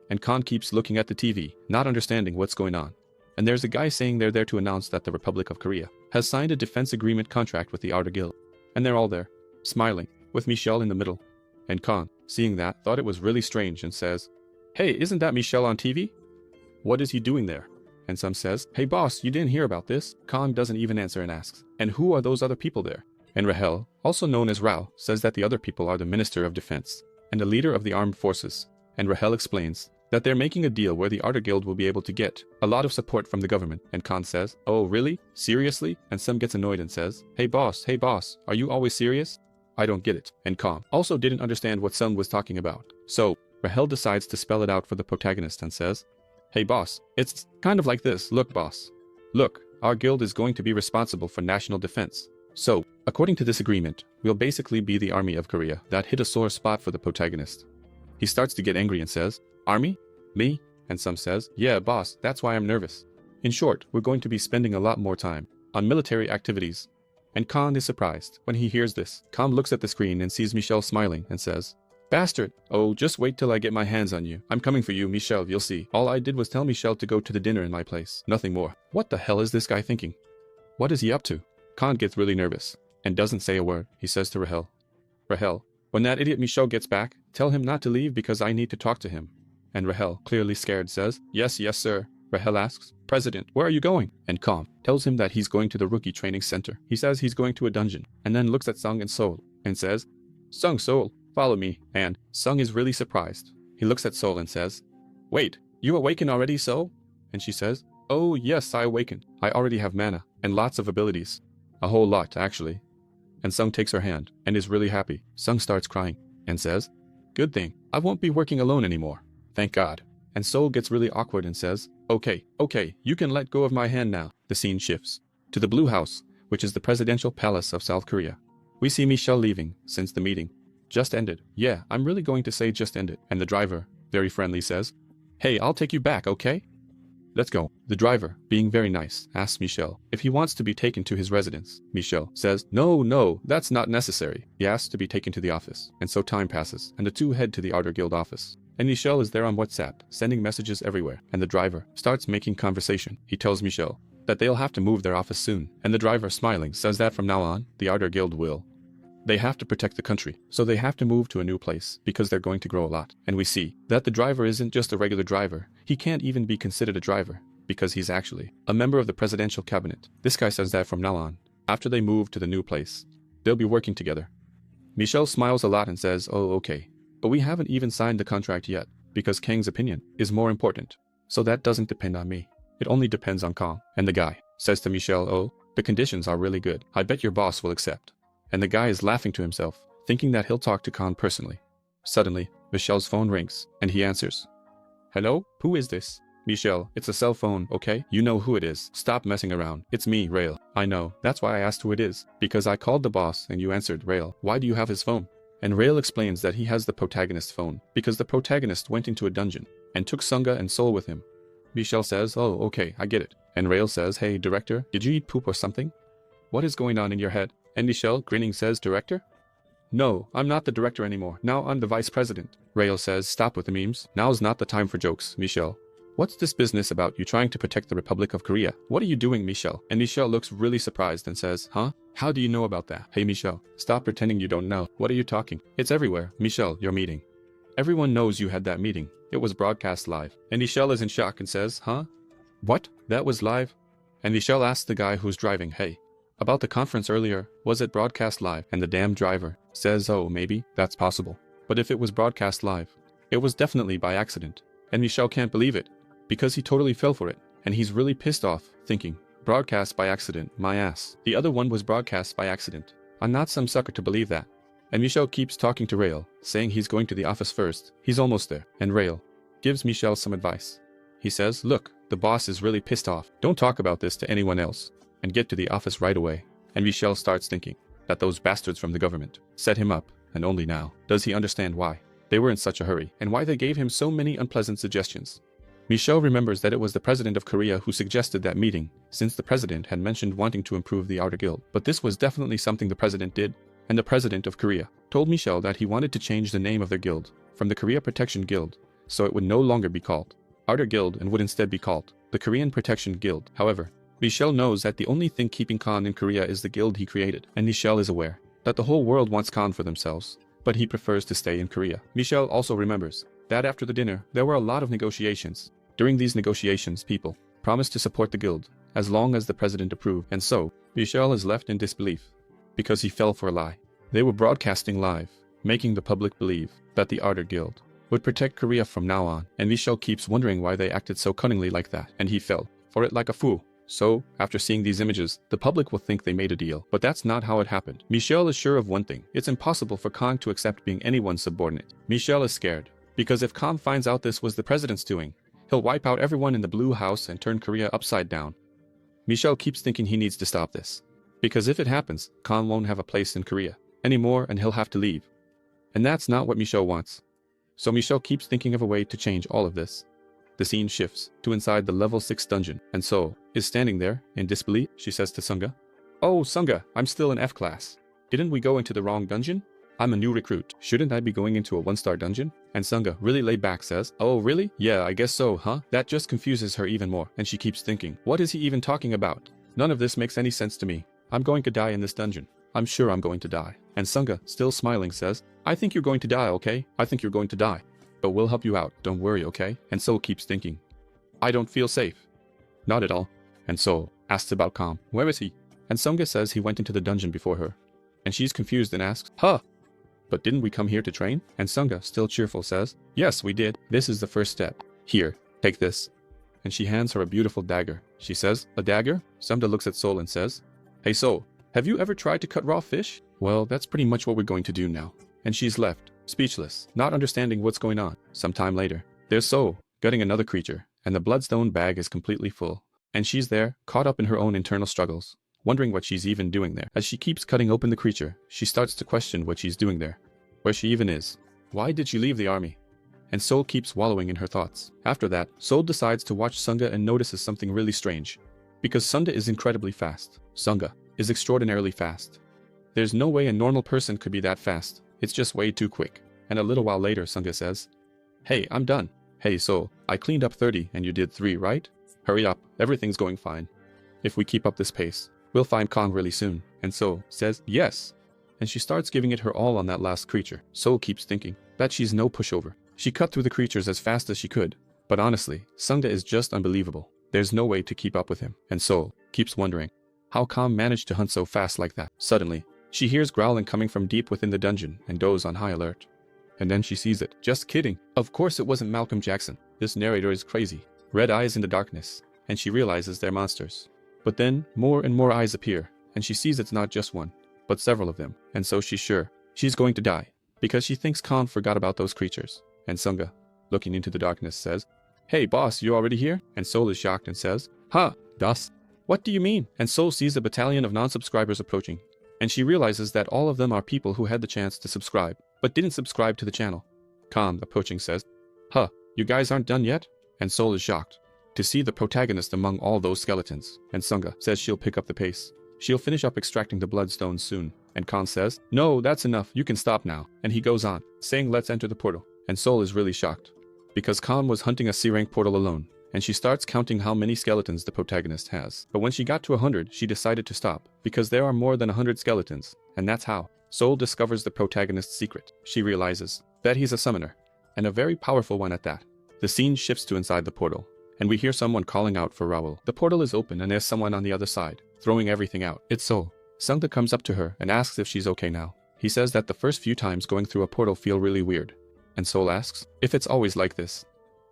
[SPEAKER 3] And Kang keeps looking at the TV, not understanding what's going on. And there's a guy saying they're there to announce that the Republic of Korea has signed a defense agreement contract with the Outer Guild. And they're all there, smiling, with Michelle in the middle. And Kang, seeing that, thought it was really strange and says, "Hey, isn't that Michelle on TV? What is he doing there?" And Sung says, "Hey boss, you didn't hear about this?" Kang doesn't even answer and asks, "And who are those other people there?" And Rahel, also known as Rao, says that the other people are the Minister of Defense and the leader of the armed forces. And Rahel explains that they're making a deal where the Outer Guild will be able to get a lot of support from the government. And Kang says, "Oh really? Seriously?" And Sung gets annoyed and says, hey boss, are you always serious? I don't get it." And Kang also didn't understand what Sung was talking about. So, Rahel decides to spell it out for the protagonist and says, "Hey boss, it's kind of like this. Look boss. Look, our guild is going to be responsible for national defense. So, according to this agreement, we'll basically be the army of Korea." That hit a sore spot for the protagonist. He starts to get angry and says, "Army? Me?" And Sung says, "Yeah boss, that's why I'm nervous. In short, we're going to be spending a lot more time on military activities." And Kang is surprised when he hears this. Kang looks at the screen and sees Michelle smiling and says, "Bastard! Oh, just wait till I get my hands on you. I'm coming for you, Michelle, you'll see. All I did was tell Michelle to go to the dinner in my place. Nothing more." What the hell is this guy thinking? What is he up to? Kang gets really nervous and doesn't say a word. He says to Rahel, "Rahel, when that idiot Michelle gets back, tell him not to leave because I need to talk to him." And Rahel, clearly scared, says, Yes, sir." Rahel asks, "President, where are you going?" And Kang tells him that he's going to the rookie training center. He says he's going to a dungeon, and then looks at Sung and Seoul and says, "Sung, Seoul, follow me." And Sung is really surprised. He looks at Seoul and says, "Wait, you awaken already, Seoul?" And she says, "Oh yes, I awakened. I already have mana, and lots of abilities. A whole lot, actually." And Sung takes her hand, and is really happy. Sung starts crying, and says, "Good thing, I won't be working alone anymore. Thank God." And Seoul gets really awkward and says, Okay, you can let go of my hand now." The scene shifts to the Blue House, which is the presidential palace of South Korea. We see Michelle leaving, since the meeting just ended. Yeah, I'm really going to say just ended. And the driver, very friendly, says, "Hey, I'll take you back, okay? Let's go." The driver, being very nice, asks Michelle if he wants to be taken to his residence. Michelle says, No, that's not necessary." He asks to be taken to the office, and so time passes, and the two head to the Outer Guild office. And Michelle is there on WhatsApp, sending messages everywhere, and the driver starts making conversation. He tells Michelle that they'll have to move their office soon, and the driver, smiling, says that from now on, the Outer Guild will. They have to protect the country, so they have to move to a new place, because they're going to grow a lot. And we see that the driver isn't just a regular driver. He can't even be considered a driver, because he's actually a member of the presidential cabinet. This guy says that from now on, after they move to the new place, they'll be working together. Michelle smiles a lot and says, "Oh, okay. But we haven't even signed the contract yet, because Kang's opinion is more important." So that doesn't depend on me. It only depends on Kang. And the guy says to Michelle, oh, the conditions are really good. I bet your boss will accept. And the guy is laughing to himself, thinking that he'll talk to Kang personally. Suddenly, Michelle's phone rings, and he answers. Hello? Who is this? Michelle, it's a cell phone, okay? You know who it is. Stop messing around. It's me, Rail. I know. That's why I asked who it is. Because I called the boss and you answered, Rail. Why do you have his phone? And Rail explains that he has the protagonist's phone, because the protagonist went into a dungeon and took Sunga and Seoul with him. Michelle says, oh, okay, I get it. And Rail says, hey, director, did you eat poop or something? What is going on in your head? And Michelle, grinning, says, director? No, I'm not the director anymore. Now I'm the vice president. Rail says, stop with the memes. Now's not the time for jokes, Michelle. What's this business about you trying to protect the Republic of Korea? What are you doing, Michelle? And Michelle looks really surprised and says, huh? How do you know about that? Hey, Michelle, stop pretending you don't know. What are you talking? It's everywhere. Michelle, your meeting. Everyone knows you had that meeting. It was broadcast live. And Michelle is in shock and says, huh? What? That was live? And Michelle asks the guy who's driving, hey, about the conference earlier, was it broadcast live? And the damn driver says, oh, maybe, that's possible. But if it was broadcast live, it was definitely by accident. And Michelle can't believe it, because he totally fell for it. And he's really pissed off, thinking, broadcast by accident, my ass. The other one was broadcast by accident. I'm not some sucker to believe that. And Michelle keeps talking to Rail, saying he's going to the office first. He's almost there. And Rail gives Michelle some advice. He says, look, the boss is really pissed off. Don't talk about this to anyone else. And get to the office right away. And Michelle starts thinking that those bastards from the government set him up, and only now does he understand why they were in such a hurry, and why they gave him so many unpleasant suggestions. Michelle remembers that it was the president of Korea who suggested that meeting, since the president had mentioned wanting to improve the Outer Guild. But this was definitely something the president did, and the president of Korea told Michelle that he wanted to change the name of their guild from the Korea Protection Guild, so it would no longer be called Outer Guild and would instead be called the Korean Protection Guild. However, Michelle knows that the only thing keeping Khan in Korea is the guild he created, and Michelle is aware that the whole world wants Khan for themselves, but he prefers to stay in Korea. Michelle also remembers that after the dinner, there were a lot of negotiations. During these negotiations, people promised to support the guild as long as the president approved, and so Michelle is left in disbelief because he fell for a lie. They were broadcasting live, making the public believe that the Outer Guild would protect Korea from now on, and Michelle keeps wondering why they acted so cunningly like that, and he fell for it like a fool. So, after seeing these images, the public will think they made a deal, but that's not how it happened. Michelle is sure of one thing: it's impossible for Kang to accept being anyone's subordinate. Michelle is scared, because if Kang finds out this was the president's doing, he'll wipe out everyone in the Blue House and turn Korea upside down. Michelle keeps thinking he needs to stop this, because if it happens, Kang won't have a place in Korea anymore and he'll have to leave. And that's not what Michelle wants. So Michelle keeps thinking of a way to change all of this. The scene shifts to inside the level 6 dungeon, and Seoul is standing there in disbelief. She says to Sunga, oh, Sunga, I'm still in F class. Didn't we go into the wrong dungeon? I'm a new recruit. Shouldn't I be going into a 1-star dungeon? And Sunga, really laid back, says, oh, really? Yeah, I guess so, huh? That just confuses her even more, and she keeps thinking, what is he even talking about? None of this makes any sense to me. I'm going to die in this dungeon. I'm sure I'm going to die. And Sunga, still smiling, says, I think you're going to die, okay? I think you're going to die. But we'll help you out, don't worry, okay? And Seoul keeps thinking, I don't feel safe. Not at all. And Seoul asks about Kang. Where is he? And Sunga says he went into the dungeon before her. And she's confused and asks, huh? But didn't we come here to train? And Sunga, still cheerful, says, yes, we did. This is the first step. Here, take this. And she hands her a beautiful dagger. She says, a dagger? Sunga looks at Seoul and says, hey Seoul, have you ever tried to cut raw fish? Well, that's pretty much what we're going to do now. And she's left, speechless, not understanding what's going on. Sometime later, there's Seoul, gutting another creature, and the bloodstone bag is completely full. And she's there, caught up in her own internal struggles, wondering what she's even doing there. As she keeps cutting open the creature, she starts to question what she's doing there, where she even is. Why did she leave the army? And Seoul keeps wallowing in her thoughts. After that, Seoul decides to watch Sunga and notices something really strange. Because Sunga is incredibly fast. Sunga is extraordinarily fast. There's no way a normal person could be that fast. It's just way too quick. And a little while later, Sunga says, hey, I'm done. Hey, Seoul, I cleaned up 30 and you did 3, right? Hurry up, everything's going fine. If we keep up this pace, we'll find Kang really soon. And Seoul says, yes. And she starts giving it her all on that last creature. Seoul keeps thinking that she's no pushover. She cut through the creatures as fast as she could. But honestly, Sunga is just unbelievable. There's no way to keep up with him. And Seoul keeps wondering how Kang managed to hunt so fast like that. Suddenly, she hears growling coming from deep within the dungeon and goes on high alert. And then she sees it. Just kidding. Of course it wasn't Malcolm Jackson. This narrator is crazy. red eyes in the darkness, and she realizes they're monsters. But then, more and more eyes appear, and she sees it's not just one, but several of them, and so she's sure she's going to die, because she thinks Khan forgot about those creatures. And Sunga, looking into the darkness, says, "Hey boss, you already here?" And Seoul is shocked and says, "Ha, das? What do you mean?" And Seoul sees a battalion of non-subscribers approaching, and she realizes that all of them are people who had the chance to subscribe, but didn't subscribe to the channel. Khan, approaching, says, "Huh, you guys aren't done yet?" And Seoul is shocked to see the protagonist among all those skeletons, and Sunga says she'll pick up the pace. She'll finish up extracting the bloodstones soon, and Khan says, "No, that's enough, you can stop now." And he goes on, saying, "Let's enter the portal." And Seoul is really shocked, because Khan was hunting a C-rank portal alone, and she starts counting how many skeletons the protagonist has. But when she got to 100, she decided to stop, because there are more than 100 skeletons, and that's how Seoul discovers the protagonist's secret. She realizes that he's a summoner, and a very powerful one at that. The scene shifts to inside the portal, and we hear someone calling out for Raoul. The portal is open, and there's someone on the other side, throwing everything out. It's Seoul. Sungda comes up to her and asks if she's okay now. He says that the first few times going through a portal feel really weird, and Seoul asks if it's always like this.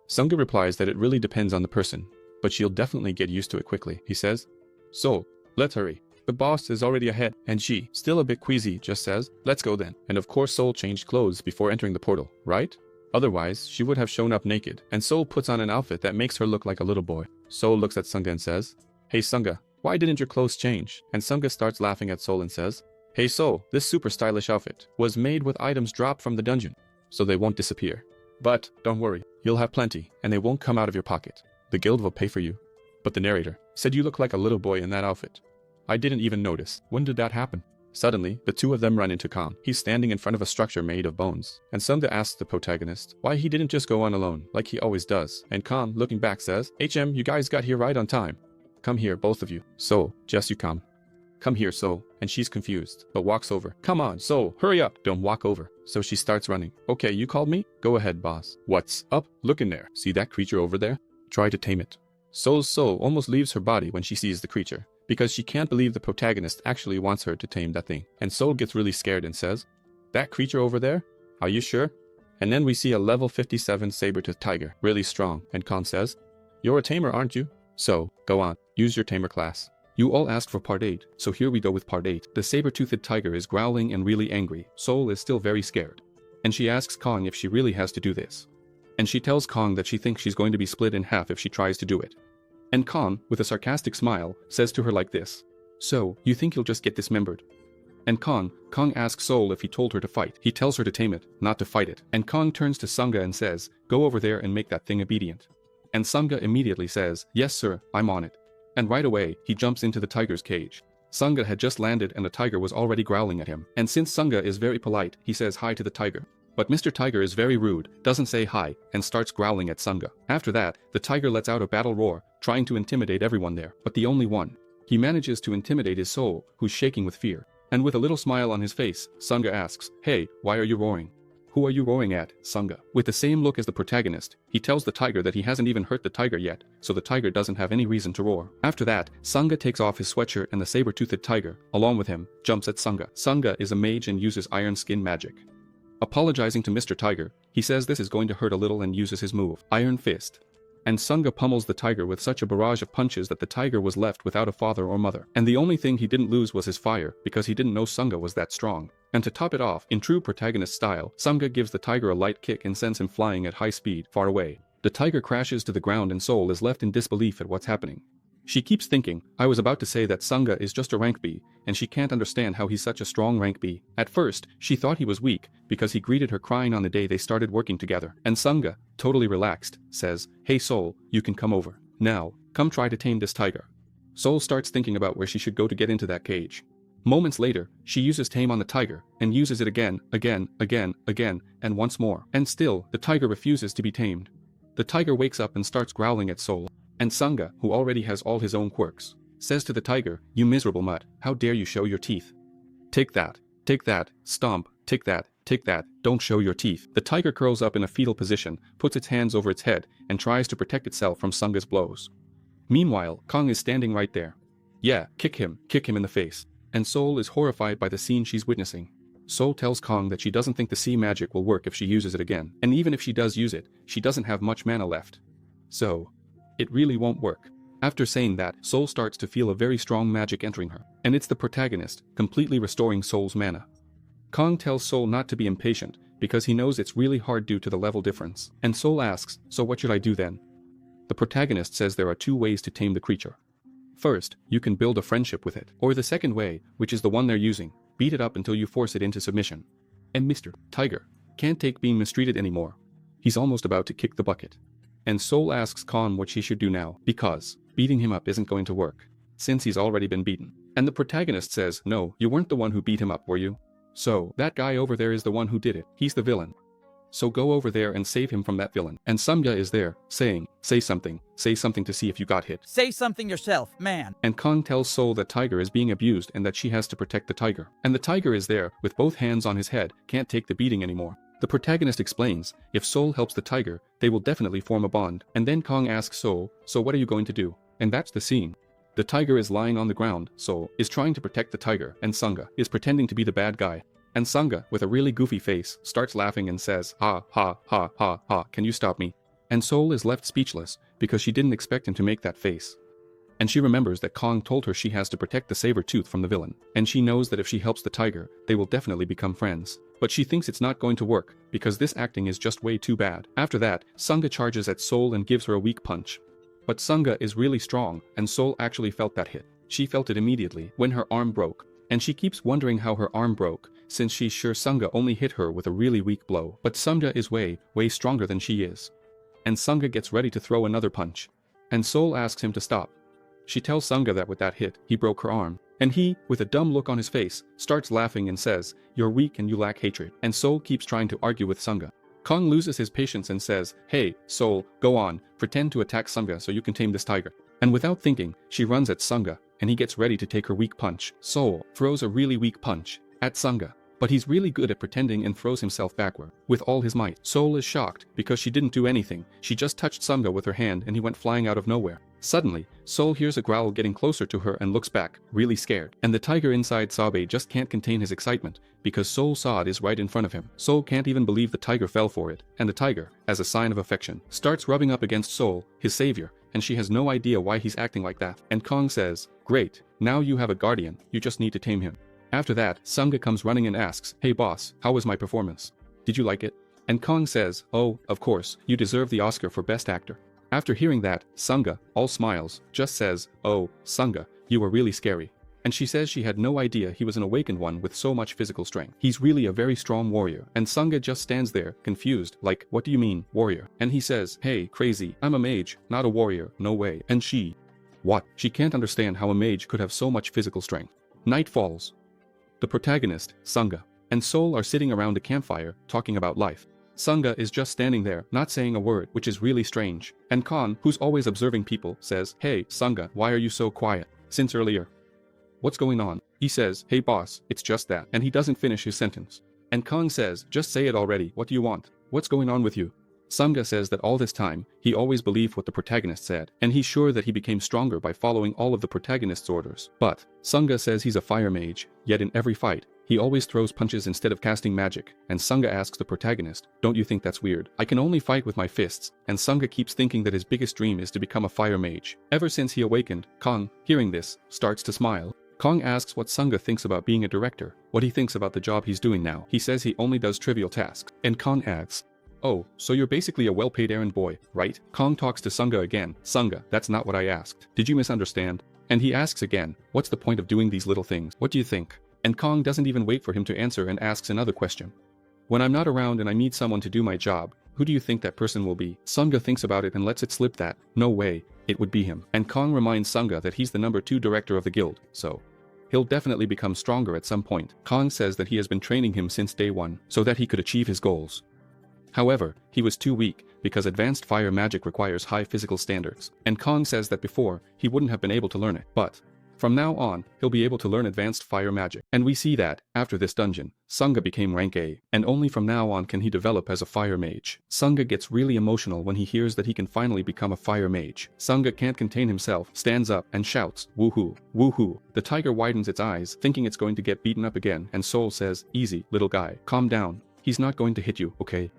[SPEAKER 3] Sungda replies that it really depends on the person, but she'll definitely get used to it quickly. He says, "So, let's hurry. The boss is already ahead," and she, still a bit queasy, just says, "Let's go then." And of course Seoul changed clothes before entering the portal, right? Otherwise, she would have shown up naked, and Seoul puts on an outfit that makes her look like a little boy. Seoul looks at Sungga and says, "Hey Sungga, why didn't your clothes change?" And Sungga starts laughing at Seoul and says, "Hey Seoul, this super stylish outfit was made with items dropped from the dungeon, so they won't disappear. But don't worry, you'll have plenty, and they won't come out of your pocket. The guild will pay for you." But the narrator said you look like a little boy in that outfit. I didn't even notice. When did that happen? Suddenly, the two of them run into Khan. He's standing in front of a structure made of bones, and Sungda asks the protagonist why he didn't just go on alone, like he always does. And Khan, looking back, says, "HM, you guys got here right on time. Come here, both of you." "So, just you come. Come here, so." And she's confused, but walks over. "Come on, so, hurry up." "Don't walk over." So she starts running. "Okay, you called me? Go ahead, boss." "What's up? Look in there. See that creature over there? Try to tame it." Soul's soul almost leaves her body when she sees the creature, because she can't believe the protagonist actually wants her to tame that thing. And Soul gets really scared and says, "That creature over there? Are you sure?" And then we see a level 57 saber-toothed tiger, really strong, and Khan says, "You're a tamer, aren't you? So, go on, use your tamer class." You all asked for part 8, so here we go with part 8. The saber-toothed tiger is growling and really angry. Soul is still very scared, and she asks Kong if she really has to do this. And she tells Kong that she thinks she's going to be split in half if she tries to do it. And Kong, with a sarcastic smile, says to her like this, "So, you think you'll just get dismembered?" And Kong asks Soul if he told her to fight. He tells her to tame it, not to fight it. And Kong turns to Sungga and says, "Go over there and make that thing obedient." And Sungga immediately says, "Yes sir, I'm on it." And right away, he jumps into the tiger's cage. Sungga had just landed and the tiger was already growling at him. And since Sungga is very polite, he says hi to the tiger. But Mr. Tiger is very rude, doesn't say hi, and starts growling at Sungga. After that, the tiger lets out a battle roar, trying to intimidate everyone there, but the only one. He manages to intimidate his soul, who's shaking with fear. And with a little smile on his face, Sungga asks, "Hey, why are you roaring?" "Who are you roaring at, Sungga?" With the same look as the protagonist, he tells the tiger that he hasn't even hurt the tiger yet, so the tiger doesn't have any reason to roar. After that, Sungga takes off his sweatshirt and the saber-toothed tiger, along with him, jumps at Sungga. Sungga is a mage and uses iron skin magic. Apologizing to Mr. Tiger, he says this is going to hurt a little and uses his move, Iron Fist. And Sungga pummels the tiger with such a barrage of punches that the tiger was left without a father or mother. And the only thing he didn't lose was his fire, because he didn't know Sungga was that strong. And to top it off, in true protagonist style, Sungga gives the tiger a light kick and sends him flying at high speed, far away. The tiger crashes to the ground and Soul is left in disbelief at what's happening. She keeps thinking, I was about to say that Sungga is just a rank B, and she can't understand how he's such a strong rank B. At first, she thought he was weak, because he greeted her crying on the day they started working together. And Sungga, totally relaxed, says, "Hey Soul, you can come over. Now, come try to tame this tiger." Soul starts thinking about where she should go to get into that cage. Moments later, she uses tame on the tiger, and uses it again, and once more. And still, the tiger refuses to be tamed. The tiger wakes up and starts growling at Soul. And Sungga, who already has all his own quirks, says to the tiger, "You miserable mutt, how dare you show your teeth? Take that, stomp, take that, don't show your teeth." The tiger curls up in a fetal position, puts its hands over its head, and tries to protect itself from Sungga's blows. Meanwhile, Kong is standing right there. Yeah, kick him in the face. And Soul is horrified by the scene she's witnessing. Soul tells Kong that she doesn't think the sea magic will work if she uses it again, and even if she does use it, she doesn't have much mana left. So, It really won't work. After saying that, Seoul starts to feel a very strong magic entering her, and it's the protagonist, completely restoring Seoul's mana. Kang tells Seoul not to be impatient, because he knows it's really hard due to the level difference, and Seoul asks, so what should I do then? The protagonist says there are two ways to tame the creature. First, you can build a friendship with it, or the second way, which is the one they're using, beat it up until you force it into submission. And Mr. Tiger can't take being mistreated anymore. He's almost about to kick the bucket. And Seoul asks Kang what she should do now, because beating him up isn't going to work, since he's already been beaten. And the protagonist says, no, you weren't the one who beat him up, were you? So, that guy over there is the one who did it. He's the villain. So go over there and save him from that villain. And Samya is there, saying, say something to see if you got hit.
[SPEAKER 7] Say something yourself, man.
[SPEAKER 3] And Kang tells Seoul that Tiger is being abused and that she has to protect the tiger. And the tiger is there, with both hands on his head, can't take the beating anymore. The protagonist explains, if Seoul helps the tiger, they will definitely form a bond. And then Kang asks Seoul, so what are you going to do? And that's the scene. The tiger is lying on the ground, Seoul is trying to protect the tiger, and Sangha is pretending to be the bad guy. And Sangha, with a really goofy face, starts laughing and says, ha ha ha ha ha, can you stop me? And Seoul is left speechless, because she didn't expect him to make that face. And she remembers that Kang told her she has to protect the saber tooth from the villain, and she knows that if she helps the tiger, they will definitely become friends. But she thinks it's not going to work, because this acting is just way too bad. After that, Sangha charges at Seoul and gives her a weak punch. But Sangha is really strong, and Seoul actually felt that hit. She felt it immediately, when her arm broke. And she keeps wondering how her arm broke, since she's sure Sangha only hit her with a really weak blow. But Sangha is way stronger than she is. And Sangha gets ready to throw another punch. And Seoul asks him to stop. She tells Sangha that with that hit, he broke her arm. And he, with a dumb look on his face, starts laughing and says, you're weak and you lack hatred. And Seoul keeps trying to argue with Sangha. Kang loses his patience and says, hey, Seoul, go on, pretend to attack Sangha so you can tame this tiger. And without thinking, she runs at Sangha, and he gets ready to take her weak punch. Seoul throws a really weak punch at Sangha, but he's really good at pretending and throws himself backward with all his might. Seoul is shocked because she didn't do anything. She just touched Sangha with her hand and he went flying out of nowhere. Suddenly, Seoul hears a growl getting closer to her and looks back, really scared. And the tiger inside Sabe just can't contain his excitement, because Seoul saw it is right in front of him. Seoul can't even believe the tiger fell for it, and the tiger, as a sign of affection, starts rubbing up against Seoul, his savior, and she has no idea why he's acting like that. And Kang says, great, now you have a guardian, you just need to tame him. After that, Sangha comes running and asks, hey boss, how was my performance? Did you like it? And Kang says, oh, of course, you deserve the Oscar for Best Actor. After hearing that, Sangha, all smiles, just says, oh, Sangha, you were really scary. And she says she had no idea he was an awakened one with so much physical strength. He's really a very strong warrior. And Sangha just stands there, confused, like, what do you mean, warrior? And he says, hey, crazy, I'm a mage, not a warrior, no way. And she, what? She can't understand how a mage could have so much physical strength. Night falls. The protagonist, Sangha, and Seoul are sitting around a campfire, talking about life. Sangha is just standing there, not saying a word, which is really strange. And Khan, who's always observing people, says, hey, Sangha, why are you so quiet? Since earlier. What's going on? He says, hey boss, it's just that. And he doesn't finish his sentence. And Kang says, just say it already, what do you want? What's going on with you? Sangha says that all this time, he always believed what the protagonist said, and he's sure that he became stronger by following all of the protagonist's orders. But, Sangha says he's a fire mage, yet in every fight, he always throws punches instead of casting magic, and Sangha asks the protagonist, don't you think that's weird? I can only fight with my fists, and Sangha keeps thinking that his biggest dream is to become a fire mage. Ever since he awakened, Kang, hearing this, starts to smile. Kang asks what Sangha thinks about being a director, what he thinks about the job he's doing now. He says he only does trivial tasks, and Kang asks, oh, so you're basically a well-paid errand boy, right? Kang talks to Sangha again. Sangha, that's not what I asked. Did you misunderstand? And he asks again, what's the point of doing these little things? What do you think? And Kang doesn't even wait for him to answer and asks another question. When I'm not around and I need someone to do my job, who do you think that person will be? Sangha thinks about it and lets it slip that, no way, it would be him. And Kang reminds Sangha that he's the number 2 director of the guild, so he'll definitely become stronger at some point. Kang says that he has been training him since day 1, so that he could achieve his goals. However, he was too weak, because advanced fire magic requires high physical standards. And Kang says that before, he wouldn't have been able to learn it. But from now on, he'll be able to learn advanced fire magic. And we see that, after this dungeon, Sangha became rank A, and only from now on can he develop as a fire mage. Sangha gets really emotional when he hears that he can finally become a fire mage. Sangha can't contain himself, stands up, and shouts, woohoo, woohoo. The tiger widens its eyes, thinking it's going to get beaten up again, and Seoul says, easy, little guy, calm down. He's not going to hit you, okay?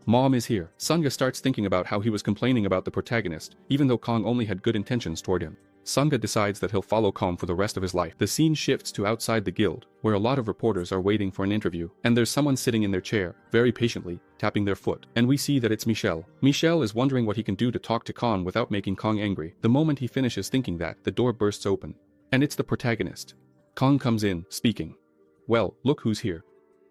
[SPEAKER 3] Mom is here. Sunga starts thinking about how he was complaining about the protagonist, even though Kang only had good intentions toward him. Sunga decides that he'll follow Kang for the rest of his life. The scene shifts to outside the guild, where a lot of reporters are waiting for an interview, and there's someone sitting in their chair, very patiently, tapping their foot. And we see that it's Michel. Michel is wondering what he can do to talk to Kang without making Kang angry. The moment he finishes thinking that, the door bursts open. And it's the protagonist. Kang comes in, speaking. Well, look who's here.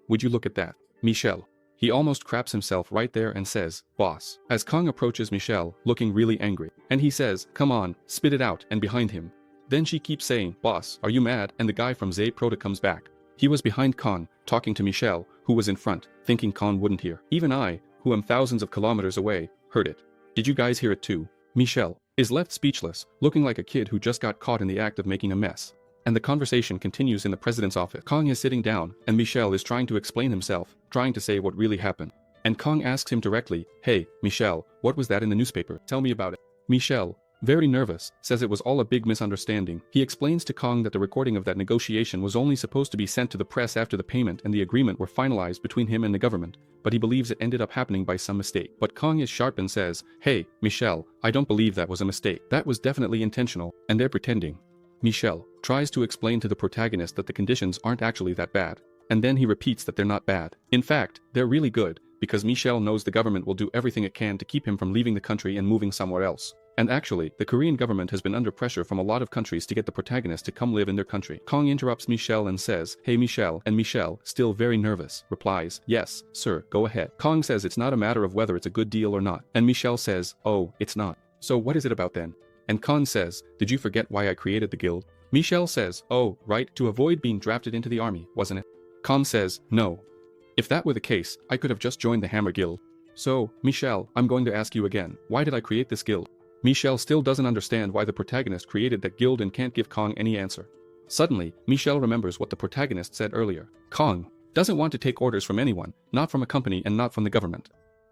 [SPEAKER 3] Would you look at that? Michel. He almost craps himself right there and says, boss. As Kang approaches Michel, looking really angry. And he says, come on, spit it out, and behind him. Then she keeps saying, boss, are you mad? And the guy from Zay Prota comes back. He was behind Kang, talking to Michel, who was in front, thinking Kang wouldn't hear. Even I, who am thousands of kilometers away, heard it. Did you guys hear it too? Michel is left speechless, looking like a kid who just got caught in the act of making a mess. And the conversation continues in the president's office. Kang is sitting down, and Michel is trying to explain himself, trying to say what really happened. And Kang asks him directly, hey, Michel, what was that in the newspaper? Tell me about it. Michel, very nervous, says it was all a big misunderstanding. He explains to Kang that the recording of that negotiation was only supposed to be sent to the press after the payment and the agreement were finalized between him and the government, but he believes it ended up happening by some mistake. But Kang is sharp and says, hey, Michel, I don't believe that was a mistake. That was definitely intentional, and they're pretending. Michel tries to explain to the protagonist that the conditions aren't actually that bad, and then he repeats that they're not bad. In fact, they're really good, because Michel knows the government will do everything it can to keep him from leaving the country and moving somewhere else. And actually, the Korean government has been under pressure from a lot of countries to get the protagonist to come live in their country. Kang interrupts Michel and says, hey Michel, and Michel, still very nervous, replies, yes, sir, go ahead. Kang says it's not a matter of whether it's a good deal or not, and Michel says, oh, it's not. So what is it about then? And Kang says, did you forget why I created the guild? Michel says, oh, right, to avoid being drafted into the army, wasn't it? Kang says, no. If that were the case, I could have just joined the Hammer Guild. So, Michel, I'm going to ask you again, why did I create this guild? Michel still doesn't understand why the protagonist created that guild and can't give Kang any answer. Suddenly, Michel remembers what the protagonist said earlier. Kang doesn't want to take orders from anyone, not from a company and not from the government.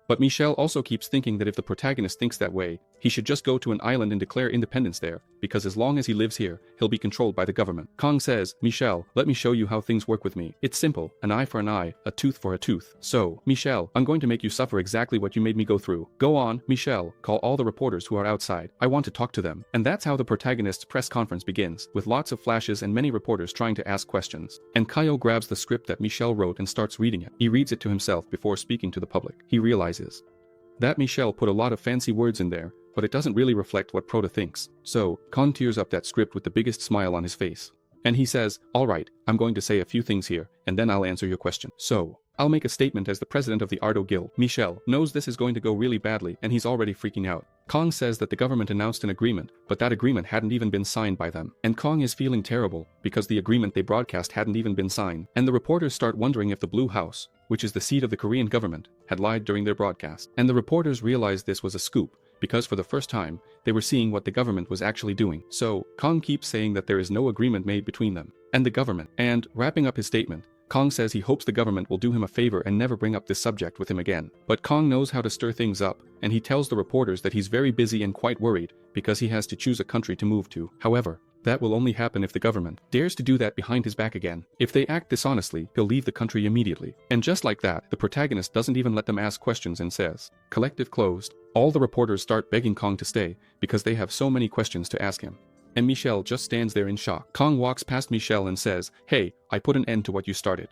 [SPEAKER 3] But Michel also keeps thinking that if the protagonist thinks that way, he should just go to an island and declare independence there, because as long as he lives here, he'll be controlled by the government. Kang says, Michel, let me show you how things work with me. It's simple, an eye for an eye, a tooth for a tooth. So, Michel, I'm going to make you suffer exactly what you made me go through. Go on, Michel, call all the reporters who are outside. I want to talk to them. And that's how the protagonist's press conference begins, with lots of flashes and many reporters trying to ask questions. And Kaio grabs the script that Michel wrote and starts reading it. He reads it to himself before speaking to the public. He realizes that Michel put a lot of fancy words in there, but it doesn't really reflect what Prota thinks. So, Kang tears up that script with the biggest smile on his face. And he says, alright, I'm going to say a few things here, and then I'll answer your question. So, I'll make a statement as the president of the Ardo Guild. Michel knows this is going to go really badly, and he's already freaking out. Kang says that the government announced an agreement, but that agreement hadn't even been signed by them. And Kang is feeling terrible, because the agreement they broadcast hadn't even been signed. And the reporters start wondering if the Blue House, which is the seat of the Korean government, had lied during their broadcast. And the reporters realized this was a scoop, because for the first time, they were seeing what the government was actually doing. So, Kang keeps saying that there is no agreement made between them and the government. And, wrapping up his statement, Kang says he hopes the government will do him a favor and never bring up this subject with him again. But Kang knows how to stir things up, and he tells the reporters that he's very busy and quite worried, because he has to choose a country to move to. However, that will only happen if the government dares to do that behind his back again. If they act dishonestly, he'll leave the country immediately. And just like that, the protagonist doesn't even let them ask questions and says, collective closed. All the reporters start begging Kang to stay, because they have so many questions to ask him. And Michel just stands there in shock. Kang walks past Michel and says, hey, I put an end to what you started.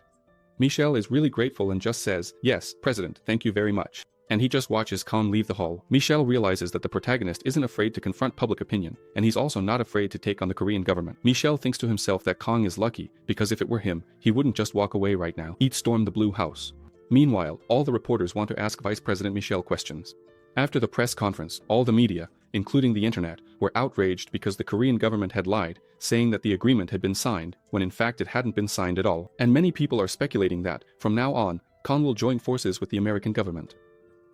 [SPEAKER 3] Michel is really grateful and just says, yes, President, thank you very much. And he just watches Kang leave the hall. Michel realizes that the protagonist isn't afraid to confront public opinion, and he's also not afraid to take on the Korean government. Michel thinks to himself that Kang is lucky, because if it were him, he wouldn't just walk away right now. He'd storm the Blue House. Meanwhile, all the reporters want to ask Vice President Michel questions. After the press conference, all the media, including the internet, were outraged because the Korean government had lied, saying that the agreement had been signed, when in fact it hadn't been signed at all. And many people are speculating that, from now on, Kang will join forces with the American government.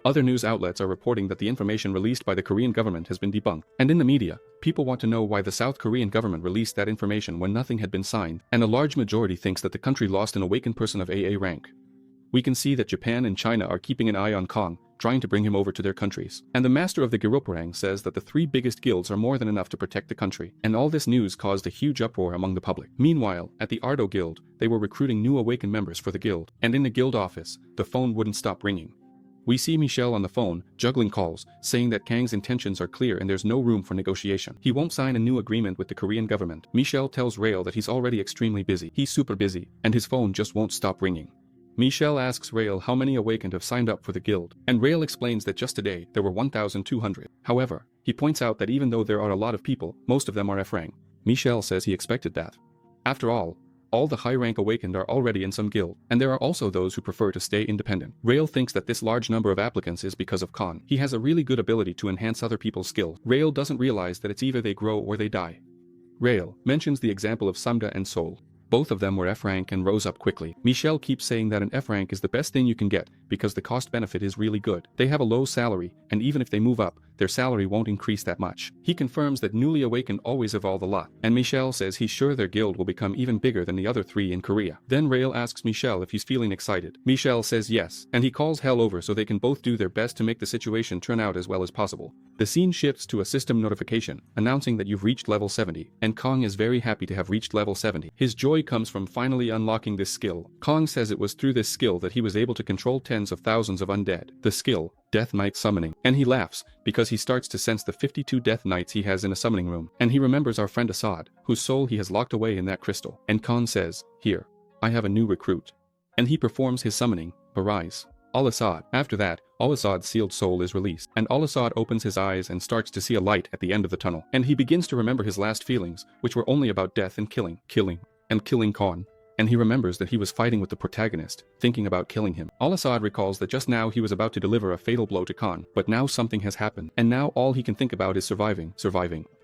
[SPEAKER 3] Other news outlets are reporting that the information released by the Korean government has been debunked. And in the media, people want to know why the South Korean government released that information when nothing had been signed, and a large majority thinks that the country lost an awakened person of AA rank. We can see that Japan and China are keeping an eye on Kang, trying to bring him over to their countries. And the master of the Giroparang says that the 3 biggest guilds are more than enough to protect the country. And all this news caused a huge uproar among the public. Meanwhile, at the Ardo Guild, they were recruiting new awakened members for the guild. And in the guild office, the phone wouldn't stop ringing. We see Michelle on the phone, juggling calls, saying that Kang's intentions are clear and there's no room for negotiation. He won't sign a new agreement with the Korean government. Michelle tells Rail that he's already extremely busy. He's super busy, and his phone just won't stop ringing. Michelle asks Rail how many awakened have signed up for the guild, and Rail explains that just today there were 1,200. However, he points out that even though there are a lot of people, most of them are F-rank. Michelle says he expected that. After all the high-rank awakened are already in some guild, and there are also those who prefer to stay independent. Rail thinks that this large number of applicants is because of Khan. He has a really good ability to enhance other people's skill. Rail doesn't realize that it's either they grow or they die. Rail mentions the example of Samda and Seoul. Both of them were F-rank and rose up quickly. Michelle keeps saying that an F-rank is the best thing you can get because the cost-benefit is really good. They have a low salary, and even if they move up, their salary won't increase that much. He confirms that newly awakened always evolve a lot, and Michelle says he's sure their guild will become even bigger than the other 3 in Korea. Then Rail asks Michelle if he's feeling excited. Michelle says yes, and he calls hell over so they can both do their best to make the situation turn out as well as possible. The scene shifts to a system notification, announcing that you've reached level 70, and Kang is very happy to have reached level 70. His joy comes from finally unlocking this skill. Kang says it was through this skill that he was able to control tens of thousands of undead. The skill, Death Knight Summoning. And he laughs, because he starts to sense the 52 Death Knights he has in a summoning room. And he remembers our friend Assad, whose soul he has locked away in that crystal. And Khan says, "Here, I have a new recruit." And he performs his summoning, Arise. Al-Assad. After that, Al-Assad's sealed soul is released, and Al-Assad opens his eyes and starts to see a light at the end of the tunnel. And he begins to remember his last feelings, which were only about death and killing Khan. And he remembers that he was fighting with the protagonist, thinking about killing him. Al-Assad recalls that just now he was about to deliver a fatal blow to Khan, but now something has happened, and now all he can think about is surviving,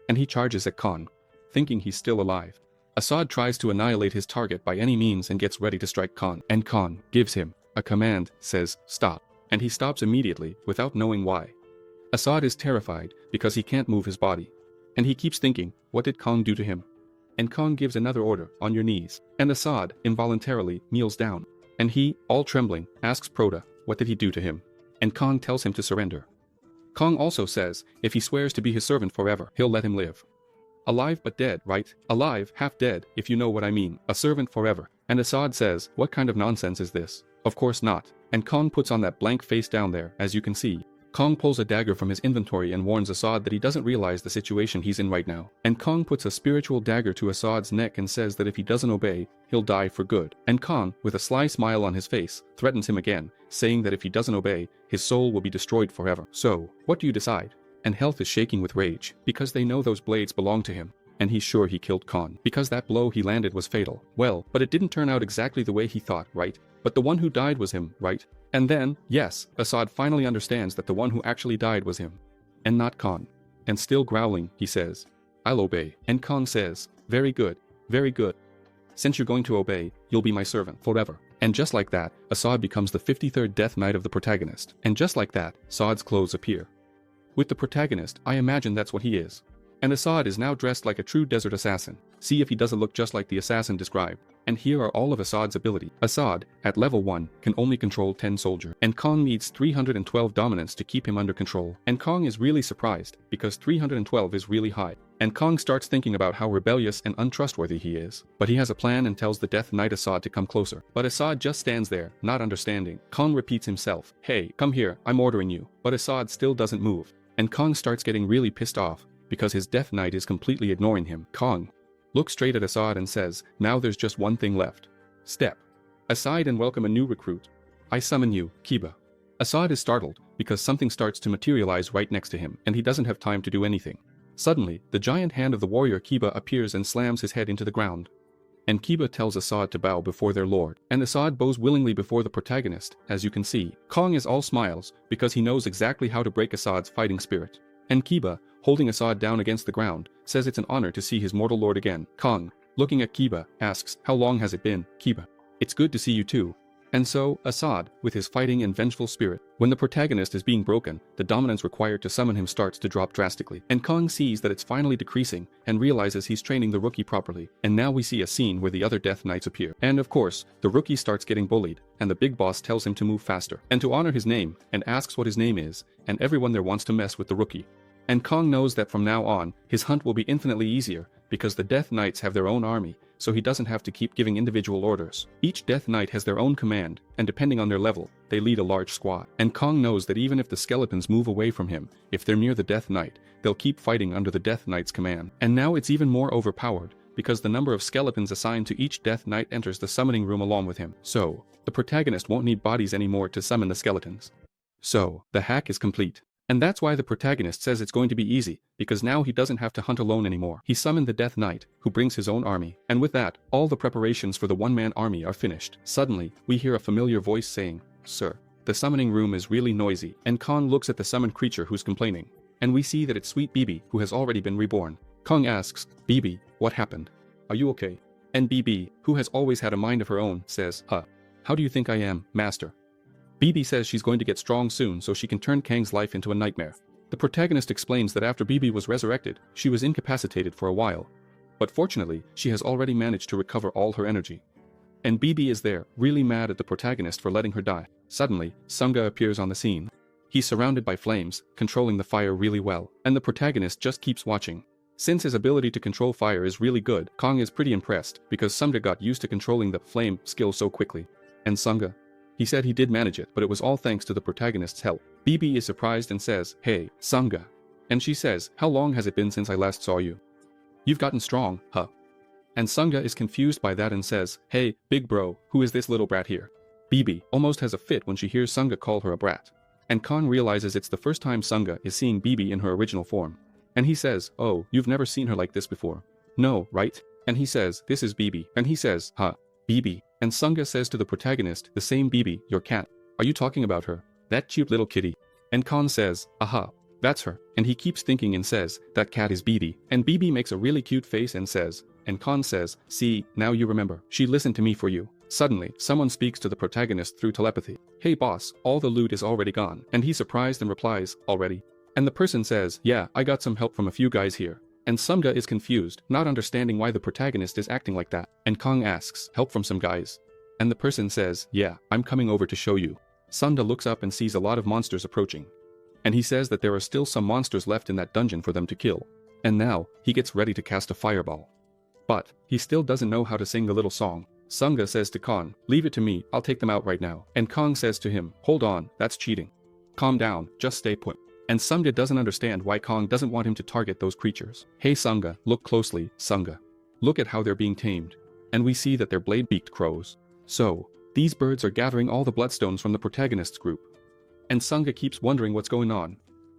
[SPEAKER 3] and he charges at Khan, thinking he's still alive. Assad tries to annihilate his target by any means and gets ready to strike Khan, and Khan gives him a command, says, "Stop," and he stops immediately, without knowing why. Assad is terrified because he can't move his body, and he keeps thinking, what did Kang do to him? And Kang gives another order, on your knees, and Assad involuntarily kneels down, and he, all trembling, asks Proda, what did he do to him? And Kang tells him to surrender. Kang also says, if he swears to be his servant forever, he'll let him live. Alive but dead, right? Alive, half dead, if you know what I mean. A servant forever. And Assad says, what kind of nonsense is this? Of course not. And Kang puts on that blank face down there, as you can see. Kang pulls a dagger from his inventory and warns Assad that he doesn't realize the situation he's in right now. And Kang puts a spiritual dagger to Assad's neck and says that if he doesn't obey, he'll die for good. And Kang, with a sly smile on his face, threatens him again, saying that if he doesn't obey, his soul will be destroyed forever. So, what do you decide? And Health is shaking with rage, because they know those blades belong to him. And he's sure he killed Khan, because that blow he landed was fatal. Well, but it didn't turn out exactly the way he thought, right? But the one who died was him, right? And then, yes, Assad finally understands that the one who actually died was him, and not Khan. And still growling, he says, I'll obey. And Khan says, very good, very good. Since you're going to obey, you'll be my servant forever. And just like that, Assad becomes the 53rd Death Knight of the protagonist. And just like that, Assad's clothes appear. With the protagonist, I imagine that's what he is. And Assad is now dressed like a true desert assassin. See if he doesn't look just like the assassin described. And here are all of Assad's ability. Assad, at level 1, can only control 10 soldiers. And Kang needs 312 dominance to keep him under control. And Kang is really surprised, because 312 is really high. And Kang starts thinking about how rebellious and untrustworthy he is. But he has a plan and tells the Death Knight Assad to come closer. But Assad just stands there, not understanding. Kang repeats himself, hey, come here, I'm ordering you. But Assad still doesn't move. And Kang starts getting really pissed off, because his Death Knight is completely ignoring him. Kang looks straight at Assad and says, now there's just one thing left. Step aside and welcome a new recruit. I summon you, Kiba. Assad is startled, because something starts to materialize right next to him, and he doesn't have time to do anything. Suddenly, the giant hand of the warrior Kiba appears and slams his head into the ground. And Kiba tells Assad to bow before their lord, and Assad bows willingly before the protagonist, as you can see. Kang is all smiles, because he knows exactly how to break Assad's fighting spirit. And Kiba, holding Assad down against the ground, says it's an honor to see his mortal lord again. Kang, looking at Kiba, asks, how long has it been, Kiba? It's good to see you too. And so, Assad, with his fighting and vengeful spirit, when the protagonist is being broken, the dominance required to summon him starts to drop drastically. And Kang sees that it's finally decreasing, and realizes he's training the rookie properly. And now we see a scene where the other Death Knights appear. And of course, the rookie starts getting bullied, and the big boss tells him to move faster, and to honor his name, and asks what his name is, and everyone there wants to mess with the rookie. And Kang knows that from now on, his hunt will be infinitely easier, because the Death Knights have their own army, so he doesn't have to keep giving individual orders. Each Death Knight has their own command, and depending on their level, they lead a large squad. And Kang knows that even if the skeletons move away from him, if they're near the Death Knight, they'll keep fighting under the Death Knight's command. And now it's even more overpowered, because the number of skeletons assigned to each Death Knight enters the summoning room along with him. So, the protagonist won't need bodies anymore to summon the skeletons. So, the hack is complete. And that's why the protagonist says it's going to be easy, because now he doesn't have to hunt alone anymore. He summoned the Death Knight, who brings his own army, and with that, all the preparations for the one-man army are finished. Suddenly, we hear a familiar voice saying, "Sir, the summoning room is really noisy," and Kang looks at the summoned creature who's complaining. And we see that it's sweet Bibi, who has already been reborn. Kang asks, "Bibi, what happened? Are you okay?" And Bibi, who has always had a mind of her own, says, "How do you think I am, master?" Bibi says she's going to get strong soon so she can turn Kang's life into a nightmare. The protagonist explains that after Bibi was resurrected, she was incapacitated for a while. But fortunately, she has already managed to recover all her energy. And Bibi is there, really mad at the protagonist for letting her die. Suddenly, Sunga appears on the scene. He's surrounded by flames, controlling the fire really well, and the protagonist just keeps watching. Since his ability to control fire is really good, Kang is pretty impressed, because Sunga got used to controlling the flame skill so quickly. And Sunga? He said he did manage it, but it was all thanks to the protagonist's help. Bibi is surprised and says, "Hey, Sunga." And she says, "How long has it been since I last saw you? You've gotten strong, huh?" And Sunga is confused by that and says, "Hey, big bro, who is this little brat here?" Bibi almost has a fit when she hears Sunga call her a brat. And Kang realizes it's the first time Sunga is seeing Bibi in her original form. And he says, "Oh, you've never seen her like this before." "No, right?" And he says, "This is Bibi." And he says, Bibi. And Sunga says to the protagonist, "The same Bibi, your cat. Are you talking about her? That cute little kitty?" And Kang says, "Aha, that's her." And he keeps thinking and says, "That cat is Bibi." And Bibi makes a really cute face and says, and Kang says, "See, now you remember. She listened to me for you." Suddenly, someone speaks to the protagonist through telepathy. "Hey boss, all the loot is already gone." And he's surprised and replies, "Already?" And the person says, "Yeah, I got some help from a few guys here." And Sunga is confused, not understanding why the protagonist is acting like that. And Kang asks, "Help from some guys?" And the person says, "Yeah, I'm coming over to show you." Sunga looks up and sees a lot of monsters approaching. And he says that there are still some monsters left in that dungeon for them to kill. And now, he gets ready to cast a fireball. But, he still doesn't know how to sing the little song. Sunga says to Kang, "Leave it to me, I'll take them out right now." And Kang says to him, "Hold on, that's cheating. Calm down, just stay put." And Sunga doesn't understand why Kang doesn't want him to target those creatures. "Hey Sunga, look closely, Sunga. Look at how they're being tamed." And we see that they're blade-beaked crows. So, these birds are gathering all the bloodstones from the protagonist's group. And Sunga keeps wondering what's going on.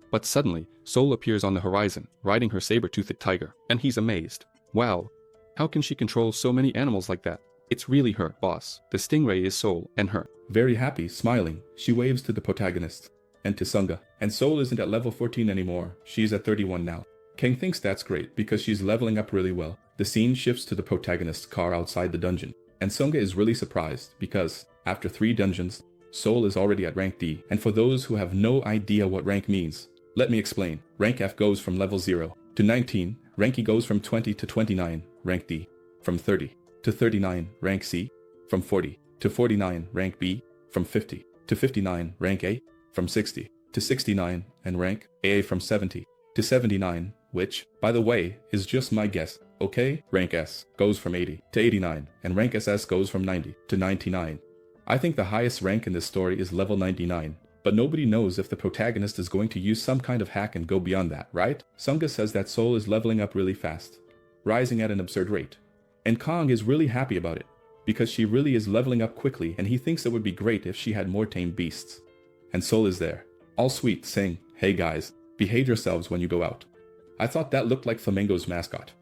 [SPEAKER 3] But suddenly, Seoul appears on the horizon, riding her saber-toothed tiger. And he's amazed. Wow, how can she control so many animals like that? It's really her, boss. The stingray is Seoul, and her.
[SPEAKER 1] Very happy, smiling, she waves to the protagonist and to Sunga. And Seoul isn't at level 14 anymore, she's at 31 now. Kang thinks that's great because she's leveling up really well. The scene shifts to the protagonist's car outside the dungeon. And Sunga is really surprised because, after 3 dungeons, Seoul is already at rank D. And for those who have no idea what rank means, let me explain. Rank F goes from level 0 to 19, rank E goes from 20 to 29, rank D. From 30 to 39, rank C. From 40 to 49, rank B. From 50 to 59, rank A. From 60 to 69, and rank AA from 70 to 79, which, by the way, is just my guess, okay? Rank S goes from 80 to 89, and rank SS goes from 90 to 99. I think the highest rank in this story is level 99, but nobody knows if the protagonist is going to use some kind of hack and go beyond that, right? Sunga says that Seoul is leveling up really fast, rising at an absurd rate. And Kang is really happy about it, because she really is leveling up quickly and he thinks it would be great if she had more tamed beasts. And Seoul is there, all sweet, saying, "Hey guys, behave yourselves when you go out." I thought that looked like Flamingo's mascot.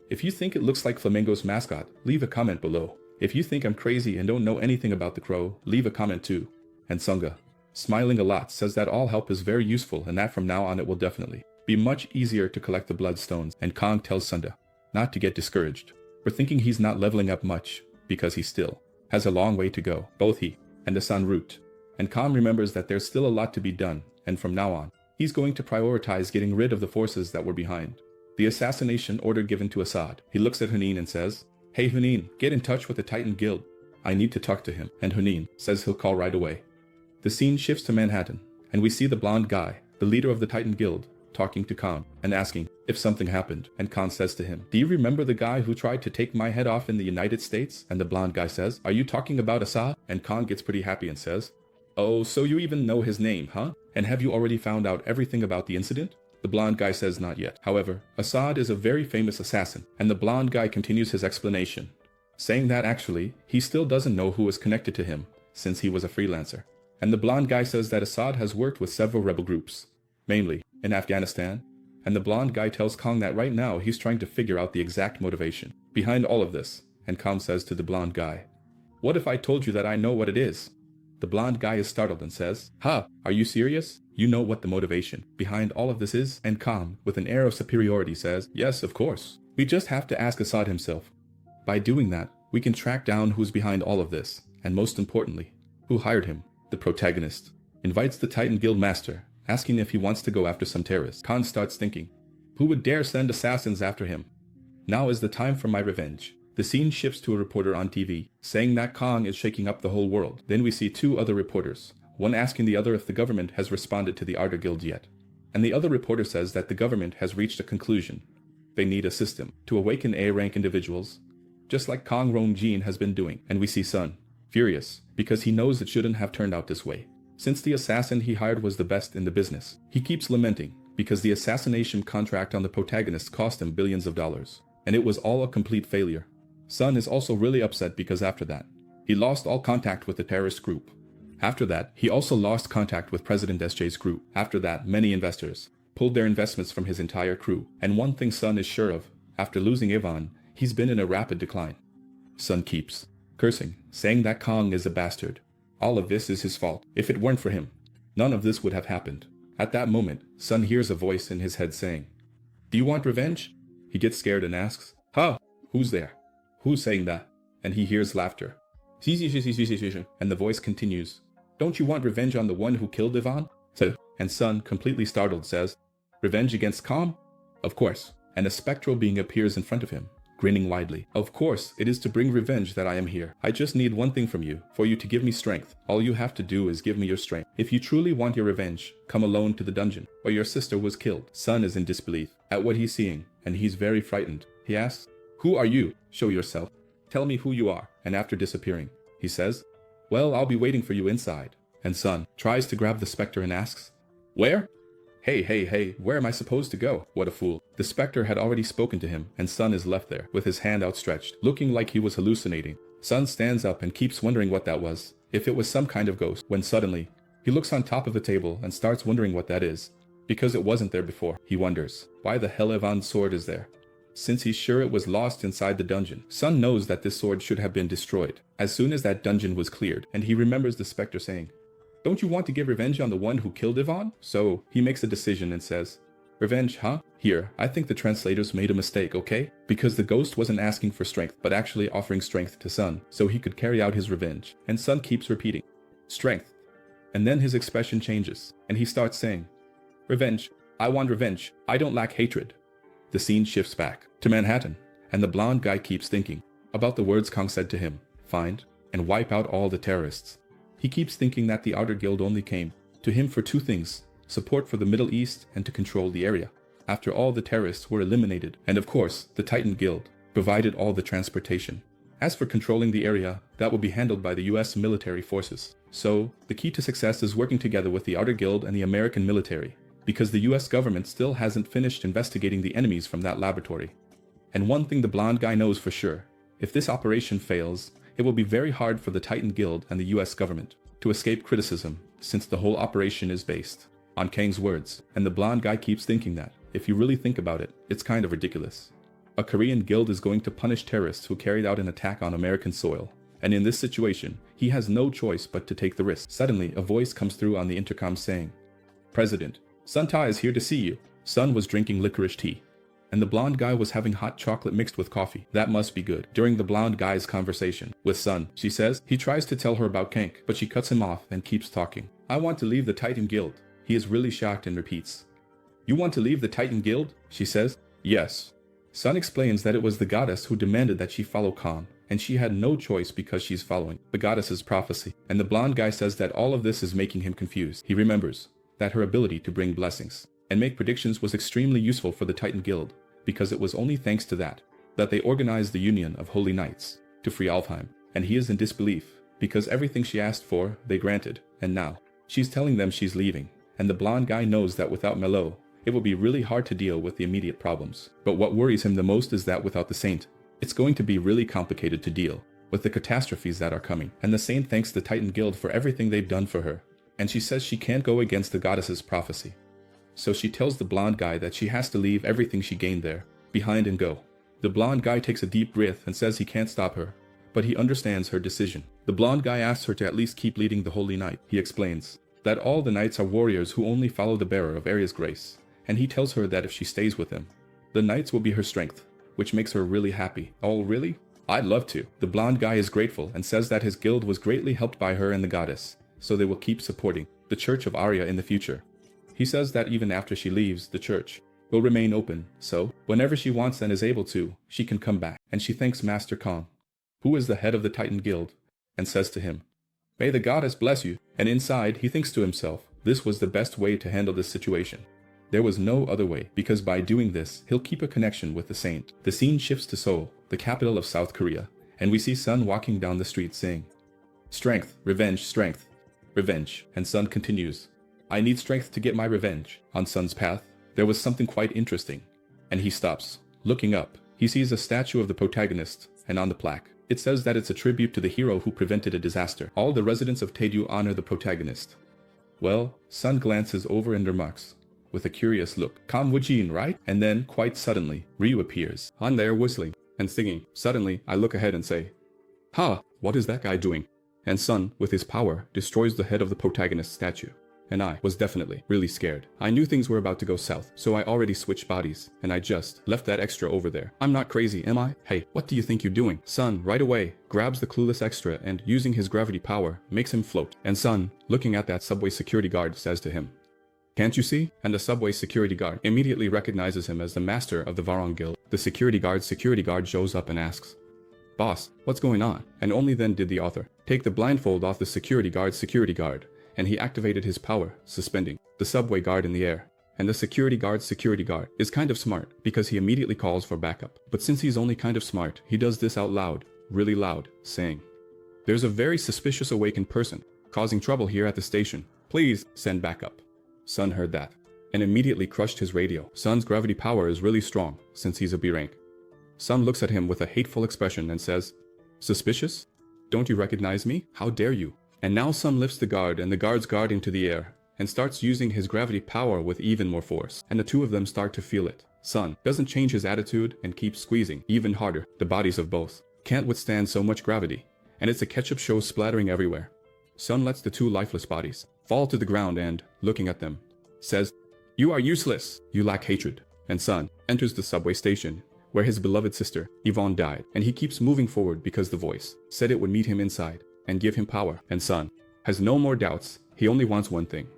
[SPEAKER 1] If you think it looks like Flamingo's mascot, leave a comment below. If you think I'm crazy and don't know anything about the crow, leave a comment too. And Sunga, smiling a lot, says that all help is very useful and that from now on it will definitely be much easier to collect the bloodstones. And Kang tells Sunga not to get discouraged for thinking he's not leveling up much, because he still has a long way to go, both he and the Sun Root. And Kang remembers that there's still a lot to be done, and from now on, he's going to prioritize getting rid of the forces that were behind the assassination order given to Assad. He looks at Hunin and says, "Hey Hunin, get in touch with the Titan Guild. I need to talk to him." And Hunin says he'll call right away. The scene shifts to Manhattan, and we see the blonde guy, the leader of the Titan Guild, talking to Kang and asking if something happened, and Kang says to him, "Do you remember the guy who tried to take my head off in the United States?" And the blonde guy says, "Are you talking about Assad?" And Kang gets pretty happy and says, "Oh, so you even know his name, huh? And have you already found out everything about the incident?" The blonde guy says not yet. However, Assad is a very famous assassin, and the blonde guy continues his explanation, saying that actually, he still doesn't know who is connected to him, since he was a freelancer. And the blonde guy says that Assad has worked with several rebel groups, mainly in Afghanistan, and the blonde guy tells Kang that right now he's trying to figure out the exact motivation behind all of this, and Kang says to the blonde guy, "What if I told you that I know what it is?" The blonde guy is startled and says, "Ha, are you serious? You know what the motivation behind all of this is?" And Kang, with an air of superiority, says, "Yes, of course. We just have to ask Assad himself. By doing that, we can track down who's behind all of this, and most importantly, who hired him." The protagonist invites the Titan Guild master, asking if he wants to go after some terrorists. Khan starts thinking, who would dare send assassins after him? Now is the time for my revenge. The scene shifts to a reporter on TV, saying that Kang is shaking up the whole world. Then we see two other reporters, one asking the other if the government has responded to the Ardor Guild yet. And the other reporter says that the government has reached a conclusion. They need a system to awaken A-rank individuals, just like Kang Woojin has been doing. And we see Sun, furious, because he knows it shouldn't have turned out this way. Since the assassin he hired was the best in the business, he keeps lamenting, because the assassination contract on the protagonist cost him billions of dollars, and it was all a complete failure. Sun is also really upset because after that, he lost all contact with the terrorist group. After that, he also lost contact with President SJ's group. After that, many investors pulled their investments from his entire crew, and one thing Sun is sure of, after losing Ivan, he's been in a rapid decline. Sun keeps cursing, saying that Kang is a bastard. All of this is his fault. If it weren't for him, none of this would have happened. At that moment, Sun hears a voice in his head saying, "Do you want revenge?" He gets scared and asks, "Huh? Who's there? Who's saying that?" And he hears laughter. And the voice continues, "Don't you want revenge on the one who killed Ivan?" And Sun, completely startled, says, "Revenge against Kang? Of course." And a spectral being appears in front of him, grinning widely. "Of course, it is to bring revenge that I am here. I just need one thing from you, for you to give me strength. All you have to do is give me your strength. If you truly want your revenge, come alone to the dungeon where your sister was killed." Sun is in disbelief at what he's seeing, and he's very frightened. He asks, "Who are you? Show yourself. Tell me who you are." And after disappearing, he says, "Well, I'll be waiting for you inside." And Sun tries to grab the specter and asks, "Where? Hey, where am I supposed to go?" What a fool. The specter had already spoken to him, and Sun is left there, with his hand outstretched, looking like he was hallucinating. Sun stands up and keeps wondering what that was, if it was some kind of ghost, when suddenly, he looks on top of the table and starts wondering what that is, because it wasn't there before. He wonders, why the hell Ivan's sword is there? Since he's sure it was lost inside the dungeon. Sun knows that this sword should have been destroyed as soon as that dungeon was cleared, and he remembers the specter saying, "Don't you want to get revenge on the one who killed Ivan?" So he makes a decision and says, "Revenge, huh? Here, I think the translators made a mistake, okay? Because the ghost wasn't asking for strength, but actually offering strength to Sun, so he could carry out his revenge." And Sun keeps repeating, "Strength." And then his expression changes, and he starts saying, "Revenge. I want revenge. I don't lack hatred." The scene shifts back to Manhattan, and the blonde guy keeps thinking about the words Kang said to him, find and wipe out all the terrorists. He keeps thinking that the Outer Guild only came to him for two things, support for the Middle East and to control the area. After all the terrorists were eliminated, and of course, the Titan Guild provided all the transportation. As for controlling the area, that will be handled by the US military forces. So, the key to success is working together with the Outer Guild and the American military, because the US government still hasn't finished investigating the enemies from that laboratory. And one thing the blonde guy knows for sure, if this operation fails, it will be very hard for the Titan Guild and the US government to escape criticism, since the whole operation is based on Kang's words. And the blonde guy keeps thinking that, if you really think about it, it's kind of ridiculous. A Korean guild is going to punish terrorists who carried out an attack on American soil. And in this situation, he has no choice but to take the risk. Suddenly, a voice comes through on the intercom saying, "President, Sun Ta is here to see you." Sun was drinking licorice tea, and the blonde guy was having hot chocolate mixed with coffee. That must be good. During the blonde guy's conversation with Sun, she says he tries to tell her about Kang, but she cuts him off and keeps talking. "I want to leave the Titan Guild." He is really shocked and repeats, "You want to leave the Titan Guild?" She says, "Yes." Sun explains that it was the goddess who demanded that she follow Kang, and she had no choice because she's following the goddess's prophecy. And the blonde guy says that all of this is making him confused. He remembers that her ability to bring blessings and make predictions was extremely useful for the Titan Guild, because it was only thanks to that they organized the Union of Holy Knights to free Alfheim, and he is in disbelief, because everything she asked for, they granted, and now she's telling them she's leaving, and the blonde guy knows that without Melo, it will be really hard to deal with the immediate problems. But what worries him the most is that without the Saint, it's going to be really complicated to deal with the catastrophes that are coming, and the Saint thanks the Titan Guild for everything they've done for her, and she says she can't go against the goddess's prophecy. So she tells the blonde guy that she has to leave everything she gained there behind and go. The blonde guy takes a deep breath and says he can't stop her, but he understands her decision. The blonde guy asks her to at least keep leading the Holy Knight. He explains that all the knights are warriors who only follow the bearer of Aria's grace, and he tells her that if she stays with him, the knights will be her strength, which makes her really happy. Oh, really? I'd love to. The blonde guy is grateful and says that his guild was greatly helped by her and the goddess, so they will keep supporting the Church of Aria in the future. He says that even after she leaves, the church will remain open, so whenever she wants and is able to, she can come back. And she thanks Master Kang, who is the head of the Titan Guild, and says to him, "May the goddess bless you." And inside, he thinks to himself, this was the best way to handle this situation. There was no other way, because by doing this, he'll keep a connection with the Saint. The scene shifts to Seoul, the capital of South Korea, and we see Sun walking down the street saying, "Strength, revenge, strength, revenge." And Sun continues, "I need strength to get my revenge." On Sun's path, there was something quite interesting, and he stops. Looking up, he sees a statue of the protagonist, and on the plaque, it says that it's a tribute to the hero who prevented a disaster. All the residents of Taeju honor the protagonist. Well, Sun glances over and remarks, with a curious look, "Kang Woojin, right?" And then, quite suddenly, Ryu appears, on there whistling and singing. Suddenly, I look ahead and say, "Ha! What is that guy doing?" And Sun, with his power, destroys the head of the protagonist's statue. And I was definitely really scared. I knew things were about to go south, so I already switched bodies, and I just left that extra over there. I'm not crazy, am I? Hey, what do you think you're doing? Sun, right away, grabs the clueless extra and, using his gravity power, makes him float. And Sun, looking at that subway security guard, says to him, "Can't you see?" And the subway security guard immediately recognizes him as the master of the Varong Guild. The security guard shows up and asks, "Boss, what's going on?" And only then did the author take the blindfold off the security guard, and he activated his power, suspending the subway guard in the air. And the security guard is kind of smart, because he immediately calls for backup. But since he's only kind of smart, he does this out loud, really loud, saying, "There's a very suspicious awakened person causing trouble here at the station. Please send backup." Sun heard that, and immediately crushed his radio. Sun's gravity power is really strong, since he's a B rank. Sun looks at him with a hateful expression and says, "Suspicious? Don't you recognize me? How dare you?" And now Sun lifts the guard and the guard's guard into the air, and starts using his gravity power with even more force, and the two of them start to feel it. Sun doesn't change his attitude and keeps squeezing even harder. The bodies of both can't withstand so much gravity, and it's a ketchup show splattering everywhere. Sun lets the two lifeless bodies fall to the ground and, looking at them, says, "You are useless. You lack hatred." And Sun enters the subway station, where his beloved sister, Yvonne, died, and he keeps moving forward because the voice said it would meet him inside and give him power. And Sun has no more doubts. He only wants one thing,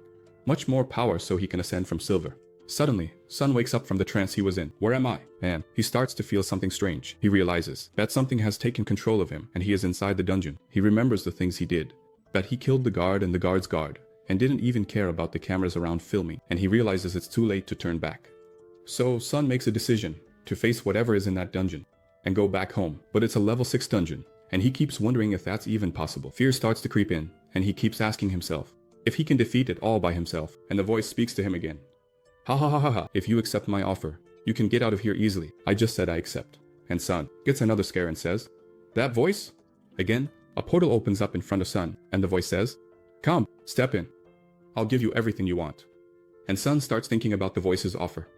[SPEAKER 1] much more power so he can ascend from silver. Suddenly, Sun wakes up from the trance he was in. Where am I? And he starts to feel something strange. He realizes that something has taken control of him, and he is inside the dungeon. He remembers the things he did, that he killed the guard and the guard's guard, and didn't even care about the cameras around filming, and he realizes it's too late to turn back. So Sun makes a decision to face whatever is in that dungeon and go back home. But it's a level 6 dungeon, and he keeps wondering if that's even possible. Fear starts to creep in, and he keeps asking himself if he can defeat it all by himself. And the voice speaks to him again. "Ha ha ha ha ha, if you accept my offer, you can get out of here easily. I just said I accept." And Sun gets another scare and says, "That voice?" Again, a portal opens up in front of Sun, and the voice says, "Come, step in. I'll give you everything you want." And Sun starts thinking about the voice's offer.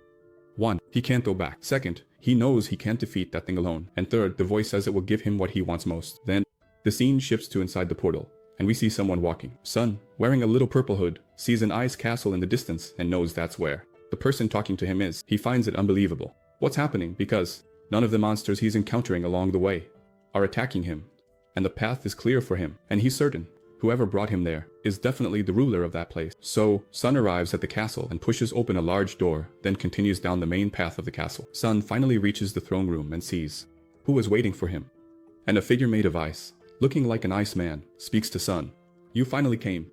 [SPEAKER 1] 1. He can't go back. 2nd, he knows he can't defeat that thing alone. And 3rd, the voice says it will give him what he wants most. Then, the scene shifts to inside the portal, and we see someone walking. Sun, wearing a little purple hood, sees an ice castle in the distance and knows that's where the person talking to him is. He finds it unbelievable. What's happening? Because none of the monsters he's encountering along the way are attacking him, and the path is clear for him, and he's certain whoever brought him there is definitely the ruler of that place. So, Sun arrives at the castle and pushes open a large door, then continues down the main path of the castle. Sun finally reaches the throne room and sees who is waiting for him. And a figure made of ice, looking like an ice man, speaks to Sun. "You finally came.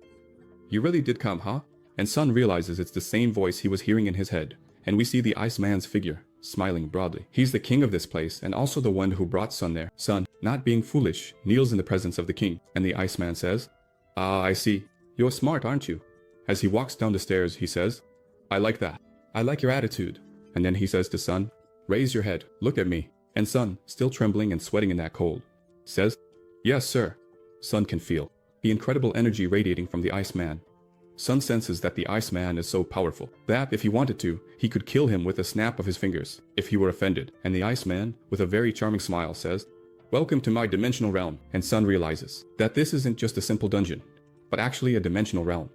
[SPEAKER 1] You really did come, huh? and Sun realizes it's the same voice he was hearing in his head, and we see the Iceman's figure, smiling broadly. He's the king of this place and also the one who brought Sun there. Sun, not being foolish, kneels in the presence of the king, and the Iceman says, "Ah, I see. You're smart, aren't you?" As he walks down the stairs, he says, "I like that. I like your attitude." And then he says to Sun, "Raise your head, look at me." And Sun, still trembling and sweating in that cold, says, "Yes, sir." Sun can feel the incredible energy radiating from the Iceman. Sun senses that the Iceman is so powerful that, if he wanted to, he could kill him with a snap of his fingers if he were offended. And the Iceman, with a very charming smile, says, "Welcome to my dimensional realm." And Sun realizes that this isn't just a simple dungeon, but actually a dimensional realm.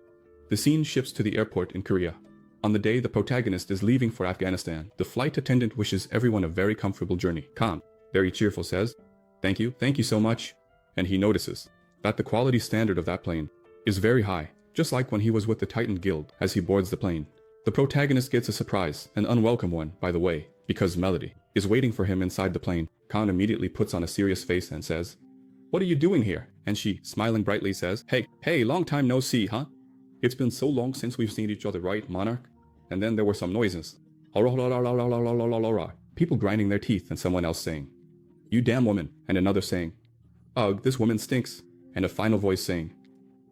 [SPEAKER 1] The scene shifts to the airport in Korea. On the day the protagonist is leaving for Afghanistan, the flight attendant wishes everyone a very comfortable journey. Kang, very cheerful, says, thank you so much." And he notices that the quality standard of that plane is very high, just like when he was with the Titan Guild as he boards the plane. The protagonist gets a surprise, an unwelcome one, by the way, because Melody is waiting for him inside the plane. Kang immediately puts on a serious face and says, "What are you doing here?" And she, smiling brightly, says, Hey, long time no see, huh? It's been so long since we've seen each other, right, Monarch?" And then there were some noises. People grinding their teeth and someone else saying, "You damn woman," and another saying, "Ugh, this woman stinks," and a final voice saying,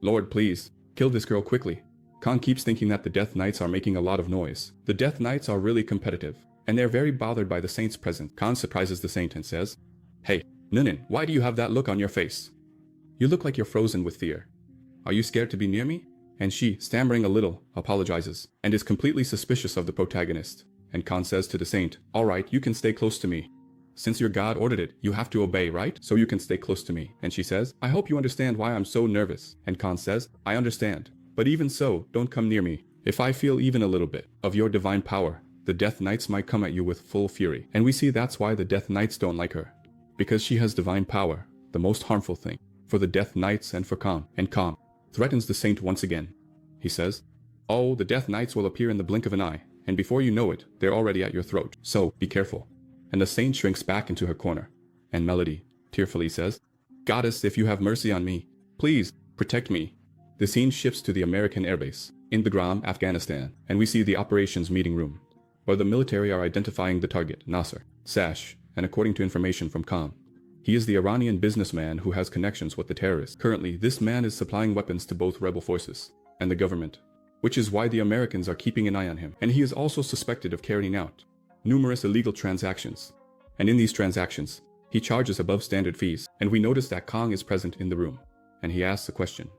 [SPEAKER 1] "Lord, please, kill this girl quickly." Kang keeps thinking that the Death Knights are making a lot of noise. The Death Knights are really competitive, and they're very bothered by the saint's presence. Kang surprises the saint and says, "Hey, Nunin, why do you have that look on your face? You look like you're frozen with fear. Are you scared to be near me?" And she, stammering a little, apologizes, and is completely suspicious of the protagonist. And Kang says to the saint, "Alright, you can stay close to me. Since your god ordered it, you have to obey, right? So you can stay close to me." And she says, "I hope you understand why I'm so nervous." And Kang says, "I understand. But even so, don't come near me. If I feel even a little bit of your divine power, the Death Knights might come at you with full fury." And we see that's why the Death Knights don't like her. Because she has divine power, the most harmful thing for the Death Knights and for Kang. And Kang threatens the saint once again. He says, "Oh, the Death Knights will appear in the blink of an eye, and before you know it, they're already at your throat. So be careful." And the saint shrinks back into her corner. And Melody tearfully says, "Goddess, if you have mercy on me, please protect me." The scene shifts to the American airbase in Bagram, Afghanistan, and we see the operations meeting room, where the military are identifying the target, Nasser, Sash, and according to information from Kang, he is the Iranian businessman who has connections with the terrorists. Currently, this man is supplying weapons to both rebel forces and the government, which is why the Americans are keeping an eye on him. And he is also suspected of carrying out numerous illegal transactions. And in these transactions, he charges above standard fees. And we notice that Kang is present in the room, and he asks a question.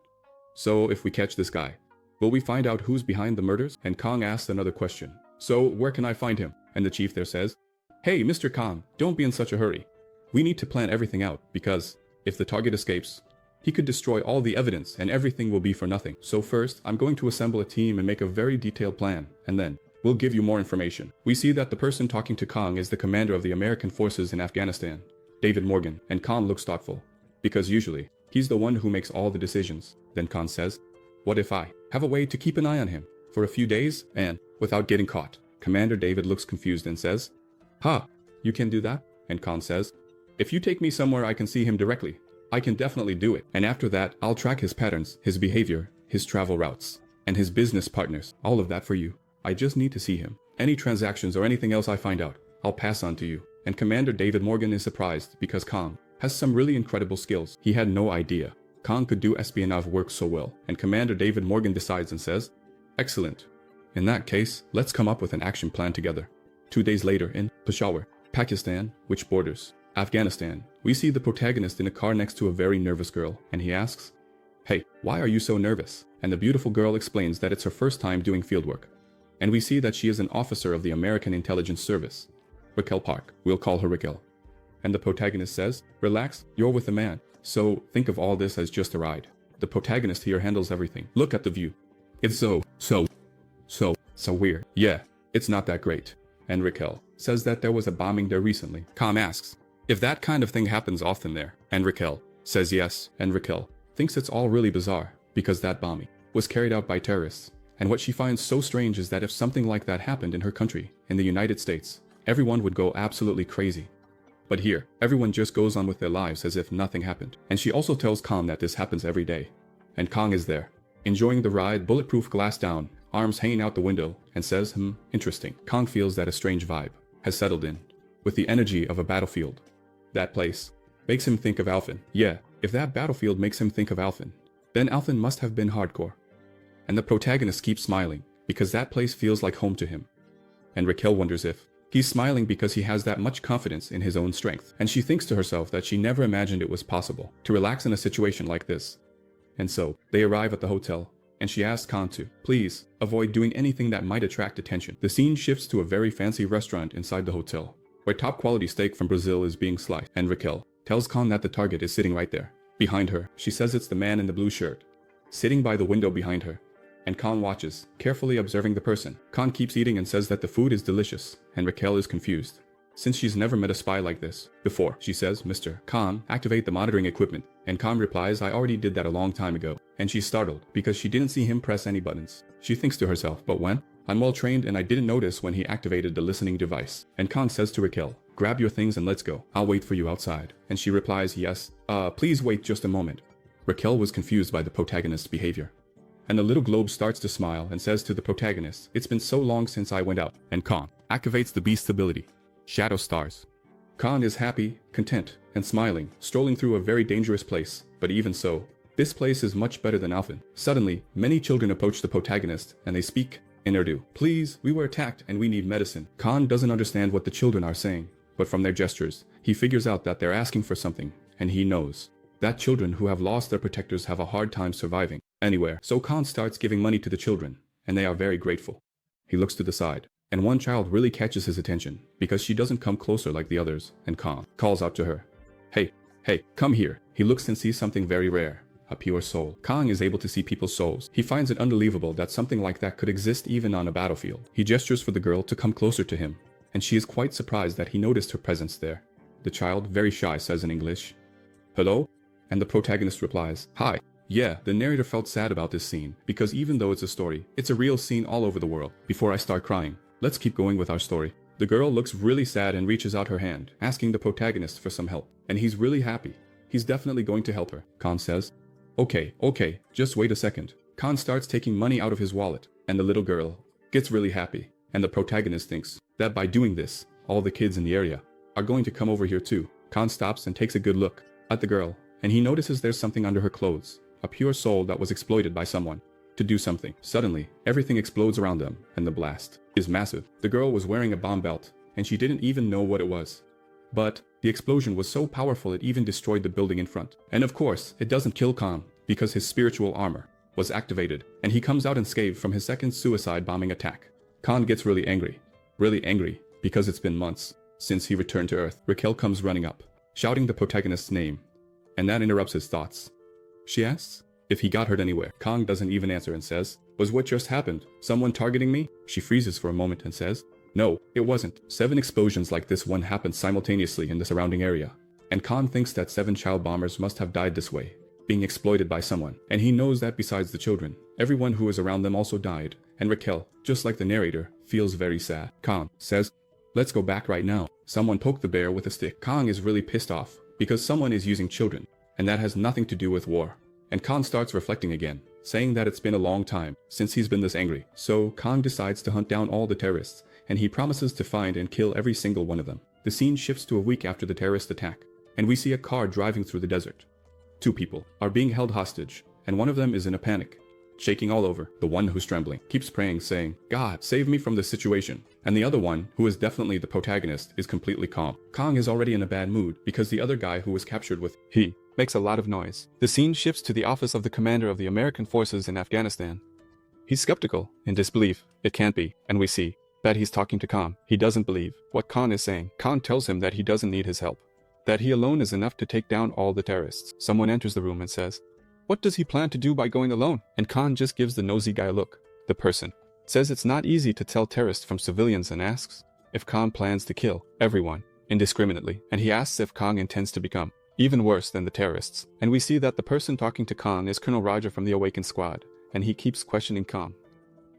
[SPEAKER 1] "So if we catch this guy, will we find out who's behind the murders?" And Kang asks another question. "So where can I find him?" And the chief there says, "Hey, Mr. Kang, don't be in such a hurry. We need to plan everything out, because if the target escapes, he could destroy all the evidence and everything will be for nothing. So first, I'm going to assemble a team and make a very detailed plan, and then we'll give you more information." We see that the person talking to Kang is the commander of the American forces in Afghanistan, David Morgan, and Kang looks thoughtful, because usually, he's the one who makes all the decisions. Then Kang says, "What if I have a way to keep an eye on him for a few days and without getting caught?" Commander David looks confused and says, "Ha, you can do that?" And Kang says, "If you take me somewhere I can see him directly, I can definitely do it. And after that, I'll track his patterns, his behavior, his travel routes, and his business partners, all of that for you. I just need to see him. Any transactions or anything else I find out, I'll pass on to you." And Commander David Morgan is surprised because Kang has some really incredible skills. He had no idea Kang could do espionage work so well. And Commander David Morgan decides and says, "Excellent. In that case, let's come up with an action plan together." 2 days later in Peshawar, Pakistan, which borders Afghanistan, we see the protagonist in a car next to a very nervous girl, and he asks, "Hey, why are you so nervous?" And the beautiful girl explains that it's her first time doing fieldwork. And we see that she is an officer of the American Intelligence Service. Raquel Park, we'll call her Raquel. And the protagonist says, "Relax, you're with a man, so think of all this as just a ride." The protagonist here handles everything. Look at the view. It's so weird. Yeah, it's not that great. And Raquel says that there was a bombing there recently. Kang asks if that kind of thing happens often there. And Raquel says yes. And Raquel thinks it's all really bizarre because that bombing was carried out by terrorists. And what she finds so strange is that if something like that happened in her country, in the United States, everyone would go absolutely crazy. But here, everyone just goes on with their lives as if nothing happened. And she also tells Kang that this happens every day. And Kang is there, enjoying the ride, bulletproof glass down, arms hanging out the window, and says, interesting. Kang feels that a strange vibe has settled in, with the energy of a battlefield. That place makes him think of Alphen. Yeah, if that battlefield makes him think of Alphen, then Alphen must have been hardcore. And the protagonist keeps smiling, because that place feels like home to him. And Raquel wonders if he's smiling because he has that much confidence in his own strength. And she thinks to herself that she never imagined it was possible to relax in a situation like this. And so, they arrive at the hotel, and she asks Khan to, please, avoid doing anything that might attract attention. The scene shifts to a very fancy restaurant inside the hotel, where top quality steak from Brazil is being sliced, and Raquel tells Khan that the target is sitting right there. Behind her, she says it's the man in the blue shirt, sitting by the window behind her. And Khan watches, carefully observing the person. Khan keeps eating and says that the food is delicious, and Raquel is confused, since she's never met a spy like this before. She says, Mr. Khan, activate the monitoring equipment, and Khan replies, I already did that a long time ago. And she's startled, because she didn't see him press any buttons. She thinks to herself, but when? I'm well trained and I didn't notice when he activated the listening device. And Khan says to Raquel, grab your things and let's go. I'll wait for you outside. And she replies, yes, please wait just a moment. Raquel was confused by the protagonist's behavior. And the little globe starts to smile and says to the protagonist, it's been so long since I went out. And Khan activates the beast's ability, Shadow Stars. Khan is happy, content, and smiling, strolling through a very dangerous place, but even so, this place is much better than Alphen. Suddenly, many children approach the protagonist, and they speak in Urdu. Please, we were attacked and we need medicine. Khan doesn't understand what the children are saying, but from their gestures, he figures out that they're asking for something, and he knows that children who have lost their protectors have a hard time surviving anywhere. So Khan starts giving money to the children, and they are very grateful. He looks to the side, and one child really catches his attention because she doesn't come closer like the others, and Khan calls out to her, hey, come here. He looks and sees something very rare, a pure soul. Kang is able to see people's souls. He finds it unbelievable that something like that could exist even on a battlefield. He gestures for the girl to come closer to him, and she is quite surprised that he noticed her presence there. The child, very shy, says in English, hello? And the protagonist replies, hi. Yeah, the narrator felt sad about this scene, because even though it's a story, it's a real scene all over the world. Before I start crying, let's keep going with our story. The girl looks really sad and reaches out her hand, asking the protagonist for some help. And he's really happy. He's definitely going to help her. Khan says, okay, just wait a second. Khan starts taking money out of his wallet, and the little girl gets really happy. And the protagonist thinks that by doing this, all the kids in the area are going to come over here too. Khan stops and takes a good look at the girl, and he notices there's something under her clothes, a pure soul that was exploited by someone to do something. Suddenly, everything explodes around them, and the blast is massive. The girl was wearing a bomb belt, and she didn't even know what it was. But the explosion was so powerful it even destroyed the building in front. And of course, it doesn't kill Khan, because his spiritual armor was activated, and he comes out unscathed from his second suicide bombing attack. Khan gets really angry, because it's been months since he returned to Earth. Raquel comes running up, shouting the protagonist's name, and that interrupts his thoughts. She asks if he got hurt anywhere. Kang doesn't even answer and says, was what just happened someone targeting me? She freezes for a moment and says, no, it wasn't. 7 explosions like this one happened simultaneously in the surrounding area, and Khan thinks that 7 child bombers must have died this way, being exploited by someone. And he knows that besides the children, everyone who was around them also died, and Raquel, just like the narrator, feels very sad. Khan says, let's go back right now. Someone poked the bear with a stick. Kang is really pissed off, because someone is using children, and that has nothing to do with war. And Khan starts reflecting again, saying that it's been a long time since he's been this angry. So Kang decides to hunt down all the terrorists, and he promises to find and kill every single one of them. The scene shifts to a week after the terrorist attack, and we see a car driving through the desert. 2 people are being held hostage, and one of them is in a panic, shaking all over. The one who's trembling keeps praying, saying, God, save me from this situation. And the other one, who is definitely the protagonist, is completely calm. Kang is already in a bad mood because the other guy who was captured with he makes a lot of noise. The scene shifts to the office of the commander of the American forces in Afghanistan. He's skeptical, in disbelief. It can't be. And we see that he's talking to Khan. He doesn't believe what Khan is saying. Khan tells him that he doesn't need his help, that he alone is enough to take down all the terrorists. Someone enters the room and says, what does he plan to do by going alone? And Khan just gives the nosy guy a look. The person says it's not easy to tell terrorists from civilians and asks if Khan plans to kill everyone indiscriminately. And he asks if Khan intends to become even worse than the terrorists. And we see that the person talking to Khan is Colonel Roger from the Awakened Squad, and he keeps questioning Khan.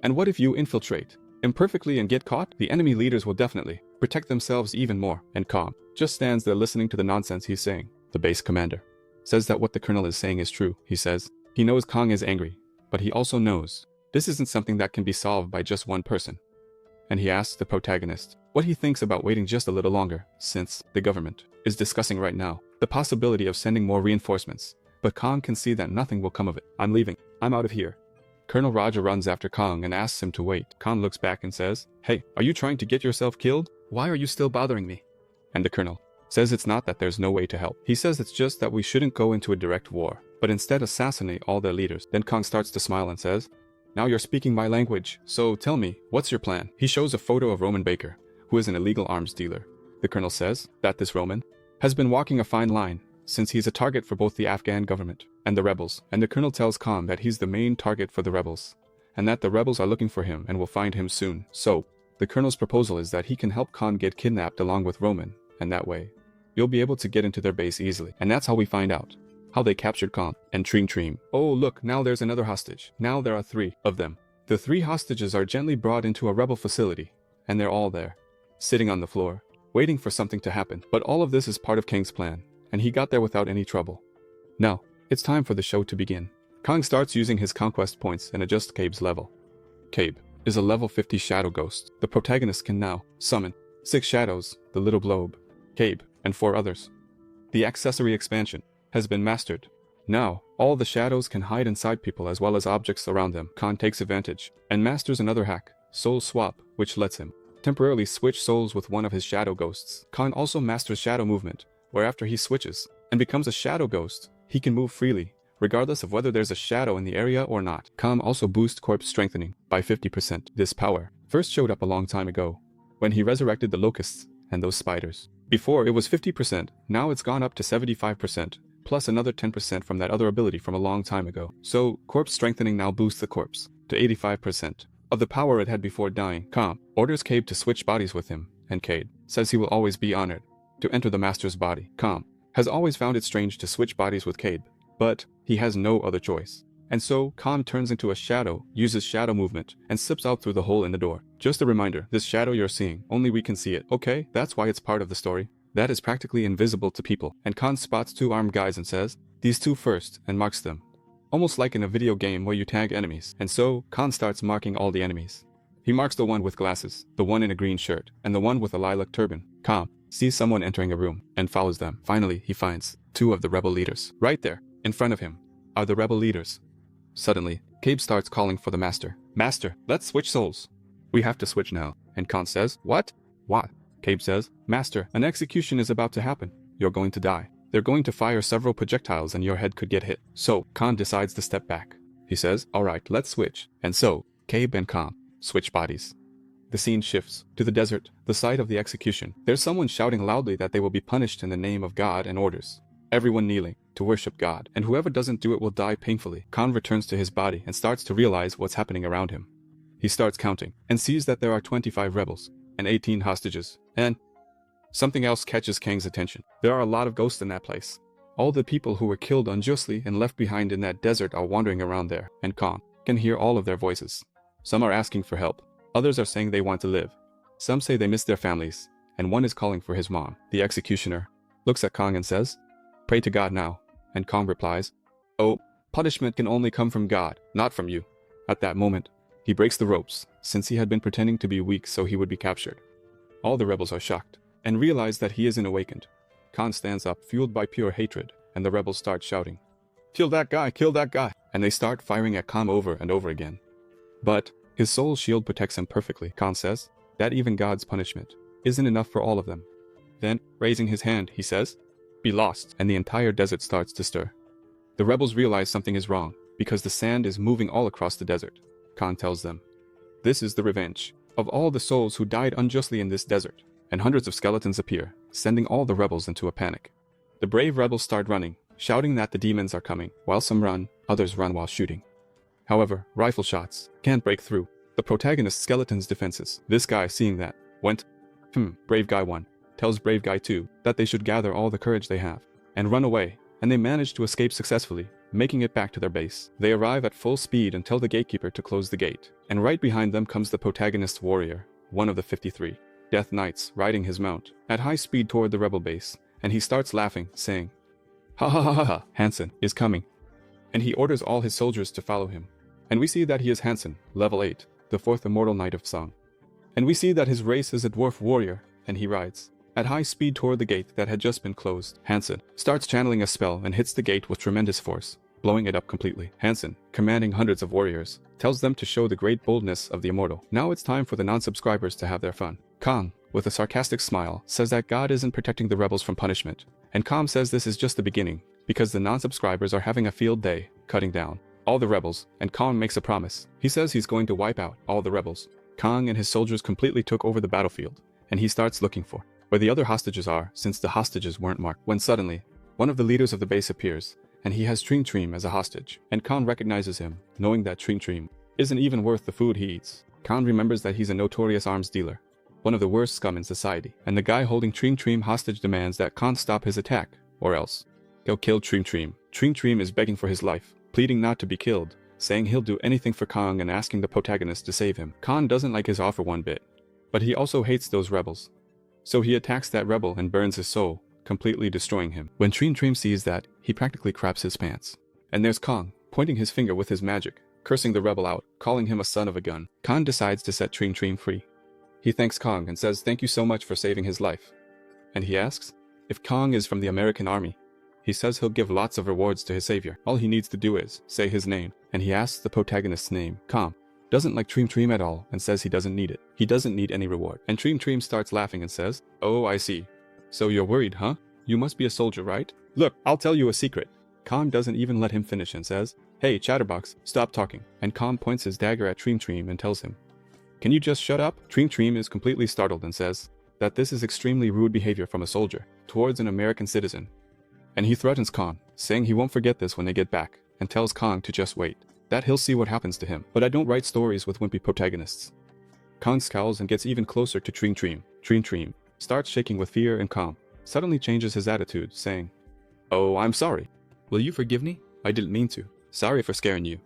[SPEAKER 1] And what if you infiltrate imperfectly and get caught? The enemy leaders will definitely protect themselves even more. And Khan just stands there listening to the nonsense he's saying. The base commander says that what the colonel is saying is true. He says he knows Kang is angry, but he also knows
[SPEAKER 3] This isn't something that can be solved by just one person. And he asks the protagonist what he thinks about waiting just a little longer, since the government is discussing right now the possibility of sending more reinforcements. But Kang can see that nothing will come of it. I'm leaving. I'm out of here. Colonel Raja runs after Kang and asks him to wait. Kang looks back and says, "Hey, are you trying to get yourself killed? Why are you still bothering me?" And the colonel says it's not that there's no way to help. He says it's just that we shouldn't go into a direct war, but instead assassinate all their leaders. Then Kang starts to smile and says, "Now you're speaking my language, so tell me, what's your plan?" He shows a photo of Roman Baker, who is an illegal arms dealer. The colonel says that this Roman has been walking a fine line, since he's a target for both the Afghan government and the rebels. And the colonel tells Kang that he's the main target for the rebels, and that the rebels are looking for him and will find him soon. So, the colonel's proposal is that he can help Kang get kidnapped along with Roman, and that way, you'll be able to get into their base easily. And that's how we find out how they captured Kang and Trim. Oh look, now there's another hostage. Now there are 3 of them. The 3 hostages are gently brought into a rebel facility, and they're all there, sitting on the floor, waiting for something to happen. But all of this is part of Kang's plan, and he got there without any trouble. Now, it's time for the show to begin. Kang starts using his conquest points and adjusts Cabe's level. Cabe is a level 50 shadow ghost. The protagonist can now summon 6 shadows, the little globe, Cabe, and 4 others. The accessory expansion has been mastered. Now, all the shadows can hide inside people as well as objects around them. Kang takes advantage and masters another hack, Soul Swap, which lets him temporarily switch souls with one of his shadow ghosts. Kang also masters shadow movement, where after he switches and becomes a shadow ghost, he can move freely, regardless of whether there's a shadow in the area or not. Kang also boosts corpse strengthening by 50%. This power first showed up a long time ago, when he resurrected the locusts and those spiders. Before it was 50%, now it's gone up to 75%, plus another 10% from that other ability from a long time ago. So, corpse strengthening now boosts the corpse to 85% of the power it had before dying. Kang orders Cabe to switch bodies with him, and Cabe says he will always be honored to enter the master's body. Kang has always found it strange to switch bodies with Cabe, but he has no other choice. And so, Kang turns into a shadow, uses shadow movement, and slips out through the hole in the door. Just a reminder, this shadow you're seeing, only we can see it. Okay, that's why it's part of the story. That is practically invisible to people. And Kang spots 2 armed guys and says, "These 2 first," and marks them. Almost like in a video game where you tag enemies. And so, Kang starts marking all the enemies. He marks the one with glasses, the one in a green shirt, and the one with a lilac turban. Kang sees someone entering a room and follows them. Finally, he finds 2 of the rebel leaders. Right there, in front of him, are the rebel leaders. Suddenly, Cabe starts calling for the master. "Master, let's switch souls." "We have to switch now." And Kang says, "What?" "What?" Cabe says, "Master, an execution is about to happen. You're going to die. They're going to fire several projectiles and your head could get hit." So, Kang decides to step back. He says, "Alright, let's switch." And so, Cabe and Kang switch bodies. The scene shifts to the desert, the site of the execution. There's someone shouting loudly that they will be punished in the name of God and orders everyone kneeling to worship God, and whoever doesn't do it will die painfully. Kang returns to his body and starts to realize what's happening around him. He starts counting and sees that there are 25 rebels and 18 hostages. And something else catches Kang's attention. There are a lot of ghosts in that place. All the people who were killed unjustly and left behind in that desert are wandering around there, and Kang can hear all of their voices. Some are asking for help. Others are saying they want to live. Some say they miss their families, and one is calling for his mom. The executioner looks at Kang and says, "Pray to God now." And Kang replies, "Oh, punishment can only come from God, not from you." At that moment, he breaks the ropes, since he had been pretending to be weak so he would be captured. All the rebels are shocked, and realize that he isn't awakened. Kang stands up, fueled by pure hatred, and the rebels start shouting, "Kill that guy, kill that guy!" And they start firing at Kang over and over again. But his soul shield protects him perfectly. Kang says that even God's punishment isn't enough for all of them. Then, raising his hand, he says, "Be lost," and the entire desert starts to stir. The rebels realize something is wrong, because the sand is moving all across the desert. Kang tells them, "This is the revenge of all the souls who died unjustly in this desert," and hundreds of skeletons appear, sending all the rebels into a panic. The brave rebels start running, shouting that the demons are coming. While some run, others run while shooting. However, rifle shots can't break through the protagonist's skeleton's defenses. This guy, seeing that, went, Brave guy 1 tells brave guy 2 that they should gather all the courage they have and run away, and they manage to escape successfully, making it back to their base. They arrive at full speed and tell the gatekeeper to close the gate, and right behind them comes the protagonist's warrior, one of the 53 Death Knights, riding his mount at high speed toward the rebel base, and he starts laughing, saying, "Ha ha ha ha ha, Hansen is coming." And he orders all his soldiers to follow him. And we see that he is Hansen, level 8, the 4th immortal knight of song. And we see that his race is a dwarf warrior, and he rides at high speed toward the gate that had just been closed. Hansen starts channeling a spell and hits the gate with tremendous force, blowing it up completely. Hansen, commanding hundreds of warriors, tells them to show the great boldness of the immortal. Now it's time for the non-subscribers to have their fun. Kang, with a sarcastic smile, says that God isn't protecting the rebels from punishment, and Kam says this is just the beginning, because the non-subscribers are having a field day, cutting down all the rebels, and Kang makes a promise. He says he's going to wipe out all the rebels. Kang and his soldiers completely took over the battlefield, and he starts looking for where the other hostages are, since the hostages weren't marked. When suddenly, one of the leaders of the base appears, and he has Tring Trim as a hostage, and Khan recognizes him, knowing that Tring Trim isn't even worth the food he eats. Khan remembers that he's a notorious arms dealer, one of the worst scum in society, and the guy holding Tring Trim hostage demands that Khan stop his attack, or else he'll kill Tring Trim. Tring Trim is begging for his life, pleading not to be killed, saying he'll do anything for Kang and asking the protagonist to save him. Khan doesn't like his offer one bit, but he also hates those rebels. So he attacks that rebel and burns his soul, completely destroying him. When Tring Trim sees that, he practically craps his pants. And there's Kang, pointing his finger with his magic, cursing the rebel out, calling him a son of a gun. Khan decides to set Tring Trim free. He thanks Kang and says thank you so much for saving his life. And he asks if Kang is from the American army. He says he'll give lots of rewards to his savior. All he needs to do is say his name, and he asks the protagonist's name. Kang doesn't like Tring Trim at all and says he doesn't need it. He doesn't need any reward. And Tring Trim starts laughing and says, "Oh, I see. So you're worried, huh? You must be a soldier, right? Look, I'll tell you a secret." Kang doesn't even let him finish and says, "Hey, chatterbox, stop talking." And Kang points his dagger at Tring Trim and tells him, "Can you just shut up?" Tring Trim is completely startled and says that this is extremely rude behavior from a soldier towards an American citizen. And he threatens Kang, saying he won't forget this when they get back, and tells Kang to just wait, that he'll see what happens to him. But I don't write stories with wimpy protagonists. Kang scowls and gets even closer to Tring Trim. Tring Trim starts shaking with fear, and Kang suddenly changes his attitude, saying, "Oh, I'm sorry. Will you forgive me? I didn't mean to. Sorry for scaring you."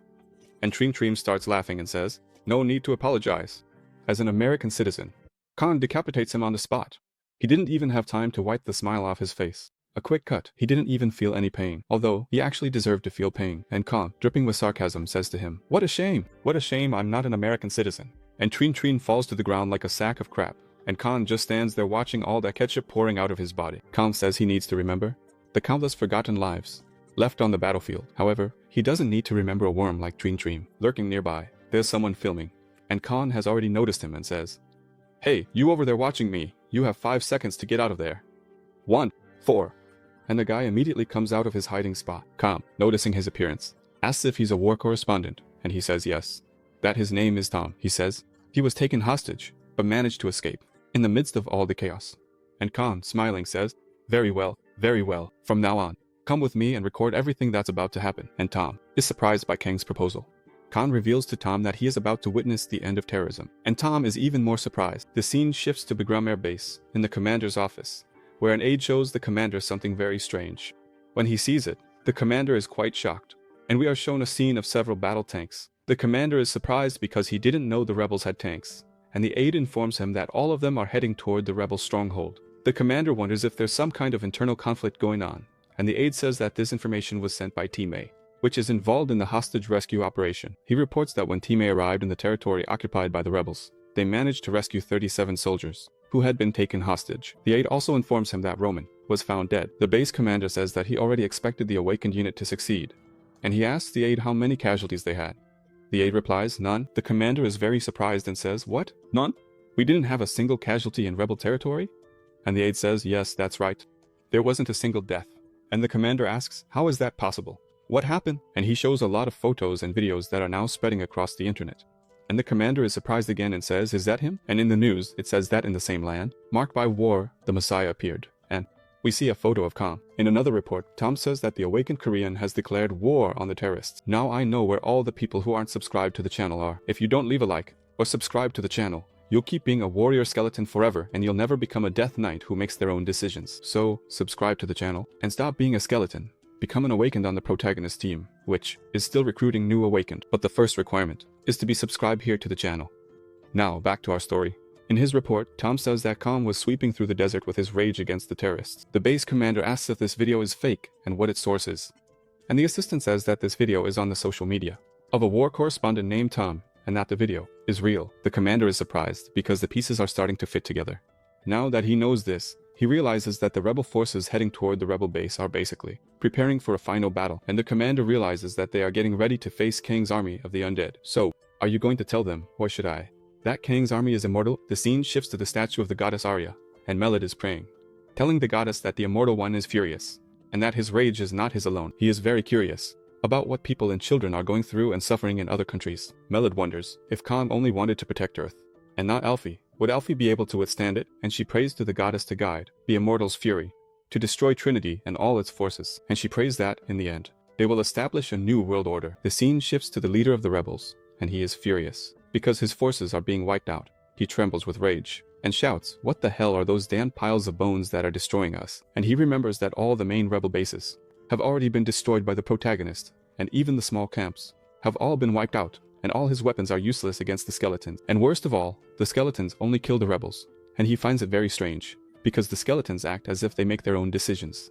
[SPEAKER 3] And Tring Trim starts laughing and says, "No need to apologize." As an American citizen, Kang decapitates him on the spot. He didn't even have time to wipe the smile off his face. A quick cut. He didn't even feel any pain, although he actually deserved to feel pain. And Kang, dripping with sarcasm, says to him, "What a shame! What a shame I'm not an American citizen." And Tring Trim falls to the ground like a sack of crap, and Kang just stands there watching all that ketchup pouring out of his body. Kang says he needs to remember the countless forgotten lives left on the battlefield. However, he doesn't need to remember a worm like Tring Trim. Lurking nearby, there's someone filming, and Kang has already noticed him and says, "Hey, you over there watching me, you have 5 seconds to get out of there. 1, 4. And the guy immediately comes out of his hiding spot. Kang, noticing his appearance, asks if he's a war correspondent, and he says yes. That his name is Tom. He says he was taken hostage, but managed to escape in the midst of all the chaos. And Kang, smiling, says, very well. From now on, come with me and record everything that's about to happen." And Tom is surprised by Kang's proposal. Kang reveals to Tom that he is about to witness the end of terrorism, and Tom is even more surprised. The scene shifts to Bagram Air Base, in the commander's office, where an aide shows the commander something very strange. When he sees it, the commander is quite shocked, and we are shown a scene of several battle tanks. The commander is surprised because he didn't know the rebels had tanks, and the aide informs him that all of them are heading toward the rebel stronghold. The commander wonders if there's some kind of internal conflict going on, and the aide says that this information was sent by Team A, which is involved in the hostage rescue operation. He reports that when Team A arrived in the territory occupied by the rebels, they managed to rescue 37 soldiers who had been taken hostage. The aide also informs him that Roman was found dead. The base commander says that he already expected the awakened unit to succeed, and he asks the aide how many casualties they had. The aide replies, "None." The commander is very surprised and says, "What? None? We didn't have a single casualty in rebel territory?" And the aide says, "Yes, that's right. There wasn't a single death." And the commander asks, "How is that possible? What happened?" And he shows a lot of photos and videos that are now spreading across the internet. And the commander is surprised again and says, "Is that him?" And in the news, it says that in the same land, marked by war, the Messiah appeared. And we see a photo of Kang. In another report, Tom says that the awakened Korean has declared war on the terrorists. Now I know where all the people who aren't subscribed to the channel are. If you don't leave a like or subscribe to the channel, you'll keep being a warrior skeleton forever, and you'll never become a death knight who makes their own decisions. So, subscribe to the channel and stop being a skeleton. Become an awakened on the protagonist team, which is still recruiting new awakened. But the first requirement is to be subscribed here to the channel. Now, back to our story. In his report, Tom says that Kang was sweeping through the desert with his rage against the terrorists. The base commander asks if this video is fake and what its source is. And the assistant says that this video is on the social media. of a war correspondent named Tom, and that the video is real. The commander is surprised because the pieces are starting to fit together. Now that he knows this, he realizes that the rebel forces heading toward the rebel base are basically preparing for a final battle, and the commander realizes that they are getting ready to face Kang's army of the undead. So, are you going to tell them, or should I? That Kang's army is immortal? The scene shifts to the statue of the goddess Arya, and Melod is praying, telling the goddess that the immortal one is furious, and that his rage is not his alone. He is very curious about what people and children are going through and suffering in other countries. Melod wonders if Kang only wanted to protect Earth, and not Alfie. Would Alfie be able to withstand it? And she prays to the goddess to guide the immortal's fury, to destroy Trinity and all its forces, and she prays that, in the end, they will establish a new world order. The scene shifts to the leader of the rebels, and he is furious, because his forces are being wiped out. He trembles with rage, and shouts, "What the hell are those damn piles of bones that are destroying us?" And he remembers that all the main rebel bases have already been destroyed by the protagonist, and even the small camps have all been wiped out, and all his weapons are useless against the skeletons. And worst of all, the skeletons only kill the rebels, and he finds it very strange, because the skeletons act as if they make their own decisions.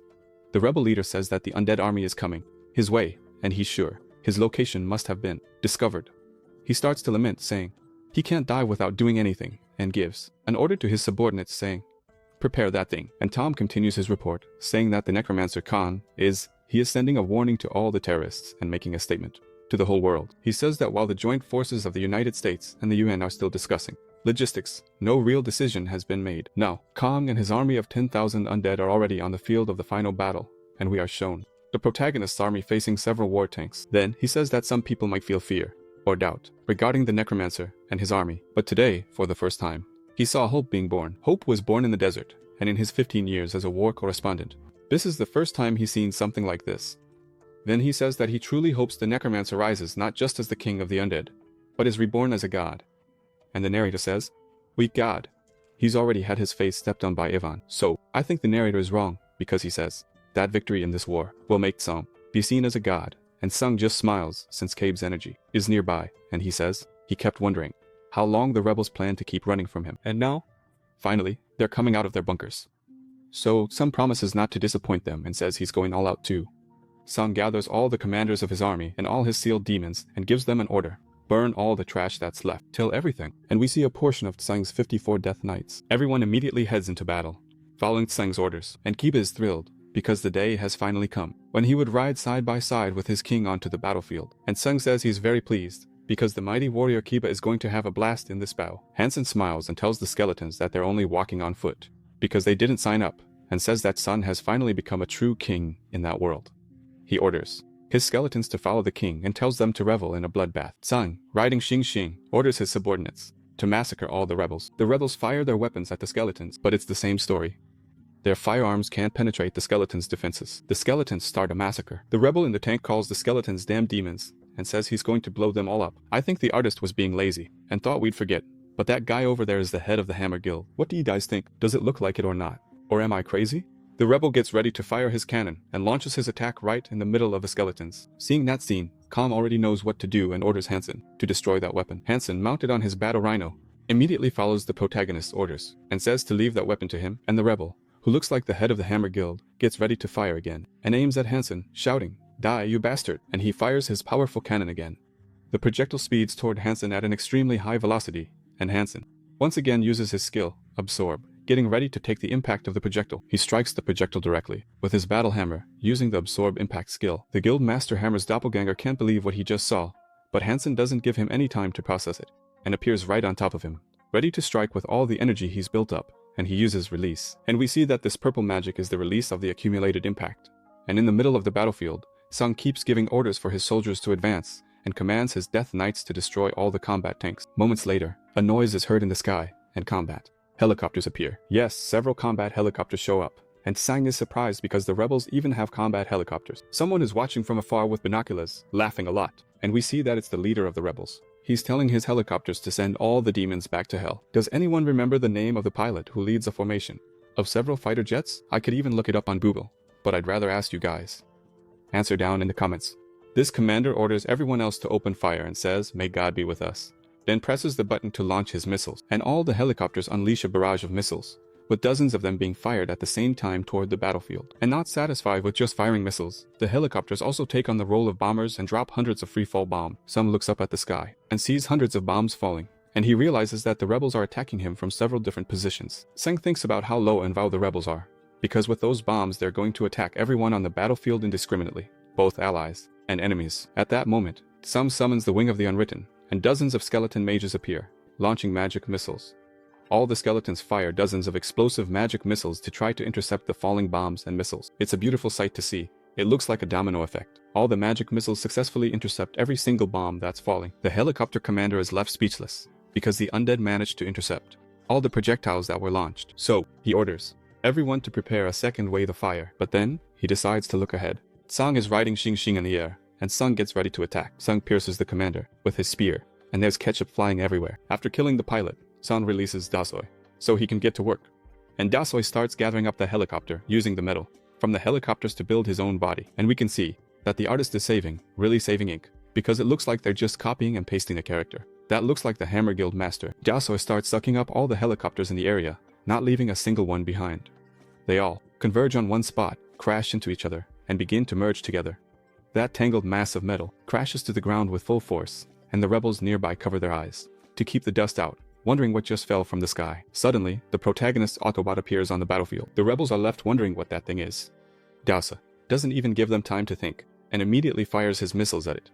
[SPEAKER 3] The rebel leader says that the undead army is coming his way, and he's sure his location must have been discovered. He starts to lament, saying he can't die without doing anything, and gives an order to his subordinates saying, "Prepare that thing." And Tom continues his report, saying that the necromancer Khan is sending a warning to all the terrorists and making a statement to the whole world. He says that while the joint forces of the United States and the UN are still discussing logistics, no real decision has been made. Now, Kang and his army of 10,000 undead are already on the field of the final battle, and we are shown the protagonist's army facing several war tanks. Then, he says that some people might feel fear or doubt regarding the necromancer and his army. But today, for the first time, he saw hope being born. Hope was born in the desert, and in his 15 years as a war correspondent, this is the first time he's seen something like this. Then he says that he truly hopes the necromancer rises not just as the king of the undead, but is reborn as a god. And the narrator says, "Weak god." He's already had his face stepped on by Ivan. So, I think the narrator is wrong, because he says that victory in this war will make Sung be seen as a god. And Sung just smiles since Cabe's energy is nearby, and he says he kept wondering how long the rebels plan to keep running from him. And now, finally, they're coming out of their bunkers. So, Sung promises not to disappoint them and says he's going all out too. Sung gathers all the commanders of his army and all his sealed demons and gives them an order. Burn all the trash that's left. Kill everything. And we see a portion of Sung's 54 death knights. Everyone immediately heads into battle, following Sung's orders. And Kiba is thrilled, because the day has finally come when he would ride side by side with his king onto the battlefield. And Sung says he's very pleased, because the mighty warrior Kiba is going to have a blast in this battle. Hansen smiles and tells the skeletons that they're only walking on foot, because they didn't sign up, and says that Sun has finally become a true king in that world. He orders his skeletons to follow the king and tells them to revel in a bloodbath. Sung, riding Xing Xing, orders his subordinates to massacre all the rebels. The rebels fire their weapons at the skeletons, but it's the same story. Their firearms can't penetrate the skeletons' defenses. The skeletons start a massacre. The rebel in the tank calls the skeletons damn demons and says he's going to blow them all up. I think the artist was being lazy and thought we'd forget, but that guy over there is the head of the Hammer Guild. What do you guys think? Does it look like it or not? Or am I crazy? The rebel gets ready to fire his cannon and launches his attack right in the middle of the skeletons. Seeing that scene, Calm already knows what to do and orders Hansen to destroy that weapon. Hansen, mounted on his battle rhino, immediately follows the protagonist's orders and says to leave that weapon to him, and the rebel, who looks like the head of the Hammer Guild, gets ready to fire again and aims at Hansen, shouting, "Die, you bastard!" And he fires his powerful cannon again. The projectile speeds toward Hansen at an extremely high velocity, and Hansen once again uses his skill, Absorb, getting ready to take the impact of the projectile. He strikes the projectile directly with his battle hammer, using the Absorb impact skill. The Guild Master Hammer's doppelganger can't believe what he just saw, but Hansen doesn't give him any time to process it, and appears right on top of him, ready to strike with all the energy he's built up, and he uses Release. And we see that this purple magic is the release of the accumulated impact. And in the middle of the battlefield, Sung keeps giving orders for his soldiers to advance, and commands his Death Knights to destroy all the combat tanks. Moments later, a noise is heard in the sky, and combat helicopters appear. Yes, several combat helicopters show up, and Sang is surprised because the rebels even have combat helicopters. Someone is watching from afar with binoculars, laughing a lot, and we see that it's the leader of the rebels. He's telling his helicopters to send all the demons back to hell. Does anyone remember the name of the pilot who leads a formation of several fighter jets? I could even look it up on Google, but I'd rather ask you guys. Answer down in the comments. This commander orders everyone else to open fire and says, "May God be with us." Then presses the button to launch his missiles, and all the helicopters unleash a barrage of missiles, with dozens of them being fired at the same time toward the battlefield. And not satisfied with just firing missiles, the helicopters also take on the role of bombers and drop hundreds of free-fall bombs. Sung looks up at the sky and sees hundreds of bombs falling, and he realizes that the rebels are attacking him from several different positions. Sung thinks about how low and vow the rebels are, because with those bombs they're going to attack everyone on the battlefield indiscriminately, both allies and enemies. At that moment, Sung summons the Wing of the Unwritten, and dozens of skeleton mages appear, launching magic missiles. All the skeletons fire dozens of explosive magic missiles to try to intercept the falling bombs and missiles. It's a beautiful sight to see. It looks like a domino effect. All the magic missiles successfully intercept every single bomb that's falling. The helicopter commander is left speechless, because the undead managed to intercept all the projectiles that were launched. So, he orders everyone to prepare a second wave of fire. But then, he decides to look ahead. Sung is riding Xing Xing in the air, and Sung gets ready to attack. Sung pierces the commander with his spear, and there's ketchup flying everywhere. After killing the pilot, Sung releases Dasoy, so he can get to work. And Dasoy starts gathering up the helicopter, using the metal from the helicopters to build his own body. And we can see that the artist is really saving ink, because it looks like they're just copying and pasting a character. That looks like the Hammer Guild master. Dasoy starts sucking up all the helicopters in the area, not leaving a single one behind. They all converge on one spot, crash into each other, and begin to merge together. That tangled mass of metal crashes to the ground with full force, and the rebels nearby cover their eyes to keep the dust out, wondering what just fell from the sky. Suddenly, the protagonist's Autobot appears on the battlefield. The rebels are left wondering what that thing is. Dasa doesn't even give them time to think, and immediately fires his missiles at it.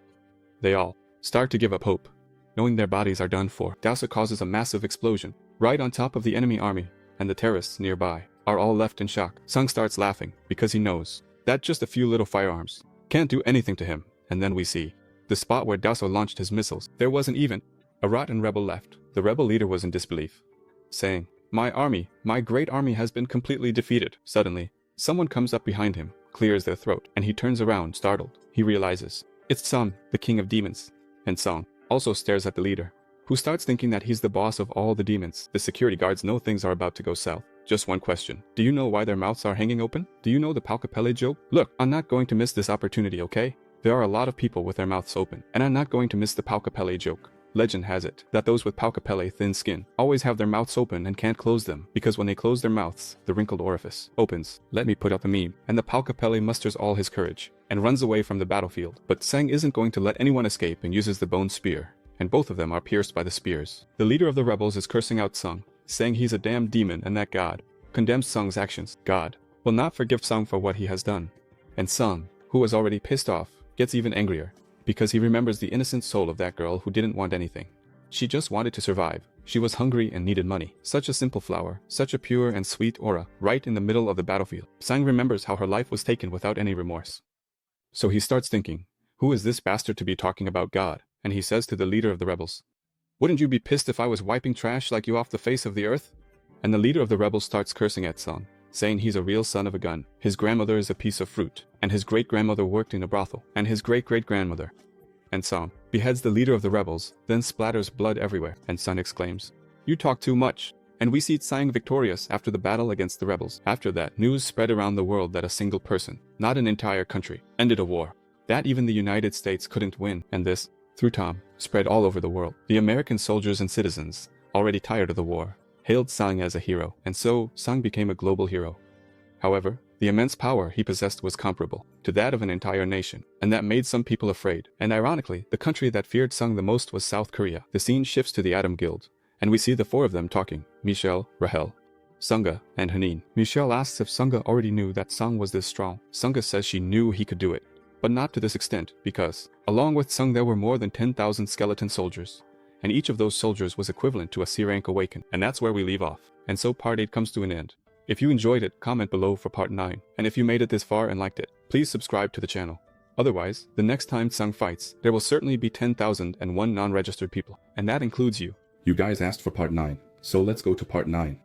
[SPEAKER 3] They all start to give up hope, knowing their bodies are done for. Dasa causes a massive explosion right on top of the enemy army, and the terrorists nearby are all left in shock. Sung starts laughing because he knows that just a few little firearms can't do anything to him. And then we see the spot where Dasa launched his missiles. There wasn't even a rotten rebel left. The rebel leader was in disbelief, saying, "My army, my great army has been completely defeated." Suddenly, someone comes up behind him, clears their throat, and he turns around, startled. He realizes it's Sung, the king of demons. And Sung also stares at the leader, who starts thinking that he's the boss of all the demons. The security guards know things are about to go south. Just one question. Do you know why their mouths are hanging open? Do you know the Palcapelle joke? Look, I'm not going to miss this opportunity, okay? There are a lot of people with their mouths open, and I'm not going to miss the Palcapelle joke. Legend has it that those with Palcapelle thin skin always have their mouths open and can't close them, because when they close their mouths, the wrinkled orifice opens. Let me put up a meme. And the Palcapelle musters all his courage and runs away from the battlefield. But Sang isn't going to let anyone escape and uses the bone spear, and both of them are pierced by the spears. The leader of the rebels is cursing out Sung, saying he's a damn demon and that God condemns Sung's actions. God will not forgive Sung for what he has done. And Sung, who was already pissed off, gets even angrier, because he remembers the innocent soul of that girl who didn't want anything. She just wanted to survive. She was hungry and needed money. Such a simple flower, such a pure and sweet aura, right in the middle of the battlefield. Sang remembers how her life was taken without any remorse. So he starts thinking, who is this bastard to be talking about God? And he says to the leader of the rebels, "Wouldn't you be pissed if I was wiping trash like you off the face of the earth?" And the leader of the rebels starts cursing at Sung, saying he's a real son of a gun. His grandmother is a piece of fruit, and his great-grandmother worked in a brothel, and his great-great-grandmother. And Sung beheads the leader of the rebels, then splatters blood everywhere, and Sung exclaims, "You talk too much." And we see Tsang victorious after the battle against the rebels. After that, news spread around the world that a single person, not an entire country, ended a war that even the United States couldn't win, and this, through Tom, spread all over the world. The American soldiers and citizens, already tired of the war, hailed Sang as a hero, and so Sang became a global hero. However, the immense power he possessed was comparable to that of an entire nation, and that made some people afraid. And ironically, the country that feared Sang the most was South Korea. The scene shifts to the Atom Guild, and we see the four of them talking: Michelle, Rahel, Sunga, and Hanin. Michelle asks if Sunga already knew that Sung was this strong. Sunga says she knew he could do it, but not to this extent, because along with Sung there were more than 10,000 skeleton soldiers, and each of those soldiers was equivalent to a C-rank awakened. And that's where we leave off. And so part 8 comes to an end. If you enjoyed it, comment below for part 9, and if you made it this far and liked it, please subscribe to the channel. Otherwise, the next time Sung fights, there will certainly be 10,001 non-registered people, and that includes you.
[SPEAKER 1] You guys asked for part 9, so let's go to part 9.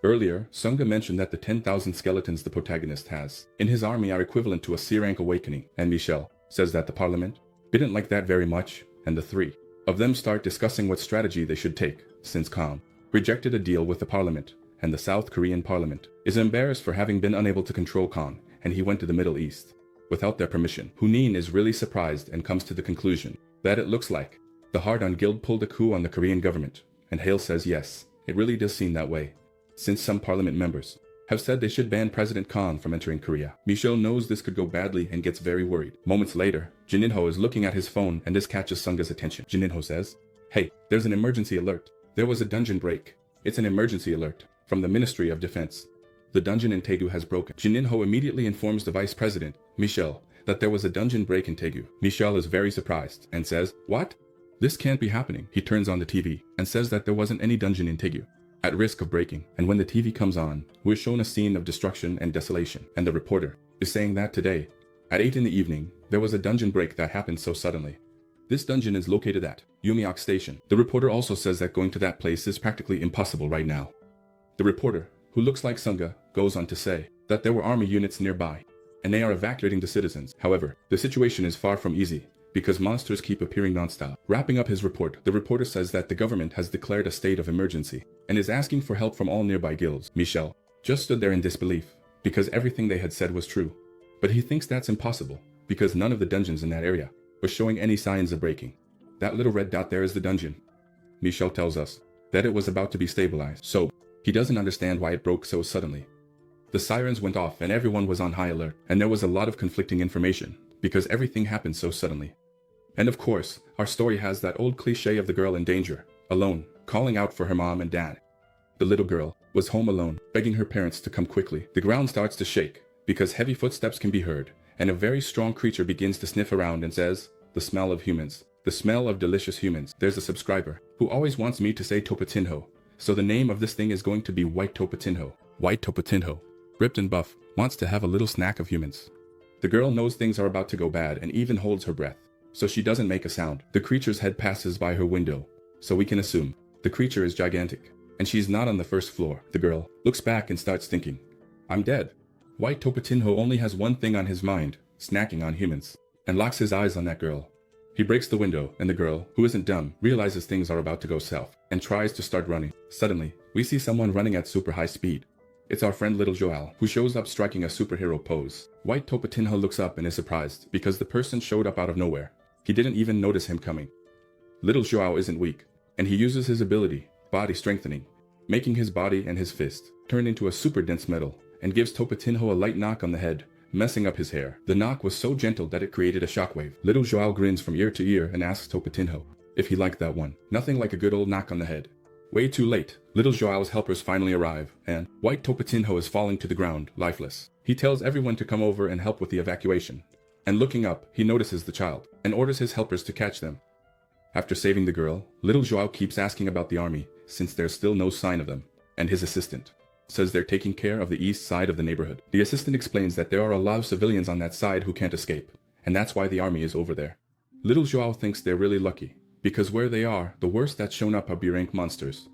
[SPEAKER 1] Earlier, Sunga mentioned that the 10,000 skeletons the protagonist has in his army are equivalent to a C-rank awakening, and Michelle says that the parliament didn't like that very much, and the three of them start discussing what strategy they should take, since Kang rejected a deal with the parliament, and the South Korean parliament is embarrassed for having been unable to control Kang, and he went to the Middle East without their permission. Hunin is really surprised and comes to the conclusion that it looks like the Hard-On Guild pulled a coup on the Korean government, and Hale says yes, it really does seem that way. since some parliament members have said they should ban President Kang from entering Korea. Michelle knows this could go badly and gets very worried. Moments later, Jininho is looking at his phone and this catches Sunga's attention. Jininho says, "Hey, there's an emergency alert. There was a dungeon break. It's an emergency alert from the Ministry of Defense. The dungeon in Taegu has broken." Jininho immediately informs the Vice President, Michelle, that there was a dungeon break in Taegu. Michelle is very surprised and says, "What? This can't be happening." He turns on the TV and says that there wasn't any dungeon in Taegu at risk of breaking. And when the TV comes on, we're shown a scene of destruction and desolation. And the reporter is saying that today, at 8 in the evening, there was a dungeon break that happened so suddenly. This dungeon is located at Yumiok Station. The reporter also says that going to that place is practically impossible right now. The reporter, who looks like Sunga, goes on to say that there were army units nearby, and they are evacuating the citizens. However, the situation is far from easy, because monsters keep appearing nonstop. Wrapping up his report, the reporter says that the government has declared a state of emergency, and is asking for help from all nearby guilds. Michelle just stood there in disbelief, because everything they had said was true. But he thinks that's impossible, because none of the dungeons in that area were showing any signs of breaking. That little red dot there is the dungeon. Michelle tells us that it was about to be stabilized, so he doesn't understand why it broke so suddenly. The sirens went off and everyone was on high alert, and there was a lot of conflicting information, because everything happened so suddenly. And of course, our story has that old cliche of the girl in danger, alone, calling out for her mom and dad. The little girl was home alone, begging her parents to come quickly. The ground starts to shake, because heavy footsteps can be heard, and a very strong creature begins to sniff around and says, "The smell of humans. The smell of delicious humans." There's a subscriber who always wants me to say Topatinho, so the name of this thing is going to be White Topatinho. White Topatinho, ripped and buff, wants to have a little snack of humans. The girl knows things are about to go bad and even holds her breath, so she doesn't make a sound. The creature's head passes by her window, so we can assume the creature is gigantic, and she's not on the first floor. The girl looks back and starts thinking, "I'm dead." White Topatinho only has one thing on his mind, snacking on humans, and locks his eyes on that girl. He breaks the window, and the girl, who isn't dumb, realizes things are about to go south, and tries to start running. Suddenly, we see someone running at super high speed. It's our friend Little Joel, who shows up striking a superhero pose. White Topatinho looks up and is surprised, because the person showed up out of nowhere. He didn't even notice him coming. Little Joel isn't weak, and he uses his ability, body strengthening, making his body and his fist turn into a super dense metal, and gives Topatinho a light knock on the head, messing up his hair. The knock was so gentle that it created a shockwave. Little Joel grins from ear to ear and asks Topatinho if he liked that one. Nothing like a good old knock on the head. Way too late. Little Joel's helpers finally arrive, and White Topatinho is falling to the ground, lifeless. He tells everyone to come over and help with the evacuation, and looking up, he notices the child, and orders his helpers to catch them. After saving the girl, Little Joel keeps asking about the army, since there's still no sign of them, and his assistant says they're taking care of the east side of the neighborhood. The assistant explains that there are a lot of civilians on that side who can't escape, and that's why the army is over there. Little Joel thinks they're really lucky, because where they are, the worst that's shown up are B-rank monsters.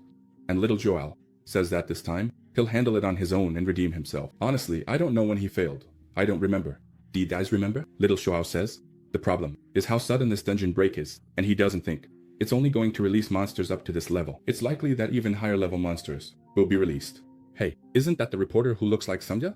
[SPEAKER 1] And Little Joel says that this time, he'll handle it on his own and redeem himself. Honestly, I don't know when he failed. I don't remember. Do you guys remember? Little Joel says. The problem is how sudden this dungeon break is, and he doesn't think it's only going to release monsters up to this level. It's likely that even higher level monsters will be released. Hey, isn't that the reporter who looks like Samja?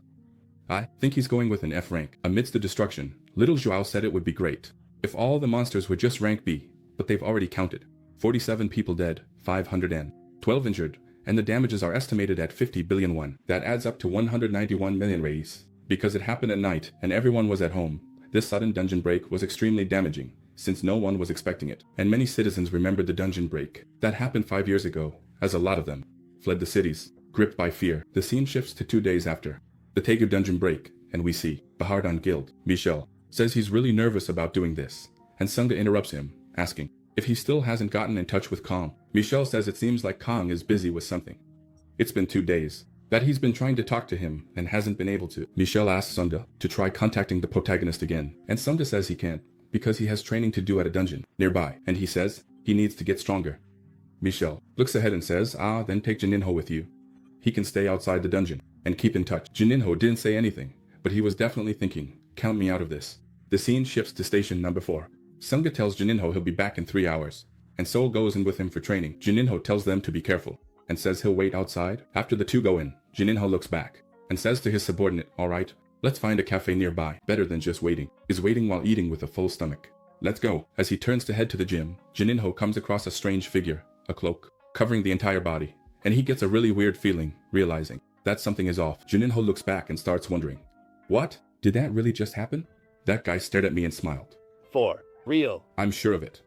[SPEAKER 1] I think he's going with an F rank. Amidst the destruction, Little Joel said it would be great if all the monsters were just rank B, but they've already counted. 47 people dead, 512 injured, and the damages are estimated at 50 billion won. That adds up to 191 million rays. Because it happened at night and everyone was at home, this sudden dungeon break was extremely damaging, since no one was expecting it. And many citizens remembered the dungeon break that happened 5 years ago, as a lot of them fled the cities, gripped by fear. The scene shifts to 2 days after the Taegu dungeon break, and we see Bahardan Guild. Michel says he's really nervous about doing this, and Sunga interrupts him, asking if he still hasn't gotten in touch with Kang. Michel says it seems like Kang is busy with something. It's been 2 days that he's been trying to talk to him and hasn't been able to. Michel asks Sunga to try contacting the protagonist again, and Sunga says he can't, because he has training to do at a dungeon nearby, and he says he needs to get stronger. Michel looks ahead and says, then take Jininho with you. He can stay outside the dungeon and keep in touch. Jininho didn't say anything, but he was definitely thinking, count me out of this. The scene shifts to station number 4. Sunga tells Jininho he'll be back in 3 hours, and Seoul goes in with him for training. Jininho tells them to be careful, and says he'll wait outside. After the two go in, Jininho looks back, and says to his subordinate, alright, let's find a cafe nearby. Better than just waiting is waiting while eating with a full stomach. Let's go. As he turns to head to the gym, Jininho comes across a strange figure, a cloak, covering the entire body, and he gets a really weird feeling, realizing that something is off. Jininho looks back and starts wondering, what? Did that really just happen? That guy stared at me and smiled.
[SPEAKER 7] For real.
[SPEAKER 1] I'm sure of it.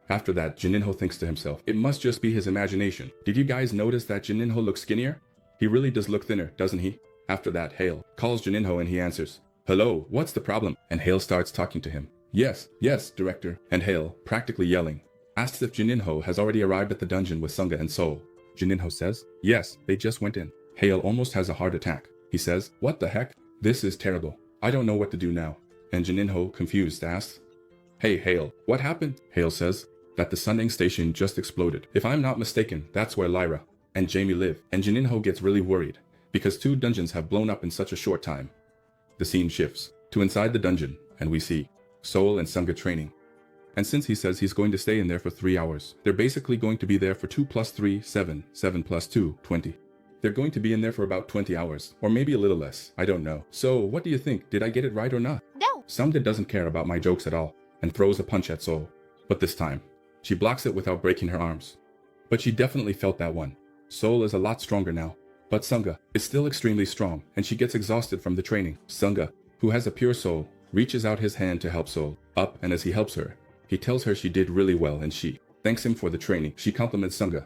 [SPEAKER 1] After that, Jininho thinks to himself, it must just be his imagination. Did you guys notice that Jininho looks skinnier? He really does look thinner, doesn't he? After that, Hale calls Jininho and he answers, hello, what's the problem? And Hale starts talking to him. Yes, director. And Hale, practically yelling, asks if Jininho has already arrived at the dungeon with Sunga and Seoul. Jininho says, yes, they just went in. Hale almost has a heart attack. He says, what the heck? This is terrible. I don't know what to do now. And Jininho, confused, asks, hey Hale, what happened? Hale says that the Sunning station just exploded. If I'm not mistaken, that's where Lyra and Jamie live. And Jininho gets really worried because 2 dungeons have blown up in such a short time. The scene shifts to inside the dungeon and we see Seoul and Sunga training. And since he says he's going to stay in there for 3 hours, they're basically going to be there for 2 plus 3, 7, 7 plus 2, 20. They're going to be in there for about 20 hours, or maybe a little less, I don't know. So what do you think? Did I get it right or not?
[SPEAKER 9] No.
[SPEAKER 1] Sunga doesn't care about my jokes at all and throws a punch at Seoul. But this time, she blocks it without breaking her arms. But she definitely felt that one. Seoul is a lot stronger now. But Sunga is still extremely strong, and she gets exhausted from the training. Sunga, who has a pure soul, reaches out his hand to help Seoul up, and as he helps her, he tells her she did really well and she thanks him for the training. She compliments Sunga,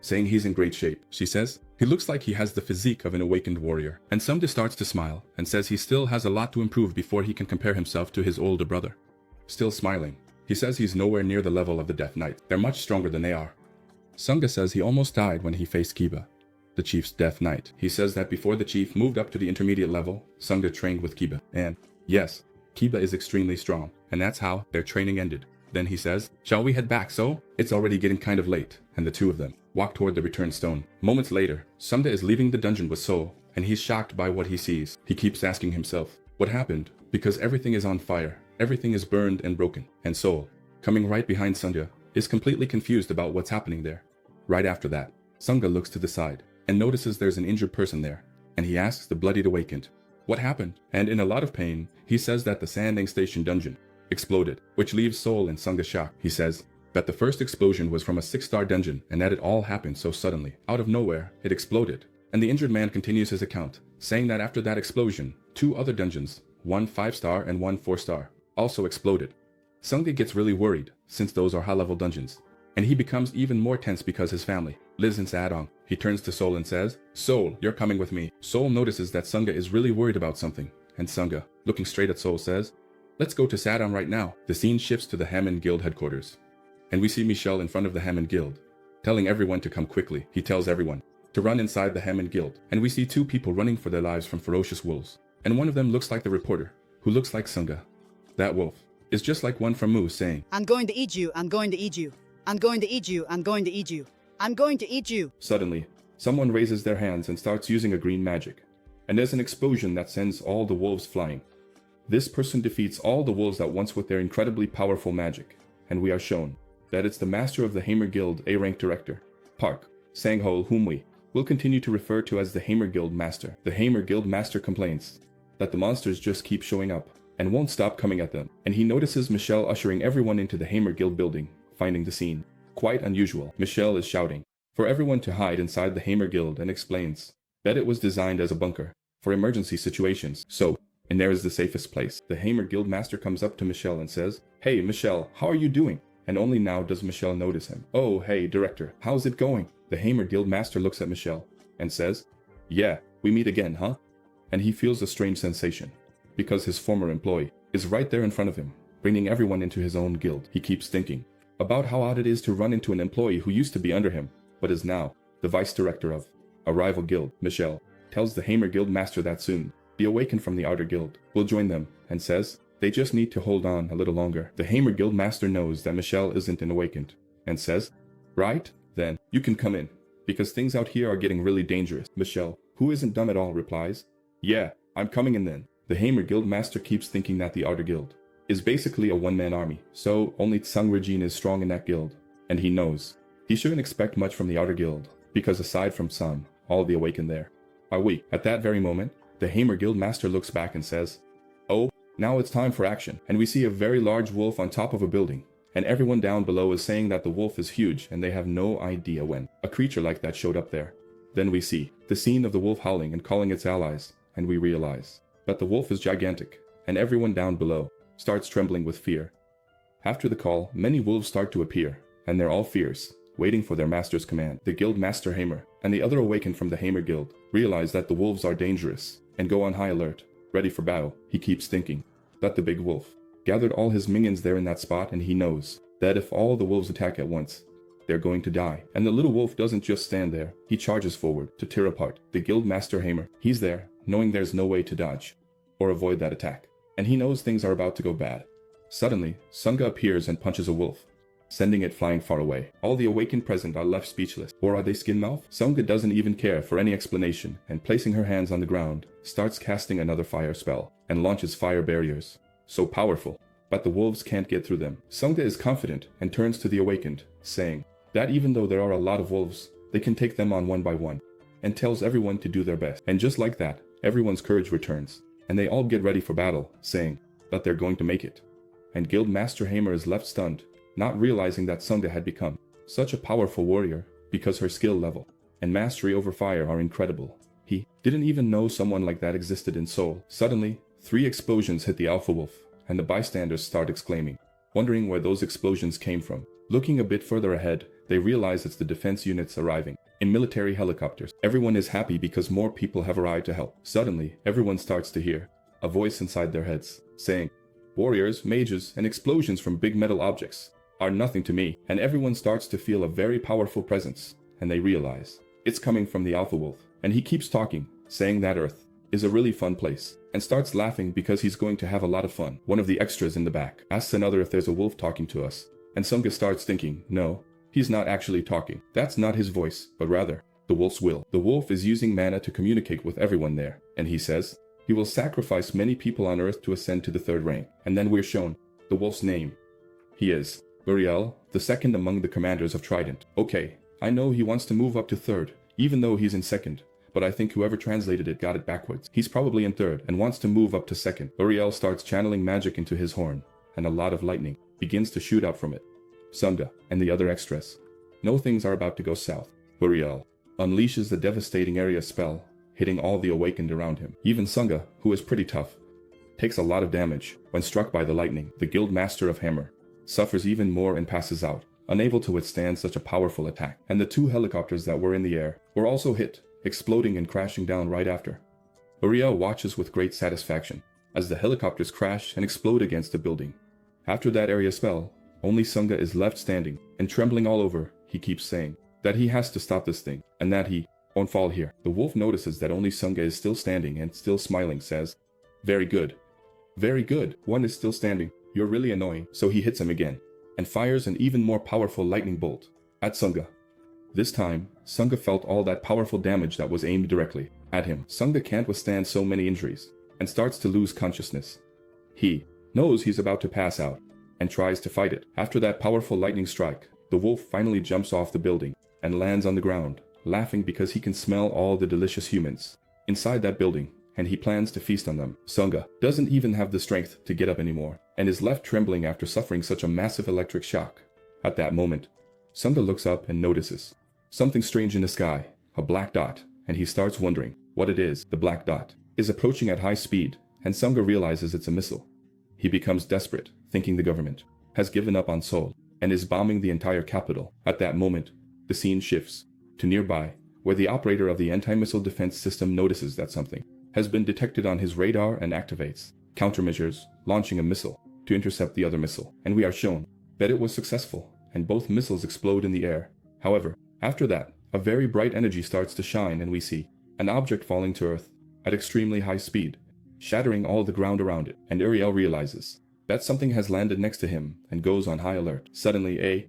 [SPEAKER 1] saying he's in great shape. She says he looks like he has the physique of an awakened warrior. And Sunga starts to smile and says he still has a lot to improve before he can compare himself to his older brother. Still smiling, he says he's nowhere near the level of the Death Knight. They're much stronger than they are. Sunga says he almost died when he faced Kiba, the chief's Death Knight. He says that before the chief moved up to the intermediate level, Sunga trained with Kiba. And yes, Kiba is extremely strong, and that's how their training ended. Then he says, shall we head back, so? It's already getting kind of late, and the 2 of them walk toward the return stone. Moments later, Sunga is leaving the dungeon with Seoul, and he's shocked by what he sees. He keeps asking himself, what happened? Because everything is on fire, everything is burned and broken. And Seoul, coming right behind Sunga, is completely confused about what's happening there. Right after that, Sunga looks to the side, and notices there's an injured person there, and he asks the bloodied awakened, what happened? And in a lot of pain, he says that the Sanding Station dungeon exploded, which leaves Seoul in Sunga shock. He says that the first explosion was from a 6-star dungeon and that it all happened so suddenly. Out of nowhere, it exploded. And the injured man continues his account, saying that after that explosion, 2 other dungeons, 1 5-star and 1 4-star, also exploded. Sunga gets really worried, since those are high-level dungeons, and he becomes even more tense because his family lives in Sadong. He turns to Seoul and says, Seoul, you're coming with me. Seoul notices that Sunga is really worried about something, and Sunga, looking straight at Seoul, says, let's go to Sadong right now. The scene shifts to the Hammond Guild headquarters, and we see Michelle in front of the Hammond Guild, telling everyone to come quickly. He tells everyone to run inside the Hammond Guild, and we see 2 people running for their lives from ferocious wolves, and one of them looks like the reporter, who looks like Sunga. That wolf is just like one from Mu, saying,
[SPEAKER 10] I'm going to eat you, I'm going to eat you. I'm going to eat you, I'm going to eat you. I'm going to eat you.
[SPEAKER 1] Suddenly, someone raises their hands and starts using a green magic, and there's an explosion that sends all the wolves flying. This person defeats all the wolves at once with their incredibly powerful magic, and we are shown that it's the master of the Hamer Guild A-rank director, Park Sang-ho, whom we will continue to refer to as the Hamer Guild Master. The Hamer Guild Master complains that the monsters just keep showing up and won't stop coming at them, and he notices Michelle ushering everyone into the Hamer Guild building, finding the scene quite unusual. Michelle is shouting for everyone to hide inside the Hamer Guild and explains that it was designed as a bunker for emergency situations. So, and there is the safest place. The Hamer Guild Master comes up to Michelle and says, hey Michelle, how are you doing? And only now does Michelle notice him. Oh hey director, how's it going? The Hamer Guild Master looks at Michelle and says, yeah, we meet again, huh? And he feels a strange sensation, because his former employee is right there in front of him, bringing everyone into his own guild. He keeps thinking about how odd it is to run into an employee who used to be under him, but is now the vice director of a rival guild. Michelle tells the Hamer Guild Master that soon the awakened from the outer guild will join them, and says they just need to hold on a little longer. The Hamer Guild Master knows that Michelle isn't an awakened, and says, right, then, you can come in, because things out here are getting really dangerous. Michelle, who isn't dumb at all, replies, yeah, I'm coming in then. The Hamer Guild Master keeps thinking that the outer guild is basically a one-man army, so only Tsung Regine is strong in that guild, and he knows he shouldn't expect much from the outer guild, because aside from Sun, all the awakened there are weak. At that very moment, the Hamer Guild Master looks back and says, oh, now it's time for action, and we see a very large wolf on top of a building, and everyone down below is saying that the wolf is huge and they have no idea when a creature like that showed up there. Then we see the scene of the wolf howling and calling its allies, and we realize that the wolf is gigantic, and everyone down below starts trembling with fear. After the call, many wolves start to appear, and they're all fierce, waiting for their master's command. The guild master Hamer and the other awakened from the Hamer guild realize that the wolves are dangerous and go on high alert, ready for battle. He keeps thinking that the big wolf gathered all his minions there in that spot, and he knows that if all the wolves attack at once, they're going to die. And the little wolf doesn't just stand there, he charges forward to tear apart the guild master Hamer. He's there, knowing there's no way to dodge or avoid that attack, and he knows things are about to go bad. Suddenly, Sunga appears and punches a wolf, sending it flying far away. All the awakened present are left speechless. Or are they skin mouth? Sunga doesn't even care for any explanation, and placing her hands on the ground, starts casting another fire spell, and launches fire barriers. So powerful, but the wolves can't get through them. Sunga is confident and turns to the awakened, saying that even though there are a lot of wolves, they can take them on one by one, and tells everyone to do their best. And just like that, everyone's courage returns, and they all get ready for battle, saying that they're going to make it. And Guild Master Hamer is left stunned, not realizing that Sunga had become such a powerful warrior because her skill level and mastery over fire are incredible. He didn't even know someone like that existed in Seoul. Suddenly, 3 explosions hit the Alpha Wolf, and the bystanders start exclaiming, wondering where those explosions came from. Looking a bit further ahead, they realize it's the defense units arriving in military helicopters. Everyone is happy because more people have arrived to help. Suddenly, everyone starts to hear a voice inside their heads saying, "Warriors, mages, and explosions from big metal objects are nothing to me." And everyone starts to feel a very powerful presence, and they realize it's coming from the Alpha Wolf. And he keeps talking, saying that Earth is a really fun place, and starts laughing because he's going to have a lot of fun. One of the extras in the back asks another if there's a wolf talking to us, and Sunga starts thinking, no, he's not actually talking. That's not his voice, but rather the wolf's will. The wolf is using mana to communicate with everyone there, and he says he will sacrifice many people on Earth to ascend to the 3rd rank. And then we're shown the wolf's name. He is Uriel, the 2nd among the commanders of Trident. Okay, I know he wants to move up to 3rd, even though he's in 2nd, but I think whoever translated it got it backwards. He's probably in 3rd and wants to move up to 2nd. Uriel starts channeling magic into his horn, and a lot of lightning begins to shoot out from it. Sunga and the other extras know things are about to go south. Uriel unleashes the devastating area spell, hitting all the awakened around him. Even Sunga, who is pretty tough, takes a lot of damage when struck by the lightning. The Guild Master of Hammer suffers even more and passes out, unable to withstand such a powerful attack. And the 2 helicopters that were in the air were also hit, exploding and crashing down right after. Uriel watches with great satisfaction as the helicopters crash and explode against a building. After that area spell, only Sunga is left standing, and trembling all over, he keeps saying that he has to stop this thing, and that he won't fall here. The wolf notices that only Sunga is still standing and still smiling, says, "Very good. Very good. One is still standing. You're really annoying." So he hits him again, and fires an even more powerful lightning bolt at Sunga. This time, Sunga felt all that powerful damage that was aimed directly at him. Sunga can't withstand so many injuries, and starts to lose consciousness. He knows he's about to pass out, and tries to fight it. After that powerful lightning strike, the wolf finally jumps off the building and lands on the ground, laughing because he can smell all the delicious humans inside that building, and he plans to feast on them. Sunga doesn't even have the strength to get up anymore, and is left trembling after suffering such a massive electric shock. At that moment, Sunga looks up and notices something strange in the sky, a black dot, and he starts wondering what it is. The black dot is approaching at high speed, and Sunga realizes it's a missile. He becomes desperate, thinking the government has given up on Seoul and is bombing the entire capital. At that moment, the scene shifts to nearby, where the operator of the anti-missile defense system notices that something has been detected on his radar and activates countermeasures, launching a missile to intercept the other missile. And we are shown that it was successful, and both missiles explode in the air. However, after that, a very bright energy starts to shine, and we see an object falling to Earth at extremely high speed, shattering all the ground around it. And Uriel realizes that something has landed next to him and goes on high alert. Suddenly,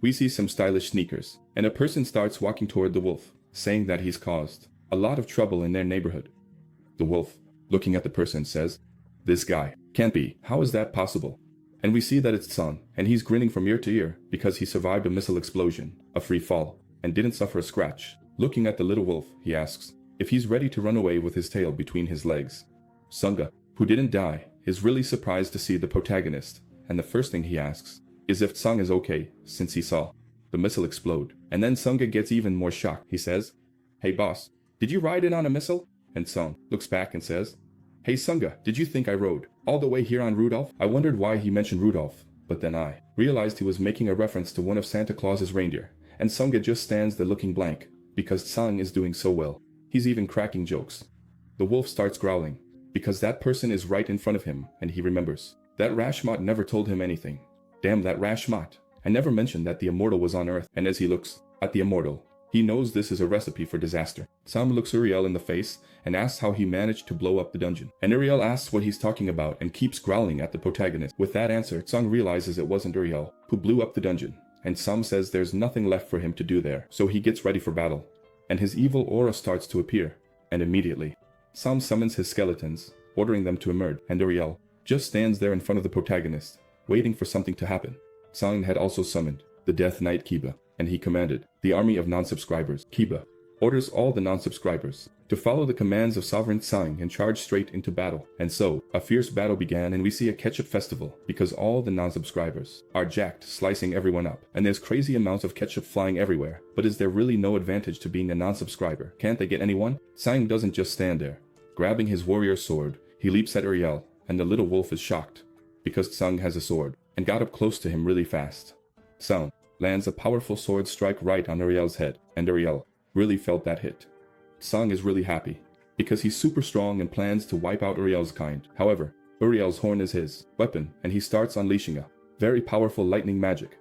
[SPEAKER 1] we see some stylish sneakers, and a person starts walking toward the wolf, saying that he's caused a lot of trouble in their neighborhood. The wolf, looking at the person, says, "This guy can't be. How is that possible?" And we see that it's Son, and he's grinning from ear to ear because he survived a missile explosion, a free fall, and didn't suffer a scratch. Looking at the little wolf, he asks if he's ready to run away with his tail between his legs. Sunga, who didn't die, is really surprised to see the protagonist, and the first thing he asks is if Tsang is okay, since he saw the missile explode. And then Sunga gets even more shocked. He says, "Hey boss, did you ride in on a missile?" And Sung looks back and says, "Hey Sunga, did you think I rode all the way here on Rudolph?" I wondered why he mentioned Rudolph, but then I realized he was making a reference to one of Santa Claus's reindeer, and Sunga just stands there looking blank, because Sung is doing so well. He's even cracking jokes. The wolf starts growling, because that person is right in front of him, and he remembers. That Rashmot never told him anything. Damn that Rashmot. I never mentioned that the immortal was on Earth, and as he looks at the immortal, he knows this is a recipe for disaster. Sam looks Uriel in the face and asks how he managed to blow up the dungeon. And Uriel asks what he's talking about and keeps growling at the protagonist. With that answer, Sung realizes it wasn't Uriel who blew up the dungeon, and Sam says there's nothing left for him to do there, so he gets ready for battle. And his evil aura starts to appear, and immediately, Sam summons his skeletons, ordering them to emerge, and Uriel just stands there in front of the protagonist, waiting for something to happen. Sung had also summoned the Death Knight Kiba, and he commanded the army of non-subscribers. Kiba orders all the non-subscribers to follow the commands of Sovereign Sung and charge straight into battle. And so, a fierce battle began, and we see a ketchup festival, because all the non-subscribers are jacked, slicing everyone up, and there's crazy amounts of ketchup flying everywhere. But is there really no advantage to being a non-subscriber? Can't they get anyone? Sung doesn't just stand there. Grabbing his warrior sword, he leaps at Uriel, and the little wolf is shocked, because Sung has a sword, and got up close to him really fast. Sung lands a powerful sword strike right on Uriel's head, and Uriel really felt that hit. Sung is really happy, because he's super strong and plans to wipe out Uriel's kind. However, Uriel's horn is his weapon, and he starts unleashing a very powerful lightning magic.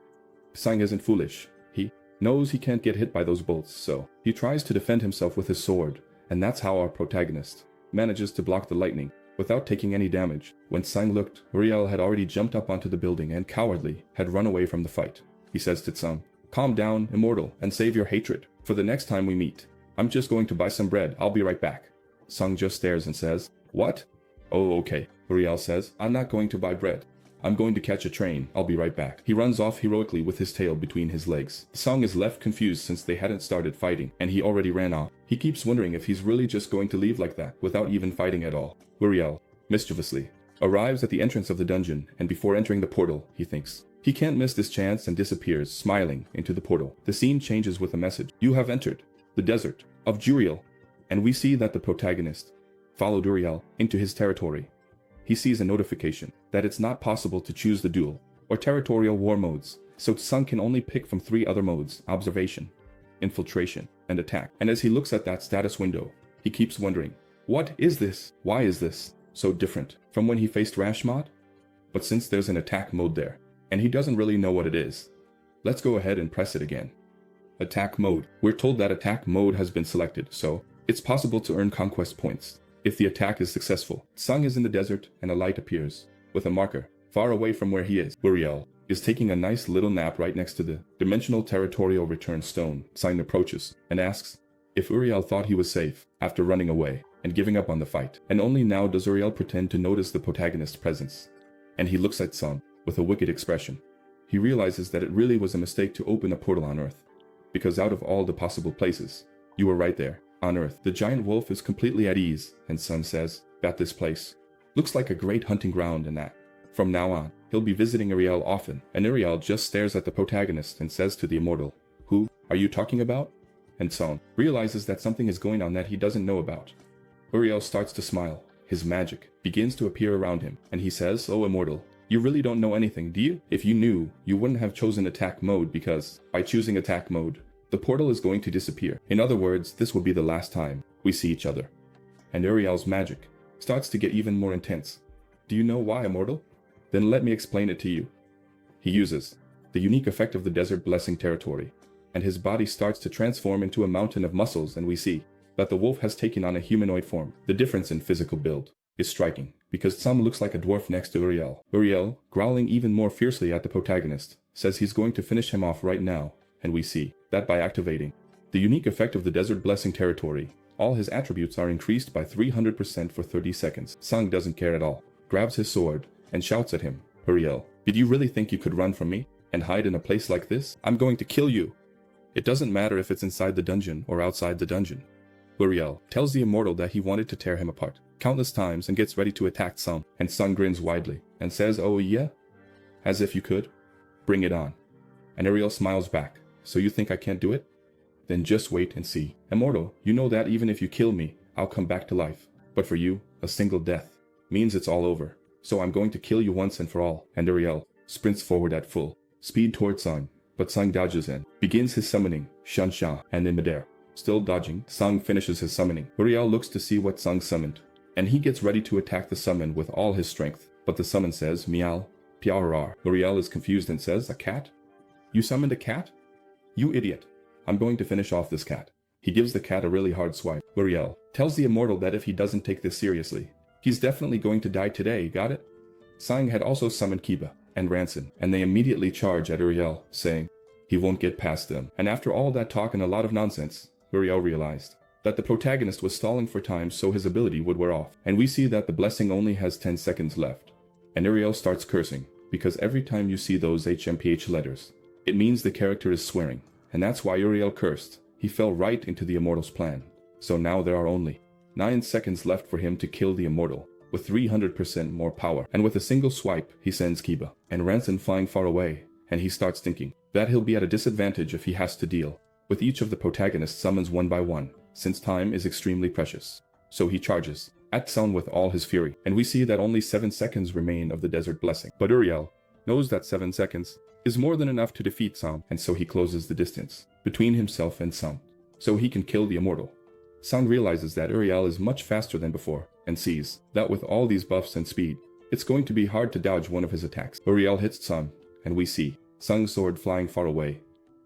[SPEAKER 1] Sung isn't foolish. He knows he can't get hit by those bolts, so he tries to defend himself with his sword, and that's how our protagonist manages to block the lightning without taking any damage. When Sung looked, Uriel had already jumped up onto the building and cowardly had run away from the fight. He says to Sung, "Calm down, immortal, and save your hatred. For the next time we meet, I'm just going to buy some bread. I'll be right back." Sung just stares and says, "What?" "Oh, okay," Uriel says. "I'm not going to buy bread. I'm going to catch a train. I'll be right back." He runs off heroically with his tail between his legs. Sung is left confused since they hadn't started fighting, and he already ran off. He keeps wondering if he's really just going to leave like that, without even fighting at all. Uriel, mischievously, arrives at the entrance of the dungeon, and before entering the portal, he thinks he can't miss this chance and disappears, smiling, into the portal. The scene changes with a message. "You have entered the desert of Juriel," and we see that the protagonist followed Uriel into his territory. He sees a notification that it's not possible to choose the dual or territorial war modes, so Sung can only pick from 3 other modes: observation, infiltration, and attack. And as he looks at that status window, he keeps wondering, what is this? Why is this so different from when he faced Rashmod? But since there's an attack mode there, and he doesn't really know what it is, let's go ahead and press it again. Attack mode. We're told that attack mode has been selected, so it's possible to earn conquest points if the attack is successful. Sung is in the desert, and a light appears with a marker far away from where he is. Uriel is taking a nice little nap right next to the dimensional territorial return stone. Sung approaches and asks if Uriel thought he was safe after running away and giving up on the fight. And only now does Uriel pretend to notice the protagonist's presence, and he looks at Sung with a wicked expression. He realizes that it really was a mistake to open a portal on Earth, because out of all the possible places, you were right there, on Earth. The giant wolf is completely at ease, and Sung says that this place looks like a great hunting ground, and that from now on, he'll be visiting Uriel often. And Uriel just stares at the protagonist and says to the immortal, "Who are you talking about?" And Sung realizes that something is going on that he doesn't know about. Uriel starts to smile. His magic begins to appear around him, and he says, "Oh, immortal, you really don't know anything, do you? If you knew, you wouldn't have chosen attack mode, because by choosing attack mode, the portal is going to disappear. In other words, this will be the last time we see each other." And Uriel's magic starts to get even more intense. "Do you know why, immortal? Then let me explain it to you." He uses the unique effect of the Desert Blessing territory, and his body starts to transform into a mountain of muscles, and we see that the wolf has taken on a humanoid form. The difference in physical build is striking, because Sung looks like a dwarf next to Uriel. Uriel, growling even more fiercely at the protagonist, says he's going to finish him off right now, and we see that by activating the unique effect of the Desert Blessing territory, all his attributes are increased by 300% for 30 seconds. Sung doesn't care at all, grabs his sword, and shouts at him, "Uriel, did you really think you could run from me and hide in a place like this? I'm going to kill you." It doesn't matter if it's inside the dungeon or outside the dungeon. Uriel tells the immortal that he wanted to tear him apart countless times and gets ready to attack Sung, and Sung grins widely and says, "Oh yeah? As if you could? Bring it on." And Uriel smiles back, "So you think I can't do it? Then just wait and see. Immortal, you know that even if you kill me, I'll come back to life. But for you, a single death means it's all over. So I'm going to kill you once and for all. And Uriel sprints forward at full speed towards Sung, but Sung dodges in, begins his summoning, Shunsha, and in midair. Still dodging, Sung finishes his summoning. Uriel looks to see what Sung summoned, and he gets ready to attack the summon with all his strength. But the summon says, Meow, Piarar. Uriel is confused and says, a cat? You summoned a cat? You idiot. I'm going to finish off this cat. He gives the cat a really hard swipe. Uriel tells the immortal that if he doesn't take this seriously, he's definitely going to die today, got it? Sung had also summoned Kiba and Ranson, and they immediately charge at Uriel, saying he won't get past them. And after all that talk and a lot of nonsense, Uriel realized that the protagonist was stalling for time so his ability would wear off. And we see that the blessing only has 10 seconds left. And Uriel starts cursing, because every time you see those HMPH letters, it means the character is swearing. And that's why Uriel cursed. He fell right into the immortal's plan. So now there are only 9 seconds left for him to kill the immortal, with 300% more power. And with a single swipe, he sends Kiba and Ranson flying far away, and he starts thinking that he'll be at a disadvantage if he has to deal with each of the protagonists' summons one by one, since time is extremely precious. So he charges at Sun with all his fury, and we see that only 7 seconds remain of the desert blessing. But Uriel knows that 7 seconds is more than enough to defeat Sun, and so he closes the distance between himself and Sun, so he can kill the immortal. Sun realizes that Uriel is much faster than before, and sees that with all these buffs and speed, it's going to be hard to dodge one of his attacks. Uriel hits Sun, and we see Sung's sword flying far away,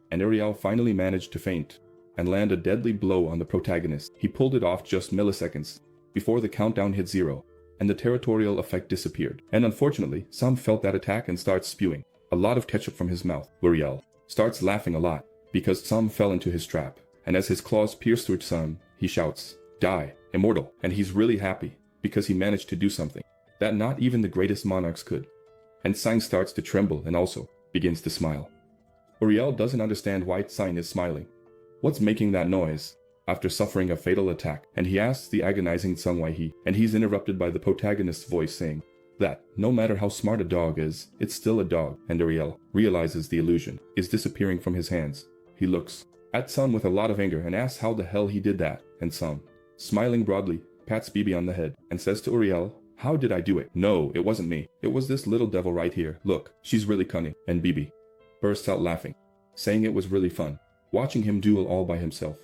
[SPEAKER 1] and Uriel finally managed to feint and land a deadly blow on the protagonist. He pulled it off just milliseconds before the countdown hit 0, and the territorial effect disappeared. And unfortunately, Sun felt that attack and starts spewing a lot of ketchup from his mouth. Uriel starts laughing a lot because Sun fell into his trap, and as his claws pierce through Sun, he shouts, "Die, immortal!" And he's really happy because he managed to do something that not even the greatest monarchs could. And Sang starts to tremble and also begins to smile. Uriel doesn't understand why Sang is smiling. What's making that noise after suffering a fatal attack? And he asks the agonizing Sung why he, and he's interrupted by the protagonist's voice saying that no matter how smart a dog is, it's still a dog. And Uriel realizes the illusion is disappearing from his hands. He looks at Sun with a lot of anger and asks how the hell he did that. And Sun, smiling broadly, pats Bibi on the head and says to Uriel, "How did I do it? No, it wasn't me. It was this little devil right here. Look, she's really cunning." And Bibi bursts out laughing, saying it was really fun watching him duel all by himself.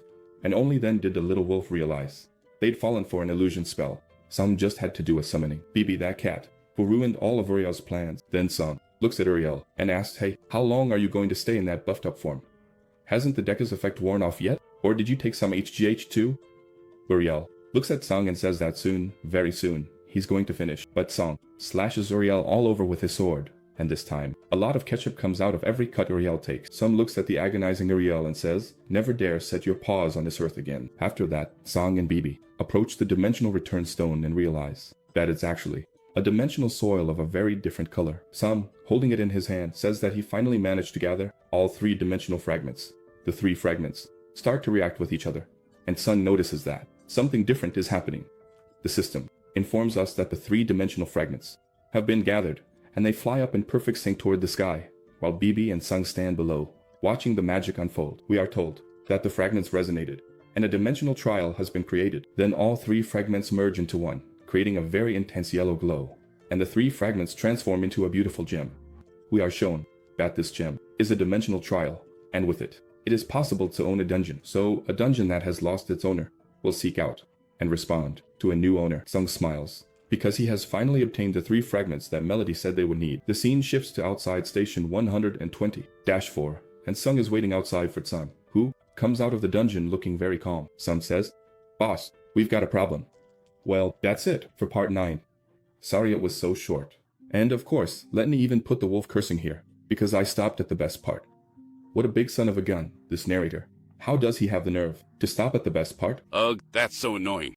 [SPEAKER 1] And only then did the little wolf realize they'd fallen for an illusion spell. Sun just had to do a summoning. Bibi, that cat, who ruined all of Uriel's plans. Then Sun looks at Uriel and asks, "Hey, how long are you going to stay in that buffed up form? Hasn't the Deca's effect worn off yet? Or did you take some HGH too?" Uriel looks at Sung and says that soon, very soon, he's going to finish. But Sung slashes Uriel all over with his sword, and this time, a lot of ketchup comes out of every cut Uriel takes. Sung looks at the agonizing Uriel and says, "Never dare set your paws on this earth again." After that, Sung and Bibi approach the dimensional return stone and realize that it's actually a dimensional soil of a very different color. Sung, holding it in his hand, says that he finally managed to gather all 3 dimensional fragments. The 3 fragments start to react with each other, and Sung notices that something different is happening. The system informs us that the 3-dimensional fragments have been gathered, and they fly up in perfect sync toward the sky, while Bibi and Sung stand below, watching the magic unfold. We are told that the fragments resonated, and a dimensional trial has been created. Then all 3 fragments merge into one, creating a very intense yellow glow, and the 3 fragments transform into a beautiful gem. We are shown that this gem is a dimensional trial, and with it, it is possible to own a dungeon. So a dungeon that has lost its owner will seek out and respond to a new owner. Sung smiles because he has finally obtained the 3 fragments that Melody said they would need. The scene shifts to outside station 120-4, and Sung is waiting outside for Sun, who comes out of the dungeon looking very calm. Sun says, "Boss, we've got a problem." Well, that's it for part 9. Sorry it was so short. And of course, let me even put the wolf cursing here, because I stopped at the best part. What a big son of a gun, this narrator. How does he have the nerve to stop at the best part?
[SPEAKER 7] Ugh, that's so annoying.